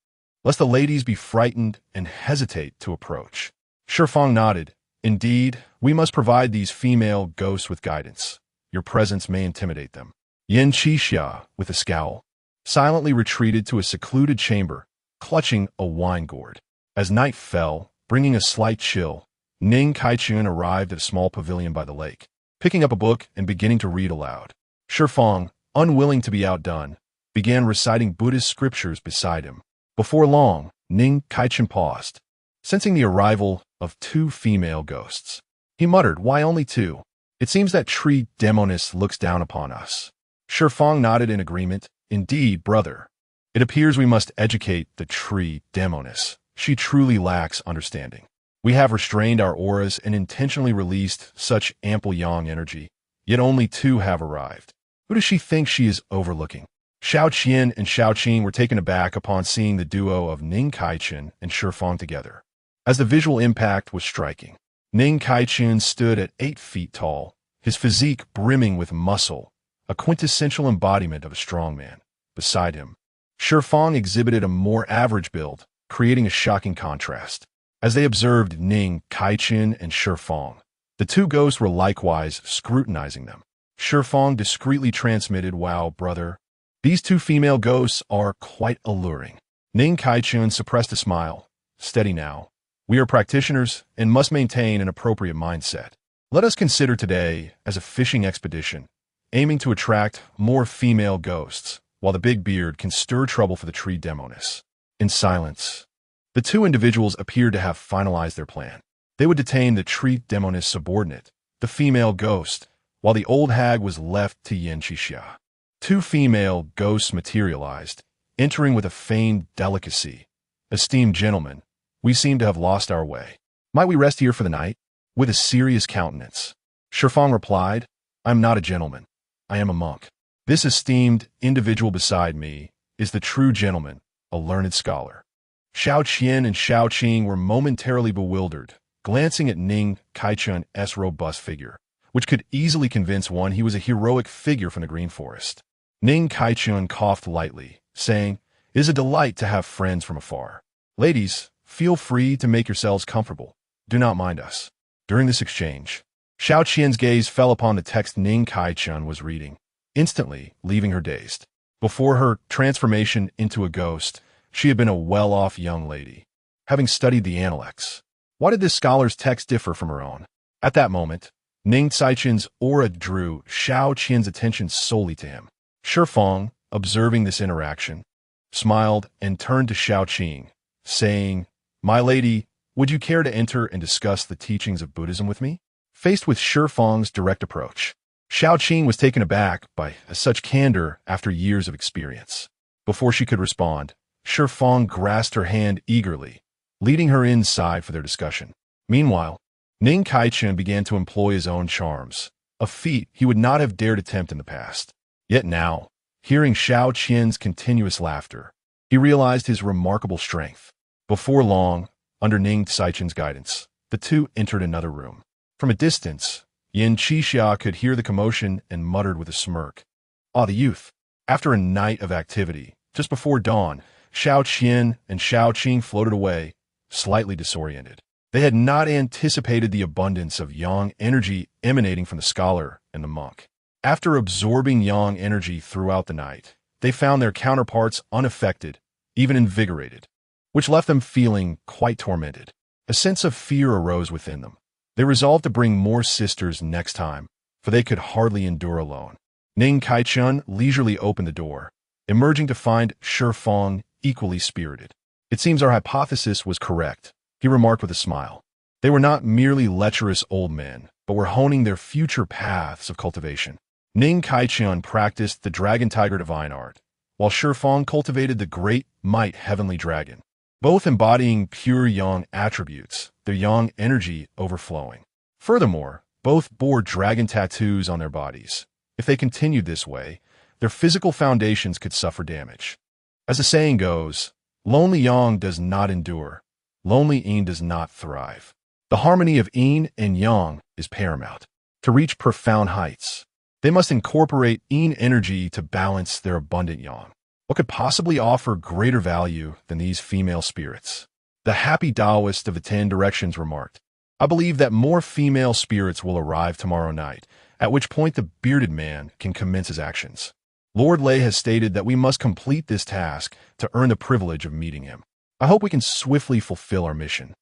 lest the ladies be frightened and hesitate to approach. Shifeng nodded. Indeed, we must provide these female ghosts with guidance. Your presence may intimidate them. Yin Qi Xia, with a scowl, silently retreated to a secluded chamber, clutching a wine gourd. As night fell, bringing a slight chill, Ning Kaichun arrived at a small pavilion by the lake, picking up a book and beginning to read aloud. Shifeng, unwilling to be outdone, began reciting Buddhist scriptures beside him. Before long, Ning Kaichun paused, sensing the arrival of two female ghosts. He muttered, "Why only two? It seems that tree demoness looks down upon us." Shifeng nodded in agreement. "Indeed, brother. It appears we must educate the tree demoness. She truly lacks understanding. We have restrained our auras and intentionally released such ample yang energy, yet only two have arrived. Who does she think she is overlooking?" Xiao Qian and Xiao Qing were taken aback upon seeing the duo of Ning Kaichun and Shifeng together, as the visual impact was striking. Ning Kaichun stood at 8 feet tall, his physique brimming with muscle, a quintessential embodiment of a strong man. Beside him, Shifeng exhibited a more average build, creating a shocking contrast. As they observed Ning Kaichun and Shifeng, the two ghosts were likewise scrutinizing them. Shifeng discreetly transmitted, "Wow, brother. These two female ghosts are quite alluring." Ning Kaichun suppressed a smile. "Steady now. We are practitioners and must maintain an appropriate mindset. Let us consider today as a fishing expedition, aiming to attract more female ghosts, while the big beard can stir trouble for the tree demoness." In silence, the two individuals appeared to have finalized their plan. They would detain the tree demoness subordinate, the female ghost, while the old hag was left to Yin Qixia. Two female ghosts materialized, entering with a feigned delicacy. "Esteemed gentlemen, we seem to have lost our way. Might we rest here for the night?" With a serious countenance, Shifeng replied, "I am not a gentleman. I am a monk. This esteemed individual beside me is the true gentleman, a learned scholar." Xiao Qian and Xiao Qing were momentarily bewildered, glancing at Ning Kaichun's robust figure, which could easily convince one he was a heroic figure from the Green Forest. Ning Kaichun coughed lightly, saying, "It is a delight to have friends from afar. Ladies, feel free to make yourselves comfortable. Do not mind us." During this exchange, Xiao Qian's gaze fell upon the text Ning Kaichun was reading, instantly leaving her dazed. Before her transformation into a ghost, she had been a well-off young lady, having studied the Analects. Why did this scholar's text differ from her own? At that moment, Ning Kaichun's aura drew Xiao Qian's attention solely to him. Shifeng, observing this interaction, smiled and turned to Xiao Qing, saying, "My lady, would you care to enter and discuss the teachings of Buddhism with me?" Faced with Shifeng's direct approach, Xiao Qing was taken aback by such candor after years of experience. Before she could respond, Shifeng grasped her hand eagerly, leading her inside for their discussion. Meanwhile, Ning Kaichun began to employ his own charms, a feat he would not have dared attempt in the past. Yet now, hearing Xiao Qian's continuous laughter, he realized his remarkable strength. Before long, under Ning Kaichun's guidance, the two entered another room. From a distance, Yin Qixia could hear the commotion and muttered with a smirk, "Ah, the youth." After a night of activity, just before dawn, Xiao Qian and Xiao Qing floated away, slightly disoriented. They had not anticipated the abundance of yang energy emanating from the scholar and the monk. After absorbing yang energy throughout the night, they found their counterparts unaffected, even invigorated, which left them feeling quite tormented. A sense of fear arose within them. They resolved to bring more sisters next time, for they could hardly endure alone. Ning Kaichun leisurely opened the door, emerging to find Shifeng equally spirited. "It seems our hypothesis was correct," he remarked with a smile. They were not merely lecherous old men, but were honing their future paths of cultivation. Ning Kaichun practiced the Dragon Tiger divine art, while Shifeng cultivated the Great Might Heavenly Dragon, both embodying pure yang attributes, their yang energy overflowing. Furthermore, both bore dragon tattoos on their bodies. If they continued this way, their physical foundations could suffer damage. As the saying goes, lonely yang does not endure, lonely yin does not thrive. The harmony of yin and yang is paramount. To reach profound heights, they must incorporate yin energy to balance their abundant yang. What could possibly offer greater value than these female spirits? The happy Taoist of the 10 directions remarked, I believe that more female spirits will arrive tomorrow night, at which point the bearded man can commence his actions. Lord Lei has stated that we must complete this task to earn the privilege of meeting him. I hope we can swiftly fulfill our mission,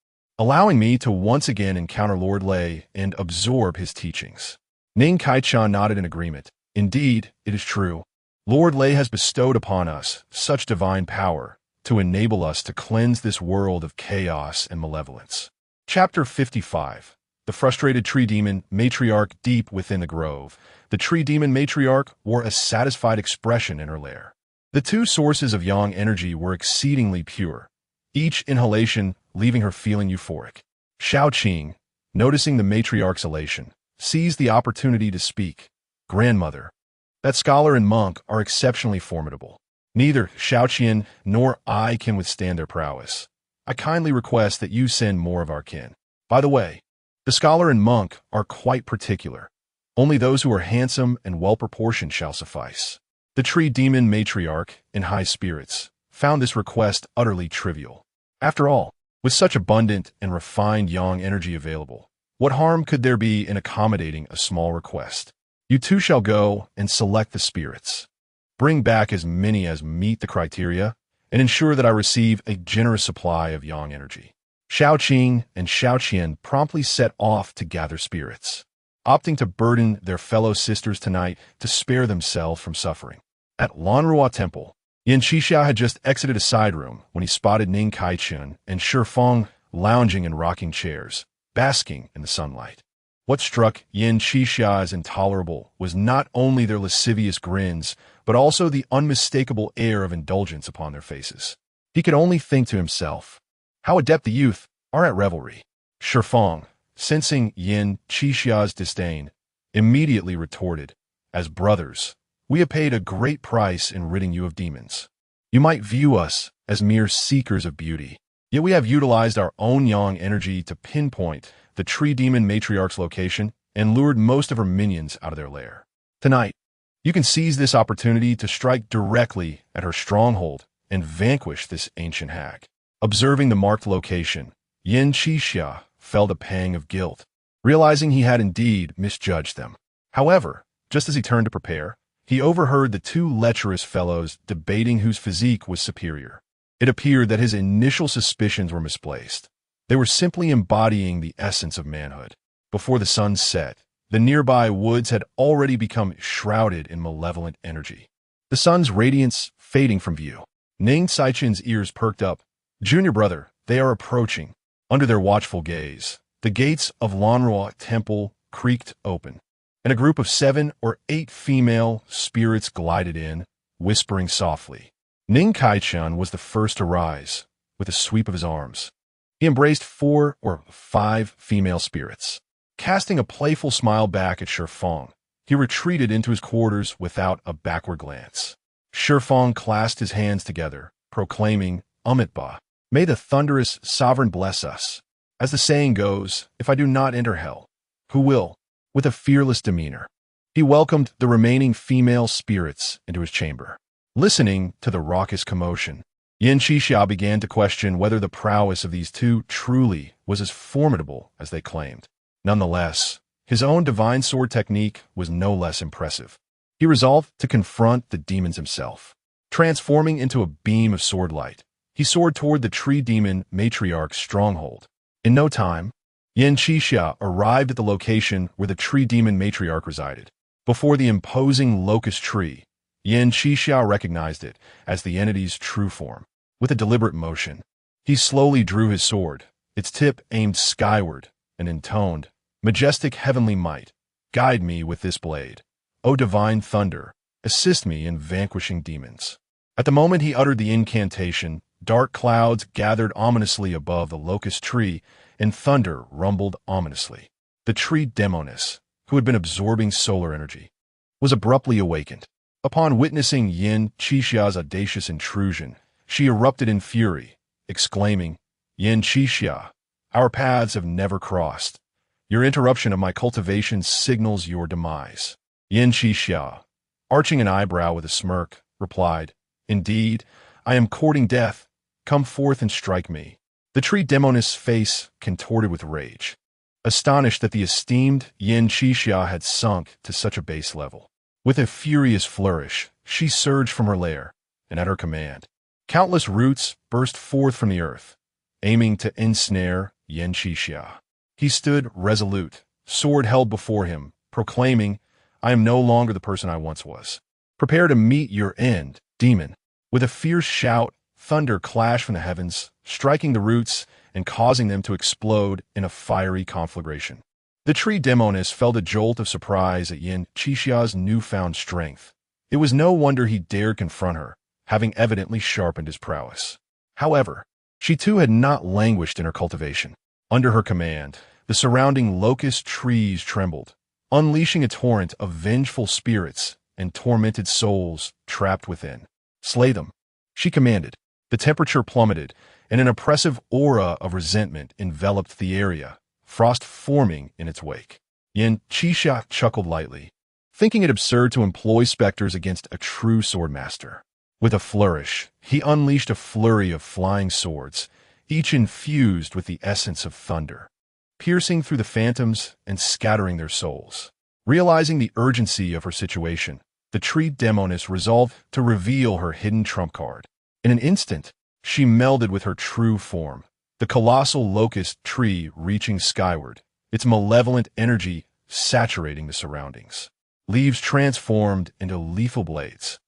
allowing me to once again encounter Lord Lei and absorb his teachings. Ning Kaichan nodded in agreement. Indeed, it is true. Lord Lei has bestowed upon us such divine power to enable us to cleanse this world of chaos and malevolence. Chapter 55. The frustrated tree demon matriarch deep within the grove. The tree demon matriarch wore a satisfied expression in her lair. The two sources of yang energy were exceedingly pure, each inhalation leaving her feeling euphoric. Shaoqing, noticing the matriarch's elation, seized the opportunity to speak. Grandmother, that scholar and monk are exceptionally formidable. Neither Shaoqian nor I can withstand their prowess. I kindly request that you send more of our kin. By the way, the scholar and monk are quite particular. Only those who are handsome and well-proportioned shall suffice. The tree demon matriarch, in high spirits, found this request utterly trivial. After all, with such abundant and refined yang energy available, what harm could there be in accommodating a small request? You two shall go and select the spirits. Bring back as many as meet the criteria, and ensure that I receive a generous supply of yang energy. Shaoqing and Shaoqian promptly set off to gather spirits, opting to burden their fellow sisters tonight to spare themselves from suffering. At Lanrua Temple, Yin Qixia had just exited a side room when he spotted Ning Kaichun and Shifeng lounging in rocking chairs, basking in the sunlight. What struck Yin Qixia as intolerable was not only their lascivious grins, but also the unmistakable air of indulgence upon their faces. He could only think to himself, how adept the youth are at revelry. Shifeng, sensing Yin Qixia's disdain, immediately retorted, as brothers, we have paid a great price in ridding you of demons. You might view us as mere seekers of beauty, yet we have utilized our own yang energy to pinpoint the tree demon matriarch's location and lured most of her minions out of their lair. Tonight, you can seize this opportunity to strike directly at her stronghold and vanquish this ancient hag. Observing the marked location, Yin Qixia felt a pang of guilt, realizing he had indeed misjudged them. However, just as he turned to prepare, he overheard the two lecherous fellows debating whose physique was superior. It appeared that his initial suspicions were misplaced. They were simply embodying the essence of manhood. Before the sun set, the nearby woods had already become shrouded in malevolent energy. The sun's radiance fading from view. Ning Saichin's ears perked up. Junior brother, they are approaching. Under their watchful gaze, the gates of Lanrua Temple creaked open, and a group of 7 or 8 female spirits glided in, whispering softly. Ning Kaichun was the first to rise, with a sweep of his arms. He embraced 4 or 5 female spirits. Casting a playful smile back at Shifeng, he retreated into his quarters without a backward glance. Shifeng clasped his hands together, proclaiming, Amitabha, may the thunderous sovereign bless us. As the saying goes, if I do not enter hell, who will? With a fearless demeanor, he welcomed the remaining female spirits into his chamber. Listening to the raucous commotion, Yin Qixia began to question whether the prowess of these two truly was as formidable as they claimed. Nonetheless, his own divine sword technique was no less impressive. He resolved to confront the demons himself. Transforming into a beam of sword light, he soared toward the tree demon matriarch's stronghold. In no time, Yin Qixia arrived at the location where the tree demon matriarch resided. Before the imposing locust tree, Yin Qixia recognized it as the entity's true form. With a deliberate motion, he slowly drew his sword, its tip aimed skyward, and intoned, majestic heavenly might, guide me with this blade. O divine thunder, assist me in vanquishing demons. At the moment he uttered the incantation, dark clouds gathered ominously above the locust tree, and thunder rumbled ominously. The tree demoness, who had been absorbing solar energy, was abruptly awakened. Upon witnessing Yin Qixia's audacious intrusion, she erupted in fury, exclaiming, Yin Qixia, Our paths have never crossed. Your interruption of my cultivation signals your demise. Yin Qixia, arching an eyebrow with a smirk, replied, Indeed, I am courting death. Come forth and strike me. The tree demoness' face contorted with rage, astonished that the esteemed Yin Qixia had sunk to such a base level. With a furious flourish, she surged from her lair, and at her command, countless roots burst forth from the earth, aiming to ensnare Yin Qixia. He stood resolute, sword held before him, proclaiming, I am no longer the person I once was. Prepare to meet your end, demon. With a fierce shout, thunder clashed from the heavens, striking the roots and causing them to explode in a fiery conflagration. The tree demoness felt a jolt of surprise at Yin Qixia's newfound strength. It was no wonder he dared confront her, having evidently sharpened his prowess. However, she too had not languished in her cultivation. Under her command, the surrounding locust trees trembled, unleashing a torrent of vengeful spirits and tormented souls trapped within. Slay them, she commanded. The temperature plummeted, and an oppressive aura of resentment enveloped the area, frost forming in its wake. Yin Qixia chuckled lightly, thinking it absurd to employ specters against a true swordmaster. With a flourish, he unleashed a flurry of flying swords, each infused with the essence of thunder, piercing through the phantoms and scattering their souls. Realizing the urgency of her situation, the tree demoness resolved to reveal her hidden trump card. In an instant, she melded with her true form, the colossal locust tree reaching skyward, its malevolent energy saturating the surroundings. Leaves transformed into lethal blades,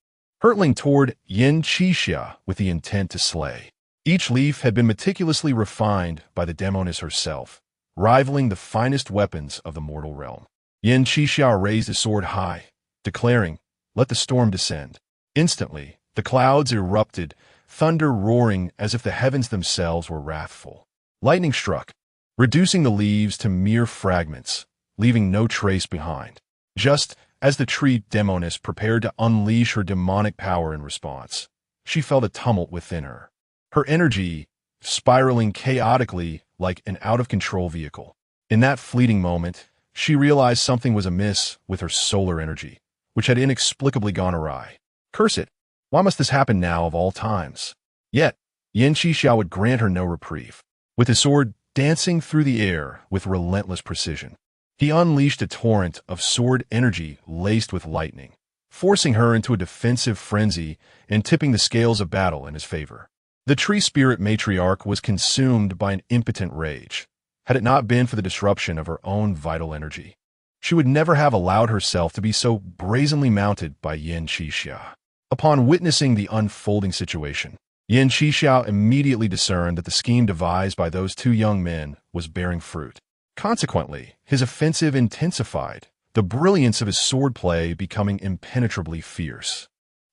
hurtling toward Yin Qixia with the intent to slay. Each leaf had been meticulously refined by the demoness herself, rivaling the finest weapons of the mortal realm. Yin Qixia raised his sword high, declaring, Let the storm descend. Instantly, the clouds erupted, thunder roaring as if the heavens themselves were wrathful. Lightning struck, reducing the leaves to mere fragments, leaving no trace behind. Just as the tree demoness prepared to unleash her demonic power in response, she felt a tumult within her, her energy spiraling chaotically like an out-of-control vehicle. In that fleeting moment, she realized something was amiss with her solar energy, which had inexplicably gone awry. Curse it! Why must this happen now of all times? Yet, Yin Qixia would grant her no reprieve. With his sword dancing through the air with relentless precision, he unleashed a torrent of sword energy laced with lightning, forcing her into a defensive frenzy and tipping the scales of battle in his favor. The tree spirit matriarch was consumed by an impotent rage. Had it not been for the disruption of her own vital energy, she would never have allowed herself to be so brazenly mounted by Yin Qixia. Upon witnessing the unfolding situation, Yin Qixia immediately discerned that the scheme devised by those two young men was bearing fruit. Consequently, his offensive intensified, the brilliance of his swordplay becoming impenetrably fierce.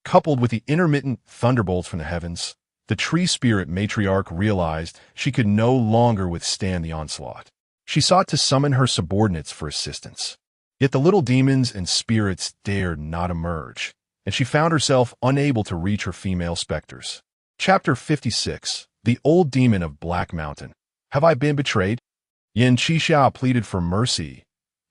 Coupled with the intermittent thunderbolts from the heavens, the tree spirit matriarch realized she could no longer withstand the onslaught. She sought to summon her subordinates for assistance. Yet the little demons and spirits dared not emerge, and she found herself unable to reach her female specters. Chapter 56. The Old Demon of Black Mountain. Have I been betrayed? Yin Qixia pleaded for mercy,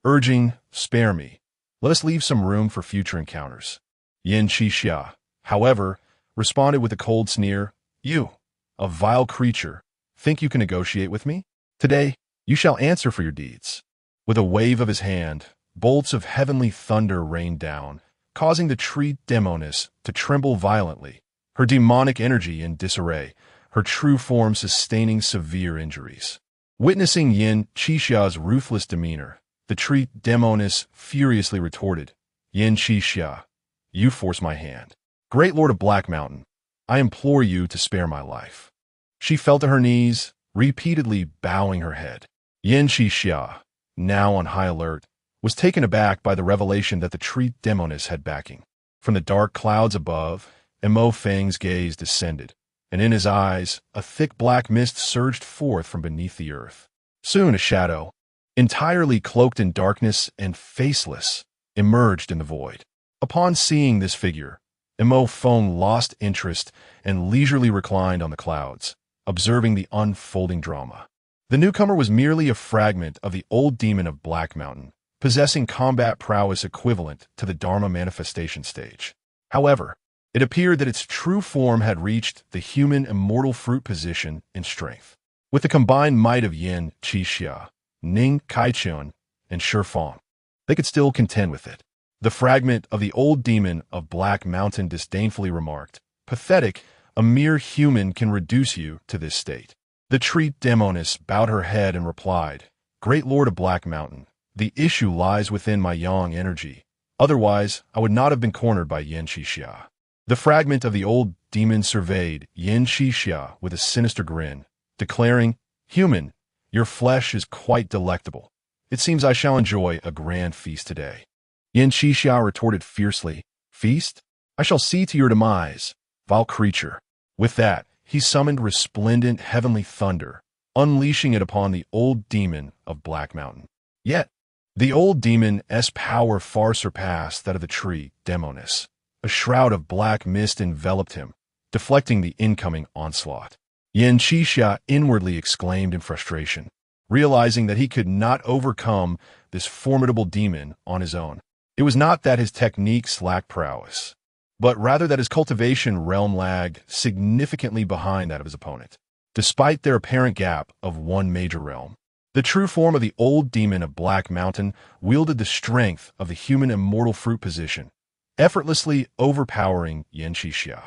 urging, Spare me. Let us leave some room for future encounters. Yin Qixia, however, responded with a cold sneer, You, a vile creature, think you can negotiate with me? Today, you shall answer for your deeds. With a wave of his hand, bolts of heavenly thunder rained down, causing the tree demoness to tremble violently, her demonic energy in disarray, her true form sustaining severe injuries. Witnessing Yin Qixia's ruthless demeanor, the tree demoness furiously retorted, Yin Qixia, you force my hand. Great Lord of Black Mountain, I implore you to spare my life. She fell to her knees, repeatedly bowing her head. Yin Qixia, now on high alert, was taken aback by the revelation that the tree demoness had backing. From the dark clouds above, Mo Feng's gaze descended, and in his eyes, a thick black mist surged forth from beneath the earth. Soon a shadow, entirely cloaked in darkness and faceless, emerged in the void. Upon seeing this figure, Mo Feng lost interest and leisurely reclined on the clouds, observing the unfolding drama. The newcomer was merely a fragment of the old demon of Black Mountain, possessing combat prowess equivalent to the Dharma manifestation stage. However, it appeared that its true form had reached the human immortal fruit position in strength. With the combined might of Yin Qixia, Ning Kaichun, and Shifang, they could still contend with it. The fragment of the old demon of Black Mountain disdainfully remarked, "Pathetic, a mere human can reduce you to this state." The tree demoness bowed her head and replied, "Great Lord of Black Mountain, the issue lies within my yang energy. Otherwise, I would not have been cornered by Yin Qixia." The fragment of the old demon surveyed Yin Qixia with a sinister grin, declaring, "Human, your flesh is quite delectable. It seems I shall enjoy a grand feast today." Yin Qixia retorted fiercely, "Feast? I shall see to your demise, vile creature." With that, he summoned resplendent heavenly thunder, unleashing it upon the old demon of Black Mountain. Yet, the old demon's power far surpassed that of the tree demoness. A shroud of black mist enveloped him, deflecting the incoming onslaught. Yin Qixia inwardly exclaimed in frustration, realizing that he could not overcome this formidable demon on his own. It was not that his techniques lacked prowess, but rather that his cultivation realm lagged significantly behind that of his opponent. Despite their apparent gap of one major realm, the true form of the old demon of Black Mountain wielded the strength of the human immortal fruit position, effortlessly overpowering Yin Qixia.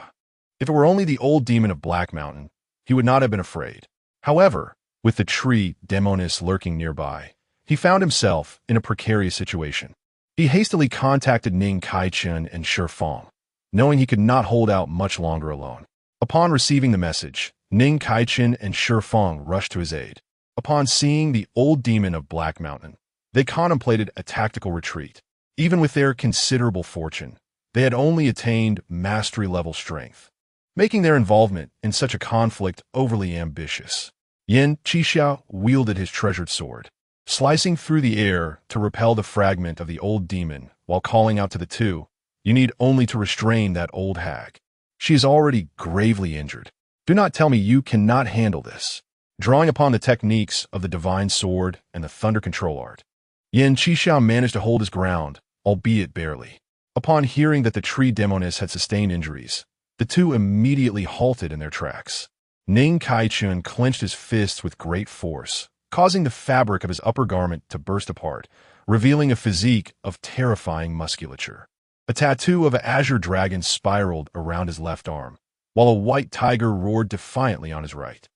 If it were only the old demon of Black Mountain, he would not have been afraid. However, with the tree demoness lurking nearby, he found himself in a precarious situation. He hastily contacted Ning Kaichun and Shifang, knowing he could not hold out much longer alone. Upon receiving the message, Ning Kaichun and Shifang rushed to his aid. Upon seeing the old demon of Black Mountain, they contemplated a tactical retreat. Even with their considerable fortune, they had only attained mastery-level strength, making their involvement in such a conflict overly ambitious. Yin Qixia wielded his treasured sword, slicing through the air to repel the fragment of the old demon while calling out to the two, "You need only to restrain that old hag. She is already gravely injured. Do not tell me you cannot handle this." Drawing upon the techniques of the divine sword and the thunder control art, Yin Qixia managed to hold his ground, albeit barely. Upon hearing that the tree demoness had sustained injuries, the two immediately halted in their tracks. Ning Kaichun clenched his fists with great force, causing the fabric of his upper garment to burst apart, revealing a physique of terrifying musculature. A tattoo of an azure dragon spiraled around his left arm, while a white tiger roared defiantly on his right.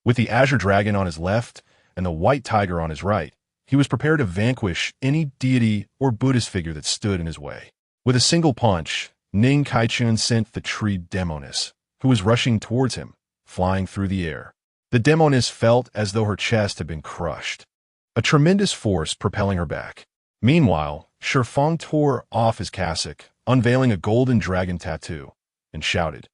With the azure dragon on his left and the white tiger on his right, he was prepared to vanquish any deity or Buddhist figure that stood in his way. With a single punch, Ning Kaichun sent the tree demoness, who was rushing towards him, flying through the air. The demoness felt as though her chest had been crushed, a tremendous force propelling her back. Meanwhile, Shifang tore off his cassock, unveiling a golden dragon tattoo, and shouted,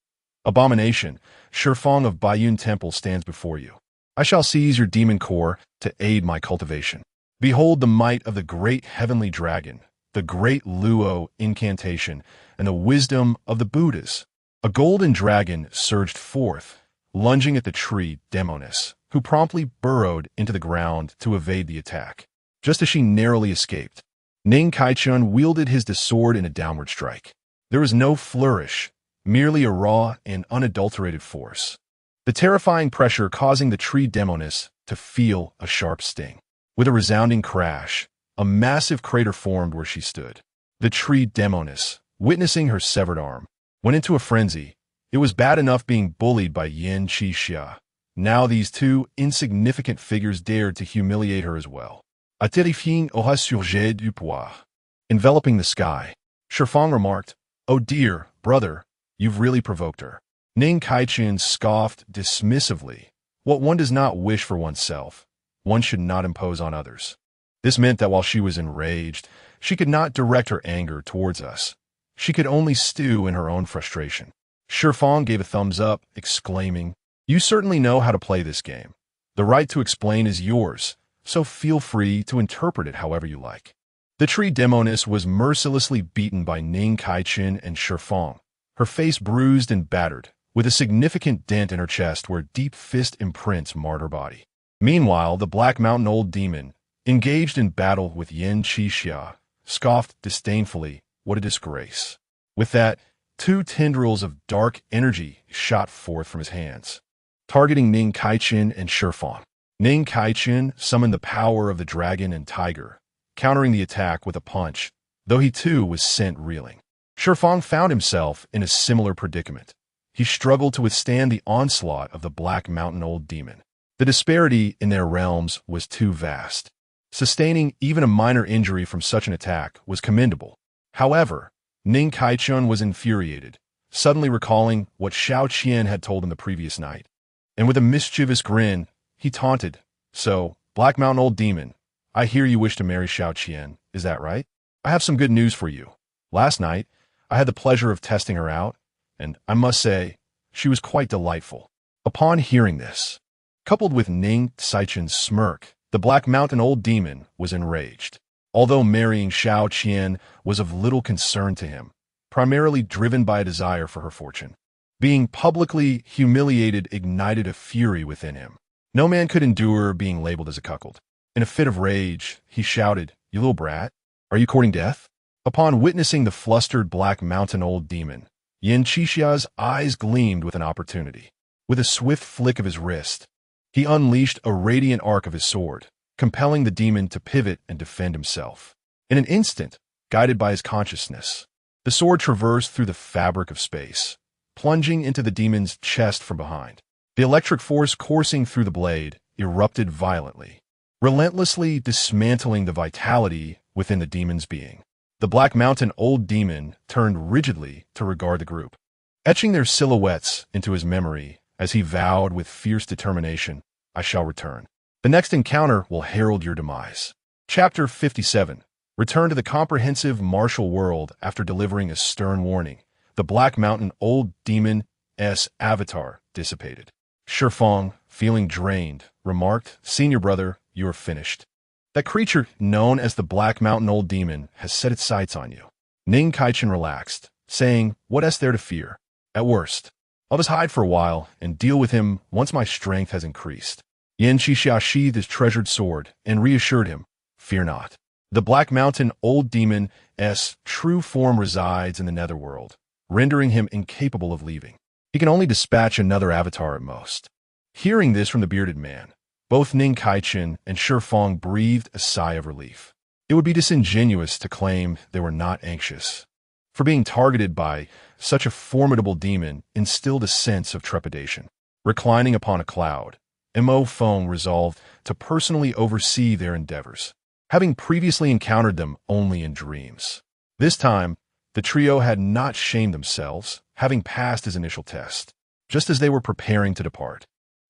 "Abomination, Shifang of Baiyun Temple stands before you. I shall seize your demon core to aid my cultivation. Behold the might of the great heavenly dragon, the great Luo incantation, and the wisdom of the Buddhas." A golden dragon surged forth, lunging at the tree demoness, who promptly burrowed into the ground to evade the attack. Just as she narrowly escaped, Ning Kaichun wielded his sword in a downward strike. There was no flourish, merely a raw and unadulterated force. The terrifying pressure causing the tree demoness to feel a sharp sting. With a resounding crash, a massive crater formed where she stood. The tree demoness, witnessing her severed arm, went into a frenzy. It was bad enough being bullied by Yin Qixia. Now these two insignificant figures dared to humiliate her as well. A terrifiant aura sur jade du poids. Enveloping the sky, Shifang remarked, "Oh dear, brother, you've really provoked her." Ning Kaichun scoffed dismissively. What one does not wish for oneself, one should not impose on others. This meant that while she was enraged, she could not direct her anger towards us. She could only stew in her own frustration. Shifang gave a thumbs up, exclaiming, "You certainly know how to play this game. The right to explain is yours, so feel free to interpret it however you like." The tree demoness was mercilessly beaten by Ning Kaichun and Shifang, her face bruised and battered, with a significant dent in her chest where deep fist imprints marred her body. Meanwhile, the Black Mountain Old Demon, engaged in battle with Yin Qixia, scoffed disdainfully, "What a disgrace." With that, two tendrils of dark energy shot forth from his hands, targeting Ning Kaichen and Shifang. Ning Kaichen summoned the power of the dragon and tiger, countering the attack with a punch, though he too was sent reeling. Shifang found himself in a similar predicament. He struggled to withstand the onslaught of the Black Mountain Old Demon. The disparity in their realms was too vast. Sustaining even a minor injury from such an attack was commendable. However, Ning Kaichun was infuriated, suddenly recalling what Xiao Qian had told him the previous night. And with a mischievous grin, he taunted, "So, Black Mountain Old Demon, I hear you wish to marry Xiao Qian, is that right? I have some good news for you. Last night, I had the pleasure of testing her out, and I must say, she was quite delightful." Upon hearing this, coupled with Ning Saichen's smirk, the Black Mountain Old Demon was enraged. Although marrying Xiao Qian was of little concern to him, primarily driven by a desire for her fortune, being publicly humiliated ignited a fury within him. No man could endure being labeled as a cuckold. In a fit of rage, he shouted, "You little brat, are you courting death?" Upon witnessing the flustered Black Mountain Old Demon, Yin Qixia's eyes gleamed with an opportunity. With a swift flick of his wrist, he unleashed a radiant arc of his sword, compelling the demon to pivot and defend himself. In an instant, guided by his consciousness, the sword traversed through the fabric of space, plunging into the demon's chest from behind. The electric force coursing through the blade erupted violently, relentlessly dismantling the vitality within the demon's being. The Black Mountain Old Demon turned rigidly to regard the group, etching their silhouettes into his memory as he vowed with fierce determination, "I shall return. The next encounter will herald your demise." Chapter 57. Return to the comprehensive martial world after delivering a stern warning. The Black Mountain Old Demon's avatar dissipated. Shifang, feeling drained, remarked, "Senior brother, you are finished. That creature known as the Black Mountain Old Demon has set its sights on you." Ning Kaichen relaxed, saying, "What is there to fear? At worst, I'll just hide for a while and deal with him once my strength has increased." Yin Qixia sheathed his treasured sword and reassured him, "Fear not. The Black Mountain Old Demon's true form resides in the netherworld, rendering him incapable of leaving. He can only dispatch another avatar at most." Hearing this from the bearded man, both Ning Kaichen and Shifang breathed a sigh of relief. It would be disingenuous to claim they were not anxious, for being targeted by such a formidable demon instilled a sense of trepidation. Reclining upon a cloud, Mo Feng resolved to personally oversee their endeavors, having previously encountered them only in dreams. This time, the trio had not shamed themselves, having passed his initial test. Just as they were preparing to depart,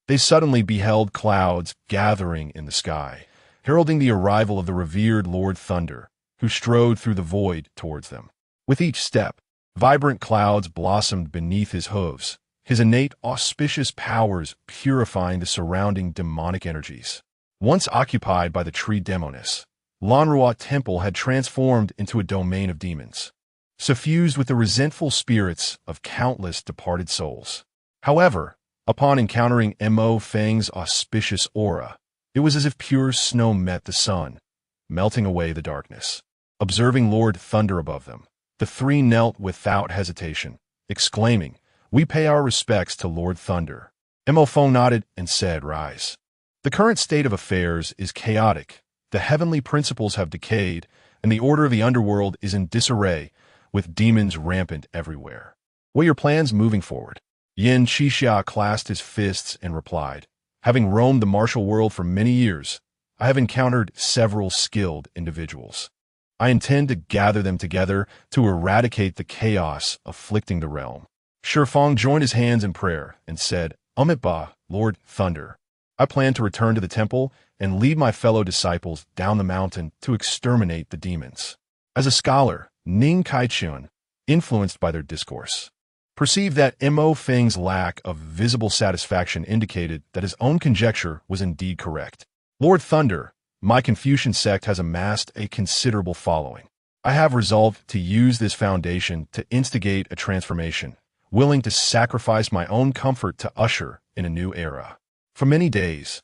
they suddenly beheld clouds gathering in the sky, heralding the arrival of the revered Lord Thunder, who strode through the void towards them. With each step, vibrant clouds blossomed beneath his hooves, his innate auspicious powers purifying the surrounding demonic energies. Once occupied by the tree demoness, Lanrua Temple had transformed into a domain of demons, suffused with the resentful spirits of countless departed souls. However, upon encountering Mo Feng's auspicious aura, it was as if pure snow met the sun, melting away the darkness. Observing Lord Thunder above them, the three knelt without hesitation, exclaiming, "We pay our respects to Lord Thunder." Mo Feng nodded and said, "Rise. The current state of affairs is chaotic. The heavenly principles have decayed, and the order of the underworld is in disarray, with demons rampant everywhere. What are your plans moving forward?" Yin Qixia clasped his fists and replied, "Having roamed the martial world for many years, I have encountered several skilled individuals. I intend to gather them together to eradicate the chaos afflicting the realm." Shifang joined his hands in prayer and said, "Amit Ba, Lord Thunder. I plan to return to the temple and lead my fellow disciples down the mountain to exterminate the demons." As a scholar, Ning Kaichun, influenced by their discourse, perceived that Mo Feng's lack of visible satisfaction indicated that his own conjecture was indeed correct. "Lord Thunder, my Confucian sect has amassed a considerable following. I have resolved to use this foundation to instigate a transformation, willing to sacrifice my own comfort to usher in a new era. For many days,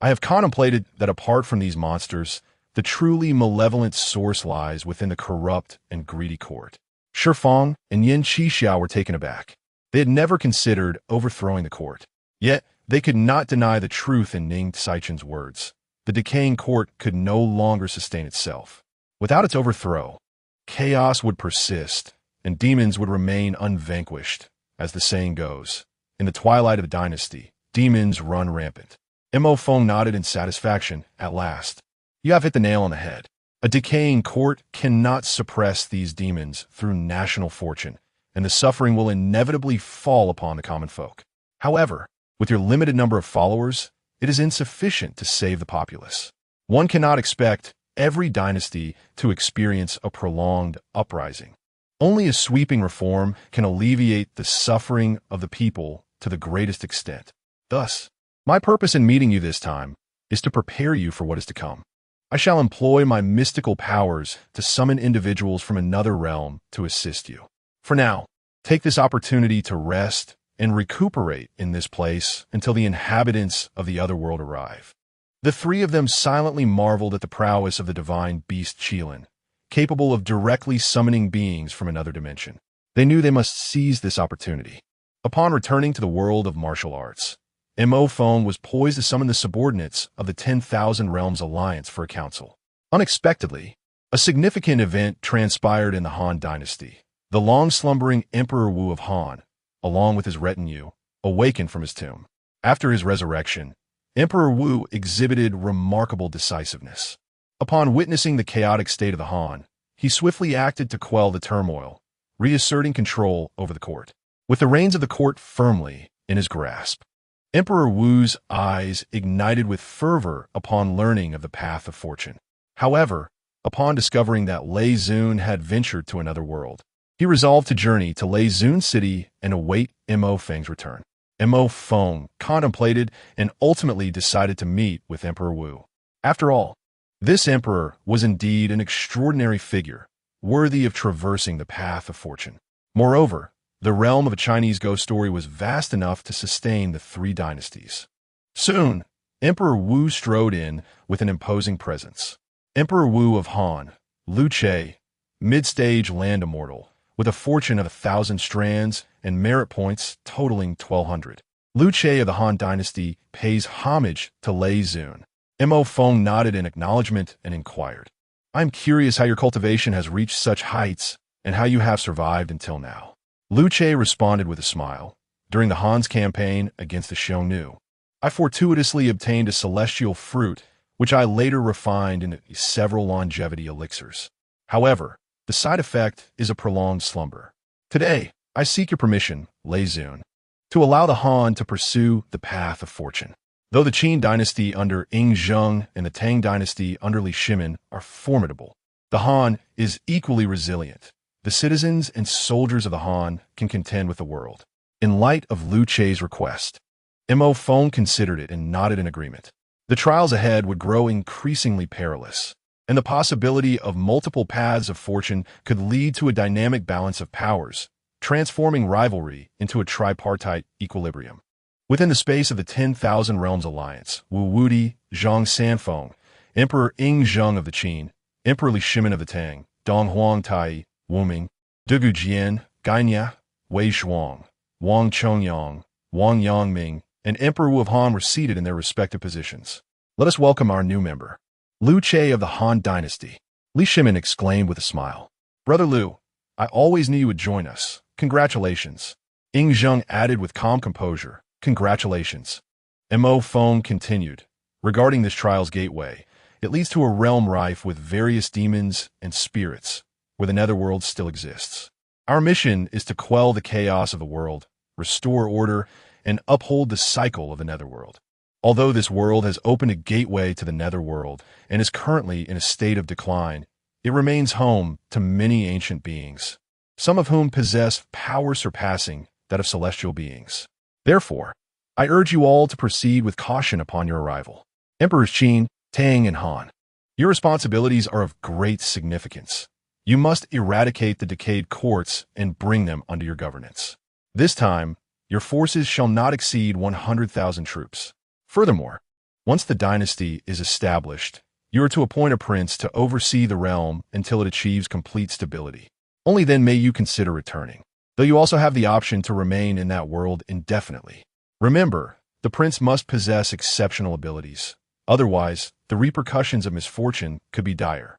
I have contemplated that apart from these monsters, the truly malevolent source lies within the corrupt and greedy court. Shifeng and Yin Qixia were taken aback. They had never considered overthrowing the court. Yet, they could not deny the truth in Ning Saichen's words. The decaying court could no longer sustain itself. Without its overthrow, chaos would persist, and demons would remain unvanquished. As the saying goes, in the twilight of the dynasty, demons run rampant. Mo Feng nodded in satisfaction. At last, you have hit the nail on the head. A decaying court cannot suppress these demons through national fortune, and the suffering will inevitably fall upon the common folk. However, with your limited number of followers, it is insufficient to save the populace. One cannot expect every dynasty to experience a prolonged uprising. Only a sweeping reform can alleviate the suffering of the people to the greatest extent. Thus, my purpose in meeting you this time is to prepare you for what is to come. I shall employ my mystical powers to summon individuals from another realm to assist you. For now, take this opportunity to rest and recuperate in this place until the inhabitants of the other world arrive. The three of them silently marveled at the prowess of the divine beast Qilin, capable of directly summoning beings from another dimension. They knew they must seize this opportunity. Upon returning to the world of martial arts, Mo Feng was poised to summon the subordinates of the 10,000 Realms Alliance for a council. Unexpectedly, a significant event transpired in the Han dynasty. The long-slumbering Emperor Wu of Han, along with his retinue, awakened from his tomb. After his resurrection, Emperor Wu exhibited remarkable decisiveness. Upon witnessing the chaotic state of the Han, he swiftly acted to quell the turmoil, reasserting control over the court. With the reins of the court firmly in his grasp, Emperor Wu's eyes ignited with fervor upon learning of the path of fortune. However, upon discovering that Lei Zun had ventured to another world, he resolved to journey to Lei Zun City and await Mo Feng's return. Mo Feng contemplated and ultimately decided to meet with Emperor Wu. After all, this emperor was indeed an extraordinary figure, worthy of traversing the path of fortune. Moreover, the realm of a Chinese ghost story was vast enough to sustain the three dynasties. Soon, Emperor Wu strode in with an imposing presence. Emperor Wu of Han, Liu Che, mid-stage land immortal, with a fortune of 1,000 strands and merit points totaling 1,200. Liu Che of the Han dynasty pays homage to Lei Zun. Mo Feng nodded in acknowledgement and inquired, "I'm curious how your cultivation has reached such heights and how you have survived until now." Liu Che responded with a smile. "During the Han's campaign against the Xiongnu, I fortuitously obtained a celestial fruit, which I later refined into several longevity elixirs. However, the side effect is a prolonged slumber. Today, I seek your permission, Lei Zun, to allow the Han to pursue the path of fortune. Though the Qin dynasty under Ing Zheng and the Tang dynasty under Li Shimin are formidable, the Han is equally resilient. The citizens and soldiers of the Han can contend with the world." In light of Liu Che's request, Mo Feng considered it and nodded in agreement. The trials ahead would grow increasingly perilous, and the possibility of multiple paths of fortune could lead to a dynamic balance of powers, transforming rivalry into a tripartite equilibrium. Within the space of the 10,000 Realms Alliance, Wu Wudi, Zhang Sanfeng, Emperor Ing Zheng of the Qin, Emperor Li Shimin of the Tang, Dong Huang Tai, Wu Ming, Dugu Jian, Gainia, Wei Shuang, Wang Chongyang, Wang Yangming, and Emperor Wu of Han were seated in their respective positions. "Let us welcome our new member, Liu Che of the Han dynasty," Li Shimin exclaimed with a smile. "Brother Liu, I always knew you would join us. Congratulations." Ing Zheng added with calm composure, "Congratulations." Mo Feng continued, "Regarding this trial's gateway, it leads to a realm rife with various demons and spirits, where the netherworld still exists. Our mission is to quell the chaos of the world, restore order, and uphold the cycle of the netherworld. Although this world has opened a gateway to the netherworld and is currently in a state of decline, it remains home to many ancient beings, some of whom possess power surpassing that of celestial beings. Therefore, I urge you all to proceed with caution upon your arrival. Emperors Qin, Tang, and Han, your responsibilities are of great significance. You must eradicate the decayed courts and bring them under your governance. This time, your forces shall not exceed 100,000 troops. Furthermore, Once the dynasty is established, you are to appoint a prince to oversee the realm until it achieves complete stability. Only then may you consider returning, though you also have the option to remain in that world indefinitely. Remember, the prince must possess exceptional abilities. Otherwise, the repercussions of misfortune could be dire.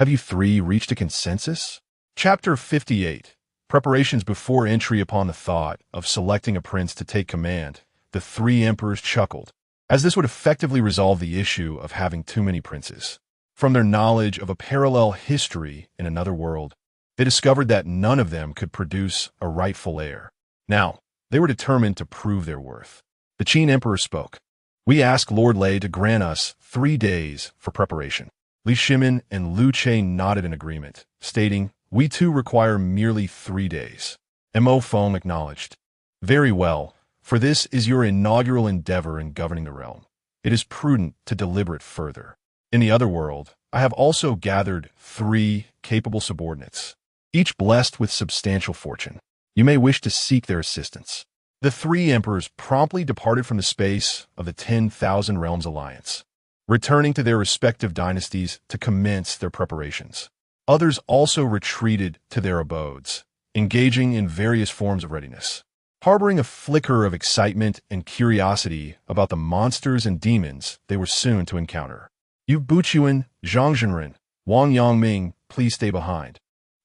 Have you three reached a consensus? Chapter 58. Preparations before entry. Upon the thought of selecting a prince to take command, the three emperors chuckled, as this would effectively resolve the issue of having too many princes. From their knowledge of a parallel history in another world, they discovered that none of them could produce a rightful heir. Now, they were determined to prove their worth. The Qin emperor spoke. We ask Lord Lei to grant us 3 days for preparation. Li Shimin and Lu Che nodded in agreement, stating, we too require merely 3 days. Mo Feng acknowledged. Very well, for this is your inaugural endeavor in governing the realm. It is prudent to deliberate further. In the other world, I have also gathered 3 capable subordinates, each blessed with substantial fortune. You may wish to seek their assistance. The 3 emperors promptly departed from the space of the 10,000 Realms Alliance, returning to their respective dynasties to commence their preparations. Others also retreated to their abodes, engaging in various forms of readiness, harboring a flicker of excitement and curiosity about the monsters and demons they were soon to encounter. Yu Buchuan, Zhang Zhenren, Wang Yangming, please stay behind.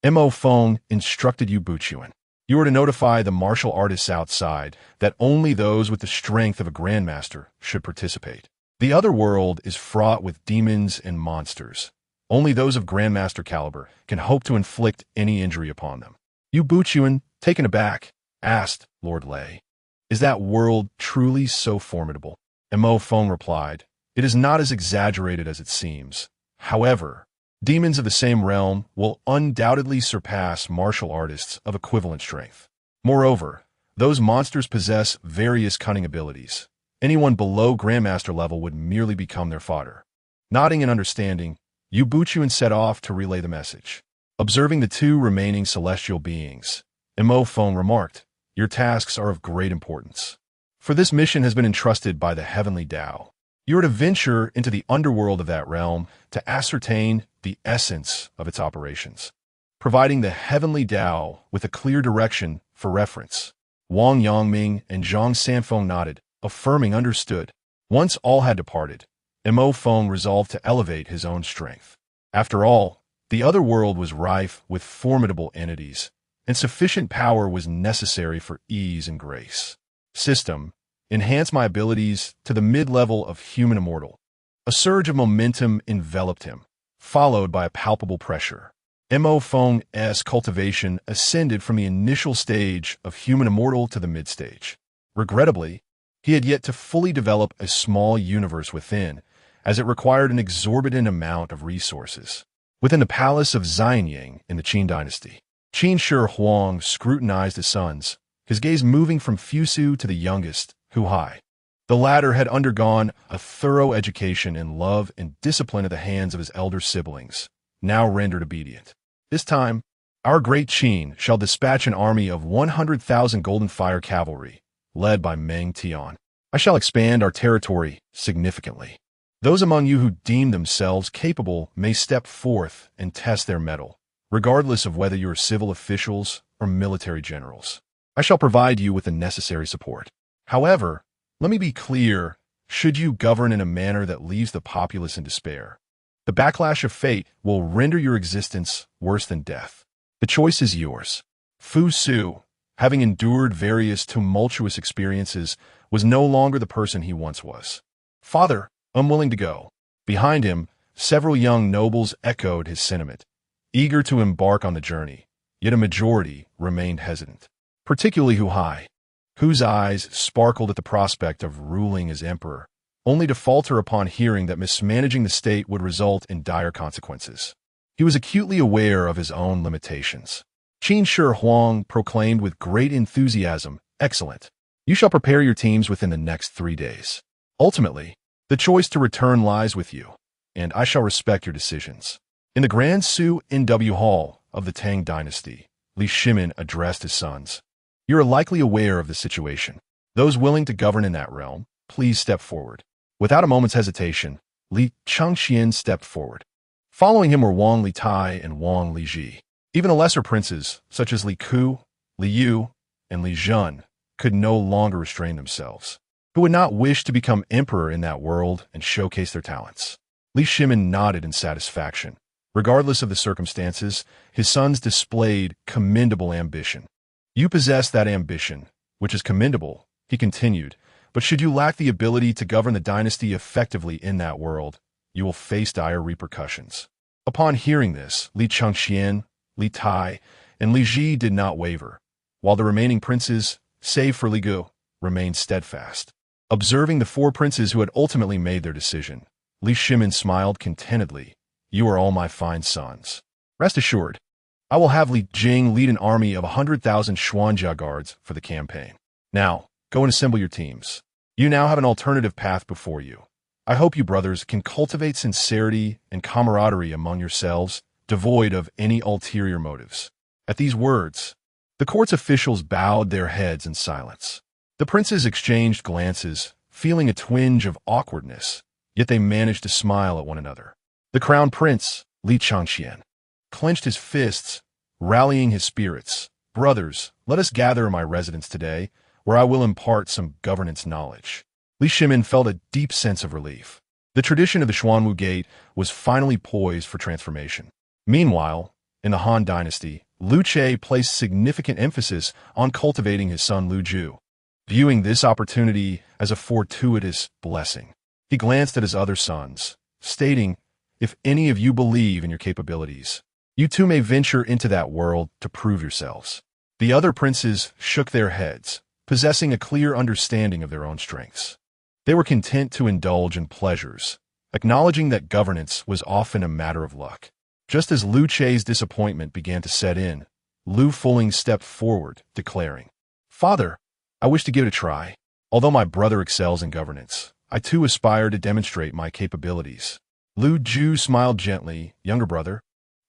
Mo Feng instructed Yu Buchuan. You are to notify the martial artists outside that only those with the strength of a grandmaster should participate. The other world is fraught with demons and monsters. Only those of grandmaster caliber can hope to inflict any injury upon them. Yu Buchuan, taken aback, asked Lord Lei, is that world truly so formidable? Mo Feng replied, it is not as exaggerated as it seems. However, demons of the same realm will undoubtedly surpass martial artists of equivalent strength. Moreover, those monsters possess various cunning abilities. Anyone below Grandmaster level would merely become their fodder. Nodding in understanding, Yu Buchuan set off to relay the message. Observing the 2 remaining celestial beings, Mo Feng remarked, your tasks are of great importance. For this mission has been entrusted by the Heavenly Tao. You are to venture into the underworld of that realm to ascertain the essence of its operations, providing the Heavenly Tao with a clear direction for reference. Wang Yangming and Zhang Sanfeng nodded, affirming understood. Once all had departed, Mo Feng resolved to elevate his own strength. After all, the other world was rife with formidable entities, and sufficient power was necessary for ease and grace. System, enhance my abilities to the mid-level of human immortal. A surge of momentum enveloped him, followed by a palpable pressure. Mo Feng's cultivation ascended from the initial stage of human immortal to the mid-stage. Regrettably, he had yet to fully develop a small universe within, as it required an exorbitant amount of resources. Within the palace of Xianying in the Qin dynasty, Qin Shi Huang scrutinized his sons, his gaze moving from Fusu to the youngest, Huhai. The latter had undergone a thorough education in love and discipline at the hands of his elder siblings, now rendered obedient. This time, our great Qin shall dispatch an army of 100,000 Golden Fire Cavalry, led by Meng Tian. I shall expand our territory significantly. Those among you who deem themselves capable may step forth and test their mettle, regardless of whether you are civil officials or military generals. I shall provide you with the necessary support. However, let me be clear, should you govern in a manner that leaves the populace in despair, the backlash of fate will render your existence worse than death. The choice is yours. Fu Su, having endured various tumultuous experiences, was no longer the person he once was. Father, unwilling to go. Behind him, several young nobles echoed his sentiment, eager to embark on the journey, yet a majority remained hesitant, particularly Huhai, whose eyes sparkled at the prospect of ruling as emperor, only to falter upon hearing that mismanaging the state would result in dire consequences. He was acutely aware of his own limitations. Qin Shi Huang proclaimed with great enthusiasm, "Excellent. You shall prepare your teams within the next 3 days. Ultimately, the choice to return lies with you, and I shall respect your decisions." In the Grand Su NW Hall of the Tang Dynasty, Li Shimin addressed his sons. You are likely aware of the situation. Those willing to govern in that realm, please step forward. Without a moment's hesitation, Li Changxian stepped forward. Following him were Wang Litai and Wang Liji. Even the lesser princes, such as Li Ku, Li Yu, and Li Zhun, could no longer restrain themselves. Who would not wish to become emperor in that world and showcase their talents? Li Shimin nodded in satisfaction. Regardless of the circumstances, his sons displayed commendable ambition. You possess that ambition, which is commendable, he continued, but should you lack the ability to govern the dynasty effectively in that world, you will face dire repercussions. Upon hearing this, Li Changxian, Li Tai, and Li Ji did not waver, while the remaining princes, save for Li Gu, remained steadfast. Observing the four princes who had ultimately made their decision, Li Shimin smiled contentedly. You are all my fine sons. Rest assured, I will have Li Jing lead an army of 100,000 Xuanjia guards for the campaign. Now, go and assemble your teams. You now have an alternative path before you. I hope you brothers can cultivate sincerity and camaraderie among yourselves, devoid of any ulterior motives. At these words, the court's officials bowed their heads in silence. The princes exchanged glances, feeling a twinge of awkwardness, yet they managed to smile at one another. The crown prince, Li Changxian, clenched his fists, rallying his spirits. Brothers, let us gather in my residence today, where I will impart some governance knowledge. Li Shimin felt a deep sense of relief. The tradition of the Xuanwu Gate was finally poised for transformation. Meanwhile, in the Han dynasty, Lu Che placed significant emphasis on cultivating his son Lu Ju, viewing this opportunity as a fortuitous blessing. He glanced at his other sons, stating, if any of you believe in your capabilities, you too may venture into that world to prove yourselves. The other princes shook their heads, possessing a clear understanding of their own strengths. They were content to indulge in pleasures, acknowledging that governance was often a matter of luck. Just as Lu Che's disappointment began to set in, Lu Fuling stepped forward, declaring, Father, I wish to give it a try. Although my brother excels in governance, I too aspire to demonstrate my capabilities. Lu Ju smiled gently, younger brother,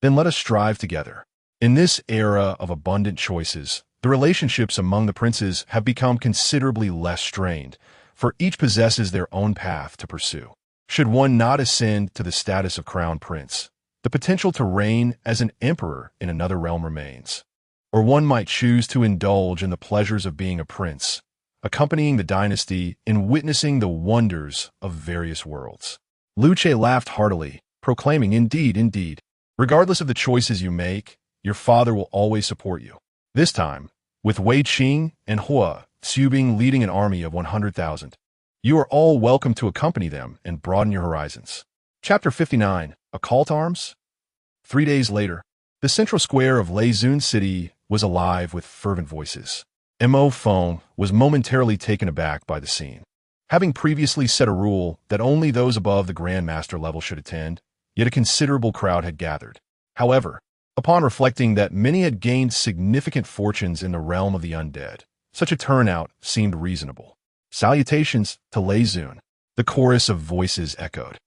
then let us strive together. In this era of abundant choices, the relationships among the princes have become considerably less strained, for each possesses their own path to pursue. Should one not ascend to the status of crown prince, the potential to reign as an emperor in another realm remains. Or one might choose to indulge in the pleasures of being a prince, accompanying the dynasty in witnessing the wonders of various worlds. Lu Che laughed heartily, proclaiming, Indeed, indeed. Regardless of the choices you make, your father will always support you. This time, with Wei Qing and Hua Xubing leading an army of 100,000, you are all welcome to accompany them and broaden your horizons. Chapter 59, A Call to Arms? 3 days later, the central square of Leizun City was alive with fervent voices. Mo Feng was momentarily taken aback by the scene. Having previously set a rule that only those above the Grand Master level should attend, yet a considerable crowd had gathered. However, upon reflecting that many had gained significant fortunes in the realm of the undead, such a turnout seemed reasonable. Salutations to Leizun. The chorus of voices echoed.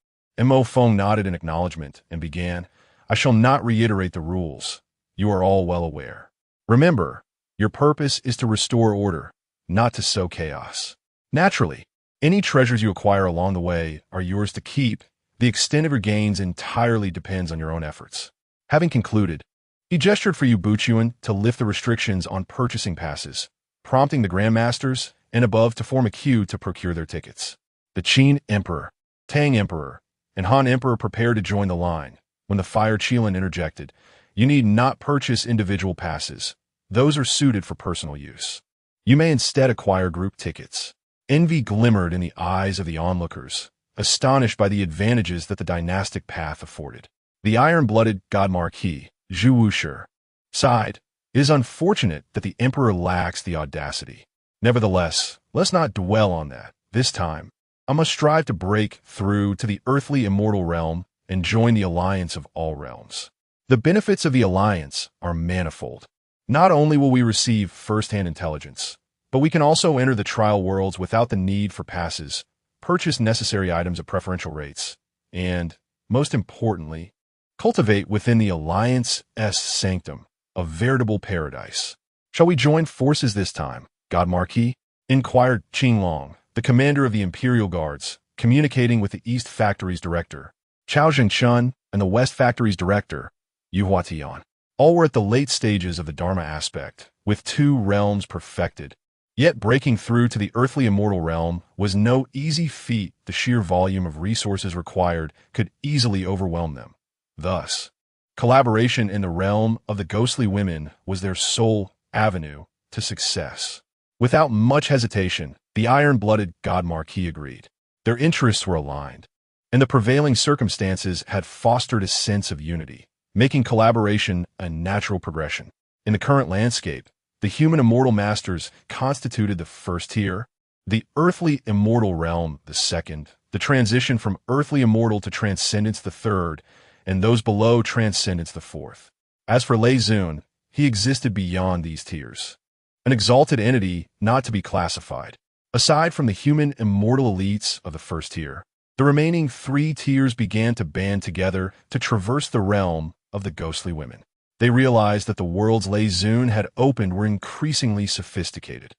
Mo Feng nodded in acknowledgement and began, I shall not reiterate the rules. You are all well aware. Remember, your purpose is to restore order, not to sow chaos. Naturally, any treasures you acquire along the way are yours to keep. The extent of your gains entirely depends on your own efforts. Having concluded, he gestured for Yu Buchuan to lift the restrictions on purchasing passes, prompting the Grandmasters and above to form a queue to procure their tickets. The Qin Emperor, Tang Emperor, and Han Emperor prepared to join the line. When the Fire Qilin interjected, you need not purchase individual passes. Those are suited for personal use. You may instead acquire group tickets. Envy glimmered in the eyes of the onlookers, astonished by the advantages that the dynastic path afforded. The iron-blooded God Marquis, Zhu Wushi, sighed. It is unfortunate that the Emperor lacks the audacity. Nevertheless, let's not dwell on that. This time, I must strive to break through to the earthly immortal realm and join the alliance of all realms. The benefits of the alliance are manifold. Not only will we receive first-hand intelligence, but we can also enter the trial worlds without the need for passes, purchase necessary items at preferential rates, and, most importantly, cultivate within the Alliance's sanctum a veritable paradise. Shall we join forces this time, God Marquis? Inquired Qinglong, the commander of the Imperial Guards, communicating with the East Factory's director, Chao Jingchun, and the West Factory's director, Yu Huatian. All were at the late stages of the Dharma aspect, with 2 realms perfected. Yet breaking through to the earthly immortal realm was no easy feat. The sheer volume of resources required could easily overwhelm them. Thus, collaboration in the realm of the ghostly women was their sole avenue to success. Without much hesitation, the iron-blooded God Marquis agreed. Their interests were aligned, and the prevailing circumstances had fostered a sense of unity, making collaboration a natural progression. In the current landscape, the human immortal masters constituted the first tier, the earthly immortal realm the second, the transition from earthly immortal to transcendence the third, and those below transcendence the fourth. As for Lei Zun, he existed beyond these tiers, an exalted entity not to be classified. Aside from the human immortal elites of the first tier, the remaining 3 tiers began to band together to traverse the realm of the ghostly women. They realized that the worlds Lei Zun had opened were increasingly sophisticated.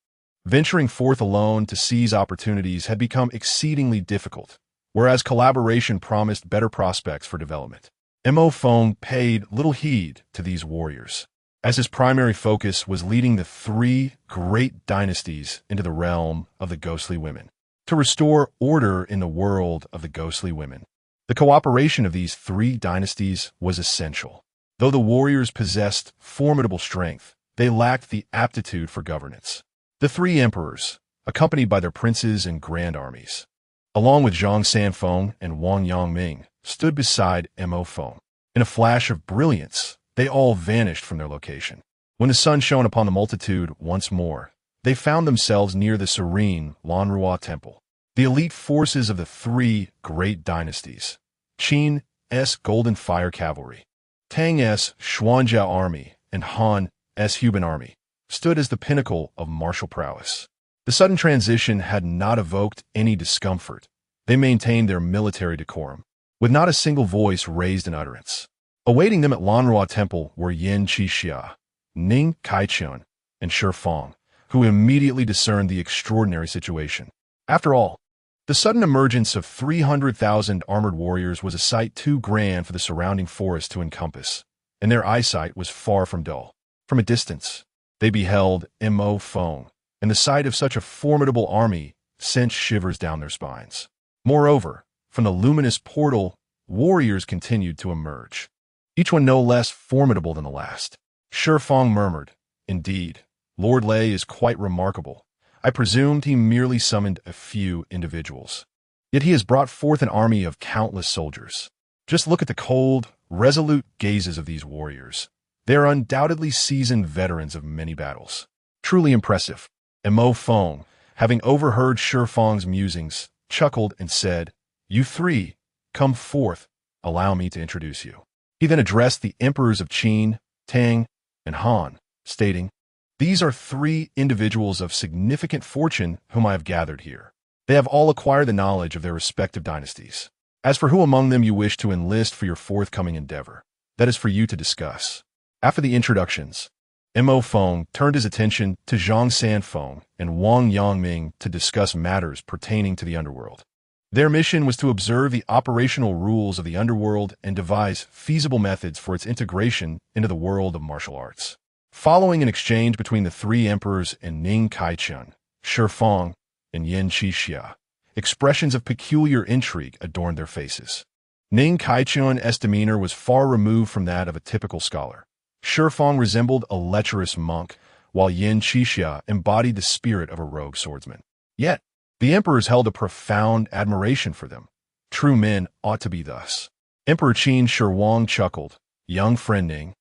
Venturing forth alone to seize opportunities had become exceedingly difficult, whereas collaboration promised better prospects for development. Mo Feng paid little heed to these warriors, as his primary focus was leading the 3 great dynasties into the realm of the ghostly women, to restore order in the world of the ghostly women. The cooperation of these 3 dynasties was essential. Though the warriors possessed formidable strength, they lacked the aptitude for governance. The 3 emperors, accompanied by their princes and grand armies, along with Zhang Sanfeng and Wang Yangming, stood beside Mo Feng. In a flash of brilliance, they all vanished from their location. When the sun shone upon the multitude once more, they found themselves near the serene Mount Hua temple. The elite forces of the 3 great dynasties, Qin's Golden Fire Cavalry, Tang's Xuanjiao Army, and Han's Huban Army, stood as the pinnacle of martial prowess. The sudden transition had not evoked any discomfort. They maintained their military decorum, with not a single voice raised in utterance. Awaiting them at Lanhua Temple were Yin Qixia, Ning Kaichun, and Shi Fang, who immediately discerned the extraordinary situation. After all, the sudden emergence of 300,000 armored warriors was a sight too grand for the surrounding forest to encompass, and their eyesight was far from dull. From a distance, they beheld Mo Feng, and the sight of such a formidable army sent shivers down their spines. Moreover, from the luminous portal, warriors continued to emerge, each one no less formidable than the last. Shi Fang murmured, "Indeed, Lord Lei is quite remarkable. I presumed he merely summoned a few individuals. Yet he has brought forth an army of countless soldiers. Just look at the cold, resolute gazes of these warriors. They are undoubtedly seasoned veterans of many battles. Truly impressive." And Mo Feng, having overheard Shi Fang's musings, chuckled and said, "You 3, come forth. Allow me to introduce you." He then addressed the emperors of Qin, Tang, and Han, stating, "These are 3 individuals of significant fortune whom I have gathered here. They have all acquired the knowledge of their respective dynasties. As for who among them you wish to enlist for your forthcoming endeavor, that is for you to discuss." After the introductions, Mo Feng turned his attention to Zhang Sanfeng and Wang Yangming to discuss matters pertaining to the underworld. Their mission was to observe the operational rules of the underworld and devise feasible methods for its integration into the world of martial arts. Following an exchange between the 3 emperors and Ning Kaichun, Shi Fang, and Yin Qixia, expressions of peculiar intrigue adorned their faces. Ning Kaichun's demeanor was far removed from that of a typical scholar. Shi Fang resembled a lecherous monk, while Yin Qixia embodied the spirit of a rogue swordsman. Yet, the emperors held a profound admiration for them. True men ought to be thus. Emperor Qin Shi Huang chuckled, "Young friend Ning,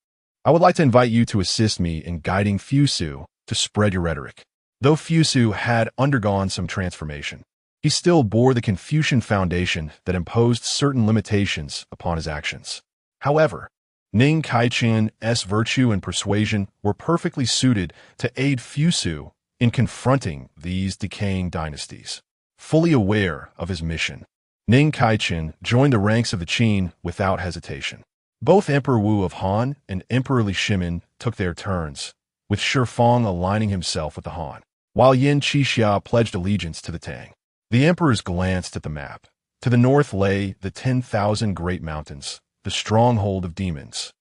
I would like to invite you to assist me in guiding Fusu to spread your rhetoric." Though Fusu had undergone some transformation, he still bore the Confucian foundation that imposed certain limitations upon his actions. However, Ning Kaichun's virtue and persuasion were perfectly suited to aid Fusu in confronting these decaying dynasties. Fully aware of his mission, Ning Kaichun joined the ranks of the Qin without hesitation. Both Emperor Wu of Han and Emperor Li Shimin took their turns, with Shi Fang aligning himself with the Han, while Yin Qixia pledged allegiance to the Tang. The emperors glanced at the map. To the north lay the 10,000 Great Mountains, the stronghold of demons,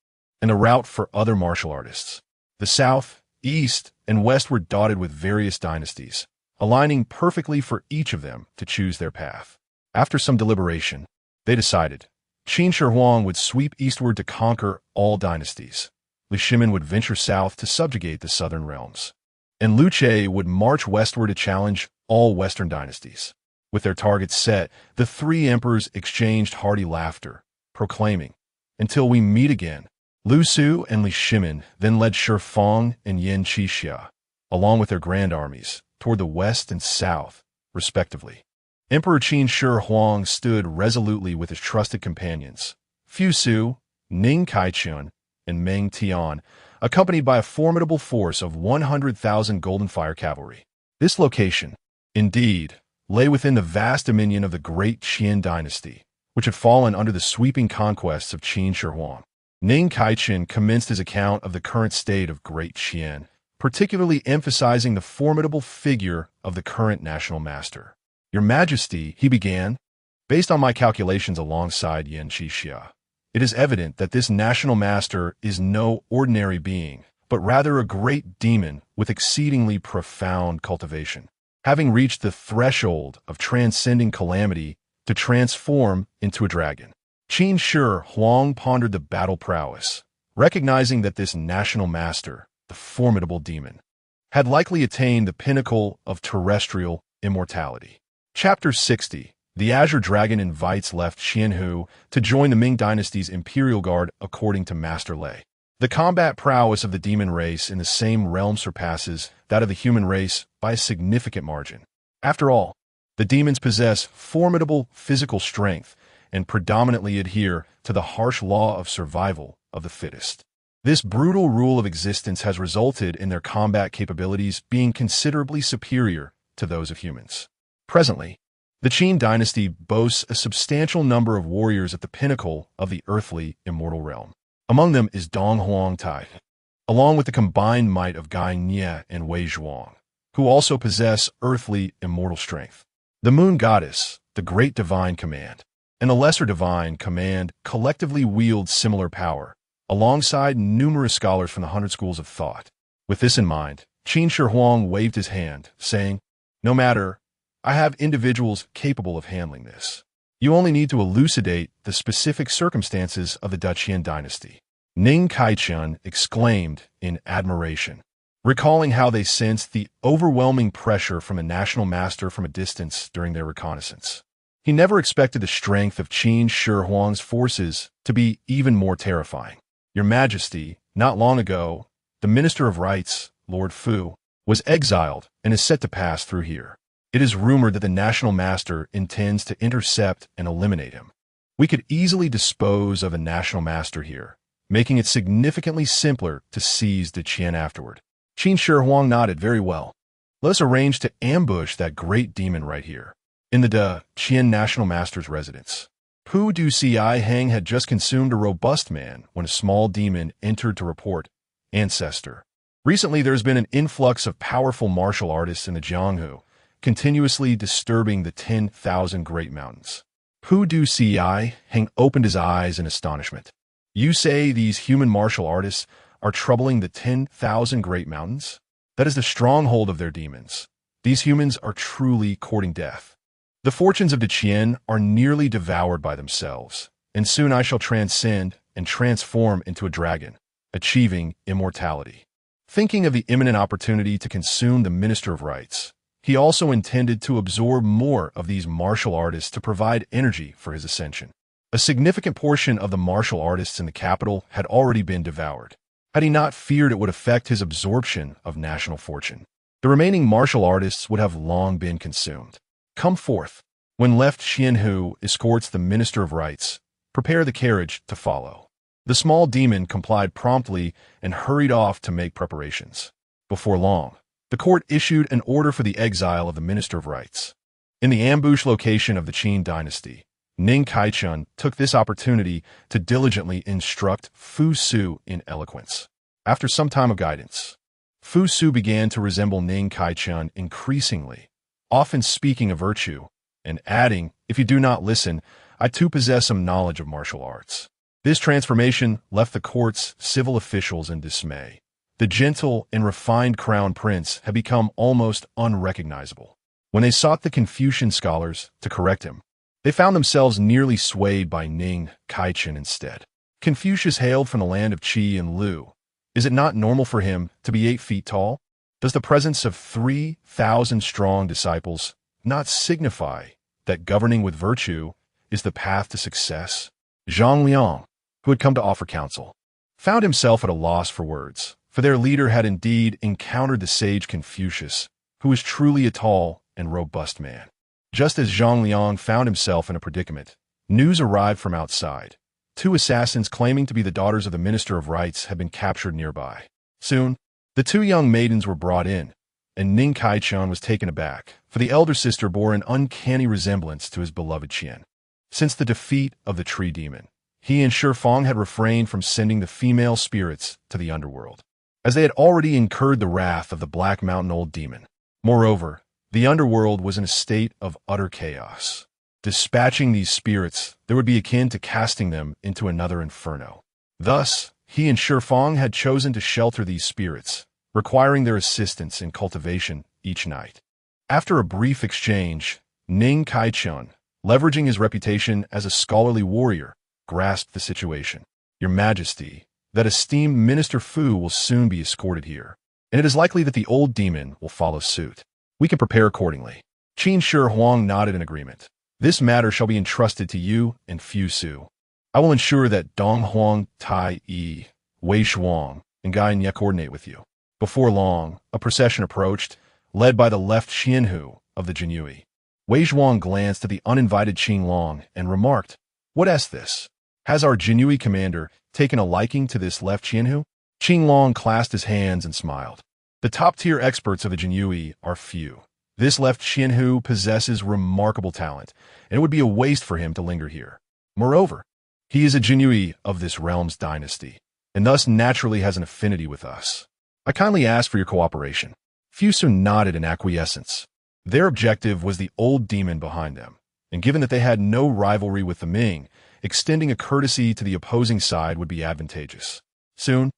and a route for other martial artists. The south, east, and west were dotted with various dynasties, aligning perfectly for each of them to choose their path. After some deliberation, they decided Qin Shi Huang would sweep eastward to conquer all dynasties. Li Shimin would venture south to subjugate the southern realms, and Lu Che would march westward to challenge all western dynasties. With their targets set, the three emperors exchanged hearty laughter, proclaiming, "Until we meet again." Lu Su and Li Shimin then led Shi Fang and Yan Qixia, along with their grand armies, toward the west and south, respectively. Emperor Qin Shi Huang stood resolutely with his trusted companions, Fu Su, Ning Kaichun, and Meng Tian, accompanied by a formidable force of 100,000 Golden Fire Cavalry. This location, indeed, lay within the vast dominion of the Great Qian dynasty, which had fallen under the sweeping conquests of Qin Shi Huang. Ning Kaichun commenced his account of the current state of Great Qian, particularly emphasizing the formidable figure of the current national master. "Your Majesty," he began, "based on my calculations alongside Yan Qixia, it is evident that this national master is no ordinary being, but rather a great demon with exceedingly profound cultivation, having reached the threshold of transcending calamity to transform into a dragon." Qin Shi Huang pondered the battle prowess, recognizing that this national master, the formidable demon, had likely attained the pinnacle of terrestrial immortality. Chapter 60. The Azure Dragon invites left Xianhu to join the Ming Dynasty's Imperial Guard according to Master Lei. The combat prowess of the demon race in the same realm surpasses that of the human race by a significant margin. After all, the demons possess formidable physical strength and predominantly adhere to the harsh law of survival of the fittest. This brutal rule of existence has resulted in their combat capabilities being considerably superior to those of humans. Presently, the Qin dynasty boasts a substantial number of warriors at the pinnacle of the earthly immortal realm. Among them is Dong Huangtai, along with the combined might of Gai Nie and Wei Zhuang, who also possess earthly immortal strength. The Moon Goddess, the Great Divine Command, and the Lesser Divine Command collectively wield similar power, alongside numerous scholars from the 100 schools of thought. With this in mind, Qin Shi Huang waved his hand, saying, "No matter, I have individuals capable of handling this. You only need to elucidate the specific circumstances of the Daqian dynasty." Ning Kaichun exclaimed in admiration, recalling how they sensed the overwhelming pressure from a national master from a distance during their reconnaissance. He never expected the strength of Qin Shi Huang's forces to be even more terrifying. "Your Majesty, not long ago, the Minister of Rights, Lord Fu, was exiled and is set to pass through here. It is rumored that the national master intends to intercept and eliminate him. We could easily dispose of a national master here, making it significantly simpler to seize the Qian afterward." Qin Shi Huang nodded. "Very well. Let us arrange to ambush that great demon right here, in the Qian national master's residence." Pu Du Si Hang had just consumed a robust man when a small demon entered to report, "Ancestor. Recently there has been an influx of powerful martial artists in the Jianghu, continuously disturbing the 10,000 Great Mountains." Pu Du Si Hang opened his eyes in astonishment. "You say these human martial artists are troubling the 10,000 Great Mountains? That is the stronghold of their demons. These humans are truly courting death. The fortunes of the Qian are nearly devoured by themselves, and soon I shall transcend and transform into a dragon, achieving immortality." Thinking of the imminent opportunity to consume the Minister of Rights, he also intended to absorb more of these martial artists to provide energy for his ascension. A significant portion of the martial artists in the capital had already been devoured, had he not feared it would affect his absorption of national fortune. The remaining martial artists would have long been consumed. "Come forth." When left Xianhu escorts the Minister of Rights, prepare the carriage to follow. The small demon complied promptly and hurried off to make preparations. Before long, the court issued an order for the exile of the Minister of Rights. In the ambush location of the Qin dynasty, Ning Kaichun took this opportunity to diligently instruct Fu Su in eloquence. After some time of guidance, Fu Su began to resemble Ning Kaichun increasingly, often speaking of virtue, and adding, "If you do not listen, I too possess some knowledge of martial arts." This transformation left the court's civil officials in dismay. The gentle and refined crown prince had become almost unrecognizable. When they sought the Confucian scholars to correct him, they found themselves nearly swayed by Ning Kaichen instead. Confucius hailed from the land of Qi and Lu. Is it not normal for him to be 8 feet tall? Does the presence of 3,000 strong disciples not signify that governing with virtue is the path to success? Zhang Liang, who had come to offer counsel, found himself at a loss for words, for their leader had indeed encountered the sage Confucius, who was truly a tall and robust man. Just as Zhang Liang found himself in a predicament, news arrived from outside. 2 assassins claiming to be the daughters of the Minister of Rites had been captured nearby. Soon, the 2 young maidens were brought in, and Ning Kaichen was taken aback, for the elder sister bore an uncanny resemblance to his beloved Qian. Since the defeat of the tree demon, he and Shifeng had refrained from sending the female spirits to the underworld, as they had already incurred the wrath of the Black Mountain Old Demon. Moreover, the underworld was in a state of utter chaos. Dispatching these spirits, there would be akin to casting them into another inferno. Thus, he and Shifeng had chosen to shelter these spirits, requiring their assistance in cultivation each night. After a brief exchange, Ning Kaichen, leveraging his reputation as a scholarly warrior, grasped the situation. "Your Majesty, that esteemed Minister Fu will soon be escorted here, and it is likely that the old demon will follow suit. We can prepare accordingly." Qin Shi Huang nodded in agreement. "This matter shall be entrusted to you and Fu Su. I will ensure that Dong Huang, Tai Yi, Wei Shuang, and Gai Nye coordinate with you." Before long, a procession approached, led by the left Xianhu of the Jinyui. Wei Zhuang glanced at the uninvited Qing Long and remarked, "What is this? Has our Jinyui commander taken a liking to this left Xianhu?" Qing Long clasped his hands and smiled. "The top-tier experts of the Jinyui are few. This left Xianhu possesses remarkable talent, and it would be a waste for him to linger here. Moreover, he is a Jinyui of this realm's dynasty, and thus naturally has an affinity with us. I kindly ask for your cooperation." Fu Su nodded in acquiescence. Their objective was the old demon behind them, and given that they had no rivalry with the Ming, extending a courtesy to the opposing side would be advantageous. Soon,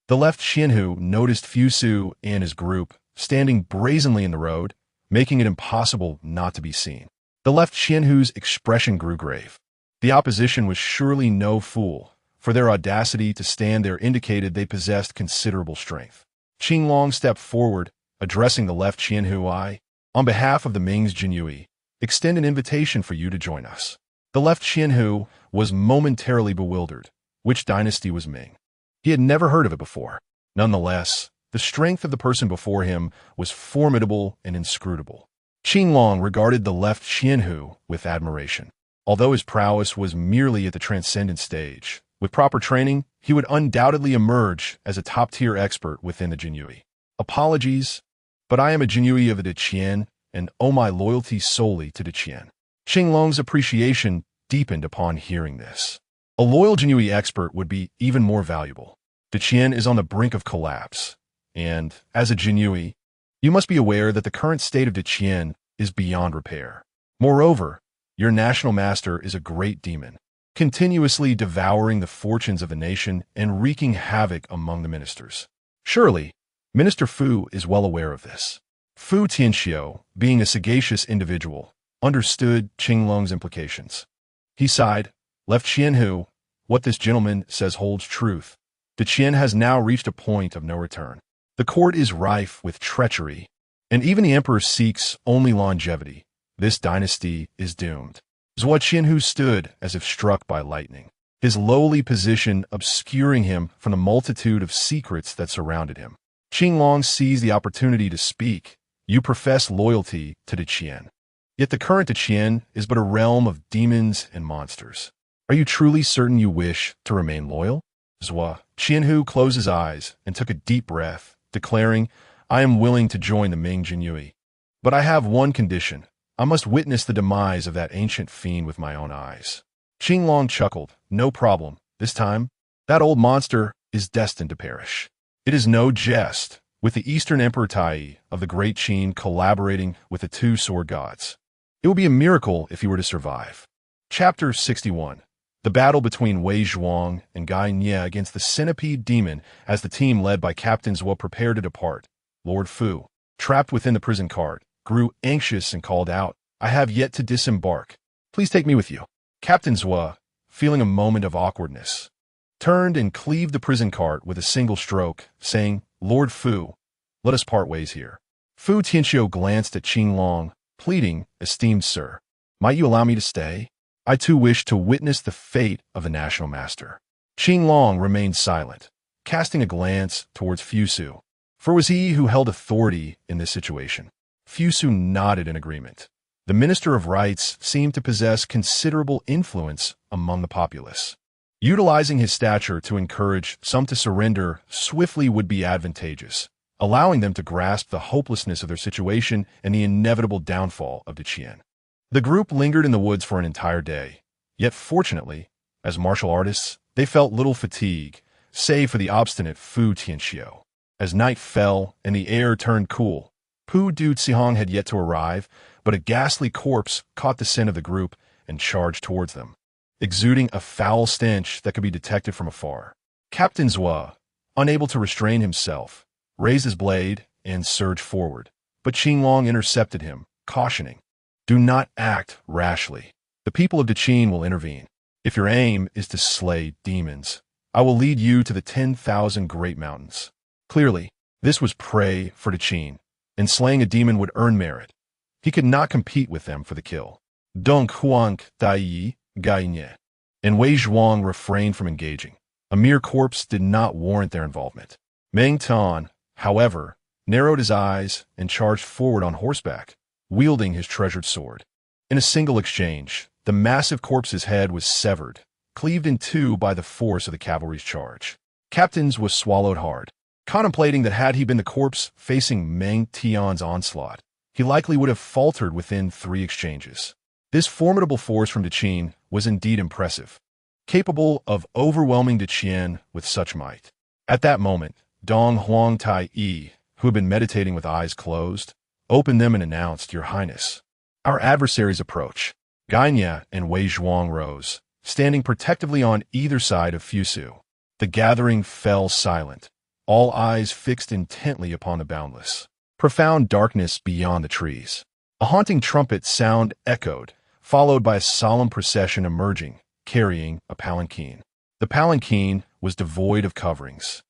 the left Xianhu noticed Fu Su and his group standing brazenly in the road, making it impossible not to be seen. The left Xianhu's expression grew grave. The opposition was surely no fool, for their audacity to stand there indicated they possessed considerable strength. Qing Long stepped forward, addressing the left Xianhu. "On behalf of the Ming's Jinyui, extend an invitation for you to join us." The left Xianhu was momentarily bewildered. Which dynasty was Ming? He had never heard of it before. Nonetheless, the strength of the person before him was formidable and inscrutable. Qing Long regarded the left Xianhu with admiration. Although his prowess was merely at the transcendent stage, with proper training, he would undoubtedly emerge as a top-tier expert within the Jinyui. "Apologies, but I am a Jinyui of the Deqian and owe my loyalty solely to Deqian." Qing Long's appreciation deepened upon hearing this. A loyal Jinyui expert would be even more valuable. Deqian is on the brink of collapse, and, as a Jinyui, you must be aware that the current state of Deqian is beyond repair. Moreover, your national master is a great demon, continuously devouring the fortunes of the nation and wreaking havoc among the ministers. Surely, Minister Fu is well aware of this. Fu Tianxiu, being a sagacious individual, understood Qing Long's implications. He sighed, "Left Xianhu, what this gentleman says holds truth. Deqian has now reached a point of no return. The court is rife with treachery, and even the emperor seeks only longevity. This dynasty is doomed." Zhua Qianhu stood as if struck by lightning, his lowly position obscuring him from the multitude of secrets that surrounded him. Qing Long seized the opportunity to speak. "You profess loyalty to Deqian. Yet the current Deqian is but a realm of demons and monsters. Are you truly certain you wish to remain loyal?" Zhua Qianhu closed his eyes and took a deep breath, declaring, "I am willing to join the Ming Jinyui. But I have one condition. I must witness the demise of that ancient fiend with my own eyes." Qing Long chuckled. "No problem. This time, that old monster is destined to perish." It is no jest, with the Eastern Emperor Tai of the Great Qin collaborating with the 2 sword gods. It would be a miracle if he were to survive. Chapter 61. The battle between Wei Zhuang and Gai Nye against the centipede demon as the team led by Captain Zhua prepared to depart. Lord Fu, trapped within the prison cart, grew anxious and called out, "I have yet to disembark. Please take me with you." Captain Zhua, feeling a moment of awkwardness, turned and cleaved the prison cart with a single stroke, saying, "Lord Fu, let us part ways here." Fu Tianxiu glanced at Qin Long, pleading, "Esteemed sir, might you allow me to stay? I too wish to witness the fate of the national master." Qin Long remained silent, casting a glance towards Fusu, for it was he who held authority in this situation. Fusu nodded in agreement. The Minister of Rights seemed to possess considerable influence among the populace. Utilizing his stature to encourage some to surrender swiftly would be advantageous, allowing them to grasp the hopelessness of their situation and the inevitable downfall of Deqian. The group lingered in the woods for an entire day, yet fortunately, as martial artists, they felt little fatigue, save for the obstinate Fu Tianxiu. As night fell and the air turned cool, Pu Du Zihong had yet to arrive, but a ghastly corpse caught the scent of the group and charged towards them, exuding a foul stench that could be detected from afar. Captain Zhua, unable to restrain himself, raised his blade and surged forward, but Qin Long intercepted him, cautioning, "Do not act rashly. The people of Deqin will intervene. If your aim is to slay demons, I will lead you to the 10,000 great mountains." Clearly, this was prey for Deqin, and slaying a demon would earn merit. He could not compete with them for the kill. Dong Huang Dai Gai Nye and Wei Zhuang refrained from engaging. A mere corpse did not warrant their involvement. Meng Tan, however, narrowed his eyes and charged forward on horseback, wielding his treasured sword. In a single exchange, the massive corpse's head was severed, cleaved in two by the force of the cavalry's charge. Captain's was swallowed hard, contemplating that had he been the corpse facing Meng Tian's onslaught, he likely would have faltered within 3 exchanges. This formidable force from Deqin was indeed impressive, capable of overwhelming Deqian with such might. At that moment, Dong Huang Tai Yi, who had been meditating with eyes closed, opened them and announced, "Your Highness, our adversaries approach." Gai Nye and Wei Zhuang rose, standing protectively on either side of Fusu. The gathering fell silent, all eyes fixed intently upon the boundless, profound darkness beyond the trees. A haunting trumpet sound echoed, followed by a solemn procession emerging, carrying a palanquin. The palanquin was devoid of coverings,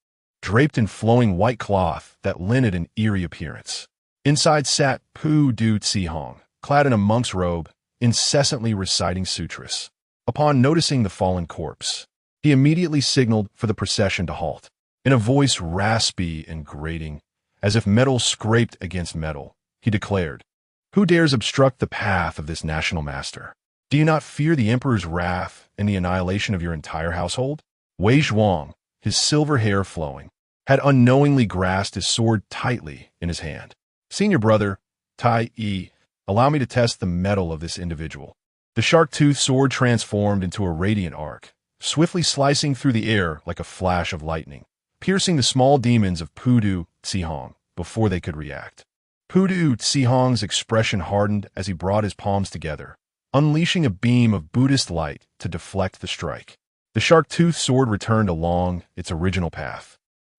draped in flowing white cloth that lent an eerie appearance. Inside sat Pu Du Zihong, clad in a monk's robe, incessantly reciting sutras. Upon noticing the fallen corpse, he immediately signaled for the procession to halt. In a voice raspy and grating, as if metal scraped against metal, he declared, "Who dares obstruct the path of this national master? Do you not fear the emperor's wrath and the annihilation of your entire household?" Wei Zhuang, his silver hair flowing, had unknowingly grasped his sword tightly in his hand. "Senior brother, Tai Yi, allow me to test the mettle of this individual." The shark-toothed sword transformed into a radiant arc, swiftly slicing through the air like a flash of lightning, piercing the small demons of Pu Du Zihong before they could react. Pu Du Zihong's expression hardened as he brought his palms together, unleashing a beam of Buddhist light to deflect the strike. The shark-toothed sword returned along its original path,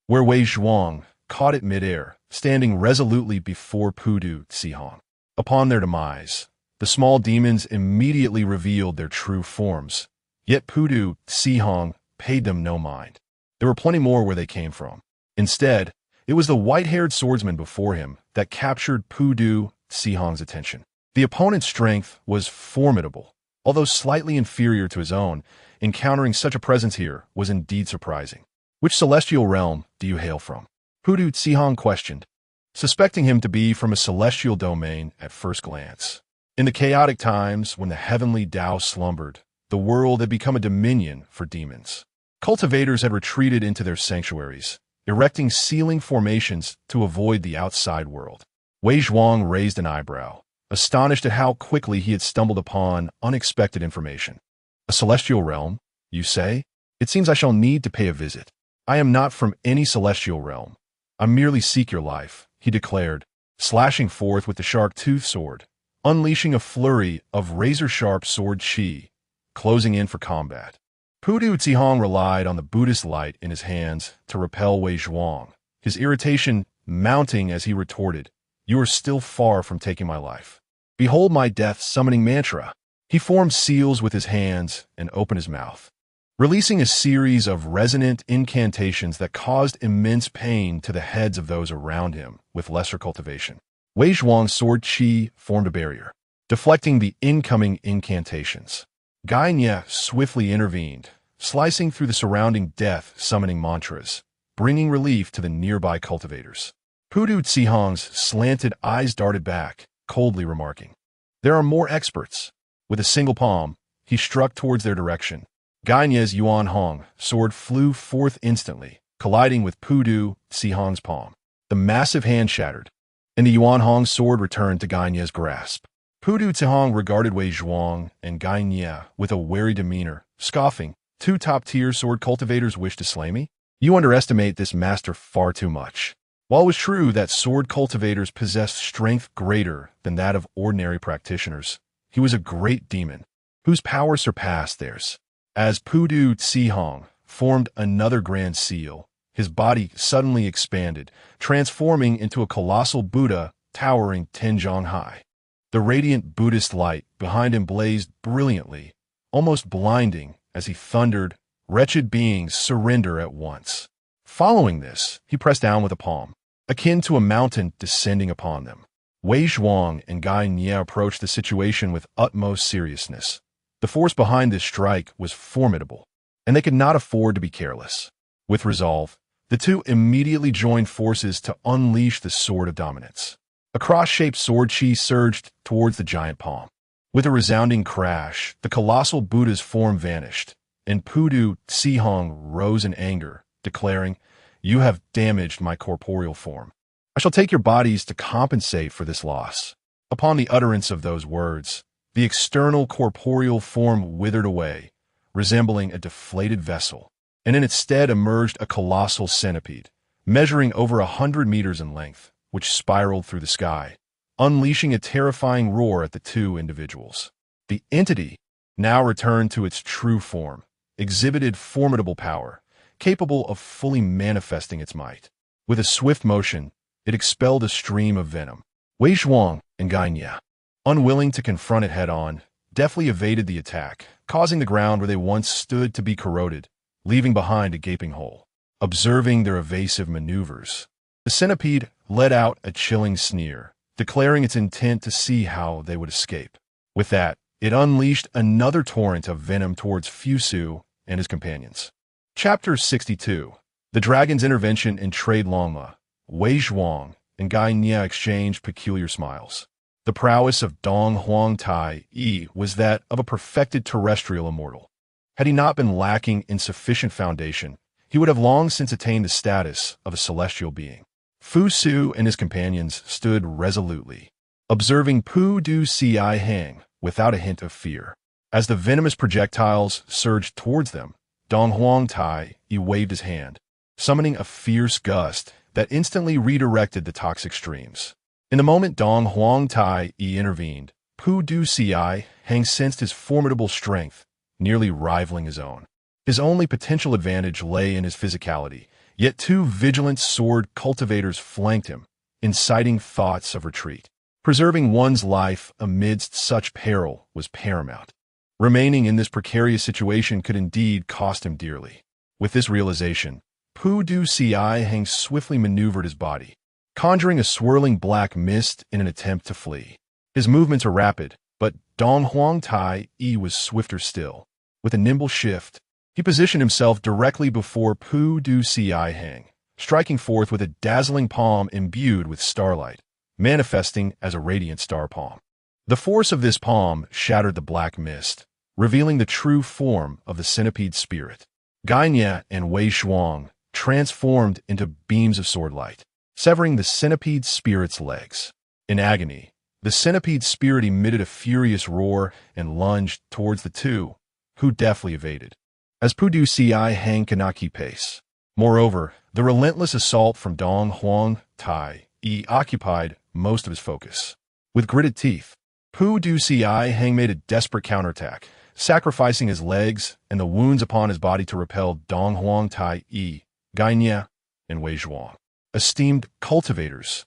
where Wei Zhuang caught it midair, standing resolutely before Pu Du Zihong. Upon their demise, the small demons immediately revealed their true forms, yet Pu Du Zihong paid them no mind. There were plenty more where they came from. Instead, it was the white-haired swordsman before him that captured Pu Du Zihong's attention. The opponent's strength was formidable, although slightly inferior to his own. Encountering such a presence here was indeed surprising. "Which celestial realm do you hail from?" Pu Du Zihong questioned, suspecting him to be from a celestial domain at first glance. In the chaotic times when the heavenly Tao slumbered, the world had become a dominion for demons. Cultivators had retreated into their sanctuaries, erecting sealing formations to avoid the outside world. Wei Zhuang raised an eyebrow, astonished at how quickly he had stumbled upon unexpected information. "A celestial realm, you say? It seems I shall need to pay a visit." "I am not from any celestial realm. I merely seek your life," he declared, slashing forth with the shark-toothed sword, unleashing a flurry of razor-sharp sword chi, closing in for combat. Pudu Zihong relied on the Buddhist light in his hands to repel Wei Zhuang, his irritation mounting as he retorted, "You are still far from taking my life. Behold my death-summoning mantra." He formed seals with his hands and opened his mouth, releasing a series of resonant incantations that caused immense pain to the heads of those around him with lesser cultivation. Wei Zhuang's sword chi formed a barrier, deflecting the incoming incantations. Gai Nye swiftly intervened, slicing through the surrounding death-summoning mantras, bringing relief to the nearby cultivators. Pudu Zihong's slanted eyes darted back, coldly remarking, "There are more experts." With a single palm, he struck towards their direction. Gai Nye's Yuan Hong sword flew forth instantly, colliding with Pudu Zihong's palm. The massive hand shattered, and the Yuan Hong sword returned to Gai Nye's grasp. Pudu Zihong regarded Wei Zhuang and Gai Nye with a wary demeanor, scoffing, "Two top-tier sword cultivators wish to slay me? You underestimate this master far too much." While it was true that sword cultivators possessed strength greater than that of ordinary practitioners, he was a great demon, whose power surpassed theirs. As Pudu Zihong formed another grand seal, his body suddenly expanded, transforming into a colossal Buddha towering 10 zhang high. The radiant Buddhist light behind him blazed brilliantly, almost blinding as he thundered, "Wretched beings, surrender at once." Following this, he pressed down with a palm, akin to a mountain descending upon them. Wei Zhuang and Gai Nye approached the situation with utmost seriousness. The force behind this strike was formidable, and they could not afford to be careless. With resolve, the two immediately joined forces to unleash the sword of dominance. A cross-shaped sword chi surged towards the giant palm. With a resounding crash, the colossal Buddha's form vanished, and Pudu Zihong rose in anger, declaring, "You have damaged my corporeal form. I shall take your bodies to compensate for this loss." Upon the utterance of those words, the external corporeal form withered away, resembling a deflated vessel, and in its stead emerged a colossal centipede, measuring over 100 meters in length, which spiraled through the sky, unleashing a terrifying roar at the two individuals. The entity, now returned to its true form, exhibited formidable power, capable of fully manifesting its might. With a swift motion, it expelled a stream of venom. Wei Zhuang and Gai Nye, unwilling to confront it head-on, deftly evaded the attack, causing the ground where they once stood to be corroded, leaving behind a gaping hole. Observing their evasive maneuvers, the centipede let out a chilling sneer, declaring its intent to see how they would escape. With that, it unleashed another torrent of venom towards Fusu and his companions. Chapter 62. The Dragon's Intervention in Trade Longma. Wei Zhuang and Gai Nye exchanged peculiar smiles. The prowess of Dong Huang Tai Yi was that of a perfected terrestrial immortal. Had he not been lacking in sufficient foundation, he would have long since attained the status of a celestial being. Fu Su and his companions stood resolutely, observing Pu Du Si Hang without a hint of fear. As the venomous projectiles surged towards them, Dong Huang Tai Yi waved his hand, summoning a fierce gust that instantly redirected the toxic streams. In the moment Dong Huang Tai Yi intervened, Pu Du Si Hang sensed his formidable strength, nearly rivaling his own. His only potential advantage lay in his physicality, yet two vigilant sword cultivators flanked him, inciting thoughts of retreat. Preserving one's life amidst such peril was paramount. Remaining in this precarious situation could indeed cost him dearly. With this realization, Pu Du Si Hang swiftly maneuvered his body, conjuring a swirling black mist in an attempt to flee. His movements were rapid, but Dong Huang Tai Yi was swifter still. With a nimble shift, he positioned himself directly before Pu Du Si Hang, striking forth with a dazzling palm imbued with starlight, manifesting as a radiant star palm. The force of this palm shattered the black mist, revealing the true form of the centipede spirit. Gai Nye and Wei Zhuang transformed into beams of sword light, severing the centipede spirit's legs. In agony, the centipede spirit emitted a furious roar and lunged towards the two, who deftly evaded, as Pu Du Si Hang could not keep pace. Moreover, the relentless assault from Dong Huang Tai Yi occupied most of his focus. With gritted teeth, Pu Du Si Hang made a desperate counterattack, sacrificing his legs and the wounds upon his body to repel Dong Huang Tai Yi, Gainia, and Wei Zhuang. Esteemed cultivators,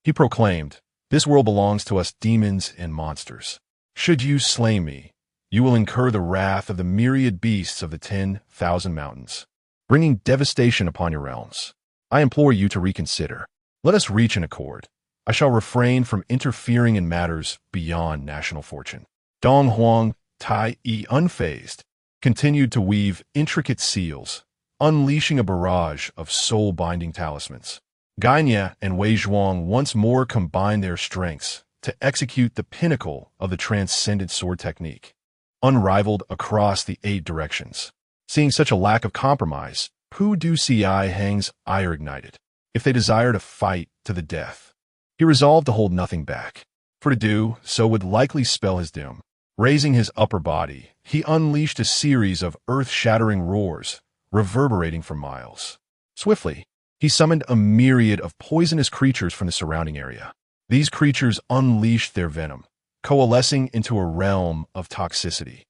he proclaimed, this world belongs to us demons and monsters. Should you slay me, you will incur the wrath of the myriad beasts of the 10,000 mountains, bringing devastation upon your realms. I implore you to reconsider. Let us reach an accord. I shall refrain from interfering in matters beyond national fortune. Dong Huang Tai Yi, unfazed, continued to weave intricate seals, unleashing a barrage of soul-binding talismans. Gainia and Wei Zhuang once more combined their strengths to execute the pinnacle of the transcendent sword technique, unrivaled across the 8 directions. Seeing such a lack of compromise, Pu Du Si Hang's ire ignited. If they desire to fight to the death, he resolved to hold nothing back, for to do so would likely spell his doom. Raising his upper body, he unleashed a series of earth-shattering roars, reverberating for miles. Swiftly, he summoned a myriad of poisonous creatures from the surrounding area. These creatures unleashed their venom, coalescing into a realm of toxicity.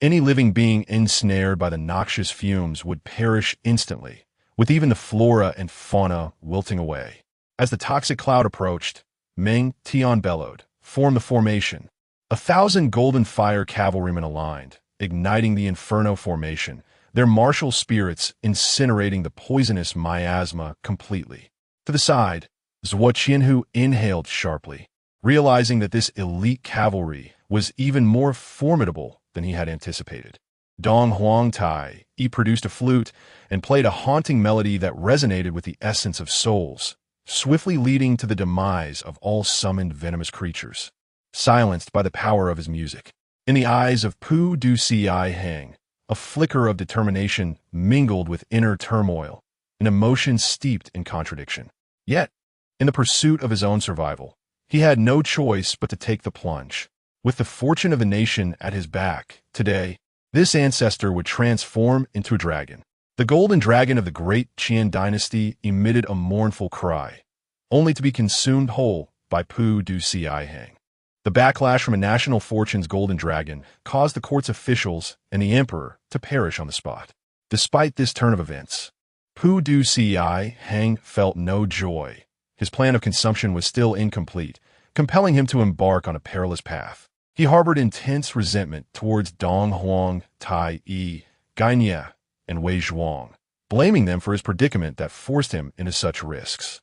Any living being ensnared by the noxious fumes would perish instantly, with even the flora and fauna wilting away. As the toxic cloud approached, Meng Tian bellowed, "Form the formation." 1,000 golden fire cavalrymen aligned, igniting the Inferno formation, their martial spirits incinerating the poisonous miasma completely. To the side, Zhuo Qianhu inhaled sharply, realizing that this elite cavalry was even more formidable than he had anticipated. Dong Huang Tai Yi produced a flute and played a haunting melody that resonated with the essence of souls, swiftly leading to the demise of all summoned venomous creatures, silenced by the power of his music. In the eyes of Pu Du Si Hang, a flicker of determination mingled with inner turmoil, an emotion steeped in contradiction. Yet, in the pursuit of his own survival, he had no choice but to take the plunge. With the fortune of the nation at his back, today, this ancestor would transform into a dragon. The golden dragon of the great Qian dynasty emitted a mournful cry, only to be consumed whole by Pu Du Si Hang. The backlash from a national fortune's golden dragon caused the court's officials and the emperor to perish on the spot. Despite this turn of events, Pu Du Si Hang felt no joy. His plan of consumption was still incomplete, compelling him to embark on a perilous path. He harbored intense resentment towards Dong Huang Tai Yi, Gainia, and Wei Zhuang, blaming them for his predicament that forced him into such risks.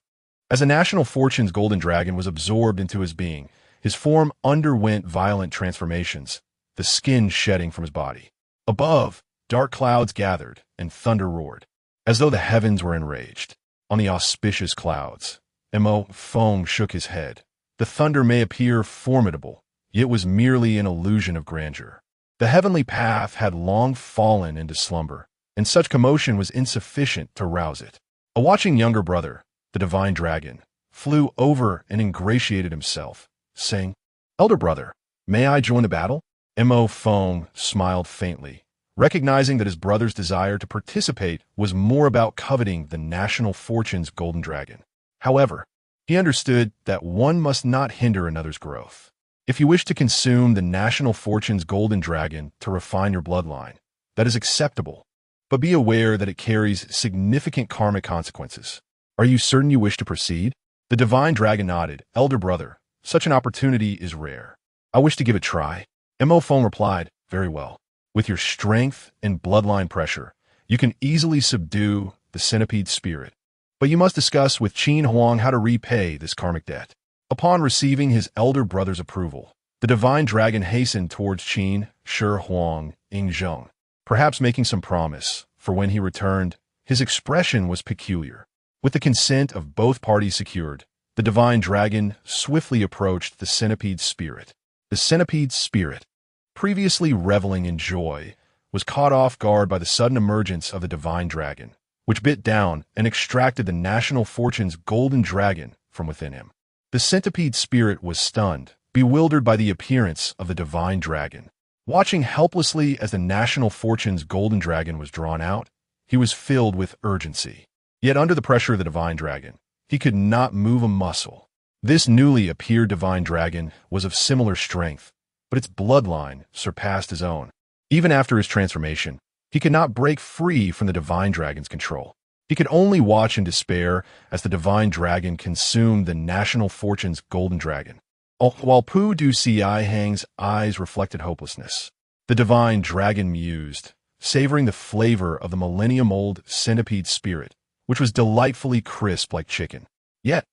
As a national fortune's golden dragon was absorbed into his being, his form underwent violent transformations, the skin shedding from his body. Above, dark clouds gathered and thunder roared, as though the heavens were enraged. On the auspicious clouds, Mo Feng shook his head. The thunder may appear formidable, yet was merely an illusion of grandeur. The heavenly path had long fallen into slumber, and such commotion was insufficient to rouse it. A watching younger brother, the divine dragon, flew over and ingratiated himself, saying, "Elder brother, may I join the battle?" Mo Feng smiled faintly, recognizing that his brother's desire to participate was more about coveting the national fortune's golden dragon. However, he understood that one must not hinder another's growth. If you wish to consume the national fortune's golden dragon to refine your bloodline, that is acceptable, but be aware that it carries significant karmic consequences. Are you certain you wish to proceed? The divine dragon nodded. "Elder brother, such an opportunity is rare. I wish to give it a try." Mo Feng replied, "Very well. With your strength and bloodline pressure, you can easily subdue the centipede spirit. But you must discuss with Qin Huang how to repay this karmic debt." Upon receiving his elder brother's approval, the divine dragon hastened towards Qin Shi Huang Ingzheng, perhaps making some promise, for when he returned, his expression was peculiar. With the consent of both parties secured, the divine dragon swiftly approached the centipede spirit. The centipede spirit, previously reveling in joy, was caught off guard by the sudden emergence of the divine dragon, which bit down and extracted the national fortune's golden dragon from within him. The centipede spirit was stunned, bewildered by the appearance of the divine dragon. Watching helplessly as the national fortune's golden dragon was drawn out, he was filled with urgency. Yet under the pressure of the divine dragon, he could not move a muscle. This newly appeared divine dragon was of similar strength, but its bloodline surpassed his own. Even after his transformation, he could not break free from the divine dragon's control. He could only watch in despair as the divine dragon consumed the national fortune's golden dragon. While Pu Du Hang's eyes reflected hopelessness, the divine dragon mused, savoring the flavor of the millennium-old centipede spirit, which was delightfully crisp like chicken. Yet,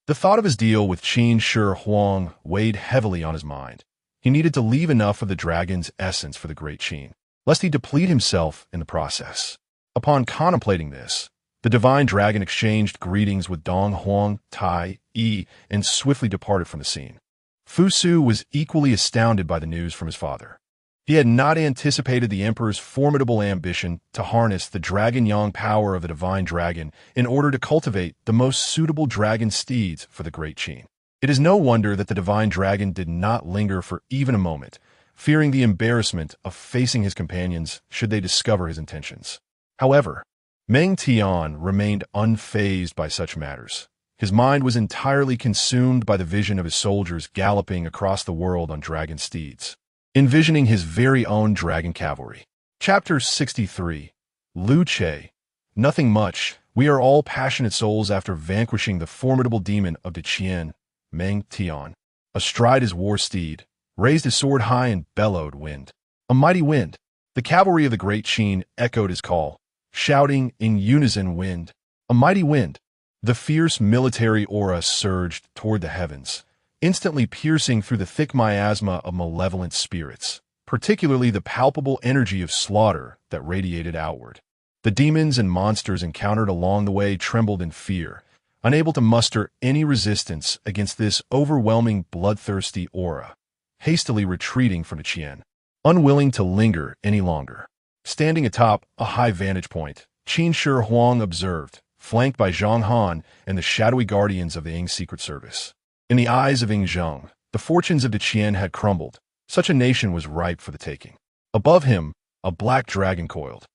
the thought of his deal with Qin Shi Huang weighed heavily on his mind. He needed to leave enough of the dragon's essence for the great Qin, lest he deplete himself in the process. Upon contemplating this, the divine dragon exchanged greetings with Dong Huang, Tai, Yi, and swiftly departed from the scene. Fu Su was equally astounded by the news from his father. He had not anticipated the emperor's formidable ambition to harness the dragon yang power of the divine dragon in order to cultivate the most suitable dragon steeds for the great Qin. It is no wonder that the divine dragon did not linger for even a moment, fearing the embarrassment of facing his companions should they discover his intentions. However, Meng Tian remained unfazed by such matters. His mind was entirely consumed by the vision of his soldiers galloping across the world on dragon steeds, envisioning his very own dragon cavalry. Chapter 63. Lu Che. Nothing much. We are all passionate souls after vanquishing the formidable demon of Deqian. Meng Tian, astride his war steed, raised his sword high and bellowed wind. A mighty wind. The cavalry of the great Qin echoed his call, shouting in unison wind. A mighty wind. The fierce military aura surged toward the heavens, instantly piercing through the thick miasma of malevolent spirits, particularly the palpable energy of slaughter that radiated outward. The demons and monsters encountered along the way trembled in fear, unable to muster any resistance against this overwhelming bloodthirsty aura, hastily retreating from the Qian, unwilling to linger any longer. Standing atop a high vantage point, Qin Shi Huang observed, flanked by Zhang Han and the shadowy guardians of the Ying Secret Service. In the eyes of Ying Zheng, the fortunes of the Qian had crumbled. Such a nation was ripe for the taking. Above him, a black dragon coiled,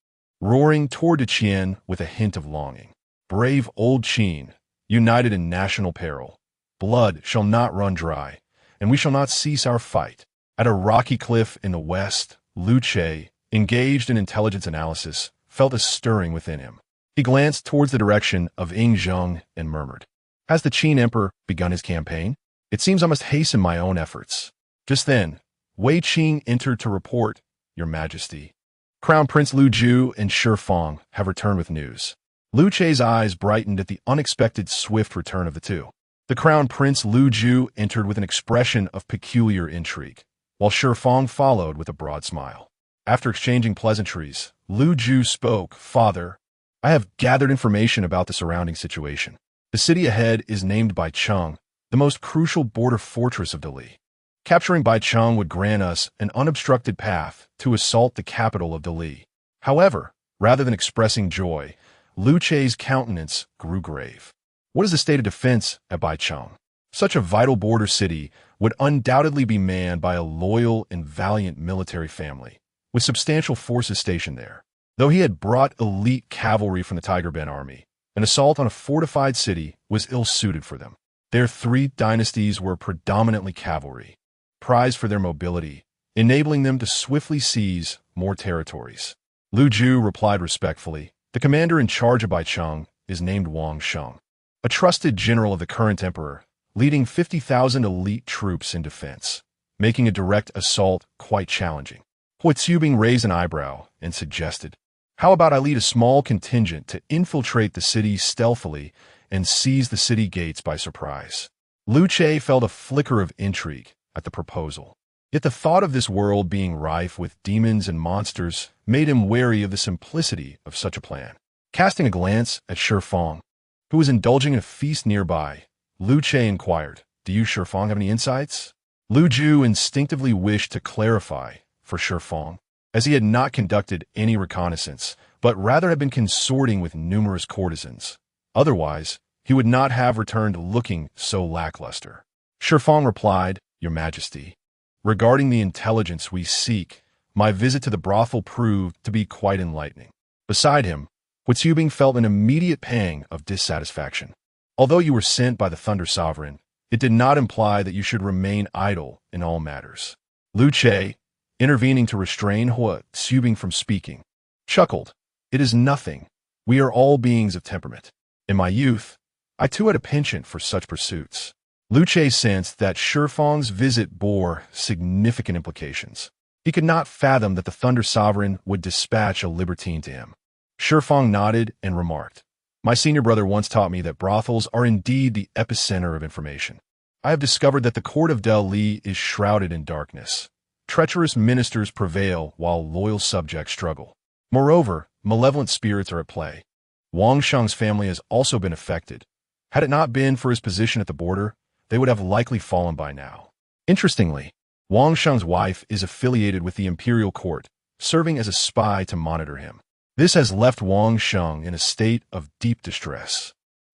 roaring toward the Qian with a hint of longing. Brave old Qin, united in national peril. Blood shall not run dry, and we shall not cease our fight. At a rocky cliff in the west, Lu Che, engaged in intelligence analysis, felt a stirring within him. He glanced towards the direction of Ying Zheng and murmured, "Has the Qin Emperor begun his campaign? It seems I must hasten my own efforts." Just then, Wei Qing entered to report, "Your Majesty, Crown Prince Lu Ju and Shi Fang have returned with news." Lu Che's eyes brightened at the unexpected swift return of the two. The Crown Prince Lu Ju entered with an expression of peculiar intrigue, while Shi Fang followed with a broad smile. After exchanging pleasantries, Lu Ju spoke, "Father, I have gathered information about the surrounding situation. The city ahead is named Baicheng, the most crucial border fortress of Dali. Capturing Baicheng would grant us an unobstructed path to assault the capital of Dali." However, rather than expressing joy, Lu Che's countenance grew grave. What is the state of defense at Baicheng? Such a vital border city would undoubtedly be manned by a loyal and valiant military family, with substantial forces stationed there. Though he had brought elite cavalry from the Tiger Ben army, an assault on a fortified city was ill-suited for them. Their three dynasties were predominantly cavalry, prized for their mobility, enabling them to swiftly seize more territories. Lu Ju replied respectfully, "The commander in charge of Baicheng is named Wang Sheng, a trusted general of the current emperor, leading 50,000 elite troops in defense, making a direct assault quite challenging." Hui Tsubing raised an eyebrow and suggested, "How about I lead a small contingent to infiltrate the city stealthily and seize the city gates by surprise?" Lu Che felt a flicker of intrigue at the proposal. Yet the thought of this world being rife with demons and monsters made him wary of the simplicity of such a plan. Casting a glance at Shi Fang, who was indulging in a feast nearby, Lu Che inquired, "Do you, Shi Fang, have any insights?" Lu Ju instinctively wished to clarify for Shi Fang, as he had not conducted any reconnaissance, but rather had been consorting with numerous courtesans. Otherwise, he would not have returned looking so lackluster. Shi Fang replied, "Your Majesty, regarding the intelligence we seek, my visit to the brothel proved to be quite enlightening." Beside him, Hui Tsubing felt an immediate pang of dissatisfaction. Although you were sent by the Thunder Sovereign, it did not imply that you should remain idle in all matters. Lu Che, intervening to restrain Hua Tsubing from speaking, chuckled. It is nothing. We are all beings of temperament. In my youth, I too had a penchant for such pursuits. Lu Che sensed that Shifang's visit bore significant implications. He could not fathom that the Thunder Sovereign would dispatch a libertine to him. Shifang nodded and remarked, "My senior brother once taught me that brothels are indeed the epicenter of information. I have discovered that the court of Del Li is shrouded in darkness. Treacherous ministers prevail while loyal subjects struggle. Moreover, malevolent spirits are at play. Wang Sheng's family has also been affected. Had it not been for his position at the border, they would have likely fallen by now." Interestingly, Wang Sheng's wife is affiliated with the imperial court, serving as a spy to monitor him. This has left Wang Sheng in a state of deep distress.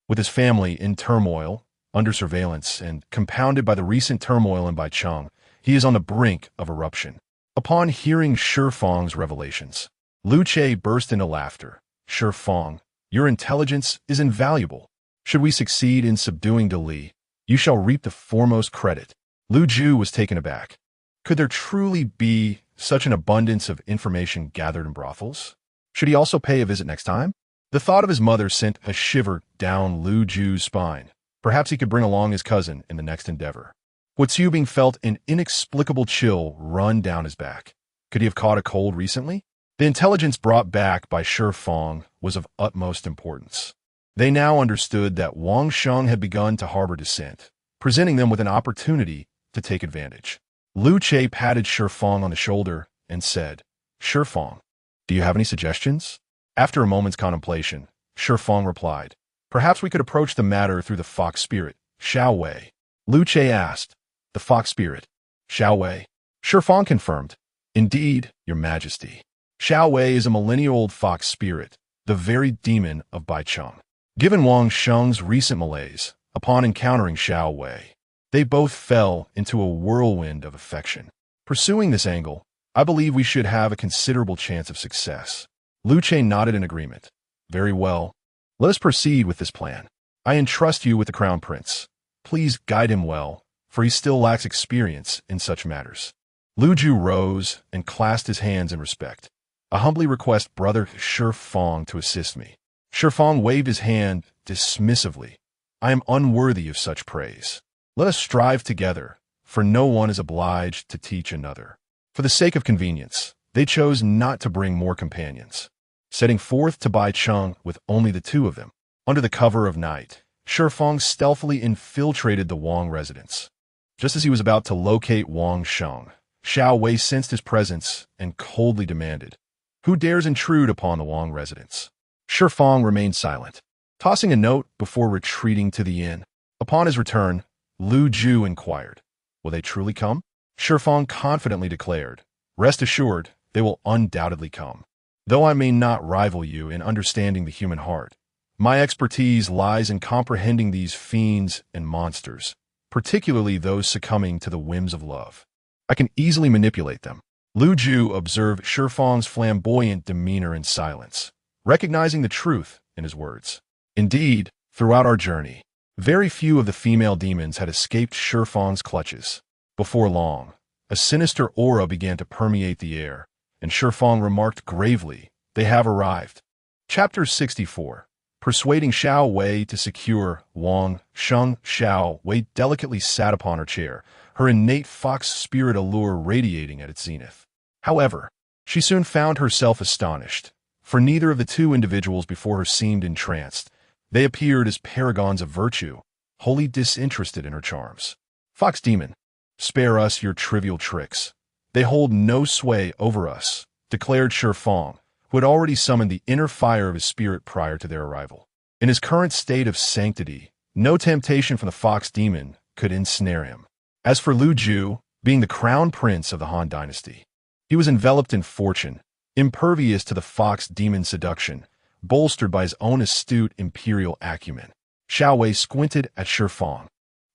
With his family in turmoil, under surveillance, and compounded by the recent turmoil in Baicheng, he is on the brink of eruption. Upon hearing Shifang's revelations, Lu Che burst into laughter. "Shifang, your intelligence is invaluable. Should we succeed in subduing De Li, you shall reap the foremost credit." Lu Ju was taken aback. Could there truly be such an abundance of information gathered in brothels? Should he also pay a visit next time? The thought of his mother sent a shiver down Lu Ju's spine. Perhaps he could bring along his cousin in the next endeavor. Hua Tsubing felt an inexplicable chill run down his back. Could he have caught a cold recently? The intelligence brought back by Shifang was of utmost importance. They now understood that Wang Sheng had begun to harbor dissent, presenting them with an opportunity to take advantage. Lu Che patted Shifang on the shoulder and said, "Shifang, do you have any suggestions?" After a moment's contemplation, Shifang replied, "Perhaps we could approach the matter through the fox spirit, Xiao Wei." Lu Che asked, "The fox spirit, Xiao Wei?" Shifang confirmed, "Indeed, your majesty. Xiao Wei is a millennia-old fox spirit, the very demon of Baicheng." Given Wang Sheng's recent malaise, upon encountering Xiao Wei, they both fell into a whirlwind of affection. Pursuing this angle, I believe we should have a considerable chance of success. Lu Che nodded in agreement. "Very well. Let us proceed with this plan. I entrust you with the Crown Prince. Please guide him well, for he still lacks experience in such matters." Lu Ju rose and clasped his hands in respect. "I humbly request Brother Shifang to assist me." Shifang waved his hand dismissively. "I am unworthy of such praise. Let us strive together, for no one is obliged to teach another." For the sake of convenience, they chose not to bring more companions. Setting forth to Baicheng with only the two of them, under the cover of night, Shifang stealthily infiltrated the Wang residence. Just as he was about to locate Wang Sheng, Xiao Wei sensed his presence and coldly demanded, "Who dares intrude upon the Wang residence?" Shifang remained silent, tossing a note before retreating to the inn. Upon his return, Lu Ju inquired, "Will they truly come?" Shifang confidently declared, "Rest assured, they will undoubtedly come. Though I may not rival you in understanding the human heart, my expertise lies in comprehending these fiends and monsters, particularly those succumbing to the whims of love. I can easily manipulate them." Lu Ju observed Shifang's flamboyant demeanor in silence, recognizing the truth in his words. Indeed, throughout our journey, very few of the female demons had escaped Shifang's clutches. Before long, a sinister aura began to permeate the air, and Shifang remarked gravely, "They have arrived." Chapter 64. Persuading Xiao Wei to secure Wang Sheng. Xiao Wei delicately sat upon her chair, her innate fox spirit allure radiating at its zenith. However, she soon found herself astonished, for neither of the two individuals before her seemed entranced. They appeared as paragons of virtue, wholly disinterested in her charms. "Fox demon, spare us your trivial tricks. They hold no sway over us," declared Shifang, who had already summoned the inner fire of his spirit prior to their arrival. In his current state of sanctity, no temptation from the fox demon could ensnare him. As for Lu Ju, being the crown prince of the Han dynasty, he was enveloped in fortune, impervious to the fox demon's seduction, bolstered by his own astute imperial acumen. Xiao Wei squinted at Shifang,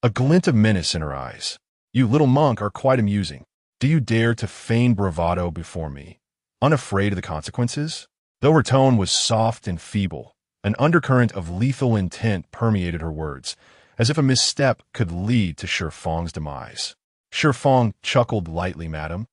a glint of menace in her eyes. "You little monk are quite amusing. Do you dare to feign bravado before me, unafraid of the consequences?" Though her tone was soft and feeble, an undercurrent of lethal intent permeated her words, as if a misstep could lead to Shifang's demise. Feng chuckled lightly, madam.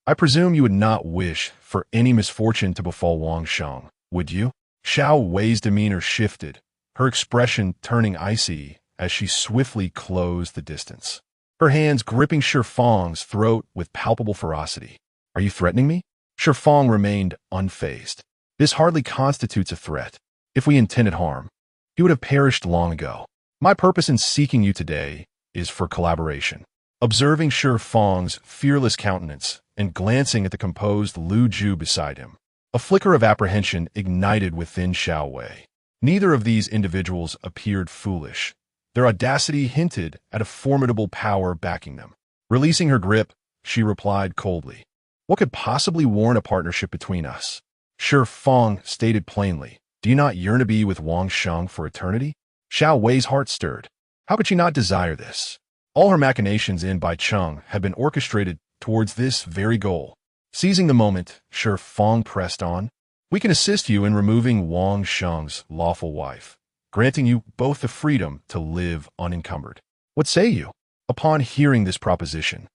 I presume you would not wish for any misfortune to befall Wang Sheng, would you? Xiao Wei's demeanor shifted, her expression turning icy as she swiftly closed the distance, her hands gripping Feng's throat with palpable ferocity. Are you threatening me? Feng remained unfazed. This hardly constitutes a threat. If we intended harm, you would have perished long ago. My purpose in seeking you today is for collaboration. Observing Feng's fearless countenance and glancing at the composed Lu Ju beside him, a flicker of apprehension ignited within Xiao Wei. Neither of these individuals appeared foolish. Their audacity hinted at a formidable power backing them. Releasing her grip, she replied coldly, "What could possibly warrant a partnership between us?" Feng stated plainly, "Do you not yearn to be with Wang Sheng for eternity?" Xiao Wei's heart stirred. How could she not desire this? All her machinations in Bai Cheng had been orchestrated towards this very goal. Seizing the moment, Feng pressed on. "We can assist you in removing Wang Sheng's lawful wife, granting you both the freedom to live unencumbered. What say you?" Upon hearing this proposition,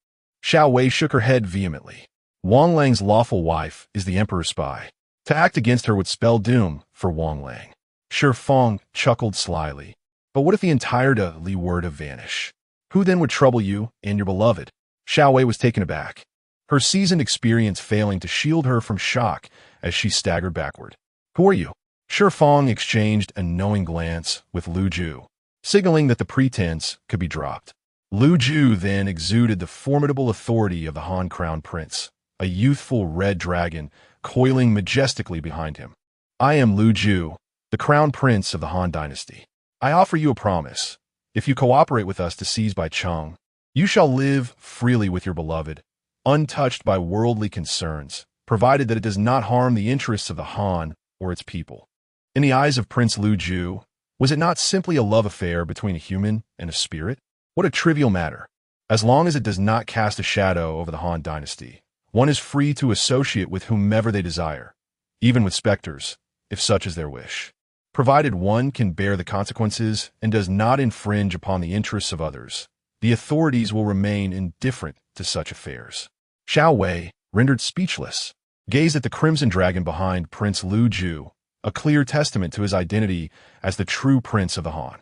Xiao Wei shook her head vehemently. Wang Lang's lawful wife is the emperor's spy. To act against her would spell doom for Wang Lang. Feng chuckled slyly. But what if the entirety were to vanish? Who then would trouble you and your beloved? Xiao Wei was taken aback, her seasoned experience failing to shield her from shock as she staggered backward. "Who are you?" Feng exchanged a knowing glance with Lu Ju, signaling that the pretense could be dropped. Lu Ju then exuded the formidable authority of the Han Crown Prince, a youthful red dragon coiling majestically behind him. "I am Lu Ju, the Crown Prince of the Han Dynasty. I offer you a promise. If you cooperate with us to seize Bai Cheng, you shall live freely with your beloved, untouched by worldly concerns, provided that it does not harm the interests of the Han or its people." In the eyes of Prince Lu Ju, was it not simply a love affair between a human and a spirit? What a trivial matter. As long as it does not cast a shadow over the Han Dynasty, one is free to associate with whomever they desire, even with specters, if such is their wish, provided one can bear the consequences and does not infringe upon the interests of others. The authorities will remain indifferent to such affairs. Xiao Wei, rendered speechless, gazed at the crimson dragon behind Prince Lu Ju, a clear testament to his identity as the true prince of the Han.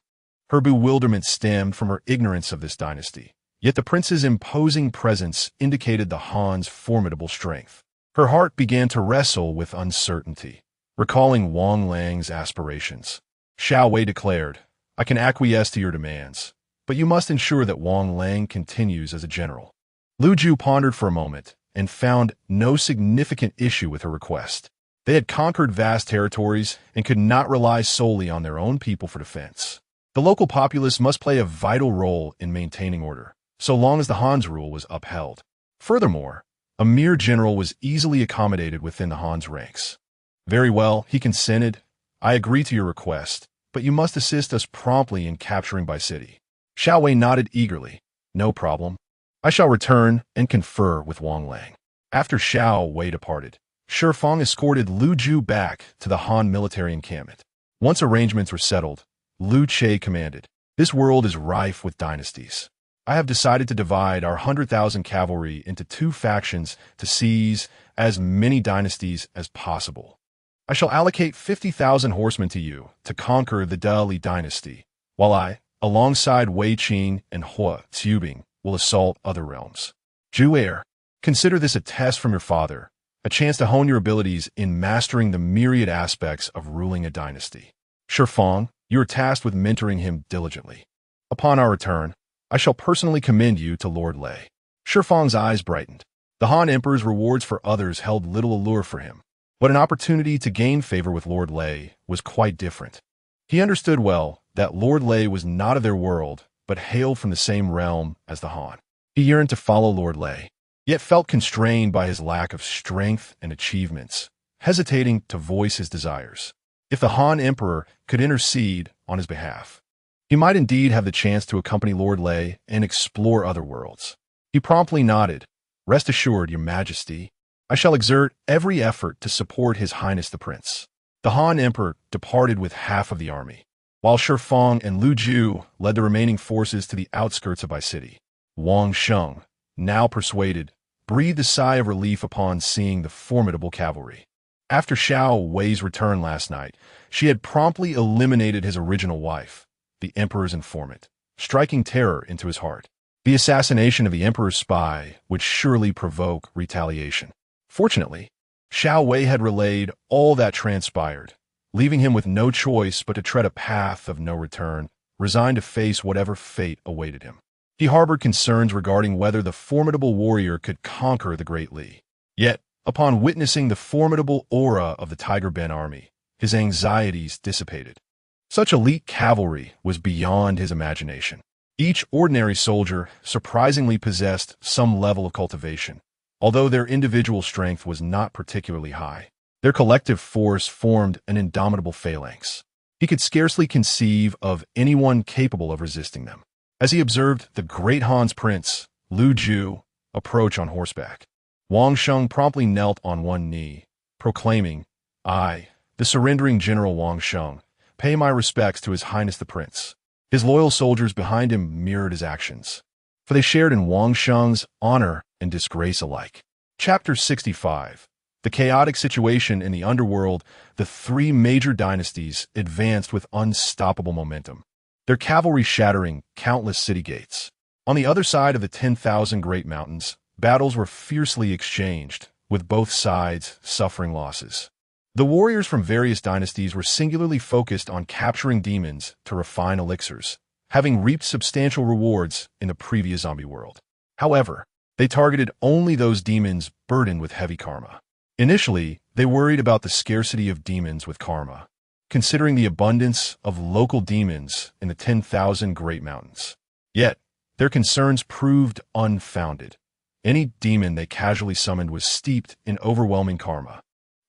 Her bewilderment stemmed from her ignorance of this dynasty, yet the prince's imposing presence indicated the Han's formidable strength. Her heart began to wrestle with uncertainty, recalling Wang Lang's aspirations. Xiao Wei declared, "I can acquiesce to your demands, but you must ensure that Wang Lang continues as a general." Lu Ju pondered for a moment and found no significant issue with her request. They had conquered vast territories and could not rely solely on their own people for defense. The local populace must play a vital role in maintaining order, so long as the Han's rule was upheld. Furthermore, a mere general was easily accommodated within the Han's ranks. "Very well," he consented. "I agree to your request, but you must assist us promptly in capturing Bai City." Xiao Wei nodded eagerly. "No problem. I shall return and confer with Wang Lang." After Xiao Wei departed, Feng escorted Lu Ju back to the Han military encampment. Once arrangements were settled, Lu Che commanded, "This world is rife with dynasties. I have decided to divide our 100,000 cavalry into 2 factions to seize as many dynasties as possible. I shall allocate 50,000 horsemen to you to conquer the Dali dynasty, while I, alongside Wei Qing and Hua Tsubing, will assault other realms. Zhu Heir, consider this a test from your father, a chance to hone your abilities in mastering the myriad aspects of ruling a dynasty. Feng, you are tasked with mentoring him diligently. Upon our return, I shall personally commend you to Lord Lei." Feng's eyes brightened. The Han Emperor's rewards for others held little allure for him, but an opportunity to gain favor with Lord Lei was quite different. He understood well that Lord Lei was not of their world, but hailed from the same realm as the Han. He yearned to follow Lord Lei, yet felt constrained by his lack of strength and achievements, hesitating to voice his desires. If the Han Emperor could intercede on his behalf, he might indeed have the chance to accompany Lord Lei and explore other worlds. He promptly nodded. "Rest assured, Your Majesty, I shall exert every effort to support His Highness the Prince." The Han Emperor departed with half of the army, while Feng and Lu Ju led the remaining forces to the outskirts of Bai City. Wang Sheng, now persuaded, breathed a sigh of relief upon seeing the formidable cavalry. After Xiao Wei's return last night, she had promptly eliminated his original wife, the Emperor's informant, striking terror into his heart. The assassination of the Emperor's spy would surely provoke retaliation. Fortunately, Xiao Wei had relayed all that transpired, leaving him with no choice but to tread a path of no return, resigned to face whatever fate awaited him. He harbored concerns regarding whether the formidable warrior could conquer the Great Li. Yet, upon witnessing the formidable aura of the Tiger Ben army, his anxieties dissipated. Such elite cavalry was beyond his imagination. Each ordinary soldier surprisingly possessed some level of cultivation, although their individual strength was not particularly high. Their collective force formed an indomitable phalanx. He could scarcely conceive of anyone capable of resisting them. As he observed the great Han's prince, Lu Ju, approach on horseback, Wang Sheng promptly knelt on one knee, proclaiming, "I, the surrendering General Wang Sheng, pay my respects to His Highness the Prince." His loyal soldiers behind him mirrored his actions, for they shared in Wang Sheng's honor and disgrace alike. Chapter 65. The chaotic situation in the underworld, the three major dynasties advanced with unstoppable momentum, their cavalry shattering countless city gates. On the other side of the 10,000 Great Mountains, battles were fiercely exchanged, with both sides suffering losses. The warriors from various dynasties were singularly focused on capturing demons to refine elixirs, having reaped substantial rewards in the previous zombie world. However, they targeted only those demons burdened with heavy karma. Initially, they worried about the scarcity of demons with karma, considering the abundance of local demons in the 10,000 Great Mountains. Yet, their concerns proved unfounded. Any demon they casually summoned was steeped in overwhelming karma,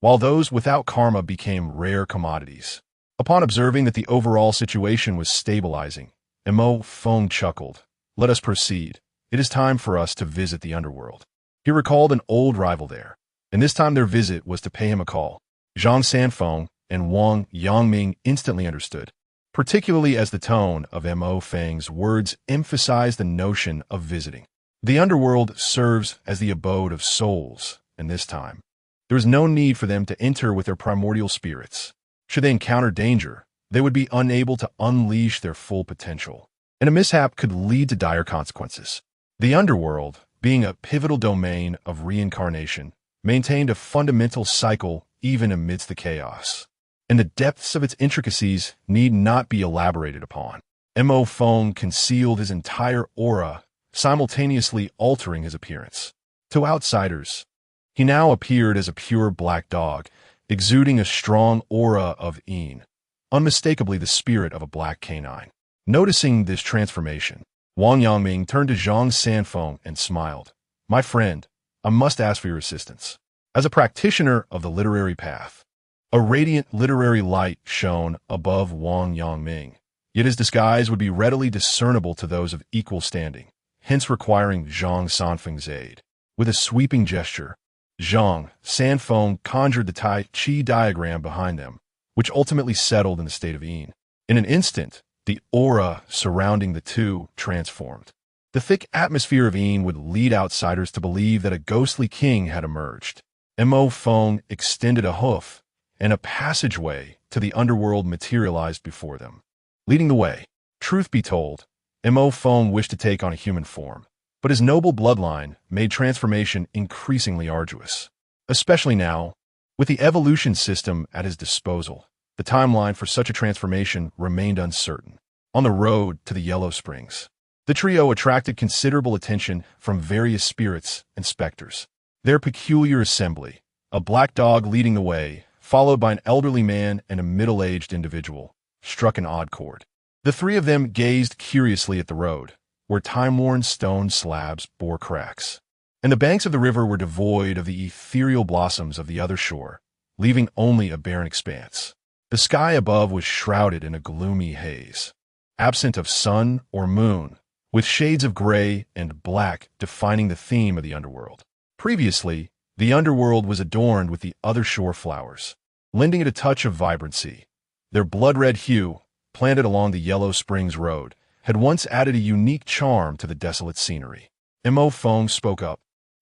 while those without karma became rare commodities. Upon observing that the overall situation was stabilizing, Mo Feng chuckled. "Let us proceed. It is time for us to visit the underworld." He recalled an old rival there, and this time their visit was to pay him a call. Zhang Sanfeng and Wang Yangming instantly understood, particularly as the tone of Mo Feng's words emphasized the notion of visiting. The underworld serves as the abode of souls, and this time, there is no need for them to enter with their primordial spirits. Should they encounter danger, they would be unable to unleash their full potential, and a mishap could lead to dire consequences. The underworld, being a pivotal domain of reincarnation, maintained a fundamental cycle even amidst the chaos, and the depths of its intricacies need not be elaborated upon. Mo Feng concealed his entire aura, simultaneously altering his appearance. To outsiders, he now appeared as a pure black dog, exuding a strong aura of Yin, unmistakably the spirit of a black canine. Noticing this transformation, Wang Yangming turned to Zhang Sanfeng and smiled. "My friend, I must ask for your assistance." As a practitioner of the literary path, a radiant literary light shone above Wang Yangming, yet his disguise would be readily discernible to those of equal standing, hence requiring Zhang Sanfeng's aid. With a sweeping gesture, Zhang Sanfeng conjured the Tai Chi diagram behind them, which ultimately settled in the state of Yin. In an instant, the aura surrounding the two transformed. The thick atmosphere of Yin would lead outsiders to believe that a ghostly king had emerged. Mo Feng extended a hoof, and a passageway to the underworld materialized before them. Leading the way, truth be told, Mo Feng wished to take on a human form, but his noble bloodline made transformation increasingly arduous. Especially now, with the evolution system at his disposal, the timeline for such a transformation remained uncertain. On the road to the Yellow Springs, the trio attracted considerable attention from various spirits and specters. Their peculiar assembly, a black dog leading the way, followed by an elderly man and a middle-aged individual, struck an odd chord. The three of them gazed curiously at the road, where time-worn stone slabs bore cracks, and the banks of the river were devoid of the ethereal blossoms of the other shore, leaving only a barren expanse. The sky above was shrouded in a gloomy haze, absent of sun or moon, with shades of gray and black defining the theme of the underworld. Previously, the underworld was adorned with the other shore flowers, lending it a touch of vibrancy. Their blood-red hue, planted along the Yellow Springs Road, had once added a unique charm to the desolate scenery. Mo Feng spoke up,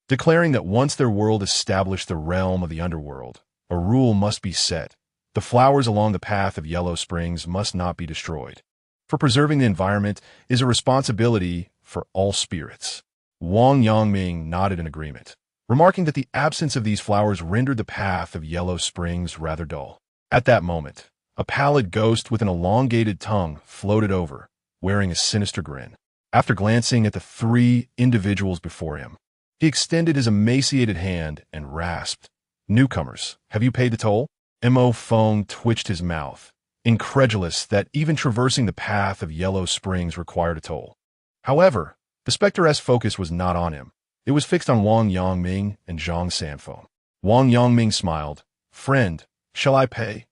declaring that once their world established the realm of the underworld, a rule must be set. The flowers along the path of Yellow Springs must not be destroyed. For preserving the environment is a responsibility for all spirits. Wang Yangming nodded in agreement, remarking that the absence of these flowers rendered the path of Yellow Springs rather dull. At that moment, a pallid ghost with an elongated tongue floated over, wearing a sinister grin. After glancing at the three individuals before him, he extended his emaciated hand and rasped, "Newcomers, have you paid the toll?" Mo Feng twitched his mouth, incredulous that even traversing the path of Yellow Springs required a toll. However, the Spectre's focus was not on him. It was fixed on Wang Yangming and Zhang Sanfeng. Wang Yangming smiled. "Friend, shall I pay?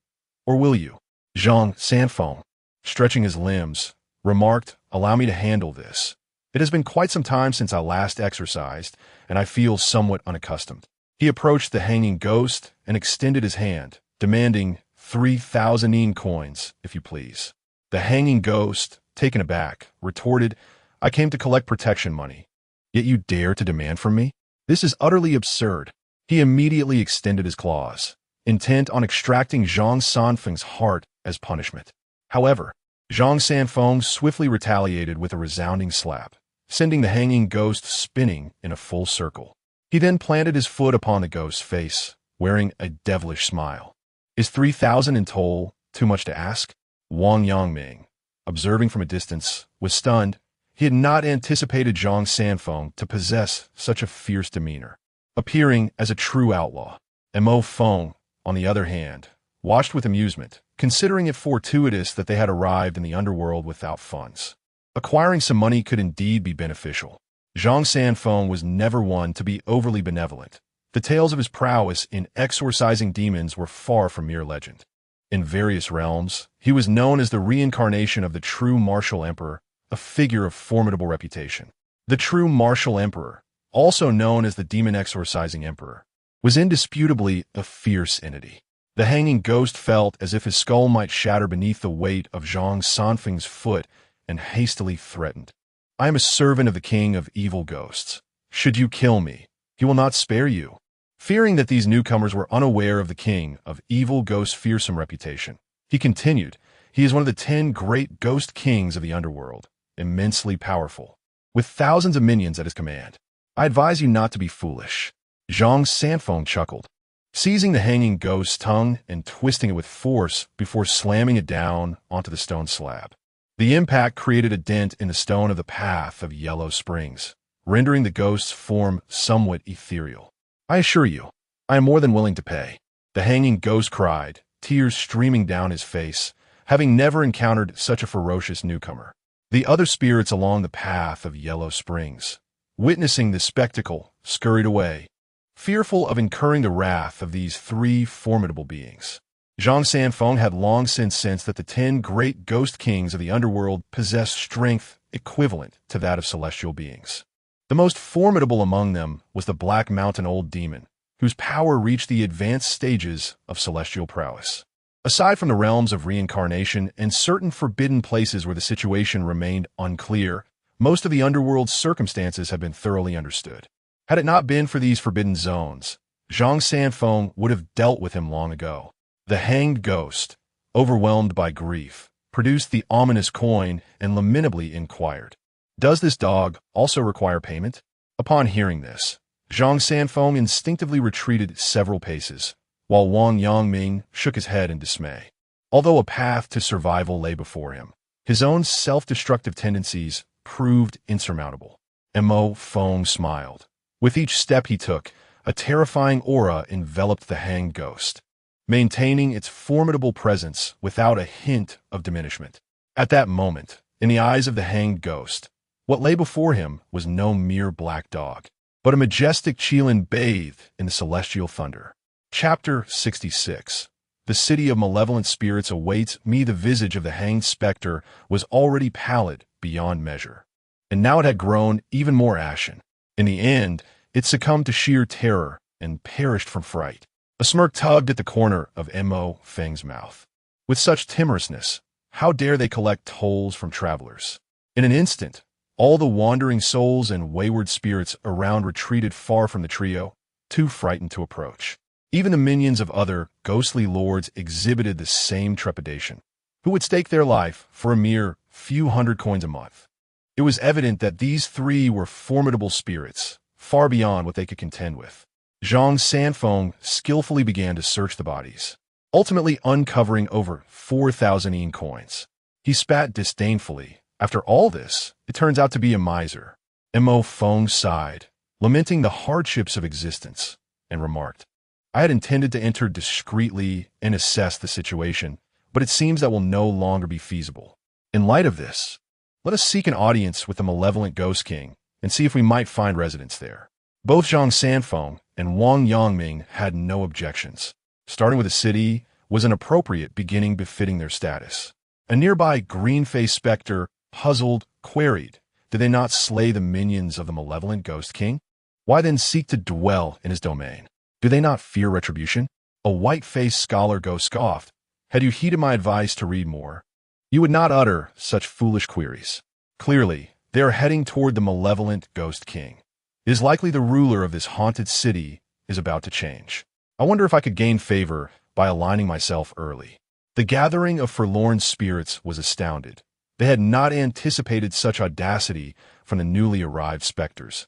Or will you?" Zhang Sanfeng, stretching his limbs, remarked, "Allow me to handle this. It has been quite some time since I last exercised, and I feel somewhat unaccustomed." He approached the hanging ghost and extended his hand, demanding 3,000 yen coins, if you please. The hanging ghost, taken aback, retorted, "I came to collect protection money. Yet you dare to demand from me? This is utterly absurd." He immediately extended his claws, intent on extracting Zhang Sanfeng's heart as punishment. However, Zhang Sanfeng swiftly retaliated with a resounding slap, sending the hanging ghost spinning in a full circle. He then planted his foot upon the ghost's face, wearing a devilish smile. "Is 3,000 in toll too much to ask?" Wang Yangming, observing from a distance, was stunned. He had not anticipated Zhang Sanfeng to possess such a fierce demeanor, appearing as a true outlaw. Mo Feng, on the other hand, watched with amusement, considering it fortuitous that they had arrived in the underworld without funds. Acquiring some money could indeed be beneficial. Zhang Sanfeng was never one to be overly benevolent. The tales of his prowess in exorcising demons were far from mere legend. In various realms, he was known as the reincarnation of the true martial emperor, a figure of formidable reputation. The true martial emperor, also known as the demon exorcising emperor, was indisputably a fierce entity. The hanging ghost felt as if his skull might shatter beneath the weight of Zhang Sanfeng's foot and hastily threatened, "I am a servant of the king of evil ghosts. Should you kill me, he will not spare you." Fearing that these newcomers were unaware of the king of evil ghosts' fearsome reputation, he continued, "He is one of the 10 great ghost kings of the underworld, immensely powerful, with thousands of minions at his command. I advise you not to be foolish." Zhang Sanfeng chuckled, seizing the hanging ghost's tongue and twisting it with force before slamming it down onto the stone slab. The impact created a dent in the stone of the path of Yellow Springs, rendering the ghost's form somewhat ethereal. "I assure you, I am more than willing to pay," the hanging ghost cried, tears streaming down his face, having never encountered such a ferocious newcomer. The other spirits along the path of Yellow Springs, witnessing this spectacle, scurried away, fearful of incurring the wrath of these three formidable beings. Zhang Sanfeng had long since sensed that the 10 great ghost kings of the underworld possessed strength equivalent to that of celestial beings. The most formidable among them was the Black Mountain Old Demon, whose power reached the advanced stages of celestial prowess. Aside from the realms of reincarnation and certain forbidden places where the situation remained unclear, most of the underworld's circumstances had been thoroughly understood. Had it not been for these forbidden zones, Zhang Sanfeng would have dealt with him long ago. The hanged ghost, overwhelmed by grief, produced the ominous coin and lamentably inquired, "Does this dog also require payment?" Upon hearing this, Zhang Sanfeng instinctively retreated several paces, while Wang Yangming shook his head in dismay. Although a path to survival lay before him, his own self-destructive tendencies proved insurmountable. Mo Feng smiled. With each step he took, a terrifying aura enveloped the hanged ghost, maintaining its formidable presence without a hint of diminishment. At that moment, in the eyes of the hanged ghost, what lay before him was no mere black dog, but a majestic Qilin bathed in the celestial thunder. Chapter 66. The city of malevolent spirits awaits me. The visage of the hanged specter was already pallid beyond measure, and now it had grown even more ashen. In the end, it succumbed to sheer terror and perished from fright. A smirk tugged at the corner of Mo Feng's mouth. With such timorousness, how dare they collect tolls from travelers? In an instant, All the wandering souls and wayward spirits around retreated far from the trio, too frightened to approach. Even the minions of other ghostly lords exhibited the same trepidation, who would stake their life for a mere few hundred coins a month. It was evident that these three were formidable spirits, far beyond what they could contend with. Zhang Sanfeng skillfully began to search the bodies, ultimately uncovering over 4,000 yen coins. He spat disdainfully. After all this, it turns out to be a miser. Mo Feng sighed, lamenting the hardships of existence, and remarked, I had intended to enter discreetly and assess the situation, but it seems that will no longer be feasible. In light of this, let us seek an audience with the malevolent Ghost King and see if we might find residence there. Both Zhang Sanfeng and Wang Yangming had no objections. Starting with the city was an appropriate beginning befitting their status. A nearby green-faced specter, puzzled, queried, did they not slay the minions of the malevolent Ghost King? Why then seek to dwell in his domain? Do they not fear retribution? A white-faced scholar ghost scoffed. Had you heeded my advice to read more, you would not utter such foolish queries. Clearly, they are heading toward the malevolent Ghost King. It is likely the ruler of this haunted city is about to change. I wonder if I could gain favor by aligning myself early. The gathering of forlorn spirits was astounded. They had not anticipated such audacity from the newly arrived specters,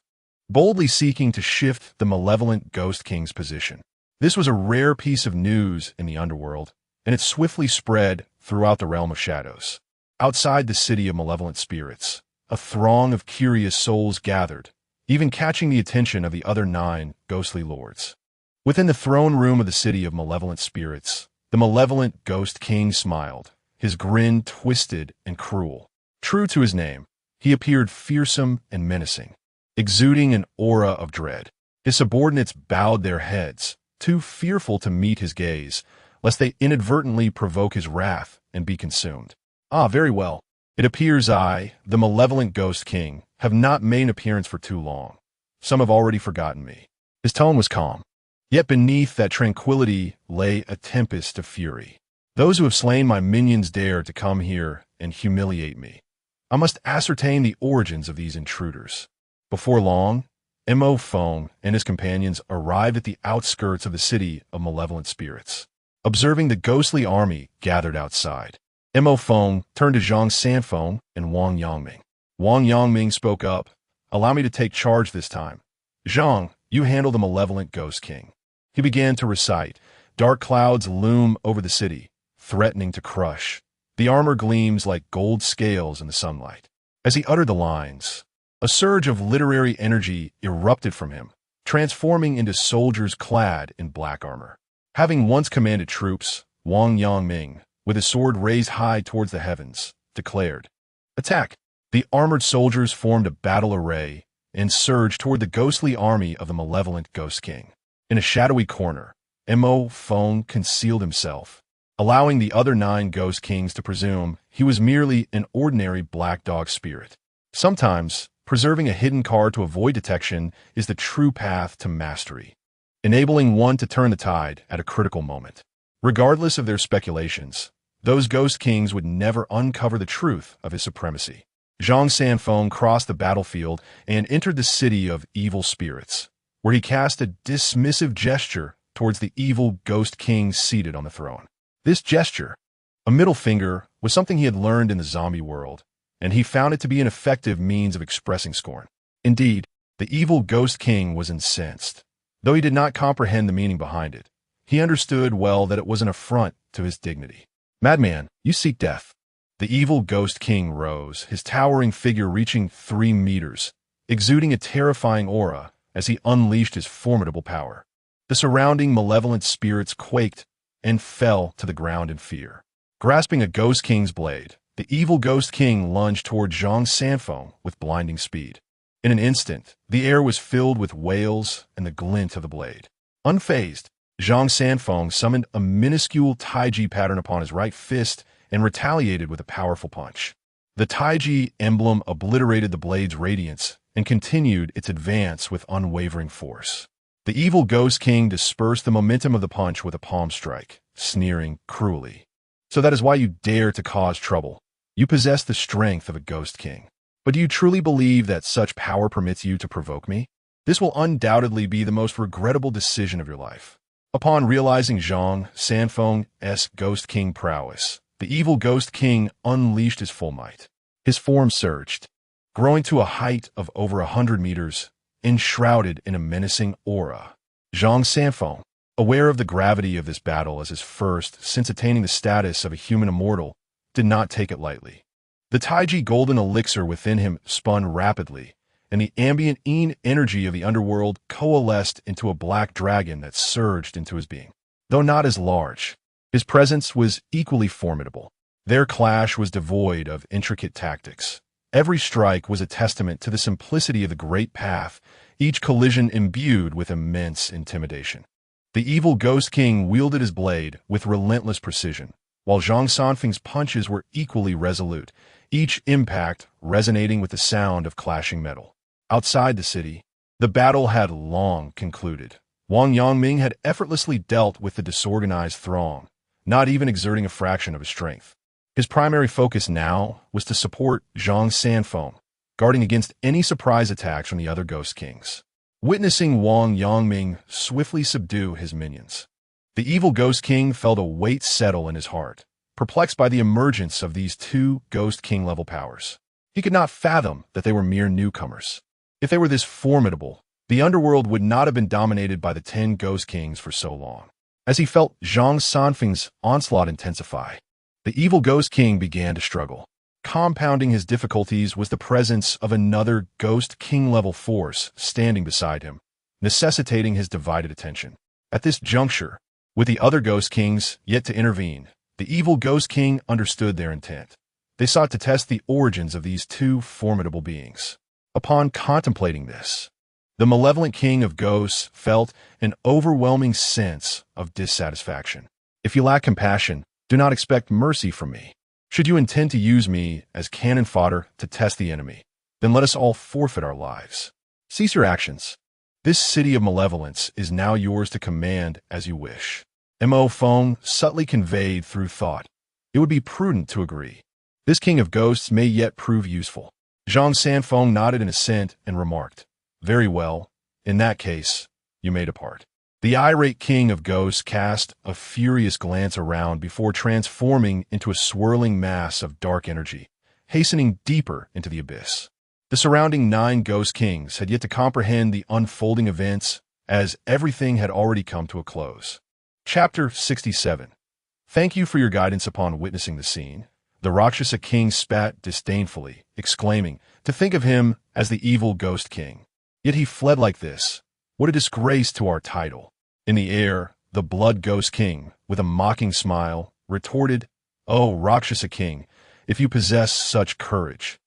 boldly seeking to shift the malevolent Ghost King's position. This was a rare piece of news in the underworld, and it swiftly spread throughout the realm of shadows. Outside the city of malevolent spirits, a throng of curious souls gathered, even catching the attention of the other 9 ghostly lords. Within the throne room of the city of malevolent spirits, the malevolent Ghost King smiled, his grin twisted and cruel. True to his name, he appeared fearsome and menacing, exuding an aura of dread. His subordinates bowed their heads, too fearful to meet his gaze, lest they inadvertently provoke his wrath and be consumed. Ah, very well. It appears I, the malevolent Ghost King, have not made an appearance for too long. Some have already forgotten me. His tone was calm. Yet beneath that tranquility lay a tempest of fury. Those who have slain my minions dare to come here and humiliate me. I must ascertain the origins of these intruders. Before long, Mo Feng and his companions arrived at the outskirts of the city of malevolent spirits. Observing the ghostly army gathered outside, Mo Feng turned to Zhang Sanfeng and Wang Yangming. Wang Yangming spoke up, Allow me to take charge this time. Zhang, you handle the malevolent Ghost King. He began to recite. Dark clouds loom over the city, threatening to crush. The armor gleams like gold scales in the sunlight. As he uttered the lines, a surge of literary energy erupted from him, transforming into soldiers clad in black armor. Having once commanded troops, Wang Yangming, with his sword raised high towards the heavens, declared, Attack! The armored soldiers formed a battle array and surged toward the ghostly army of the malevolent Ghost King. In a shadowy corner, Mo Feng concealed himself, allowing the other 9 Ghost Kings to presume he was merely an ordinary black dog spirit. Sometimes, preserving a hidden card to avoid detection is the true path to mastery, enabling one to turn the tide at a critical moment. Regardless of their speculations, those Ghost Kings would never uncover the truth of his supremacy. Zhang Sanfeng crossed the battlefield and entered the city of evil spirits, where he cast a dismissive gesture towards the evil Ghost King seated on the throne. This gesture, a middle finger, was something he had learned in the zombie world, and he found it to be an effective means of expressing scorn. Indeed, the evil Ghost King was incensed. Though he did not comprehend the meaning behind it, he understood well that it was an affront to his dignity. Madman, you seek death. The evil Ghost King rose, his towering figure reaching 3 meters, exuding a terrifying aura as he unleashed his formidable power. The surrounding malevolent spirits quaked and fell to the ground in fear. Grasping a Ghost King's blade, the evil Ghost King lunged toward Zhang Sanfeng with blinding speed. In an instant, the air was filled with wails and the glint of the blade. Unfazed, Zhang Sanfeng summoned a minuscule Taiji pattern upon his right fist and retaliated with a powerful punch. The Taiji emblem obliterated the blade's radiance and continued its advance with unwavering force. The evil Ghost King dispersed the momentum of the punch with a palm strike, sneering cruelly. So that is why you dare to cause trouble. You possess the strength of a Ghost King. But do you truly believe that such power permits you to provoke me? This will undoubtedly be the most regrettable decision of your life. Upon realizing Zhang Sanfeng's Ghost King prowess, the evil Ghost King unleashed his full might. His form surged, growing to a height of over 100 meters, enshrouded in a menacing aura. Zhang Sanfeng, aware of the gravity of this battle as his first since attaining the status of a human immortal, did not take it lightly. The Taiji golden elixir within him spun rapidly, and the ambient energy of the underworld coalesced into a black dragon that surged into his being. Though not as large, his presence was equally formidable. Their clash was devoid of intricate tactics. Every strike was a testament to the simplicity of the great path, each collision imbued with immense intimidation. The evil Ghost King wielded his blade with relentless precision, while Zhang Sanfeng's punches were equally resolute, each impact resonating with the sound of clashing metal. Outside the city, the battle had long concluded. Wang Yangming had effortlessly dealt with the disorganized throng, not even exerting a fraction of his strength. His primary focus now was to support Zhang Sanfeng, guarding against any surprise attacks from the other Ghost Kings. Witnessing Wang Yangming swiftly subdue his minions, the evil Ghost King felt a weight settle in his heart, perplexed by the emergence of these two Ghost King-level powers. He could not fathom that they were mere newcomers. If they were this formidable, the underworld would not have been dominated by the 10 Ghost Kings for so long. As he felt Zhang Sanfeng's onslaught intensify, the evil Ghost King began to struggle. Compounding his difficulties was the presence of another Ghost King-level force standing beside him, necessitating his divided attention. At this juncture, with the other Ghost Kings yet to intervene, the evil Ghost King understood their intent. They sought to test the origins of these two formidable beings. Upon contemplating this, the malevolent King of Ghosts felt an overwhelming sense of dissatisfaction. If you lack compassion, do not expect mercy from me. Should you intend to use me as cannon fodder to test the enemy, then let us all forfeit our lives. Cease your actions. This city of malevolence is now yours to command as you wish. Mo Feng subtly conveyed through thought. It would be prudent to agree. This King of Ghosts may yet prove useful. Zhang Sanfeng nodded in assent and remarked, "Very well. In that case, you may depart." The irate King of Ghosts cast a furious glance around before transforming into a swirling mass of dark energy, hastening deeper into the abyss. The surrounding 9 Ghost Kings had yet to comprehend the unfolding events, as everything had already come to a close. Chapter 67. Thank you for your guidance upon witnessing the scene. The Rakshasa King spat disdainfully, exclaiming, to think of him as the evil Ghost King. Yet he fled like this. What a disgrace to our title. In the air, the Blood Ghost King, with a mocking smile, retorted, "Oh, Rakshasa King, if you possess such courage,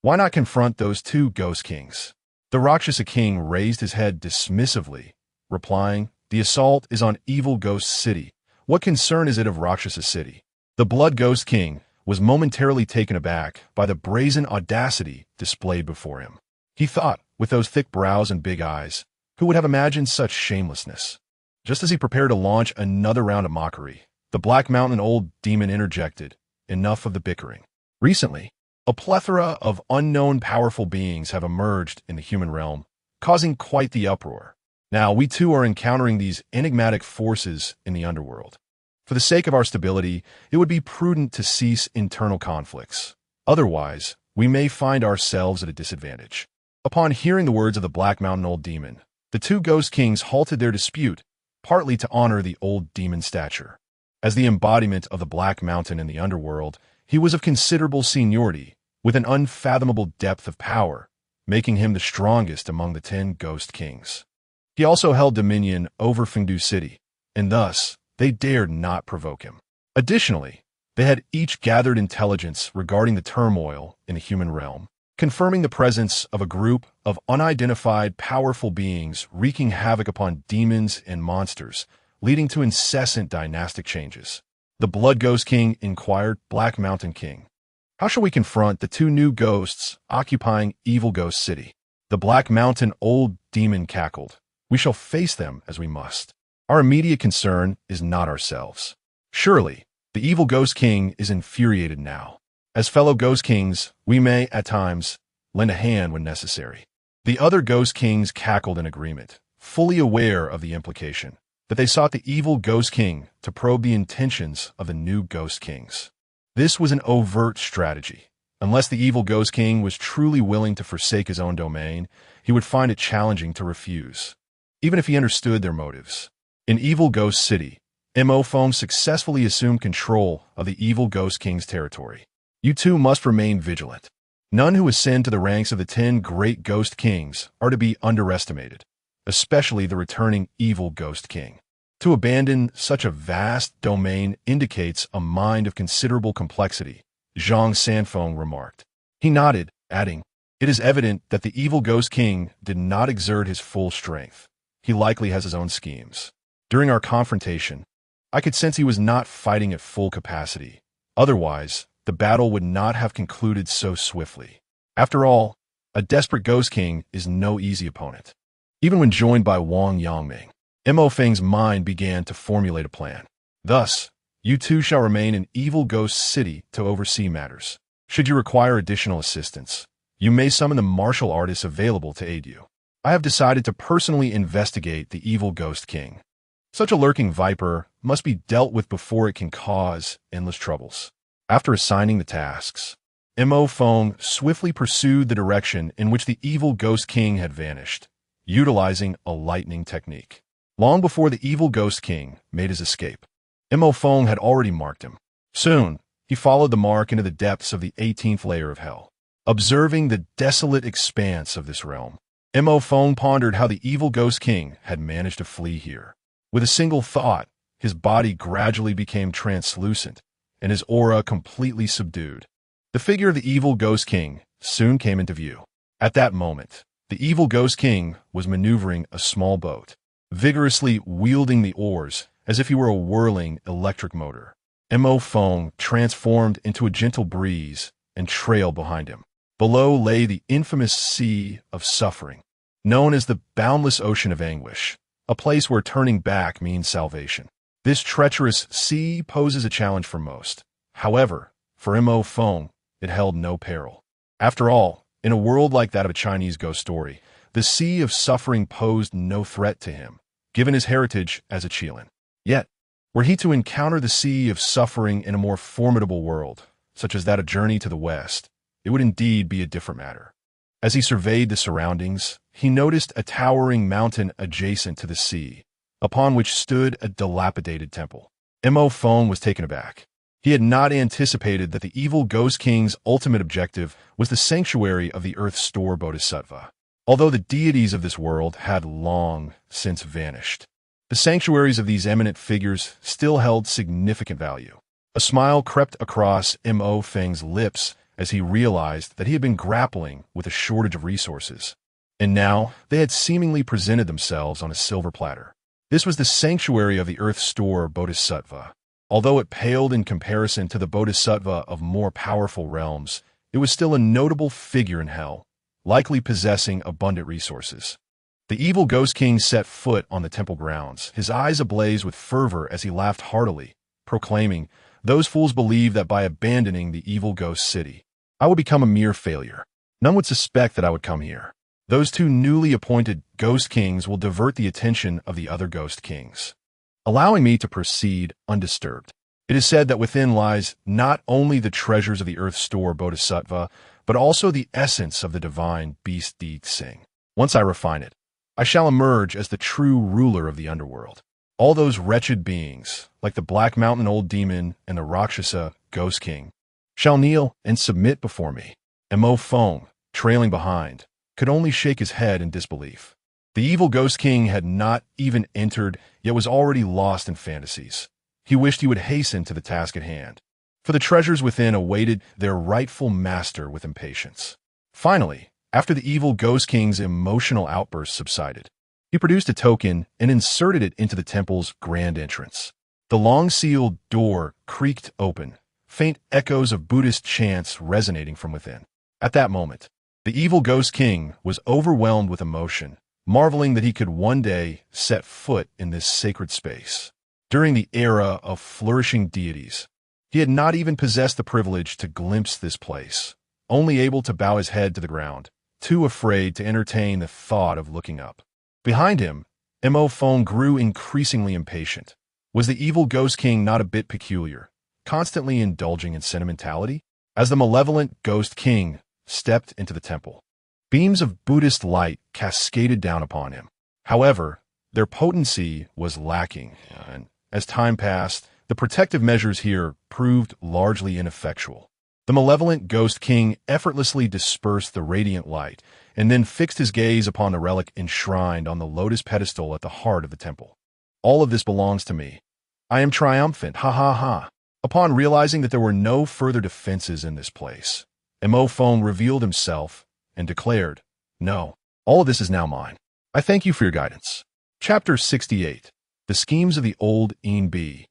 why not confront those 2 Ghost Kings?" The Rakshasa King raised his head dismissively, replying, "The assault is on Evil Ghost City. What concern is it of Rakshasa City?" The Blood Ghost King was momentarily taken aback by the brazen audacity displayed before him. He thought, with those thick brows and big eyes, who would have imagined such shamelessness? Just as he prepared to launch another round of mockery, the Black Mountain Old Demon interjected, "Enough of the bickering. Recently, a plethora of unknown powerful beings have emerged in the human realm, causing quite the uproar. Now, we too are encountering these enigmatic forces in the underworld. For the sake of our stability, it would be prudent to cease internal conflicts. Otherwise, we may find ourselves at a disadvantage." Upon hearing the words of the Black Mountain Old Demon, the 2 Ghost Kings halted their dispute, partly to honor the old demon's stature. As the embodiment of the Black Mountain in the underworld, he was of considerable seniority, with an unfathomable depth of power, making him the strongest among the 10 Ghost Kings. He also held dominion over Fengdu City, and thus they dared not provoke him. Additionally, they had each gathered intelligence regarding the turmoil in the human realm, confirming the presence of a group of unidentified powerful beings wreaking havoc upon demons and monsters, leading to incessant dynastic changes. The Blood Ghost King inquired Black Mountain King, "How shall we confront the 2 new ghosts occupying Evil Ghost City?" The Black Mountain Old Demon cackled, "We shall face them as we must. Our immediate concern is not ourselves." Surely, the Evil Ghost King is infuriated now. As fellow Ghost Kings, we may, at times, lend a hand when necessary. The other Ghost Kings cackled in agreement, fully aware of the implication that they sought the evil Ghost King to probe the intentions of the new Ghost Kings. This was an overt strategy. Unless the evil Ghost King was truly willing to forsake his own domain, he would find it challenging to refuse, even if he understood their motives. In Evil Ghost City, Mo Feng successfully assumed control of the evil Ghost King's territory. You too must remain vigilant. None who ascend to the ranks of the 10 great Ghost Kings are to be underestimated, especially the returning evil Ghost King. To abandon such a vast domain indicates a mind of considerable complexity, Zhang Sanfeng remarked. He nodded, adding, "It is evident that the evil Ghost King did not exert his full strength. He likely has his own schemes. During our confrontation, I could sense he was not fighting at full capacity. Otherwise, the battle would not have concluded so swiftly. After all, a desperate Ghost King is no easy opponent." Even when joined by Wang Yangming, Mo Feng's mind began to formulate a plan. "Thus, you two shall remain in Evil Ghost City to oversee matters. Should you require additional assistance, you may summon the martial artists available to aid you. I have decided to personally investigate the evil Ghost King. Such a lurking viper must be dealt with before it can cause endless troubles." After assigning the tasks, Mo Feng swiftly pursued the direction in which the evil Ghost King had vanished, utilizing a lightning technique. Long before the evil Ghost King made his escape, Mo Feng had already marked him. Soon, he followed the mark into the depths of the 18th layer of hell. Observing the desolate expanse of this realm, Mo Feng pondered how the evil Ghost King had managed to flee here. With a single thought, his body gradually became translucent, and his aura completely subdued. The figure of the evil Ghost King soon came into view. At that moment, the evil Ghost King was maneuvering a small boat, vigorously wielding the oars as if he were a whirling electric motor. Mo Feng transformed into a gentle breeze and trailed behind him. Below lay the infamous Sea of Suffering, known as the Boundless Ocean of Anguish, a place where turning back means salvation. This treacherous sea poses a challenge for most. However, for Mo Feng, it held no peril. After all, in a world like that of a Chinese ghost story, the Sea of Suffering posed no threat to him, given his heritage as a Qilin. Yet, were he to encounter the Sea of Suffering in a more formidable world, such as that of Journey to the West, it would indeed be a different matter. As he surveyed the surroundings, he noticed a towering mountain adjacent to the sea, upon which stood a dilapidated temple. Mo Feng was taken aback. He had not anticipated that the evil Ghost King's ultimate objective was the sanctuary of the Earth Store Bodhisattva. Although the deities of this world had long since vanished, the sanctuaries of these eminent figures still held significant value. A smile crept across Mo Feng's lips as he realized that he had been grappling with a shortage of resources. And now they had seemingly presented themselves on a silver platter. This was the sanctuary of the Earth Store Bodhisattva. Although it paled in comparison to the Bodhisattva of more powerful realms, it was still a notable figure in hell, likely possessing abundant resources. The evil Ghost King set foot on the temple grounds, his eyes ablaze with fervor as he laughed heartily, proclaiming, "Those fools believe that by abandoning the evil Ghost City, I would become a mere failure. None would suspect that I would come here. Those two newly appointed Ghost Kings will divert the attention of the other Ghost Kings, allowing me to proceed undisturbed. It is said that within lies not only the treasures of the Earth Store Bodhisattva, but also the essence of the divine Beast Deed Sing. Once I refine it, I shall emerge as the true ruler of the underworld. All those wretched beings, like the Black Mountain Old Demon and the Rakshasa Ghost King, shall kneel and submit before me." And Mo Feng, trailing behind, could only shake his head in disbelief. The evil Ghost King had not even entered, yet was already lost in fantasies. He wished he would hasten to the task at hand, for the treasures within awaited their rightful master with impatience. Finally, after the evil Ghost King's emotional outburst subsided, he produced a token and inserted it into the temple's grand entrance. The long-sealed door creaked open, faint echoes of Buddhist chants resonating from within. At that moment, the evil Ghost King was overwhelmed with emotion, marveling that he could one day set foot in this sacred space. During the era of flourishing deities, he had not even possessed the privilege to glimpse this place, only able to bow his head to the ground, too afraid to entertain the thought of looking up. Behind him, Mo Feng grew increasingly impatient. Was the evil Ghost King not a bit peculiar, constantly indulging in sentimentality? As the malevolent Ghost King stepped into the temple, beams of Buddhist light cascaded down upon him. However, their potency was lacking, and as time passed, the protective measures here proved largely ineffectual. The malevolent Ghost King effortlessly dispersed the radiant light and then fixed his gaze upon the relic enshrined on the lotus pedestal at the heart of the temple. All of this belongs to me. I am triumphant, ha ha ha. Upon realizing that there were no further defenses in this place, Mo Feng revealed himself and declared, "No, all of this is now mine. I thank you for your guidance." Chapter 68. The Schemes of the Old Enbi.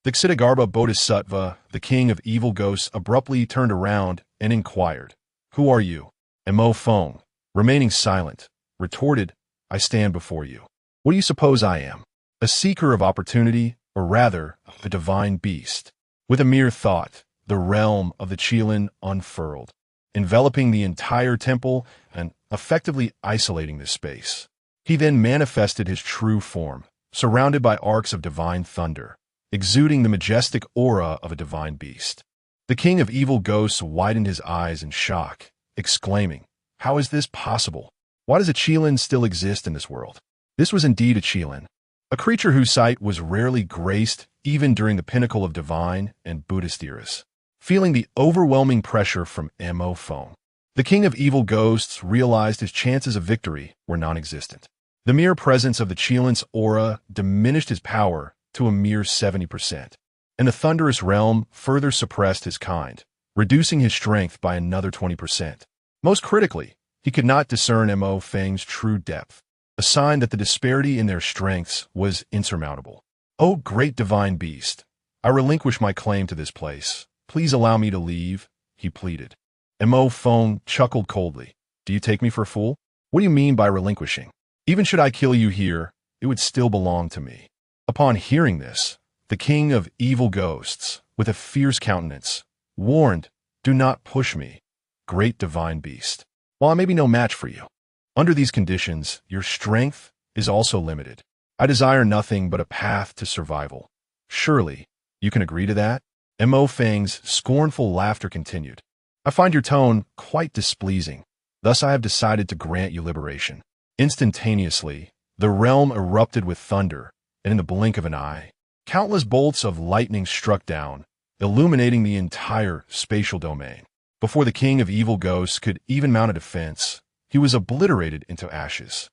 The Ksitigarbha Bodhisattva, the king of evil ghosts, abruptly turned around and inquired, "Who are you?" And Mo Feng, remaining silent, retorted, "I stand before you. What do you suppose I am? A seeker of opportunity, or rather, a divine beast?" With a mere thought, the realm of the Qilin unfurled, enveloping the entire temple and effectively isolating this space. He then manifested his true form, surrounded by arcs of divine thunder, exuding the majestic aura of a divine beast. The king of evil ghosts widened his eyes in shock, exclaiming, "How is this possible? Why does a Qilin still exist in this world?" This was indeed a Qilin, a creature whose sight was rarely graced even during the pinnacle of divine and Buddhist eras. Feeling the overwhelming pressure from Mo Feng, the king of evil ghosts realized his chances of victory were non-existent. The mere presence of the Qilin's aura diminished his power to a mere 70%, and the thunderous realm further suppressed his kind, reducing his strength by another 20%. Most critically, he could not discern Mo Feng's true depth, a sign that the disparity in their strengths was insurmountable. "O great divine beast, I relinquish my claim to this place. Please allow me to leave," he pleaded. Mo Feng chuckled coldly. "Do you take me for a fool? What do you mean by relinquishing? Even should I kill you here, it would still belong to me." Upon hearing this, the king of evil ghosts, with a fierce countenance, warned, "Do not push me, great divine beast. While I may be no match for you, under these conditions, your strength is also limited. I desire nothing but a path to survival. Surely, you can agree to that?" Mo Feng's scornful laughter continued. "I find your tone quite displeasing. Thus I have decided to grant you liberation." Instantaneously, the realm erupted with thunder, and in the blink of an eye, countless bolts of lightning struck down, illuminating the entire spatial domain. Before the king of evil ghosts could even mount a defense, he was obliterated into ashes.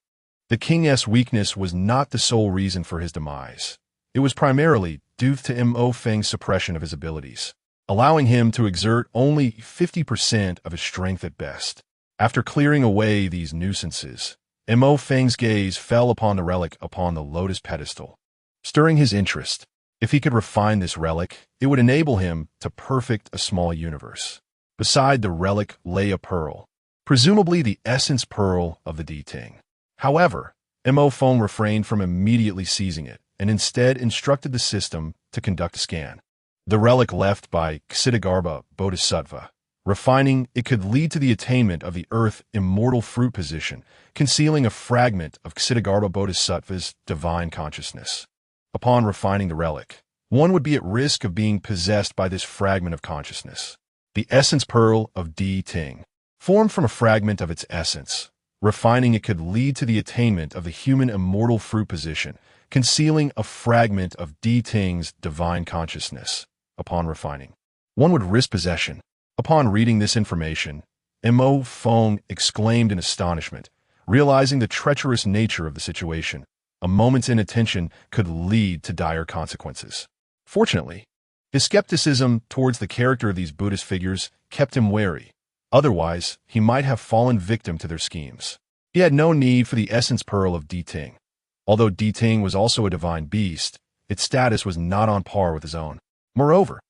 The king's weakness was not the sole reason for his demise. It was primarily due to Mo Feng's suppression of his abilities, allowing him to exert only 50% of his strength at best. After clearing away these nuisances, Mo Feng's gaze fell upon the relic upon the lotus pedestal, stirring his interest. If he could refine this relic, it would enable him to perfect a small universe. Beside the relic lay a pearl, presumably the essence pearl of the Ting. However, Mo Feng refrained from immediately seizing it, and instead instructed the system to conduct a scan. The relic left by Ksitigarbha Bodhisattva, refining it could lead to the attainment of the earth immortal fruit position, concealing a fragment of Ksitigarbha Bodhisattva's divine consciousness. Upon refining the relic, one would be at risk of being possessed by this fragment of consciousness. The essence pearl of Ting, formed from a fragment of its essence. Refining it could lead to the attainment of the human immortal fruit position, concealing a fragment of Ting's divine consciousness. Upon refining, one would risk possession. Upon reading this information, Mo Feng exclaimed in astonishment, realizing the treacherous nature of the situation. A moment's inattention could lead to dire consequences. Fortunately, his skepticism towards the character of these Buddhist figures kept him wary. Otherwise, he might have fallen victim to their schemes. He had no need for the essence pearl of Ting. Although Ting was also a divine beast, its status was not on par with his own. Moreover,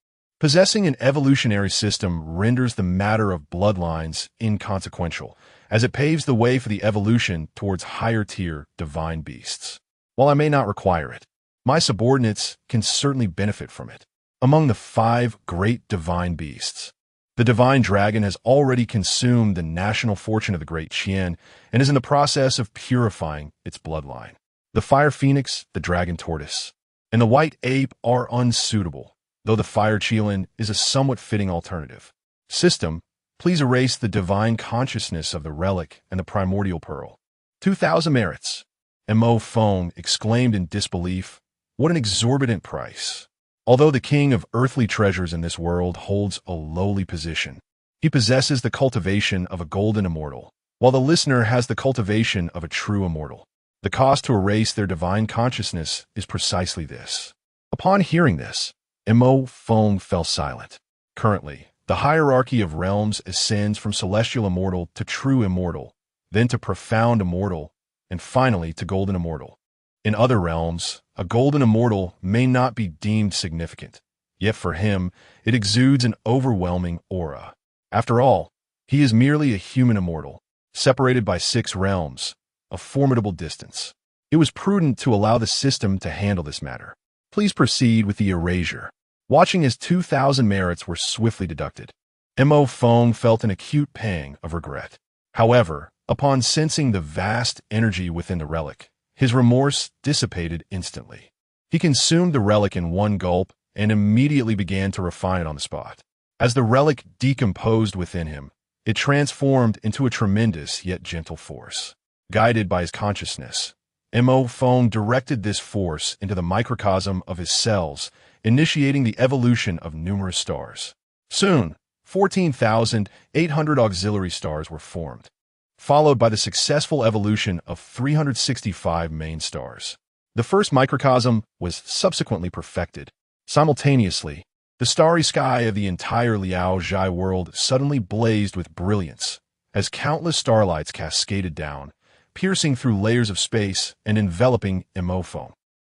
possessing an evolutionary system renders the matter of bloodlines inconsequential, as it paves the way for the evolution towards higher-tier divine beasts. While I may not require it, my subordinates can certainly benefit from it. Among the 5 great divine beasts, The divine dragon has already consumed the national fortune of the great Qian and is in the process of purifying its bloodline. The fire phoenix, the dragon tortoise, and the white ape are unsuitable, though the fire qilin is a somewhat fitting alternative. System, please erase the divine consciousness of the relic and the primordial pearl. 2,000 merits. Mo Feng exclaimed in disbelief. What an exorbitant price. Although the king of earthly treasures in this world holds a lowly position, he possesses the cultivation of a golden immortal, while the listener has the cultivation of a true immortal. The cost to erase their divine consciousness is precisely this. Upon hearing this, Mo Feng fell silent. Currently, the hierarchy of realms ascends from celestial immortal to true immortal, then to profound immortal, and finally to golden immortal. In other realms, a golden immortal may not be deemed significant, yet for him, it exudes an overwhelming aura. After all, he is merely a human immortal, separated by 6 realms, a formidable distance. It was prudent to allow the system to handle this matter. Please proceed with the erasure. Watching as 2,000 merits were swiftly deducted, Mo Feng felt an acute pang of regret. However, upon sensing the vast energy within the relic, his remorse dissipated instantly. He consumed the relic in one gulp and immediately began to refine it on the spot. As the relic decomposed within him, it transformed into a tremendous yet gentle force. Guided by his consciousness, Mo Feng directed this force into the microcosm of his cells, initiating the evolution of numerous stars. Soon, 14,800 auxiliary stars were formed, followed by the successful evolution of 365 main stars. The first microcosm was subsequently perfected. Simultaneously, the starry sky of the entire Liao Zhai world suddenly blazed with brilliance, as countless starlights cascaded down, piercing through layers of space and enveloping Mo Feng.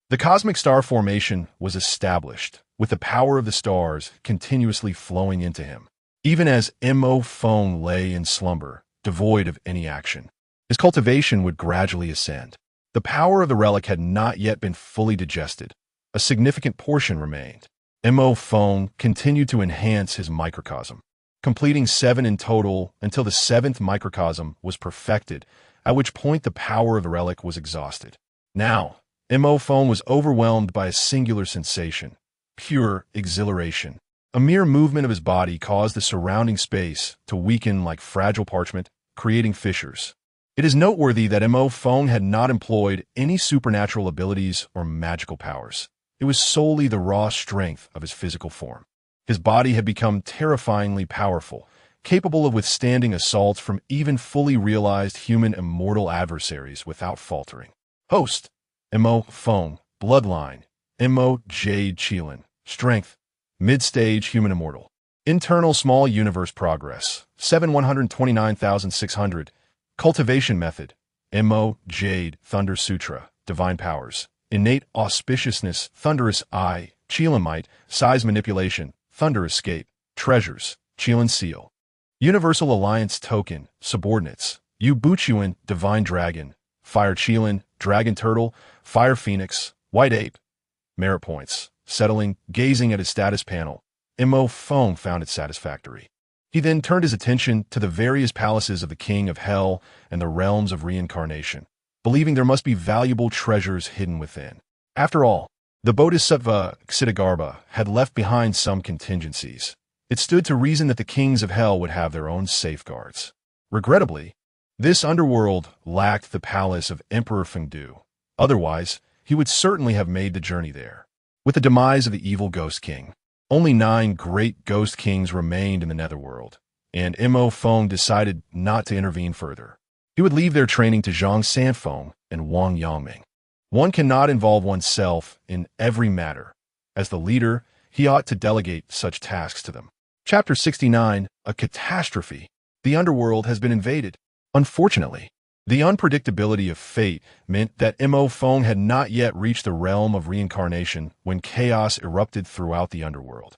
The cosmic star formation was established, with the power of the stars continuously flowing into him. Even as Mo Feng lay in slumber, devoid of any action, his cultivation would gradually ascend. The power of the relic had not yet been fully digested. A significant portion remained. Mo Feng continued to enhance his microcosm, completing 7 in total until the 7th microcosm was perfected, at which point the power of the relic was exhausted. Now, Mo Feng was overwhelmed by a singular sensation, pure exhilaration. A mere movement of his body caused the surrounding space to weaken like fragile parchment, creating fissures. It is noteworthy that Mo Feng had not employed any supernatural abilities or magical powers. It was solely the raw strength of his physical form. His body had become terrifyingly powerful, capable of withstanding assaults from even fully realized human immortal adversaries without faltering. Host: Mo Feng, bloodline, Mo Jade Qilin, strength, mid-stage human immortal. Internal small universe progress, 7,129,600. Cultivation method, Mo Jade Thunder Sutra, divine powers. Innate auspiciousness, thunderous eye, Qilin might, size manipulation, thunder escape, treasures, Qilin seal. Universal alliance token, subordinates, Yu Buchuan, divine dragon, fire Qilin, dragon turtle, fire phoenix, white ape. Merit points. Settling, gazing at his status panel, Mo Feng found it satisfactory. He then turned his attention to the various palaces of the King of Hell and the realms of reincarnation, believing there must be valuable treasures hidden within. After all, the Bodhisattva Ksitigarbha had left behind some contingencies. It stood to reason that the kings of hell would have their own safeguards. Regrettably, this underworld lacked the palace of Emperor Fengdu. Otherwise, he would certainly have made the journey there. With the demise of the evil Ghost King, only 9 great Ghost Kings remained in the Netherworld, and Mo Feng decided not to intervene further. He would leave their training to Zhang Sanfeng and Wang Yangming. One cannot involve oneself in every matter. As the leader, he ought to delegate such tasks to them. Chapter 69, A Catastrophe. The underworld has been invaded. Unfortunately, the unpredictability of fate meant that Mo Feng had not yet reached the realm of reincarnation when chaos erupted throughout the underworld.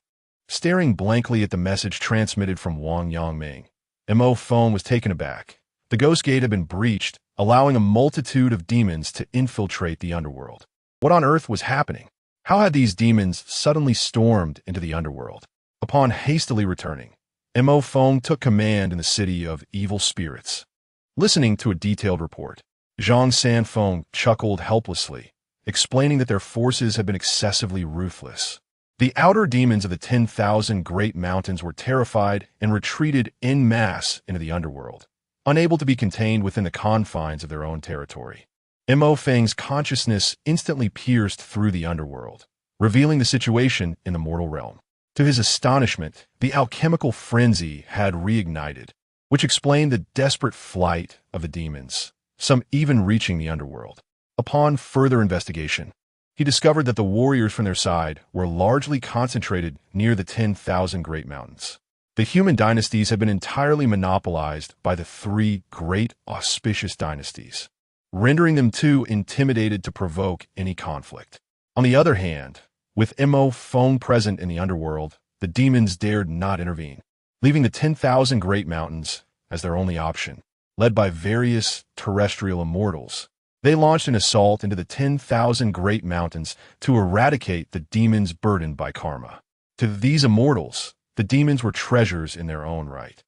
Staring blankly at the message transmitted from Wang Yangming, Mo Feng was taken aback. The Ghost Gate had been breached, allowing a multitude of demons to infiltrate the underworld. What on earth was happening? How had these demons suddenly stormed into the underworld? Upon hastily returning, Mo Feng took command in the city of evil spirits. Listening to a detailed report, Zhang Sanfeng chuckled helplessly, explaining that their forces had been excessively ruthless. The outer demons of the 10,000 Great Mountains were terrified and retreated en masse into the underworld, unable to be contained within the confines of their own territory. Mo Feng's consciousness instantly pierced through the underworld, revealing the situation in the mortal realm. To his astonishment, the alchemical frenzy had reignited, which explained the desperate flight of the demons, some even reaching the underworld. Upon further investigation, he discovered that the warriors from their side were largely concentrated near the 10,000 Great Mountains. The human dynasties had been entirely monopolized by the three great auspicious dynasties, rendering them too intimidated to provoke any conflict. On the other hand, with Mo Feng present in the underworld, the demons dared not intervene, leaving the 10,000 Great Mountains as their only option. Led by various terrestrial immortals, they launched an assault into the 10,000 Great Mountains to eradicate the demons burdened by karma. To these immortals, the demons were treasures in their own right.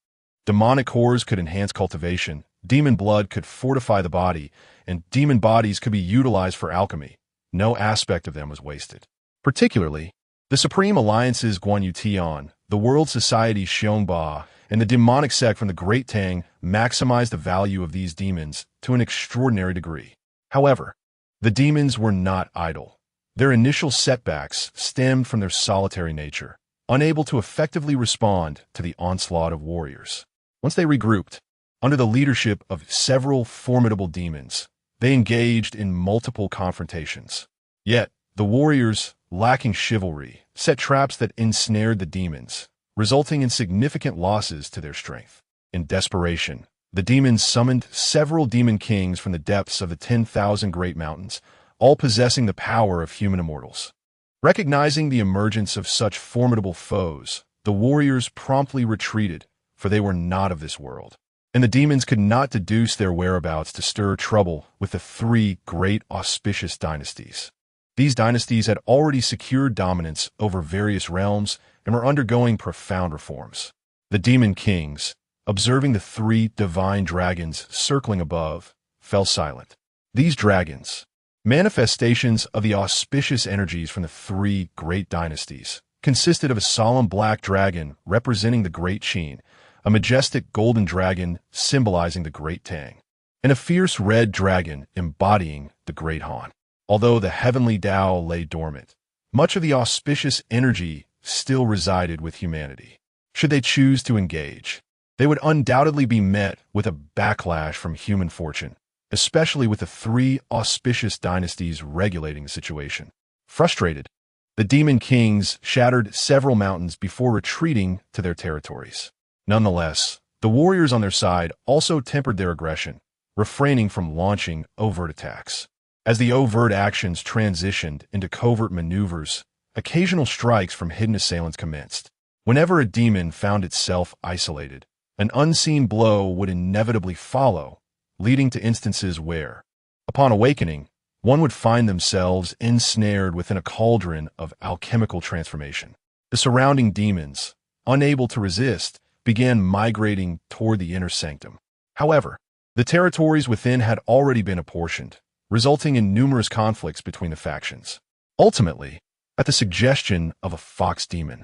Demonic cores could enhance cultivation, demon blood could fortify the body, and demon bodies could be utilized for alchemy. No aspect of them was wasted. Particularly, the Supreme Alliance's Guan Yu Tian, the World Society's Xiongba, and the demonic sect from the Great Tang maximized the value of these demons to an extraordinary degree. However, the demons were not idle. Their initial setbacks stemmed from their solitary nature, unable to effectively respond to the onslaught of warriors. Once they regrouped, under the leadership of several formidable demons, they engaged in multiple confrontations. Yet, the warriors, lacking chivalry, set traps that ensnared the demons, resulting in significant losses to their strength. In desperation, the demons summoned several demon kings from the depths of the 10,000 Great Mountains, all possessing the power of human immortals. Recognizing the emergence of such formidable foes, the warriors promptly retreated, for they were not of this world, and the demons could not deduce their whereabouts to stir trouble with the three great auspicious dynasties. These dynasties had already secured dominance over various realms and were undergoing profound reforms. The demon kings, observing the three divine dragons circling above, fell silent. These dragons, manifestations of the auspicious energies from the three great dynasties, consisted of a solemn black dragon representing the Great Qin, a majestic golden dragon symbolizing the Great Tang, and a fierce red dragon embodying the Great Han. Although the heavenly Tao lay dormant, much of the auspicious energy still resided with humanity. Should they choose to engage, they would undoubtedly be met with a backlash from human fortune, especially with the three auspicious dynasties regulating the situation. Frustrated, the demon kings shattered several mountains before retreating to their territories. Nonetheless, the warriors on their side also tempered their aggression, refraining from launching overt attacks. As the overt actions transitioned into covert maneuvers, occasional strikes from hidden assailants commenced. Whenever a demon found itself isolated, an unseen blow would inevitably follow, leading to instances where, upon awakening, one would find themselves ensnared within a cauldron of alchemical transformation. The surrounding demons, unable to resist, began migrating toward the inner sanctum. However, the territories within had already been apportioned, resulting in numerous conflicts between the factions. Ultimately, at the suggestion of a fox demon,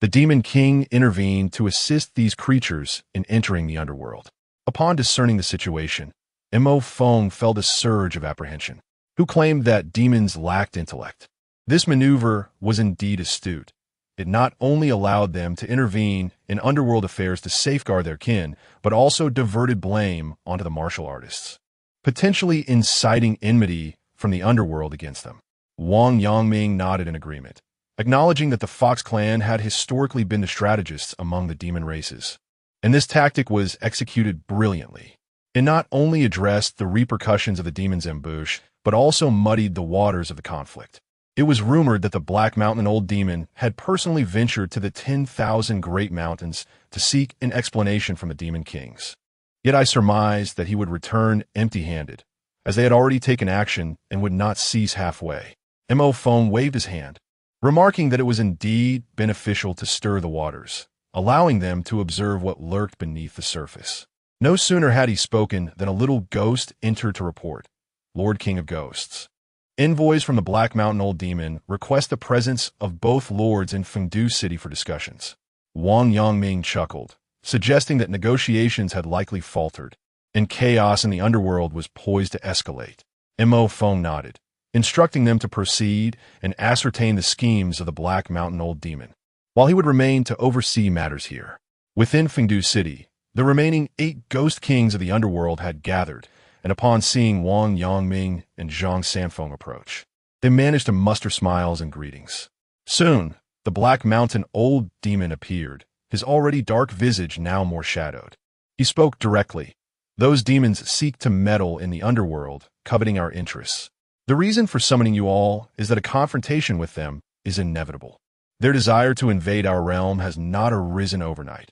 the Demon King intervened to assist these creatures in entering the underworld. Upon discerning the situation, Mo Feng felt a surge of apprehension, who claimed that demons lacked intellect. This maneuver was indeed astute. It not only allowed them to intervene in underworld affairs to safeguard their kin, but also diverted blame onto the martial artists, potentially inciting enmity from the underworld against them. Wang Yangming nodded in agreement, acknowledging that the Fox clan had historically been the strategists among the demon races, and this tactic was executed brilliantly. It not only addressed the repercussions of the demon's ambush, but also muddied the waters of the conflict. It was rumored that the Black Mountain Old Demon had personally ventured to the 10,000 Great Mountains to seek an explanation from the Demon Kings. Yet I surmised that he would return empty-handed, as they had already taken action and would not cease halfway. Mo Feng waved his hand, remarking that it was indeed beneficial to stir the waters, allowing them to observe what lurked beneath the surface. No sooner had he spoken than a little ghost entered to report. Lord King of Ghosts. Envoys from the Black Mountain Old Demon request the presence of both lords in Fengdu City for discussions. Wang Yangming chuckled, suggesting that negotiations had likely faltered, and chaos in the underworld was poised to escalate. Mo Feng nodded, instructing them to proceed and ascertain the schemes of the Black Mountain Old Demon, while he would remain to oversee matters here. Within Fengdu City, the remaining 8 ghost kings of the underworld had gathered, and upon seeing Wang Yangming and Zhang Sanfeng approach, they managed to muster smiles and greetings. Soon, the Black Mountain Old Demon appeared, his already dark visage now more shadowed. He spoke directly. Those demons seek to meddle in the underworld, coveting our interests. The reason for summoning you all is that a confrontation with them is inevitable. Their desire to invade our realm has not arisen overnight.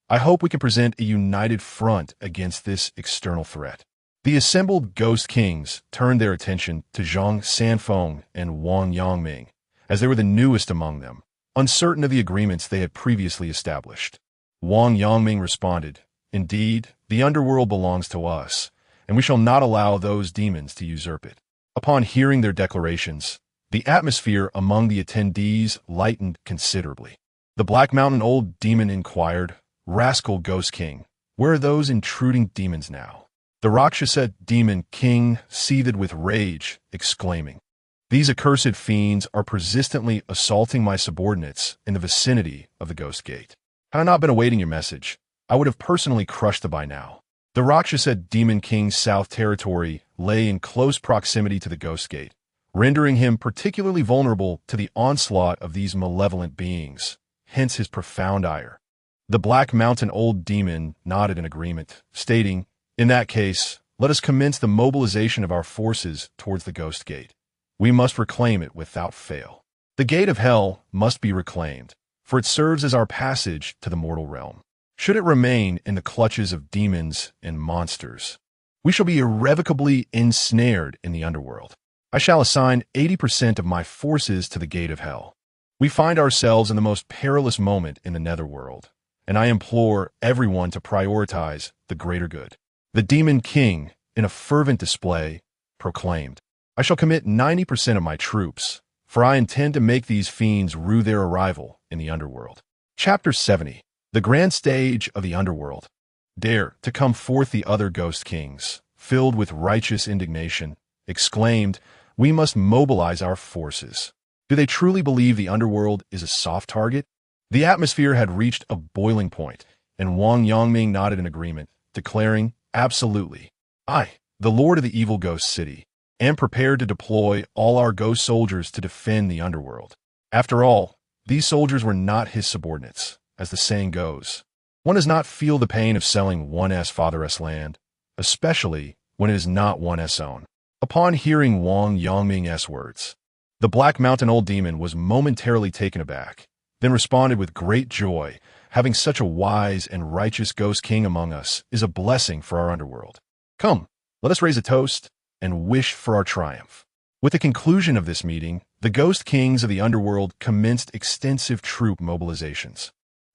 I hope we can present a united front against this external threat. The assembled ghost kings turned their attention to Zhang Sanfeng and Wang Yangming, as they were the newest among them, uncertain of the agreements they had previously established. Wang Yangming responded, "Indeed, the underworld belongs to us, and we shall not allow those demons to usurp it." Upon hearing their declarations, the atmosphere among the attendees lightened considerably. The Black Mountain Old Demon inquired, "Rascal Ghost King, where are those intruding demons now?" The Rakshasa Demon King seethed with rage, exclaiming, "These accursed fiends are persistently assaulting my subordinates in the vicinity of the Ghost Gate. Had I not been awaiting your message, I would have personally crushed them by now." The Rakshasa Demon King's south territory lay in close proximity to the Ghost Gate, rendering him particularly vulnerable to the onslaught of these malevolent beings, hence his profound ire. The Black Mountain Old Demon nodded in agreement, stating, "In that case, let us commence the mobilization of our forces towards the Ghost Gate. We must reclaim it without fail. The Gate of Hell must be reclaimed, for it serves as our passage to the mortal realm. Should it remain in the clutches of demons and monsters, we shall be irrevocably ensnared in the underworld. I shall assign 80% of my forces to the Gate of Hell. We find ourselves in the most perilous moment in the netherworld, and I implore everyone to prioritize the greater good." The Demon King, in a fervent display, proclaimed, "I shall commit 90% of my troops, for I intend to make these fiends rue their arrival in the underworld." Chapter 70. The Grand Stage of the Underworld. Dare to come forth the other ghost kings, filled with righteous indignation, exclaimed, "We must mobilize our forces." Do they truly believe the underworld is a soft target? The atmosphere had reached a boiling point, and Wang Yangming nodded in agreement, declaring, "Absolutely. I, the Lord of the Evil Ghost City, am prepared to deploy all our ghost soldiers to defend the underworld." After all, these soldiers were not his subordinates, as the saying goes. One does not feel the pain of selling one's father's land, especially when it is not one's own. Upon hearing Wang Yangming's words, the Black Mountain Old Demon was momentarily taken aback, then responded with great joy. "Having such a wise and righteous ghost king among us is a blessing for our underworld. Come, let us raise a toast and wish for our triumph." With the conclusion of this meeting, the ghost kings of the underworld commenced extensive troop mobilizations.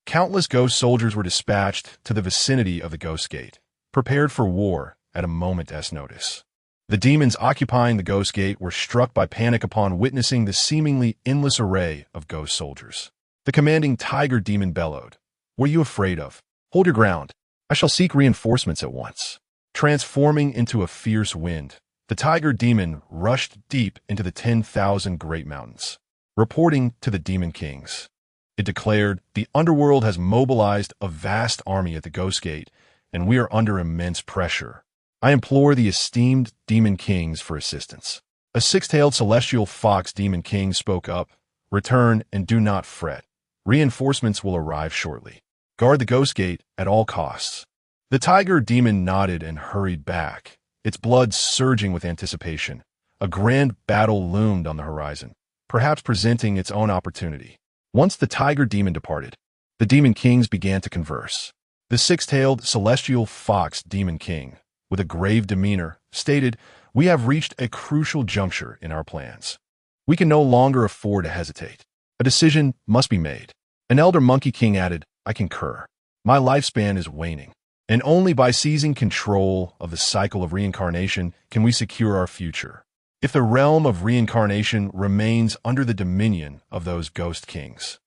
Countless ghost soldiers were dispatched to the vicinity of the Ghost Gate, prepared for war at a moment's notice. The demons occupying the Ghost Gate were struck by panic upon witnessing the seemingly endless array of ghost soldiers. The commanding Tiger Demon bellowed, "What are you afraid of? Hold your ground. I shall seek reinforcements at once." Transforming into a fierce wind, the Tiger Demon rushed deep into the 10,000 Great Mountains. Reporting to the Demon Kings, it declared, "The underworld has mobilized a vast army at the Ghost Gate, and we are under immense pressure. I implore the esteemed Demon Kings for assistance." A six-tailed celestial fox Demon King spoke up, "Return and do not fret. Reinforcements will arrive shortly. Guard the Ghost Gate at all costs." The Tiger Demon nodded and hurried back, its blood surging with anticipation. A grand battle loomed on the horizon, perhaps presenting its own opportunity. Once the Tiger Demon departed, the Demon Kings began to converse. The six-tailed celestial fox Demon King, with a grave demeanor, stated, "We have reached a crucial juncture in our plans. We can no longer afford to hesitate. A decision must be made." An elder Monkey King added, I concur. My lifespan is waning, and only by seizing control of the cycle of reincarnation can we secure our future. If the realm of reincarnation remains under the dominion of those ghost kings,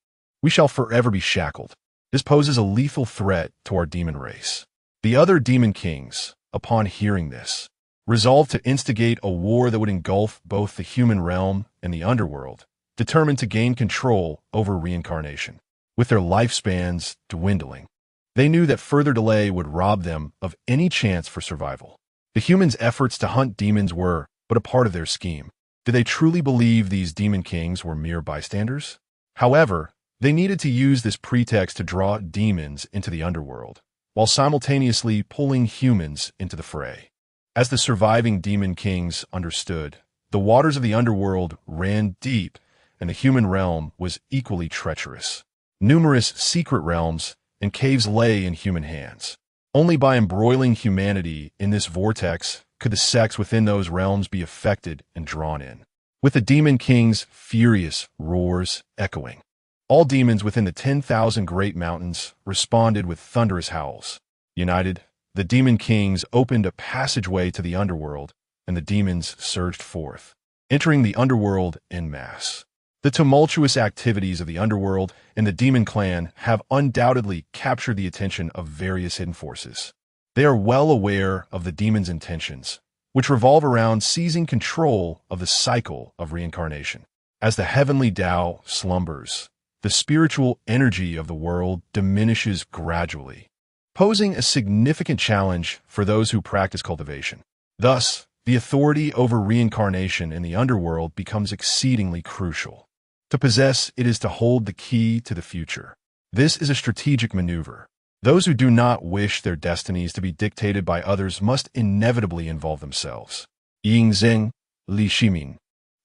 we shall forever be shackled. This poses a lethal threat to our demon race. The other demon kings, upon hearing this, resolved to instigate a war that would engulf both the human realm and the underworld, determined to gain control over reincarnation. With their lifespans dwindling, they knew that further delay would rob them of any chance for survival. The humans' efforts to hunt demons were but a part of their scheme. Did they truly believe these demon kings were mere bystanders? However, they needed to use this pretext to draw demons into the underworld, while simultaneously pulling humans into the fray. As the surviving demon kings understood, the waters of the underworld ran deep, and the human realm was equally treacherous. Numerous secret realms and caves lay in human hands. Only by embroiling humanity in this vortex could the sects within those realms be affected and drawn in. With the demon king's furious roars echoing, all demons within the 10,000 great mountains responded with thunderous howls. United, the demon kings opened a passageway to the underworld, and the demons surged forth, entering the underworld en masse. The tumultuous activities of the underworld and the demon clan have undoubtedly captured the attention of various hidden forces. They are well aware of the demons' intentions, which revolve around seizing control of the cycle of reincarnation. As the heavenly Tao slumbers, the spiritual energy of the world diminishes gradually, posing a significant challenge for those who practice cultivation. Thus, the authority over reincarnation in the underworld becomes exceedingly crucial. To possess it is to hold the key to the future. This is a strategic maneuver. Those who do not wish their destinies to be dictated by others must inevitably involve themselves. Ying Zeng, Li Ximin,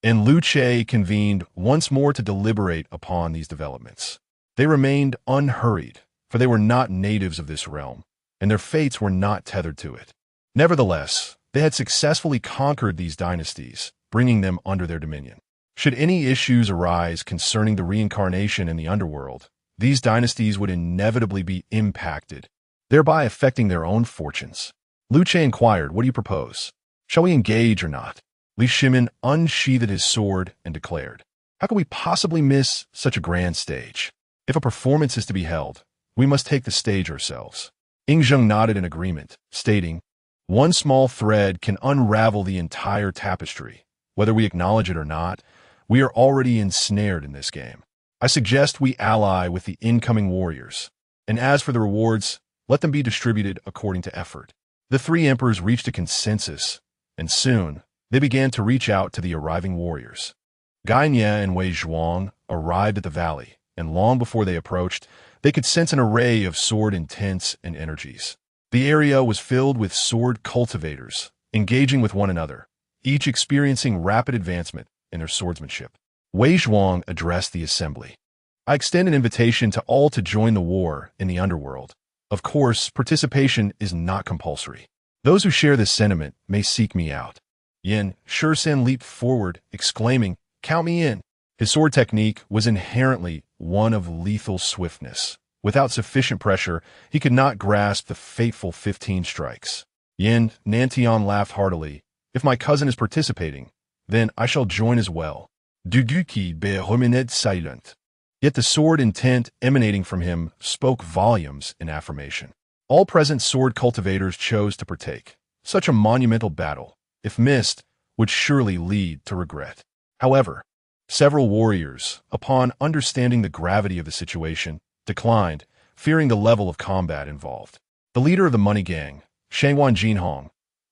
and Lu Che convened once more to deliberate upon these developments. They remained unhurried, for they were not natives of this realm, and their fates were not tethered to it. Nevertheless, they had successfully conquered these dynasties, bringing them under their dominion. Should any issues arise concerning the reincarnation in the underworld, these dynasties would inevitably be impacted, thereby affecting their own fortunes. Lu Che inquired, "What do you propose? Shall we engage or not?" Li Shimin unsheathed his sword and declared, "How could we possibly miss such a grand stage? If a performance is to be held, we must take the stage ourselves." Ying Zheng nodded in agreement, stating, "One small thread can unravel the entire tapestry. Whether we acknowledge it or not, we are already ensnared in this game. I suggest we ally with the incoming warriors, and as for the rewards, let them be distributed according to effort." The three emperors reached a consensus, and soon they began to reach out to the arriving warriors. Gai Nye and Wei Zhuang arrived at the valley, and long before they approached, they could sense an array of sword intents and energies. The area was filled with sword cultivators, engaging with one another, each experiencing rapid advancement in their swordsmanship. Wei Zhuang addressed the assembly. "I extend an invitation to all to join the war in the underworld. Of course, participation is not compulsory. Those who share this sentiment may seek me out." Yin Shursen leaped forward, exclaiming, "Count me in." His sword technique was inherently one of lethal swiftness. Without sufficient pressure, he could not grasp the fateful 15 strikes. Yin Nantian laughed heartily. "If my cousin is participating, then I shall join as well." Duguki be remained silent. Yet the sword intent emanating from him spoke volumes in affirmation. All present sword cultivators chose to partake. Such a monumental battle, if missed, would surely lead to regret. However, several warriors, upon understanding the gravity of the situation, declined, fearing the level of combat involved. The leader of the money gang, Shangwan Jinhong,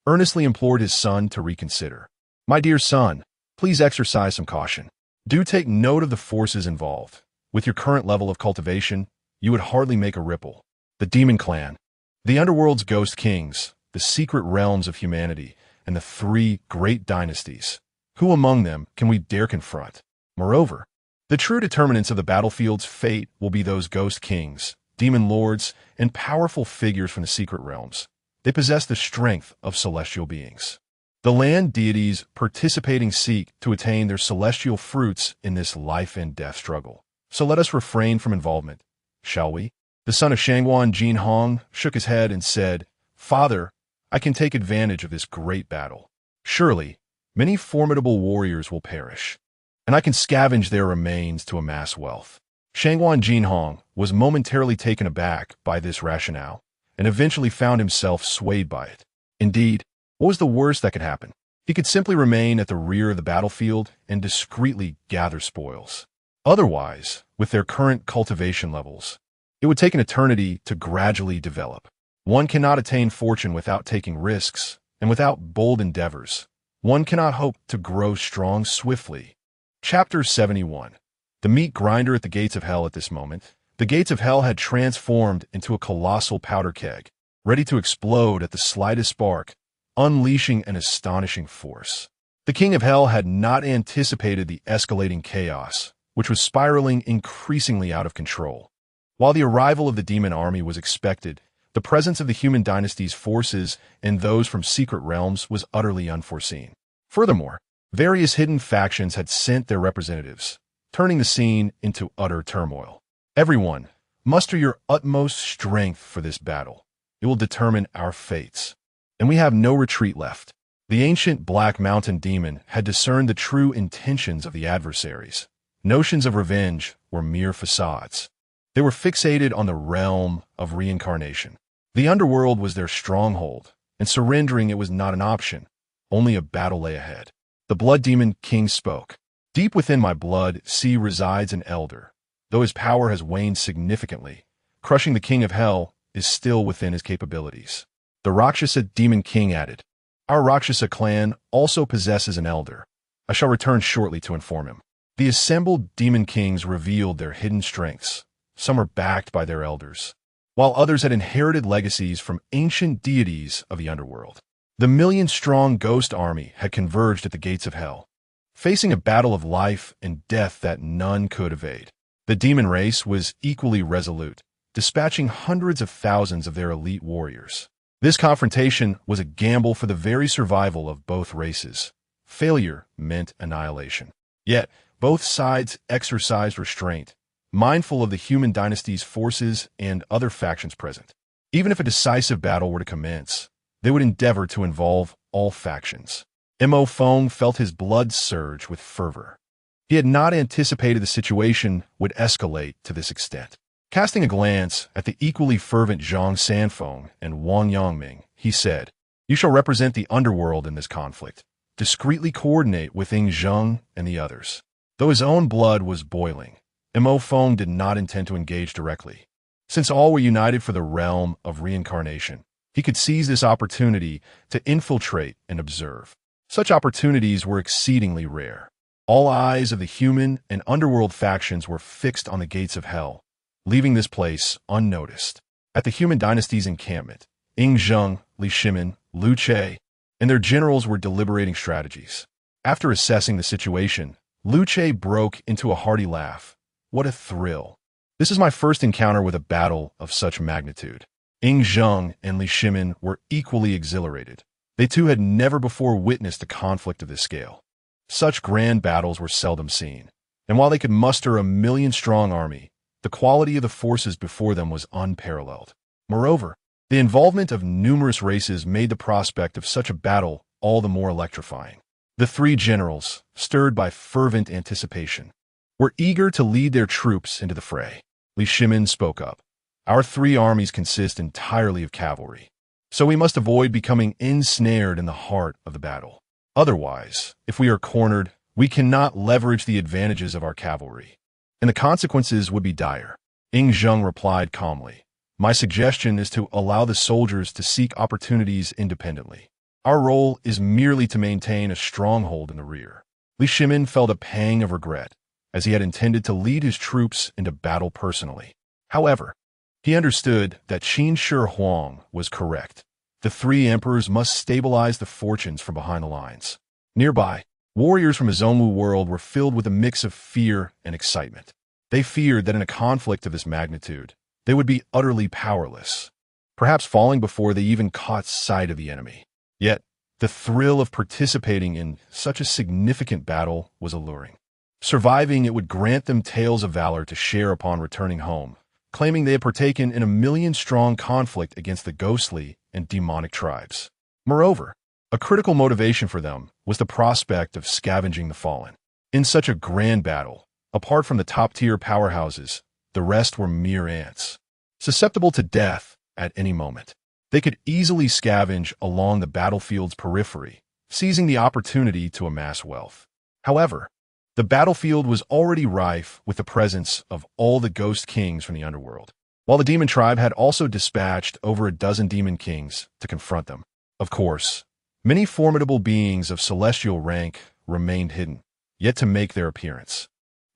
earnestly implored his son to reconsider. "My dear son, please exercise some caution. Do take note of the forces involved. With your current level of cultivation, you would hardly make a ripple." The Demon Clan, the underworld's ghost kings, the secret realms of humanity, and the three great dynasties. Who among them can we dare confront? Moreover, the true determinants of the battlefield's fate will be those ghost kings, demon lords, and powerful figures from the secret realms. They possess the strength of celestial beings. The land deities participating seek to attain their celestial fruits in this life and death struggle. So let us refrain from involvement, shall we? The son of Shangguan Jinhong shook his head and said, "Father, I can take advantage of this great battle. Surely, many formidable warriors will perish, and I can scavenge their remains to amass wealth." Shangguan Jinhong was momentarily taken aback by this rationale, and eventually found himself swayed by it. Indeed, what was the worst that could happen? He could simply remain at the rear of the battlefield and discreetly gather spoils. Otherwise, with their current cultivation levels, it would take an eternity to gradually develop. One cannot attain fortune without taking risks, and without bold endeavors, one cannot hope to grow strong swiftly. Chapter 71. The meat grinder at the gates of hell. At this moment, the gates of hell had transformed into a colossal powder keg, ready to explode at the slightest spark, unleashing an astonishing force. The king of hell had not anticipated the escalating chaos, which was spiraling increasingly out of control. While the arrival of the demon army was expected, the presence of the human dynasty's forces and those from secret realms was utterly unforeseen. Furthermore, various hidden factions had sent their representatives, turning the scene into utter turmoil. Everyone, muster your utmost strength for this battle. It will determine our fates. And we have no retreat left. The ancient Black Mountain demon had discerned the true intentions of the adversaries. Notions of revenge were mere facades. They were fixated on the realm of reincarnation. The underworld was their stronghold, and surrendering it was not an option. Only a battle lay ahead. The blood demon king spoke. "Deep within my blood, resides an elder. Though his power has waned significantly, crushing the king of hell is still within his capabilities." The Rakshasa demon king added, "Our Rakshasa clan also possesses an elder. I shall return shortly to inform him." The assembled demon kings revealed their hidden strengths. Some were backed by their elders, while others had inherited legacies from ancient deities of the underworld. The million-strong ghost army had converged at the gates of hell, facing a battle of life and death that none could evade. The demon race was equally resolute, dispatching hundreds of thousands of their elite warriors. This confrontation was a gamble for the very survival of both races. Failure meant annihilation. Yet, both sides exercised restraint, mindful of the human dynasty's forces and other factions present. Even if a decisive battle were to commence, they would endeavor to involve all factions. Mo Fong felt his blood surge with fervor. He had not anticipated the situation would escalate to this extent. Casting a glance at the equally fervent Zhang Sanfeng and Wang Yangming, he said, "You shall represent the underworld in this conflict. Discreetly coordinate with Ying Zheng and the others." Though his own blood was boiling, Mo Fong did not intend to engage directly. Since all were united for the realm of reincarnation, he could seize this opportunity to infiltrate and observe. Such opportunities were exceedingly rare. All eyes of the human and underworld factions were fixed on the gates of hell, leaving this place unnoticed. At the human dynasty's encampment, Ying Zheng, Li Shimin, Lu Che, and their generals were deliberating strategies. After assessing the situation, Lu Che broke into a hearty laugh. "What a thrill. This is my first encounter with a battle of such magnitude." Ying Zheng and Li Shimin were equally exhilarated. They too had never before witnessed a conflict of this scale. Such grand battles were seldom seen, and while they could muster a million-strong army, the quality of the forces before them was unparalleled. Moreover, the involvement of numerous races made the prospect of such a battle all the more electrifying. The three generals, stirred by fervent anticipation, were eager to lead their troops into the fray. Li Shimin spoke up. "Our three armies consist entirely of cavalry, so we must avoid becoming ensnared in the heart of the battle. Otherwise, if we are cornered, we cannot leverage the advantages of our cavalry, and the consequences would be dire." Ying Zheng replied calmly, "My suggestion is to allow the soldiers to seek opportunities independently. Our role is merely to maintain a stronghold in the rear." Li Shimin felt a pang of regret, as he had intended to lead his troops into battle personally. However, he understood that Qin Shi Huang was correct. The three emperors must stabilize the fortunes from behind the lines. Nearby, warriors from his own world were filled with a mix of fear and excitement. They feared that in a conflict of this magnitude, they would be utterly powerless, perhaps falling before they even caught sight of the enemy. Yet, the thrill of participating in such a significant battle was alluring. Surviving it would grant them tales of valor to share upon returning home, claiming they had partaken in a million-strong conflict against the ghostly and demonic tribes. Moreover, a critical motivation for them was the prospect of scavenging the fallen. In such a grand battle, apart from the top-tier powerhouses, the rest were mere ants, susceptible to death at any moment. They could easily scavenge along the battlefield's periphery, seizing the opportunity to amass wealth. However, the battlefield was already rife with the presence of all the ghost kings from the underworld, while the demon tribe had also dispatched over a dozen demon kings to confront them. Of course, many formidable beings of celestial rank remained hidden, yet to make their appearance.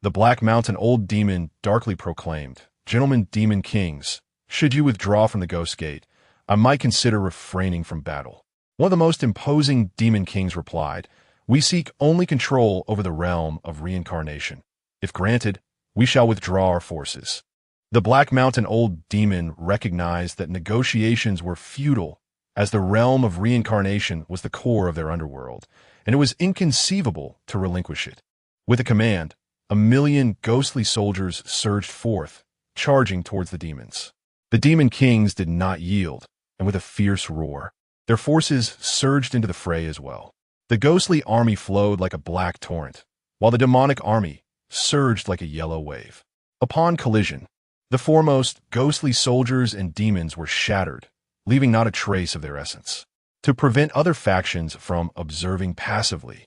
The Black Mountain Old Demon darkly proclaimed, "Gentlemen demon kings, should you withdraw from the Ghost Gate, I might consider refraining from battle." One of the most imposing demon kings replied, "We seek only control over the realm of reincarnation. If granted, we shall withdraw our forces." The Black Mountain Old Demon recognized that negotiations were futile, as the realm of reincarnation was the core of their underworld, and it was inconceivable to relinquish it. With a command, 1,000,000 ghostly soldiers surged forth, charging towards the demons. The demon kings did not yield, and with a fierce roar, their forces surged into the fray as well. The ghostly army flowed like a black torrent, while the demonic army surged like a yellow wave. Upon collision, the foremost ghostly soldiers and demons were shattered, leaving not a trace of their essence. To prevent other factions from observing passively,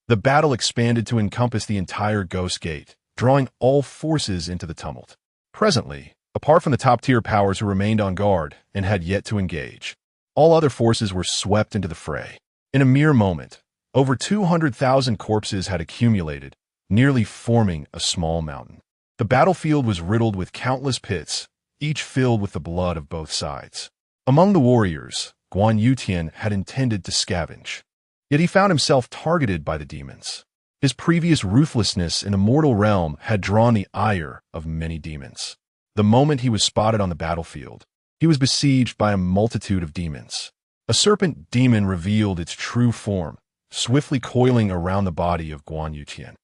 the battle expanded to encompass the entire Ghost Gate, drawing all forces into the tumult. Presently, apart from the top-tier powers who remained on guard and had yet to engage, all other forces were swept into the fray. In a mere moment, over 200,000 corpses had accumulated, nearly forming a small mountain. The battlefield was riddled with countless pits, each filled with the blood of both sides. Among the warriors, Guan Yutian had intended to scavenge, yet he found himself targeted by the demons. His previous ruthlessness in the mortal realm had drawn the ire of many demons. The moment he was spotted on the battlefield, he was besieged by a multitude of demons. A serpent demon revealed its true form, swiftly coiling around the body of Guan Yutian,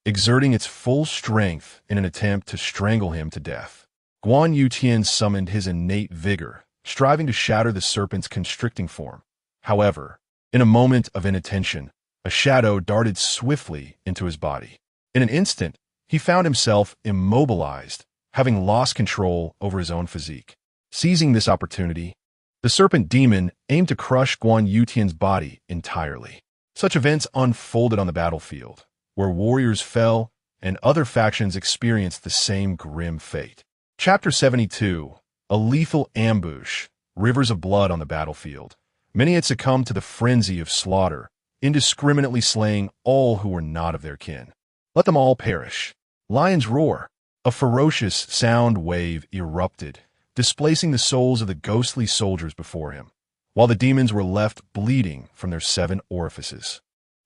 exerting its full strength in an attempt to strangle him to death. Guan Yutian summoned his innate vigor, striving to shatter the serpent's constricting form. However, in a moment of inattention, a shadow darted swiftly into his body. In an instant, he found himself immobilized, having lost control over his own physique. Seizing this opportunity, the serpent demon aimed to crush Guan Yutian's body entirely. Such events unfolded on the battlefield, where warriors fell and other factions experienced the same grim fate. Chapter 72. A lethal ambush. Rivers of blood on the battlefield. Many had succumbed to the frenzy of slaughter, indiscriminately slaying all who were not of their kin. Let them all perish. Lions roar. A ferocious sound wave erupted, displacing the souls of the ghostly soldiers before him, while the demons were left bleeding from their 7 orifices.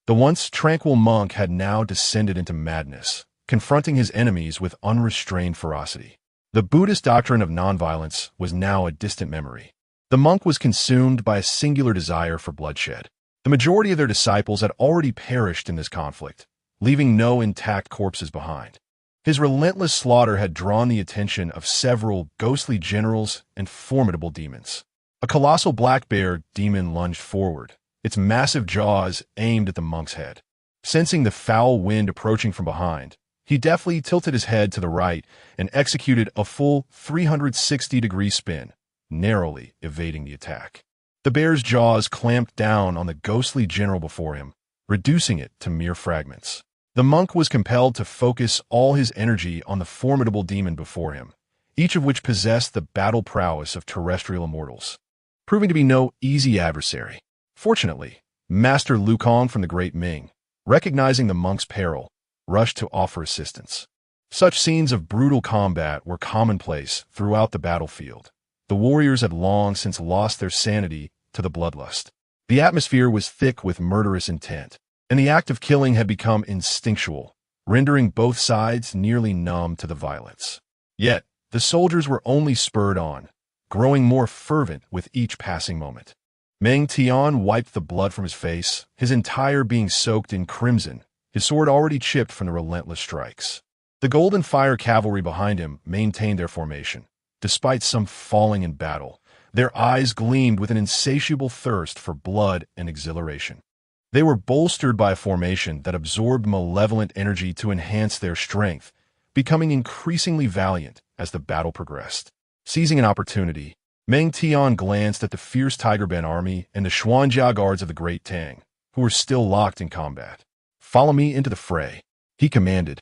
The once tranquil monk had now descended into madness, confronting his enemies with unrestrained ferocity. The Buddhist doctrine of nonviolence was now a distant memory. The monk was consumed by a singular desire for bloodshed. The majority of their disciples had already perished in this conflict, leaving no intact corpses behind. His relentless slaughter had drawn the attention of several ghostly generals and formidable demons. A colossal black bear demon lunged forward, its massive jaws aimed at the monk's head. Sensing the foul wind approaching from behind, he deftly tilted his head to the right and executed a full 360-degree spin, narrowly evading the attack. The bear's jaws clamped down on the ghostly general before him, reducing it to mere fragments. The monk was compelled to focus all his energy on the formidable demon before him, each of which possessed the battle prowess of terrestrial immortals, proving to be no easy adversary. Fortunately, Master Lu Kong from the Great Ming, recognizing the monk's peril, rushed to offer assistance. Such scenes of brutal combat were commonplace throughout the battlefield. The warriors had long since lost their sanity to the bloodlust. The atmosphere was thick with murderous intent, and the act of killing had become instinctual, rendering both sides nearly numb to the violence. Yet, the soldiers were only spurred on, growing more fervent with each passing moment. Meng Tian wiped the blood from his face, his entire being soaked in crimson, his sword already chipped from the relentless strikes. The Golden Fire cavalry behind him maintained their formation, despite some falling in battle. Their eyes gleamed with an insatiable thirst for blood and exhilaration. They were bolstered by a formation that absorbed malevolent energy to enhance their strength, becoming increasingly valiant as the battle progressed. Seizing an opportunity, Meng Tian glanced at the fierce Tiger Ben army and the Xuanjia guards of the Great Tang, who were still locked in combat. "Follow me into the fray," he commanded,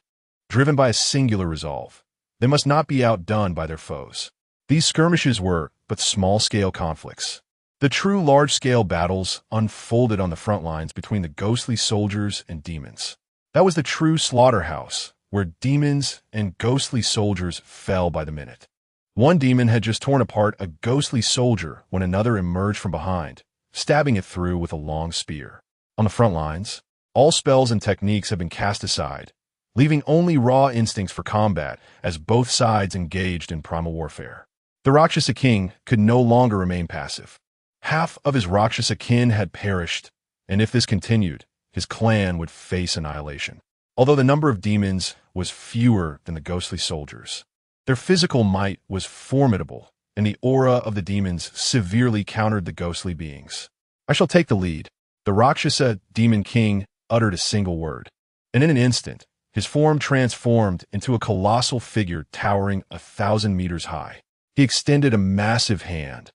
driven by a singular resolve. They must not be outdone by their foes. These skirmishes were but small-scale conflicts. The true large-scale battles unfolded on the front lines between the ghostly soldiers and demons. That was the true slaughterhouse, where demons and ghostly soldiers fell by the minute. One demon had just torn apart a ghostly soldier when another emerged from behind, stabbing it through with a long spear. On the front lines, all spells and techniques had been cast aside, leaving only raw instincts for combat as both sides engaged in primal warfare. The Rakshasa king could no longer remain passive. Half of his Rakshasa kin had perished, and if this continued, his clan would face annihilation. Although the number of demons was fewer than the ghostly soldiers, their physical might was formidable, and the aura of the demons severely countered the ghostly beings. "I shall take the lead." The Rakshasa demon king uttered a single word, and in an instant, his form transformed into a colossal figure towering 1,000 meters high. He extended a massive hand,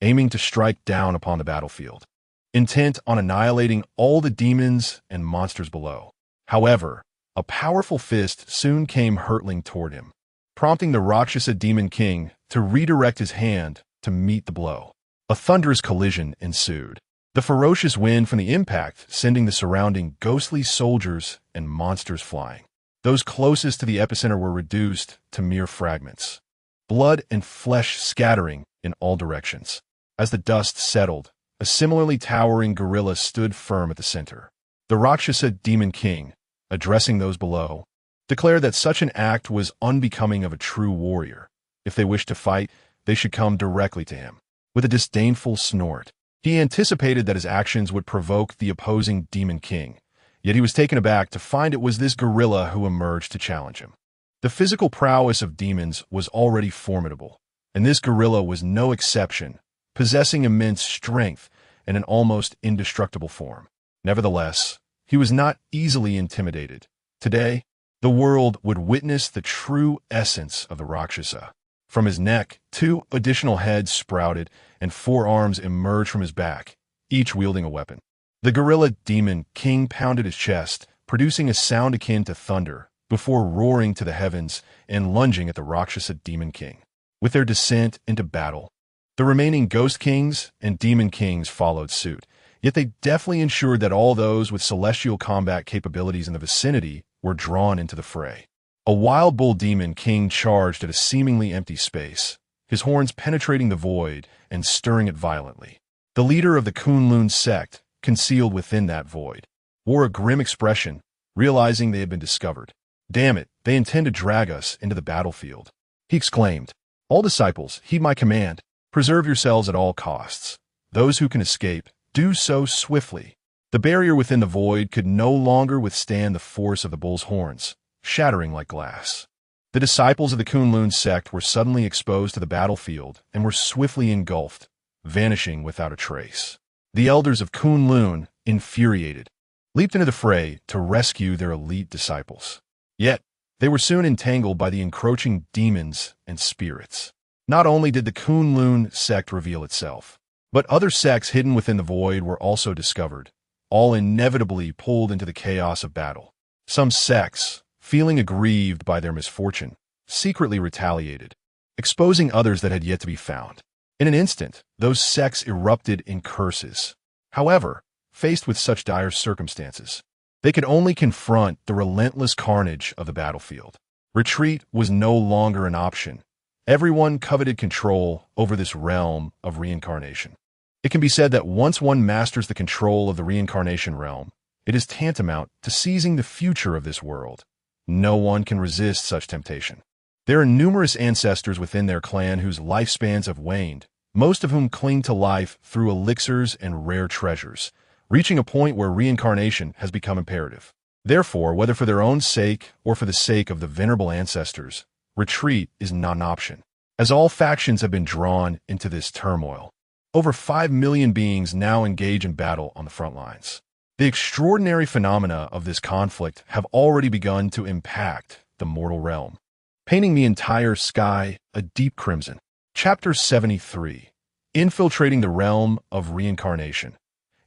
aiming to strike down upon the battlefield, intent on annihilating all the demons and monsters below. However, a powerful fist soon came hurtling toward him, prompting the Rakshasa demon king to redirect his hand to meet the blow. A thunderous collision ensued, the ferocious wind from the impact sending the surrounding ghostly soldiers and monsters flying. Those closest to the epicenter were reduced to mere fragments, blood and flesh scattering in all directions. As the dust settled, a similarly towering gorilla stood firm at the center. The Rakshasa demon king, addressing those below, declared that such an act was unbecoming of a true warrior. If they wished to fight, they should come directly to him. With a disdainful snort, he anticipated that his actions would provoke the opposing demon king, yet he was taken aback to find it was this gorilla who emerged to challenge him. The physical prowess of demons was already formidable, and this gorilla was no exception, possessing immense strength and an almost indestructible form. Nevertheless, he was not easily intimidated. Today, the world would witness the true essence of the Rakshasa. From his neck, 2 additional heads sprouted, and 4 arms emerged from his back, each wielding a weapon. The gorilla demon king pounded his chest, producing a sound akin to thunder, before roaring to the heavens and lunging at the Rakshasa demon king. With their descent into battle, the remaining ghost kings and demon kings followed suit, yet they deftly ensured that all those with celestial combat capabilities in the vicinity were drawn into the fray. A wild bull demon king charged at a seemingly empty space, his horns penetrating the void and stirring it violently. The leader of the Kunlun sect, concealed within that void, wore a grim expression, realizing they had been discovered. "Damn it, they intend to drag us into the battlefield," he exclaimed. "All disciples, heed my command. Preserve yourselves at all costs. Those who can escape, do so swiftly." The barrier within the void could no longer withstand the force of the bull's horns, shattering like glass. The disciples of the Kunlun sect were suddenly exposed to the battlefield and were swiftly engulfed, vanishing without a trace. The elders of Kunlun, infuriated, leaped into the fray to rescue their elite disciples. Yet, they were soon entangled by the encroaching demons and spirits. Not only did the Kunlun sect reveal itself, but other sects hidden within the void were also discovered, all inevitably pulled into the chaos of battle. Some sects, feeling aggrieved by their misfortune, secretly retaliated, exposing others that had yet to be found. In an instant, those sects erupted in curses. However, faced with such dire circumstances, they could only confront the relentless carnage of the battlefield. Retreat was no longer an option. Everyone coveted control over this realm of reincarnation. It can be said that once one masters the control of the reincarnation realm, it is tantamount to seizing the future of this world. No one can resist such temptation. There are numerous ancestors within their clan whose lifespans have waned, most of whom cling to life through elixirs and rare treasures, reaching a point where reincarnation has become imperative. Therefore, whether for their own sake or for the sake of the venerable ancestors, retreat is not an option. as all factions have been drawn into this turmoil. Over 5 million beings now engage in battle on the front lines. The extraordinary phenomena of this conflict have already begun to impact the mortal realm, painting the entire sky a deep crimson. Chapter 73. Infiltrating the Realm of Reincarnation.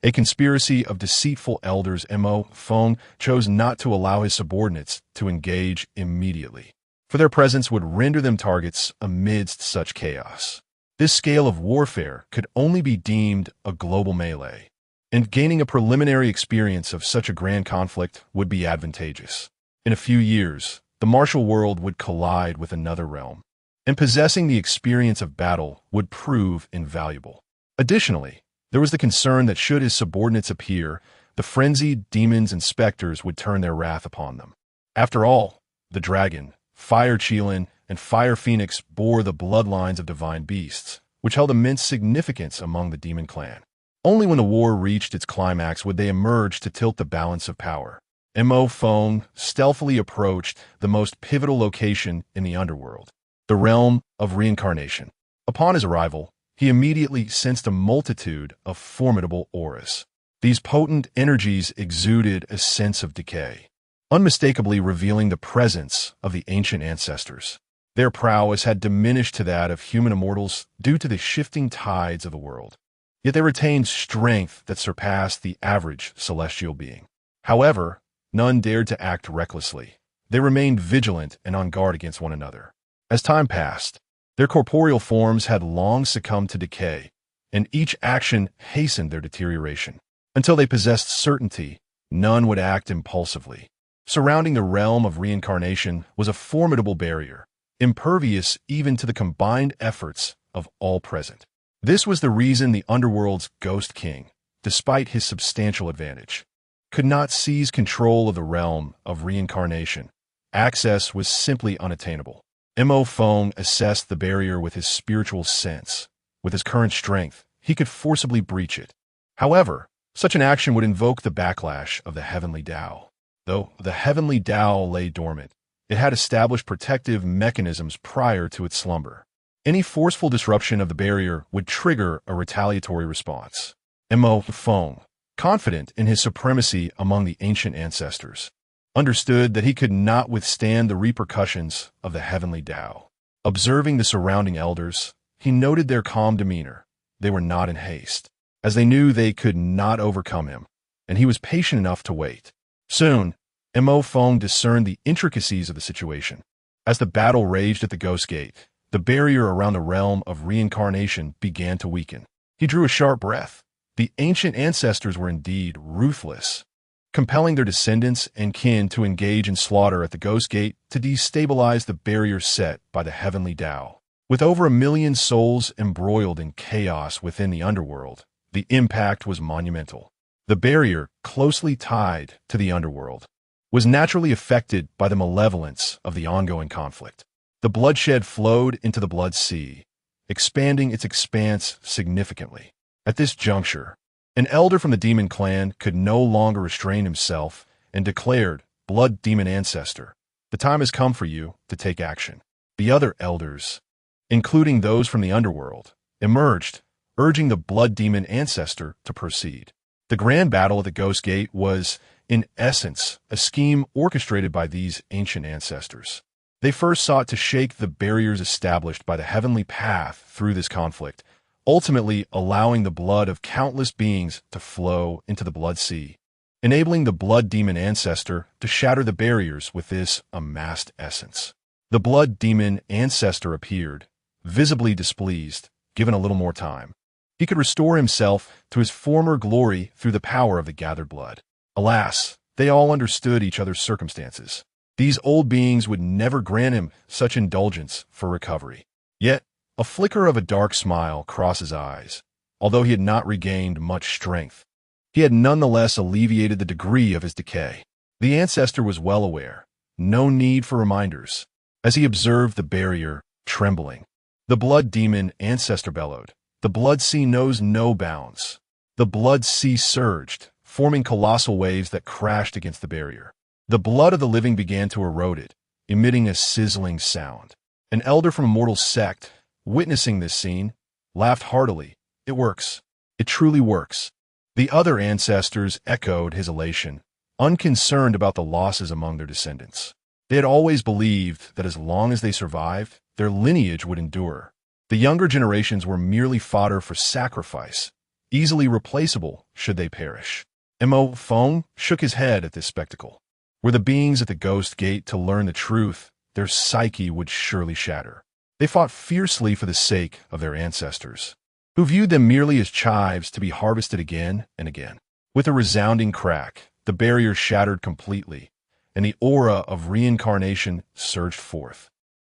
A conspiracy of deceitful elders. Mo Feng chose not to allow his subordinates to engage immediately, for their presence would render them targets amidst such chaos. This scale of warfare could only be deemed a global melee, and gaining a preliminary experience of such a grand conflict would be advantageous. In a few years, the martial world would collide with another realm, and possessing the experience of battle would prove invaluable. Additionally, there was the concern that should his subordinates appear, the frenzied demons and specters would turn their wrath upon them. After all, the dragon, Fire Qilin, and Fire Phoenix bore the bloodlines of divine beasts, which held immense significance among the demon clan. Only when the war reached its climax would they emerge to tilt the balance of power. Mo Feng stealthily approached the most pivotal location in the underworld, the realm of reincarnation. Upon his arrival, he immediately sensed a multitude of formidable auras. These potent energies exuded a sense of decay, unmistakably revealing the presence of the ancient ancestors. Their prowess had diminished to that of human immortals due to the shifting tides of the world, yet they retained strength that surpassed the average celestial being. However, none dared to act recklessly. They remained vigilant and on guard against one another. As time passed, their corporeal forms had long succumbed to decay, and each action hastened their deterioration. Until they possessed certainty, none would act impulsively. Surrounding the realm of reincarnation was a formidable barrier, impervious even to the combined efforts of all present. This was the reason the underworld's Ghost King, despite his substantial advantage, could not seize control of the realm of reincarnation. Access was simply unattainable. Mo Feng assessed the barrier with his spiritual sense. With his current strength, he could forcibly breach it. However, such an action would invoke the backlash of the heavenly Tao. Though the heavenly Tao lay dormant, it had established protective mechanisms prior to its slumber. Any forceful disruption of the barrier would trigger a retaliatory response. Mo Feng, confident in his supremacy among the ancient ancestors, understood that he could not withstand the repercussions of the heavenly Tao. Observing the surrounding elders, he noted their calm demeanor. They were not in haste, as they knew they could not overcome him, and he was patient enough to wait. Soon, Mo Feng discerned the intricacies of the situation. As the battle raged at the Ghost Gate, the barrier around the realm of reincarnation began to weaken. He drew a sharp breath. The ancient ancestors were indeed ruthless, compelling their descendants and kin to engage in slaughter at the Ghost Gate to destabilize the barrier set by the heavenly Tao. With over 1 million souls embroiled in chaos within the underworld, the impact was monumental. The barrier, closely tied to the underworld, was naturally affected by the malevolence of the ongoing conflict. The bloodshed flowed into the Blood Sea, expanding its expanse significantly. At this juncture, an elder from the demon clan could no longer restrain himself and declared, "Blood Demon Ancestor, the time has come for you to take action." The other elders, including those from the underworld, emerged, urging the Blood Demon Ancestor to proceed. The grand battle at the Ghost Gate was, in essence, a scheme orchestrated by these ancient ancestors. They first sought to shake the barriers established by the heavenly path through this conflict, ultimately allowing the blood of countless beings to flow into the Blood Sea, enabling the Blood Demon Ancestor to shatter the barriers with this amassed essence. The Blood Demon Ancestor appeared, visibly displeased, given a little more time. He could restore himself to his former glory through the power of the gathered blood. Alas, they all understood each other's circumstances. These old beings would never grant him such indulgence for recovery. Yet, a flicker of a dark smile crossed his eyes. Although he had not regained much strength, he had nonetheless alleviated the degree of his decay. The ancestor was well aware. No need for reminders. As he observed the barrier trembling, the Blood Demon Ancestor bellowed, "The Blood Sea knows no bounds." The Blood Sea surged, forming colossal waves that crashed against the barrier. The blood of the living began to erode it, emitting a sizzling sound. An elder from a mortal sect witnessing this scene, laughed heartily. It works. It truly works. The other ancestors echoed his elation, unconcerned about the losses among their descendants. They had always believed that as long as they survived, their lineage would endure. The younger generations were merely fodder for sacrifice, easily replaceable should they perish. Mo Feng shook his head at this spectacle. Were the beings at the Ghost Gate to learn the truth, their psyche would surely shatter. They fought fiercely for the sake of their ancestors, who viewed them merely as chives to be harvested again and again. With a resounding crack, the barrier shattered completely, and the aura of reincarnation surged forth,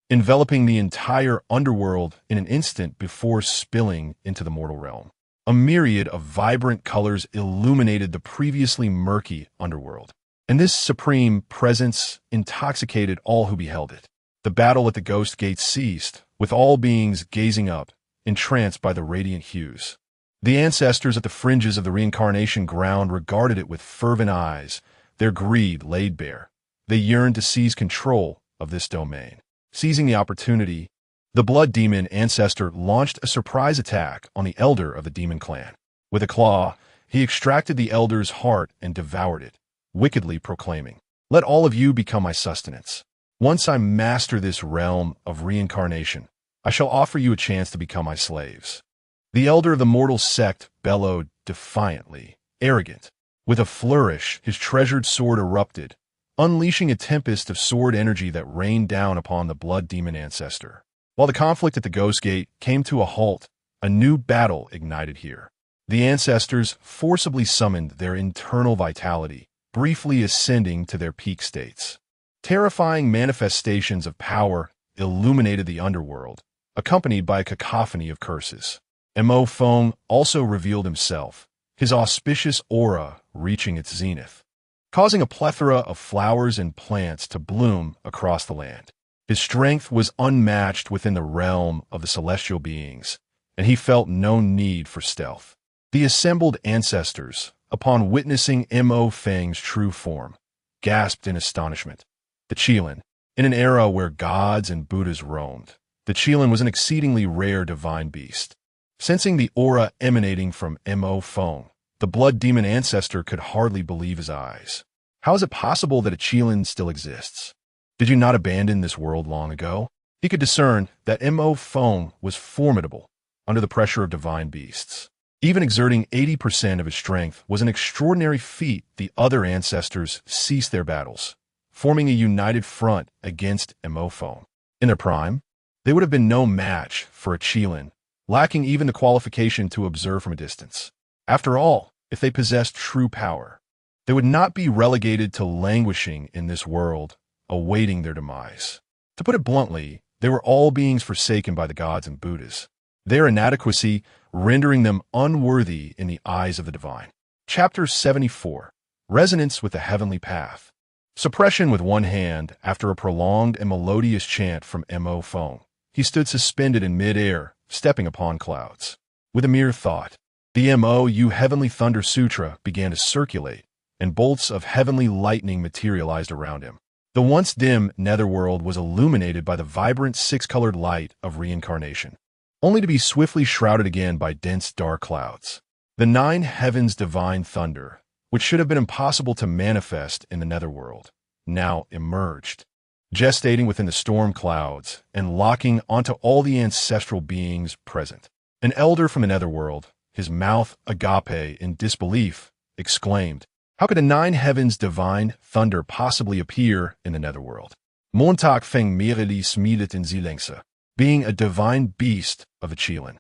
enveloping the entire underworld in an instant before spilling into the mortal realm. A myriad of vibrant colors illuminated the previously murky underworld, and this supreme presence intoxicated all who beheld it. The battle at the Ghost Gate ceased, with all beings gazing up, entranced by the radiant hues. The ancestors at the fringes of the reincarnation ground regarded it with fervent eyes, their greed laid bare. They yearned to seize control of this domain. Seizing the opportunity, the blood demon ancestor launched a surprise attack on the elder of the demon clan. With a claw, he extracted the elder's heart and devoured it, wickedly proclaiming, "Let all of you become my sustenance. Once I master this realm of reincarnation, I shall offer you a chance to become my slaves." The elder of the mortal sect bellowed defiantly, arrogant. With a flourish, his treasured sword erupted, unleashing a tempest of sword energy that rained down upon the blood demon ancestor. While the conflict at the Ghost Gate came to a halt, a new battle ignited here. The ancestors forcibly summoned their internal vitality, briefly ascending to their peak states. Terrifying manifestations of power illuminated the underworld, accompanied by a cacophony of curses. Mo Feng also revealed himself, his auspicious aura reaching its zenith, causing a plethora of flowers and plants to bloom across the land. His strength was unmatched within the realm of the celestial beings, and he felt no need for stealth. The assembled ancestors, upon witnessing Mo Feng's true form, gasped in astonishment. The Qilin, in an era where gods and Buddhas roamed, the Qilin was an exceedingly rare divine beast. Sensing the aura emanating from Mo Feng, the blood demon ancestor could hardly believe his eyes. How is it possible that a Qilin still exists? Did you not abandon this world long ago? He could discern that Mo Feng was formidable under the pressure of divine beasts. Even exerting 80% of his strength was an extraordinary feat. The other ancestors ceased their battles, forming a united front against Mo Feng. In their prime, they would have been no match for a Qilin, lacking even the qualification to observe from a distance. After all, if they possessed true power, they would not be relegated to languishing in this world, awaiting their demise. To put it bluntly, they were all beings forsaken by the gods and Buddhas, their inadequacy rendering them unworthy in the eyes of the divine. Chapter 74. Resonance with the Heavenly Path. Suppression with one hand after a prolonged and melodious chant from Mo Feng. He stood suspended in mid-air, stepping upon clouds. With a mere thought, the Mo Heavenly Thunder Sutra began to circulate, and bolts of heavenly lightning materialized around him. The once dim netherworld was illuminated by the vibrant six-colored light of reincarnation, only to be swiftly shrouded again by dense dark clouds. The nine heavens' divine thunder, which should have been impossible to manifest in the netherworld, now emerged, gestating within the storm clouds and locking onto all the ancestral beings present. An elder from the netherworld, his mouth agape in disbelief, exclaimed, "How could the nine heavens' divine thunder possibly appear in the netherworld? Montag feng mereli smiedet in Zilengse," being a divine beast of a Qilin.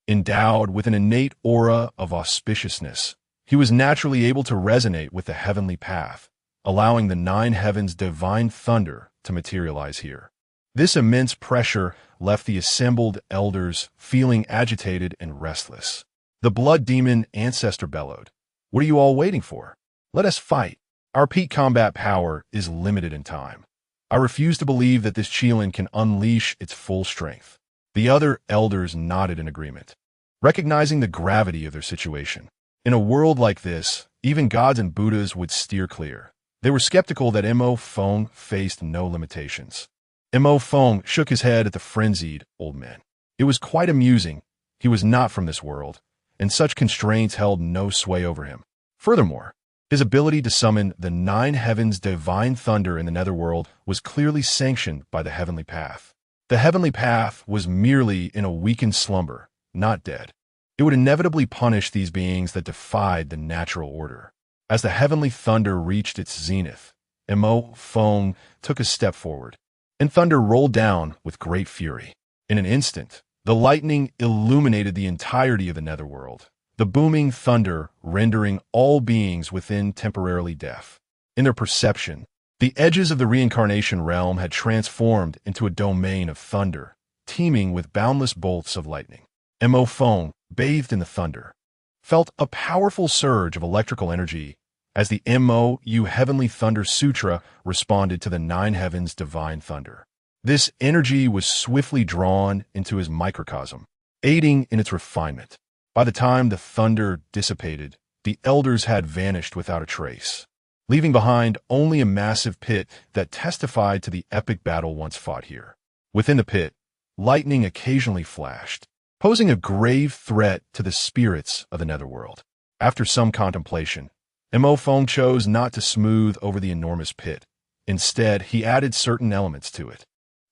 Endowed with an innate aura of auspiciousness, he was naturally able to resonate with the heavenly path, allowing the nine heavens' divine thunder to materialize here. This immense pressure left the assembled elders feeling agitated and restless. The blood demon ancestor bellowed, "What are you all waiting for? Let us fight. Our peak combat power is limited in time. I refuse to believe that this Qilin can unleash its full strength." The other elders nodded in agreement, recognizing the gravity of their situation. In a world like this, even gods and Buddhas would steer clear. They were skeptical that Mo Feng faced no limitations. Mo Feng shook his head at the frenzied old men. It was quite amusing. He was not from this world, and such constraints held no sway over him. Furthermore, his ability to summon the 9 heavens' divine thunder in the netherworld was clearly sanctioned by the heavenly path. The heavenly path was merely in a weakened slumber, not dead. It would inevitably punish these beings that defied the natural order. As the heavenly thunder reached its zenith, Mo Feng took a step forward, and thunder rolled down with great fury. In an instant, the lightning illuminated the entirety of the netherworld, the booming thunder rendering all beings within temporarily deaf. In their perception, the edges of the reincarnation realm had transformed into a domain of thunder, teeming with boundless bolts of lightning. Mo Feng, bathed in the thunder, felt a powerful surge of electrical energy as the Mo Heavenly Thunder Sutra responded to the 9 heavens' divine thunder. This energy was swiftly drawn into his microcosm, aiding in its refinement. By the time the thunder dissipated, the elders had vanished without a trace, leaving behind only a massive pit that testified to the epic battle once fought here. Within the pit, lightning occasionally flashed, posing a grave threat to the spirits of the netherworld. After some contemplation, Mo Feng chose not to smooth over the enormous pit. Instead, he added certain elements to it,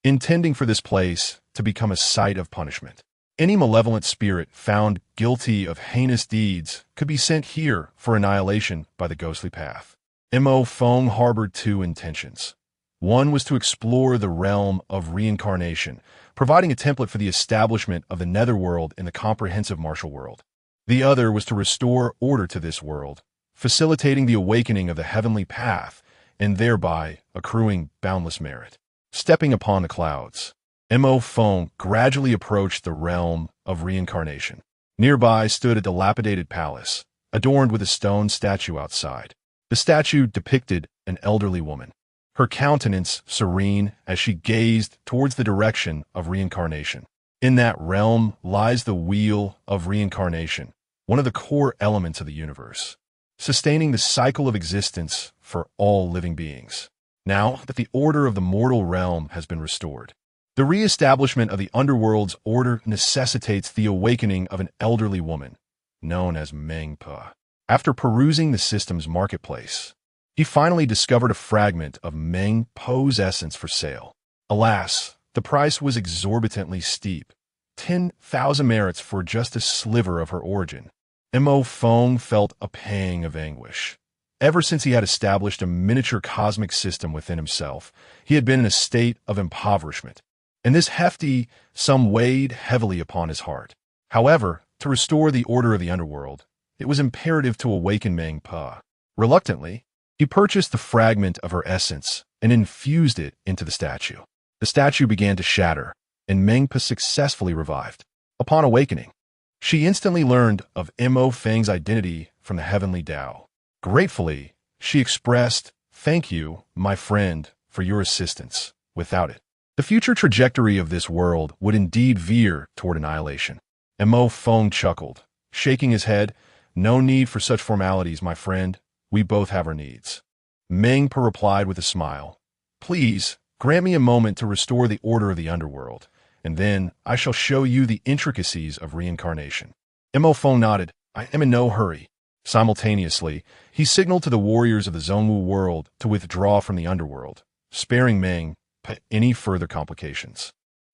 intending for this place to become a site of punishment. Any malevolent spirit found guilty of heinous deeds could be sent here for annihilation by the ghostly path. Mo Feng harbored 2 intentions. One was to explore the realm of reincarnation, providing a template for the establishment of the netherworld in the comprehensive martial world. The other was to restore order to this world, facilitating the awakening of the heavenly path and thereby accruing boundless merit. Stepping upon the clouds, Mo Feng gradually approached the realm of reincarnation. Nearby stood a dilapidated palace, adorned with a stone statue outside. The statue depicted an elderly woman, her countenance serene as she gazed towards the direction of reincarnation. In that realm lies the wheel of reincarnation, one of the core elements of the universe, sustaining the cycle of existence for all living beings. Now that the order of the mortal realm has been restored, the re-establishment of the underworld's order necessitates the awakening of an elderly woman, known as Meng Hua. After perusing the system's marketplace, he finally discovered a fragment of Meng Hua's essence for sale. Alas, the price was exorbitantly steep, 10,000 merits for just a sliver of her origin. Mo Feng felt a pang of anguish. Ever since he had established a miniature cosmic system within himself, he had been in a state of impoverishment, and this hefty sum weighed heavily upon his heart. However, to restore the order of the underworld, it was imperative to awaken Meng Hua. Reluctantly, he purchased the fragment of her essence and infused it into the statue. The statue began to shatter, and Meng Hua successfully revived. Upon awakening, she instantly learned of Mo Feng's identity from the heavenly Tao. Gratefully, she expressed, "Thank you, my friend, for your assistance. Without it, the future trajectory of this world would indeed veer toward annihilation." Mo Feng chuckled, shaking his head. "No need for such formalities, my friend. We both have our needs." Meng Hua replied with a smile, "Please, grant me a moment to restore the order of the underworld, and then I shall show you the intricacies of reincarnation." Mo Feng nodded. "I am in no hurry." Simultaneously, he signaled to the warriors of the Zhongwu world to withdraw from the underworld, sparing Meng Hua any further complications.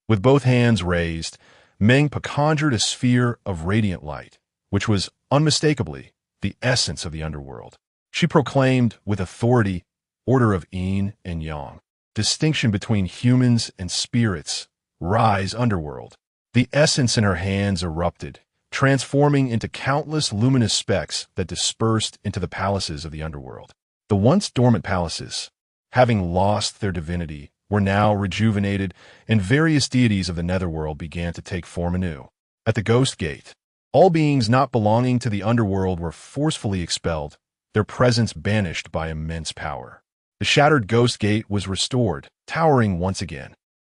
With both hands raised, Meng Hua conjured a sphere of radiant light, which was unmistakably the essence of the underworld. She proclaimed with authority, "Order of Yin and Yang, distinction between humans and spirits, rise underworld." The essence in her hands erupted, transforming into countless luminous specks that dispersed into the palaces of the underworld. The once dormant palaces, having lost their divinity, were now rejuvenated, and various deities of the netherworld began to take form anew. At the Ghost Gate, all beings not belonging to the underworld were forcefully expelled, their presence banished by immense power. The shattered Ghost Gate was restored, towering once again.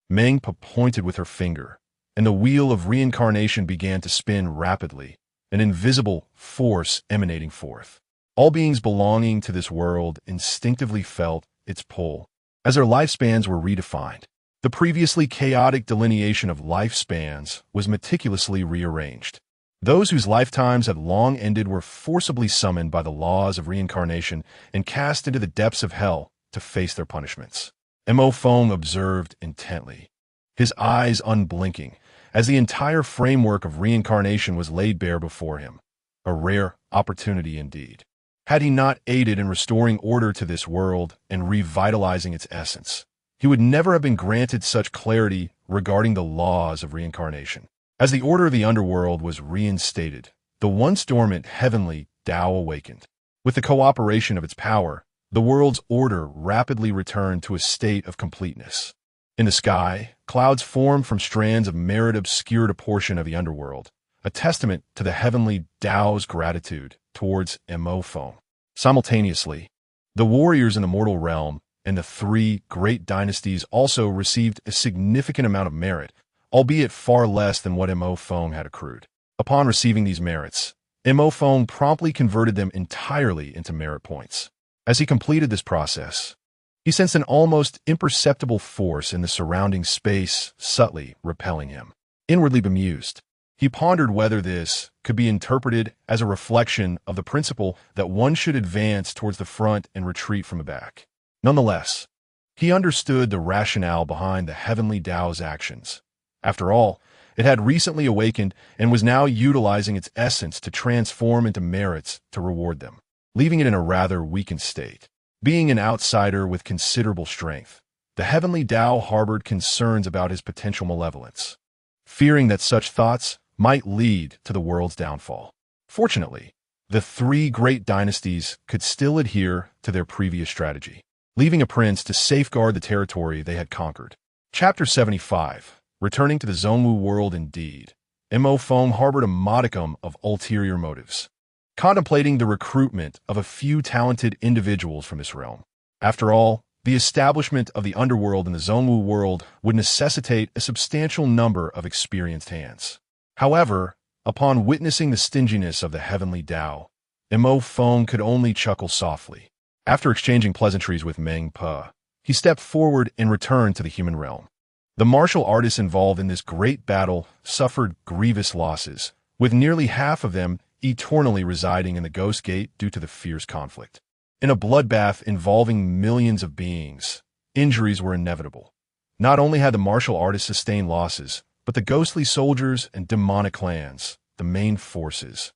Meng Hua pointed with her finger, and the wheel of reincarnation began to spin rapidly, an invisible force emanating forth. All beings belonging to this world instinctively felt its pull. As their lifespans were redefined, The previously chaotic delineation of lifespans was meticulously rearranged. Those whose lifetimes had long ended were forcibly summoned by the laws of reincarnation and cast into the depths of hell to face their punishments. Mo Feng observed intently, his eyes unblinking, as the entire framework of reincarnation was laid bare before him. A rare opportunity indeed. Had he not aided in restoring order to this world and revitalizing its essence, he would never have been granted such clarity regarding the laws of reincarnation. As the order of the underworld was reinstated, the once dormant heavenly Tao awakened. With the cooperation of its power, the world's order rapidly returned to a state of completeness. In the sky, clouds formed from strands of merit obscured a portion of the underworld, a testament to the heavenly Tao's gratitude towards Mo Feng. Simultaneously, the warriors in the mortal realm and the three great dynasties also received a significant amount of merit, albeit far less than what Mo Feng had accrued. Upon receiving these merits, Mo Feng promptly converted them entirely into merit points. As he completed this process, he sensed an almost imperceptible force in the surrounding space subtly repelling him. Inwardly bemused, he pondered whether this could be interpreted as a reflection of the principle that one should advance towards the front and retreat from the back. Nonetheless, he understood the rationale behind the heavenly Tao's actions. After all, it had recently awakened and was now utilizing its essence to transform into merits to reward them, leaving it in a rather weakened state. Being an outsider with considerable strength, the heavenly Tao harbored concerns about his potential malevolence, fearing that such thoughts might lead to the world's downfall. Fortunately, the three great dynasties could still adhere to their previous strategy, leaving a prince to safeguard the territory they had conquered. Chapter 75. Returning to the Zhongwu world indeed, Mo Feng harbored a modicum of ulterior motives, contemplating the recruitment of a few talented individuals from this realm. After all, the establishment of the underworld in the Zhongwu world would necessitate a substantial number of experienced hands. However, upon witnessing the stinginess of the heavenly Tao, Mo Feng could only chuckle softly. After exchanging pleasantries with Meng Pe, he stepped forward and returned to the human realm. The martial artists involved in this great battle suffered grievous losses, with nearly half of them eternally residing in the Ghost Gate due to the fierce conflict. In a bloodbath involving millions of beings, injuries were inevitable. Not only had the martial artists sustained losses, but the ghostly soldiers and demonic clans, the main forces,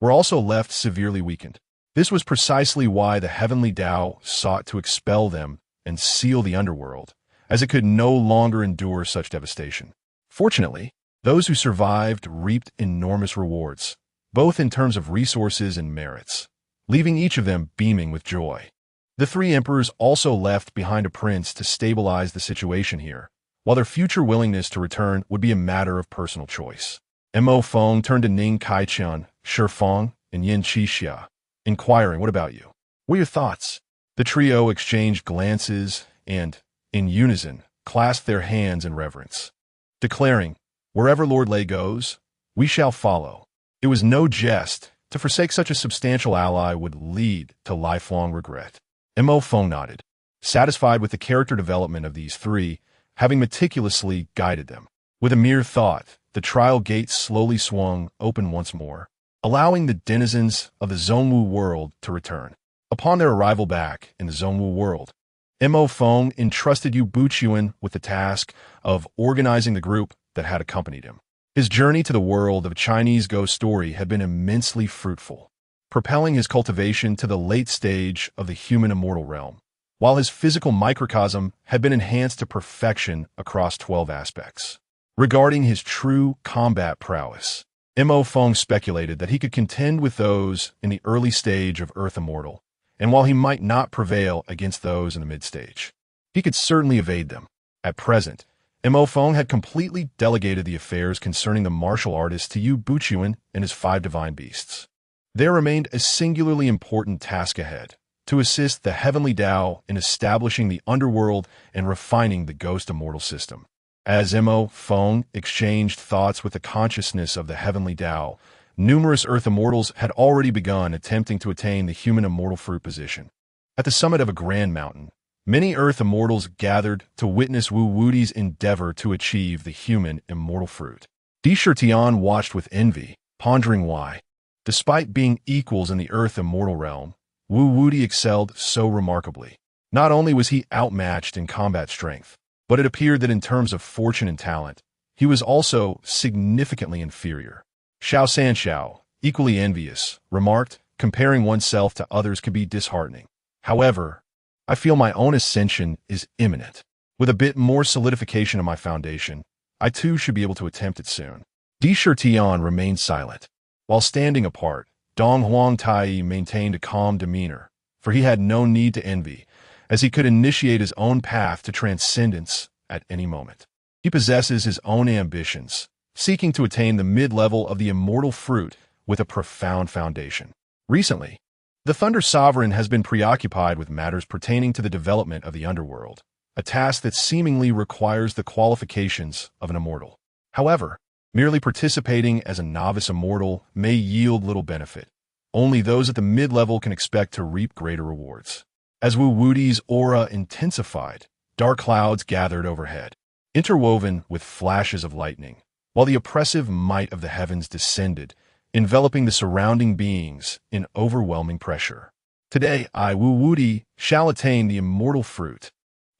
were also left severely weakened. This was precisely why the heavenly Tao sought to expel them and seal the underworld, as it could no longer endure such devastation. Fortunately, those who survived reaped enormous rewards, both in terms of resources and merits, leaving each of them beaming with joy. The three emperors also left behind a prince to stabilize the situation here, while their future willingness to return would be a matter of personal choice. Mo Feng turned to Ning Kaiqian, Shi Feng, and Yin Qixia, inquiring, "What about you? What are your thoughts?" The trio exchanged glances and, in unison, clasped their hands in reverence, declaring, "Wherever Lord Lei goes, we shall follow." It was no jest. To forsake such a substantial ally would lead to lifelong regret. Mo Feng nodded, satisfied with the character development of these three, having meticulously guided them. With a mere thought, the trial gate slowly swung open once more, allowing the denizens of the Zhongwu world to return. Upon their arrival back in the Zhongwu world, Mo Feng entrusted Yu Buqian with the task of organizing the group that had accompanied him. His journey to the world of a Chinese ghost story had been immensely fruitful, propelling his cultivation to the late stage of the human immortal realm, while his physical microcosm had been enhanced to perfection across 12 aspects. Regarding his true combat prowess, Mo Feng speculated that he could contend with those in the early stage of Earth Immortal, and while he might not prevail against those in the mid-stage, he could certainly evade them. At present, Mo Feng had completely delegated the affairs concerning the martial artist to Yu Buqian and his 5 divine beasts. There remained a singularly important task ahead, to assist the heavenly Tao in establishing the underworld and refining the ghost immortal system. As Mo Feng exchanged thoughts with the consciousness of the heavenly Tao, numerous Earth Immortals had already begun attempting to attain the human immortal fruit position. At the summit of a grand mountain, many Earth immortals gathered to witness Wu Wudi's endeavor to achieve the human immortal fruit. Di Shirtian watched with envy, pondering why, despite being equals in the Earth immortal realm, Wu Wudi excelled so remarkably. Not only was he outmatched in combat strength, but it appeared that in terms of fortune and talent, he was also significantly inferior. Xiao Sanxiao, equally envious, remarked, comparing oneself to others could be disheartening. However, I feel my own ascension is imminent. With a bit more solidification of my foundation, I too should be able to attempt it soon. Di Shirtian remained silent. While standing apart, Dong Huang Tai maintained a calm demeanor, for he had no need to envy, as he could initiate his own path to transcendence at any moment. He possesses his own ambitions, seeking to attain the mid-level of the immortal fruit with a profound foundation. Recently, the Thunder Sovereign has been preoccupied with matters pertaining to the development of the underworld, a task that seemingly requires the qualifications of an immortal. However, merely participating as a novice immortal may yield little benefit. Only those at the mid-level can expect to reap greater rewards. As Wu Wudi's aura intensified, dark clouds gathered overhead, interwoven with flashes of lightning, while the oppressive might of the heavens descended, enveloping the surrounding beings in overwhelming pressure. Today, I, Wu Wudi, shall attain the immortal fruit.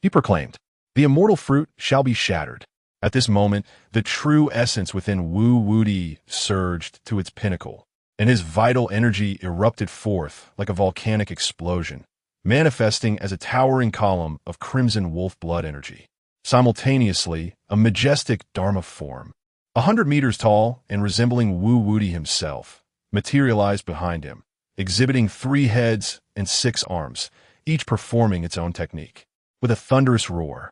He proclaimed, the immortal fruit shall be shattered. At this moment, the true essence within Wu Wudi surged to its pinnacle, and his vital energy erupted forth like a volcanic explosion, manifesting as a towering column of crimson wolf blood energy. Simultaneously, a majestic Dharma form, 100 meters tall and resembling Wu Wudi himself, materialized behind him, exhibiting 3 heads and 6 arms, each performing its own technique. With a thunderous roar,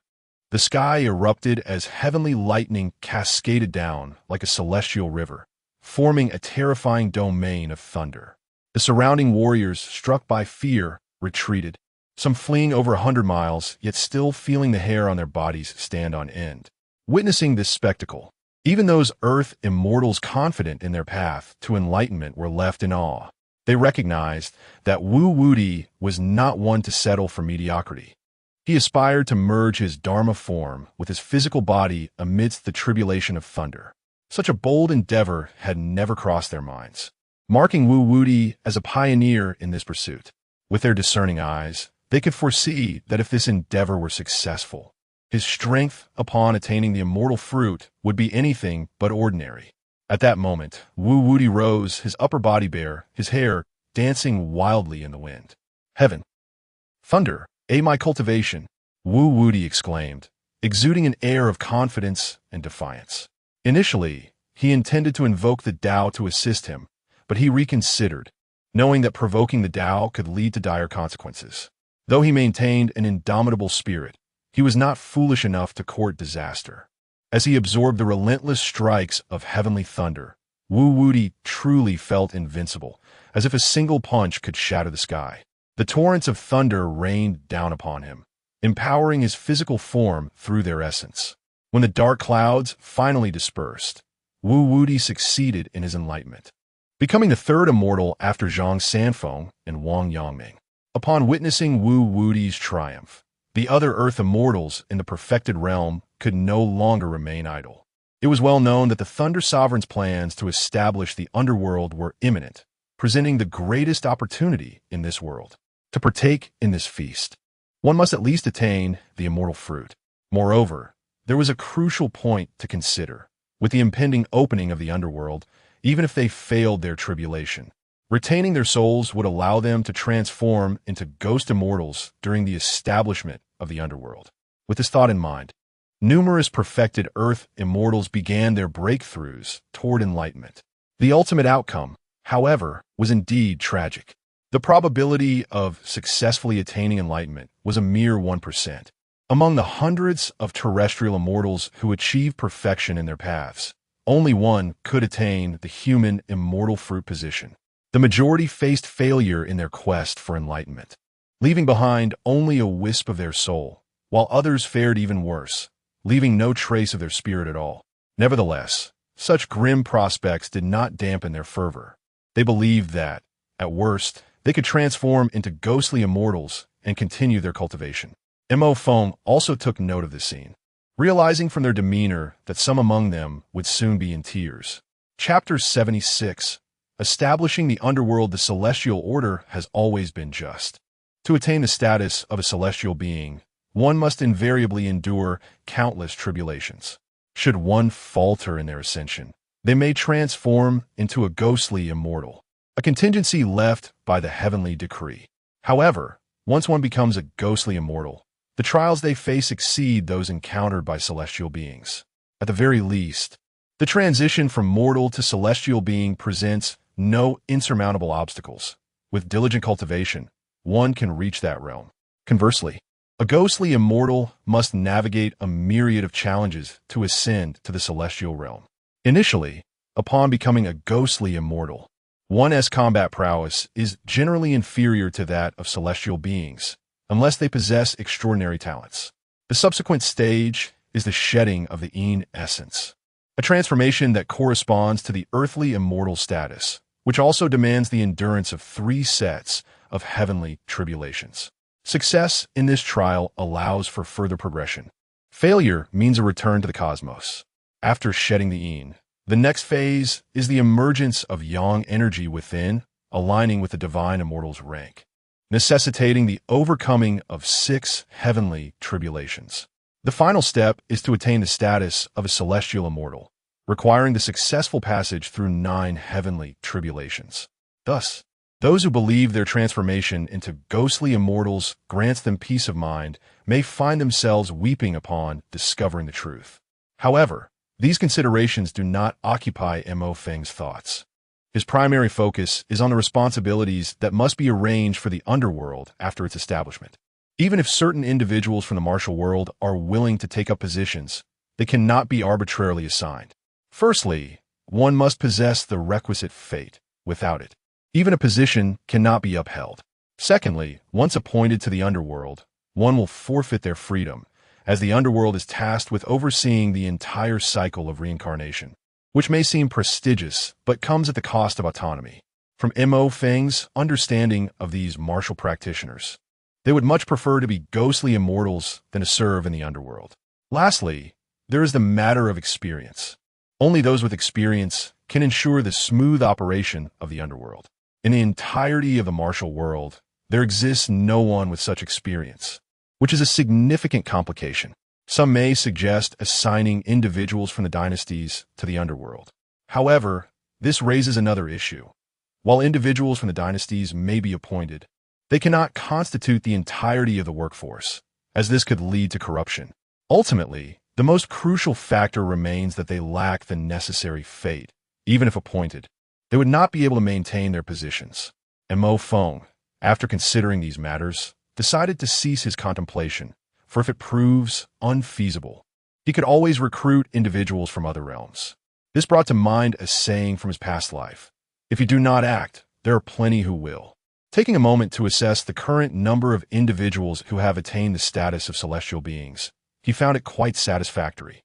the sky erupted as heavenly lightning cascaded down like a celestial river, forming a terrifying domain of thunder. The surrounding warriors, struck by fear, retreated, some fleeing over 100 miles, yet still feeling the hair on their bodies stand on end. Witnessing this spectacle, even those Earth immortals confident in their path to enlightenment were left in awe. They recognized that Wu Wudi was not one to settle for mediocrity. He aspired to merge his Dharma form with his physical body amidst the tribulation of thunder. Such a bold endeavor had never crossed their minds, marking Wu Wudi as a pioneer in this pursuit. With their discerning eyes, they could foresee that if this endeavor were successful, his strength upon attaining the immortal fruit would be anything but ordinary. At that moment, Wu Wudi rose, his upper body bare, his hair dancing wildly in the wind. Heaven! Thunder! My cultivation! Wu Wudi exclaimed, exuding an air of confidence and defiance. Initially, he intended to invoke the Tao to assist him, but he reconsidered, knowing that provoking the Tao could lead to dire consequences. Though he maintained an indomitable spirit, he was not foolish enough to court disaster. As he absorbed the relentless strikes of heavenly thunder, Wu Wudi truly felt invincible, as if a single punch could shatter the sky. The torrents of thunder rained down upon him, empowering his physical form through their essence. When the dark clouds finally dispersed, Wu Wudi succeeded in his enlightenment, becoming the 3rd immortal after Zhang Sanfeng and Wang Yangming. Upon witnessing Wu Wudi's triumph, the other Earth immortals in the perfected realm could no longer remain idle. It was well known that the Thunder Sovereign's plans to establish the underworld were imminent, presenting the greatest opportunity in this world. To partake in this feast, one must at least attain the immortal fruit. Moreover, there was a crucial point to consider. With the impending opening of the underworld, even if they failed their tribulation, retaining their souls would allow them to transform into ghost immortals during the establishment of the underworld. With this thought in mind, numerous perfected Earth immortals began their breakthroughs toward enlightenment. The ultimate outcome, however, was indeed tragic. The probability of successfully attaining enlightenment was a mere 1%. Among the hundreds of terrestrial immortals who achieved perfection in their paths, only one could attain the human immortal fruit position. The majority faced failure in their quest for enlightenment, leaving behind only a wisp of their soul, while others fared even worse, leaving no trace of their spirit at all. Nevertheless, such grim prospects did not dampen their fervor. They believed that, at worst, they could transform into ghostly immortals and continue their cultivation. Mo Feng also took note of the scene, realizing from their demeanor that some among them would soon be in tears. Chapter 76. Establishing the underworld. The celestial order has always been just. To attain the status of a celestial being, one must invariably endure countless tribulations. Should one falter in their ascension, they may transform into a ghostly immortal, a contingency left by the heavenly decree. However, once one becomes a ghostly immortal, the trials they face exceed those encountered by celestial beings. At the very least, the transition from mortal to celestial being presents no insurmountable obstacles. With diligent cultivation, one can reach that realm. Conversely, a ghostly immortal must navigate a myriad of challenges to ascend to the celestial realm. Initially, upon becoming a ghostly immortal, one's combat prowess is generally inferior to that of celestial beings, unless they possess extraordinary talents. The subsequent stage is the shedding of the Yin essence, a transformation that corresponds to the earthly immortal status, which also demands the endurance of 3 sets of heavenly tribulations. Success in this trial allows for further progression. Failure means a return to the cosmos. After shedding the Yin, the next phase is the emergence of yang energy within, aligning with the divine immortal's rank, necessitating the overcoming of 6 heavenly tribulations. The final step is to attain the status of a celestial immortal, requiring the successful passage through 9 heavenly tribulations. Thus, those who believe their transformation into ghostly immortals grants them peace of mind may find themselves weeping upon discovering the truth. However, these considerations do not occupy Mo Feng's thoughts. His primary focus is on the responsibilities that must be arranged for the underworld after its establishment. Even if certain individuals from the martial world are willing to take up positions, they cannot be arbitrarily assigned. Firstly, one must possess the requisite fate. Without it, even a position cannot be upheld. Secondly, once appointed to the underworld, one will forfeit their freedom, as the underworld is tasked with overseeing the entire cycle of reincarnation, which may seem prestigious but comes at the cost of autonomy. From Mo Feng's understanding of these martial practitioners, they would much prefer to be ghostly immortals than to serve in the underworld. Lastly, there is the matter of experience. Only those with experience can ensure the smooth operation of the underworld. In the entirety of the martial world, there exists no one with such experience, which is a significant complication. Some may suggest assigning individuals from the dynasties to the underworld. However, this raises another issue. While individuals from the dynasties may be appointed, they cannot constitute the entirety of the workforce, as this could lead to corruption. Ultimately, the most crucial factor remains that they lack the necessary fate. Even if appointed, they would not be able to maintain their positions. And Mo Feng, after considering these matters, decided to cease his contemplation, for if it proves unfeasible, he could always recruit individuals from other realms. This brought to mind a saying from his past life: if you do not act, there are plenty who will. Taking a moment to assess the current number of individuals who have attained the status of celestial beings, he found it quite satisfactory.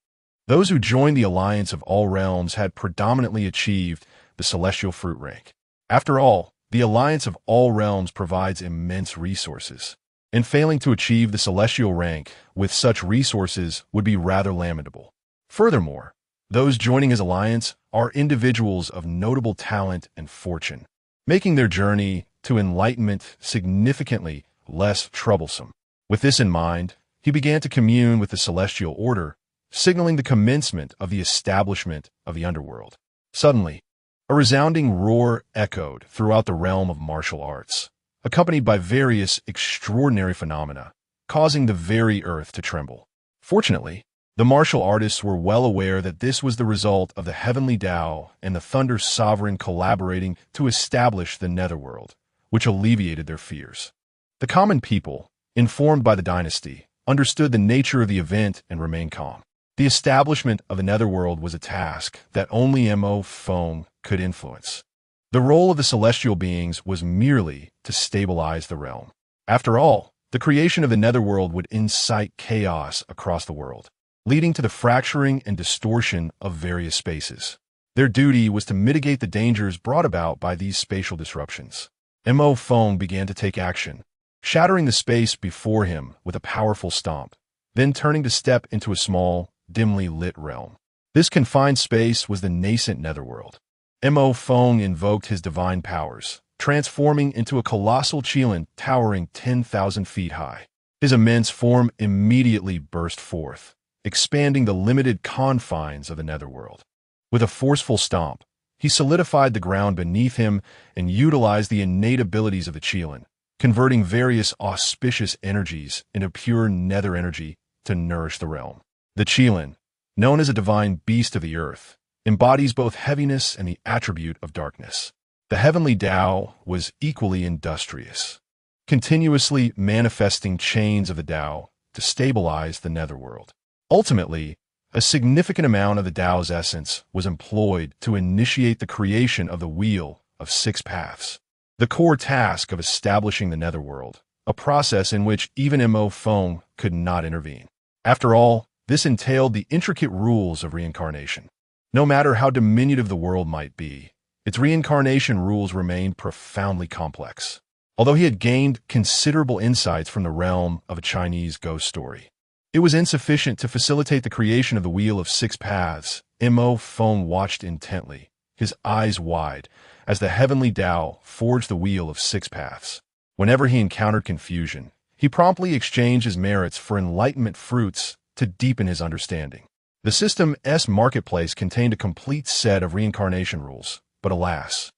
Those who joined the Alliance of All Realms had predominantly achieved the celestial fruit rank. After all, the Alliance of All Realms provides immense resources, and failing to achieve the celestial rank with such resources would be rather lamentable. Furthermore, those joining his alliance are individuals of notable talent and fortune, making their journey to enlightenment significantly less troublesome. With this in mind, he began to commune with the celestial order, signaling the commencement of the establishment of the underworld. Suddenly, a resounding roar echoed throughout the realm of martial arts, accompanied by various extraordinary phenomena, causing the very earth to tremble. Fortunately, the martial artists were well aware that this was the result of the heavenly Tao and the Thunder Sovereign collaborating to establish the netherworld, which alleviated their fears. The common people, informed by the dynasty, understood the nature of the event and remained calm. The establishment of the netherworld was a task that only Mo Feng could influence. The role of the celestial beings was merely to stabilize the realm. After all, the creation of the netherworld would incite chaos across the world, leading to the fracturing and distortion of various spaces. Their duty was to mitigate the dangers brought about by these spatial disruptions. Mo Feng began to take action, shattering the space before him with a powerful stomp, then turning to step into a small, dimly lit realm. This confined space was the nascent netherworld. Mo Feng invoked his divine powers, transforming into a colossal qilin towering 10,000 feet high. His immense form immediately burst forth, expanding the limited confines of the netherworld. With a forceful stomp, he solidified the ground beneath him and utilized the innate abilities of the qilin, converting various auspicious energies into pure nether energy to nourish the realm. The qilin, known as a divine beast of the earth, embodies both heaviness and the attribute of darkness. The heavenly Tao was equally industrious, continuously manifesting chains of the Tao to stabilize the netherworld. Ultimately, a significant amount of the Tao's essence was employed to initiate the creation of the Wheel of Six Paths, the core task of establishing the netherworld, a process in which even Mo Feng could not intervene. After all, this entailed the intricate rules of reincarnation. No matter how diminutive the world might be, its reincarnation rules remained profoundly complex. Although he had gained considerable insights from the realm of a Chinese ghost story, it was insufficient to facilitate the creation of the Wheel of Six Paths. Mo Feng watched intently, his eyes wide, as the heavenly Tao forged the Wheel of Six Paths. Whenever he encountered confusion, he promptly exchanged his merits for enlightenment fruits to deepen his understanding. The system's marketplace contained a complete set of reincarnation rules, but alas,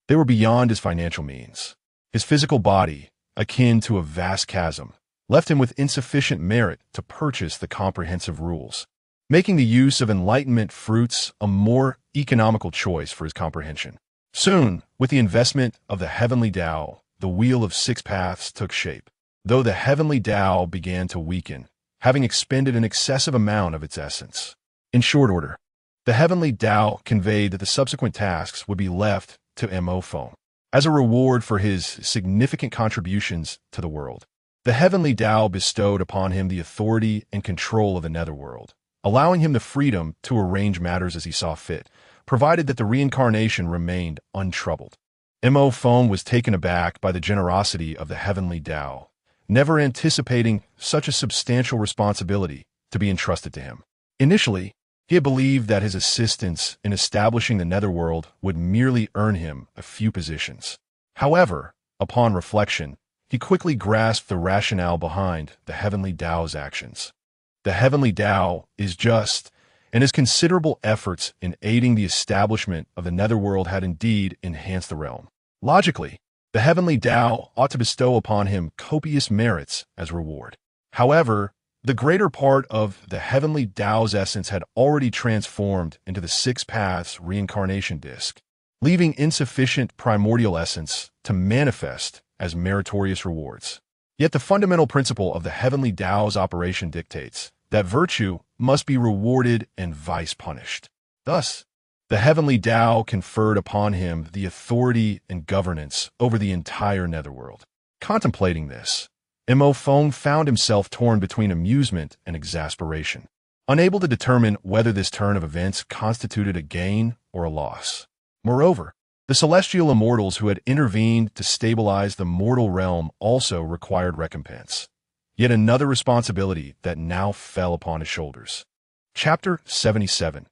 they were beyond his financial means. His physical body, akin to a vast chasm, left him with insufficient merit to purchase the comprehensive rules, making the use of enlightenment fruits a more economical choice for his comprehension. Soon, with the investment of the heavenly Tao, the Wheel of Six Paths took shape. Though the heavenly Tao began to weaken, having expended an excessive amount of its essence. In short order, the heavenly Tao conveyed that the subsequent tasks would be left to Mo Feng. As a reward for his significant contributions to the world, the heavenly Tao bestowed upon him the authority and control of the netherworld, allowing him the freedom to arrange matters as he saw fit, provided that the reincarnation remained untroubled. Mo Feng was taken aback by the generosity of the heavenly Tao, never anticipating such a substantial responsibility to be entrusted to him. Initially, he had believed that his assistance in establishing the netherworld would merely earn him a few positions. However, upon reflection, he quickly grasped the rationale behind the heavenly Tao's actions. The heavenly Tao is just, and his considerable efforts in aiding the establishment of the netherworld had indeed enhanced the realm. Logically, the heavenly Tao ought to bestow upon him copious merits as reward. However, the greater part of the heavenly Tao's essence had already transformed into the Six Paths reincarnation disk, leaving insufficient primordial essence to manifest as meritorious rewards. Yet the fundamental principle of the heavenly Tao's operation dictates that virtue must be rewarded and vice punished. Thus, the heavenly Tao conferred upon him the authority and governance over the entire netherworld. Contemplating this, Mo Feng found himself torn between amusement and exasperation, unable to determine whether this turn of events constituted a gain or a loss. Moreover, the celestial immortals who had intervened to stabilize the mortal realm also required recompense. Yet another responsibility that now fell upon his shoulders. Chapter 77.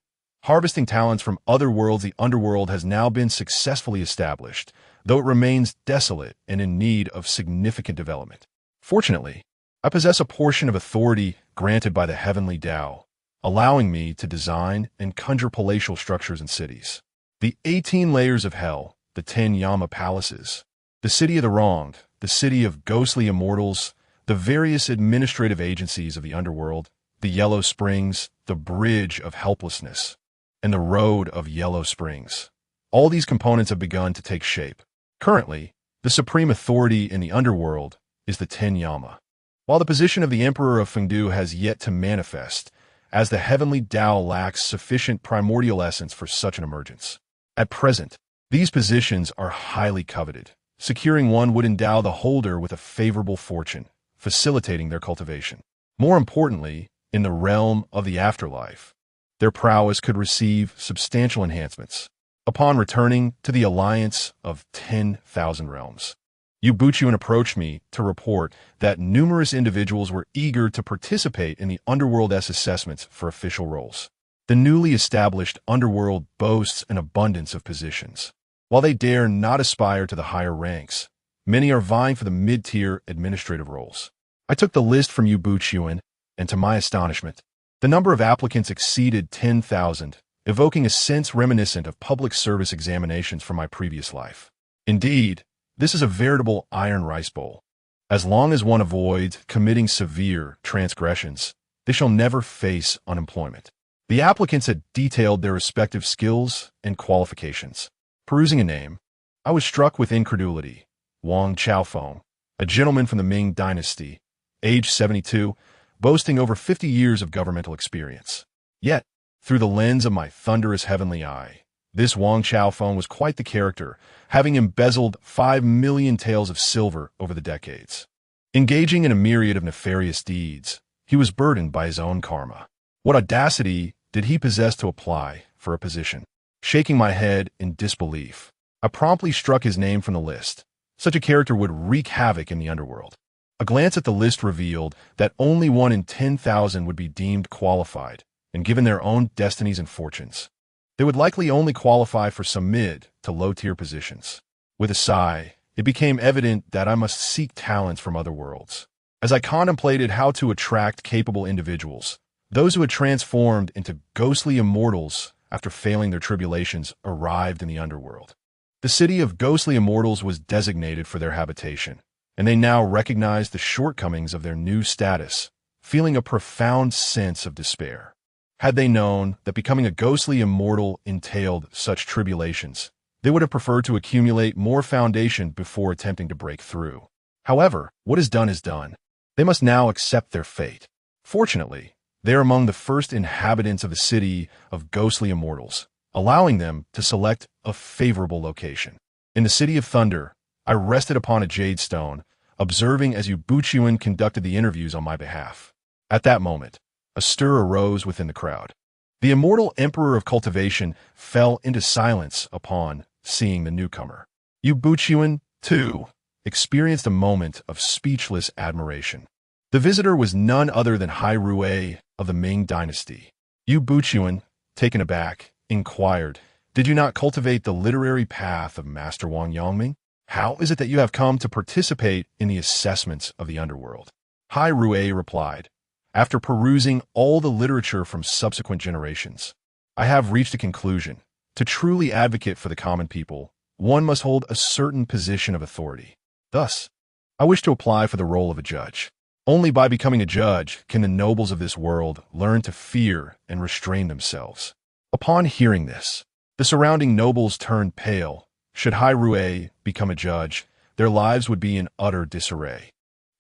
Harvesting talents from other worlds. The underworld has now been successfully established, though it remains desolate and in need of significant development. Fortunately, I possess a portion of authority granted by the heavenly Tao, allowing me to design and conjure palatial structures and cities. The 18 layers of hell, the 10 Yama palaces, the city of the wronged, the city of ghostly immortals, the various administrative agencies of the underworld, the Yellow Springs, the Bridge of Helplessness, and the Road of Yellow Springs. All these components have begun to take shape. Currently, the supreme authority in the underworld is the 10 Yama, while the position of the Emperor of Fengdu has yet to manifest, as the heavenly Tao lacks sufficient primordial essence for such an emergence. At present, these positions are highly coveted. Securing one would endow the holder with a favorable fortune, facilitating their cultivation. More importantly, in the realm of the afterlife, their prowess could receive substantial enhancements upon returning to the alliance of 10,000 realms. Yu Buchuan approached me to report that numerous individuals were eager to participate in the Underworld's assessments for official roles. The newly established Underworld boasts an abundance of positions. While they dare not aspire to the higher ranks, many are vying for the mid-tier administrative roles. I took the list from Yu Buchuan, and to my astonishment, the number of applicants exceeded 10,000, evoking a sense reminiscent of public service examinations from my previous life. Indeed, this is a veritable iron rice bowl. As long as one avoids committing severe transgressions, they shall never face unemployment. The applicants had detailed their respective skills and qualifications. Perusing a name, I was struck with incredulity. Wang Chaofeng, a gentleman from the Ming Dynasty, age 72, boasting over 50 years of governmental experience. Yet, through the lens of my thunderous heavenly eye, this Wang Chaofeng was quite the character, having embezzled 5 million taels of silver over the decades. Engaging in a myriad of nefarious deeds, he was burdened by his own karma. What audacity did he possess to apply for a position? Shaking my head in disbelief, I promptly struck his name from the list. Such a character would wreak havoc in the underworld. A glance at the list revealed that only 1 in 10,000 would be deemed qualified, and given their own destinies and fortunes, they would likely only qualify for some mid to low-tier positions. With a sigh, it became evident that I must seek talents from other worlds. As I contemplated how to attract capable individuals, those who had transformed into ghostly immortals after failing their tribulations arrived in the underworld. The city of ghostly immortals was designated for their habitation, and they now recognized the shortcomings of their new status, feeling a profound sense of despair. Had they known that becoming a ghostly immortal entailed such tribulations, they would have preferred to accumulate more foundation before attempting to break through. However, what is done is done. They must now accept their fate. Fortunately, they are among the first inhabitants of the city of ghostly immortals, allowing them to select a favorable location. In the City of Thunder, I rested upon a jade stone, observing as Yu Buchuan conducted the interviews on my behalf. At that moment, a stir arose within the crowd. The immortal Emperor of Cultivation fell into silence upon seeing the newcomer. Yu Buchuan, too, experienced a moment of speechless admiration. The visitor was none other than Hai Rui of the Ming Dynasty. Yu Buchuan, taken aback, inquired, "Did you not cultivate the literary path of Master Wang Yongming? How is it that you have come to participate in the assessments of the underworld?" Hai Rui replied, "After perusing all the literature from subsequent generations, I have reached a conclusion. To truly advocate for the common people, one must hold a certain position of authority. Thus, I wish to apply for the role of a judge. Only by becoming a judge can the nobles of this world learn to fear and restrain themselves." Upon hearing this, the surrounding nobles turned pale. Should Hai Rui become a judge, their lives would be in utter disarray.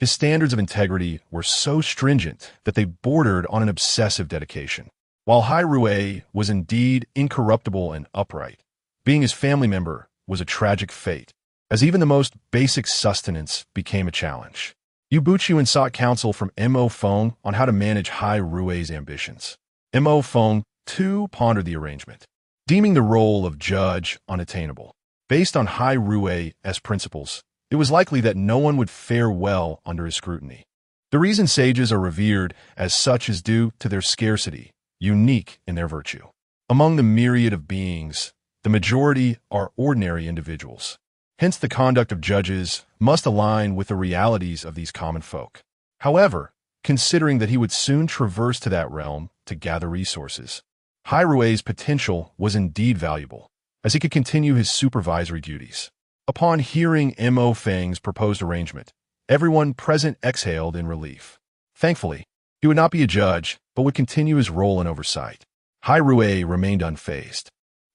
His standards of integrity were so stringent that they bordered on an obsessive dedication. While Hai Rui was indeed incorruptible and upright, being his family member was a tragic fate, as even the most basic sustenance became a challenge. Yu Buchuan sought counsel from Mo Feng on how to manage Hai Rui's ambitions. Mo Feng, too, pondered the arrangement, deeming the role of judge unattainable. Based on Hai Rui's principles, it was likely that no one would fare well under his scrutiny. The reason sages are revered as such is due to their scarcity, unique in their virtue. Among the myriad of beings, the majority are ordinary individuals. Hence, the conduct of judges must align with the realities of these common folk. However, considering that he would soon traverse to that realm to gather resources, Hai Rui's potential was indeed valuable, as he could continue his supervisory duties. Upon hearing Mo Feng's proposed arrangement, everyone present exhaled in relief. Thankfully, he would not be a judge, but would continue his role in oversight. Hai Rui remained unfazed.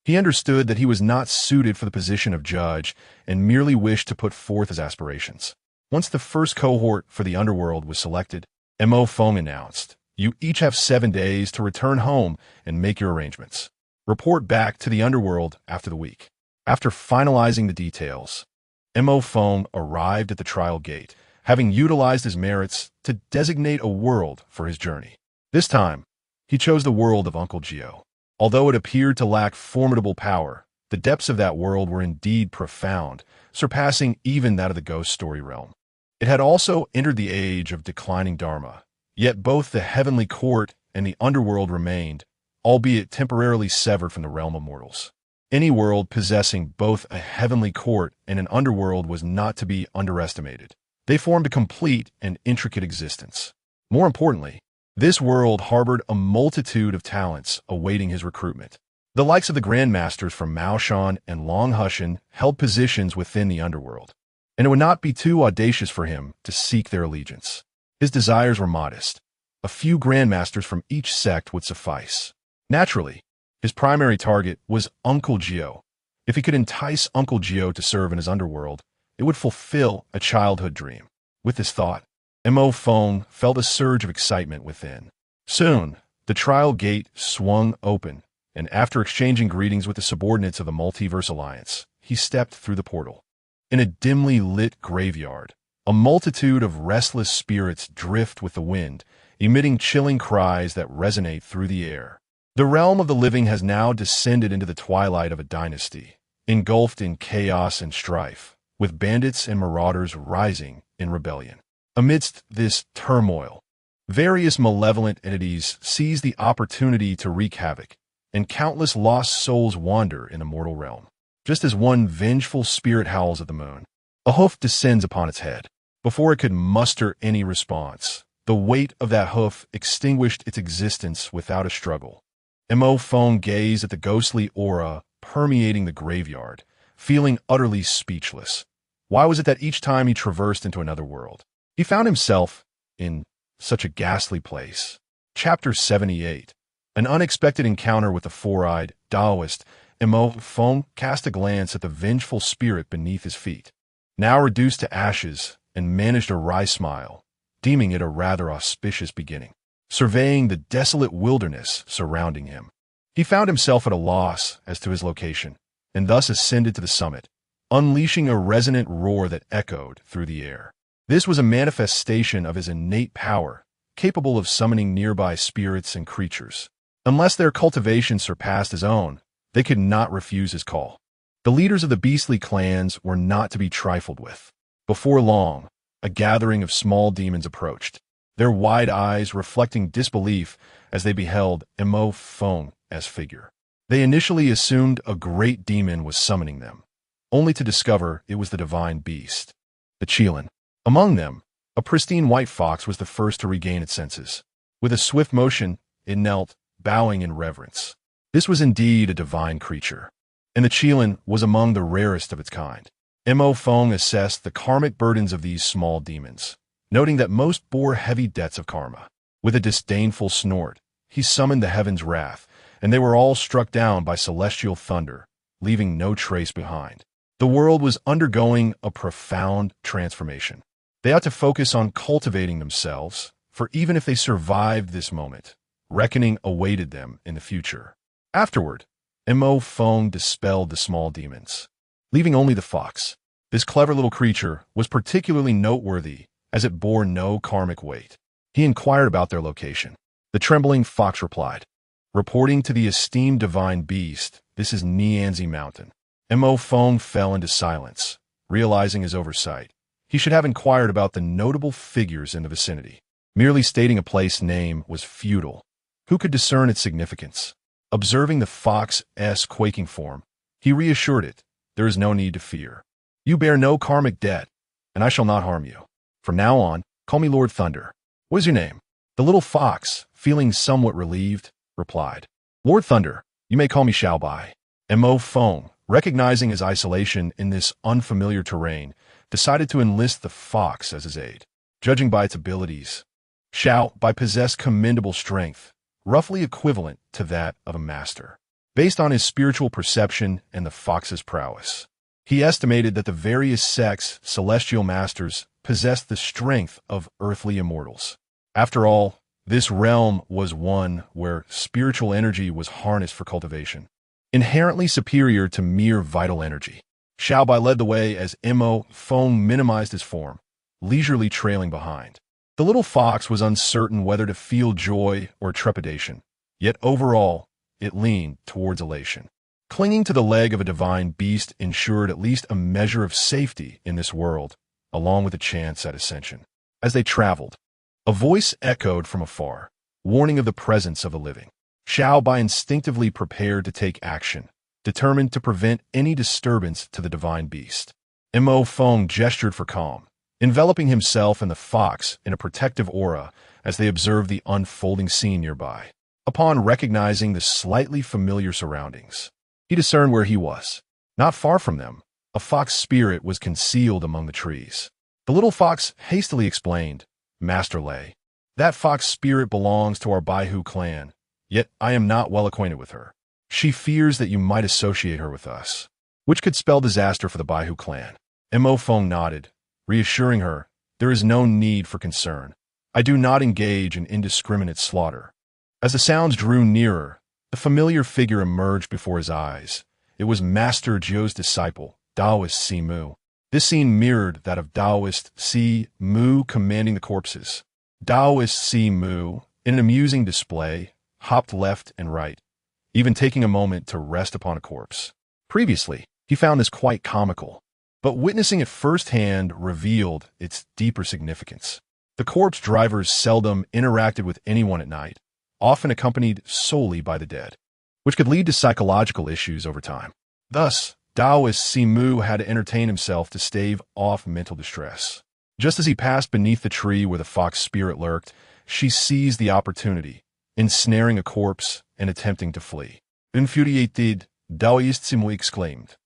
He understood that he was not suited for the position of judge and merely wished to put forth his aspirations. Once the first cohort for the underworld was selected, Mo Feng announced, "You each have 7 days to return home and make your arrangements. Report back to the underworld after the week." After finalizing the details, Mo Feng arrived at the trial gate, having utilized his merits to designate a world for his journey. This time, he chose the world of Uncle Gio. Although it appeared to lack formidable power, The depths of that world were indeed profound, surpassing even that of the ghost story realm. It had also entered the age of declining dharma, yet both the heavenly court and the underworld remained, albeit temporarily severed from the realm of mortals. Any world possessing both a heavenly court and an underworld was not to be underestimated. They formed a complete and intricate existence. More importantly, this world harbored a multitude of talents awaiting his recruitment. The likes of the grandmasters from Mao Shan and Long Hushan held positions within the underworld, and it would not be too audacious for him to seek their allegiance. His desires were modest. A few grandmasters from each sect would suffice. Naturally, his primary target was Uncle Gio. If he could entice Uncle Gio to serve in his underworld, it would fulfill a childhood dream. With this thought, Mo Feng felt a surge of excitement within. Soon, the trial gate swung open, and after exchanging greetings with the subordinates of the Multiverse Alliance, he stepped through the portal. In a dimly lit graveyard, a multitude of restless spirits drift with the wind, emitting chilling cries that resonate through the air. The realm of the living has now descended into the twilight of a dynasty, engulfed in chaos and strife, with bandits and marauders rising in rebellion. Amidst this turmoil, various malevolent entities seize the opportunity to wreak havoc, and countless lost souls wander in the mortal realm. Just as one vengeful spirit howls at the moon, a hoof descends upon its head. Before it could muster any response, the weight of that hoof extinguished its existence without a struggle. Mo Feng gazed at the ghostly aura permeating the graveyard, feeling utterly speechless. Why was it that each time he traversed into another world, he found himself in such a ghastly place? Chapter 78. An unexpected encounter with the four-eyed Taoist. Mo Feng cast a glance at the vengeful spirit beneath his feet, now reduced to ashes, and managed a wry smile, deeming it a rather auspicious beginning. Surveying the desolate wilderness surrounding him, he found himself at a loss as to his location, and thus ascended to the summit, unleashing a resonant roar that echoed through the air. This was a manifestation of his innate power, capable of summoning nearby spirits and creatures. Unless their cultivation surpassed his own, they could not refuse his call. The leaders of the beastly clans were not to be trifled with. Before long, a gathering of small demons approached, their wide eyes reflecting disbelief as they beheld Mo Feng as figure. They initially assumed a great demon was summoning them, only to discover it was the divine beast, the Qilin. Among them, a pristine white fox was the first to regain its senses. With a swift motion, it knelt, bowing in reverence. This was indeed a divine creature, and the Qilin was among the rarest of its kind. Mo Feng assessed the karmic burdens of these small demons, noting that most bore heavy debts of karma. With a disdainful snort, he summoned the heaven's wrath, and they were all struck down by celestial thunder, leaving no trace behind. The world was undergoing a profound transformation. They ought to focus on cultivating themselves, for even if they survived this moment, reckoning awaited them in the future. Afterward, Mo Feng dispelled the small demons, leaving only the fox. This clever little creature was particularly noteworthy as it bore no karmic weight. He inquired about their location. The trembling fox replied, reporting to the esteemed divine beast, "This is Nianzi Mountain." Mo Feng fell into silence, realizing his oversight. He should have inquired about the notable figures in the vicinity. Merely stating a place name was futile. Who could discern its significance? Observing the fox's quaking form, he reassured it, "There is no need to fear. You bear no karmic debt, and I shall not harm you. From now on, call me Lord Thunder." "What is your name?" The little fox, feeling somewhat relieved, replied, "Lord Thunder, you may call me Xiaobai." Mo Feng, recognizing his isolation in this unfamiliar terrain, decided to enlist the fox as his aide. Judging by its abilities, Xiaobai possessed commendable strength, roughly equivalent to that of a master. Based on his spiritual perception and the fox's prowess, he estimated that the various sects' celestial masters possessed the strength of earthly immortals. After all, this realm was one where spiritual energy was harnessed for cultivation, inherently superior to mere vital energy. Xiaobai led the way as Mo Feng minimized his form, leisurely trailing behind. The little fox was uncertain whether to feel joy or trepidation, yet overall, it leaned towards elation. Clinging to the leg of a divine beast ensured at least a measure of safety in this world, along with a chance at ascension. As they traveled, a voice echoed from afar, warning of the presence of the living. Xiao Bai instinctively prepared to take action, determined to prevent any disturbance to the divine beast. Mo Feng gestured for calm, enveloping himself and the fox in a protective aura as they observed the unfolding scene nearby. Upon recognizing the slightly familiar surroundings, he discerned where he was. Not far from them, a fox spirit was concealed among the trees. The little fox hastily explained, "Master Lei, that fox spirit belongs to our Baihu clan, yet I am not well acquainted with her. She fears that you might associate her with us, which could spell disaster for the Baihu clan." Mo Feng nodded, reassuring her, "There is no need for concern. I do not engage in indiscriminate slaughter." As the sounds drew nearer, the familiar figure emerged before his eyes. It was Master Zhou's disciple, Taoist Si Mu. This scene mirrored that of Taoist Si Mu commanding the corpses. Taoist Si Mu, in an amusing display, hopped left and right, even taking a moment to rest upon a corpse. Previously, he found this quite comical, but witnessing it firsthand revealed its deeper significance. The corpse drivers seldom interacted with anyone at night, often accompanied solely by the dead, which could lead to psychological issues over time. Thus, Taoist Si Mu had to entertain himself to stave off mental distress. Just as he passed beneath the tree where the fox spirit lurked, she seized the opportunity, ensnaring a corpse and attempting to flee. Infuriated, Taoist Si Mu exclaimed,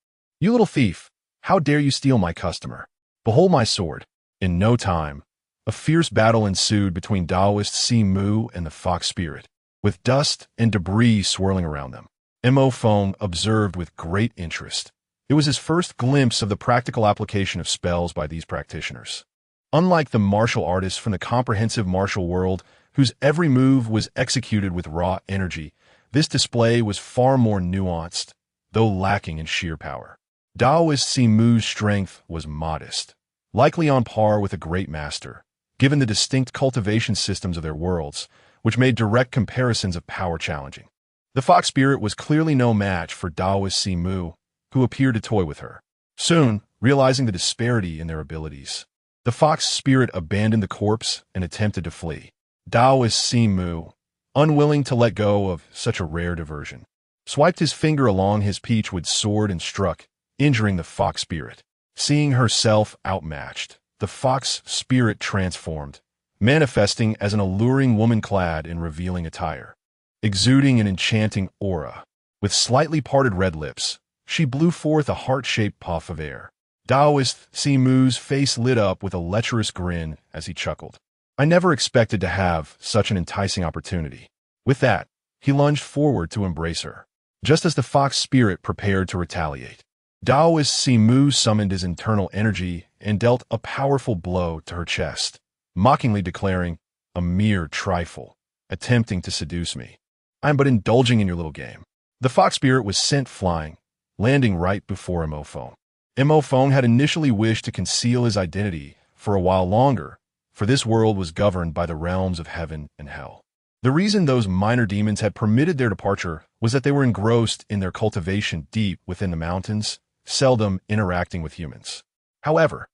"You little thief! How dare you steal my customer? Behold my sword." In no time, a fierce battle ensued between Taoist Si Mu and the fox spirit, with dust and debris swirling around them. Mo Feng observed with great interest. It was his first glimpse of the practical application of spells by these practitioners. Unlike the martial artists from the comprehensive martial world, whose every move was executed with raw energy, this display was far more nuanced, though lacking in sheer power. Taoist Si Mu's strength was modest, likely on par with a great master, given the distinct cultivation systems of their worlds, which made direct comparisons of power challenging. The fox spirit was clearly no match for Taoist Si Mu, who appeared to toy with her. Soon, realizing the disparity in their abilities, the fox spirit abandoned the corpse and attempted to flee. Taoist Si Mu, unwilling to let go of such a rare diversion, swiped his finger along his peachwood sword and struck, injuring the fox spirit. Seeing herself outmatched, the fox spirit transformed, manifesting as an alluring woman clad in revealing attire. Exuding an enchanting aura, with slightly parted red lips, she blew forth a heart-shaped puff of air. Taoist Si Mu's face lit up with a lecherous grin as he chuckled. "I never expected to have such an enticing opportunity." With that, he lunged forward to embrace her, just as the fox spirit prepared to retaliate. Taoist Si Mu summoned his internal energy and dealt a powerful blow to her chest, mockingly declaring, "A mere trifle, attempting to seduce me. I am but indulging in your little game." The fox spirit was sent flying, landing right before Mo Feng. Mo Feng had initially wished to conceal his identity for a while longer, for this world was governed by the realms of heaven and hell. The reason those minor demons had permitted their departure was that they were engrossed in their cultivation deep within the mountains, seldom interacting with humans. However,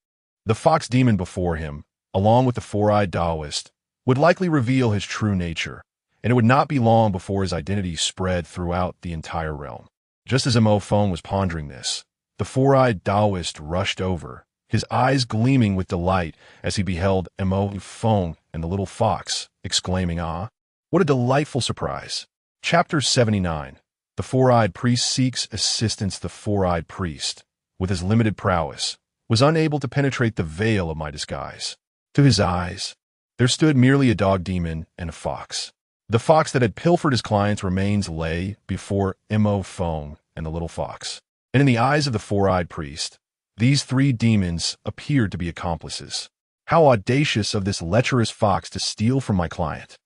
the fox demon before him, along with the four-eyed Taoist, would likely reveal his true nature, and it would not be long before his identity spread throughout the entire realm. Just as Mo Feng was pondering this, the four-eyed Taoist rushed over, his eyes gleaming with delight as he beheld Mo Feng and the little fox, exclaiming, "Ah, what a delightful surprise." Chapter 79. The Four-Eyed Priest seeks assistance. The four-eyed priest, with his limited prowess, was unable to penetrate the veil of my disguise. To his eyes, there stood merely a dog demon and a fox. The fox that had pilfered his client's remains lay before Mo Feng and the little fox. And in the eyes of the four-eyed priest, these three demons appeared to be accomplices. How audacious of this lecherous fox to steal from my client.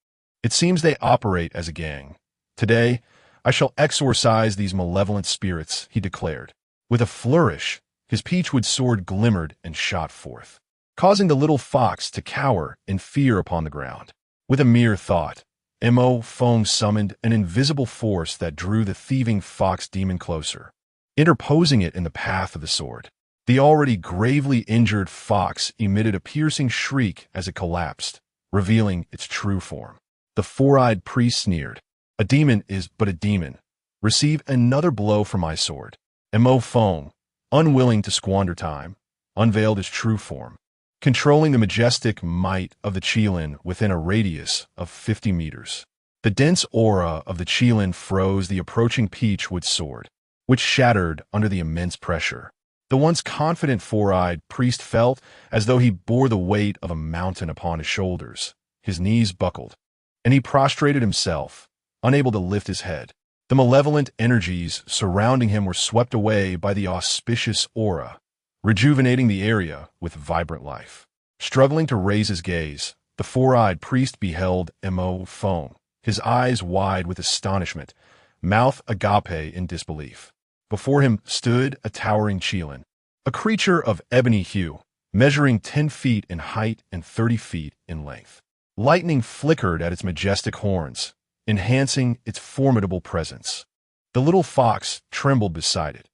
It seems they operate as a gang. Today, I shall exorcise these malevolent spirits, he declared. With a flourish, his peachwood sword glimmered and shot forth, causing the little fox to cower in fear upon the ground. With a mere thought, Mo Feng summoned an invisible force that drew the thieving fox demon closer, interposing it in the path of the sword. The already gravely injured fox emitted a piercing shriek as it collapsed, revealing its true form. The four-eyed priest sneered. "A demon is but a demon. Receive another blow from my sword." And Mo Feng, unwilling to squander time, unveiled his true form, controlling the majestic might of the Qilin within a radius of 50 meters. The dense aura of the Qilin froze the approaching Peachwood sword, which shattered under the immense pressure. The once confident four-eyed priest felt as though he bore the weight of a mountain upon his shoulders. His knees buckled, and he prostrated himself, unable to lift his head. The malevolent energies surrounding him were swept away by the auspicious aura, rejuvenating the area with vibrant life. Struggling to raise his gaze, the four-eyed priest beheld Mo Feng, his eyes wide with astonishment, mouth agape in disbelief. Before him stood a towering Qilin, a creature of ebony hue, measuring 10 feet in height and 30 feet in length. Lightning flickered at its majestic horns, enhancing its formidable presence. The little fox trembled beside it.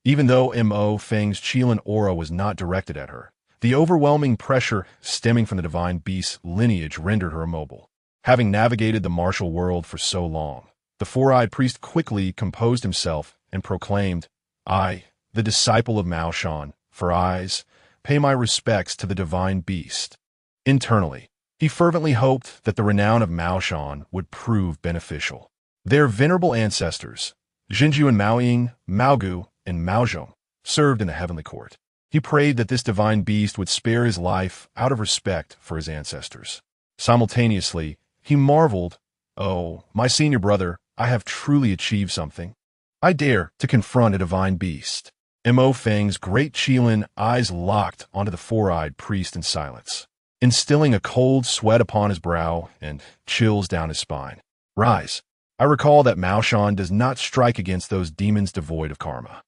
Even though Mo Feng's Qilin aura was not directed at her, the overwhelming pressure stemming from the divine beast's lineage rendered her immobile. Having navigated the martial world for so long, the four-eyed priest quickly composed himself and proclaimed, "I, the disciple of Mao Shan, for eyes, pay my respects to the divine beast." Internally, he fervently hoped that the renown of Mao Shan would prove beneficial. Their venerable ancestors, Jinju and Maoying, Maogu, and Maozhong, served in the heavenly court. He prayed that this divine beast would spare his life out of respect for his ancestors. Simultaneously, he marveled, "Oh, my senior brother, I have truly achieved something. I dare to confront a divine beast." Mo Feng's great Qilin eyes locked onto the four-eyed priest in silence, instilling a cold sweat upon his brow and chills down his spine. "Rise. I recall that Mao Shan does not strike against those demons devoid of karma.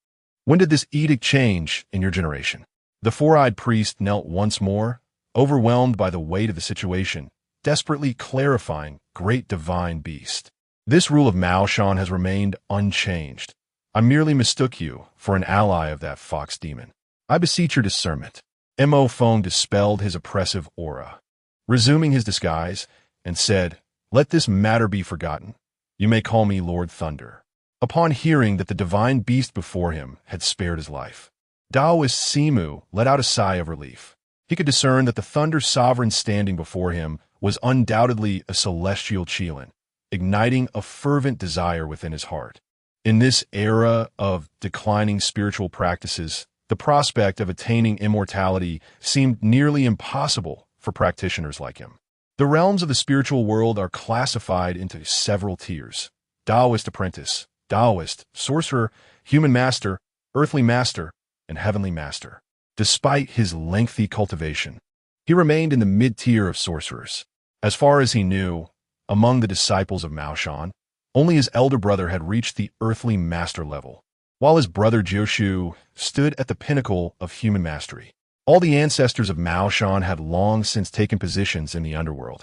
When did this edict change in your generation?" The four-eyed priest knelt once more, overwhelmed by the weight of the situation, desperately clarifying, "Great divine beast. This rule of Mao Shan has remained unchanged. I merely mistook you for an ally of that fox demon. I beseech your discernment." Mo Feng dispelled his oppressive aura, resuming his disguise, and said, "Let this matter be forgotten. You may call me Lord Thunder." Upon hearing that the divine beast before him had spared his life, Taoist Simu let out a sigh of relief. He could discern that the Thunder Sovereign standing before him was undoubtedly a celestial Qilin, igniting a fervent desire within his heart. In this era of declining spiritual practices, the prospect of attaining immortality seemed nearly impossible for practitioners like him. The realms of the spiritual world are classified into several tiers: Taoist apprentice, Taoist, sorcerer, human master, earthly master, and heavenly master. Despite his lengthy cultivation, he remained in the mid-tier of sorcerers. As far as he knew, among the disciples of Mao Shan, only his elder brother had reached the earthly master level, while his brother Jiushu stood at the pinnacle of human mastery. All the ancestors of Mao Shan had long since taken positions in the underworld,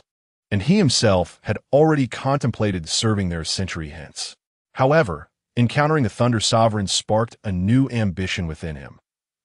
and he himself had already contemplated serving there a century hence. However, encountering the Thunder Sovereign sparked a new ambition within him.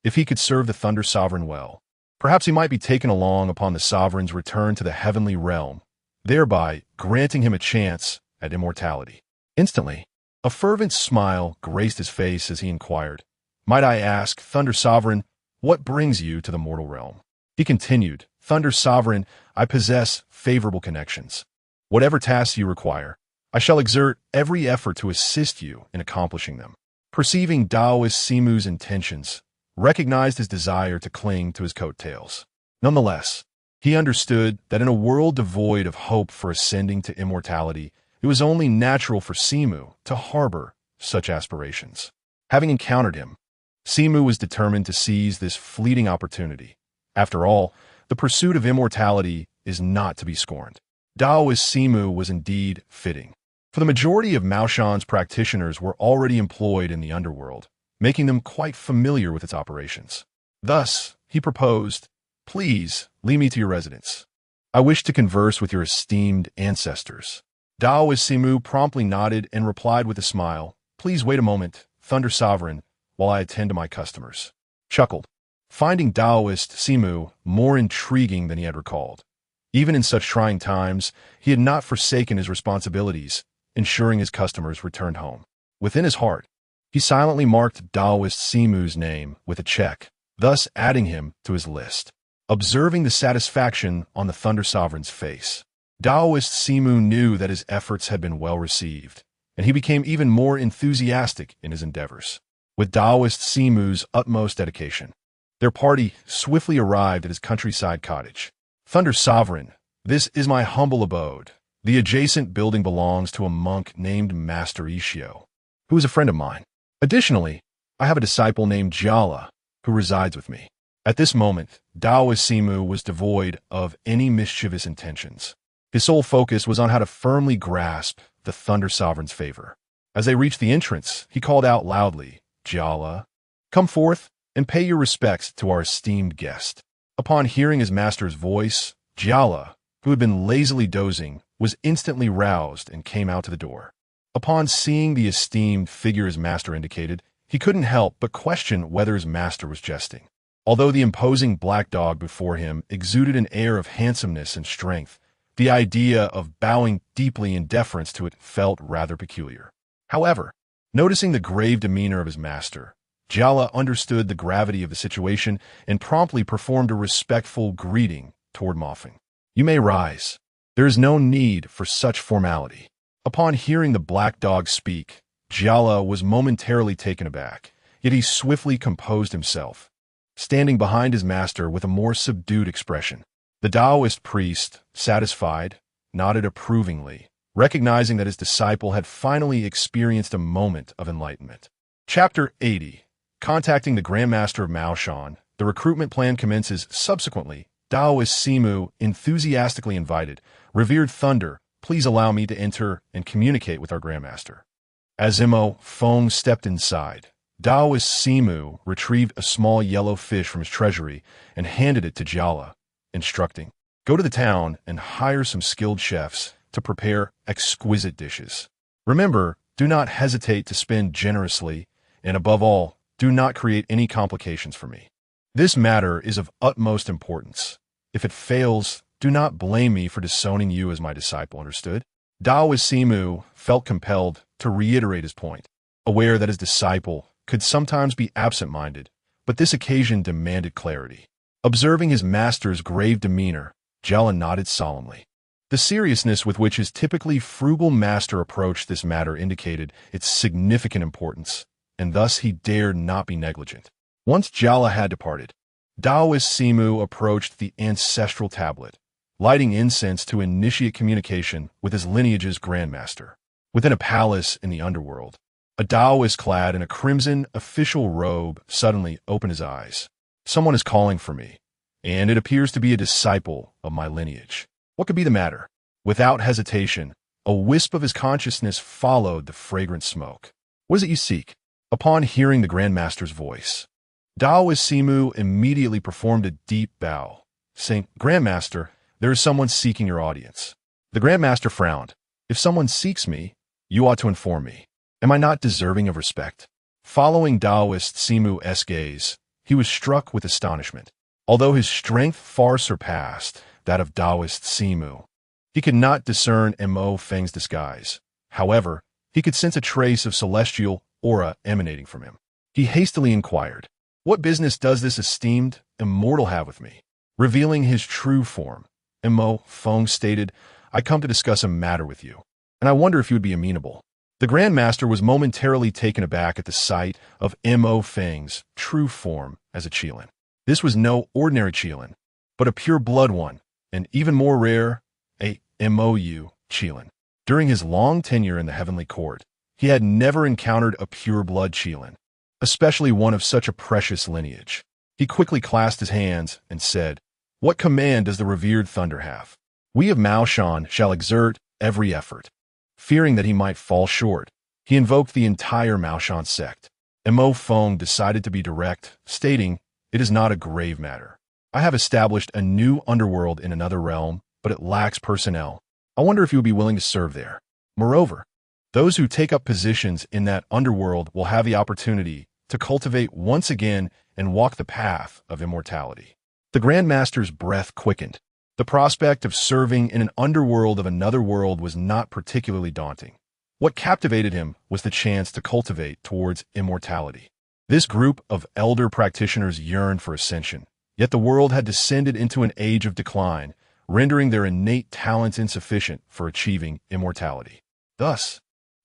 If he could serve the Thunder Sovereign well, perhaps he might be taken along upon the Sovereign's return to the heavenly realm, thereby granting him a chance at immortality. Instantly, a fervent smile graced his face as he inquired, "Might I ask, Thunder Sovereign, what brings you to the mortal realm?" He continued, "Thunder Sovereign, I possess favorable connections. Whatever tasks you require, I shall exert every effort to assist you in accomplishing them." Perceiving Taoist Simu's intentions, recognized his desire to cling to his coattails. Nonetheless, he understood that in a world devoid of hope for ascending to immortality, it was only natural for Simu to harbor such aspirations. Having encountered him, Simu was determined to seize this fleeting opportunity. After all, the pursuit of immortality is not to be scorned. Taoist Simu was indeed fitting, for the majority of Mao Shan's practitioners were already employed in the underworld, making them quite familiar with its operations. Thus, he proposed, "Please lead me to your residence. I wish to converse with your esteemed ancestors." Daoist Simu promptly nodded and replied with a smile, "Please wait a moment, Thunder Sovereign, while I attend to my customers." Chuckled, finding Daoist Simu more intriguing than he had recalled. Even in such trying times, he had not forsaken his responsibilities, ensuring his customers returned home. Within his heart, he silently marked Daoist Simu's name with a check, thus adding him to his list. Observing the satisfaction on the Thunder Sovereign's face, Daoist Simu knew that his efforts had been well received, and he became even more enthusiastic in his endeavors. With Daoist Simu's utmost dedication, their party swiftly arrived at his countryside cottage. "Thunder Sovereign, this is my humble abode. The adjacent building belongs to a monk named Master Ishio, who is a friend of mine. Additionally, I have a disciple named Jala, who resides with me." At this moment, Daoist Simu was devoid of any mischievous intentions. His sole focus was on how to firmly grasp the Thunder Sovereign's favor. As they reached the entrance, he called out loudly, "Jala, come forth and pay your respects to our esteemed guest." Upon hearing his master's voice, Jala, who had been lazily dozing, was instantly roused and came out to the door. Upon seeing the esteemed figure his master indicated, he couldn't help but question whether his master was jesting. Although the imposing black dog before him exuded an air of handsomeness and strength, the idea of bowing deeply in deference to it felt rather peculiar. However, noticing the grave demeanor of his master, Jala understood the gravity of the situation and promptly performed a respectful greeting toward Moffing. "You may rise. There is no need for such formality." Upon hearing the black dog speak, Jala was momentarily taken aback, yet he swiftly composed himself, standing behind his master with a more subdued expression. The Taoist priest, satisfied, nodded approvingly, recognizing that his disciple had finally experienced a moment of enlightenment. Chapter 80. Contacting the Grandmaster of Maoshan, the recruitment plan commences. Subsequently, Daoist Simu enthusiastically invited, "Revered Thunder, please allow me to enter and communicate with our Grandmaster." As Imo Fong stepped inside, Daoist Simu retrieved a small yellow fish from his treasury and handed it to Jala, instructing, "Go to the town and hire some skilled chefs to prepare exquisite dishes. Remember, do not hesitate to spend generously, and above all, do not create any complications for me. This matter is of utmost importance. If it fails, do not blame me for disowning you as my disciple, understood?" Daoist Simu felt compelled to reiterate his point, aware that his disciple could sometimes be absent-minded, but this occasion demanded clarity. Observing his master's grave demeanor, Jala nodded solemnly. The seriousness with which his typically frugal master approached this matter indicated its significant importance, and thus he dared not be negligent. Once Jala had departed, Daoist Simu approached the ancestral tablet, lighting incense to initiate communication with his lineage's grandmaster. Within a palace in the underworld, a Daoist clad in a crimson official robe suddenly opened his eyes. "Someone is calling for me, and it appears to be a disciple of my lineage. What could be the matter?" Without hesitation, a wisp of his consciousness followed the fragrant smoke. "What is it you seek?" Upon hearing the Grandmaster's voice, Daoist Simu immediately performed a deep bow, saying, "Grandmaster, there is someone seeking your audience." The Grandmaster frowned. "If someone seeks me, you ought to inform me. Am I not deserving of respect?" Following Daoist Simu's gaze, he was struck with astonishment. Although his strength far surpassed that of Daoist Simu, he could not discern Mo Feng's disguise. However, he could sense a trace of celestial aura emanating from him. He hastily inquired, "What business does this esteemed immortal have with me?" Revealing his true form, Mo Feng stated, "I come to discuss a matter with you, and I wonder if you would be amenable." The Grandmaster was momentarily taken aback at the sight of Mo Feng's true form as a Qilin. This was no ordinary Qilin, but a pure-blood one, and even more rare, a MOU Qilin. During his long tenure in the Heavenly Court, he had never encountered a pure-blood Qilin, especially one of such a precious lineage. He quickly clasped his hands and said, "What command does the revered Thunder have?" "We of Maoshan shall exert every effort." Fearing that he might fall short, he invoked the entire Maoshan sect. Mo Feng decided to be direct, stating, "It is not a grave matter. I have established a new underworld in another realm, but it lacks personnel. I wonder if you would be willing to serve there." Moreover, those who take up positions in that underworld will have the opportunity to cultivate once again and walk the path of immortality. The Grand Master's breath quickened. The prospect of serving in an underworld of another world was not particularly daunting. What captivated him was the chance to cultivate towards immortality. This group of elder practitioners yearned for ascension, yet the world had descended into an age of decline, rendering their innate talents insufficient for achieving immortality. Thus,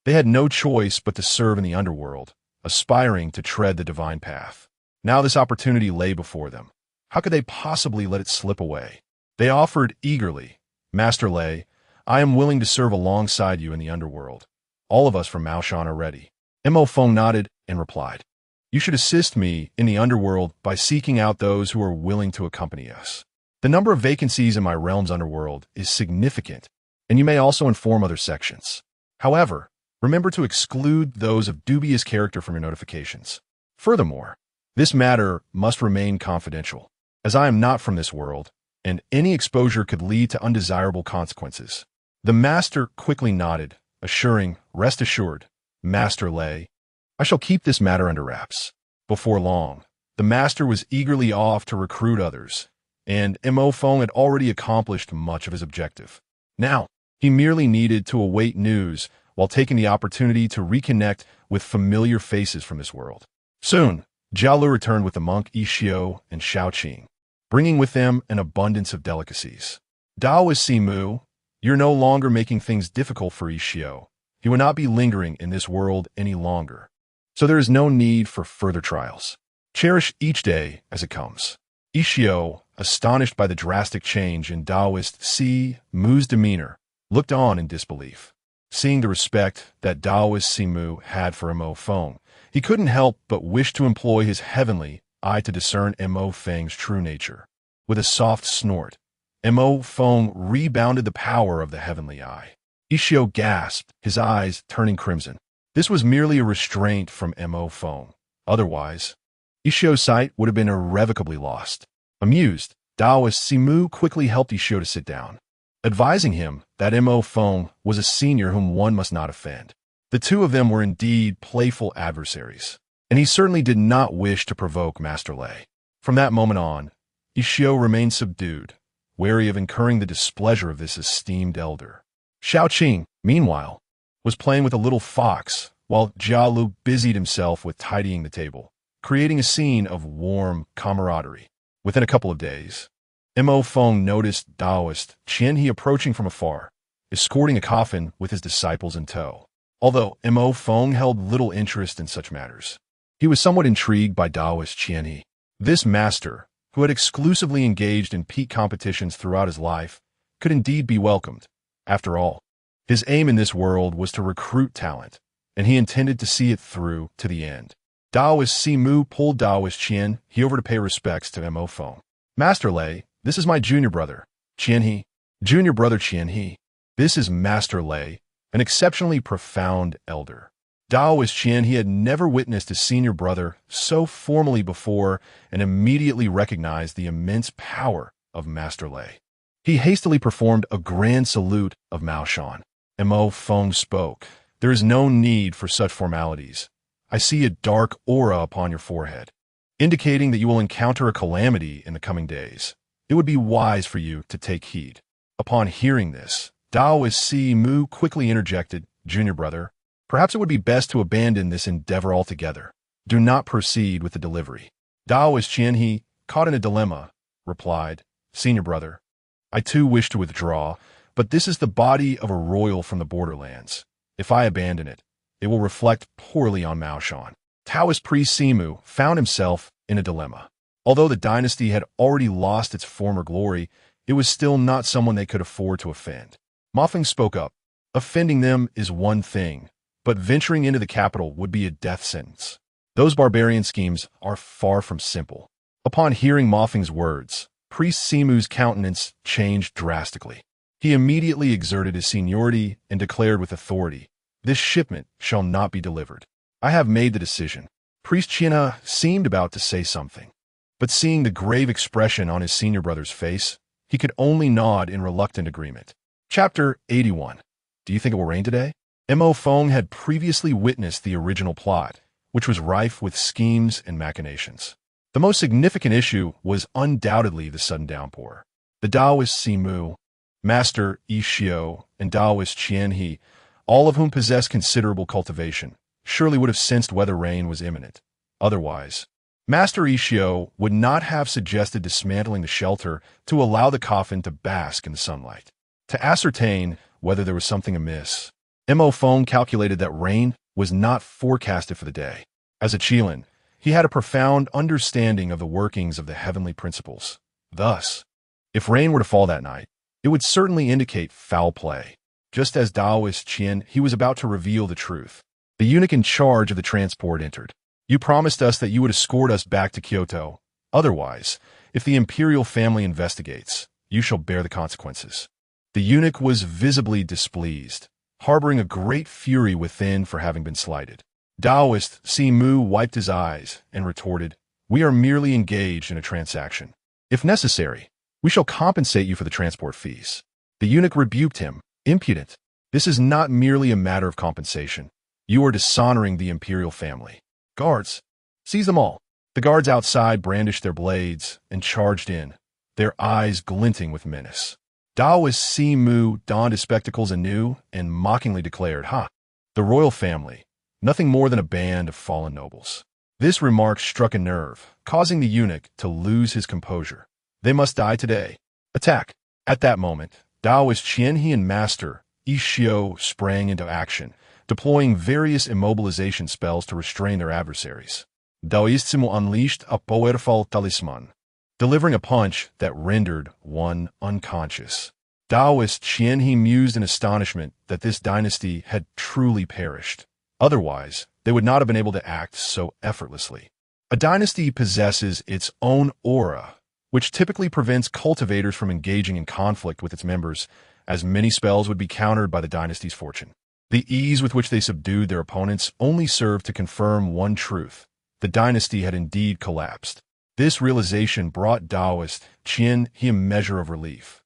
they had no choice but to serve in the underworld, aspiring to tread the divine path. Now this opportunity lay before them. How could they possibly let it slip away? They offered eagerly, "Master Lei, I am willing to serve alongside you in the underworld. All of us from Mount Hua are ready." Mo Feng nodded and replied, "You should assist me in the underworld by seeking out those who are willing to accompany us. The number of vacancies in my realm's underworld is significant, and you may also inform other sections. However, remember to exclude those of dubious character from your notifications. Furthermore, this matter must remain confidential, as I am not from this world, and any exposure could lead to undesirable consequences." The master quickly nodded, assuring, "Rest assured, Master Lei, I shall keep this matter under wraps." Before long, the master was eagerly off to recruit others, and Mo Feng had already accomplished much of his objective. Now, he merely needed to await news while taking the opportunity to reconnect with familiar faces from this world. Soon, Jialu returned with the monk Ishio and Shaoqing, bringing with them an abundance of delicacies. Daoist Simu, you're no longer making things difficult for Ishio. He will not be lingering in this world any longer, so there is no need for further trials. Cherish each day as it comes. Ishio, astonished by the drastic change in Daoist Simu's demeanor, looked on in disbelief. Seeing the respect that Daoist Simu had for Mo Feng, he couldn't help but wish to employ his heavenly eye to discern Mo Feng's true nature. With a soft snort, Mo Feng rebounded the power of the heavenly eye. Ishio gasped, his eyes turning crimson. This was merely a restraint from Mo Feng. Otherwise, Ishio's sight would have been irrevocably lost. Amused, Daoist Simu quickly helped Ishio to sit down, advising him that Mo Feng was a senior whom one must not offend. The two of them were indeed playful adversaries, and he certainly did not wish to provoke Master Lei. From that moment on, Ishio remained subdued, wary of incurring the displeasure of this esteemed elder. Shaoqing, meanwhile, was playing with a little fox, while Jialu busied himself with tidying the table, creating a scene of warm camaraderie. Within a couple of days, Mo Feng noticed Daoist Qianhe approaching from afar, escorting a coffin with his disciples in tow. Although Mo Feng held little interest in such matters, he was somewhat intrigued by Daoist Qianhe. This master, who had exclusively engaged in peak competitions throughout his life, could indeed be welcomed. After all, his aim in this world was to recruit talent, and he intended to see it through to the end. Daoist Simu pulled Daoist Qianhe over to pay respects to Mo Feng. "Master Lei, this is my junior brother, Qianhe. Junior brother Qianhe. This is Master Lei, an exceptionally profound elder." Daoist Qianhe had never witnessed his senior brother so formally before and immediately recognized the immense power of Master Lei. He hastily performed a grand salute of Mao Shan. Mo Feng spoke. "There is no need for such formalities. I see a dark aura upon your forehead, indicating that you will encounter a calamity in the coming days. It would be wise for you to take heed." Upon hearing this, Daoist Simu quickly interjected, "Junior brother, perhaps it would be best to abandon this endeavor altogether. Do not proceed with the delivery." Daoist Qianhe, caught in a dilemma, replied, "Senior brother, I too wish to withdraw, but this is the body of a royal from the borderlands. If I abandon it, it will reflect poorly on Mao Shan." Taoist priest Simu found himself in a dilemma. Although the dynasty had already lost its former glory, it was still not someone they could afford to offend. Mafeng spoke up. "Offending them is one thing, but venturing into the capital would be a death sentence. Those barbarian schemes are far from simple." Upon hearing Mafeng's words, Priest Simu's countenance changed drastically. He immediately exerted his seniority and declared with authority, "This shipment shall not be delivered. I have made the decision." Priest Qianhe seemed about to say something, but seeing the grave expression on his senior brother's face, he could only nod in reluctant agreement. Chapter 81. Do you think it will rain today? Mo Feng had previously witnessed the original plot, which was rife with schemes and machinations. The most significant issue was undoubtedly the sudden downpour. The Taoist Simu, Master Ishio, and Taoist Qianhe, all of whom possessed considerable cultivation, surely would have sensed whether rain was imminent. Otherwise, Master Ishio would not have suggested dismantling the shelter to allow the coffin to bask in the sunlight. To ascertain whether there was something amiss, Mo Feng calculated that rain was not forecasted for the day. As a Qilin, he had a profound understanding of the workings of the heavenly principles. Thus, if rain were to fall that night, it would certainly indicate foul play. Just as Taoist Qian, he was about to reveal the truth. The eunuch in charge of the transport entered. You promised us that you would escort us back to Kyoto. Otherwise, if the imperial family investigates, you shall bear the consequences. The eunuch was visibly displeased, harboring a great fury within for having been slighted. Taoist Simu wiped his eyes and retorted, "We are merely engaged in a transaction. If necessary, we shall compensate you for the transport fees." The eunuch rebuked him, "Impudent! This is not merely a matter of compensation. You are dishonoring the imperial family. Guards, seize them all." The guards outside brandished their blades and charged in, their eyes glinting with menace. Taoist Simu donned his spectacles anew and mockingly declared, "Ha! The royal family, nothing more than a band of fallen nobles." This remark struck a nerve, causing the eunuch to lose his composure. "They must die today. Attack!" At that moment, Taoist Qianhe and Master Ishio sprang into action, deploying various immobilization spells to restrain their adversaries. Taoist Simu unleashed a powerful talisman, delivering a punch that rendered one unconscious. Taoist Qianhe mused in astonishment that this dynasty had truly perished. Otherwise, they would not have been able to act so effortlessly. A dynasty possesses its own aura, which typically prevents cultivators from engaging in conflict with its members, as many spells would be countered by the dynasty's fortune. The ease with which they subdued their opponents only served to confirm one truth: the dynasty had indeed collapsed. This realization brought Taoist Qianhe a measure of relief,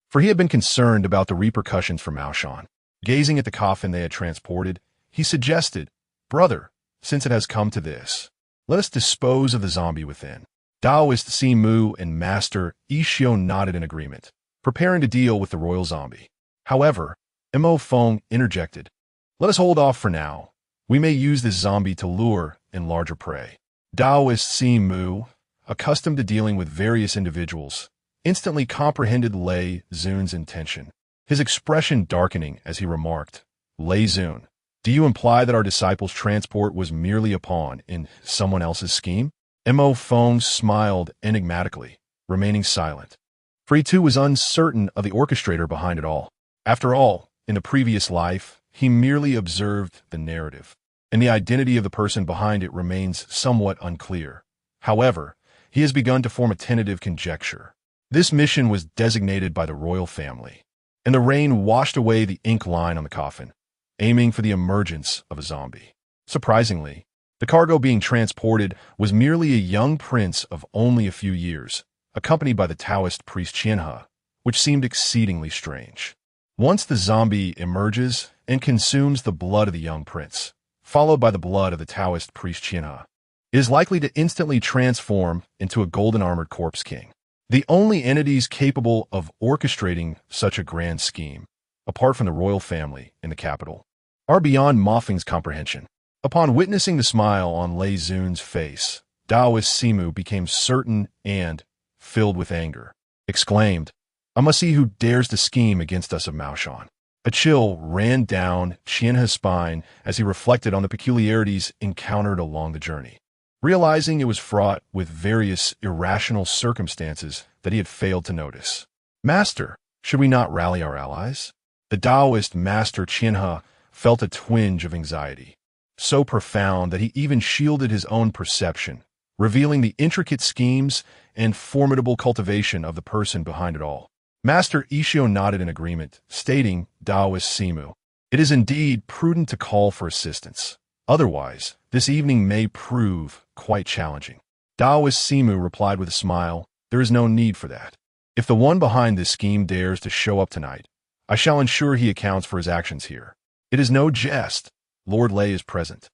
for he had been concerned about the repercussions for Maoshan. Gazing at the coffin they had transported, he suggested, "Brother, since it has come to this, let us dispose of the zombie within." Taoist Simu and Master Ishio nodded in agreement, preparing to deal with the royal zombie. However, Mo Feng interjected, "Let us hold off for now. We may use this zombie to lure in larger prey." Taoist Simu, accustomed to dealing with various individuals, instantly comprehended Lei Zun's intention, his expression darkening as he remarked, "Lei Zun, do you imply that our disciple's transport was merely a pawn in someone else's scheme?" Mo Feng smiled enigmatically, remaining silent, for he too was uncertain of the orchestrator behind it all. After all, in the previous life, he merely observed the narrative, and the identity of the person behind it remains somewhat unclear. However, he has begun to form a tentative conjecture. This mission was designated by the royal family, and the rain washed away the ink line on the coffin, aiming for the emergence of a zombie. Surprisingly, the cargo being transported was merely a young prince of only a few years, accompanied by the Taoist priest Qianhe, which seemed exceedingly strange. Once the zombie emerges and consumes the blood of the young prince, followed by the blood of the Taoist priest Qianhe, it is likely to instantly transform into a golden-armored corpse king. The only entities capable of orchestrating such a grand scheme, apart from the royal family in the capital, are beyond Mo Feng's comprehension. Upon witnessing the smile on Lei Zun's face, Taoist Simu became certain and, filled with anger, exclaimed, "I must see who dares to scheme against us of Maoshan." A chill ran down Qianhe's spine as he reflected on the peculiarities encountered along the journey, realizing it was fraught with various irrational circumstances that he had failed to notice. "Master, should we not rally our allies?" The Taoist Master Qianhe felt a twinge of anxiety, so profound that he even shielded his own perception, revealing the intricate schemes and formidable cultivation of the person behind it all. Master Ishio nodded in agreement, stating, Taoist Simu, "It is indeed prudent to call for assistance. Otherwise, this evening may prove quite challenging." Taoist Simu replied with a smile, "There is no need for that. If the one behind this scheme dares to show up tonight, I shall ensure he accounts for his actions here." It is no jest. Lord Lei is present.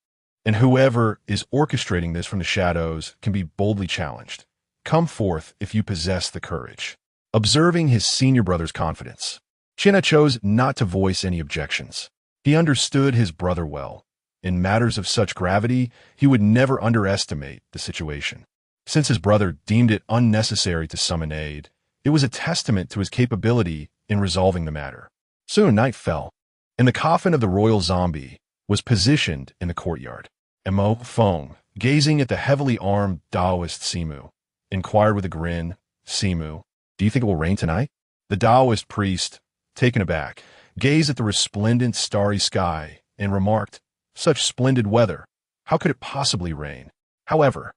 And whoever is orchestrating this from the shadows can be boldly challenged. Come forth if you possess the courage. Observing his senior brother's confidence, Qianhe chose not to voice any objections. He understood his brother well. In matters of such gravity, he would never underestimate the situation. Since his brother deemed it unnecessary to summon aid, it was a testament to his capability in resolving the matter. Soon night fell, and the coffin of the royal zombie was positioned in the courtyard. Mo Feng, gazing at the heavily armed Taoist Simu, inquired with a grin, Simu, do you think it will rain tonight? The Taoist priest, taken aback, gazed at the resplendent starry sky and remarked, such splendid weather, how could it possibly rain? However,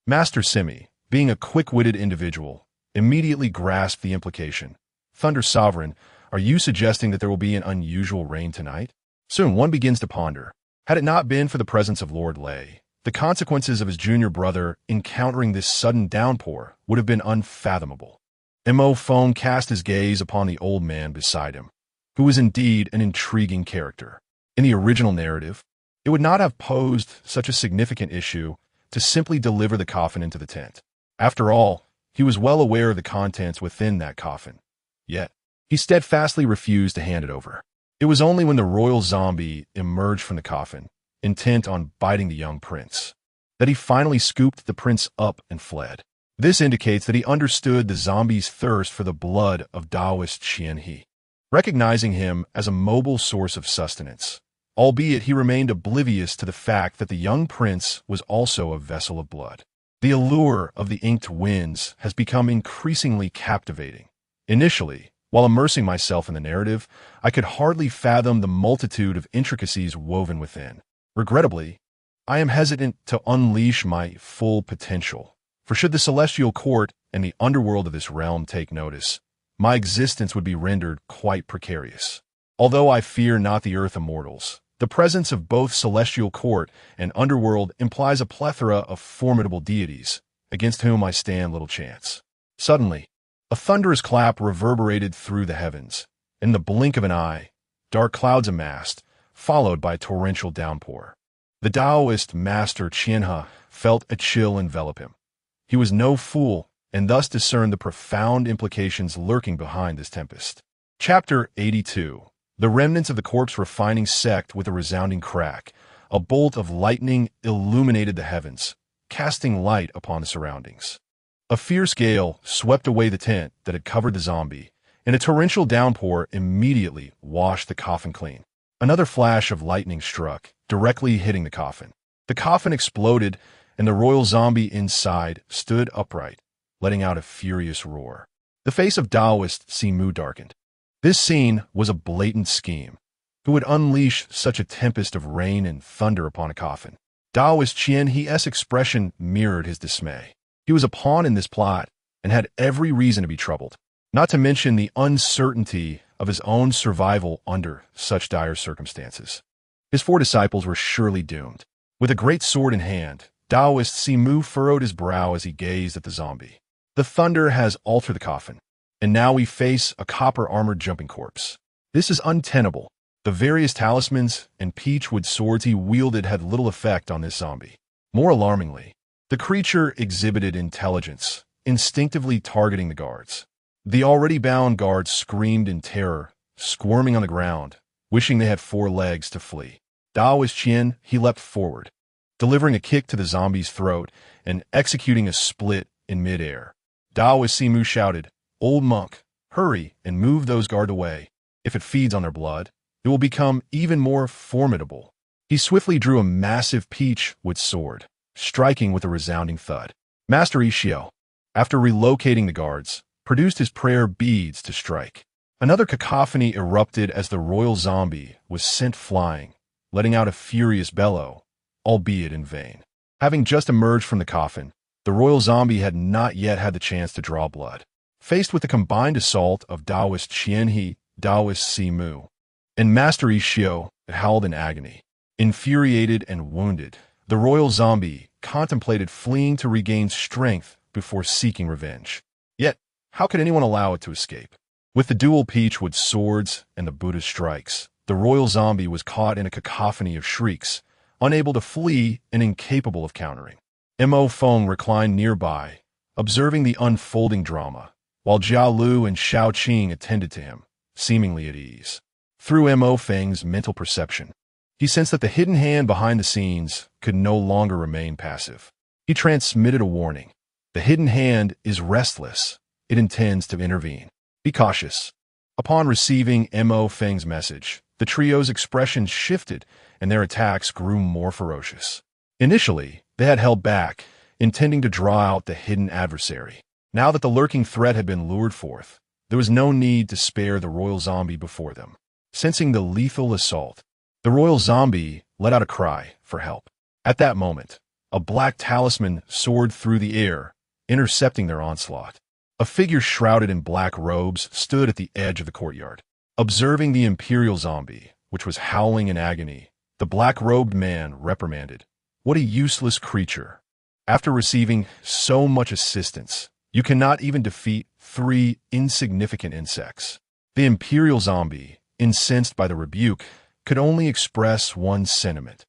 Master Simi, being a quick-witted individual, immediately grasped the implication. Thunder Sovereign, are you suggesting that there will be an unusual rain tonight? Soon one begins to ponder. Had it not been for the presence of Lord Lei, the consequences of his junior brother encountering this sudden downpour would have been unfathomable. Mo Feng cast his gaze upon the old man beside him, who was indeed an intriguing character. In the original narrative, it would not have posed such a significant issue to simply deliver the coffin into the tent. After all, he was well aware of the contents within that coffin. Yet, he steadfastly refused to hand it over. It was only when the royal zombie emerged from the coffin, intent on biting the young prince, that he finally scooped the prince up and fled. This indicates that he understood the zombie's thirst for the blood of Taoist Qianhe, recognizing him as a mobile source of sustenance, albeit he remained oblivious to the fact that the young prince was also a vessel of blood. The allure of the inked winds has become increasingly captivating. Initially, while immersing myself in the narrative, I could hardly fathom the multitude of intricacies woven within. Regrettably, I am hesitant to unleash my full potential, for should the celestial court and the underworld of this realm take notice, my existence would be rendered quite precarious. Although I fear not the earth immortals, the presence of both celestial court and underworld implies a plethora of formidable deities, against whom I stand little chance. Suddenly, a thunderous clap reverberated through the heavens. In the blink of an eye, dark clouds amassed, followed by a torrential downpour. The Taoist master Qianhe felt a chill envelop him. He was no fool, and thus discerned the profound implications lurking behind this tempest. Chapter 82. The remnants of the corpse refining sect with a resounding crack. A bolt of lightning illuminated the heavens, casting light upon the surroundings. A fierce gale swept away the tent that had covered the zombie, and a torrential downpour immediately washed the coffin clean. Another flash of lightning struck, directly hitting the coffin. The coffin exploded, and the royal zombie inside stood upright, letting out a furious roar. The face of Taoist Simu darkened. This scene was a blatant scheme. Who would unleash such a tempest of rain and thunder upon a coffin? Taoist Qianhe's expression mirrored his dismay. He was a pawn in this plot and had every reason to be troubled, not to mention the uncertainty of his own survival under such dire circumstances. His 4 disciples were surely doomed. With a great sword in hand, Taoist Simu furrowed his brow as he gazed at the zombie. The thunder has altered the coffin, and now we face a copper-armored jumping corpse. This is untenable. The various talismans and peachwood swords he wielded had little effect on this zombie. More alarmingly, the creature exhibited intelligence, instinctively targeting the guards. The already bound guards screamed in terror, squirming on the ground, wishing they had 4 legs to flee. Taoist Qian, he leapt forward, delivering a kick to the zombie's throat and executing a split in midair. Taoist Simu shouted, "Old monk, hurry and move those guards away. If it feeds on their blood, it will become even more formidable." He swiftly drew a massive peachwood sword, striking with a resounding thud. Master Ishio, after relocating the guards, produced his prayer beads to strike. Another cacophony erupted as the royal zombie was sent flying, letting out a furious bellow, albeit in vain. Having just emerged from the coffin, the royal zombie had not yet had the chance to draw blood. Faced with the combined assault of Taoist Qianhe, Taoist Simu, and Master Ishio, it howled in agony. Infuriated and wounded, the royal zombie contemplated fleeing to regain strength before seeking revenge. Yet, how could anyone allow it to escape? With the dual peachwood swords and the Buddha's strikes, The royal zombie was caught in a cacophony of shrieks, unable to flee and incapable of countering. Mo Feng reclined nearby, observing the unfolding drama, while Jia Lu and Shao Qing attended to him, seemingly at ease. Through Mo Feng's mental perception, he sensed that the hidden hand behind the scenes could no longer remain passive. He transmitted a warning. The hidden hand is restless. It intends to intervene. Be cautious. Upon receiving Mo Feng's message, the trio's expressions shifted and their attacks grew more ferocious. Initially, they had held back, intending to draw out the hidden adversary. Now that the lurking threat had been lured forth, there was no need to spare the royal zombie before them. Sensing the lethal assault, the royal zombie let out a cry for help. At that moment, a black talisman soared through the air, intercepting their onslaught. A figure shrouded in black robes stood at the edge of the courtyard. Observing the imperial zombie, which was howling in agony, the black-robed man reprimanded, "What a useless creature. After receiving so much assistance, you cannot even defeat 3 insignificant insects." The imperial zombie, incensed by the rebuke, could only express one sentiment.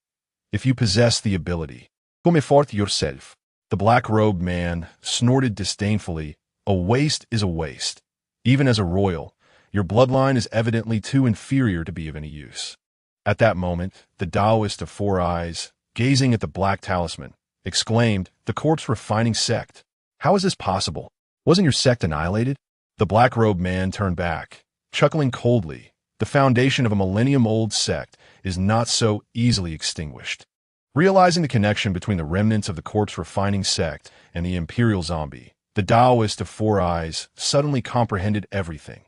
"If you possess the ability, come forth yourself." The black-robed man snorted disdainfully, "A waste is a waste. Even as a royal, your bloodline is evidently too inferior to be of any use." At that moment, the Taoist of 4 eyes, gazing at the black talisman, exclaimed, "The corpse refining sect. How is this possible? Wasn't your sect annihilated?" The black-robed man turned back, chuckling coldly. "The foundation of a millennium-old sect is not so easily extinguished." Realizing the connection between the remnants of the corpse refining sect and the imperial zombie, the Taoist of 4 eyes suddenly comprehended everything.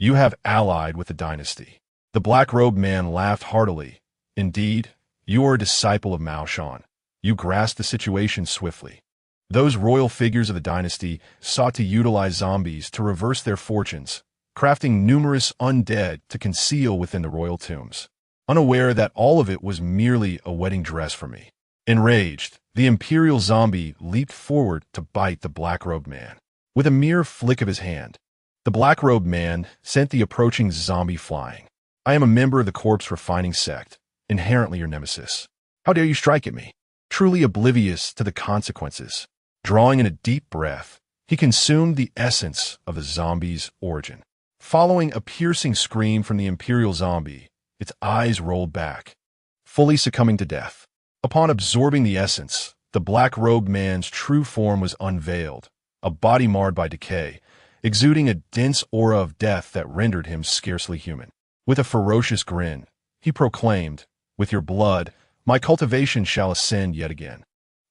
"You have allied with the dynasty." The black-robed man laughed heartily. "Indeed, you are a disciple of Mao Shan. You grasped the situation swiftly. Those royal figures of the dynasty sought to utilize zombies to reverse their fortunes, crafting numerous undead to conceal within the royal tombs, unaware that all of it was merely a wedding dress for me." Enraged, the imperial zombie leaped forward to bite the black-robed man. With a mere flick of his hand, the black-robed man sent the approaching zombie flying. "I am a member of the corpse refining sect, inherently your nemesis. How dare you strike at me?" Truly oblivious to the consequences, drawing in a deep breath, he consumed the essence of the zombie's origin. Following a piercing scream from the imperial zombie, its eyes rolled back, fully succumbing to death. Upon absorbing the essence, the black-robed man's true form was unveiled, a body marred by decay, exuding a dense aura of death that rendered him scarcely human. With a ferocious grin, he proclaimed, "With your blood, my cultivation shall ascend yet again."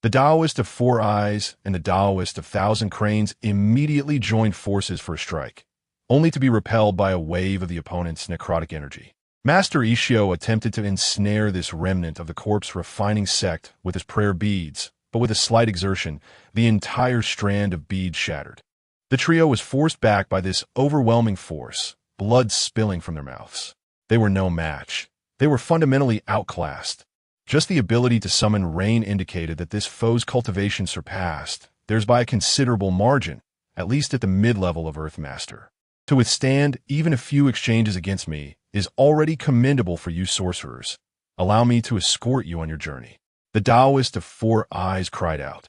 The Taoist of 4 eyes and the Taoist of 1,000 cranes immediately joined forces for a strike, only to be repelled by a wave of the opponent's necrotic energy. Master Ishio attempted to ensnare this remnant of the corpse refining sect with his prayer beads, but with a slight exertion, the entire strand of beads shattered. The trio was forced back by this overwhelming force, blood spilling from their mouths. They were no match. They were fundamentally outclassed. Just the ability to summon rain indicated that this foe's cultivation surpassed theirs by a considerable margin, at least at the mid-level of Earthmaster. To withstand even a few exchanges against me is already commendable for you sorcerers. Allow me to escort you on your journey." The Taoist of 4 eyes cried out,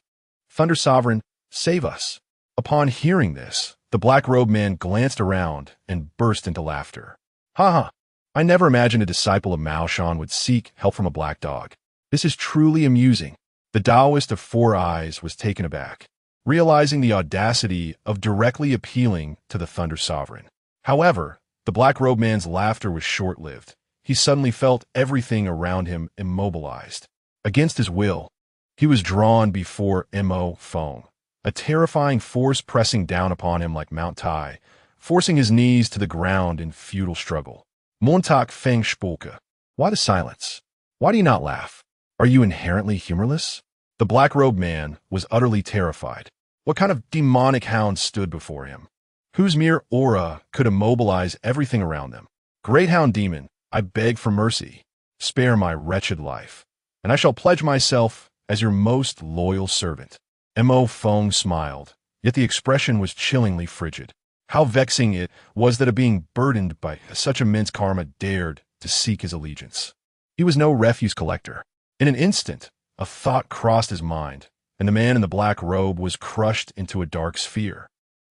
"Thunder Sovereign, save us." Upon hearing this, the black-robed man glanced around and burst into laughter. "Ha ha! I never imagined a disciple of Mao Shan would seek help from a black dog. This is truly amusing." The Taoist of 4 eyes was taken aback, realizing the audacity of directly appealing to the Thunder Sovereign. However, the black-robed man's laughter was short-lived. He suddenly felt everything around him immobilized. Against his will, he was drawn before Mo Feng, a terrifying force pressing down upon him like Mount Hua, forcing his knees to the ground in futile struggle. "Montag Feng Spulke. Why the silence? Why do you not laugh? Are you inherently humorless?" The black-robed man was utterly terrified. What kind of demonic hound stood before him, whose mere aura could immobilize everything around them? "Great hound demon, I beg for mercy. Spare my wretched life, and I shall pledge myself as your most loyal servant." Mo Feng smiled, yet the expression was chillingly frigid. How vexing it was that a being burdened by such immense karma dared, to seek his allegiance. He was no refuse collector. In an instant, a thought crossed his mind, and the man in the black robe was crushed into a dark sphere.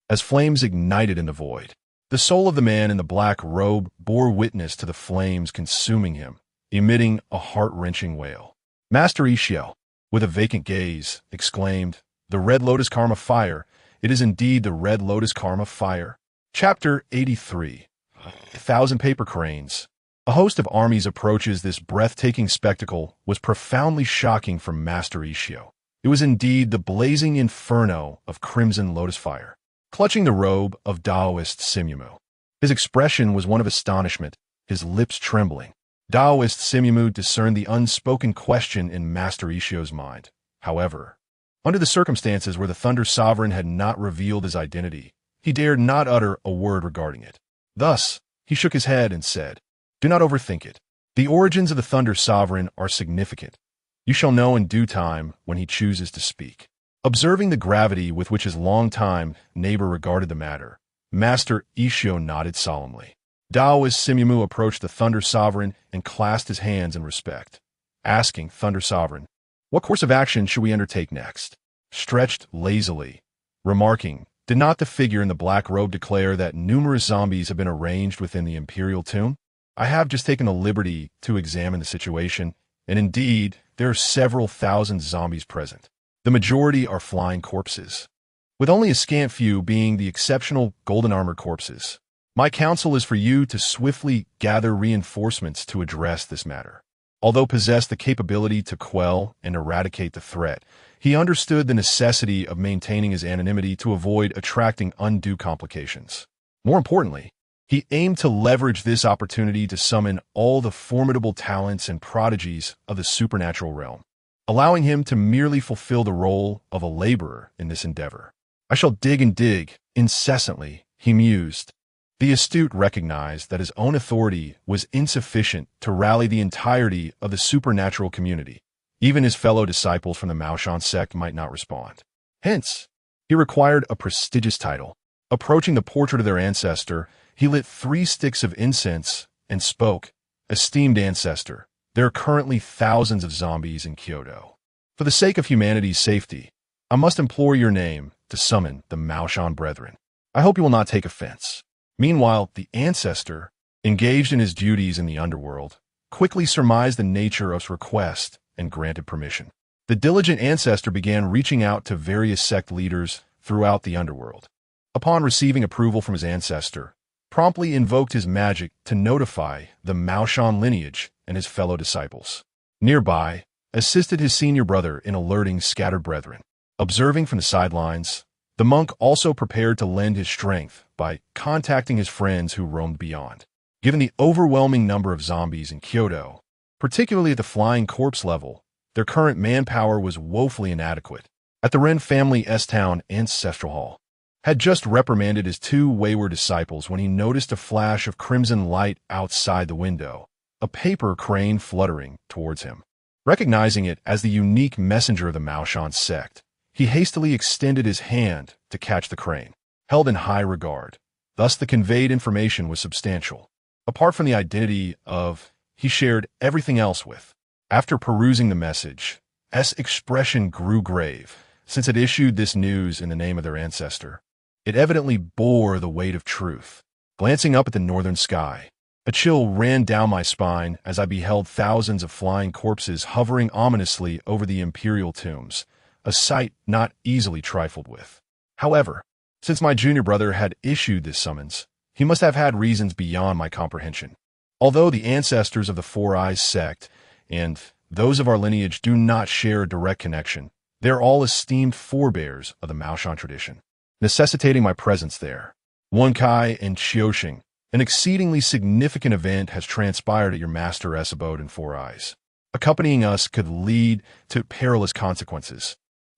As flames ignited in the void, the soul of the man in the black robe bore witness to the flames consuming him, emitting a heart-wrenching wail. Master Ishiel, with a vacant gaze, exclaimed, "The Red Lotus Karma Fire! It is indeed the Red Lotus Karma Fire." Chapter 83. 1,000 Paper Cranes. A host of armies approaches this breathtaking spectacle was profoundly shocking for Master Ishiel. It was indeed the blazing inferno of crimson lotus fire, clutching the robe of Taoist Simumu. His expression was one of astonishment, his lips trembling. Taoist Simumu discerned the unspoken question in Master Ishiel's mind. However, under the circumstances where the Thunder Sovereign had not revealed his identity, he dared not utter a word regarding it. Thus, he shook his head and said, "Do not overthink it. The origins of the Thunder Sovereign are significant. You shall know in due time when he chooses to speak." Observing the gravity with which his long-time neighbor regarded the matter, Master Ishiel nodded solemnly. Taoist Simumu approached the Thunder Sovereign and clasped his hands in respect, asking Thunder Sovereign, "What course of action should we undertake next?" Stretched lazily, remarking, "Did not the figure in the black robe declare that numerous zombies have been arranged within the Imperial tomb? I have just taken the liberty to examine the situation, and indeed, there are several thousand zombies present. The majority are flying corpses, with only a scant few being the exceptional golden armor corpses. My counsel is for you to swiftly gather reinforcements to address this matter." Although possessed the capability to quell and eradicate the threat, he understood the necessity of maintaining his anonymity to avoid attracting undue complications. More importantly, he aimed to leverage this opportunity to summon all the formidable talents and prodigies of the supernatural realm, allowing him to merely fulfill the role of a laborer in this endeavor. "I shall dig and dig incessantly," he mused. The astute recognized that his own authority was insufficient to rally the entirety of the supernatural community. Even his fellow disciples from the Maoshan sect might not respond. Hence, he required a prestigious title. Approaching the portrait of their ancestor, he lit 3 sticks of incense and spoke, "Esteemed ancestor, there are currently thousands of zombies in Kyoto. For the sake of humanity's safety, I must implore your name to summon the Maoshan Brethren. I hope you will not take offense." Meanwhile, the ancestor, engaged in his duties in the underworld, quickly surmised the nature of his request and granted permission. The diligent ancestor began reaching out to various sect leaders throughout the underworld. Upon receiving approval from his ancestor, promptly invoked his magic to notify the Maoshan lineage and his fellow disciples. Nearby, assisted his senior brother in alerting scattered brethren. Observing from the sidelines, the monk also prepared to lend his strength by contacting his friends who roamed beyond. Given the overwhelming number of zombies in Kyoto, particularly at the flying corpse level, their current manpower was woefully inadequate. At the Ren family S-Town Ancestral Hall, had just reprimanded his 2 wayward disciples when he noticed a flash of crimson light outside the window, a paper crane fluttering towards him. Recognizing it as the unique messenger of the Maoshan sect, he hastily extended his hand to catch the crane, held in high regard. Thus the conveyed information was substantial. Apart from the identity of, he shared everything else with. After perusing the message, S' expression grew grave, since it issued this news in the name of their ancestor. It evidently bore the weight of truth. Glancing up at the northern sky, a chill ran down my spine as I beheld thousands of flying corpses hovering ominously over the imperial tombs, a sight not easily trifled with. However, since my junior brother had issued this summons, he must have had reasons beyond my comprehension. Although the ancestors of the Four Eyes sect and those of our lineage do not share a direct connection, they are all esteemed forebears of the Maoshan tradition, necessitating my presence there. Wonkai and Qiuxing, an exceedingly significant event has transpired at your Master S abode in Four Eyes. Accompanying us could lead to perilous consequences.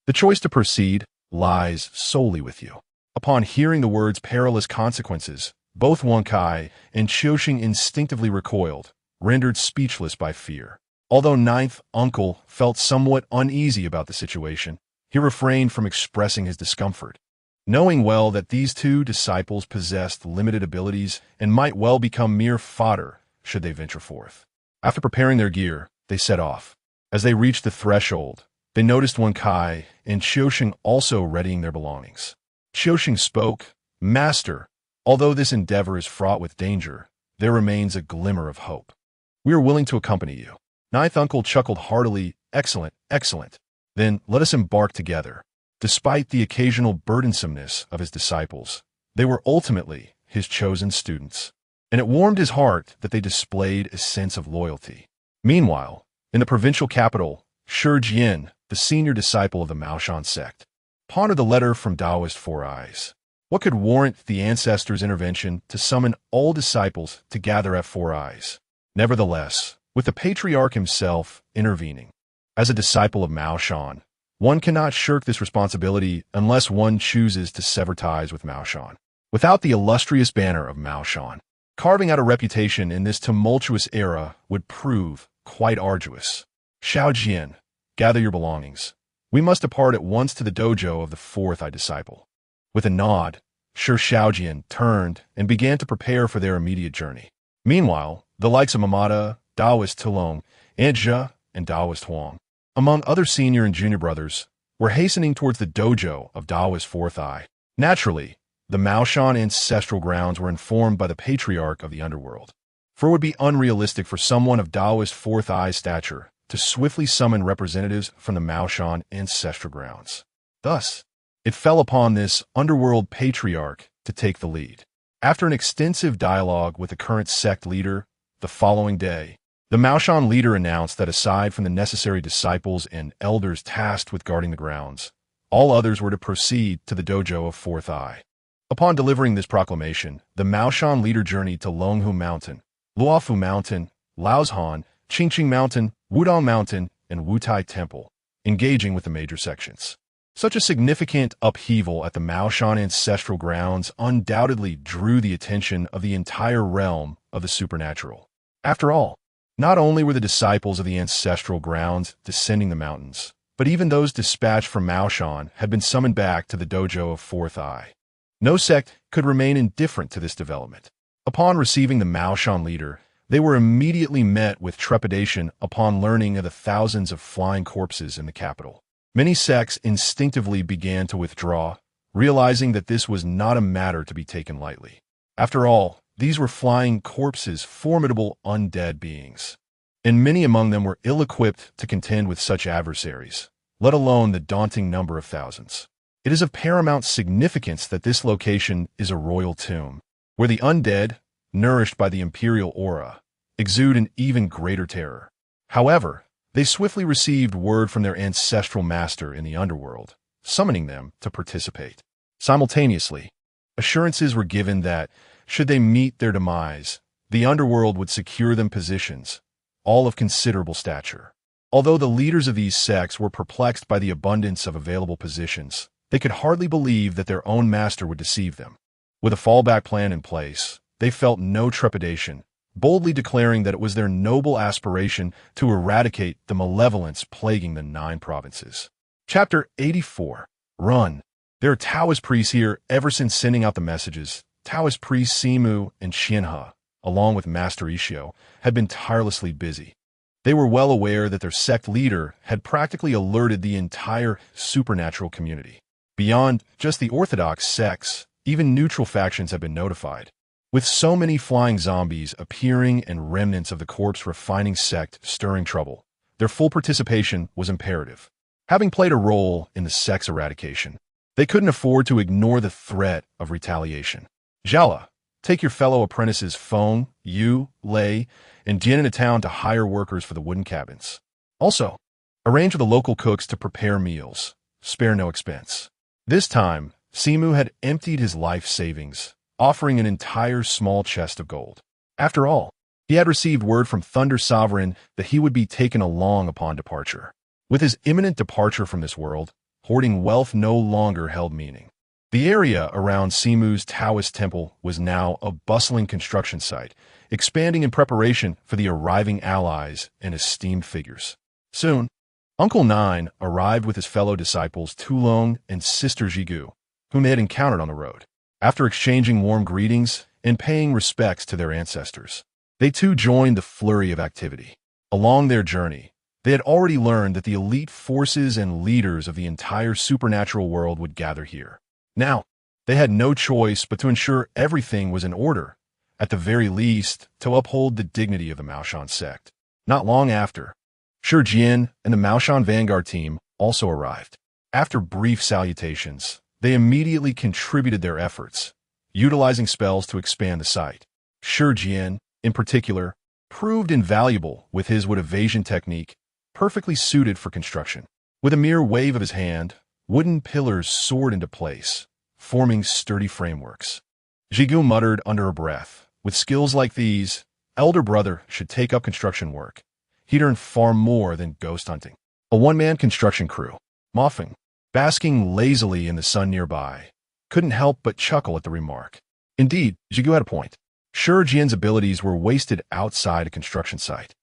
The choice to proceed lies solely with you. Upon hearing the words perilous consequences, both Wonkai and Qiuxing instinctively recoiled, rendered speechless by fear. Although Ninth Uncle felt somewhat uneasy about the situation, he refrained from expressing his discomfort. Knowing well that these 2 disciples possessed limited abilities and might well become mere fodder should they venture forth. After preparing their gear, they set off. As they reached the threshold, they noticed Wen Kai and Qiusheng also readying their belongings. Qiusheng spoke, "Master, although this endeavor is fraught with danger, there remains a glimmer of hope. We are willing to accompany you." Ninth Uncle chuckled heartily, "Excellent, excellent. Then let us embark together." Despite the occasional burdensomeness of his disciples, they were ultimately his chosen students, and it warmed his heart that they displayed a sense of loyalty. Meanwhile, in the provincial capital, Shi Jian, the senior disciple of the Maoshan sect, pondered the letter from Taoist Four Eyes. What could warrant the ancestors' intervention to summon all disciples to gather at Four Eyes? Nevertheless, with the patriarch himself intervening, as a disciple of Maoshan, one cannot shirk this responsibility unless one chooses to sever ties with Maoshan. Without the illustrious banner of Maoshan, carving out a reputation in this tumultuous era would prove quite arduous. Xiao Jian, gather your belongings. We must depart at once to the dojo of the fourth eye disciple. With a nod, Shi Xiaojian turned and began to prepare for their immediate journey. Meanwhile, the likes of Mamada, Taoist Tilong, Aunt Zhe, and Taoist Huang, among other senior and junior brothers, were hastening towards the dojo of Taoist Fourth Eye. Naturally, the Maoshan ancestral grounds were informed by the patriarch of the underworld, for it would be unrealistic for someone of Taoist Fourth Eye stature to swiftly summon representatives from the Maoshan ancestral grounds. Thus, it fell upon this underworld patriarch to take the lead. After an extensive dialogue with the current sect leader, the following day, the Maoshan leader announced that aside from the necessary disciples and elders tasked with guarding the grounds, all others were to proceed to the dojo of Fourth Eye. Upon delivering this proclamation, the Maoshan leader journeyed to Longhu Mountain, Luofu Mountain, Laozhan, Qingqing Mountain, Wudong Mountain, and Wutai Temple, engaging with the major sections. Such a significant upheaval at the Maoshan ancestral grounds undoubtedly drew the attention of the entire realm of the supernatural. After all, not only were the disciples of the ancestral grounds descending the mountains, but even those dispatched from Maoshan had been summoned back to the dojo of Fourth Eye. No sect could remain indifferent to this development. Upon receiving the Maoshan leader, they were immediately met with trepidation upon learning of the thousands of flying corpses in the capital. Many sects instinctively began to withdraw, realizing that this was not a matter to be taken lightly. After all, these were flying corpses, formidable undead beings, and many among them were ill-equipped to contend with such adversaries, let alone the daunting number of thousands. It is of paramount significance that this location is a royal tomb, where the undead, nourished by the imperial aura, exude an even greater terror. However, they swiftly received word from their ancestral master in the underworld, summoning them to participate. Simultaneously, assurances were given that, should they meet their demise, the underworld would secure them positions, all of considerable stature. Although the leaders of these sects were perplexed by the abundance of available positions, they could hardly believe that their own master would deceive them. With a fallback plan in place, they felt no trepidation, boldly declaring that it was their noble aspiration to eradicate the malevolence plaguing the 9 provinces. Chapter 84. Run. There are Taoist priests here ever since sending out the messages. Taoist priests Simu and Qianhe, along with Master Ishio, had been tirelessly busy. They were well aware that their sect leader had practically alerted the entire supernatural community. Beyond just the orthodox sects, even neutral factions have been notified. With so many flying zombies appearing and remnants of the corpse refining sect stirring trouble, their full participation was imperative. Having played a role in the sect's eradication, they couldn't afford to ignore the threat of retaliation. Zhala, take your fellow apprentices Feng, Yu, Lei, and Jin into town to hire workers for the wooden cabins. Also, arrange with the local cooks to prepare meals. Spare no expense. This time, Simu had emptied his life savings, offering an entire small chest of gold. After all, he had received word from Thunder Sovereign that he would be taken along upon departure. With his imminent departure from this world, hoarding wealth no longer held meaning. The area around Simu's Taoist temple was now a bustling construction site, expanding in preparation for the arriving allies and esteemed figures. Soon, Uncle Nine arrived with his fellow disciples Tulong and Sister Jigu, whom they had encountered on the road. After exchanging warm greetings and paying respects to their ancestors, They too joined the flurry of activity. Along their journey, they had already learned that the elite forces and leaders of the entire supernatural world would gather here. Now, they had no choice but to ensure everything was in order, at the very least, to uphold the dignity of the Maoshan sect. Not long after, Shi Jian and the Maoshan Vanguard team also arrived. After brief salutations, they immediately contributed their efforts, utilizing spells to expand the site. Shi Jian, in particular, proved invaluable with his wood evasion technique, perfectly suited for construction. With a mere wave of his hand, wooden pillars soared into place, forming sturdy frameworks. Jigu muttered under her breath, with skills like these, elder brother should take up construction work. He'd earn far more than ghost hunting. A one-man construction crew, Mofeng, basking lazily in the sun nearby, couldn't help but chuckle at the remark. Indeed, Jigu had a point. Shi Jian's abilities were wasted outside a construction site.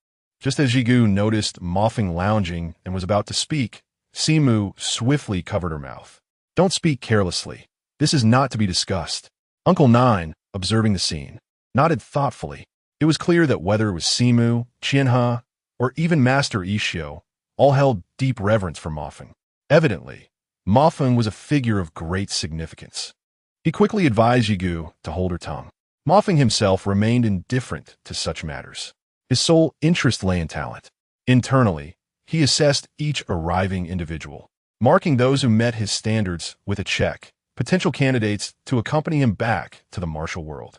Just as Jigu noticed Mofeng lounging and was about to speak, Simu swiftly covered her mouth. Don't speak carelessly. This is not to be discussed. Uncle Nine, observing the scene, nodded thoughtfully. It was clear that whether it was Simu, Qianhe, or even Master Ishio, all held deep reverence for Mofeng. Evidently, Mofeng was a figure of great significance. He quickly advised Jigu to hold her tongue. Mofeng himself remained indifferent to such matters. His sole interest lay in talent. Internally, he assessed each arriving individual, marking those who met his standards with a check, potential candidates to accompany him back to the martial world.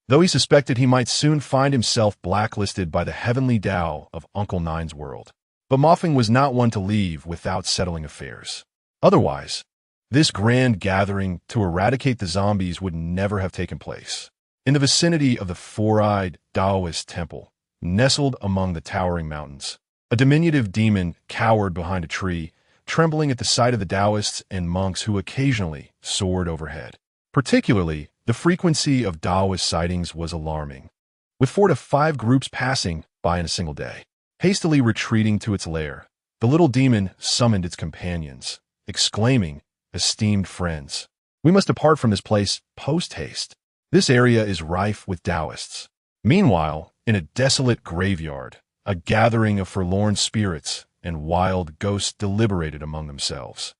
Though he suspected he might soon find himself blacklisted by the heavenly Tao of Uncle Nine's world. But Mofeng was not one to leave without settling affairs. Otherwise, this grand gathering to eradicate the zombies would never have taken place. In the vicinity of the four-eyed Taoist temple, nestled among the towering mountains, a diminutive demon cowered behind a tree, trembling at the sight of the Taoists and monks who occasionally soared overhead. Particularly, the frequency of Taoist sightings was alarming, with 4 to 5 groups passing by in a single day. Hastily retreating to its lair, the little demon summoned its companions, exclaiming, "Esteemed friends, we must depart from this place post-haste. This area is rife with Taoists." Meanwhile, in a desolate graveyard, a gathering of forlorn spirits and wild ghosts deliberated among themselves.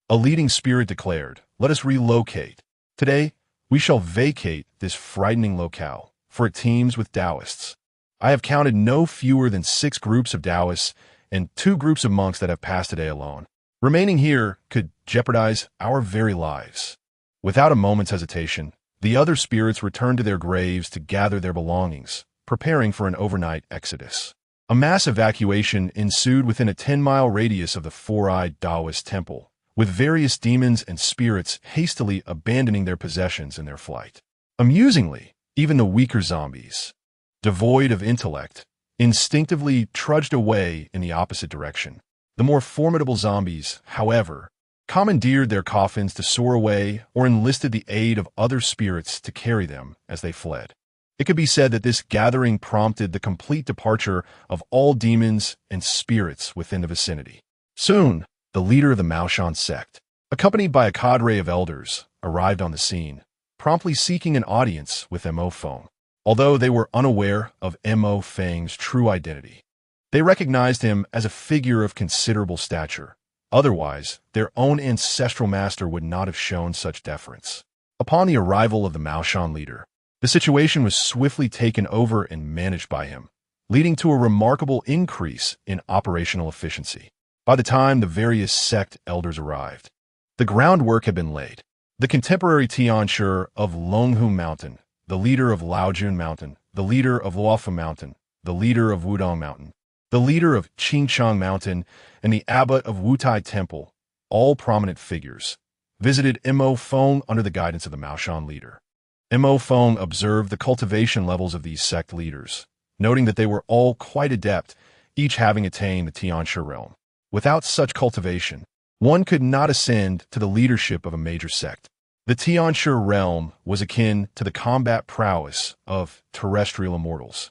A leading spirit declared, "Let us relocate. Today, we shall vacate this frightening locale, for it teems with Taoists. I have counted no fewer than 6 groups of Taoists and 2 groups of monks that have passed today alone. Remaining here could jeopardize our very lives." Without a moment's hesitation, the other spirits returned to their graves to gather their belongings, preparing for an overnight exodus. A mass evacuation ensued within a 10-mile radius of the four-eyed Taoist temple, with various demons and spirits hastily abandoning their possessions in their flight. Amusingly, even the weaker zombies, devoid of intellect, instinctively trudged away in the opposite direction. The more formidable zombies, however, commandeered their coffins to soar away or enlisted the aid of other spirits to carry them as they fled. It could be said that this gathering prompted the complete departure of all demons and spirits within the vicinity. Soon, the leader of the Maoshan sect, accompanied by a cadre of elders, arrived on the scene, promptly seeking an audience with Mo Feng. Although they were unaware of Mo Feng's true identity, they recognized him as a figure of considerable stature. Otherwise, their own ancestral master would not have shown such deference. Upon the arrival of the Maoshan leader, the situation was swiftly taken over and managed by him, leading to a remarkable increase in operational efficiency. By the time the various sect elders arrived, the groundwork had been laid. The contemporary Tianshi of Longhu Mountain, the leader of Laojun Mountain, the leader of Luofu Mountain, the leader of Wudong Mountain, the leader of Qingchang Mountain, and the abbot of Wutai Temple, all prominent figures, visited Mo Feng under the guidance of the Maoshan leader. Mo Feng observed the cultivation levels of these sect leaders, noting that they were all quite adept, each having attained the Tianshi realm. Without such cultivation, one could not ascend to the leadership of a major sect. The Tianshi realm was akin to the combat prowess of terrestrial immortals.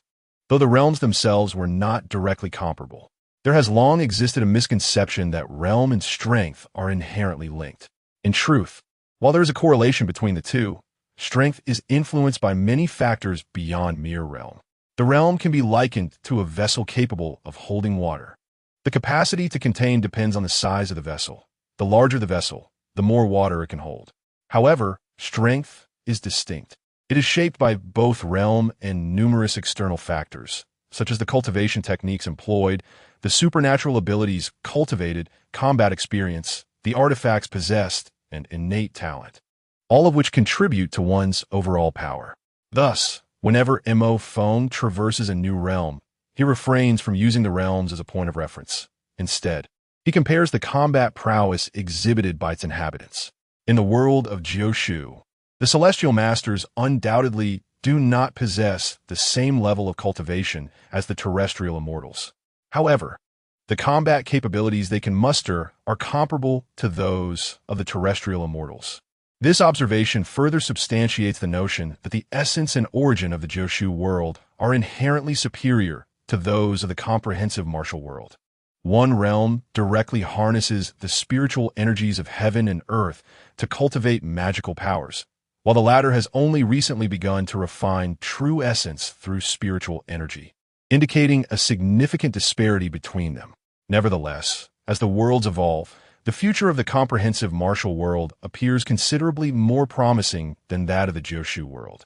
Though the realms themselves were not directly comparable, there has long existed a misconception that realm and strength are inherently linked. In truth, while there is a correlation between the two, strength is influenced by many factors beyond mere realm. The realm can be likened to a vessel capable of holding water. The capacity to contain depends on the size of the vessel. The larger the vessel, the more water it can hold. However, strength is distinct. It is shaped by both realm and numerous external factors, such as the cultivation techniques employed, the supernatural abilities cultivated, combat experience, the artifacts possessed, and innate talent, all of which contribute to one's overall power. Thus, whenever Mo Feng traverses a new realm, he refrains from using the realms as a point of reference. Instead, he compares the combat prowess exhibited by its inhabitants. In the world of Jiushu, the Celestial Masters undoubtedly do not possess the same level of cultivation as the terrestrial immortals. However, the combat capabilities they can muster are comparable to those of the terrestrial immortals. This observation further substantiates the notion that the essence and origin of the Jiushu world are inherently superior to those of the comprehensive martial world. One realm directly harnesses the spiritual energies of heaven and earth to cultivate magical powers, while the latter has only recently begun to refine true essence through spiritual energy, indicating a significant disparity between them. Nevertheless, as the worlds evolve, the future of the comprehensive martial world appears considerably more promising than that of the Jiushu world.